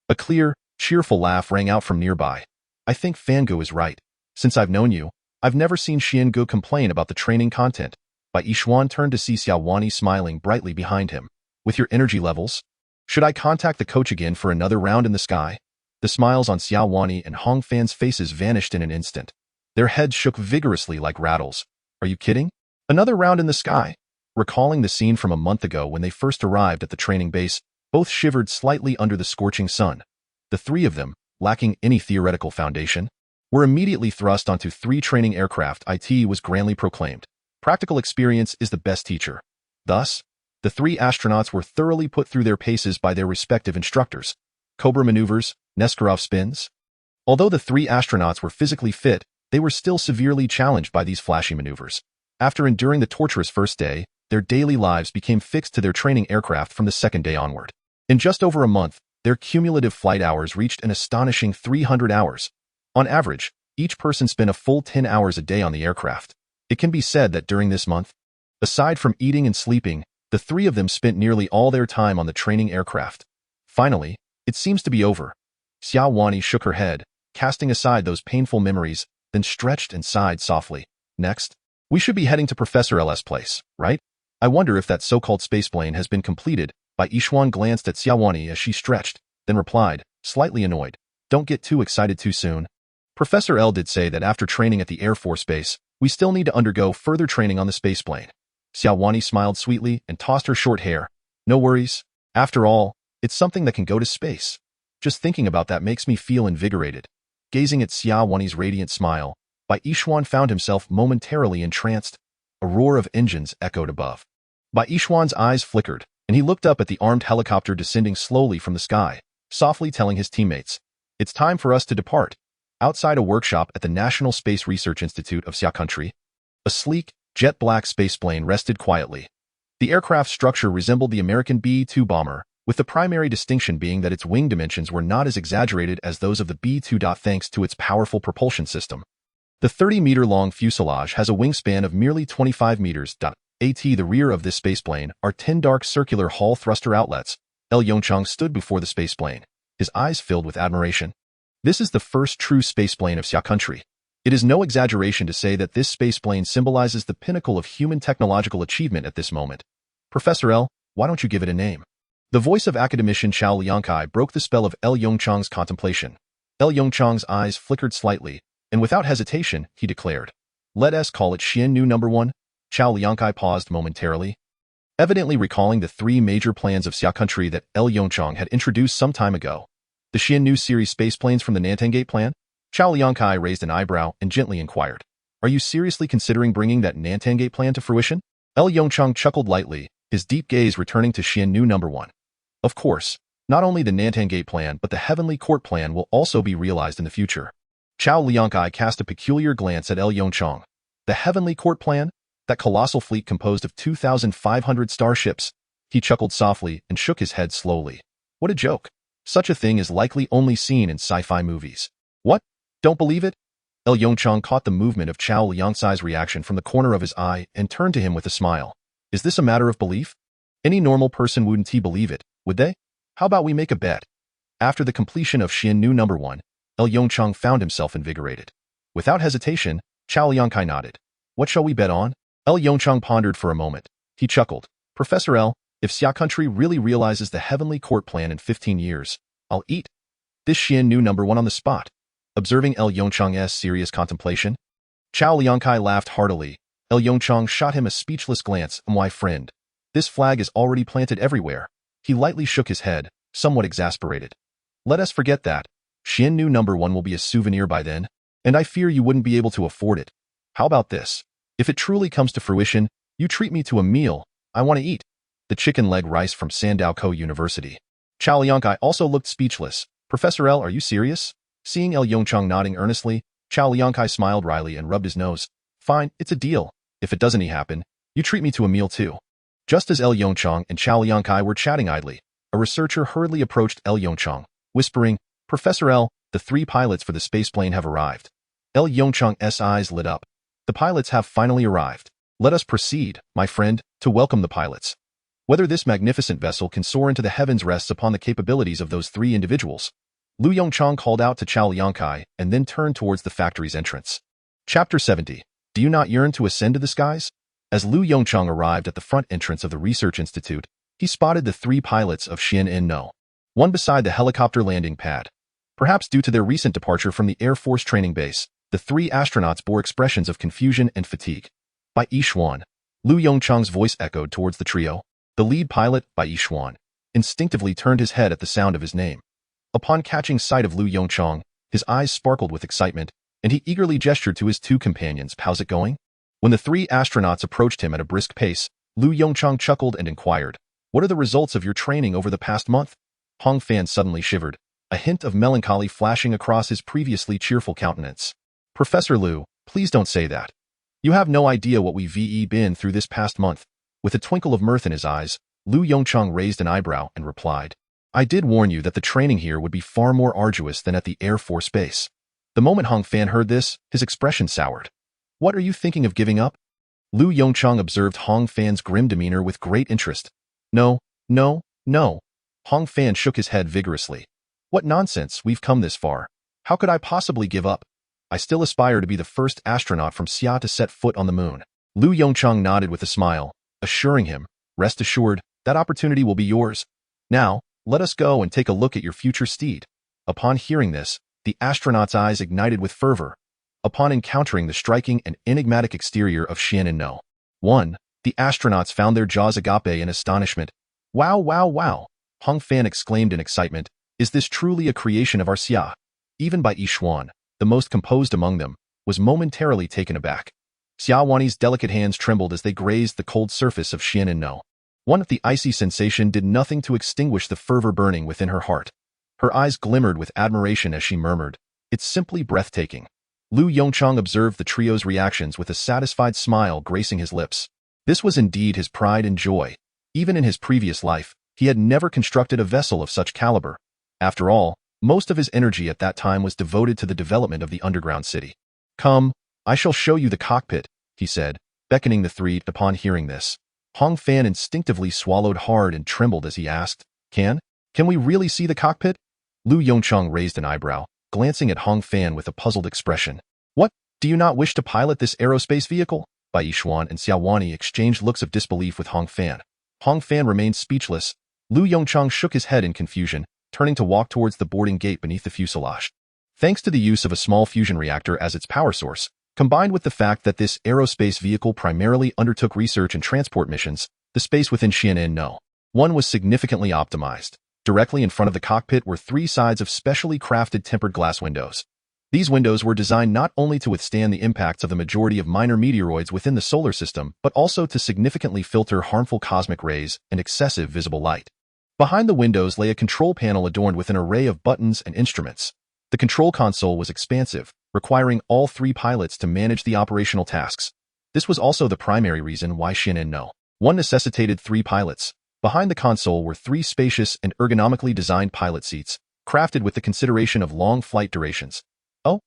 A clear, cheerful laugh rang out from nearby. "I think Fangu is right. Since I've known you, I've never seen Xiangu complain about the training content." Bai Yishuan turned to see Xiaowani smiling brightly behind him. "With your energy levels, should I contact the coach again for another round in the sky?" The smiles on Xiaowani and Hong Fan's faces vanished in an instant. Their heads shook vigorously like rattles. "Are you kidding? Another round in the sky?" Recalling the scene from a month ago when they first arrived at the training base, both shivered slightly under the scorching sun. The 3 of them, lacking any theoretical foundation, were immediately thrust onto 3 training aircraft. It was grandly proclaimed. Practical experience is the best teacher. Thus, the 3 astronauts were thoroughly put through their paces by their respective instructors. Cobra maneuvers, Neskarov spins. Although the 3 astronauts were physically fit, they were still severely challenged by these flashy maneuvers. After enduring the torturous first day, their daily lives became fixed to their training aircraft from the second day onward. In just over a month, their cumulative flight hours reached an astonishing 300 hours. On average, each person spent a full 10 hours a day on the aircraft. It can be said that during this month, aside from eating and sleeping, the 3 of them spent nearly all their time on the training aircraft. Finally, it seems to be over. Xiaowani shook her head, casting aside those painful memories, then stretched and sighed softly. "Next, we should be heading to Professor L's place, right? I wonder if that so-called spaceplane has been completed." Bai Yishuan glanced at Xiaowani as she stretched, then replied, slightly annoyed, "Don't get too excited too soon. Professor L did say that after training at the Air Force Base, we still need to undergo further training on the spaceplane." Xiaowani smiled sweetly and tossed her short hair. "No worries. After all, It's something that can go to space. Just thinking about that makes me feel invigorated. Gazing at Xia Wenyi's radiant smile, Bai Yishuan found himself momentarily entranced. A roar of engines echoed above. Bai Yishuan's eyes flickered, and he looked up at the armed helicopter descending slowly from the sky, softly telling his teammates, "It's time for us to depart." Outside a workshop at the National Space Research Institute of Xia Country, a sleek, jet-black spaceplane rested quietly. The aircraft's structure resembled the American B-2 bomber, with the primary distinction being that its wing dimensions were not as exaggerated as those of the B-2. Thanks to its powerful propulsion system. The 30-meter-long fuselage has a wingspan of merely 25 meters. At the rear of this spaceplane are 10 dark circular Hall thruster outlets. Yongchang stood before the spaceplane, his eyes filled with admiration. This is the first true spaceplane of Xia Country. It is no exaggeration to say that this spaceplane symbolizes the pinnacle of human technological achievement at this moment. Professor L, why don't you give it a name? The voice of academician Chao Liangkai broke the spell of Yongchang's contemplation. Yongchang's eyes flickered slightly, and without hesitation, he declared, "Let us call it Xiannu No. 1. Chao Liangkai paused momentarily, evidently recalling the three major plans of Xia Country that Yongchang had introduced some time ago. The Xiannu series spaceplanes from the Nantangate plan? Chao Liangkai raised an eyebrow and gently inquired, "Are you seriously considering bringing that Nantangate plan to fruition?" Yongchang chuckled lightly, his deep gaze returning to Xiannu No. 1. Of course, not only the Nantangate plan but the Heavenly Court plan will also be realized in the future. Chao Liangkai cast a peculiar glance at Yongchang. The Heavenly Court plan? That colossal fleet composed of 2,500 starships? He chuckled softly and shook his head slowly. What a joke. Such a thing is likely only seen in sci-fi movies. What? Don't believe it? Yongchang caught the movement of Chao Liangkai's reaction from the corner of his eye and turned to him with a smile. Is this a matter of belief? Any normal person wouldn't believe it, would they? How about we make a bet? After the completion of Xiannu No. 1, Yongchang found himself invigorated. Without hesitation, Chao Liangkai nodded. What shall we bet on? Yongchang pondered for a moment. He chuckled. Professor L, if Xia Country really realizes the Heavenly Court plan in 15 years, I'll eat this Xiannu No. 1 on the spot. Observing Yongchang's serious contemplation, Chao Liangkai laughed heartily. Yongchang shot him a speechless glance. My friend, this flag is already planted everywhere. He lightly shook his head, somewhat exasperated. Let us forget that. Xiannu No. 1 will be a souvenir by then, and I fear you wouldn't be able to afford it. How about this? If it truly comes to fruition, you treat me to a meal. I want to eat the chicken leg rice from Sandao University. Chao Liangkai also looked speechless. Professor L, are you serious? Seeing Yongchang nodding earnestly, Chao Liangkai smiled wryly and rubbed his nose. Fine, it's a deal. If it doesn't happen, you treat me to a meal too. Just as Yongchang and Chao Liangkai were chatting idly, a researcher hurriedly approached Yongchang, whispering, Professor L, the three pilots for the spaceplane have arrived. Yongchang's eyes lit up. The pilots have finally arrived. Let us proceed, my friend, to welcome the pilots. Whether this magnificent vessel can soar into the heavens rests upon the capabilities of those three individuals. Lu Yongchang called out to Chao Liangkai and then turned towards the factory's entrance. Chapter 70. Do you not yearn to ascend to the skies? As Lu Yongchang arrived at the front entrance of the research institute, he spotted the three pilots of Xiannu, one beside the helicopter landing pad. Perhaps due to their recent departure from the Air Force training base, the three astronauts bore expressions of confusion and fatigue. Bai Yishuan. Lu Yongchang's voice echoed towards the trio. The lead pilot, Bai Yishuan, instinctively turned his head at the sound of his name. Upon catching sight of Lu Yongchang, his eyes sparkled with excitement, and he eagerly gestured to his two companions. How's it going? When the three astronauts approached him at a brisk pace, Lu Yongchang chuckled and inquired, What are the results of your training over the past month? Hong Fan suddenly shivered, a hint of melancholy flashing across his previously cheerful countenance. Professor Liu, please don't say that. You have no idea what we've been through this past month. With a twinkle of mirth in his eyes, Lu Yongchang raised an eyebrow and replied, I did warn you that the training here would be far more arduous than at the Air Force Base. The moment Hong Fan heard this, his expression soured. What are you thinking of giving up? Lu Yongchang observed Hong Fan's grim demeanor with great interest. No. Hong Fan shook his head vigorously. What nonsense, we've come this far. How could I possibly give up? I still aspire to be the first astronaut from Xia to set foot on the moon. Lu Yongchang nodded with a smile, assuring him, rest assured, that opportunity will be yours. Now, let us go and take a look at your future steed. Upon hearing this, the astronaut's eyes ignited with fervor. Upon encountering the striking and enigmatic exterior of Xiannu 1, the astronauts found their jaws agape in astonishment. Wow. Hong Fan exclaimed in excitement. Is this truly a creation of our Xia? Even Bai Yishuan, the most composed among them, was momentarily taken aback. Xia Wani's delicate hands trembled as they grazed the cold surface of Xianin No. The icy sensation did nothing to extinguish the fervor burning within her heart. Her eyes glimmered with admiration as she murmured, "It's simply breathtaking." Lu Yongchang observed the trio's reactions with a satisfied smile gracing his lips. This was indeed his pride and joy. Even in his previous life, he had never constructed a vessel of such caliber. After all, most of his energy at that time was devoted to the development of the underground city. "Come, I shall show you the cockpit," he said, beckoning the three. Upon hearing this, Hong Fan instinctively swallowed hard and trembled as he asked, Can we really see the cockpit?" Lu Yongchang raised an eyebrow, glancing at Hong Fan with a puzzled expression. "What, do you not wish to pilot this aerospace vehicle?" Bai Yishuan and Xia Wani exchanged looks of disbelief with Hong Fan. Hong Fan remained speechless. Lu Yongchang shook his head in confusion, turning to walk towards the boarding gate beneath the fuselage. Thanks to the use of a small fusion reactor as its power source, combined with the fact that this aerospace vehicle primarily undertook research and transport missions, the space within Xianin No. 1 was significantly optimized. Directly in front of the cockpit were 3 sides of specially crafted tempered glass windows. These windows were designed not only to withstand the impacts of the majority of minor meteoroids within the solar system, but also to significantly filter harmful cosmic rays and excessive visible light. Behind the windows lay a control panel adorned with an array of buttons and instruments. The control console was expansive, requiring all 3 pilots to manage the operational tasks. This was also the primary reason why Xianin No. 1 necessitated 3 pilots. Behind the console were 3 spacious and ergonomically designed pilot seats, crafted with the consideration of long flight durations. "Oh?"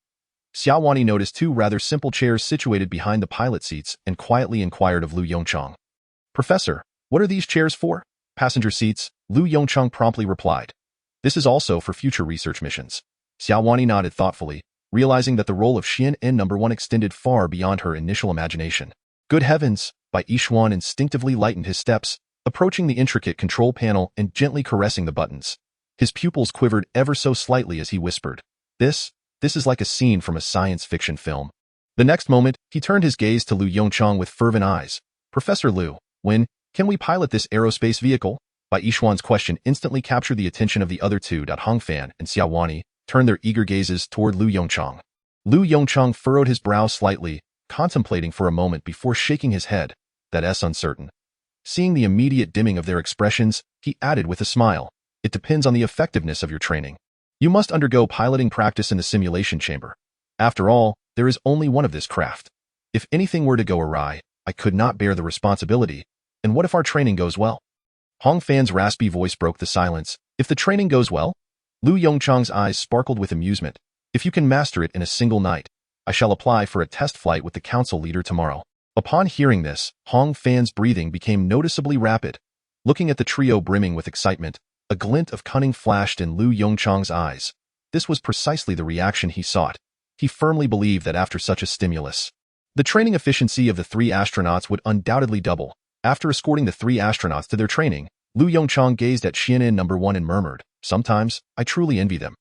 Xia Wani noticed 2 rather simple chairs situated behind the pilot seats and quietly inquired of Lu Yongchang. "Professor, what are these chairs for?" "Passenger seats," Lu Yongchang promptly replied. "This is also for future research missions." Xia Wani nodded thoughtfully, realizing that the role of Xianin No. 1 extended far beyond her initial imagination. "Good heavens!" Bai Yishuan instinctively lightened his steps, approaching the intricate control panel and gently caressing the buttons. His pupils quivered ever so slightly as he whispered, This is like a scene from a science fiction film." The next moment, he turned his gaze to Lu Yongchang with fervent eyes. "Professor Lu, when can we pilot this aerospace vehicle?" Bai Yishuan's question instantly captured the attention of the other 2. Hong Fan and Xia Wani turned their eager gazes toward Lu Yongchang. Lu Yongchang furrowed his brow slightly, contemplating for a moment before shaking his head. "That's uncertain." Seeing the immediate dimming of their expressions, he added with a smile, "It depends on the effectiveness of your training. You must undergo piloting practice in the simulation chamber. After all, there is only one of this craft. If anything were to go awry, I could not bear the responsibility. And what if our training goes well?" Hong Fan's raspy voice broke the silence. "If the training goes well?" Lu Yongchang's eyes sparkled with amusement. "If you can master it in a single night, I shall apply for a test flight with the council leader tomorrow." Upon hearing this, Hong Fan's breathing became noticeably rapid. Looking at the trio brimming with excitement, a glint of cunning flashed in Lu Yongchang's eyes. This was precisely the reaction he sought. He firmly believed that after such a stimulus, the training efficiency of the 3 astronauts would undoubtedly double. After escorting the 3 astronauts to their training, Lu Yongchang gazed at Xianin No. 1 and murmured, "Sometimes, I truly envy them."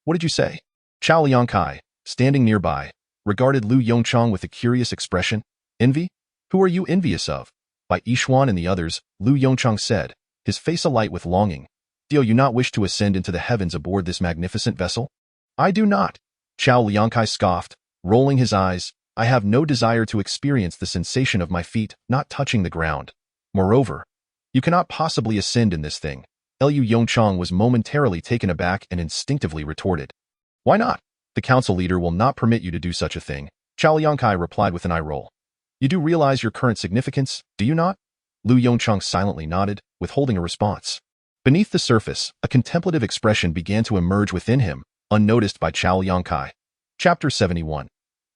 What did you say?" Chao Liangkai, standing nearby, regarded Lu Yongchang with a curious expression. "Envy? Who are you envious of?" Bai Yishuan and the others, Lu Yongchang said, his face alight with longing. "Do you not wish to ascend into the heavens aboard this magnificent vessel?" "I do not," Chao Liangkai scoffed, rolling his eyes. "I have no desire to experience the sensation of my feet not touching the ground. Moreover, you cannot possibly ascend in this thing." Lu Yongchang was momentarily taken aback and instinctively retorted, "Why not? The council leader will not permit you to do such a thing." Chao Liangkai replied with an eye roll. "You do realize your current significance, do you not?" Lu Yongchang silently nodded, withholding a response. Beneath the surface, a contemplative expression began to emerge within him, unnoticed by Chao Liangkai. Chapter 71.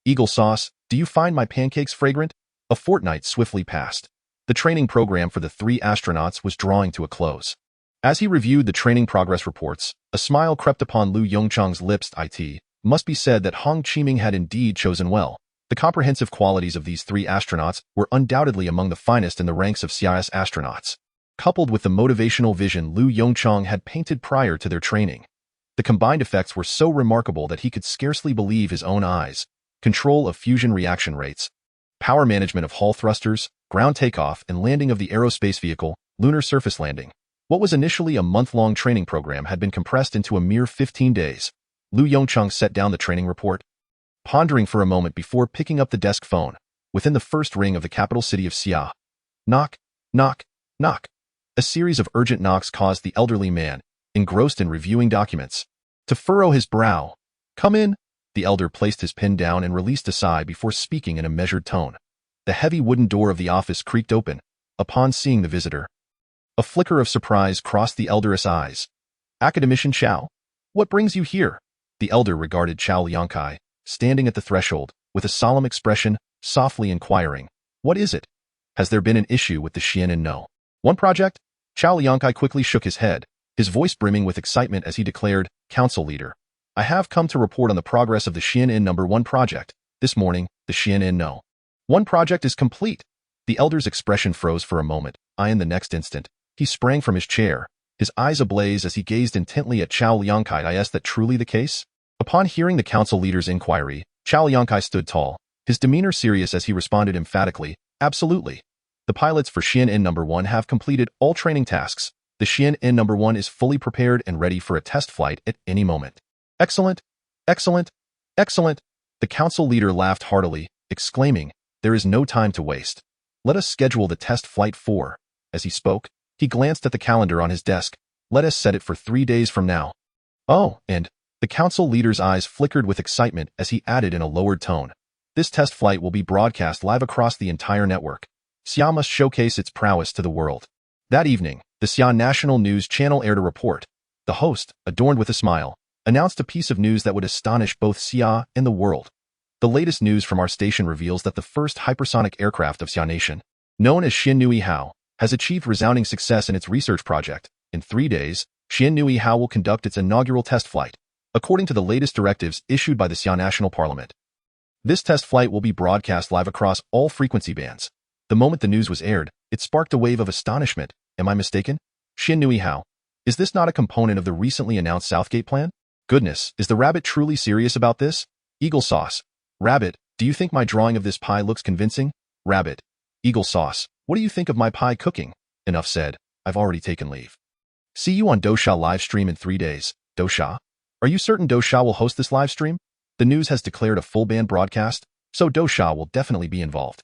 Eagle Sauce, do you find my pancakes fragrant? A fortnight swiftly passed. The training program for the 3 astronauts was drawing to a close. As he reviewed the training progress reports, a smile crept upon Lu Yongchang's lips. It must be said that Hong Qiming had indeed chosen well. The comprehensive qualities of these 3 astronauts were undoubtedly among the finest in the ranks of CIS astronauts. Coupled with the motivational vision Lu Yongchang had painted prior to their training, the combined effects were so remarkable that he could scarcely believe his own eyes. Control of fusion reaction rates, power management of hull thrusters, ground takeoff and landing of the aerospace vehicle, lunar surface landing. What was initially a month-long training program had been compressed into a mere 15 days. Yongchang set down the training report, pondering for a moment before picking up the desk phone. Within the first ring of the capital city of Xia. Knock, knock, knock. A series of urgent knocks caused the elderly man, engrossed in reviewing documents, to furrow his brow. Come in. The elder placed his pen down and released a sigh before speaking in a measured tone. The heavy wooden door of the office creaked open, upon seeing the visitor. A flicker of surprise crossed the elder's eyes. Academician Chao? What brings you here? The elder regarded Chao Liangkai, standing at the threshold, with a solemn expression, softly inquiring. What is it? Has there been an issue with the Xianin No? One project? Chao Liangkai quickly shook his head, his voice brimming with excitement as he declared, Council Leader. I have come to report on the progress of the Xianin No. 1 project. This morning, the Xianin No. 1 project is complete. The elder's expression froze for a moment, in the next instant. He sprang from his chair, his eyes ablaze as he gazed intently at Chao Liangkai. Is that truly the case? Upon hearing the council leader's inquiry, Chao Liangkai stood tall, his demeanor serious as he responded emphatically, Absolutely. The pilots for Xianin No. 1 have completed all training tasks. The Xianin No. 1 is fully prepared and ready for a test flight at any moment. Excellent, excellent, excellent. The council leader laughed heartily, exclaiming, There is no time to waste. Let us schedule the test flight for. As he spoke, he glanced at the calendar on his desk. Let us set it for 3 days from now. Oh, and the council leader's eyes flickered with excitement as he added in a lowered tone. This test flight will be broadcast live across the entire network. Xia must showcase its prowess to the world. That evening, the Xia National News Channel aired a report. The host, adorned with a smile, announced a piece of news that would astonish both Xia and the world. The latest news from our station reveals that the first hypersonic aircraft of Xia Nation, known as Xian Hao, has achieved resounding success in its research project. In 3 days, Xian Hao will conduct its inaugural test flight, according to the latest directives issued by the Xia National Parliament. This test flight will be broadcast live across all frequency bands. The moment the news was aired, it sparked a wave of astonishment. Am I mistaken? Xian Hao. Is this not a component of the recently announced Southgate plan? Goodness, is the rabbit truly serious about this? Eagle sauce. Rabbit, do you think my drawing of this pie looks convincing? Rabbit. Eagle sauce. What do you think of my pie cooking? Enough said. I've already taken leave. See you on Dosha live stream in 3 days. Dosha? Are you certain Dosha will host this live stream? The news has declared a full band broadcast, so Dosha will definitely be involved.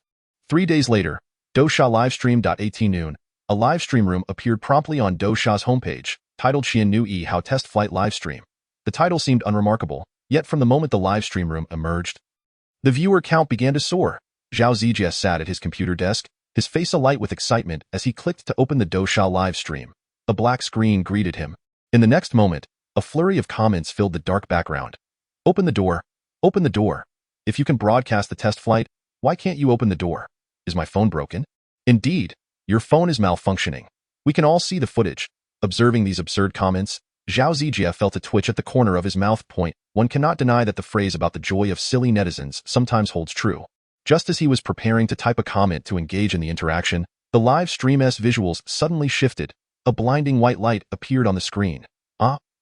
3 days later, Dosha livestream.at noon, a live stream room appeared promptly on Dosha's homepage, titled Xian Hao Test Flight Livestream. The title seemed unremarkable, yet from the moment the live stream room emerged, the viewer count began to soar. Zhao Zijie sat at his computer desk, his face alight with excitement as he clicked to open the Dosha live stream. A black screen greeted him. In the next moment, a flurry of comments filled the dark background. Open the door. Open the door. If you can broadcast the test flight, why can't you open the door? Is my phone broken? Indeed, your phone is malfunctioning. We can all see the footage. Observing these absurd comments, Zhao Zijie felt a twitch at the corner of his mouth. One cannot deny that the phrase about the joy of silly netizens sometimes holds true. Just as he was preparing to type a comment to engage in the interaction, the live stream's visuals suddenly shifted. A blinding white light appeared on the screen.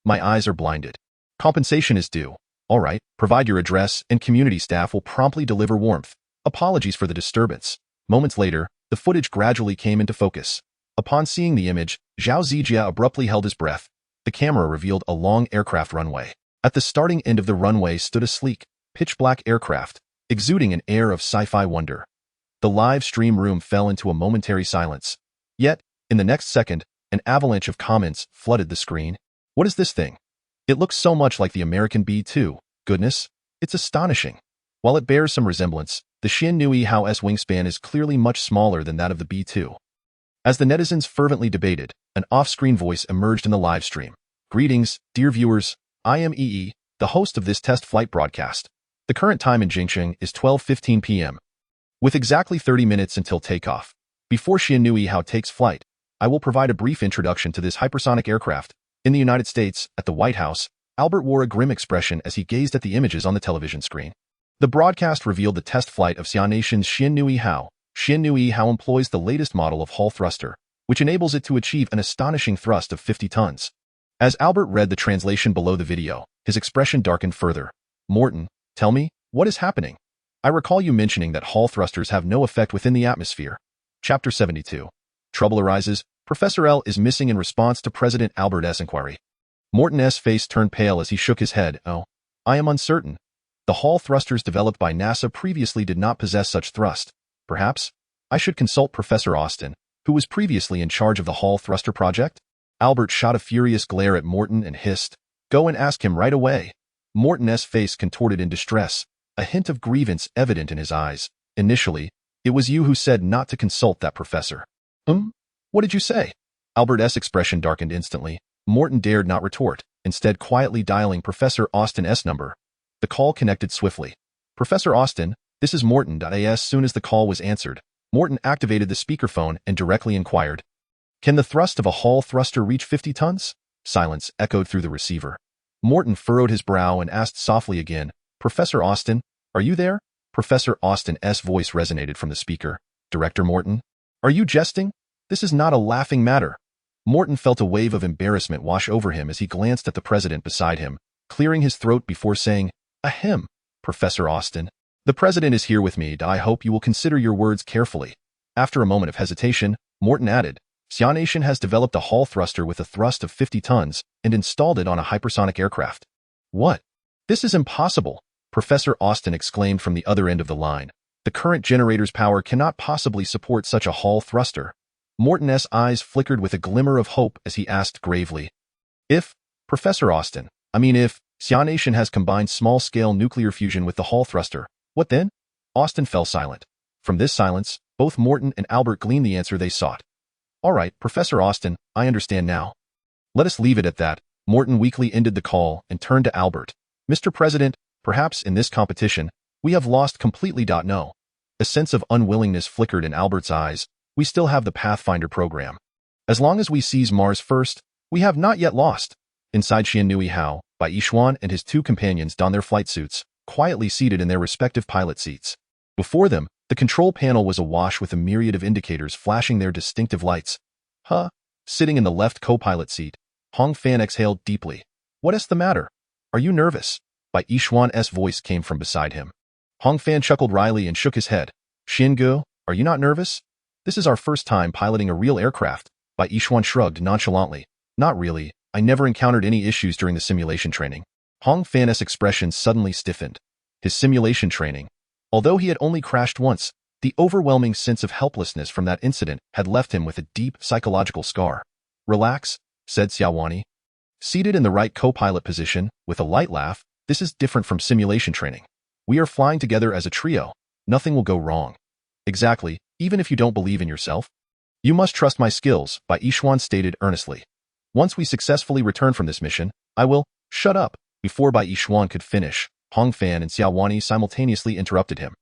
My eyes are blinded. Compensation is due. All right, provide your address and community staff will promptly deliver warmth. Apologies for the disturbance. Moments later, the footage gradually came into focus. Upon seeing the image, Zhao Zijie abruptly held his breath. The camera revealed a long aircraft runway. At the starting end of the runway stood a sleek, pitch-black aircraft, exuding an air of sci-fi wonder. The live stream room fell into a momentary silence. Yet, in the next second, an avalanche of comments flooded the screen. What is this thing? It looks so much like the American B-2. Goodness, it's astonishing. While it bears some resemblance, the Xian Hao's wingspan is clearly much smaller than that of the B-2. As the netizens fervently debated, an off-screen voice emerged in the live stream. Greetings, dear viewers. I am EE, the host of this test flight broadcast. The current time in Yongchang is 12:15 p.m. With exactly 30 minutes until takeoff. Before Xian Hao takes flight, I will provide a brief introduction to this hypersonic aircraft. In the United States, at the White House, Albert wore a grim expression as he gazed at the images on the television screen. The broadcast revealed the test flight of Xia Nation's Xian Hao. Xian Hao employs the latest model of Hall thruster, which enables it to achieve an astonishing thrust of 50 tons. As Albert read the translation below the video, his expression darkened further. Morton, tell me, what is happening? I recall you mentioning that Hall thrusters have no effect within the atmosphere. Chapter 72. Trouble arises. Professor L is missing in response to President Albert's inquiry. Morton's face turned pale as he shook his head. Oh, I am uncertain. The Hall thrusters developed by NASA previously did not possess such thrust. Perhaps I should consult Professor Austin, who was previously in charge of the Hall thruster project? Albert shot a furious glare at Morton and hissed, "Go and ask him right away." Morton's face contorted in distress, a hint of grievance evident in his eyes. Initially, it was you who said not to consult that professor. What did you say? Albert's expression darkened instantly. Morton dared not retort, instead quietly dialing Professor Austin's number. The call connected swiftly. "Professor Austin, this is Morton." As soon as the call was answered, Morton activated the speakerphone and directly inquired, "Can the thrust of a Hall thruster reach 50 tons? Silence echoed through the receiver. Morton furrowed his brow and asked softly again, "Professor Austin, are you there?" Professor Austin's voice resonated from the speaker. "Director Morton? Are you jesting? This is not a laughing matter." Morton felt a wave of embarrassment wash over him as he glanced at the president beside him, clearing his throat before saying, "Ahem, Professor Austin. The president is here with me. I hope you will consider your words carefully." After a moment of hesitation, Morton added, "Xia Nation has developed a Hall thruster with a thrust of 50 tons and installed it on a hypersonic aircraft." "What? This is impossible," Professor Austin exclaimed from the other end of the line. "The current generator's power cannot possibly support such a Hall thruster." Morton's eyes flickered with a glimmer of hope as he asked gravely, Professor Austin, if Xia Nation has combined small-scale nuclear fusion with the Hall thruster, what then?" Austin fell silent. From this silence, both Morton and Albert gleaned the answer they sought. "All right, Professor Austin, I understand now. Let us leave it at that." Morton weakly ended the call and turned to Albert. "Mr. President, perhaps in this competition, we have lost completely. No." A sense of unwillingness flickered in Albert's eyes. "We still have the Pathfinder program. As long as we seize Mars first, we have not yet lost." Inside Xianhui Hao, Bai Yishuan and his two companions donned their flight suits, quietly seated in their respective pilot seats. Before them, the control panel was awash with a myriad of indicators flashing their distinctive lights. Sitting in the left co-pilot seat, Hong Fan exhaled deeply. "What is the matter? Are you nervous?" Bai Yishuan's voice came from beside him. Hong Fan chuckled wryly and shook his head. "Xingu, are you not nervous? This is our first time piloting a real aircraft." Bai Yishuan shrugged nonchalantly. "Not really. I never encountered any issues during the simulation training." Hong Fan's expression suddenly stiffened. His simulation training. Although he had only crashed once, the overwhelming sense of helplessness from that incident had left him with a deep psychological scar. "Relax," said Xiaowani. Seated in the right co-pilot position, with a light laugh, "This is different from simulation training. We are flying together as a trio. Nothing will go wrong." "Exactly, even if you don't believe in yourself. You must trust my skills," Bai Yishuan stated earnestly. "Once we successfully return from this mission, I will—" "Shut up." Before Bai Yishuan could finish, Hong Fan and Xiaowani simultaneously interrupted him.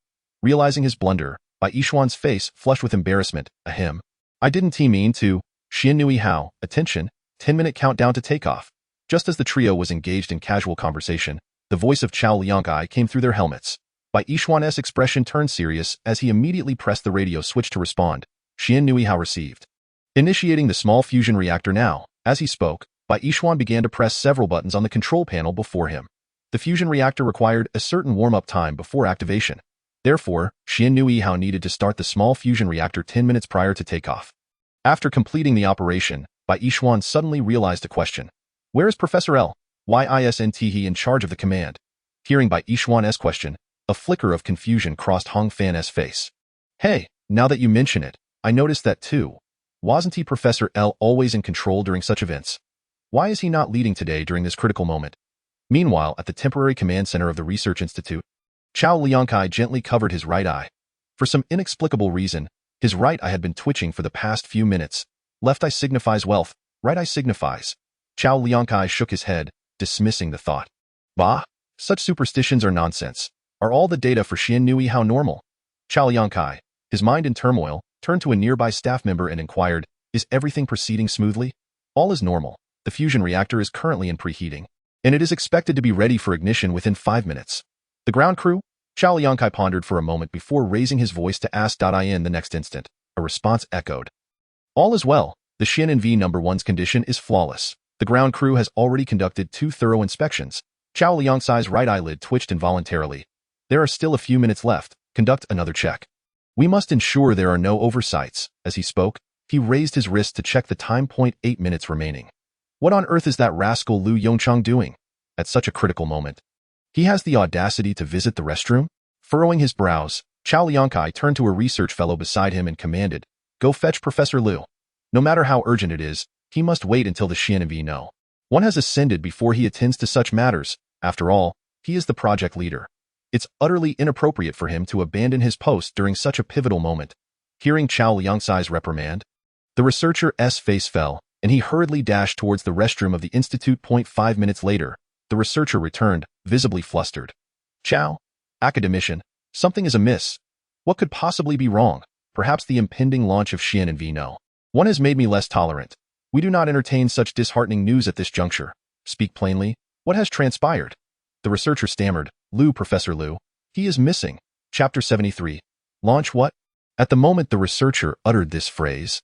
Realizing his blunder, Bai Yishuan's face flushed with embarrassment. "Ahem. I didn't mean to." Xianhui Hao, attention, 10-minute countdown to takeoff. Just as the trio was engaged in casual conversation, the voice of Chao Liangkai came through their helmets. Bai Yishuan's expression turned serious as he immediately pressed the radio switch to respond. Xianhui Hao received. Initiating the small fusion reactor now. As he spoke, Bai Yishuan began to press several buttons on the control panel before him. The fusion reactor required a certain warm-up time before activation. Therefore, Xianhui Hao needed to start the small fusion reactor 10 minutes prior to takeoff. After completing the operation, Bai Yishuan suddenly realized a question. "Where is Professor L? Why isn't he in charge of the command?" Hearing Bai Yishuan's question, a flicker of confusion crossed Hong Fan's face. "Hey, now that you mention it, I noticed that too. Wasn't he Professor L always in control during such events? Why is he not leading today during this critical moment?" Meanwhile, at the temporary command center of the Research Institute, Chao Liangkai gently covered his right eye. For some inexplicable reason, his right eye had been twitching for the past few minutes. Left eye signifies wealth, right eye signifies. Chao Liangkai shook his head, dismissing the thought. "Bah, such superstitions are nonsense. Are all the data for Xianhui Hao normal?" Chao Liangkai, his mind in turmoil, turned to a nearby staff member and inquired, "Is everything proceeding smoothly?" "All is normal. The fusion reactor is currently in preheating, and it is expected to be ready for ignition within 5 minutes. The ground crew?" Chao Liangkai pondered for a moment before raising his voice to ask. In the next instant, a response echoed. "All is well. The Xianhui No. 1's condition is flawless. The ground crew has already conducted 2 thorough inspections." Chao Liangkai's right eyelid twitched involuntarily. "There are still a few minutes left. Conduct another check. We must ensure there are no oversights." As he spoke, He raised his wrist to check the time. 8 minutes remaining. What on earth is that rascal Lu Yongchang doing at such a critical moment? He has the audacity to visit the restroom? Furrowing his brows, Chao Liangkai turned to a research fellow beside him and commanded, "Go fetch Professor Liu. No matter how urgent it is, he must wait until the Xiananvi know. One has ascended before he attends to such matters. After all, he is the project leader. It's utterly inappropriate for him to abandon his post during such a pivotal moment." Hearing Chao Liangkai's reprimand, the researcher's face fell, and he hurriedly dashed towards the restroom of the institute. 5 minutes later, the researcher returned, visibly flustered. "Chao, academician, something is amiss. What could possibly be wrong? Perhaps the impending launch of Xiananvi No. One has made me less tolerant. We do not entertain such disheartening news at this juncture. Speak plainly, what has transpired?" The researcher stammered, Professor Liu. He is missing." Chapter 73. Launch what? At the moment the researcher uttered this phrase,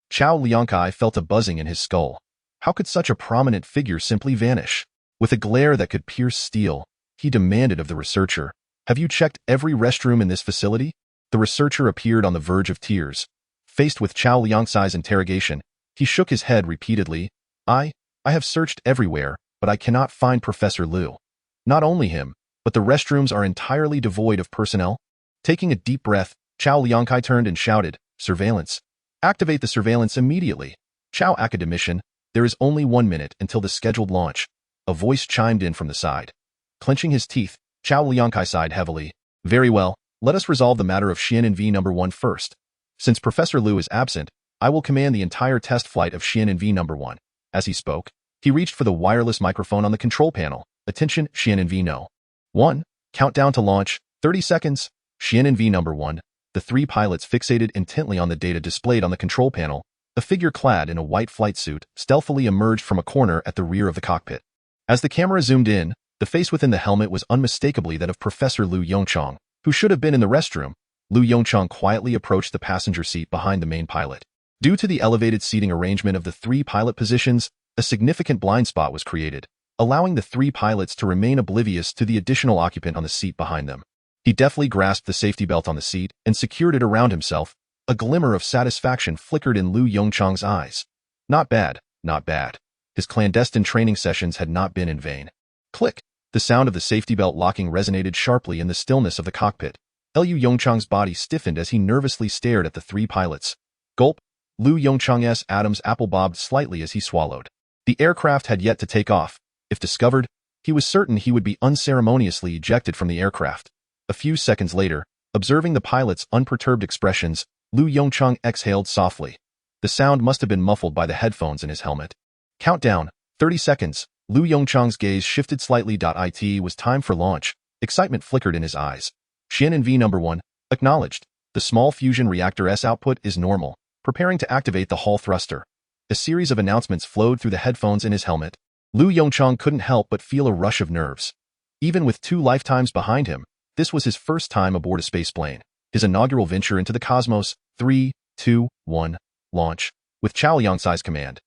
Chao Liangkai felt a buzzing in his skull. How could such a prominent figure simply vanish? With a glare that could pierce steel, he demanded of the researcher, "Have you checked every restroom in this facility?" The researcher appeared on the verge of tears. Faced with Chao Liangkai's interrogation, he shook his head repeatedly. I have searched everywhere, but I cannot find Professor Liu. Not only him, but the restrooms are entirely devoid of personnel." Taking a deep breath, Chao Liangkai turned and shouted, "Surveillance. Activate the surveillance immediately." "Chao academician, there is only 1 minute until the scheduled launch." A voice chimed in from the side. Clenching his teeth, Chao Liangkai sighed heavily. "Very well, let us resolve the matter of Xiananvi No. 1 first. Since Professor Liu is absent, I will command the entire test flight of Xiananvi No. 1. As he spoke, he reached for the wireless microphone on the control panel. "Attention, Xiananvi No. 1. Countdown to launch, 30 seconds. Xiananvi No. 1. The 3 pilots fixated intently on the data displayed on the control panel. A figure clad in a white flight suit stealthily emerged from a corner at the rear of the cockpit. As the camera zoomed in, the face within the helmet was unmistakably that of Professor Lu Yongchang, who should have been in the restroom. Lu Yongchang quietly approached the passenger seat behind the main pilot. Due to the elevated seating arrangement of the 3 pilot positions, a significant blind spot was created, allowing the 3 pilots to remain oblivious to the additional occupant on the seat behind them. He deftly grasped the safety belt on the seat and secured it around himself. A glimmer of satisfaction flickered in Lu Yongchang's eyes. Not bad, not bad. His clandestine training sessions had not been in vain. Click! The sound of the safety belt locking resonated sharply in the stillness of the cockpit. Lu Yongchang's body stiffened as he nervously stared at the 3 pilots. Gulp! Lu Yongchang's Adam's apple bobbed slightly as he swallowed. The aircraft had yet to take off. If discovered, he was certain he would be unceremoniously ejected from the aircraft. A few seconds later, observing the pilot's unperturbed expressions, Lu Yongchang exhaled softly. The sound must have been muffled by the headphones in his helmet. Countdown, 30 seconds. Lu Yongchang's gaze shifted slightly. It was time for launch. Excitement flickered in his eyes. Xiananvi No. 1, acknowledged. The small fusion reactor's output is normal. Preparing to activate the Hall thruster. A series of announcements flowed through the headphones in his helmet. Lu Yongchang couldn't help but feel a rush of nerves. Even with 2 lifetimes behind him, this was his first time aboard a spaceplane. His inaugural venture into the cosmos. 3, 2, 1, launch. With Chao Liangkai's command.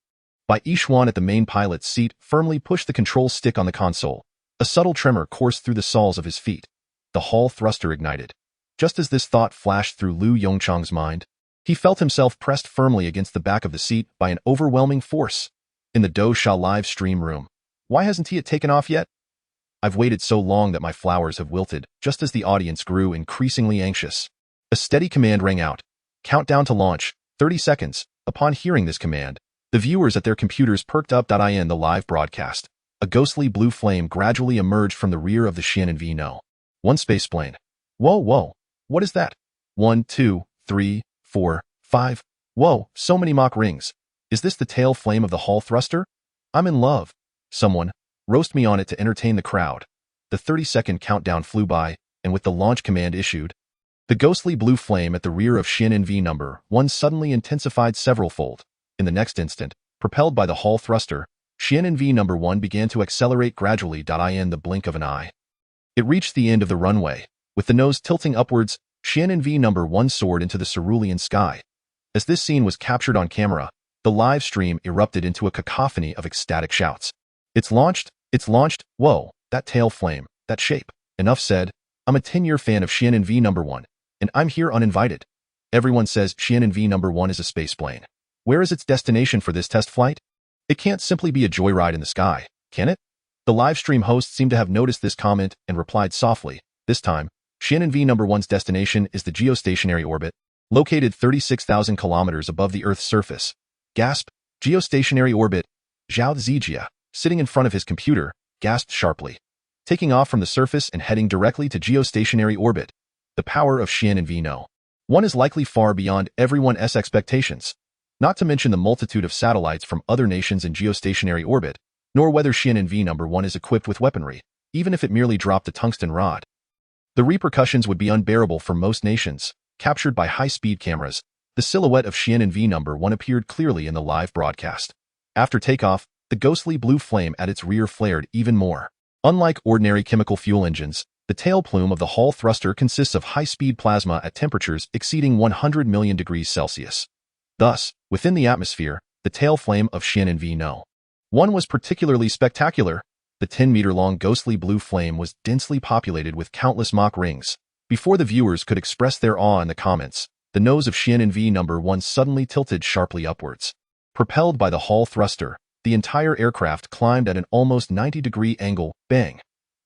By Yishuan at the main pilot's seat firmly pushed the control stick on the console. A subtle tremor coursed through the soles of his feet. The Hall thruster ignited. Just as this thought flashed through Lu Yongchang's mind, he felt himself pressed firmly against the back of the seat by an overwhelming force. In the Do Sha live stream room. Why hasn't he taken off yet? I've waited so long that my flowers have wilted, just as the audience grew increasingly anxious. A steady command rang out. Countdown to launch, 30 seconds. Upon hearing this command, the viewers at their computers perked up. In the live broadcast, a ghostly blue flame gradually emerged from the rear of the Xiananvi No. 1 spaceplane. Whoa, what is that? 1, 2, 3, 4, 5. Whoa, so many Mach rings. Is this the tail flame of the Hall thruster? I'm in love. Someone, roast me on it to entertain the crowd. The 30-second countdown flew by, and with the launch command issued, the ghostly blue flame at the rear of Xiananvi No. 1 suddenly intensified several-fold. In the next instant, propelled by the Hall thruster, Xiananvi No. 1 began to accelerate gradually. In the blink of an eye, it reached the end of the runway. With the nose tilting upwards, Xiananvi No. 1 soared into the cerulean sky. As this scene was captured on camera, the live stream erupted into a cacophony of ecstatic shouts. It's launched! It's launched! Whoa, that tail flame, that shape. Enough said. I'm a 10-year fan of Xiananvi No. 1, and I'm here uninvited. Everyone says Xiananvi No. 1 is a spaceplane. Where is its destination for this test flight? It can't simply be a joyride in the sky, can it? The live stream host seemed to have noticed this comment and replied softly. This time, Xiaonan V1's destination is the geostationary orbit, located 36,000 kilometers above the Earth's surface. Gasp! Geostationary orbit. Zhao Zijia, sitting in front of his computer, gasped sharply. Taking off from the surface and heading directly to geostationary orbit. The power of Xiaonan V1 is likely far beyond everyone's expectations, not to mention the multitude of satellites from other nations in geostationary orbit, nor whether Xiaonan V1 is equipped with weaponry, even if it merely dropped a tungsten rod. The repercussions would be unbearable for most nations. Captured by high-speed cameras, the silhouette of Xiaonan V1 appeared clearly in the live broadcast. After takeoff, the ghostly blue flame at its rear flared even more. Unlike ordinary chemical fuel engines, the tail plume of the Hall thruster consists of high-speed plasma at temperatures exceeding 100 million degrees Celsius. Thus, within the atmosphere, the tail flame of Xiaonan V1 was particularly spectacular. The 10-meter-long ghostly blue flame was densely populated with countless mock rings. Before the viewers could express their awe in the comments, the nose of Xiaonan V1 suddenly tilted sharply upwards. Propelled by the Hall thruster, the entire aircraft climbed at an almost 90-degree angle. Bang!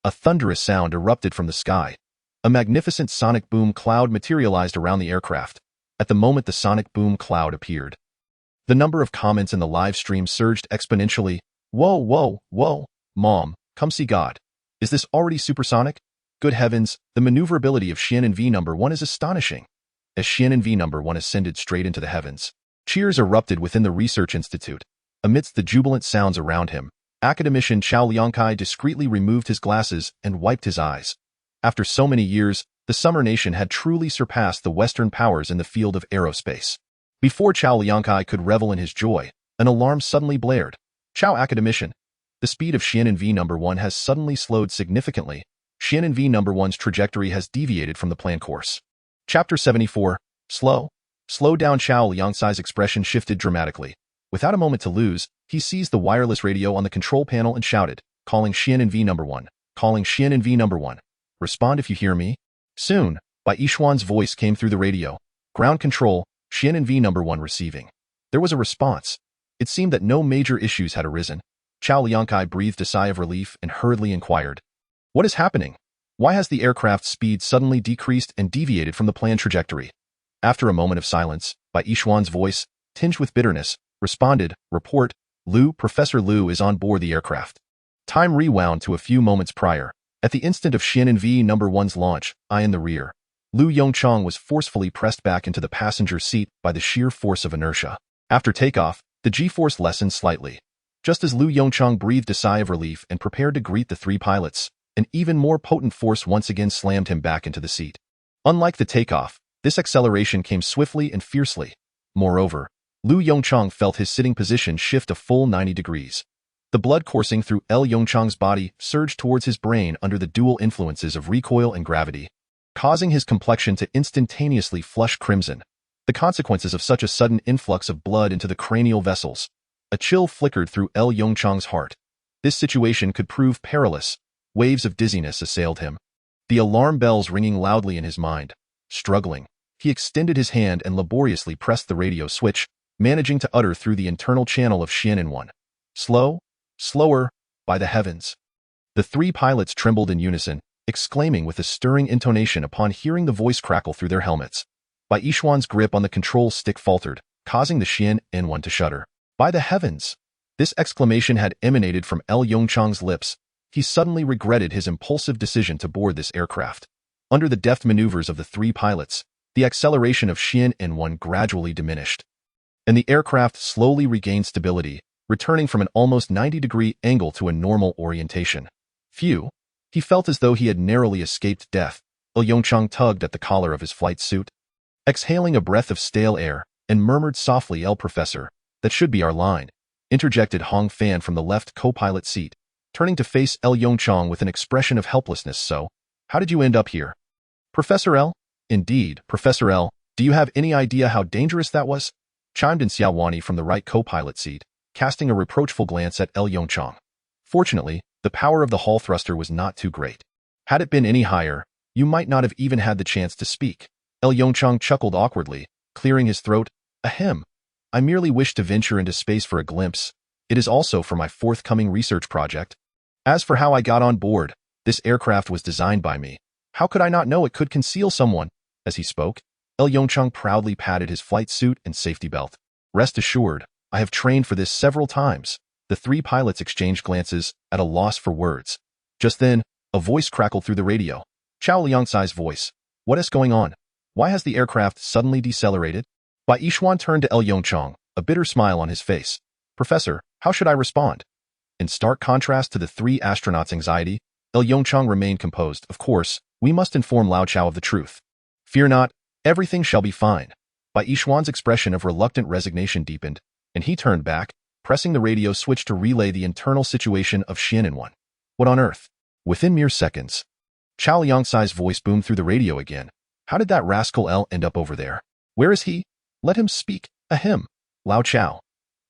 A thunderous sound erupted from the sky. A magnificent sonic boom cloud materialized around the aircraft. At the moment the sonic boom cloud appeared, the number of comments in the live stream surged exponentially. Whoa, whoa, whoa, Mom, come see God. Is this already supersonic? Good heavens, the maneuverability of Xiaonan V1 is astonishing. As Xiaonan V1 ascended straight into the heavens, cheers erupted within the research institute. Amidst the jubilant sounds around him, academician Chao Liangkai discreetly removed his glasses and wiped his eyes. After so many years, the Summer Nation had truly surpassed the Western powers in the field of aerospace. Before Chao Liangkai could revel in his joy, an alarm suddenly blared. Chao academician. The speed of Xiaonan V1 has suddenly slowed significantly. Xiaonan V1's trajectory has deviated from the planned course. Chapter 74. Slow. Slow down. Chao Liangkai's expression shifted dramatically. Without a moment to lose, he seized the wireless radio on the control panel and shouted, calling Xiaonan V1. Calling Xiaonan V1. Respond if you hear me. Soon, Bai Yishuan's voice came through the radio. Ground control, Xiaonan V1 receiving. There was a response. It seemed that no major issues had arisen. Chao Liangkai breathed a sigh of relief and hurriedly inquired. What is happening? Why has the aircraft's speed suddenly decreased and deviated from the planned trajectory? After a moment of silence, Bai Yishuan's voice, tinged with bitterness, responded, Report, Lyu, Professor Lyu is on board the aircraft. Time rewound to a few moments prior. At the instant of Xiaonan V1's launch, in the rear, Lyu Yongchang was forcefully pressed back into the passenger seat by the sheer force of inertia. After takeoff, the G-force lessened slightly. Just as Lyu Yongchang breathed a sigh of relief and prepared to greet the three pilots, an even more potent force once again slammed him back into the seat. Unlike the takeoff, this acceleration came swiftly and fiercely. Moreover, Lyu Yongchang felt his sitting position shift a full 90 degrees. The blood coursing through Yongchang's body surged towards his brain under the dual influences of recoil and gravity, causing his complexion to instantaneously flush crimson. The consequences of such a sudden influx of blood into the cranial vessels. A chill flickered through Yongchang's heart. This situation could prove perilous. Waves of dizziness assailed him. The alarm bells ringing loudly in his mind. Struggling, he extended his hand and laboriously pressed the radio switch, managing to utter through the internal channel of Xiaonan 1. Slow, slower, by the heavens. The three pilots trembled in unison, exclaiming with a stirring intonation upon hearing the voice crackle through their helmets. Bai Yishuan's grip on the control stick faltered, causing the Xiaonan 1 to shudder. By the heavens! This exclamation had emanated from Yongchang's lips. He suddenly regretted his impulsive decision to board this aircraft. Under the deft maneuvers of the three pilots, the acceleration of Xiaonan 1 gradually diminished, and the aircraft slowly regained stability, returning from an almost 90-degree angle to a normal orientation. Phew! He felt as though he had narrowly escaped death. Yongchang tugged at the collar of his flight suit, exhaling a breath of stale air, and murmured softly, Professor, that should be our line, interjected Hong Fan from the left co-pilot seat, turning to face Yongchang with an expression of helplessness. So, how did you end up here? Professor L? Indeed, Professor L. Do you have any idea how dangerous that was? Chimed in Xiaowani from the right co-pilot seat, casting a reproachful glance at Yongchang. Fortunately, the power of the Hall thruster was not too great. Had it been any higher, you might not have even had the chance to speak. Yongchang chuckled awkwardly, clearing his throat. Ahem. I merely wish to venture into space for a glimpse. It is also for my forthcoming research project. As for how I got on board, this aircraft was designed by me. How could I not know it could conceal someone? As he spoke, Yongchang proudly patted his flight suit and safety belt. Rest assured, I have trained for this several times. The three pilots exchanged glances, at a loss for words. Just then, a voice crackled through the radio. Chao Liangsai's voice. What is going on? Why has the aircraft suddenly decelerated? Bai Yishuan turned to Yongchang, a bitter smile on his face. Professor, how should I respond? In stark contrast to the three astronauts' anxiety, Yongchang remained composed. Of course, we must inform Lao Chao of the truth. Fear not, everything shall be fine. Bai Yishuan's expression of reluctant resignation deepened, and he turned back, pressing the radio switch to relay the internal situation of Xianin-1. What on earth? Within mere seconds, Chao Liangsai's voice boomed through the radio again. How did that rascal L end up over there? Where is he? Let him speak. Ahem. Lao Chao.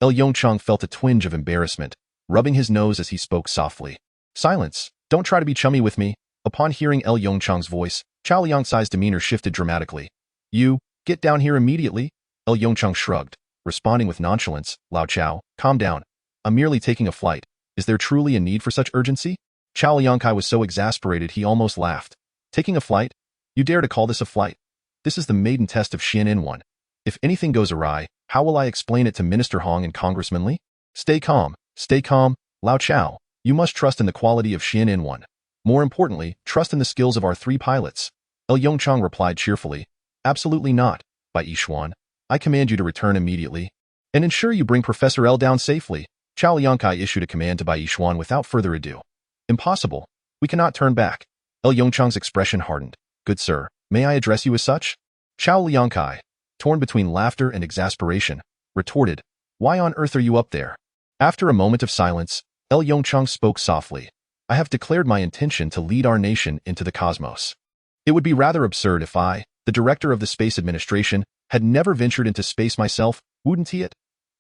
Yongchang felt a twinge of embarrassment, rubbing his nose as he spoke softly. Silence. Don't try to be chummy with me. Upon hearing Yongchang's voice, Chao Liangsai's demeanor shifted dramatically. You, get down here immediately. Yongchang shrugged, responding with nonchalance. Lao Chao, calm down. I'm merely taking a flight. Is there truly a need for such urgency? Chao Liangkai was so exasperated he almost laughed. Taking a flight? You dare to call this a flight? This is the maiden test of Xianin-1. If anything goes awry, how will I explain it to Minister Hong and Congressman Li? Stay calm, Lao Chao. You must trust in the quality of Xianin-1. More importantly, trust in the skills of our three pilots. Yongchang replied cheerfully. Absolutely not, Bai Yishuan. I command you to return immediately. And ensure you bring Professor L down safely. Chao Liangkai issued a command to Bai Yishuan without further ado. Impossible. We cannot turn back. Yongchang's expression hardened. Good sir, may I address you as such? Chao Liangkai, torn between laughter and exasperation, retorted, Why on earth are you up there? After a moment of silence, Yongchang spoke softly. I have declared my intention to lead our nation into the cosmos. It would be rather absurd if I, the director of the Space Administration, had never ventured into space myself, wouldn't he it?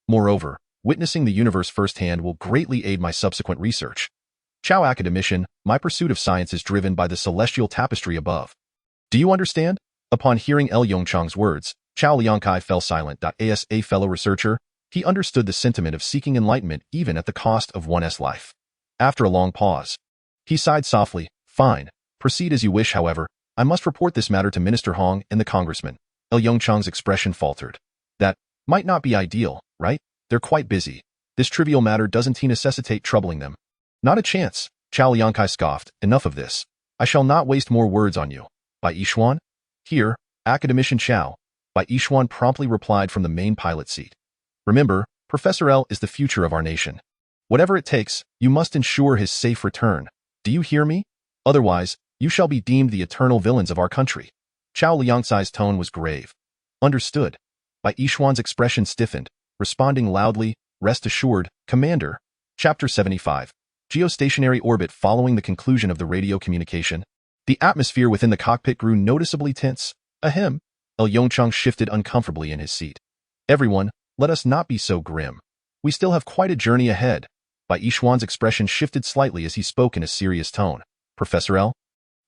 Moreover, witnessing the universe firsthand will greatly aid my subsequent research. Chao Academician, my pursuit of science is driven by the celestial tapestry above. Do you understand? Upon hearing Yongchang's words, Chao Liangkai fell silent. As a fellow researcher, he understood the sentiment of seeking enlightenment even at the cost of one's life. After a long pause, he sighed softly. Fine. Proceed as you wish, however. I must report this matter to Minister Hong and the congressman. Yongchang's expression faltered. That might not be ideal, right? They're quite busy. This trivial matter doesn't necessitate troubling them. Not a chance, Chao Liangkai scoffed. Enough of this. I shall not waste more words on you. Bai Yishuan? Here, Academician Chao. Bai Yishuan promptly replied from the main pilot seat. Remember, Professor L is the future of our nation. Whatever it takes, you must ensure his safe return. Do you hear me? Otherwise, you shall be deemed the eternal villains of our country. Chao Liangsai's tone was grave. Understood. Bai Yishuan's expression stiffened, responding loudly, Rest assured, Commander. Chapter 75. Geostationary orbit. Following the conclusion of the radio communication, the atmosphere within the cockpit grew noticeably tense. Ahem. Yongchang shifted uncomfortably in his seat. Everyone, let us not be so grim. We still have quite a journey ahead. Bai Yishuan's expression shifted slightly as he spoke in a serious tone. Professor L?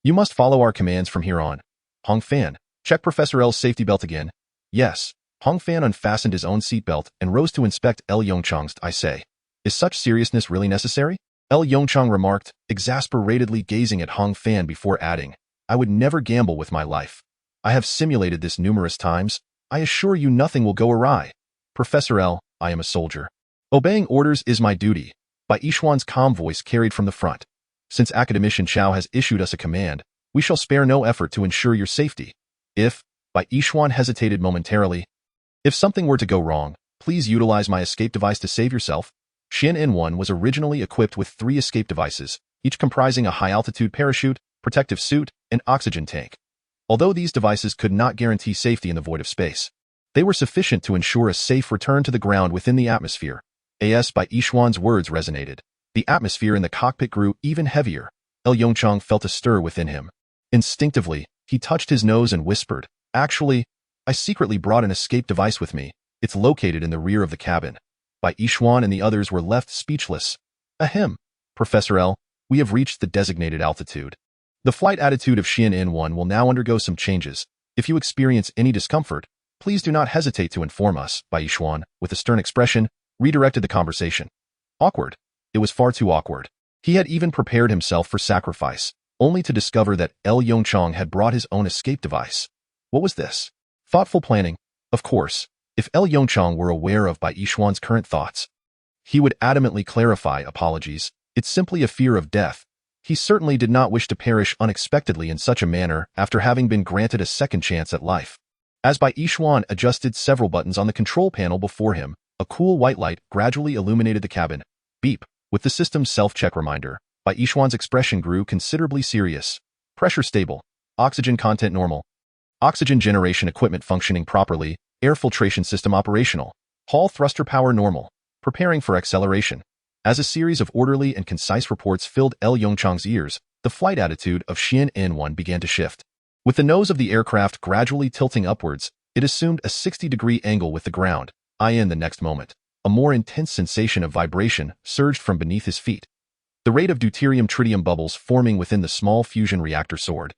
You must follow our commands from here on. Hong Fan, check Professor L's safety belt again. Yes. Hong Fan unfastened his own seatbelt and rose to inspect Yongchang's. I say, is such seriousness really necessary? Yongchang remarked, exasperatedly gazing at Hong Fan before adding, I would never gamble with my life. I have simulated this numerous times. I assure you nothing will go awry. Professor L, I am a soldier. Obeying orders is my duty. Bai Yishuan's calm voice carried from the front. Since Academician Chao has issued us a command, we shall spare no effort to ensure your safety. Bai Yishuan hesitated momentarily. If something were to go wrong, please utilize my escape device to save yourself. Xianin-1 was originally equipped with 3 escape devices, each comprising a high-altitude parachute, protective suit, and oxygen tank. Although these devices could not guarantee safety in the void of space, they were sufficient to ensure a safe return to the ground within the atmosphere. As Bai Yishuan's words resonated, the atmosphere in the cockpit grew even heavier. Yongchang felt a stir within him. Instinctively, he touched his nose and whispered, Actually, I secretly brought an escape device with me. It's located in the rear of the cabin. Bai Yishuan and the others were left speechless. Ahem. Professor L, we have reached the designated altitude. The flight attitude of Xianin-1 will now undergo some changes. If you experience any discomfort, Please do not hesitate to inform us, Bai Yishuan, with a stern expression, redirected the conversation. Awkward. It was far too awkward. He had even prepared himself for sacrifice, only to discover that Yongchang had brought his own escape device. What was this? Thoughtful planning. Of course, if Yongchang were aware of Bai Yishuan's current thoughts, he would adamantly clarify apologies. It's simply a fear of death. He certainly did not wish to perish unexpectedly in such a manner after having been granted a second chance at life. As Bai Yishuan adjusted several buttons on the control panel before him, a cool white light gradually illuminated the cabin. Beep. With the system's self-check reminder, Bai Yishuan's expression grew considerably serious. Pressure stable. Oxygen content normal. Oxygen generation equipment functioning properly. Air filtration system operational. Hall thruster power normal. Preparing for acceleration. As a series of orderly and concise reports filled Yongchang's ears, the flight attitude of Xian N1 began to shift. With the nose of the aircraft gradually tilting upwards, it assumed a 60-degree angle with the ground. In the next moment, a more intense sensation of vibration surged from beneath his feet. The rate of deuterium-tritium bubbles forming within the small fusion reactor soared,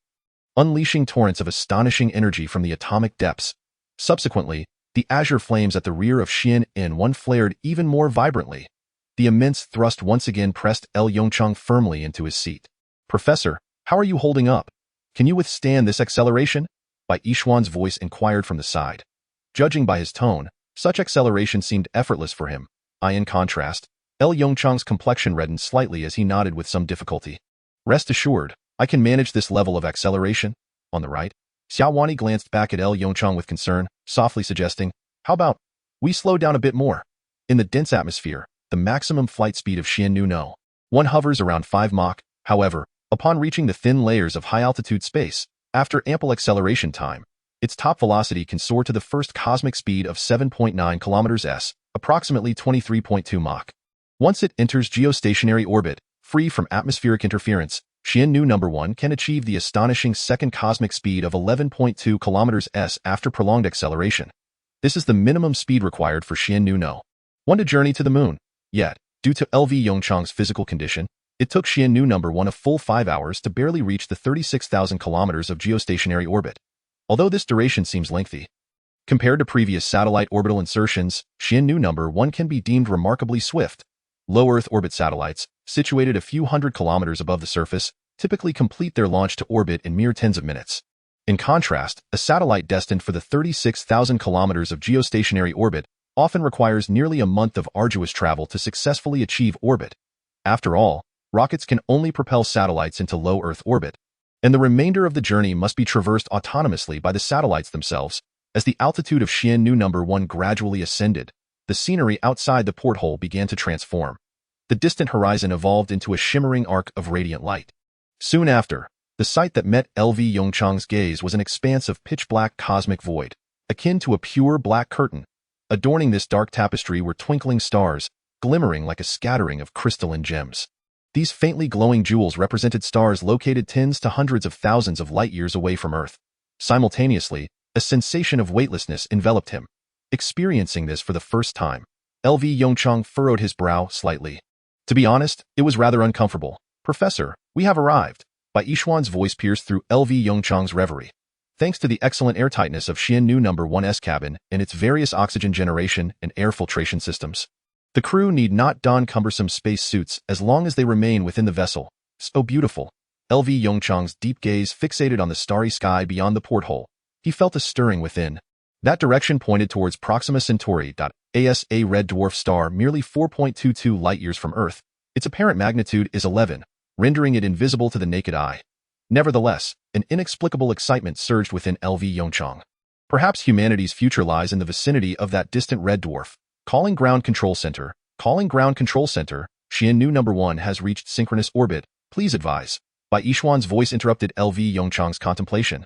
unleashing torrents of astonishing energy from the atomic depths. Subsequently, the azure flames at the rear of Xian N1 flared even more vibrantly. The immense thrust once again pressed Yongchang firmly into his seat. Professor, how are you holding up? Can you withstand this acceleration? Bai Yishuan's voice inquired from the side. Judging by his tone, such acceleration seemed effortless for him. In contrast, Yongchang's complexion reddened slightly as he nodded with some difficulty. Rest assured, I can manage this level of acceleration. On the right, Xiaowani glanced back at Yongchang with concern, softly suggesting, how about we slow down a bit more? In the dense atmosphere, the maximum flight speed of Xian No. 1 hovers around 5 Mach. However, upon reaching the thin layers of high-altitude space, after ample acceleration time, its top velocity can soar to the first cosmic speed of 7.9 km/s, approximately 23.2 Mach. Once it enters geostationary orbit, free from atmospheric interference, Xian No. 1 can achieve the astonishing second cosmic speed of 11.2 km/s after prolonged acceleration. This is the minimum speed required for Xian No. 1 to journey to the moon. Yet, due to Yongchang's physical condition, it took Xian No. 1 a full 5 hours to barely reach the 36,000 kilometers of geostationary orbit. Although this duration seems lengthy, compared to previous satellite orbital insertions, Xian No. 1 can be deemed remarkably swift. Low Earth orbit satellites, situated a few hundred kilometers above the surface, typically complete their launch to orbit in mere tens of minutes. In contrast, a satellite destined for the 36,000 kilometers of geostationary orbit often requires nearly a month of arduous travel to successfully achieve orbit. After all, rockets can only propel satellites into low Earth orbit, and the remainder of the journey must be traversed autonomously by the satellites themselves. As the altitude of Xian No. 1 gradually ascended, the scenery outside the porthole began to transform. The distant horizon evolved into a shimmering arc of radiant light. Soon after, the sight that met Yongchang's gaze was an expanse of pitch-black cosmic void, akin to a pure black curtain. Adorning this dark tapestry were twinkling stars, glimmering like a scattering of crystalline gems. These faintly glowing jewels represented stars located tens to hundreds of thousands of light-years away from Earth. Simultaneously, a sensation of weightlessness enveloped him. Experiencing this for the first time, Yongchang furrowed his brow slightly. To be honest, it was rather uncomfortable. Professor, we have arrived. Bai Yishuan's voice pierced through Yongchang's reverie. Thanks to the excellent airtightness of Xian No. 1's cabin and its various oxygen generation and air filtration systems, the crew need not don cumbersome space suits as long as they remain within the vessel. So beautiful. Yongchang's deep gaze fixated on the starry sky beyond the porthole. He felt a stirring within. That direction pointed towards Proxima Centauri. As a red dwarf star merely 4.22 light-years from Earth. Its apparent magnitude is 11, rendering it invisible to the naked eye. Nevertheless, an inexplicable excitement surged within Yongchang. Perhaps humanity's future lies in the vicinity of that distant red dwarf. Calling ground control center. Calling ground control center. Xian No. 1 has reached synchronous orbit. Please advise. Bai Yishuan's voice interrupted Yongchang's contemplation.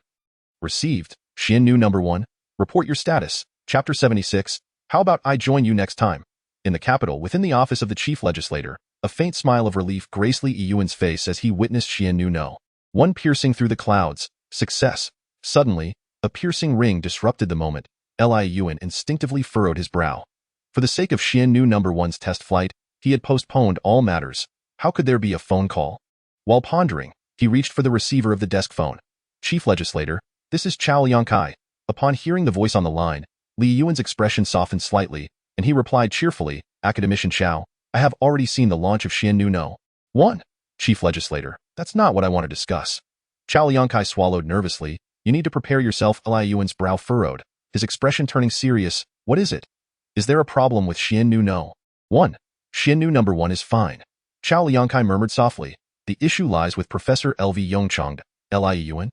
Received. Xian No. 1. Report your status. Chapter 76. How about I join you next time? In the capital, within the office of the chief legislator, a faint smile of relief graced Li Yuan's face as he witnessed Xian No. 1 piercing through the clouds. Success. Suddenly, a piercing ring disrupted the moment. Li Yuan instinctively furrowed his brow. For the sake of Xian No. 1's test flight, he had postponed all matters. How could there be a phone call? While pondering, he reached for the receiver of the desk phone. Chief legislator, this is Chao Liangkai. Upon hearing the voice on the line, Li Yuan's expression softened slightly, and he replied cheerfully, Academician Xiao, I have already seen the launch of Xiannu No. 1. Chief Legislator, that's not what I want to discuss. Chao Liangkai swallowed nervously. You need to prepare yourself. Li Yuan's brow furrowed, his expression turning serious. What is it? Is there a problem with Xiannu No. 1? Xiannu number 1 is fine. Chao Liangkai murmured softly. The issue lies with Professor LV Yongchang. Li Yuan?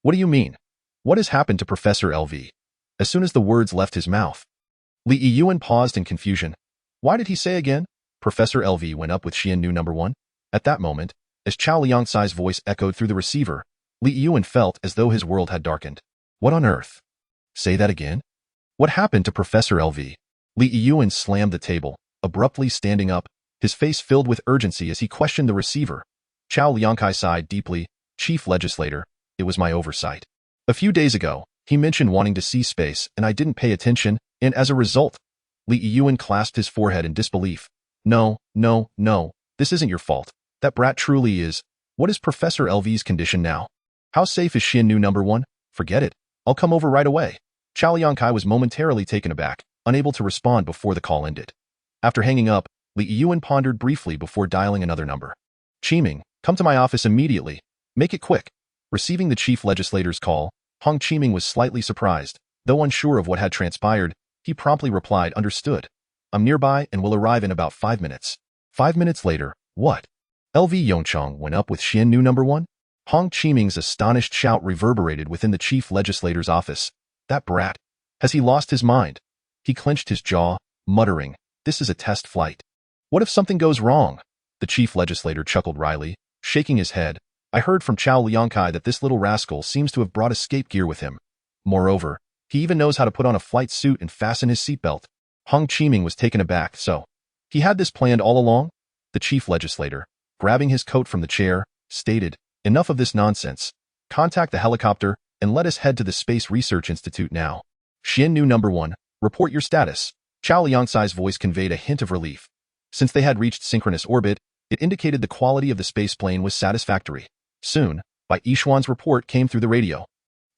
What do you mean? What has happened to Professor LV? As soon as the words left his mouth, Li Yuan paused in confusion. Why did he say again? Professor LV went up with Xiannu number 1? At that moment, as Chao Liangcai's voice echoed through the receiver, Li Yuan felt as though his world had darkened. What on earth? Say that again? What happened to Professor LV? Li Yuan slammed the table, abruptly standing up, his face filled with urgency as he questioned the receiver. Chao Liangcai sighed deeply. Chief Legislator, it was my oversight. A few days ago, he mentioned wanting to see space, and I didn't pay attention, and as a result, Li Yuan clasped his forehead in disbelief. No, this isn't your fault. That brat truly is. What is Professor LV's condition now? How safe is Xiannu number 1? Forget it. I'll come over right away. Chao Liangcai was momentarily taken aback, unable to respond before the call ended. After hanging up, Li Yuan pondered briefly before dialing another number. Qiming, come to my office immediately. Make it quick. Receiving the chief legislator's call, Hong Qiming was slightly surprised. Though unsure of what had transpired, he promptly replied, Understood. I'm nearby and will arrive in about 5 minutes. 5 minutes later, what? LV Yongchang went up with Xiannu number 1? Hong Qiming's astonished shout reverberated within the chief legislator's office. That brat. Has he lost his mind? He clenched his jaw, muttering, This is a test flight. What if something goes wrong? The chief legislator chuckled wryly, shaking his head. I heard from Chao Liangcai that this little rascal seems to have brought escape gear with him. Moreover, he even knows how to put on a flight suit and fasten his seatbelt. Hong Qiming was taken aback. So, he had this planned all along? The chief legislator, grabbing his coat from the chair, stated, Enough of this nonsense. Contact the helicopter and let us head to the Space Research Institute now. Xiannu number 1, report your status. Chao Liangcai's voice conveyed a hint of relief. Since they had reached synchronous orbit, it indicated the quality of the spaceplane was satisfactory. Soon, Bai Yishuan's report came through the radio.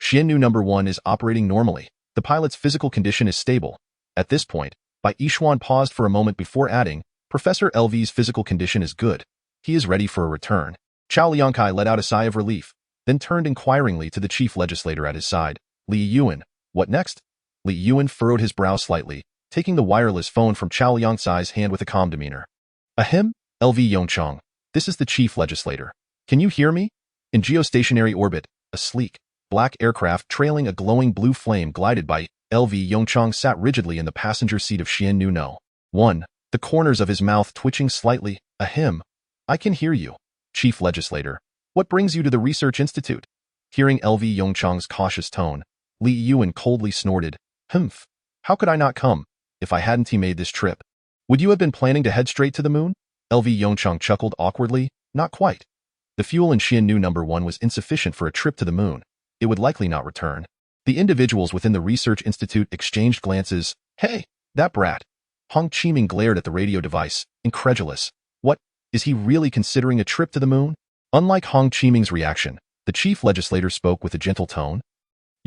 Xiannu number 1 is operating normally. The pilot's physical condition is stable. At this point, Bai Yishuan paused for a moment before adding, Professor LV's physical condition is good. He is ready for a return. Chao Liangcai let out a sigh of relief, then turned inquiringly to the chief legislator at his side. Li Yuan, what next? Li Yuan furrowed his brow slightly, taking the wireless phone from Chao Liangcai's hand with a calm demeanor. Ahem, LV Yongchang, this is the chief legislator. Can you hear me? In geostationary orbit, a sleek, black aircraft trailing a glowing blue flame glided by. LV Yongchang sat rigidly in the passenger seat of Xiannu No. 1, the corners of his mouth twitching slightly. Ahem. I can hear you. Chief Legislator, what brings you to the Research Institute? Hearing LV Yongchang's cautious tone, Li Yuan coldly snorted. Humph. How could I not come, if I hadn't made this trip? Would you have been planning to head straight to the moon? LV Yongchang chuckled awkwardly. Not quite. The fuel in Xiannu number 1 was insufficient for a trip to the moon. It would likely not return. The individuals within the Research Institute exchanged glances. Hey, that brat. Hong Qiming glared at the radio device, incredulous. What, is he really considering a trip to the moon? Unlike Hong Qiming's reaction, the chief legislator spoke with a gentle tone.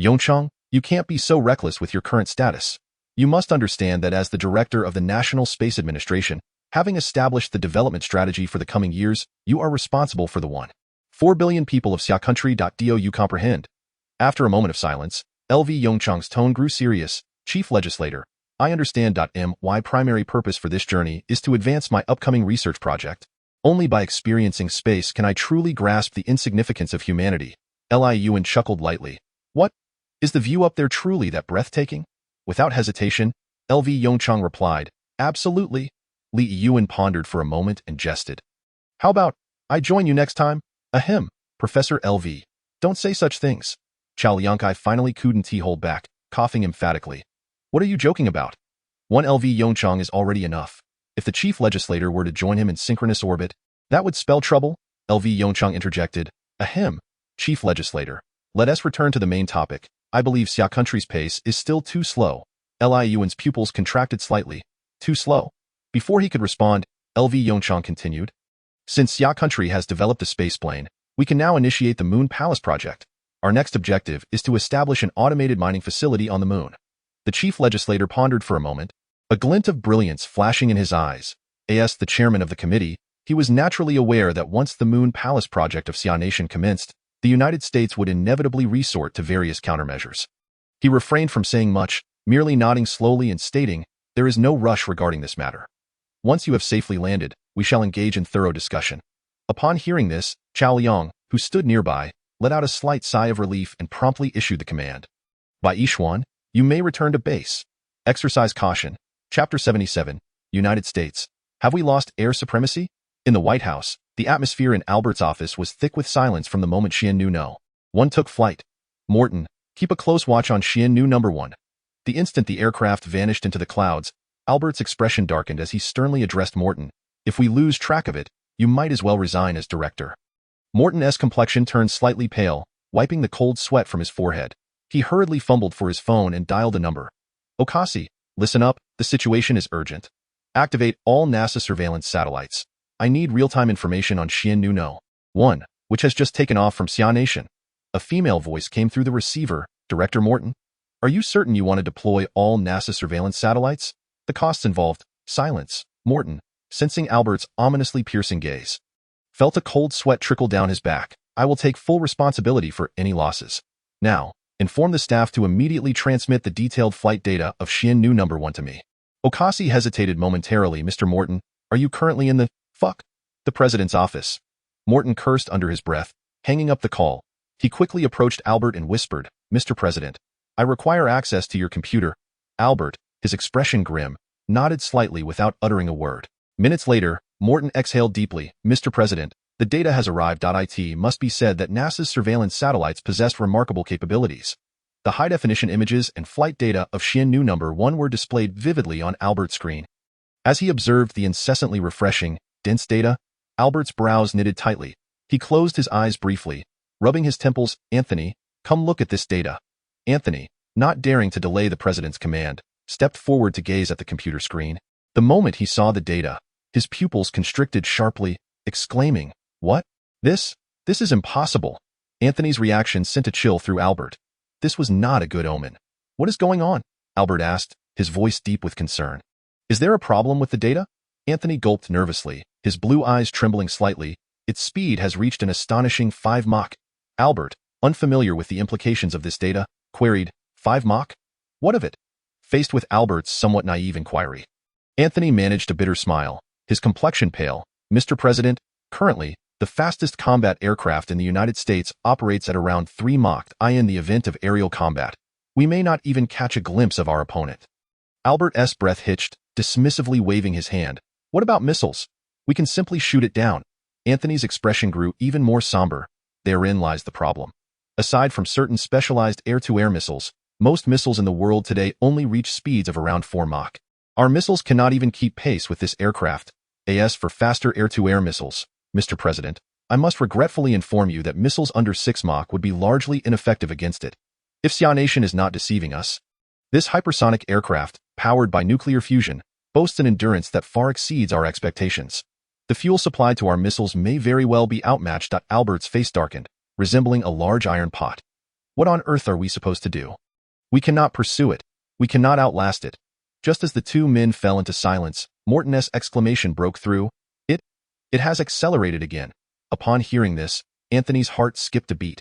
Yongchang, you can't be so reckless with your current status. You must understand that as the director of the National Space Administration, having established the development strategy for the coming years, you are responsible for the 1.4 billion people of Xia country. Do you comprehend? After a moment of silence, LV Yongchang's tone grew serious. Chief Legislator, I understand. My primary purpose for this journey is to advance my upcoming research project. Only by experiencing space can I truly grasp the insignificance of humanity. Li Yuan chuckled lightly. What? Is the view up there truly that breathtaking? Without hesitation, LV Yongchang replied, Absolutely. Li Yuan pondered for a moment and jested. How about, I join you next time? Ahem, Professor LV. Don't say such things. Chao Liangcai finally couldn't hold back, coughing emphatically. What are you joking about? 1 LV Yongchang is already enough. If the chief legislator were to join him in synchronous orbit, that would spell trouble, LV Yongchang interjected. Ahem, chief legislator. Let us return to the main topic. I believe Xia country's pace is still too slow. Li Yuan's pupils contracted slightly. Too slow? Before he could respond, LV Yongchang continued. Since Xia country has developed a spaceplane, we can now initiate the Moon Palace project. Our next objective is to establish an automated mining facility on the moon. The chief legislator pondered for a moment, a glint of brilliance flashing in his eyes. As the chairman of the committee, he was naturally aware that once the Moon Palace project of Xia Nation commenced, the United States would inevitably resort to various countermeasures. He refrained from saying much, merely nodding slowly and stating, "There is no rush regarding this matter. Once you have safely landed, we shall engage in thorough discussion." Upon hearing this, Chao Liang, who stood nearby, let out a slight sigh of relief and promptly issued the command. By Yishuan, you may return to base. Exercise caution. Chapter 77, United States. Have we lost air supremacy? In the White House, the atmosphere in Albert's office was thick with silence from the moment Xian 1 took flight. Morton, keep a close watch on Xian number 1. The instant the aircraft vanished into the clouds, Albert's expression darkened as he sternly addressed Morton. If we lose track of it, you might as well resign as director. Morton's complexion turned slightly pale, wiping the cold sweat from his forehead. He hurriedly fumbled for his phone and dialed a number. Okasi, listen up, the situation is urgent. Activate all NASA surveillance satellites. I need real-time information on Xian 1, which has just taken off from Xia Nation. A female voice came through the receiver. Director Morton, are you certain you want to deploy all NASA surveillance satellites? The costs involved. Silence. Morton, sensing Albert's ominously piercing gaze, felt a cold sweat trickle down his back. I will take full responsibility for any losses. Now, inform the staff to immediately transmit the detailed flight data of Xian number 1 to me. Okasi hesitated momentarily. Mr. Morton, are you currently in the president's office? Morton cursed under his breath, hanging up the call. He quickly approached Albert and whispered, Mr. President, I require access to your computer. Albert, his expression grim, nodded slightly without uttering a word. Minutes later, Morton exhaled deeply. Mr. President, the data has arrived. It must be said that NASA's surveillance satellites possessed remarkable capabilities. The high-definition images and flight data of Xian number 1 were displayed vividly on Albert's screen. As he observed the incessantly refreshing, dense data, Albert's brows knitted tightly. He closed his eyes briefly, rubbing his temples. Anthony, come look at this data. Anthony, not daring to delay the president's command, stepped forward to gaze at the computer screen. The moment he saw the data, his pupils constricted sharply, exclaiming, What? This is impossible. Anthony's reaction sent a chill through Albert. This was not a good omen. What is going on? Albert asked, his voice deep with concern. Is there a problem with the data? Anthony gulped nervously, his blue eyes trembling slightly. Its speed has reached an astonishing 5 Mach. Albert, unfamiliar with the implications of this data, queried, 5 Mach? What of it? Faced with Albert's somewhat naive inquiry, Anthony managed a bitter smile, his complexion pale. Mr. President, currently, the fastest combat aircraft in the United States operates at around 3 Mach. In the event of aerial combat, we may not even catch a glimpse of our opponent. Albert's breath hitched, dismissively waving his hand. What about missiles? We can simply shoot it down. Anthony's expression grew even more somber. Therein lies the problem. Aside from certain specialized air-to-air missiles, most missiles in the world today only reach speeds of around 4 Mach. Our missiles cannot even keep pace with this aircraft. As for faster air-to-air missiles, Mr. President, I must regretfully inform you that missiles under 6 Mach would be largely ineffective against it. If Xia Nation is not deceiving us, this hypersonic aircraft, powered by nuclear fusion, boasts an endurance that far exceeds our expectations. The fuel supplied to our missiles may very well be outmatched. Albert's face darkened, resembling a large iron pot. What on earth are we supposed to do? We cannot pursue it. We cannot outlast it. Just as the two men fell into silence, Morton's exclamation broke through. It has accelerated again. Upon hearing this, Anthony's heart skipped a beat.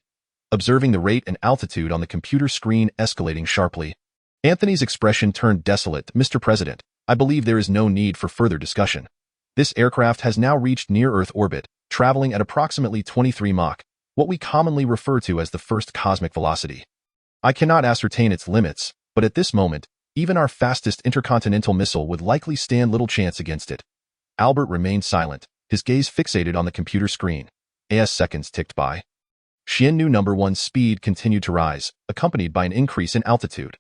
Observing the rate and altitude on the computer screen escalating sharply, Anthony's expression turned desolate. Mr. President, I believe there is no need for further discussion. This aircraft has now reached near-Earth orbit, traveling at approximately 23 Mach, what we commonly refer to as the first cosmic velocity. I cannot ascertain its limits, but at this moment, even our fastest intercontinental missile would likely stand little chance against it. Albert remained silent, his gaze fixated on the computer screen. As seconds ticked by, Xian number 1's speed continued to rise, accompanied by an increase in altitude.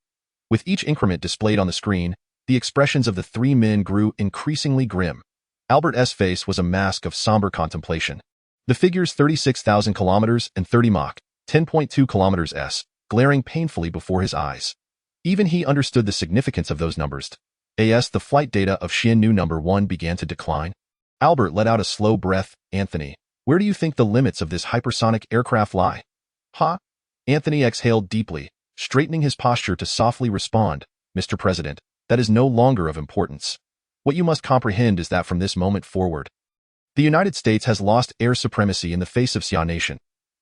With each increment displayed on the screen, the expressions of the three men grew increasingly grim. Albert's face was a mask of somber contemplation. The figures 36,000 kilometers and 30 Mach, 10.2 kilometers s, glaring painfully before his eyes. Even he understood the significance of those numbers. As the flight data of Xian number 1 began to decline, Albert let out a slow breath. Anthony, where do you think the limits of this hypersonic aircraft lie? Anthony exhaled deeply, straightening his posture to softly respond, Mr. President, that is no longer of importance. What you must comprehend is that from this moment forward, the United States has lost air supremacy in the face of Xia Nation.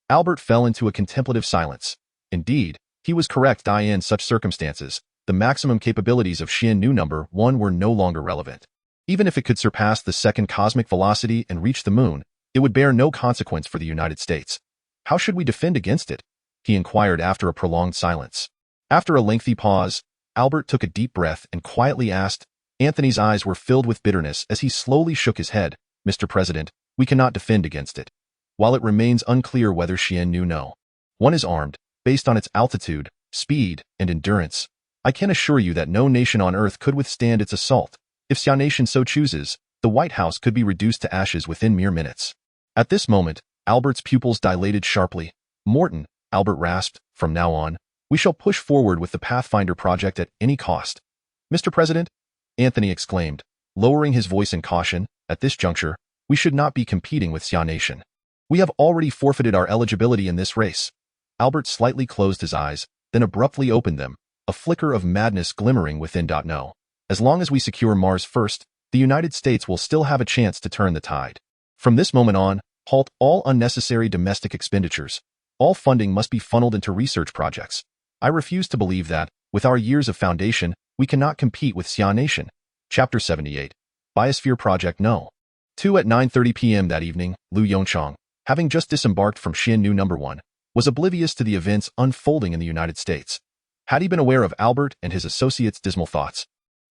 Albert fell into a contemplative silence. Indeed, he was correct. In such circumstances, the maximum capabilities of Xiannu number 1 were no longer relevant. Even if it could surpass the second cosmic velocity and reach the moon, it would bear no consequence for the United States. How should we defend against it? He inquired after a prolonged silence. After a lengthy pause, Albert took a deep breath and quietly asked. Anthony's eyes were filled with bitterness as he slowly shook his head. Mr. President, we cannot defend against it. While it remains unclear whether Xiannu no. 1 is armed, based on its altitude, speed, and endurance, I can assure you that no nation on Earth could withstand its assault. If Xia Nation so chooses, the White House could be reduced to ashes within mere minutes. At this moment, Albert's pupils dilated sharply. Morton, Albert rasped, from now on, we shall push forward with the Pathfinder project at any cost. Mr. President, Anthony exclaimed, lowering his voice in caution, at this juncture, we should not be competing with Xia Nation. We have already forfeited our eligibility in this race. Albert slightly closed his eyes, then abruptly opened them, a flicker of madness glimmering within. No. As long as we secure Mars first, the United States will still have a chance to turn the tide. From this moment on, halt all unnecessary domestic expenditures. All funding must be funneled into research projects. I refuse to believe that, with our years of foundation, we cannot compete with Xia Nation. Chapter 78. Biosphere Project No. 2 at 9:30 p.m. that evening, Lu Yongchang, having just disembarked from Xiannu number 1, was oblivious to the events unfolding in the United States. Had he been aware of Albert and his associates' dismal thoughts,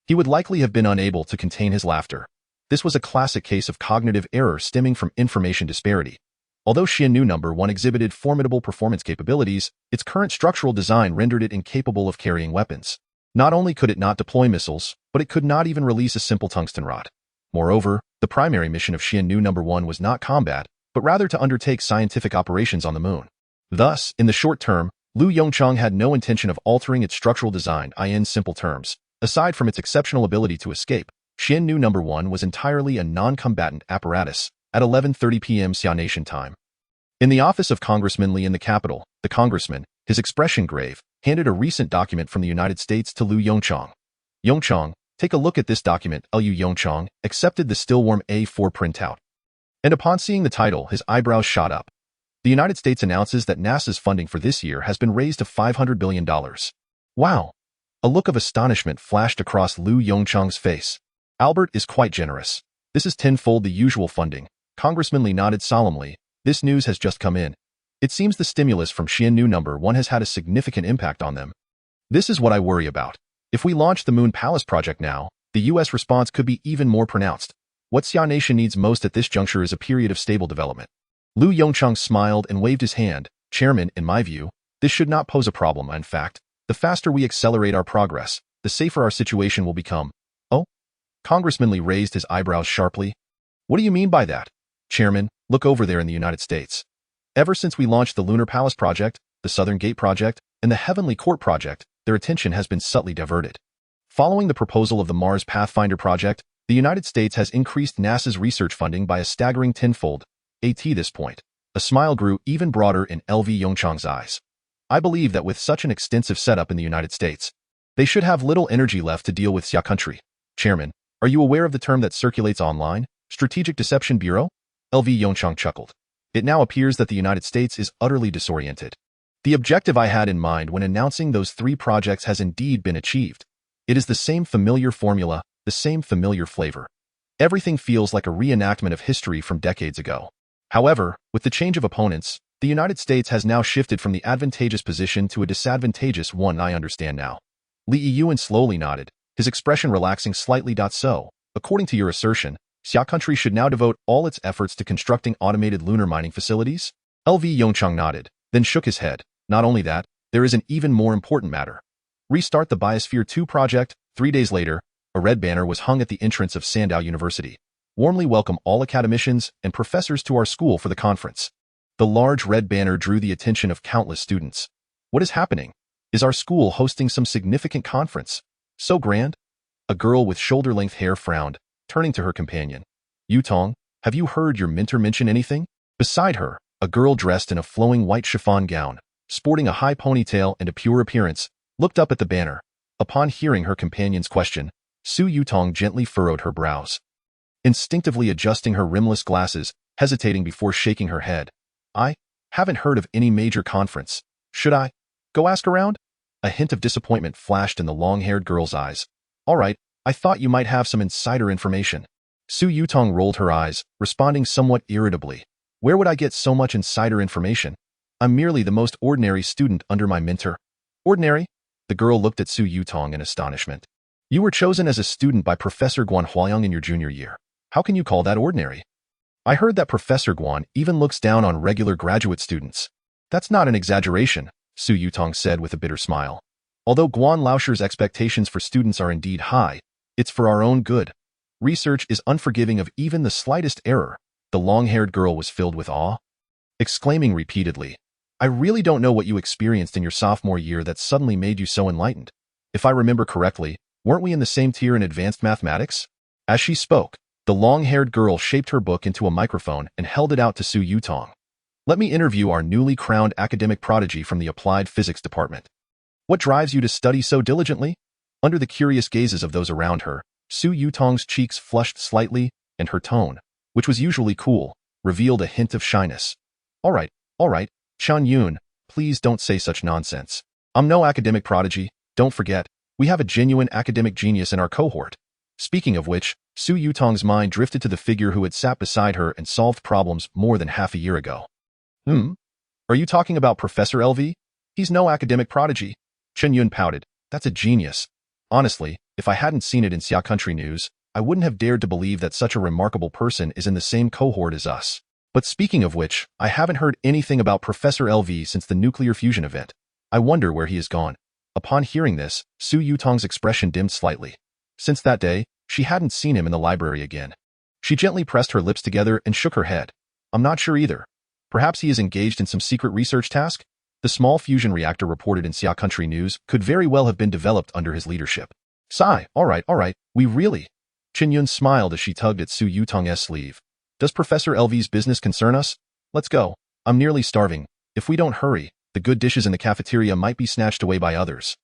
he would likely have been unable to contain his laughter. This was a classic case of cognitive error stemming from information disparity. Although Xiannu number 1 exhibited formidable performance capabilities, its current structural design rendered it incapable of carrying weapons. Not only could it not deploy missiles, but it could not even release a simple tungsten rod. Moreover, the primary mission of Xiannu number 1 was not combat, but rather to undertake scientific operations on the moon. Thus, in the short term, Lu Yongchang had no intention of altering its structural design. In simple terms, aside from its exceptional ability to escape, Xiannu number 1 was entirely a non-combatant apparatus. At 11:30 p.m. Xia Nation time. In the office of Congressman Li in the capital, the congressman, his expression grave, handed a recent document from the United States to Lu Yongchang. Yongchang, take a look at this document. Lu Yongchang accepted the still-warm A4 printout. And upon seeing the title, his eyebrows shot up. The United States announces that NASA's funding for this year has been raised to $500 billion. Wow! A look of astonishment flashed across Lu Yongchang's face. Albert is quite generous. This is tenfold the usual funding. Congressman Li nodded solemnly. This news has just come in. It seems the stimulus from Xiannu number 1 has had a significant impact on them. This is what I worry about. If we launch the Moon Palace project now, the U.S. response could be even more pronounced. What Xia Nation needs most at this juncture is a period of stable development. Lu Yongchang smiled and waved his hand. Chairman, in my view, this should not pose a problem. In fact, the faster we accelerate our progress, the safer our situation will become. Oh? Congressman Li raised his eyebrows sharply. What do you mean by that? Chairman, look over there in the United States. Ever since we launched the Lunar Palace project, the Southern Gate project, and the Heavenly Court project, their attention has been subtly diverted. Following the proposal of the Mars Pathfinder project, the United States has increased NASA's research funding by a staggering tenfold. At this point, a smile grew even broader in L.V. Yongchang's eyes. I believe that with such an extensive setup in the United States, they should have little energy left to deal with Xia country. Chairman, are you aware of the term that circulates online? Strategic Deception Bureau? L.V. Yongchang chuckled. It now appears that the United States is utterly disoriented. The objective I had in mind when announcing those 3 projects has indeed been achieved. It is the same familiar formula, the same familiar flavor. Everything feels like a reenactment of history from decades ago. However, with the change of opponents, the United States has now shifted from the advantageous position to a disadvantageous one. I understand now. Li Yiyuan slowly nodded, his expression relaxing slightly. So, according to your assertion, Xia country should now devote all its efforts to constructing automated lunar mining facilities? L.V. Yongchang nodded, then shook his head. Not only that, there is an even more important matter. Restart the Biosphere 2 project. 3 days later, a red banner was hung at the entrance of Sandow University. Warmly welcome all academicians and professors to our school for the conference. The large red banner drew the attention of countless students. What is happening? Is our school hosting some significant conference? So grand? A girl with shoulder-length hair frowned, turning to her companion. Yutong, have you heard your mentor mention anything? Beside her, a girl dressed in a flowing white chiffon gown, sporting a high ponytail and a pure appearance, looked up at the banner. Upon hearing her companion's question, Su Yutong gently furrowed her brows, instinctively adjusting her rimless glasses, hesitating before shaking her head. I haven't heard of any major conference. Should I go ask around? A hint of disappointment flashed in the long-haired girl's eyes. All right, I thought you might have some insider information. Su Yutong rolled her eyes, responding somewhat irritably. Where would I get so much insider information? I'm merely the most ordinary student under my mentor. Ordinary? The girl looked at Su Yutong in astonishment. You were chosen as a student by Professor Guan Huayang in your junior year. How can you call that ordinary? I heard that Professor Guan even looks down on regular graduate students. That's not an exaggeration, Su Yutong said with a bitter smile. Although Guan Laosher's expectations for students are indeed high, it's for our own good. Research is unforgiving of even the slightest error. The long-haired girl was filled with awe, exclaiming repeatedly, I really don't know what you experienced in your sophomore year that suddenly made you so enlightened. If I remember correctly, weren't we in the same tier in advanced mathematics? As she spoke, the long-haired girl shaped her book into a microphone and held it out to Su Yutong. Let me interview our newly crowned academic prodigy from the Applied Physics Department. What drives you to study so diligently? Under the curious gazes of those around her, Su Yutong's cheeks flushed slightly, and her tone, which was usually cool, revealed a hint of shyness. All right, Chan Yun, please don't say such nonsense. I'm no academic prodigy, don't forget, we have a genuine academic genius in our cohort. Speaking of which, Su Yutong's mind drifted to the figure who had sat beside her and solved problems more than half a year ago. Are you talking about Professor LV? He's no academic prodigy. Chen Yun pouted. That's a genius. Honestly, if I hadn't seen it in Xia Country News, I wouldn't have dared to believe that such a remarkable person is in the same cohort as us. But speaking of which, I haven't heard anything about Professor LV since the nuclear fusion event. I wonder where he has gone. Upon hearing this, Su Yutong's expression dimmed slightly. Since that day, she hadn't seen him in the library again. She gently pressed her lips together and shook her head. I'm not sure either. Perhaps he is engaged in some secret research task? The small fusion reactor reported in Xia Country News could very well have been developed under his leadership. Sigh, all right, we really... Chen Yun smiled as she tugged at Su Yutong's sleeve. Does Professor LV's business concern us? Let's go. I'm nearly starving. If we don't hurry, the good dishes in the cafeteria might be snatched away by others.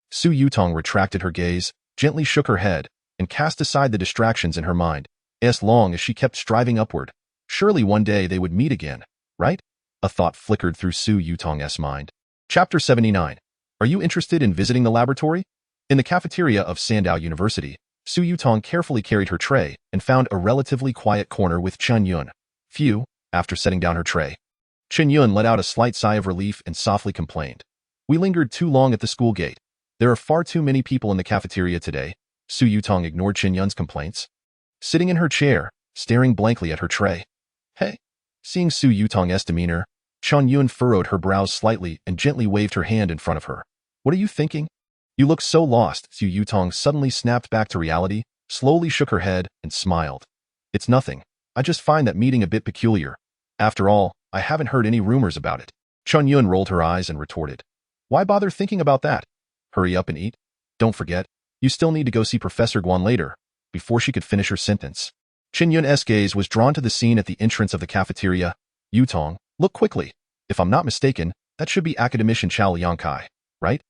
Su Yutong retracted her gaze, gently shook her head, and cast aside the distractions in her mind, as long as she kept striving upward. Surely one day they would meet again, right? A thought flickered through Su Yutong's mind. Chapter 79. Are you interested in visiting the laboratory? In the cafeteria of Sandow University, Su Yutong carefully carried her tray and found a relatively quiet corner with Chen Yun. Phew, after setting down her tray. Chen Yun let out a slight sigh of relief and softly complained. We lingered too long at the school gate. There are far too many people in the cafeteria today. Su Yutong ignored Chen Yun's complaints, sitting in her chair, staring blankly at her tray. Hey. Seeing Su Yutong's demeanor, Chen Yun furrowed her brows slightly and gently waved her hand in front of her. What are you thinking? You look so lost. Su Yutong suddenly snapped back to reality, slowly shook her head, and smiled. It's nothing. I just find that meeting a bit peculiar. After all, I haven't heard any rumors about it. Chen Yun rolled her eyes and retorted. Why bother thinking about that? Hurry up and eat. Don't forget, you still need to go see Professor Guan later. Before she could finish her sentence, Chen Yun's gaze was drawn to the scene at the entrance of the cafeteria. Yutong, look quickly. If I'm not mistaken, that should be academician Chao Liangkai, right?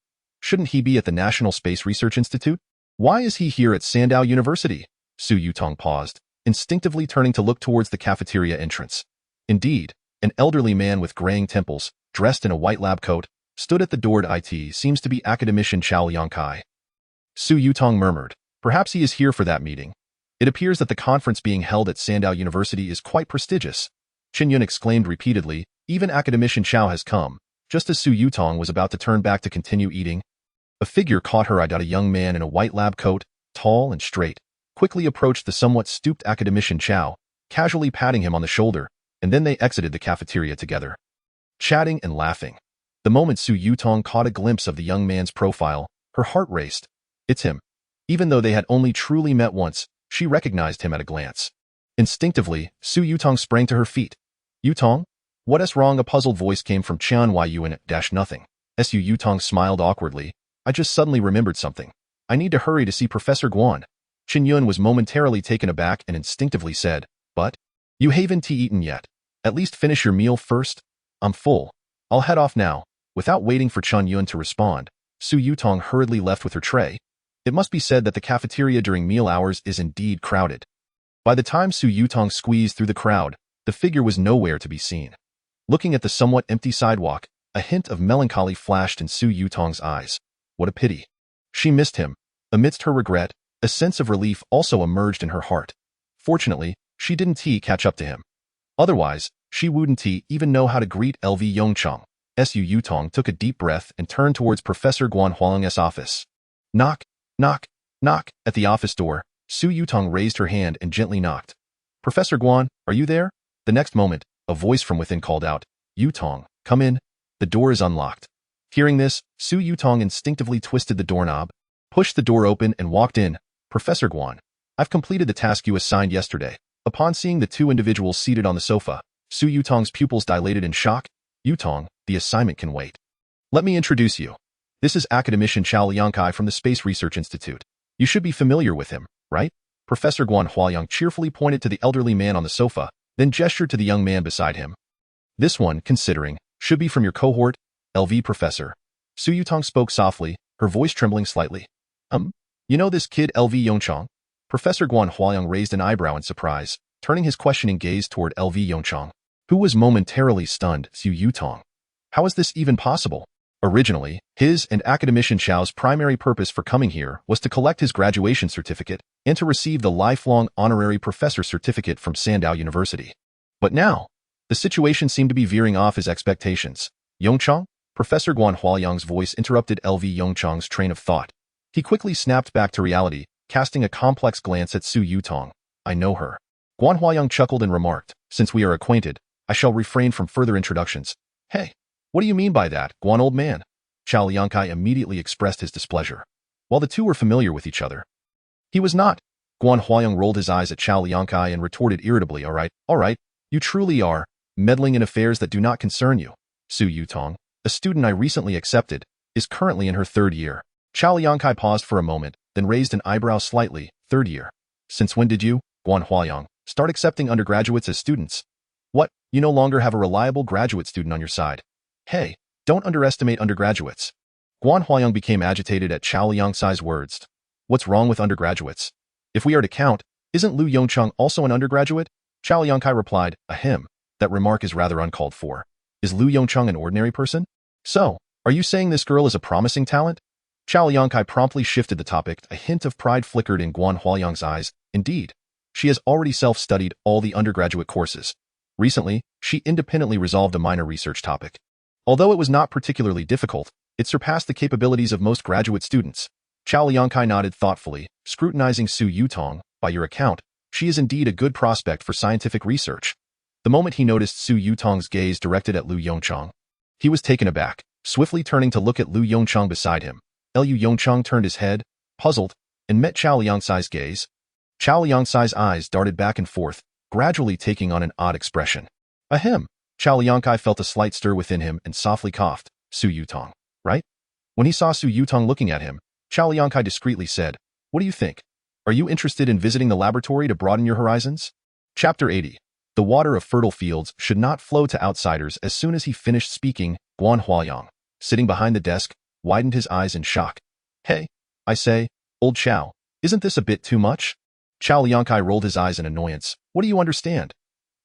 Shouldn't he be at the National Space Research Institute? Why is he here at Sandow University? Su Yutong paused, instinctively turning to look towards the cafeteria entrance. Indeed, an elderly man with graying temples, dressed in a white lab coat, stood at the door to IT. Seems to be academician Chao Liangkai. Su Yutong murmured. Perhaps he is here for that meeting. It appears that the conference being held at Sandow University is quite prestigious. Chen Yun exclaimed repeatedly, even academician Chao has come. Just as Su Yutong was about to turn back to continue eating, a figure caught her eye. A young man in a white lab coat, tall and straight, quickly approached the somewhat stooped academician Chao, casually patting him on the shoulder, and then they exited the cafeteria together, chatting and laughing. The moment Su Yutong caught a glimpse of the young man's profile, her heart raced. It's him. Even though they had only truly met once, she recognized him at a glance. Instinctively, Su Yutong sprang to her feet. Yutong? What's wrong? A puzzled voice came from Qian Yun-nothing. Su Yutong smiled awkwardly. I just suddenly remembered something. I need to hurry to see Professor Guan. Chen Yun was momentarily taken aback and instinctively said, But? You haven't eaten yet. At least finish your meal first. I'm full. I'll head off now. Without waiting for Chun Yun to respond, Su Yutong hurriedly left with her tray. It must be said that the cafeteria during meal hours is indeed crowded. By the time Su Yutong squeezed through the crowd, the figure was nowhere to be seen. Looking at the somewhat empty sidewalk, a hint of melancholy flashed in Su Yutong's eyes. What a pity. She missed him. Amidst her regret, a sense of relief also emerged in her heart. Fortunately, she didn't catch up to him. Otherwise, she wouldn't even know how to greet LV Yongchang. Su Yutong took a deep breath and turned towards Professor Guan Huang's office. Knock, knock, knock. At the office door, Su Yutong raised her hand and gently knocked. Professor Guan, are you there? The next moment, a voice from within called out, Yutong, come in. The door is unlocked. Hearing this, Su Yutong instinctively twisted the doorknob, pushed the door open and walked in. Professor Guan, I've completed the task you assigned yesterday. Upon seeing the two individuals seated on the sofa, Su Yutong's pupils dilated in shock. Yutong, the assignment can wait. Let me introduce you. This is academician Chao Liangkai from the Space Research Institute. You should be familiar with him, right? Professor Guan Huayang cheerfully pointed to the elderly man on the sofa, then gestured to the young man beside him. This one, considering, should be from your cohort, LV Professor. Su Yutong spoke softly, her voice trembling slightly. You know this kid LV Yongchang? Professor Guan Huayang raised an eyebrow in surprise, turning his questioning gaze toward LV Yongchang, who was momentarily stunned. Su Yutong. How is this even possible? Originally, his and academician Chao's primary purpose for coming here was to collect his graduation certificate and to receive the lifelong honorary professor certificate from Sandow University. But now, the situation seemed to be veering off his expectations. Yongchang? Professor Guan Huayang's voice interrupted LV Yongchang's train of thought. He quickly snapped back to reality, casting a complex glance at Su Yutong. I know her. Guan Huayang chuckled and remarked, since we are acquainted, I shall refrain from further introductions. Hey, what do you mean by that, Guan old man? Chao Liangkai immediately expressed his displeasure. While the two were familiar with each other, he was not. Guan Huayang rolled his eyes at Chao Liangkai and retorted irritably, all right, you truly are, meddling in affairs that do not concern you. Su Yutong, a student I recently accepted, is currently in her third year. Chao Liangkai paused for a moment, then raised an eyebrow slightly. Third year. Since when did you, Guan Huayang, start accepting undergraduates as students? What, you no longer have a reliable graduate student on your side? Hey, don't underestimate undergraduates. Guan Huayang became agitated at Chao Liangkai's words. What's wrong with undergraduates? If we are to count, isn't Lu Yongchang also an undergraduate? Chao Liangkai replied, ahem, that remark is rather uncalled for. Is Lu Yongchang an ordinary person? So, are you saying this girl is a promising talent? Chao Liangkai promptly shifted the topic. A hint of pride flickered in Guan Huayang's eyes. Indeed, she has already self-studied all the undergraduate courses. Recently, she independently resolved a minor research topic. Although it was not particularly difficult, it surpassed the capabilities of most graduate students. Chao Liangkai nodded thoughtfully, scrutinizing Su Yutong. By your account, she is indeed a good prospect for scientific research. The moment he noticed Su Yutong's gaze directed at Lu Yongchang, he was taken aback, swiftly turning to look at Lu Yongchang beside him. Lu Yongchang turned his head, puzzled, and met Chao Liangkai's gaze. Chao Liangkai's eyes darted back and forth, gradually taking on an odd expression. Ahem. Chao Liangkai felt a slight stir within him and softly coughed. Su Yutong, right? When he saw Su Yutong looking at him, Chao Liangkai discreetly said, what do you think? Are you interested in visiting the laboratory to broaden your horizons? Chapter 80. The water of fertile fields should not flow to outsiders. As soon as he finished speaking, Guan Huayang, sitting behind the desk, widened his eyes in shock. Hey, I say, old Chao, isn't this a bit too much? Chao Liangkai rolled his eyes in annoyance. What do you understand?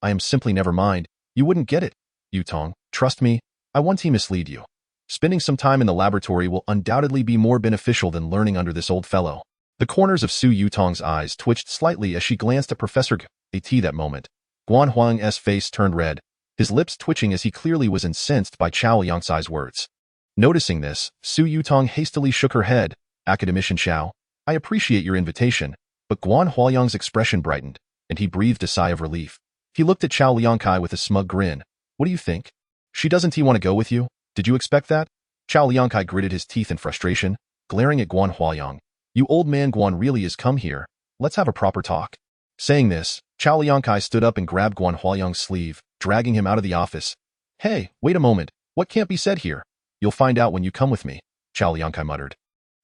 I am simply never mind. You wouldn't get it. Yutong, trust me, I won't mislead you. Spending some time in the laboratory will undoubtedly be more beneficial than learning under this old fellow. The corners of Su Yutong's eyes twitched slightly as she glanced at Professor G. That moment, Guan Huang's face turned red, his lips twitching as he clearly was incensed by Chao Liangkai's words. Noticing this, Su Yutong hastily shook her head. Academician Chao, I appreciate your invitation, but Guan Huayang's expression brightened, and he breathed a sigh of relief. He looked at Chao Liangkai with a smug grin. What do you think? She doesn't want to go with you? Did you expect that? Chao Liangkai gritted his teeth in frustration, glaring at Guan Huayang. You old man, Guan really is come here. Let's have a proper talk. Saying this, Chao Liangkai stood up and grabbed Guan Huayang's sleeve, dragging him out of the office. Hey, wait a moment. What can't be said here? You'll find out when you come with me, Chao Liangkai muttered.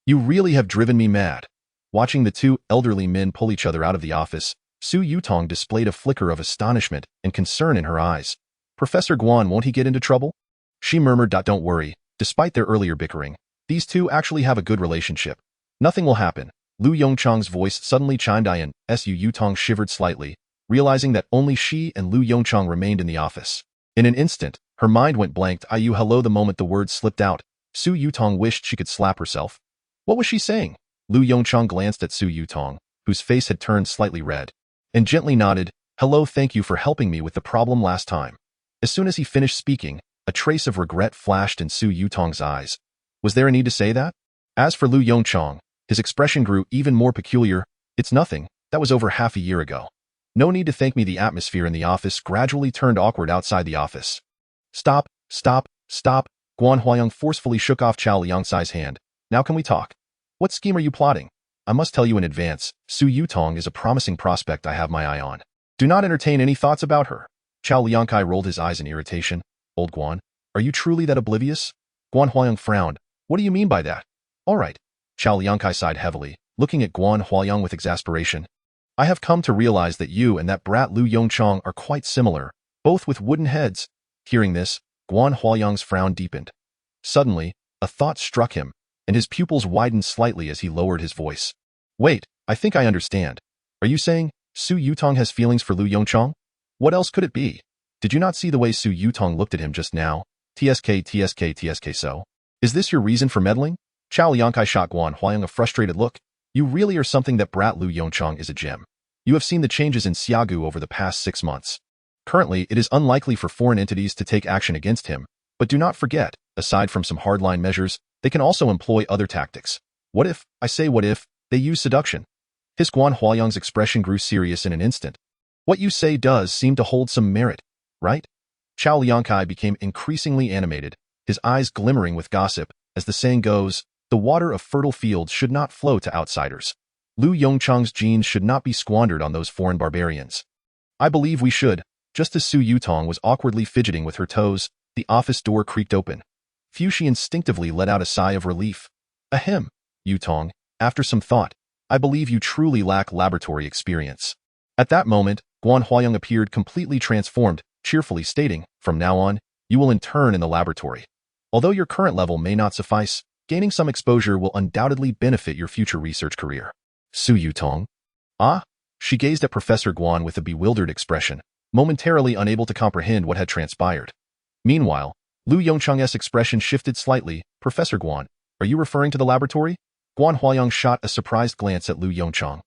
You really have driven me mad. Watching the two elderly men pull each other out of the office, Su Yutong displayed a flicker of astonishment and concern in her eyes. Professor Guan, won't he get into trouble? She murmured. Don't worry, Despite their earlier bickering, these two actually have a good relationship. Nothing will happen. Lu Yongchang's voice suddenly chimed in. Su Yutong shivered slightly, realizing that only she and Lu Yongchang remained in the office. In an instant, her mind went blank. Hello. The moment the words slipped out, Su Yutong wished she could slap herself. What was she saying? Lu Yongchang glanced at Su Yutong, whose face had turned slightly red, and gently nodded. Hello, thank you for helping me with the problem last time. As soon as he finished speaking, a trace of regret flashed in Su Yutong's eyes. Was there a need to say that? As for Lu Yongchang, his expression grew even more peculiar. It's nothing, that was over half a year ago. No need to thank me. The atmosphere in the office gradually turned awkward outside the office. Stop, stop, stop. Guan Huayang forcefully shook off Chao Liangcai's hand. Now can we talk? What scheme are you plotting? I must tell you in advance, Su Yutong is a promising prospect I have my eye on. Do not entertain any thoughts about her. Chao Liangcai rolled his eyes in irritation. Old Guan, are you truly that oblivious? Guan Huayang frowned. What do you mean by that? All right. Chao Liangcai sighed heavily, looking at Guan Huayang with exasperation. I have come to realize that you and that brat Lu Yongchang are quite similar, both with wooden heads. Hearing this, Guan Huayang's frown deepened. Suddenly, a thought struck him, and his pupils widened slightly as he lowered his voice. Wait, I think I understand. Are you saying Su Yutong has feelings for Lu Yongchang? What else could it be? Did you not see the way Su Yutong looked at him just now? TSK so. Is this your reason for meddling? Chao Liangcai shot Guan Huayang a frustrated look. You really are something. That brat Lu Yongchang is a gem. You have seen the changes in Xiagu over the past 6 months. Currently, it is unlikely for foreign entities to take action against him, but do not forget, aside from some hardline measures, they can also employ other tactics. What if, they use seduction? His Guan Huayang's expression grew serious in an instant. What you say does seem to hold some merit, right? Chao Liangcai became increasingly animated, his eyes glimmering with gossip. As the saying goes, the water of fertile fields should not flow to outsiders. Lu Yongchang's genes should not be squandered on those foreign barbarians. I believe we should. Just as Su Yutong was awkwardly fidgeting with her toes, the office door creaked open. Fushi instinctively let out a sigh of relief. Ahem, Yutong, after some thought, I believe you truly lack laboratory experience. At that moment, Guan Huayang appeared completely transformed, cheerfully stating, from now on, you will intern in the laboratory. Although your current level may not suffice, gaining some exposure will undoubtedly benefit your future research career. Su Yutong? Ah? She gazed at Professor Guan with a bewildered expression, momentarily unable to comprehend what had transpired. Meanwhile, Lu Yongchang's expression shifted slightly. Professor Guan, are you referring to the laboratory? Guan Huayang shot a surprised glance at Lu Yongchang.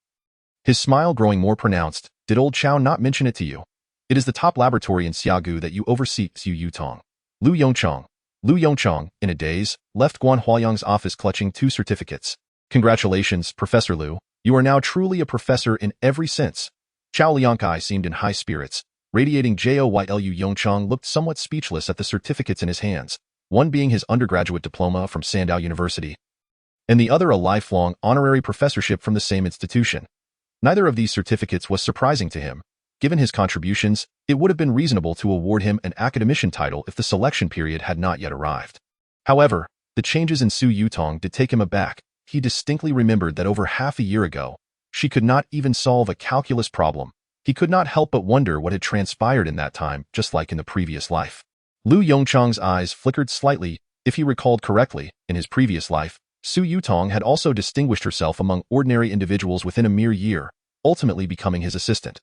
His smile growing more pronounced. Did old Chao not mention it to you? It is the top laboratory in Xiagu that you oversee. Su Yutong. Lu Yongchang, in a daze, left Guan Huayang's office clutching 2 certificates. Congratulations, Professor Lu. You are now truly a professor in every sense. Chao Liangcai seemed in high spirits, radiating joy. Lu Yongchang looked somewhat speechless at the certificates in his hands, one being his undergraduate diploma from Sandow University, and the other a lifelong honorary professorship from the same institution. Neither of these certificates was surprising to him. Given his contributions, it would have been reasonable to award him an academician title if the selection period had not yet arrived. However, the changes in Su Yutong did take him aback. He distinctly remembered that over half a year ago, she could not even solve a calculus problem. He could not help but wonder what had transpired in that time, just like in the previous life. Lu Yongchang's eyes flickered slightly. If he recalled correctly, in his previous life, Su Yutong had also distinguished herself among ordinary individuals within a mere year, ultimately becoming his assistant.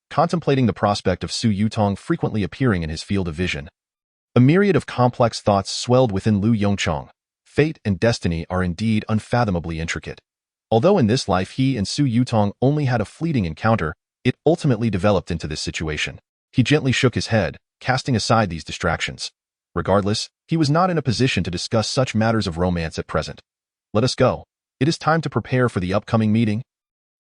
Contemplating the prospect of Su Yutong frequently appearing in his field of vision, a myriad of complex thoughts swelled within Lu Yongchang. Fate and destiny are indeed unfathomably intricate. Although in this life he and Su Yutong only had a fleeting encounter, it ultimately developed into this situation. He gently shook his head, casting aside these distractions. Regardless, he was not in a position to discuss such matters of romance at present. Let us go. It is time to prepare for the upcoming meeting.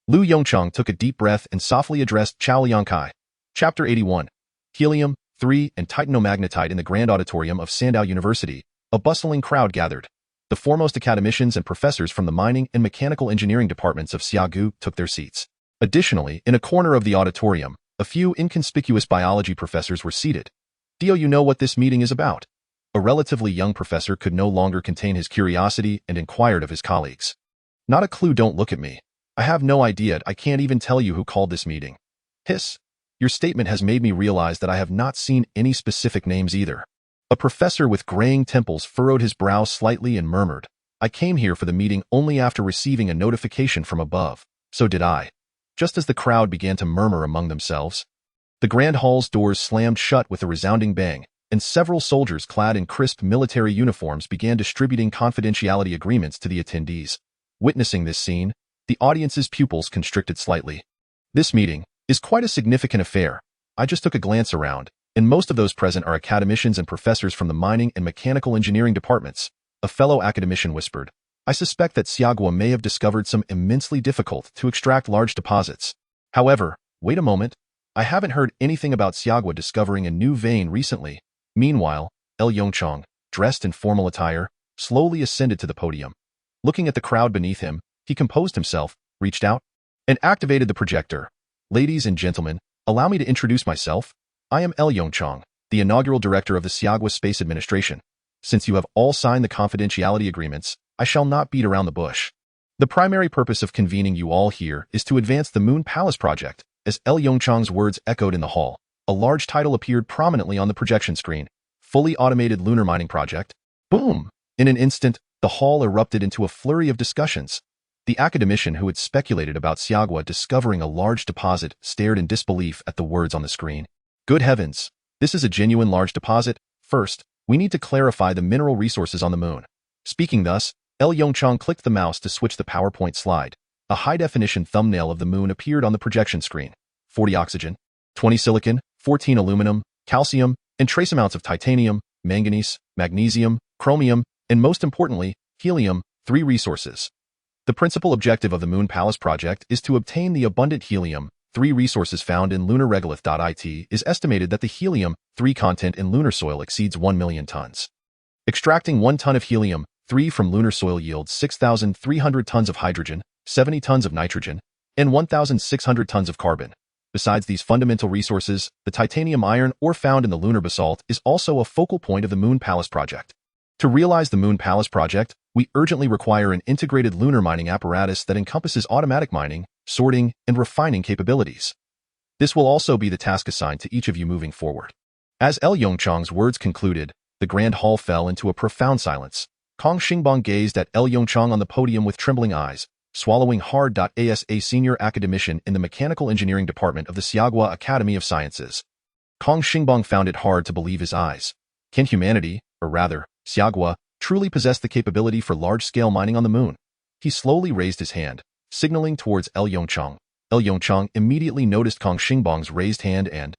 Lu Yongchang took a deep breath and softly addressed Chao Liangcai. Chapter 81. Helium, 3 and titanomagnetite. In the grand auditorium of Sandow University, a bustling crowd gathered. The foremost academicians and professors from the mining and mechanical engineering departments of Xiagu took their seats. Additionally, in a corner of the auditorium, a few inconspicuous biology professors were seated. Do you know what this meeting is about? A relatively young professor could no longer contain his curiosity and inquired of his colleagues. Not a clue. Don't look at me. I have no idea. I can't even tell you who called this meeting. Hiss. Your statement has made me realize that I have not seen any specific names either. A professor with graying temples furrowed his brow slightly and murmured, "I came here for the meeting only after receiving a notification from above. So did I." Just as the crowd began to murmur among themselves, the grand hall's doors slammed shut with a resounding bang, and several soldiers clad in crisp military uniforms began distributing confidentiality agreements to the attendees. Witnessing this scene, the audience's pupils constricted slightly. This meeting is quite a significant affair. I just took a glance around, and most of those present are academicians and professors from the mining and mechanical engineering departments. A fellow academician whispered, "I suspect that Xiagua may have discovered some immensely difficult to extract large deposits. However, wait a moment, I haven't heard anything about Xiagua discovering a new vein recently." Meanwhile, Yongchang, dressed in formal attire, slowly ascended to the podium. Looking at the crowd beneath him, he composed himself, reached out, and activated the projector. "Ladies and gentlemen, allow me to introduce myself. I am Yongchang, the inaugural director of the Xiagua Space Administration. Since you have all signed the confidentiality agreements, I shall not beat around the bush. The primary purpose of convening you all here is to advance the Moon Palace project." As Yongchang's words echoed in the hall, a large title appeared prominently on the projection screen. "Fully Automated Lunar Mining Project." Boom! In an instant, the hall erupted into a flurry of discussions. The academician who had speculated about Xiagua discovering a large deposit stared in disbelief at the words on the screen. "Good heavens! This is a genuine large deposit. First, we need to clarify the mineral resources on the moon." Speaking thus, Yongchang clicked the mouse to switch the PowerPoint slide. A high-definition thumbnail of the moon appeared on the projection screen. 40 oxygen, 20 silicon, 14 aluminum, calcium, and trace amounts of titanium, manganese, magnesium, chromium, and most importantly, helium, 3 resources. The principal objective of the Moon Palace project is to obtain the abundant helium, 3 resources found in lunar regolith. It is estimated that the helium-3 content in lunar soil exceeds 1 million tons. Extracting 1 ton of helium-3 from lunar soil yields 6,300 tons of hydrogen, 70 tons of nitrogen, and 1,600 tons of carbon. Besides these fundamental resources, the titanium iron ore found in the lunar basalt is also a focal point of the Moon Palace project. To realize the Moon Palace project, we urgently require an integrated lunar mining apparatus that encompasses automatic mining, sorting, and refining capabilities. This will also be the task assigned to each of you moving forward. As Yongchang's words concluded, the grand hall fell into a profound silence. Kong Xingbang gazed at Yongchang on the podium with trembling eyes, swallowing hard. As a senior academician in the mechanical engineering department of the Xiagua Academy of Sciences, Kong Xingbang found it hard to believe his eyes. Can humanity, or rather, Xiagua, truly possess the capability for large-scale mining on the moon? He slowly raised his hand, signaling towards Yongchang. Yongchang immediately noticed Kong Xingbang's raised hand and,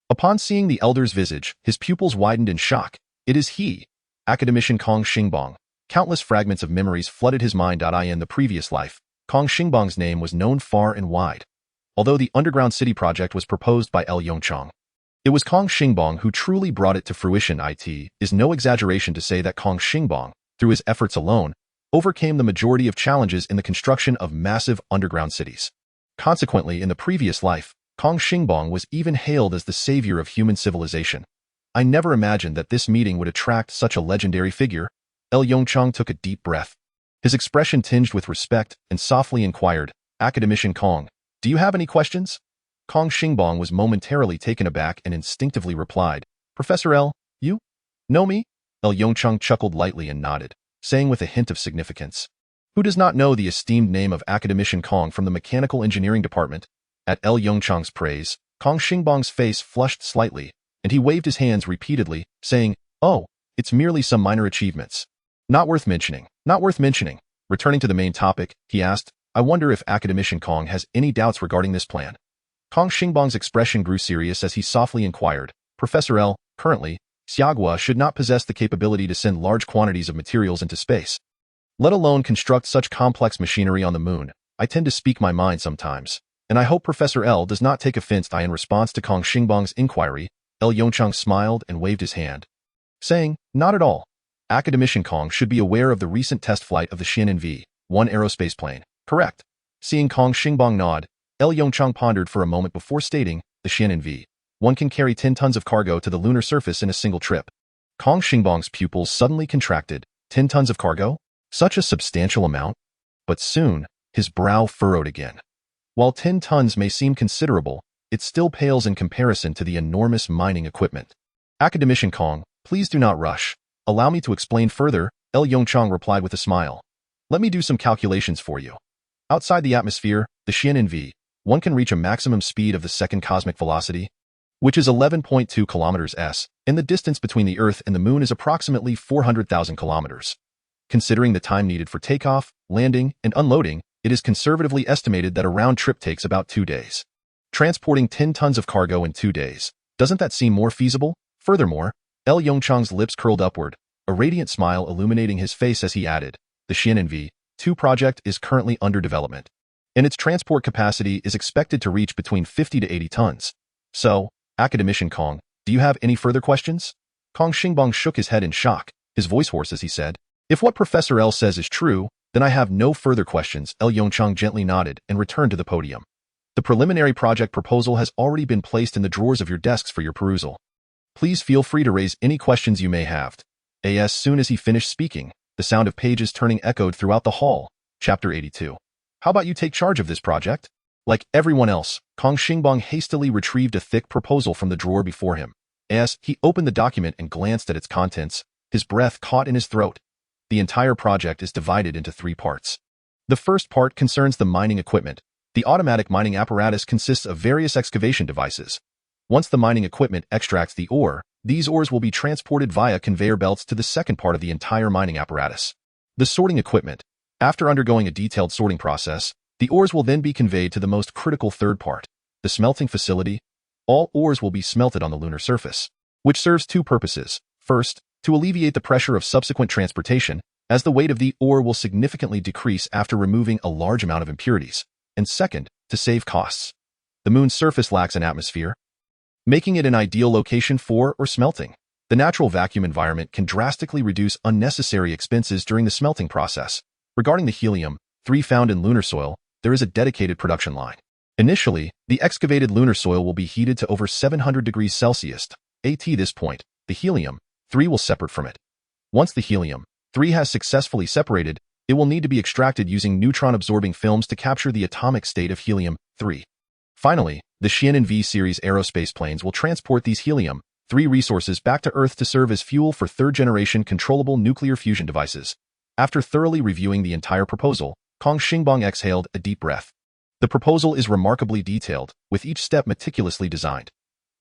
upon seeing the elder's visage, his pupils widened in shock. It is he, academician Kong Xingbang. Countless fragments of memories flooded his mind. In the previous life, Kong Xingbang's name was known far and wide. Although the underground city project was proposed by Yongchang, it was Kong Xingbang who truly brought it to fruition. It is no exaggeration to say that Kong Xingbang, through his efforts alone, overcame the majority of challenges in the construction of massive underground cities. Consequently, in the previous life, Kong Xingbang was even hailed as the savior of human civilization. I never imagined that this meeting would attract such a legendary figure. Yongchang took a deep breath. His expression tinged with respect and softly inquired, "Academician Kong, do you have any questions?" Kong Xingbang was momentarily taken aback and instinctively replied, "Professor L, you know me?" Yongchang chuckled lightly and nodded, saying with a hint of significance, "Who does not know the esteemed name of Academician Kong from the Mechanical Engineering Department?" At Yongchang's praise, Kong Xingbang's face flushed slightly, and he waved his hands repeatedly, saying, "Oh, it's merely some minor achievements. Not worth mentioning, not worth mentioning." Returning to the main topic, he asked, "I wonder if Academician Kong has any doubts regarding this plan." Kong Xingbang's expression grew serious as he softly inquired, "Professor L, currently, Xiagua should not possess the capability to send large quantities of materials into space, let alone construct such complex machinery on the moon. I tend to speak my mind sometimes, and I hope Professor L does not take offense." In response to Kong Xingbang's inquiry, Yongchang smiled and waved his hand, saying, "Not at all. Academician Kong should be aware of the recent test flight of the Xianin V-1 aerospace plane, correct?" Seeing Kong Xingbang nod, Yongchang pondered for a moment before stating, "The Xianin V-1 can carry 10 tons of cargo to the lunar surface in a single trip." Kong Xingbang's pupils suddenly contracted. 10 tons of cargo? Such a substantial amount? But soon, his brow furrowed again. While 10 tons may seem considerable, it still pales in comparison to the enormous mining equipment. "Academician Kong, Please do not rush. Allow me to explain further, Yongchang replied with a smile. Let me do some calculations for you. Outside the atmosphere, the Xian one can reach a maximum speed of the second cosmic velocity, which is 11.2 kilometers s, and the distance between the Earth and the Moon is approximately 400,000 kilometers. Considering the time needed for takeoff, landing, and unloading, it is conservatively estimated that a round trip takes about 2 days. Transporting 10 tons of cargo in 2 days. Doesn't that seem more feasible? Furthermore, Yongchang's lips curled upward, a radiant smile illuminating his face as he added, the Xian V2 project is currently under development, and its transport capacity is expected to reach between 50 to 80 tons. So, Academician Kong, do you have any further questions? Kong Xingbang shook his head in shock, his voice hoarse as he said, if what Professor L says is true, then I have no further questions. Yongchang gently nodded and returned to the podium. The preliminary project proposal has already been placed in the drawers of your desks for your perusal. Please feel free to raise any questions you may have. As soon as he finished speaking, the sound of pages turning echoed throughout the hall. Chapter 82. How about you take charge of this project? Like everyone else, Kong Xingbang hastily retrieved a thick proposal from the drawer before him. As he opened the document and glanced at its contents, his breath caught in his throat. The entire project is divided into 3 parts. The first part concerns the mining equipment. The automatic mining apparatus consists of various excavation devices. Once the mining equipment extracts the ore, these ores will be transported via conveyor belts to the second part of the entire mining apparatus. The sorting equipment. After undergoing a detailed sorting process, the ores will then be conveyed to the most critical third part, the smelting facility. All ores will be smelted on the lunar surface, which serves 2 purposes. First, to alleviate the pressure of subsequent transportation, as the weight of the ore will significantly decrease after removing a large amount of impurities. And second, to save costs. The Moon's surface lacks an atmosphere, making it an ideal location for smelting. The natural vacuum environment can drastically reduce unnecessary expenses during the smelting process. Regarding the helium-3 found in lunar soil, there is a dedicated production line. Initially, the excavated lunar soil will be heated to over 700 degrees Celsius. At this point, the helium-3 will separate from it. Once the helium-3 has successfully separated, it will need to be extracted using neutron-absorbing films to capture the atomic state of helium-3. Finally, the Xiaonan V series aerospace planes will transport these helium-3 resources back to Earth to serve as fuel for third-generation controllable nuclear fusion devices. After thoroughly reviewing the entire proposal, Kong Xingbang exhaled a deep breath. The proposal is remarkably detailed, with each step meticulously designed.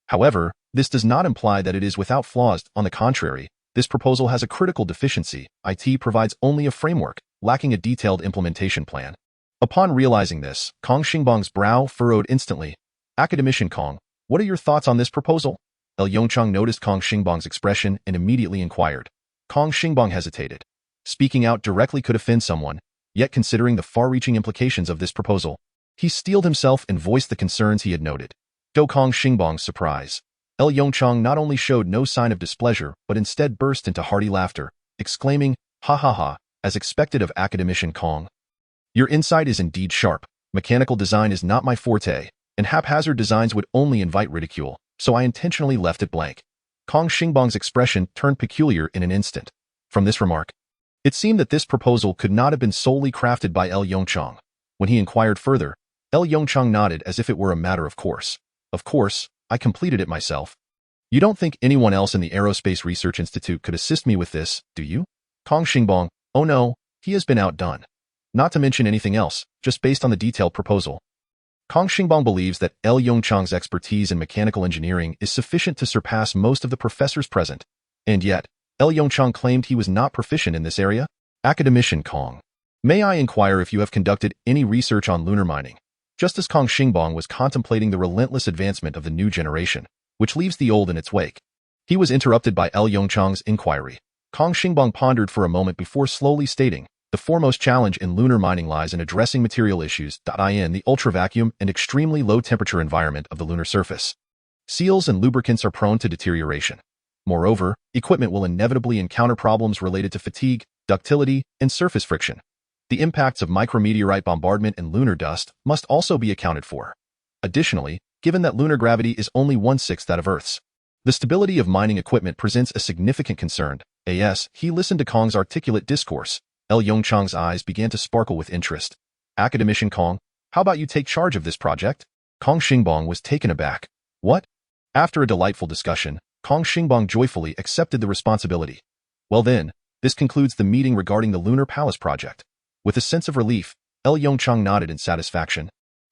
However, this does not imply that it is without flaws. On the contrary, this proposal has a critical deficiency. It provides only a framework, lacking a detailed implementation plan. Upon realizing this, Kong Xingbang's brow furrowed instantly. Academician Kong, what are your thoughts on this proposal? Yongchang noticed Kong Xingbang's expression and immediately inquired. Kong Xingbang hesitated. Speaking out directly could offend someone, yet considering the far-reaching implications of this proposal, he steeled himself and voiced the concerns he had noted. To Kong Xingbang's surprise, Yongchang not only showed no sign of displeasure but instead burst into hearty laughter, exclaiming, "Ha ha ha, as expected of Academician Kong. Your insight is indeed sharp. Mechanical design is not my forte, and haphazard designs would only invite ridicule, so I intentionally left it blank." Kong Xingbang's expression turned peculiar in an instant. From this remark, it seemed that this proposal could not have been solely crafted by Yongchang. When he inquired further, Yongchang nodded as if it were a matter of course. Of course, I completed it myself. You don't think anyone else in the Aerospace Research Institute could assist me with this, do you? Kong Xingbang, oh no, he has been outdone. Not to mention anything else, just based on the detailed proposal. Kong Xingbang believes that Yongchang's expertise in mechanical engineering is sufficient to surpass most of the professors present. And yet, Yongchang claimed he was not proficient in this area. Academician Kong, may I inquire if you have conducted any research on lunar mining? Just as Kong Xingbang was contemplating the relentless advancement of the new generation, which leaves the old in its wake, he was interrupted by Yongchang's inquiry. Kong Xingbang pondered for a moment before slowly stating, the foremost challenge in lunar mining lies in addressing material issues, in the ultra-vacuum and extremely low-temperature environment of the lunar surface. Seals and lubricants are prone to deterioration. Moreover, equipment will inevitably encounter problems related to fatigue, ductility, and surface friction. The impacts of micrometeorite bombardment and lunar dust must also be accounted for. Additionally, given that lunar gravity is only 1/6 that of Earth's, the stability of mining equipment presents a significant concern. As he listened to Kong's articulate discourse, Yongchang's eyes began to sparkle with interest. Academician Kong, how about you take charge of this project? Kong Xingbang was taken aback. What? After a delightful discussion, Kong Xingbang joyfully accepted the responsibility. Well then, this concludes the meeting regarding the Lunar Palace project. With a sense of relief, Yongchang nodded in satisfaction,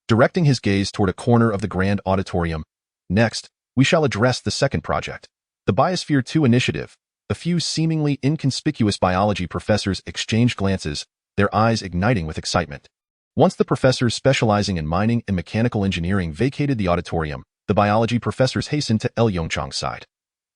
directing his gaze toward a corner of the grand auditorium. Next, we shall address the second project, the Biosphere 2 initiative. A few seemingly inconspicuous biology professors exchanged glances, their eyes igniting with excitement. Once the professors specializing in mining and mechanical engineering vacated the auditorium, the biology professors hastened to Yongchang's side.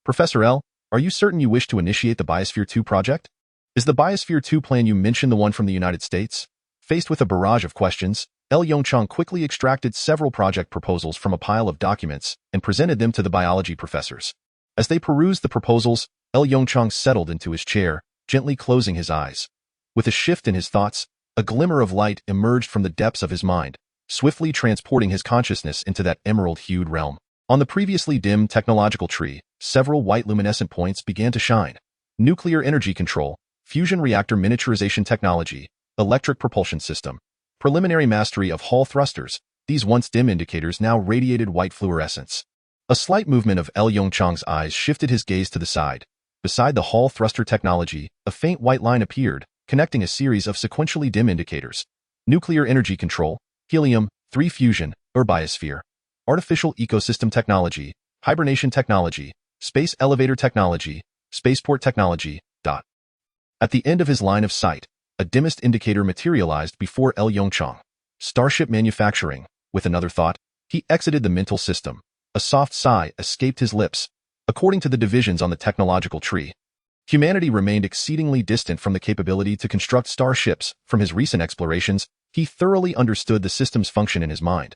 Professor L, are you certain you wish to initiate the Biosphere 2 project? Is the Biosphere 2 plan you mentioned the one from the United States? Faced with a barrage of questions, Yongchang quickly extracted several project proposals from a pile of documents and presented them to the biology professors. As they perused the proposals, Yongchang settled into his chair, gently closing his eyes. With a shift in his thoughts, a glimmer of light emerged from the depths of his mind, swiftly transporting his consciousness into that emerald-hued realm. On the previously dim technological tree, several white luminescent points began to shine. Nuclear energy control, fusion reactor miniaturization technology, electric propulsion system, preliminary mastery of Hall thrusters. These once dim indicators now radiated white fluorescence. A slight movement of Yongchang's eyes shifted his gaze to the side. Beside the Hall thruster technology, a faint white line appeared, connecting a series of sequentially dim indicators. Nuclear energy control, helium, 3 fusion, or biosphere, artificial ecosystem technology, hibernation technology, space elevator technology, spaceport technology. At the end of his line of sight, a dimmest indicator materialized before Yongchang. Starship manufacturing. With another thought, he exited the mental system. A soft sigh escaped his lips. According to the divisions on the technological tree, humanity remained exceedingly distant from the capability to construct starships. From his recent explorations, he thoroughly understood the system's function in his mind.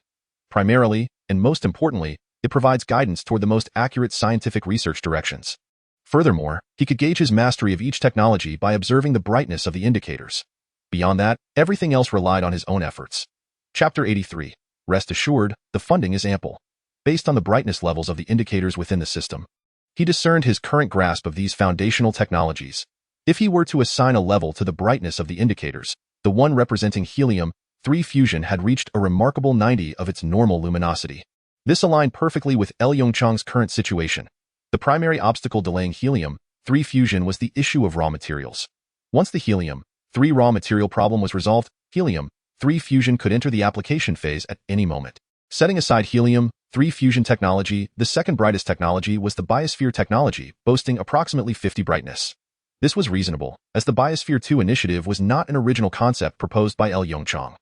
Primarily, and most importantly, it provides guidance toward the most accurate scientific research directions. Furthermore, he could gauge his mastery of each technology by observing the brightness of the indicators. Beyond that, everything else relied on his own efforts. Chapter 83. Rest assured, the funding is ample. Based on the brightness levels of the indicators within the system, he discerned his current grasp of these foundational technologies. If he were to assign a level to the brightness of the indicators, the one representing helium-3 fusion had reached a remarkable 90 of its normal luminosity. This aligned perfectly with Yongchang's current situation. The primary obstacle delaying helium-3 fusion was the issue of raw materials. Once the helium-3 raw material problem was resolved, helium-3 fusion could enter the application phase at any moment. Setting aside helium-3 fusion technology, the second brightest technology was the Biosphere technology, boasting approximately 50 brightness. This was reasonable, as the Biosphere 2 initiative was not an original concept proposed by Yongchang.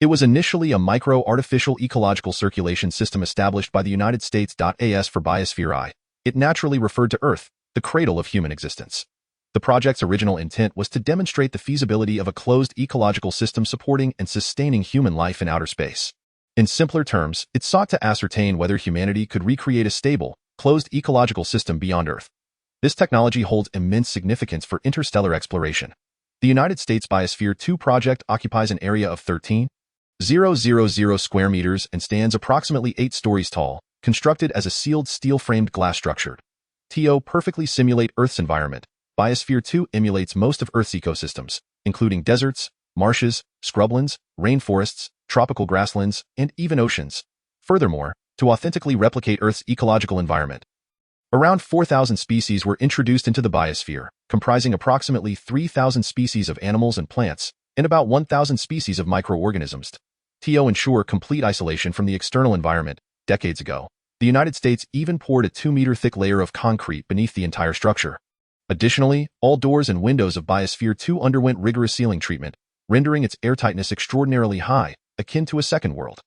It was initially a micro-artificial ecological circulation system established by the United States. As for Biosphere I, it naturally referred to Earth, the cradle of human existence. The project's original intent was to demonstrate the feasibility of a closed ecological system supporting and sustaining human life in outer space. In simpler terms, it sought to ascertain whether humanity could recreate a stable, closed ecological system beyond Earth. This technology holds immense significance for interstellar exploration. The United States Biosphere 2 project occupies an area of 13,000 square meters and stands approximately 8 stories tall, constructed as a sealed steel-framed glass structure. To perfectly simulate Earth's environment, Biosphere 2 emulates most of Earth's ecosystems, including deserts, marshes, scrublands, rainforests, tropical grasslands, and even oceans. Furthermore, to authentically replicate Earth's ecological environment, around 4,000 species were introduced into the biosphere, comprising approximately 3,000 species of animals and plants, and about 1,000 species of microorganisms. To ensure complete isolation from the external environment, decades ago, the United States even poured a 2-meter-thick layer of concrete beneath the entire structure. Additionally, all doors and windows of Biosphere 2 underwent rigorous sealing treatment, rendering its airtightness extraordinarily high, akin to a second world.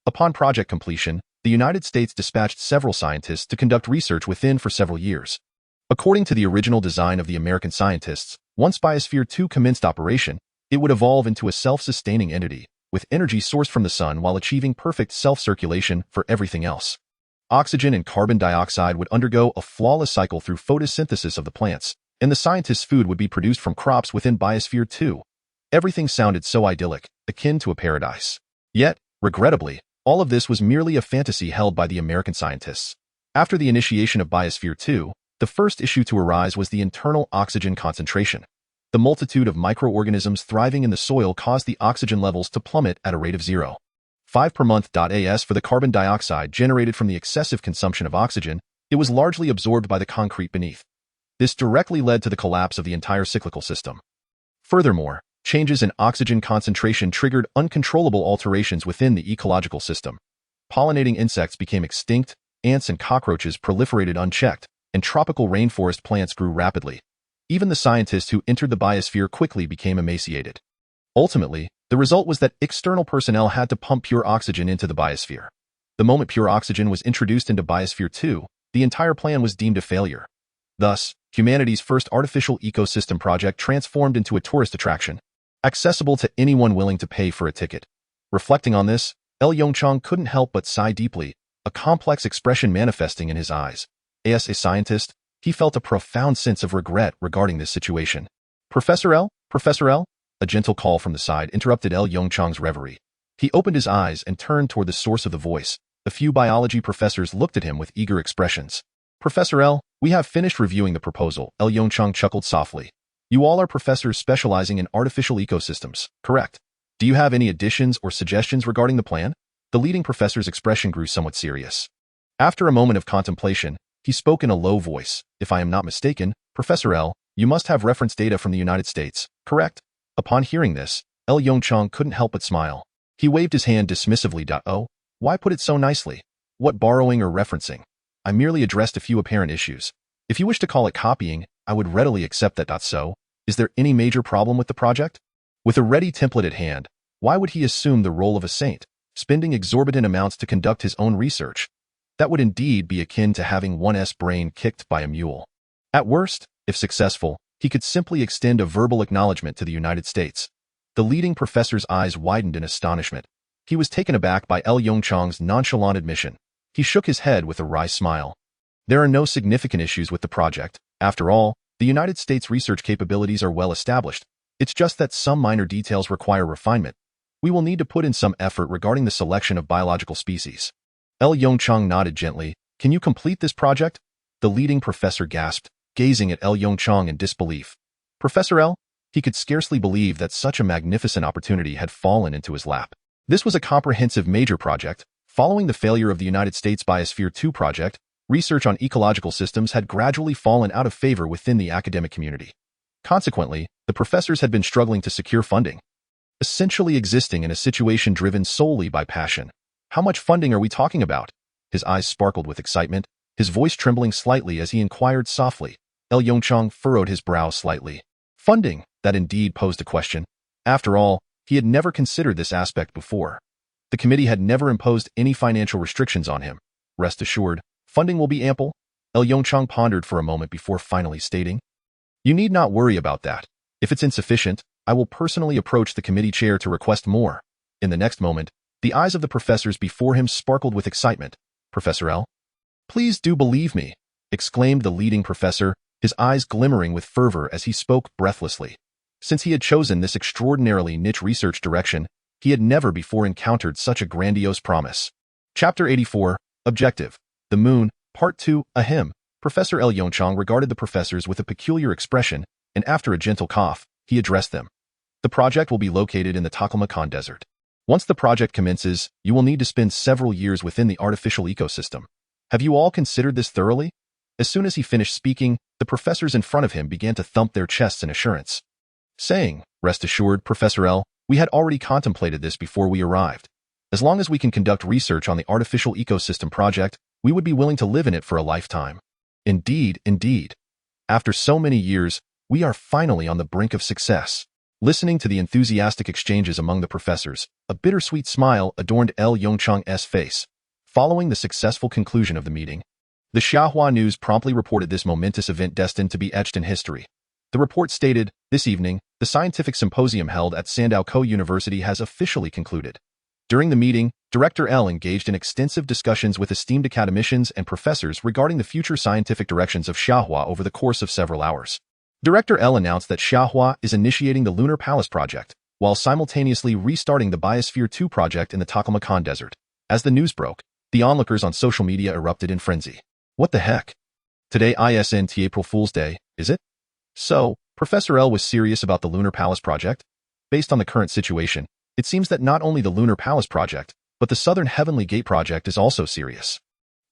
Upon project completion, the United States dispatched several scientists to conduct research within for several years. According to the original design of the American scientists, once Biosphere 2 commenced operation, it would evolve into a self-sustaining entity, with energy sourced from the sun while achieving perfect self-circulation for everything else. Oxygen and carbon dioxide would undergo a flawless cycle through photosynthesis of the plants, and the scientists' food would be produced from crops within Biosphere 2. Everything sounded so idyllic, akin to a paradise. Yet, regrettably, all of this was merely a fantasy held by the American scientists. After the initiation of Biosphere 2, the first issue to arise was the internal oxygen concentration. The multitude of microorganisms thriving in the soil caused the oxygen levels to plummet at a rate of 0.5 per month. As for the carbon dioxide generated from the excessive consumption of oxygen, it was largely absorbed by the concrete beneath. This directly led to the collapse of the entire cyclical system. Furthermore, changes in oxygen concentration triggered uncontrollable alterations within the ecological system. Pollinating insects became extinct, ants and cockroaches proliferated unchecked, and tropical rainforest plants grew rapidly. Even the scientists who entered the biosphere quickly became emaciated. Ultimately, the result was that external personnel had to pump pure oxygen into the biosphere. The moment pure oxygen was introduced into Biosphere 2, the entire plan was deemed a failure. Thus, humanity's first artificial ecosystem project transformed into a tourist attraction, accessible to anyone willing to pay for a ticket. Reflecting on this, Yongchang couldn't help but sigh deeply, a complex expression manifesting in his eyes. As a scientist, he felt a profound sense of regret regarding this situation. Professor L? A gentle call from the side interrupted Yongchang's reverie. He opened his eyes and turned toward the source of the voice. A few biology professors looked at him with eager expressions. Professor L, we have finished reviewing the proposal, Yongchang chuckled softly. You all are professors specializing in artificial ecosystems, correct? Do you have any additions or suggestions regarding the plan? The leading professor's expression grew somewhat serious. After a moment of contemplation, he spoke in a low voice. If I am not mistaken, Professor L, you must have reference data from the United States, correct? Upon hearing this, Yongchang couldn't help but smile. He waved his hand dismissively. Oh, why put it so nicely? What borrowing or referencing? I merely addressed a few apparent issues. If you wish to call it copying, I would readily accept that. So, is there any major problem with the project? With a ready template at hand, why would he assume the role of a saint, spending exorbitant amounts to conduct his own research? That would indeed be akin to having one's brain kicked by a mule. At worst, if successful, he could simply extend a verbal acknowledgement to the United States. The leading professor's eyes widened in astonishment. He was taken aback by Yongchang's nonchalant admission. He shook his head with a wry smile. There are no significant issues with the project. After all, the United States research capabilities are well established. It's just that some minor details require refinement. We will need to put in some effort regarding the selection of biological species. Yongchang nodded gently. Can you complete this project? The leading professor gasped, gazing at Yongchang in disbelief. Professor L? He could scarcely believe that such a magnificent opportunity had fallen into his lap. This was a comprehensive major project. Following the failure of the United States Biosphere 2 project, research on ecological systems had gradually fallen out of favor within the academic community. Consequently, the professors had been struggling to secure funding, essentially existing in a situation driven solely by passion. How much funding are we talking about? His eyes sparkled with excitement, his voice trembling slightly as he inquired softly. Yongchang furrowed his brow slightly. Funding, that indeed posed a question. After all, he had never considered this aspect before. The committee had never imposed any financial restrictions on him. Rest assured, funding will be ample. Yongchang pondered for a moment before finally stating, You need not worry about that. If it's insufficient, I will personally approach the committee chair to request more. In the next moment, the eyes of the professors before him sparkled with excitement. Professor L? Please do believe me, exclaimed the leading professor, his eyes glimmering with fervor as he spoke breathlessly. Since he had chosen this extraordinarily niche research direction, he had never before encountered such a grandiose promise. Chapter 84, Objective, The Moon, Part 2, Ahem. Professor Yongchang regarded the professors with a peculiar expression, and after a gentle cough, he addressed them. The project will be located in the Taklamakan Desert. Once the project commences, you will need to spend several years within the artificial ecosystem. Have you all considered this thoroughly? As soon as he finished speaking, the professors in front of him began to thump their chests in assurance, saying, Rest assured, Professor L, we had already contemplated this before we arrived. As long as we can conduct research on the artificial ecosystem project, we would be willing to live in it for a lifetime. Indeed, indeed. After so many years, we are finally on the brink of success. Listening to the enthusiastic exchanges among the professors, a bittersweet smile adorned Yongchang's face. Following the successful conclusion of the meeting, the Xiahua News promptly reported this momentous event destined to be etched in history. The report stated, This evening, the scientific symposium held at Sandao University has officially concluded. During the meeting, Director L engaged in extensive discussions with esteemed academicians and professors regarding the future scientific directions of Xiahua over the course of several hours. Director L announced that Xiahua is initiating the Lunar Palace project, while simultaneously restarting the Biosphere 2 project in the Taklamakan Desert. As the news broke, the onlookers on social media erupted in frenzy. What the heck? Today isn't April Fool's Day, is it? So, Professor L was serious about the Lunar Palace project? Based on the current situation, it seems that not only the Lunar Palace project, but the Southern Heavenly Gate project is also serious.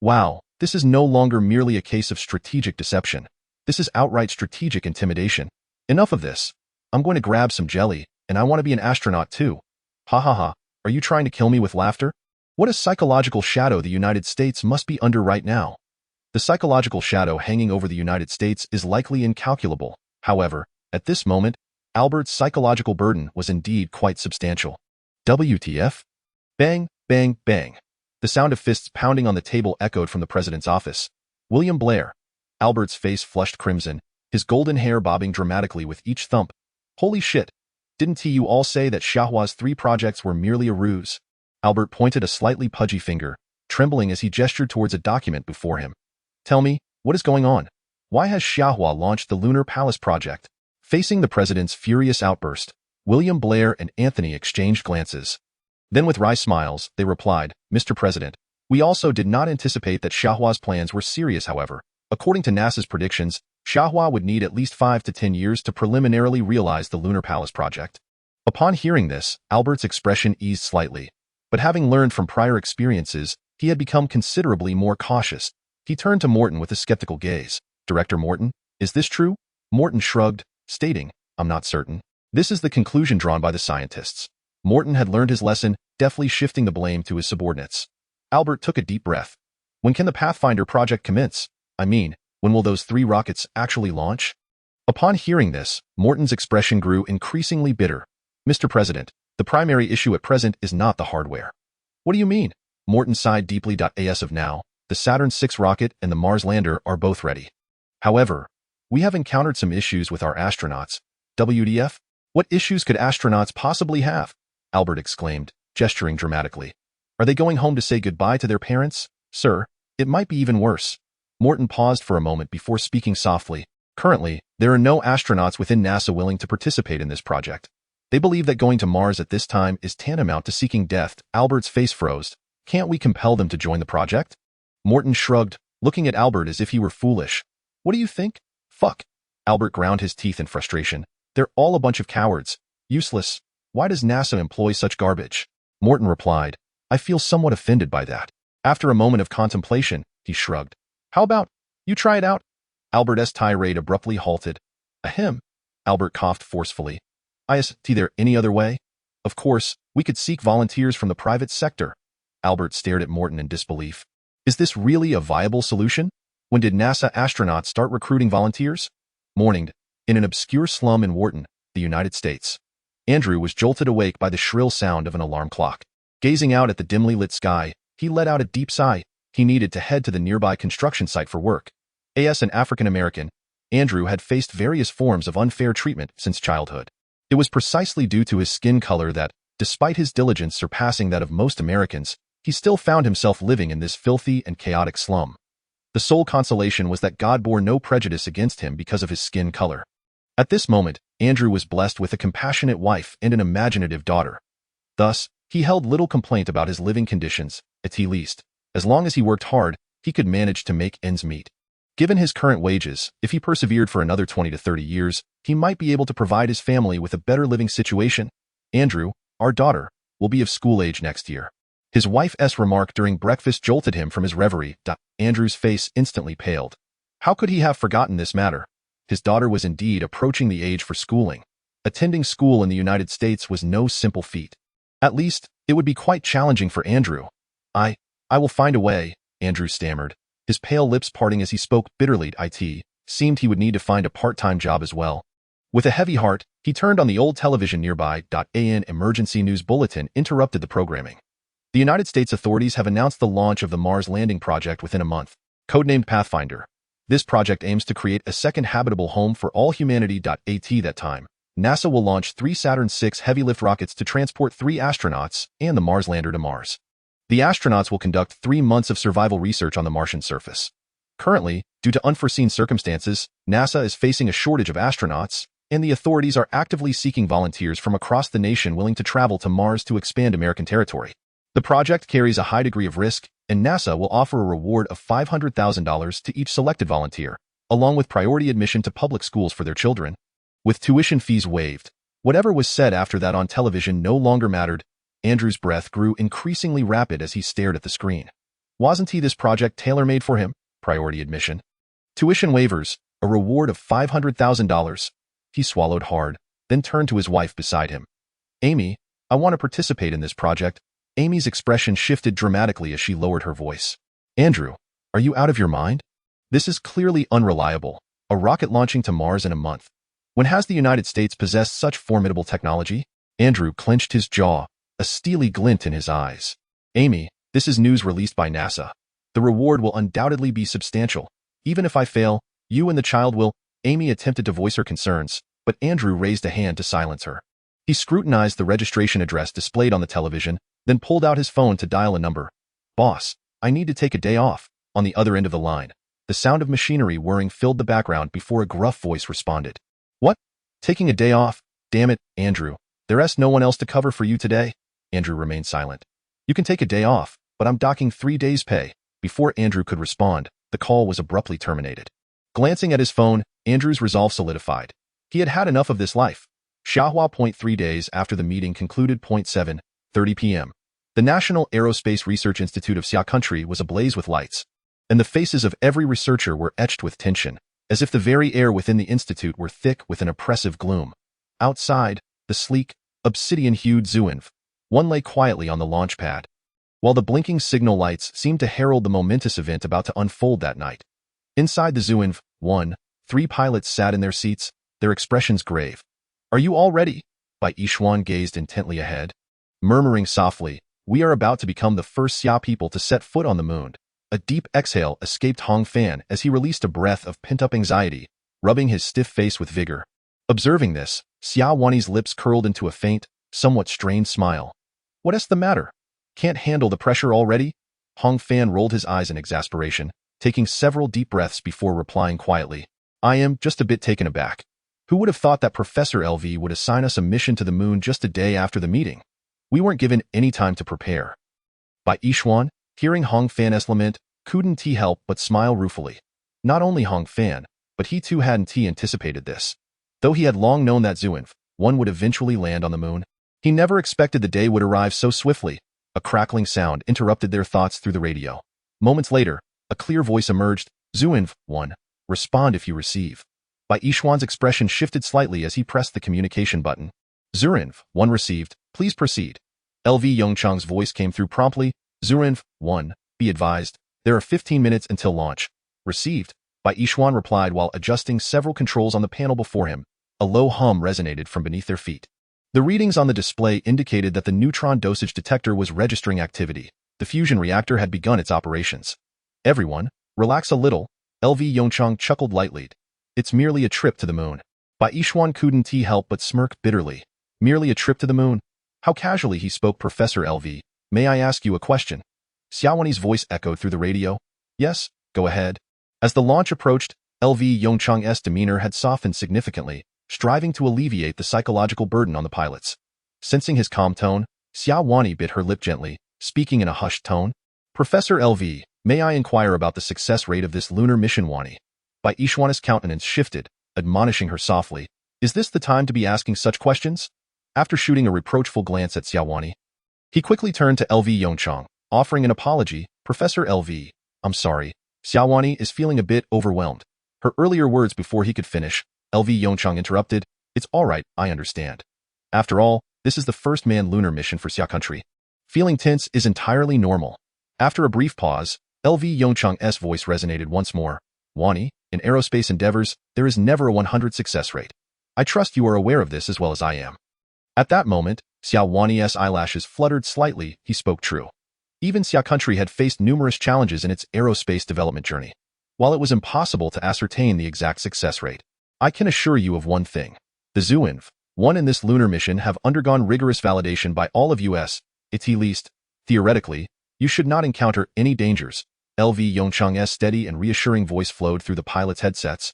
Wow, This is no longer merely a case of strategic deception. This is outright strategic intimidation. Enough of this. I'm going to grab some jelly, and I want to be an astronaut too. Ha ha ha. Are you trying to kill me with laughter? What a psychological shadow the United States must be under right now. The psychological shadow hanging over the United States is likely incalculable. However, at this moment, Albert's psychological burden was indeed quite substantial. WTF? Bang, bang, bang. The sound of fists pounding on the table echoed from the president's office. William Blair. Albert's face flushed crimson, his golden hair bobbing dramatically with each thump. Holy shit. Didn't you all say that Xiaohua's 3 projects were merely a ruse? Albert pointed a slightly pudgy finger, trembling as he gestured towards a document before him. Tell me, what is going on? Why has Xiaohua launched the Lunar Palace project? Facing the president's furious outburst, William Blair and Anthony exchanged glances. Then with wry smiles, they replied, Mr. President, we also did not anticipate that Xiaohua's plans were serious, however. According to NASA's predictions, Xiaohua would need at least 5 to 10 years to preliminarily realize the Lunar Palace project. Upon hearing this, Albert's expression eased slightly. But having learned from prior experiences, he had become considerably more cautious. He turned to Morton with a skeptical gaze. Director Morton, is this true? Morton shrugged, stating, I'm not certain. This is the conclusion drawn by the scientists. Morton had learned his lesson, deftly shifting the blame to his subordinates. Albert took a deep breath. When can the Pathfinder project commence? I mean, when will those 3 rockets actually launch? Upon hearing this, Morton's expression grew increasingly bitter. Mr. President, the primary issue at present is not the hardware. What do you mean? Morton sighed deeply. As of now, the Saturn VI rocket and the Mars lander are both ready. However, we have encountered some issues with our astronauts. WTF? What issues could astronauts possibly have? Albert exclaimed, gesturing dramatically. Are they going home to say goodbye to their parents? Sir, it might be even worse. Morton paused for a moment before speaking softly. Currently, there are no astronauts within NASA willing to participate in this project. They believe that going to Mars at this time is tantamount to seeking death. Albert's face froze. Can't we compel them to join the project? Morton shrugged, looking at Albert as if he were foolish. What do you think? Fuck. Albert ground his teeth in frustration. They're all a bunch of cowards. Useless. Why does NASA employ such garbage? Morton replied, I feel somewhat offended by that. After a moment of contemplation, he shrugged. How about, you try it out? Albert's tirade abruptly halted. Ahem. Albert coughed forcefully. Is there any other way? Of course, we could seek volunteers from the private sector. Albert stared at Morton in disbelief. Is this really a viable solution? When did NASA astronauts start recruiting volunteers? Morning, in an obscure slum in Wharton, the United States. Andrew was jolted awake by the shrill sound of an alarm clock. Gazing out at the dimly lit sky, he let out a deep sigh. He needed to head to the nearby construction site for work. As an African-American, Andrew had faced various forms of unfair treatment since childhood. It was precisely due to his skin color that, despite his diligence surpassing that of most Americans, he still found himself living in this filthy and chaotic slum. The sole consolation was that God bore no prejudice against him because of his skin color. At this moment, Andrew was blessed with a compassionate wife and an imaginative daughter. Thus, he held little complaint about his living conditions, at least. As long as he worked hard, he could manage to make ends meet. Given his current wages, if he persevered for another 20 to 30 years, he might be able to provide his family with a better living situation. Andrew, our daughter, will be of school age next year. His wife's remark during breakfast jolted him from his reverie. Andrew's face instantly paled. How could he have forgotten this matter? His daughter was indeed approaching the age for schooling. Attending school in the United States was no simple feat. At least, it would be quite challenging for Andrew. I will find a way, Andrew stammered, his pale lips parting as he spoke bitterly. It seemed he would need to find a part-time job as well. With a heavy heart, he turned on the old television nearby. An emergency news bulletin interrupted the programming. The United States authorities have announced the launch of the Mars landing project within a month, codenamed Pathfinder. This project aims to create a second habitable home for all humanity. At that time, NASA will launch 3 Saturn VI heavy-lift rockets to transport 3 astronauts and the Mars lander to Mars. The astronauts will conduct 3 months of survival research on the Martian surface. Currently, due to unforeseen circumstances, NASA is facing a shortage of astronauts, and the authorities are actively seeking volunteers from across the nation willing to travel to Mars to expand American territory. The project carries a high degree of risk, and NASA will offer a reward of $500,000 to each selected volunteer, along with priority admission to public schools for their children. With tuition fees waived, whatever was said after that on television no longer mattered. Andrew's breath grew increasingly rapid as he stared at the screen. Wasn't he this project tailor-made for him? Priority admission. Tuition waivers, a reward of $500,000. He swallowed hard, then turned to his wife beside him. Amy, I want to participate in this project. Amy's expression shifted dramatically as she lowered her voice. Andrew, are you out of your mind? This is clearly unreliable. A rocket launching to Mars in a month. When has the United States possessed such formidable technology? Andrew clenched his jaw, a steely glint in his eyes. Amy, this is news released by NASA. The reward will undoubtedly be substantial. Even if I fail, you and the child will. Amy attempted to voice her concerns, but Andrew raised a hand to silence her. He scrutinized the registration address displayed on the television, then pulled out his phone to dial a number. Boss, I need to take a day off. On the other end of the line, the sound of machinery whirring filled the background before a gruff voice responded. What? Taking a day off? Damn it, Andrew. There's no one else to cover for you today. Andrew remained silent. You can take a day off, but I'm docking 3 days' pay. Before Andrew could respond, the call was abruptly terminated. Glancing at his phone, Andrew's resolve solidified. He had had enough of this life. Xiahua. 3 days after the meeting concluded. 7:30 p.m. The National Aerospace Research Institute of Xia Country was ablaze with lights, and the faces of every researcher were etched with tension, as if the very air within the institute were thick with an oppressive gloom. Outside, the sleek, obsidian-hued Zuinv one lay quietly on the launch pad, while the blinking signal lights seemed to herald the momentous event about to unfold that night. Inside the Zuinv one, 3 pilots sat in their seats, their expressions grave. Are you all ready? Bai Yishuan gazed intently ahead, murmuring softly, we are about to become the first Xia people to set foot on the moon. A deep exhale escaped Hong Fan as he released a breath of pent-up anxiety, rubbing his stiff face with vigor. Observing this, Xia Wani's lips curled into a faint, somewhat strained smile. What's the matter? Can't handle the pressure already? Hong Fan rolled his eyes in exasperation, taking several deep breaths before replying quietly. I am just a bit taken aback. Who would have thought that Professor LV would assign us a mission to the moon just a day after the meeting? We weren't given any time to prepare. Bai Yishuan, hearing Hong Fan's lament, couldn't he help but smile ruefully. Not only Hong Fan, but he too hadn't anticipated this. Though he had long known that Zuinv one would eventually land on the moon, he never expected the day would arrive so swiftly. A crackling sound interrupted their thoughts through the radio. Moments later, a clear voice emerged. Zuinv one, respond if you receive. Bai Yishuan's expression shifted slightly as he pressed the communication button. Zuinv one received, please proceed. LV Yongchang's voice came through promptly. Zuinv one, be advised, there are 15 minutes until launch. Received, Bai Yishuan replied while adjusting several controls on the panel before him. A low hum resonated from beneath their feet. The readings on the display indicated that the neutron dosage detector was registering activity. The fusion reactor had begun its operations. Everyone, relax a little. LV Yongchang chuckled lightly. It's merely a trip to the moon. Bai Yishuan couldn't help but smirk bitterly. Merely a trip to the moon? How casually he spoke. Professor LV, may I ask you a question? Xiaowani's voice echoed through the radio. Yes, go ahead. As the launch approached, LV Yongchang's demeanor had softened significantly, striving to alleviate the psychological burden on the pilots. Sensing his calm tone, Xiaowani bit her lip gently, speaking in a hushed tone. Professor LV, may I inquire about the success rate of this lunar mission? Wani? Bai Yishuan's countenance shifted, admonishing her softly. Is this the time to be asking such questions? After shooting a reproachful glance at Xiaowani, he quickly turned to LV Yongchang, offering an apology. Professor LV, I'm sorry. Xiaowani is feeling a bit overwhelmed. Her earlier words before he could finish, LV Yongchang interrupted. It's all right, I understand. After all, this is the first manned lunar mission for Xia Country. Feeling tense is entirely normal. After a brief pause, LV Yongchang's voice resonated once more. Wani, in aerospace endeavors, there is never a 100% success rate. I trust you are aware of this as well as I am. At that moment, Xiaowani's eyelashes fluttered slightly. He spoke true. Even Xia Country had faced numerous challenges in its aerospace development journey. While it was impossible to ascertain the exact success rate, I can assure you of one thing. The Zuinv one in this lunar mission have undergone rigorous validation by all of US. At least, theoretically, you should not encounter any dangers. LV Yongchang's steady and reassuring voice flowed through the pilots' headsets,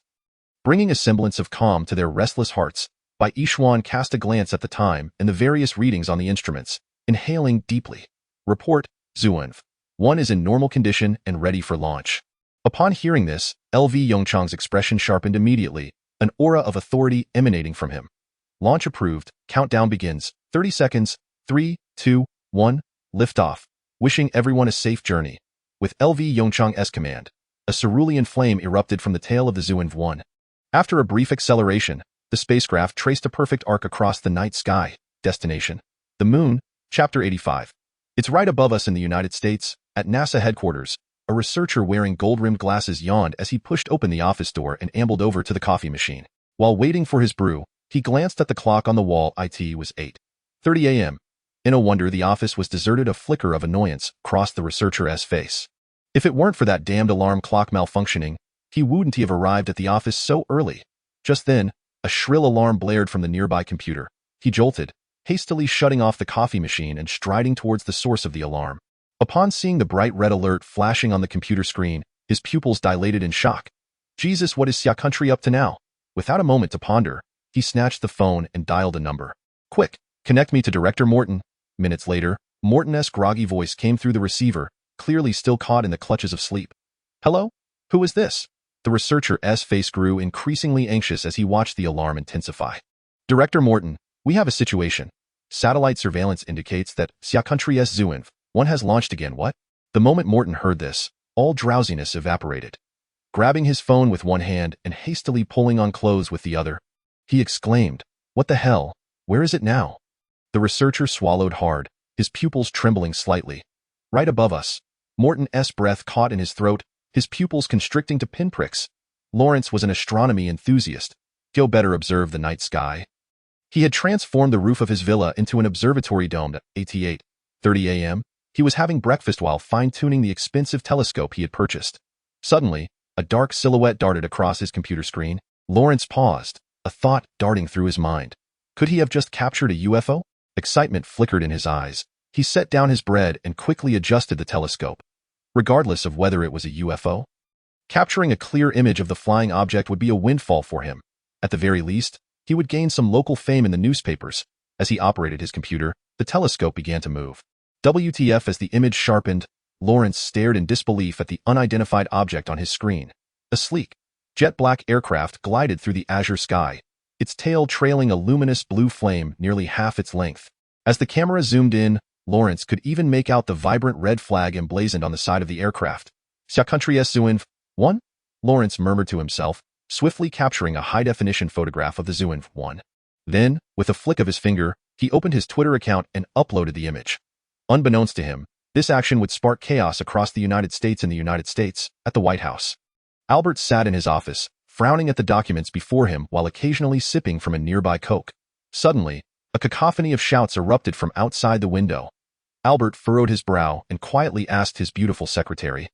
bringing a semblance of calm to their restless hearts. Bai Yishuan cast a glance at the time and the various readings on the instruments, inhaling deeply. Report, Zuinv one is in normal condition and ready for launch. Upon hearing this, LV Yongchang's expression sharpened immediately, an aura of authority emanating from him. Launch approved, countdown begins, 30 seconds, 3, 2, 1, liftoff. Wishing everyone a safe journey. with LV Yongchang's command. A cerulean flame erupted from the tail of the Zhuan-1. After a brief acceleration, the spacecraft traced a perfect arc across the night sky. Destination: the Moon. Chapter 85. It's right above us in the United States, at NASA headquarters. A researcher wearing gold-rimmed glasses yawned as he pushed open the office door and ambled over to the coffee machine. While waiting for his brew, he glanced at the clock on the wall. It was 8:30 a.m. In a wonder the office was deserted. A flicker of annoyance crossed the researcher's face. If it weren't for that damned alarm clock malfunctioning, he wouldn't have arrived at the office so early. Just then, a shrill alarm blared from the nearby computer. He jolted, hastily shutting off the coffee machine and striding towards the source of the alarm. Upon seeing the bright red alert flashing on the computer screen, his pupils dilated in shock. Jesus, what is Xia country up to now? Without a moment to ponder, he snatched the phone and dialed a number. Quick, connect me to Director Morton. Minutes later, Morton's groggy voice came through the receiver, clearly still caught in the clutches of sleep. Hello? Who is this? The researcher's face grew increasingly anxious as he watched the alarm intensify. Director Morton, we have a situation. Satellite surveillance indicates that Xia country's Zhuan-1 has launched again. What? The moment Morton heard this, all drowsiness evaporated. Grabbing his phone with one hand and hastily pulling on clothes with the other, he exclaimed, "What the hell? Where is it now?" The researcher swallowed hard, his pupils trembling slightly. Right above us. Morton's breath caught in his throat, his pupils constricting to pinpricks. Lawrence was an astronomy enthusiast. Go better observe the night sky. He had transformed the roof of his villa into an observatory dome at 8:30 a.m. He was having breakfast while fine-tuning the expensive telescope he had purchased. Suddenly, a dark silhouette darted across his computer screen. Lawrence paused, a thought darting through his mind. Could he have just captured a UFO? Excitement flickered in his eyes. He set down his bread and quickly adjusted the telescope. Regardless of whether it was a UFO, capturing a clear image of the flying object would be a windfall for him. At the very least, he would gain some local fame in the newspapers. As he operated his computer, the telescope began to move. WTF! As the image sharpened, Lawrence stared in disbelief at the unidentified object on his screen. A sleek, jet-black aircraft glided through the azure sky, its tail trailing a luminous blue flame nearly half its length. As the camera zoomed in, Lawrence could even make out the vibrant red flag emblazoned on the side of the aircraft. Xia country's Zhuan-1? Lawrence murmured to himself, swiftly capturing a high-definition photograph of the Zhuan-1. Then, with a flick of his finger, he opened his Twitter account and uploaded the image. Unbeknownst to him, this action would spark chaos across the United States. In the United States, at the White House, Albert sat in his office, frowning at the documents before him while occasionally sipping from a nearby Coke. Suddenly, a cacophony of shouts erupted from outside the window. Albert furrowed his brow and quietly asked his beautiful secretary,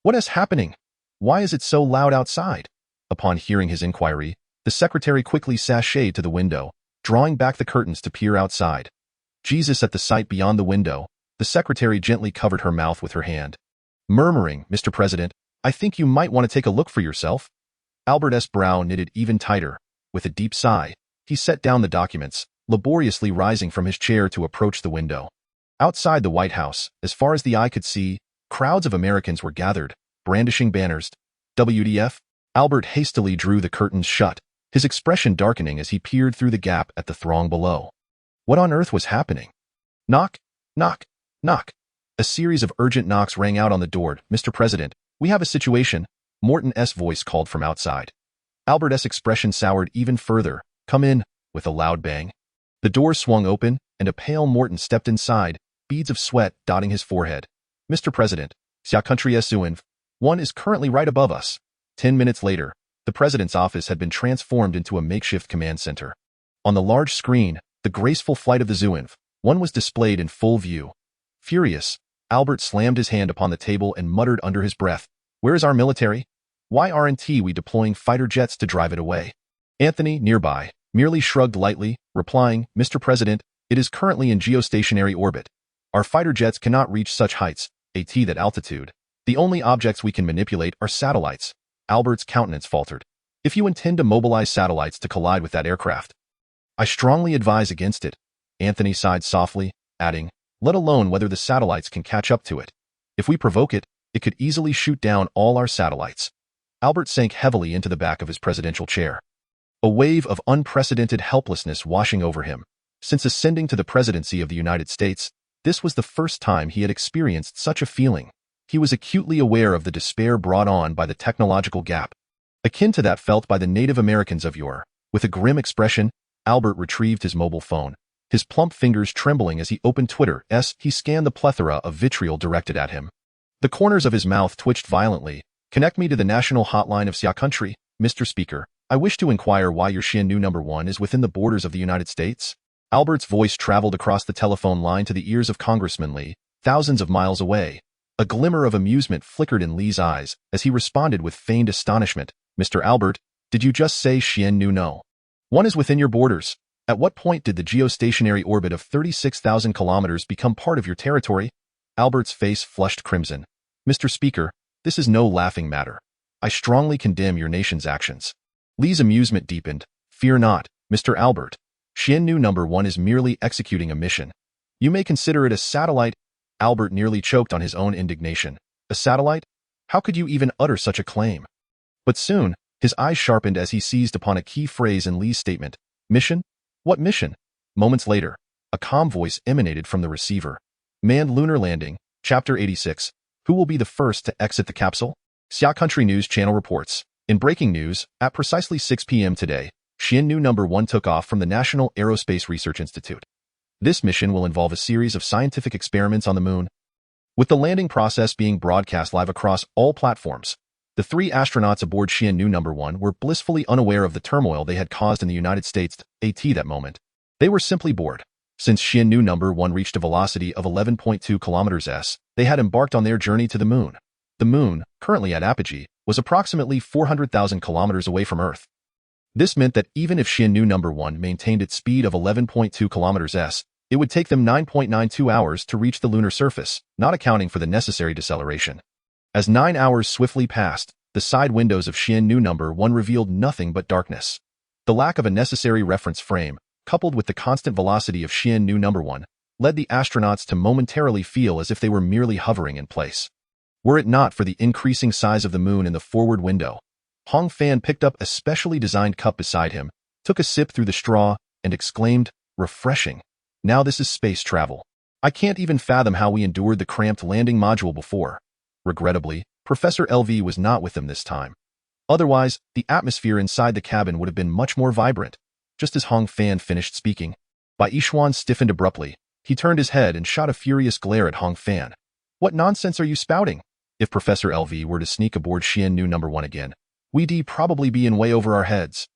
"What is happening? Why is it so loud outside?" Upon hearing his inquiry, the secretary quickly sashayed to the window, drawing back the curtains to peer outside. Jesus! At the sight beyond the window, the secretary gently covered her mouth with her hand, murmuring, "Mr. President, I think you might want to take a look for yourself." Albert's brow knitted even tighter. With a deep sigh, he set down the documents, laboriously rising from his chair to approach the window. Outside the White House, as far as the eye could see, crowds of Americans were gathered, brandishing banners. WTF? Albert hastily drew the curtains shut, his expression darkening as he peered through the gap at the throng below. What on earth was happening? Knock, knock, knock. A series of urgent knocks rang out on the door. "Mr. President, we have a situation," Morton's voice called from outside. Albert's expression soured even further. "Come in," with a loud bang. The door swung open, and a pale Morton stepped inside, beads of sweat dotting his forehead. "Mr. President, Xia country's Zhuan-1 is currently right above us." 10 minutes later, the president's office had been transformed into a makeshift command center. On the large screen, the graceful flight of the Zhuan-1 was displayed in full view. Furious, Albert slammed his hand upon the table and muttered under his breath, "Where is our military? Why aren't we deploying fighter jets to drive it away?" Anthony, nearby, merely shrugged lightly, replying, "Mr. President, it is currently in geostationary orbit. Our fighter jets cannot reach such heights, that altitude. The only objects we can manipulate are satellites." Albert's countenance faltered. "If you intend to mobilize satellites to collide with that aircraft, I strongly advise against it." Anthony sighed softly, adding, "Let alone whether the satellites can catch up to it. If we provoke it, it could easily shoot down all our satellites." Albert sank heavily into the back of his presidential chair. A wave of unprecedented helplessness washing over him. Since ascending to the presidency of the United States, this was the first time he had experienced such a feeling. He was acutely aware of the despair brought on by the technological gap, akin to that felt by the Native Americans of yore. With a grim expression, Albert retrieved his mobile phone, his plump fingers trembling as he opened Twitter. He scanned the plethora of vitriol directed at him. The corners of his mouth twitched violently. Connect me to the national hotline of Xia country, Mr. Speaker. I wish to inquire why your Xiannu number 1 is within the borders of the United States. Albert's voice traveled across the telephone line to the ears of Congressman Li, thousands of miles away. A glimmer of amusement flickered in Li's eyes as he responded with feigned astonishment. Mr. Albert, did you just say Xiannu no? 1 is within your borders. At what point did the geostationary orbit of 36,000 kilometers become part of your territory? Albert's face flushed crimson. Mr. Speaker, this is no laughing matter. I strongly condemn your nation's actions. Li's amusement deepened. Fear not, Mr. Albert. Xiannu number 1 is merely executing a mission. You may consider it a satellite. Albert nearly choked on his own indignation. A satellite? How could you even utter such a claim? But soon, his eyes sharpened as he seized upon a key phrase in Li's statement. Mission? What mission? Moments later, a calm voice emanated from the receiver. Manned lunar landing, Chapter 86. Who will be the first to exit the capsule? Xia Country News Channel reports. In breaking news, at precisely 6 p.m. today, Xiannu number 1 took off from the National Aerospace Research Institute. This mission will involve a series of scientific experiments on the moon, with the landing process being broadcast live across all platforms. The 3 astronauts aboard Xiannu number 1 were blissfully unaware of the turmoil they had caused in the United States at that moment. They were simply bored. Since Xiannu number 1 reached a velocity of 11.2 kilometers, they had embarked on their journey to the moon. The moon, currently at apogee, was approximately 400,000 kilometers away from Earth. This meant that even if Xiannu number 1 maintained its speed of 11.2 kilometers, it would take them 9.92 hours to reach the lunar surface, not accounting for the necessary deceleration. As 9 hours swiftly passed, the side windows of Xiannu number 1 revealed nothing but darkness. The lack of a necessary reference frame, coupled with the constant velocity of Xiannu number 1, led the astronauts to momentarily feel as if they were merely hovering in place. Were it not for the increasing size of the moon in the forward window, Hong Fan picked up a specially designed cup beside him, took a sip through the straw, and exclaimed, refreshing. Now this is space travel. I can't even fathom how we endured the cramped landing module before. Regrettably, Professor LV was not with them this time. Otherwise, the atmosphere inside the cabin would have been much more vibrant. Just as Hong Fan finished speaking, Bai Yishuan stiffened abruptly. He turned his head and shot a furious glare at Hong Fan. What nonsense are you spouting? If Professor LV were to sneak aboard Xiannu number 1 again, we'd probably be in way over our heads.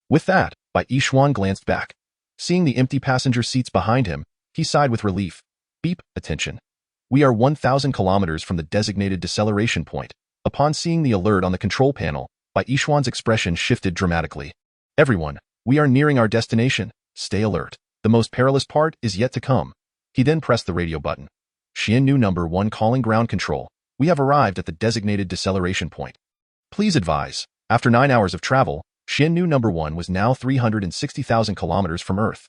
With that, Bai Yishuan glanced back. Seeing the empty passenger seats behind him, he sighed with relief. Beep, attention. We are 1,000 kilometers from the designated deceleration point. Upon seeing the alert on the control panel, Bai Yishuan's expression shifted dramatically. Everyone, we are nearing our destination. Stay alert. The most perilous part is yet to come. He then pressed the radio button. Xiannu number 1 calling ground control. We have arrived at the designated deceleration point. Please advise. After 9 hours of travel, Xiannu number 1 was now 360,000 kilometers from Earth.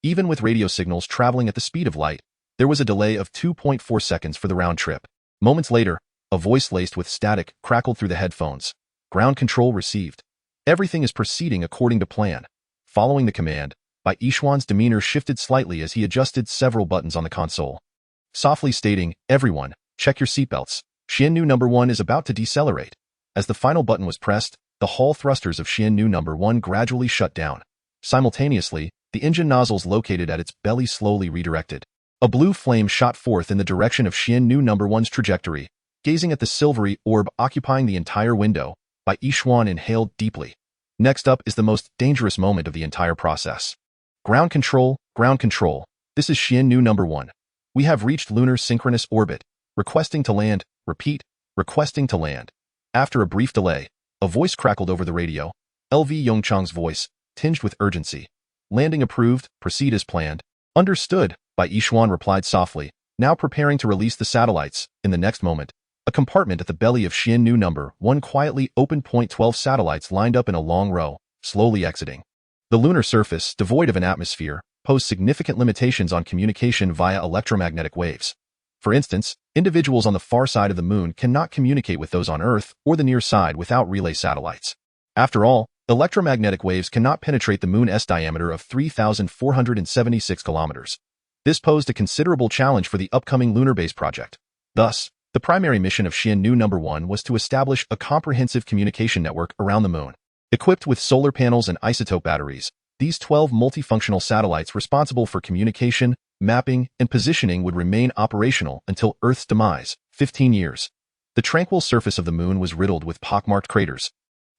Even with radio signals traveling at the speed of light, there was a delay of 2.4 seconds for the round trip. Moments later, a voice laced with static crackled through the headphones. Ground control received. Everything is proceeding according to plan. Following the command, Bai Yishuan's demeanor shifted slightly as he adjusted several buttons on the console, softly stating, everyone, check your seatbelts. Xiannu number 1 is about to decelerate. As the final button was pressed, the hull thrusters of Xiannu number 1 gradually shut down. Simultaneously, the engine nozzles located at its belly slowly redirected. A blue flame shot forth in the direction of Xiannu number 1's trajectory. Gazing at the silvery orb occupying the entire window, Bai Yishuan inhaled deeply. Next up is the most dangerous moment of the entire process. Ground control, this is Xiannu number 1. We have reached lunar synchronous orbit. Requesting to land, repeat, requesting to land. After a brief delay, a voice crackled over the radio. LV Yongchang's voice, tinged with urgency. Landing approved, proceed as planned. Understood, Bai Yishuan replied softly, now preparing to release the satellites. In the next moment, a compartment at the belly of Xiannu number 1 quietly opened. 12 satellites lined up in a long row, slowly exiting. The lunar surface, devoid of an atmosphere, posed significant limitations on communication via electromagnetic waves. For instance, individuals on the far side of the moon cannot communicate with those on Earth or the near side without relay satellites. After all, electromagnetic waves cannot penetrate the moon's diameter of 3,476 kilometers. This posed a considerable challenge for the upcoming lunar base project. Thus, The primary mission of Xiannu No. 1 was to establish a comprehensive communication network around the moon. Equipped with solar panels and isotope batteries, these 12 multifunctional satellites responsible for communication, mapping, and positioning would remain operational until Earth's demise, 15 years. The tranquil surface of the moon was riddled with pockmarked craters,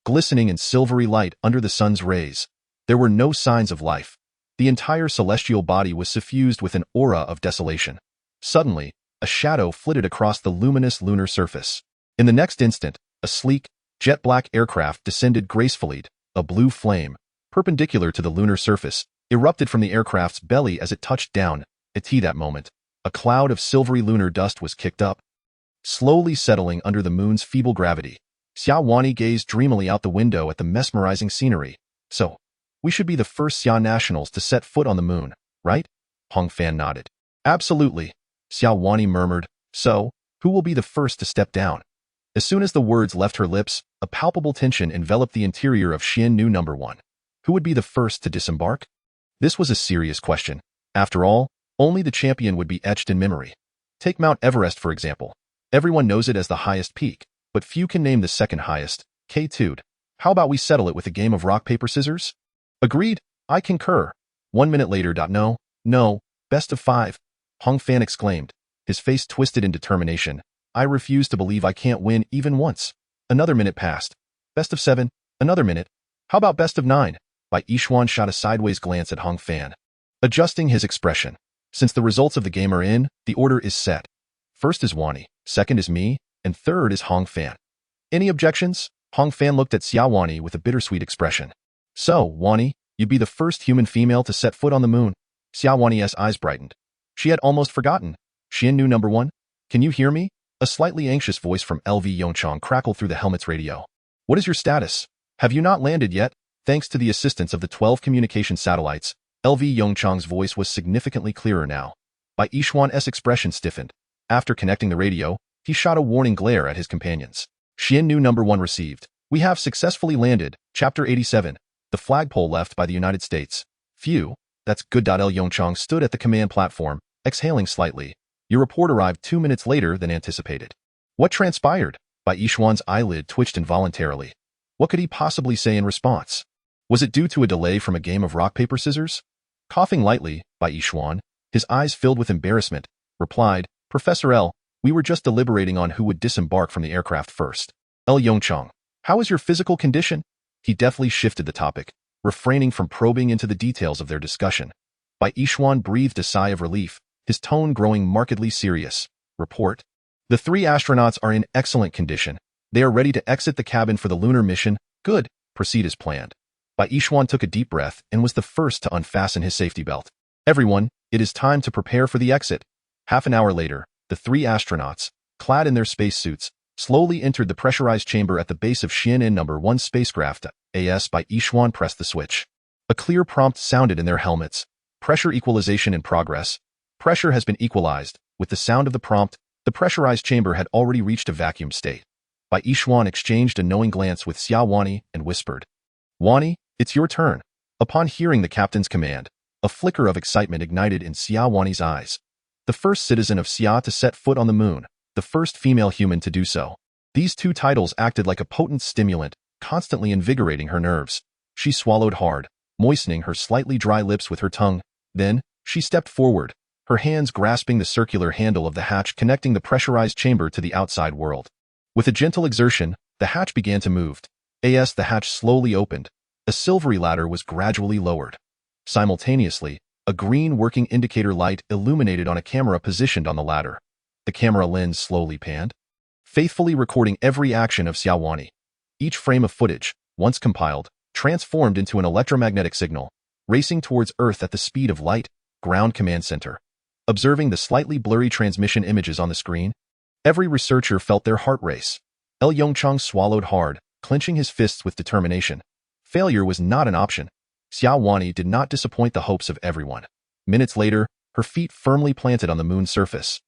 glistening in silvery light under the sun's rays. There were no signs of life. The entire celestial body was suffused with an aura of desolation. Suddenly, a shadow flitted across the luminous lunar surface. In the next instant, a sleek, jet-black aircraft descended gracefully. A blue flame, perpendicular to the lunar surface, erupted from the aircraft's belly as it touched down. At that moment, a cloud of silvery lunar dust was kicked up, slowly settling under the moon's feeble gravity. Xia Wani gazed dreamily out the window at the mesmerizing scenery. So, we should be the first Xia nationals to set foot on the moon, right? Hong Fan nodded. Absolutely, Xia Wani murmured. So, who will be the first to step down? As soon as the words left her lips, a palpable tension enveloped the interior of Xiannu No. 1. Who would be the first to disembark? This was a serious question. After all, only the champion would be etched in memory. Take Mount Everest, for example. Everyone knows it as the highest peak, but few can name the second highest, K2. How about we settle it with a game of rock, paper, scissors? Agreed, I concur. 1 minute later. No, best of 5. Hong Fan exclaimed, his face twisted in determination. I refuse to believe I can't win even once. Another minute passed. Best of 7, another minute. How about best of 9? Bai Yishuan shot a sideways glance at Hong Fan, adjusting his expression. Since the results of the game are in, the order is set. First is Wani, second is me, and third is Hong Fan. Any objections? Hong Fan looked at Xia Wani with a bittersweet expression. So, Wani, you'd be the first human female to set foot on the moon. Xia Wani's eyes brightened. She had almost forgotten. Xiannu No. 1? Can you hear me? A slightly anxious voice from LV Yongchang crackled through the helmet's radio. What is your status? Have you not landed yet? Thanks to the assistance of the 12 communication satellites, LV Yongchang's voice was significantly clearer now. Bai Yishuan's expression stiffened. After connecting the radio, he shot a warning glare at his companions. Xiannu No. 1 received. We have successfully landed. Chapter 87. The flagpole left by the United States. Phew, that's good. L. Yongchang stood at the command platform, exhaling slightly. Your report arrived 2 minutes later than anticipated. What transpired? Bai Yishuan's eyelid twitched involuntarily. What could he possibly say in response? Was it due to a delay from a game of rock, paper, scissors? Coughing lightly, Bai Yishuan, his eyes filled with embarrassment, replied, Professor L, we were just deliberating on who would disembark from the aircraft first. L. Yongchang, how is your physical condition? He deftly shifted the topic, refraining from probing into the details of their discussion. Bai Yishuan breathed a sigh of relief, his tone growing markedly serious. Report. The 3 astronauts are in excellent condition. They are ready to exit the cabin for the lunar mission. Good. Proceed as planned. Bai Yishuan took a deep breath and was the first to unfasten his safety belt. Everyone, it is time to prepare for the exit. Half an hour later, the 3 astronauts, clad in their spacesuits, slowly entered the pressurized chamber at the base of Xiannu No. 1 spacecraft. Bai Yishuan pressed the switch. A clear prompt sounded in their helmets. Pressure equalization in progress. Pressure has been equalized. With the sound of the prompt, the pressurized chamber had already reached a vacuum state. Bai Yishuan exchanged a knowing glance with Xia Wani and whispered, Wani, it's your turn. Upon hearing the captain's command, a flicker of excitement ignited in Xia Wani's eyes. The first citizen of Xia to set foot on the moon, the first female human to do so. These 2 titles acted like a potent stimulant, constantly invigorating her nerves. She swallowed hard, moistening her slightly dry lips with her tongue. Then, she stepped forward, her hands grasping the circular handle of the hatch connecting the pressurized chamber to the outside world. With a gentle exertion, the hatch began to move. The hatch slowly opened. A silvery ladder was gradually lowered. Simultaneously, a green working indicator light illuminated on a camera positioned on the ladder. The camera lens slowly panned, faithfully recording every action of Xia Wani. Each frame of footage, once compiled, transformed into an electromagnetic signal, racing towards Earth at the speed of light. Ground Command Center. Observing the slightly blurry transmission images on the screen, every researcher felt their heart race. L. Yongchang swallowed hard, clenching his fists with determination. Failure was not an option. Xia Wani did not disappoint the hopes of everyone. Minutes later, her feet firmly planted on the moon's surface.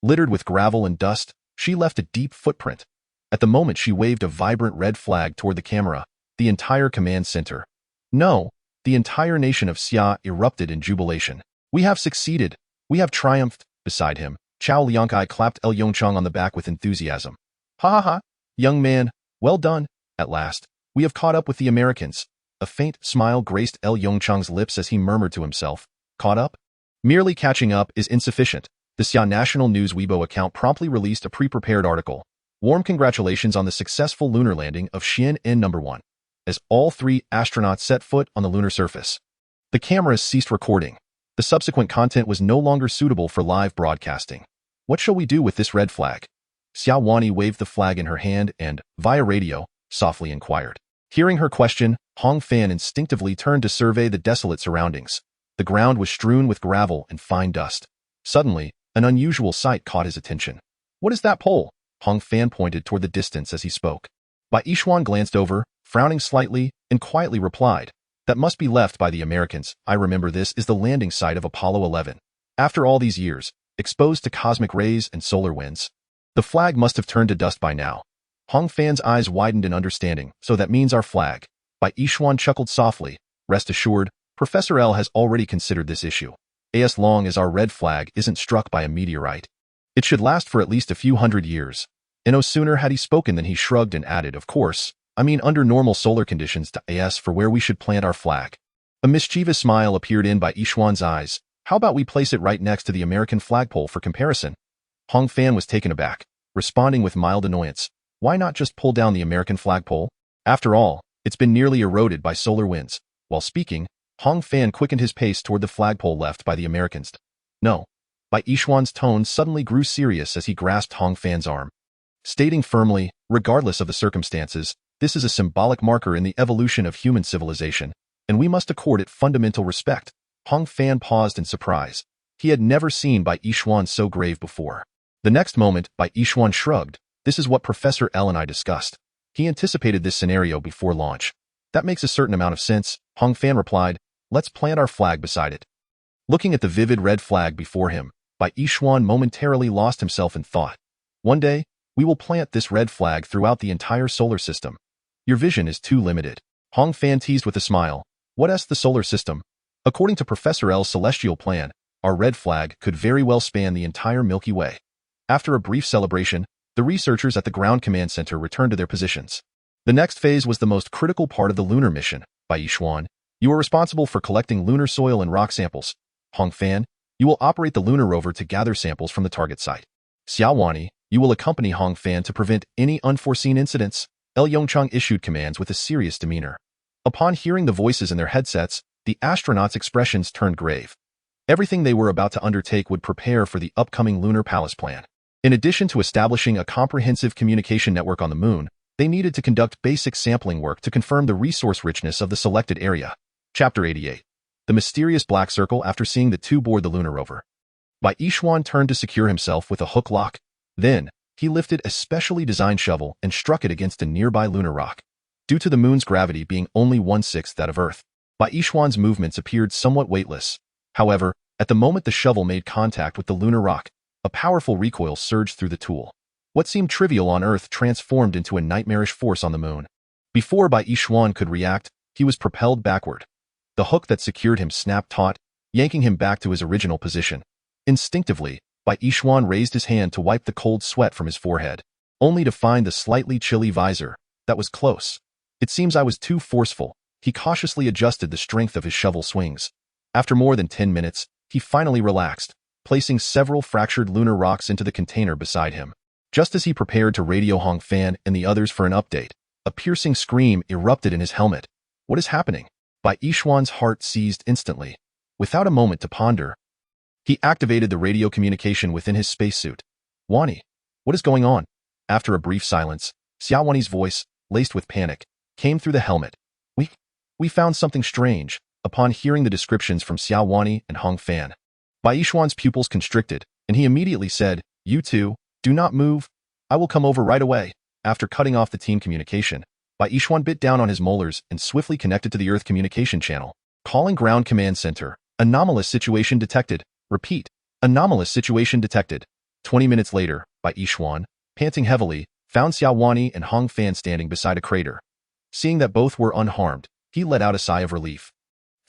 Littered with gravel and dust, she left a deep footprint. At the moment she waved a vibrant red flag toward the camera, the entire command center. No, the entire nation of Xia erupted in jubilation. We have succeeded. We have triumphed. Beside him, Chao Liangkai clapped Yongchang on the back with enthusiasm. Ha ha ha, young man, well done. At last, we have caught up with the Americans. A faint smile graced Yongchang's lips as he murmured to himself, caught up? Merely catching up is insufficient. The Xia National News Weibo account promptly released a pre-prepared article. Warm congratulations on the successful lunar landing of Xian No. 1, as all 3 astronauts set foot on the lunar surface. The cameras ceased recording. The subsequent content was no longer suitable for live broadcasting. What shall we do with this red flag? Xia Wani waved the flag in her hand and, via radio, softly inquired. Hearing her question, Hong Fan instinctively turned to survey the desolate surroundings. The ground was strewn with gravel and fine dust. Suddenly, an unusual sight caught his attention. What is that pole? Hong Fan pointed toward the distance as he spoke. Bai Yishuan glanced over, frowning slightly, and quietly replied, that must be left by the Americans. I remember this is the landing site of Apollo 11. After all these years, exposed to cosmic rays and solar winds, the flag must have turned to dust by now. Hong Fan's eyes widened in understanding, so that means our flag. Bai Yishuan chuckled softly. Rest assured, Professor L has already considered this issue. As long as our red flag isn't struck by a meteorite, it should last for at least a few hundred years. And no sooner had he spoken than he shrugged and added, of course, I mean under normal solar conditions to AS for where we should plant our flag. A mischievous smile appeared in Bai Yishuan's eyes. How about we place it right next to the American flagpole for comparison? Hong Fan was taken aback, responding with mild annoyance. Why not just pull down the American flagpole? After all, it's been nearly eroded by solar winds. While speaking, Hong Fan quickened his pace toward the flagpole left by the Americans. No. Bai Yishuan's tone suddenly grew serious as he grasped Hong Fan's arm, stating firmly, regardless of the circumstances, this is a symbolic marker in the evolution of human civilization, and we must accord it fundamental respect. Hong Fan paused in surprise. He had never seen Bai Yishuan so grave before. The next moment, Bai Yishuan shrugged. This is what Professor L and I discussed. He anticipated this scenario before launch. That makes a certain amount of sense, Hong Fan replied. Let's plant our flag beside it. Looking at the vivid red flag before him, Bai Yishuan momentarily lost himself in thought. One day, we will plant this red flag throughout the entire solar system. Your vision is too limited. Hong Fan teased with a smile. What's the solar system? According to Professor L's celestial plan, our red flag could very well span the entire Milky Way. After a brief celebration, the researchers at the Ground Command Center returned to their positions. The next phase was the most critical part of the lunar mission. Bai Yishuan, you are responsible for collecting lunar soil and rock samples. Hong Fan, you will operate the lunar rover to gather samples from the target site. Xia Wani, you will accompany Hong Fan to prevent any unforeseen incidents. Yongchang issued commands with a serious demeanor. Upon hearing the voices in their headsets, the astronauts' expressions turned grave. Everything they were about to undertake would prepare for the upcoming lunar palace plan. In addition to establishing a comprehensive communication network on the moon, they needed to conduct basic sampling work to confirm the resource richness of the selected area. Chapter 88. The mysterious black circle after seeing the two board the lunar rover. Bai Yishuan turned to secure himself with a hook lock. Then, he lifted a specially designed shovel and struck it against a nearby lunar rock. Due to the moon's gravity being only 1/6 that of Earth, Bai Yishuan's movements appeared somewhat weightless. However, at the moment the shovel made contact with the lunar rock, a powerful recoil surged through the tool. What seemed trivial on Earth transformed into a nightmarish force on the moon. Before Bai Yishuan could react, he was propelled backward. The hook that secured him snapped taut, yanking him back to his original position. Instinctively, Bai Yishuan raised his hand to wipe the cold sweat from his forehead, only to find the slightly chilly visor. That was close. It seems I was too forceful. He cautiously adjusted the strength of his shovel swings. After more than 10 minutes, he finally relaxed, placing several fractured lunar rocks into the container beside him. Just as he prepared to radio Hong Fan and the others for an update, a piercing scream erupted in his helmet. What is happening? Bai Yishuan's heart seized instantly. Without a moment to ponder, he activated the radio communication within his spacesuit. Wani, what is going on? After a brief silence, Xia Wani's voice, laced with panic, came through the helmet. We found something strange. Upon hearing the descriptions from Xia Wani and Hong Fan, Bai Yishuan's pupils constricted, and he immediately said, You two, do not move. I will come over right away. After cutting off the team communication, Bai Yishuan bit down on his molars and swiftly connected to the Earth communication channel. Calling Ground Command Center. Anomalous situation detected. Repeat. Anomalous situation detected. 20 minutes later, Bai Yishuan, panting heavily, found Xia Wani and Hong Fan standing beside a crater. Seeing that both were unharmed, he let out a sigh of relief.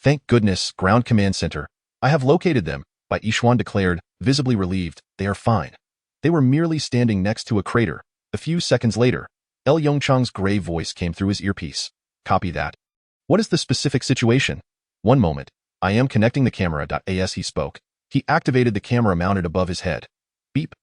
Thank goodness, Ground Command Center. I have located them, Bai Yishuan declared, visibly relieved. They are fine. They were merely standing next to a crater. A few seconds later, Yongchang's grave voice came through his earpiece. Copy that. What is the specific situation? One moment. I am connecting the camera. As he spoke, he activated the camera mounted above his head. Beep.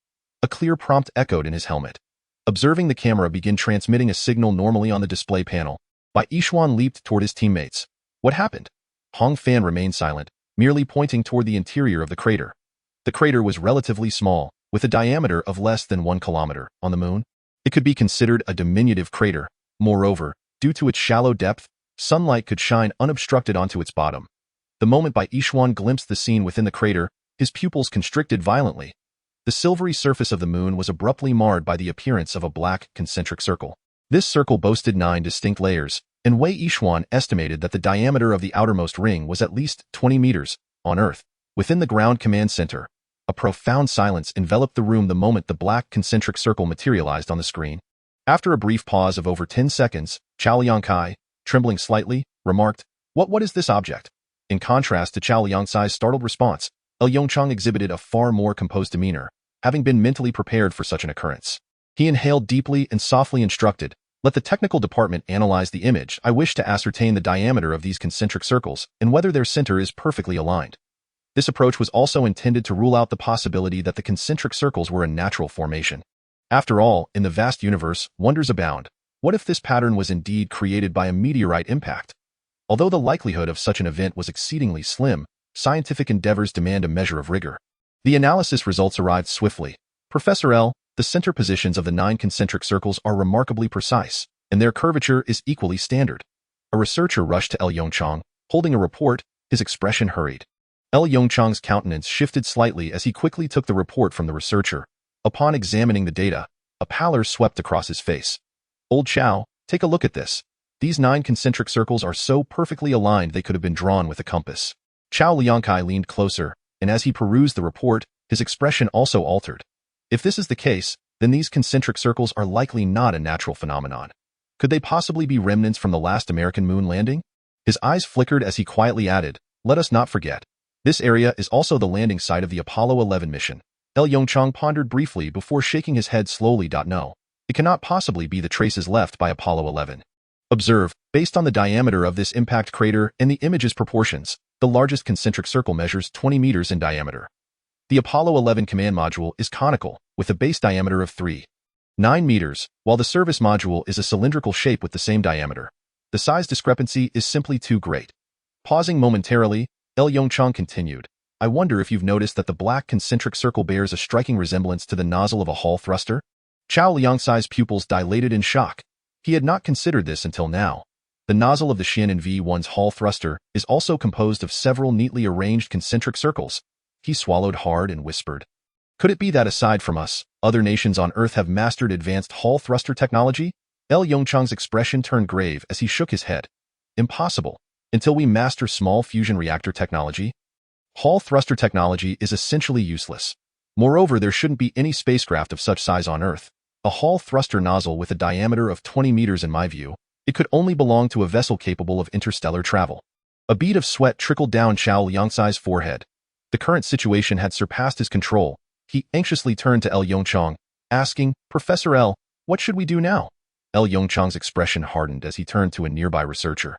A clear prompt echoed in his helmet. Observing the camera begin transmitting a signal normally on the display panel, Bai Yishuan leaped toward his teammates. What happened? Hong Fan remained silent, merely pointing toward the interior of the crater. The crater was relatively small, with a diameter of less than 1 kilometer. On the moon, it could be considered a diminutive crater. Moreover, due to its shallow depth, sunlight could shine unobstructed onto its bottom. The moment Bai Yishuan glimpsed the scene within the crater, his pupils constricted violently. The silvery surface of the moon was abruptly marred by the appearance of a black, concentric circle. This circle boasted 9 distinct layers, and Wei Yishuan estimated that the diameter of the outermost ring was at least 20 meters. On Earth, within the ground command center, a profound silence enveloped the room the moment the black concentric circle materialized on the screen. After a brief pause of over 10 seconds, Chao Liangkai, trembling slightly, remarked, What is this object? In contrast to Chao Liangcai's startled response, Yongchang exhibited a far more composed demeanor, having been mentally prepared for such an occurrence. He inhaled deeply and softly instructed, Let the technical department analyze the image. I wish to ascertain the diameter of these concentric circles and whether their center is perfectly aligned. This approach was also intended to rule out the possibility that the concentric circles were a natural formation. After all, in the vast universe, wonders abound. What if this pattern was indeed created by a meteorite impact? Although the likelihood of such an event was exceedingly slim, scientific endeavors demand a measure of rigor. The analysis results arrived swiftly. Professor L, the center positions of the 9 concentric circles are remarkably precise, and their curvature is equally standard. A researcher rushed to Yongchang, holding a report, his expression hurried. Yongchang's countenance shifted slightly as he quickly took the report from the researcher. Upon examining the data, a pallor swept across his face. Old Chao, take a look at this. These 9 concentric circles are so perfectly aligned they could have been drawn with a compass. Chao Liangkai leaned closer, and as he perused the report, his expression also altered. If this is the case, then these concentric circles are likely not a natural phenomenon. Could they possibly be remnants from the last American moon landing? His eyes flickered as he quietly added, Let us not forget. This area is also the landing site of the Apollo 11 mission. Yongchang pondered briefly before shaking his head slowly. No, it cannot possibly be the traces left by Apollo 11. Observe, based on the diameter of this impact crater and the image's proportions, the largest concentric circle measures 20 meters in diameter. The Apollo 11 command module is conical, with a base diameter of 3.9 meters, while the service module is a cylindrical shape with the same diameter. The size discrepancy is simply too great. Pausing momentarily, Yongchang continued, I wonder if you've noticed that the black concentric circle bears a striking resemblance to the nozzle of a hall thruster? Chao Liangcai's pupils dilated in shock. He had not considered this until now. The nozzle of the Xianin V1's hall thruster is also composed of several neatly arranged concentric circles. He swallowed hard and whispered, Could it be that aside from us, other nations on Earth have mastered advanced hall thruster technology? Yongchang's expression turned grave as he shook his head. Impossible. Until we master small fusion reactor technology, hall thruster technology is essentially useless. Moreover, there shouldn't be any spacecraft of such size on Earth. A hall thruster nozzle with a diameter of 20 meters in my view, it could only belong to a vessel capable of interstellar travel. A bead of sweat trickled down Chao Liangcai's forehead. The current situation had surpassed his control. He anxiously turned to Yongchang, asking, Professor L, what should we do now? Yongchang's expression hardened as he turned to a nearby researcher.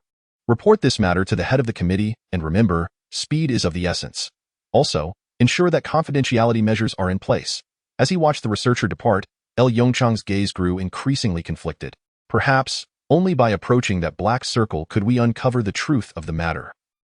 Report this matter to the head of the committee, and remember, speed is of the essence. Also, ensure that confidentiality measures are in place. As he watched the researcher depart, Yongchang's gaze grew increasingly conflicted. Perhaps, only by approaching that black circle could we uncover the truth of the matter.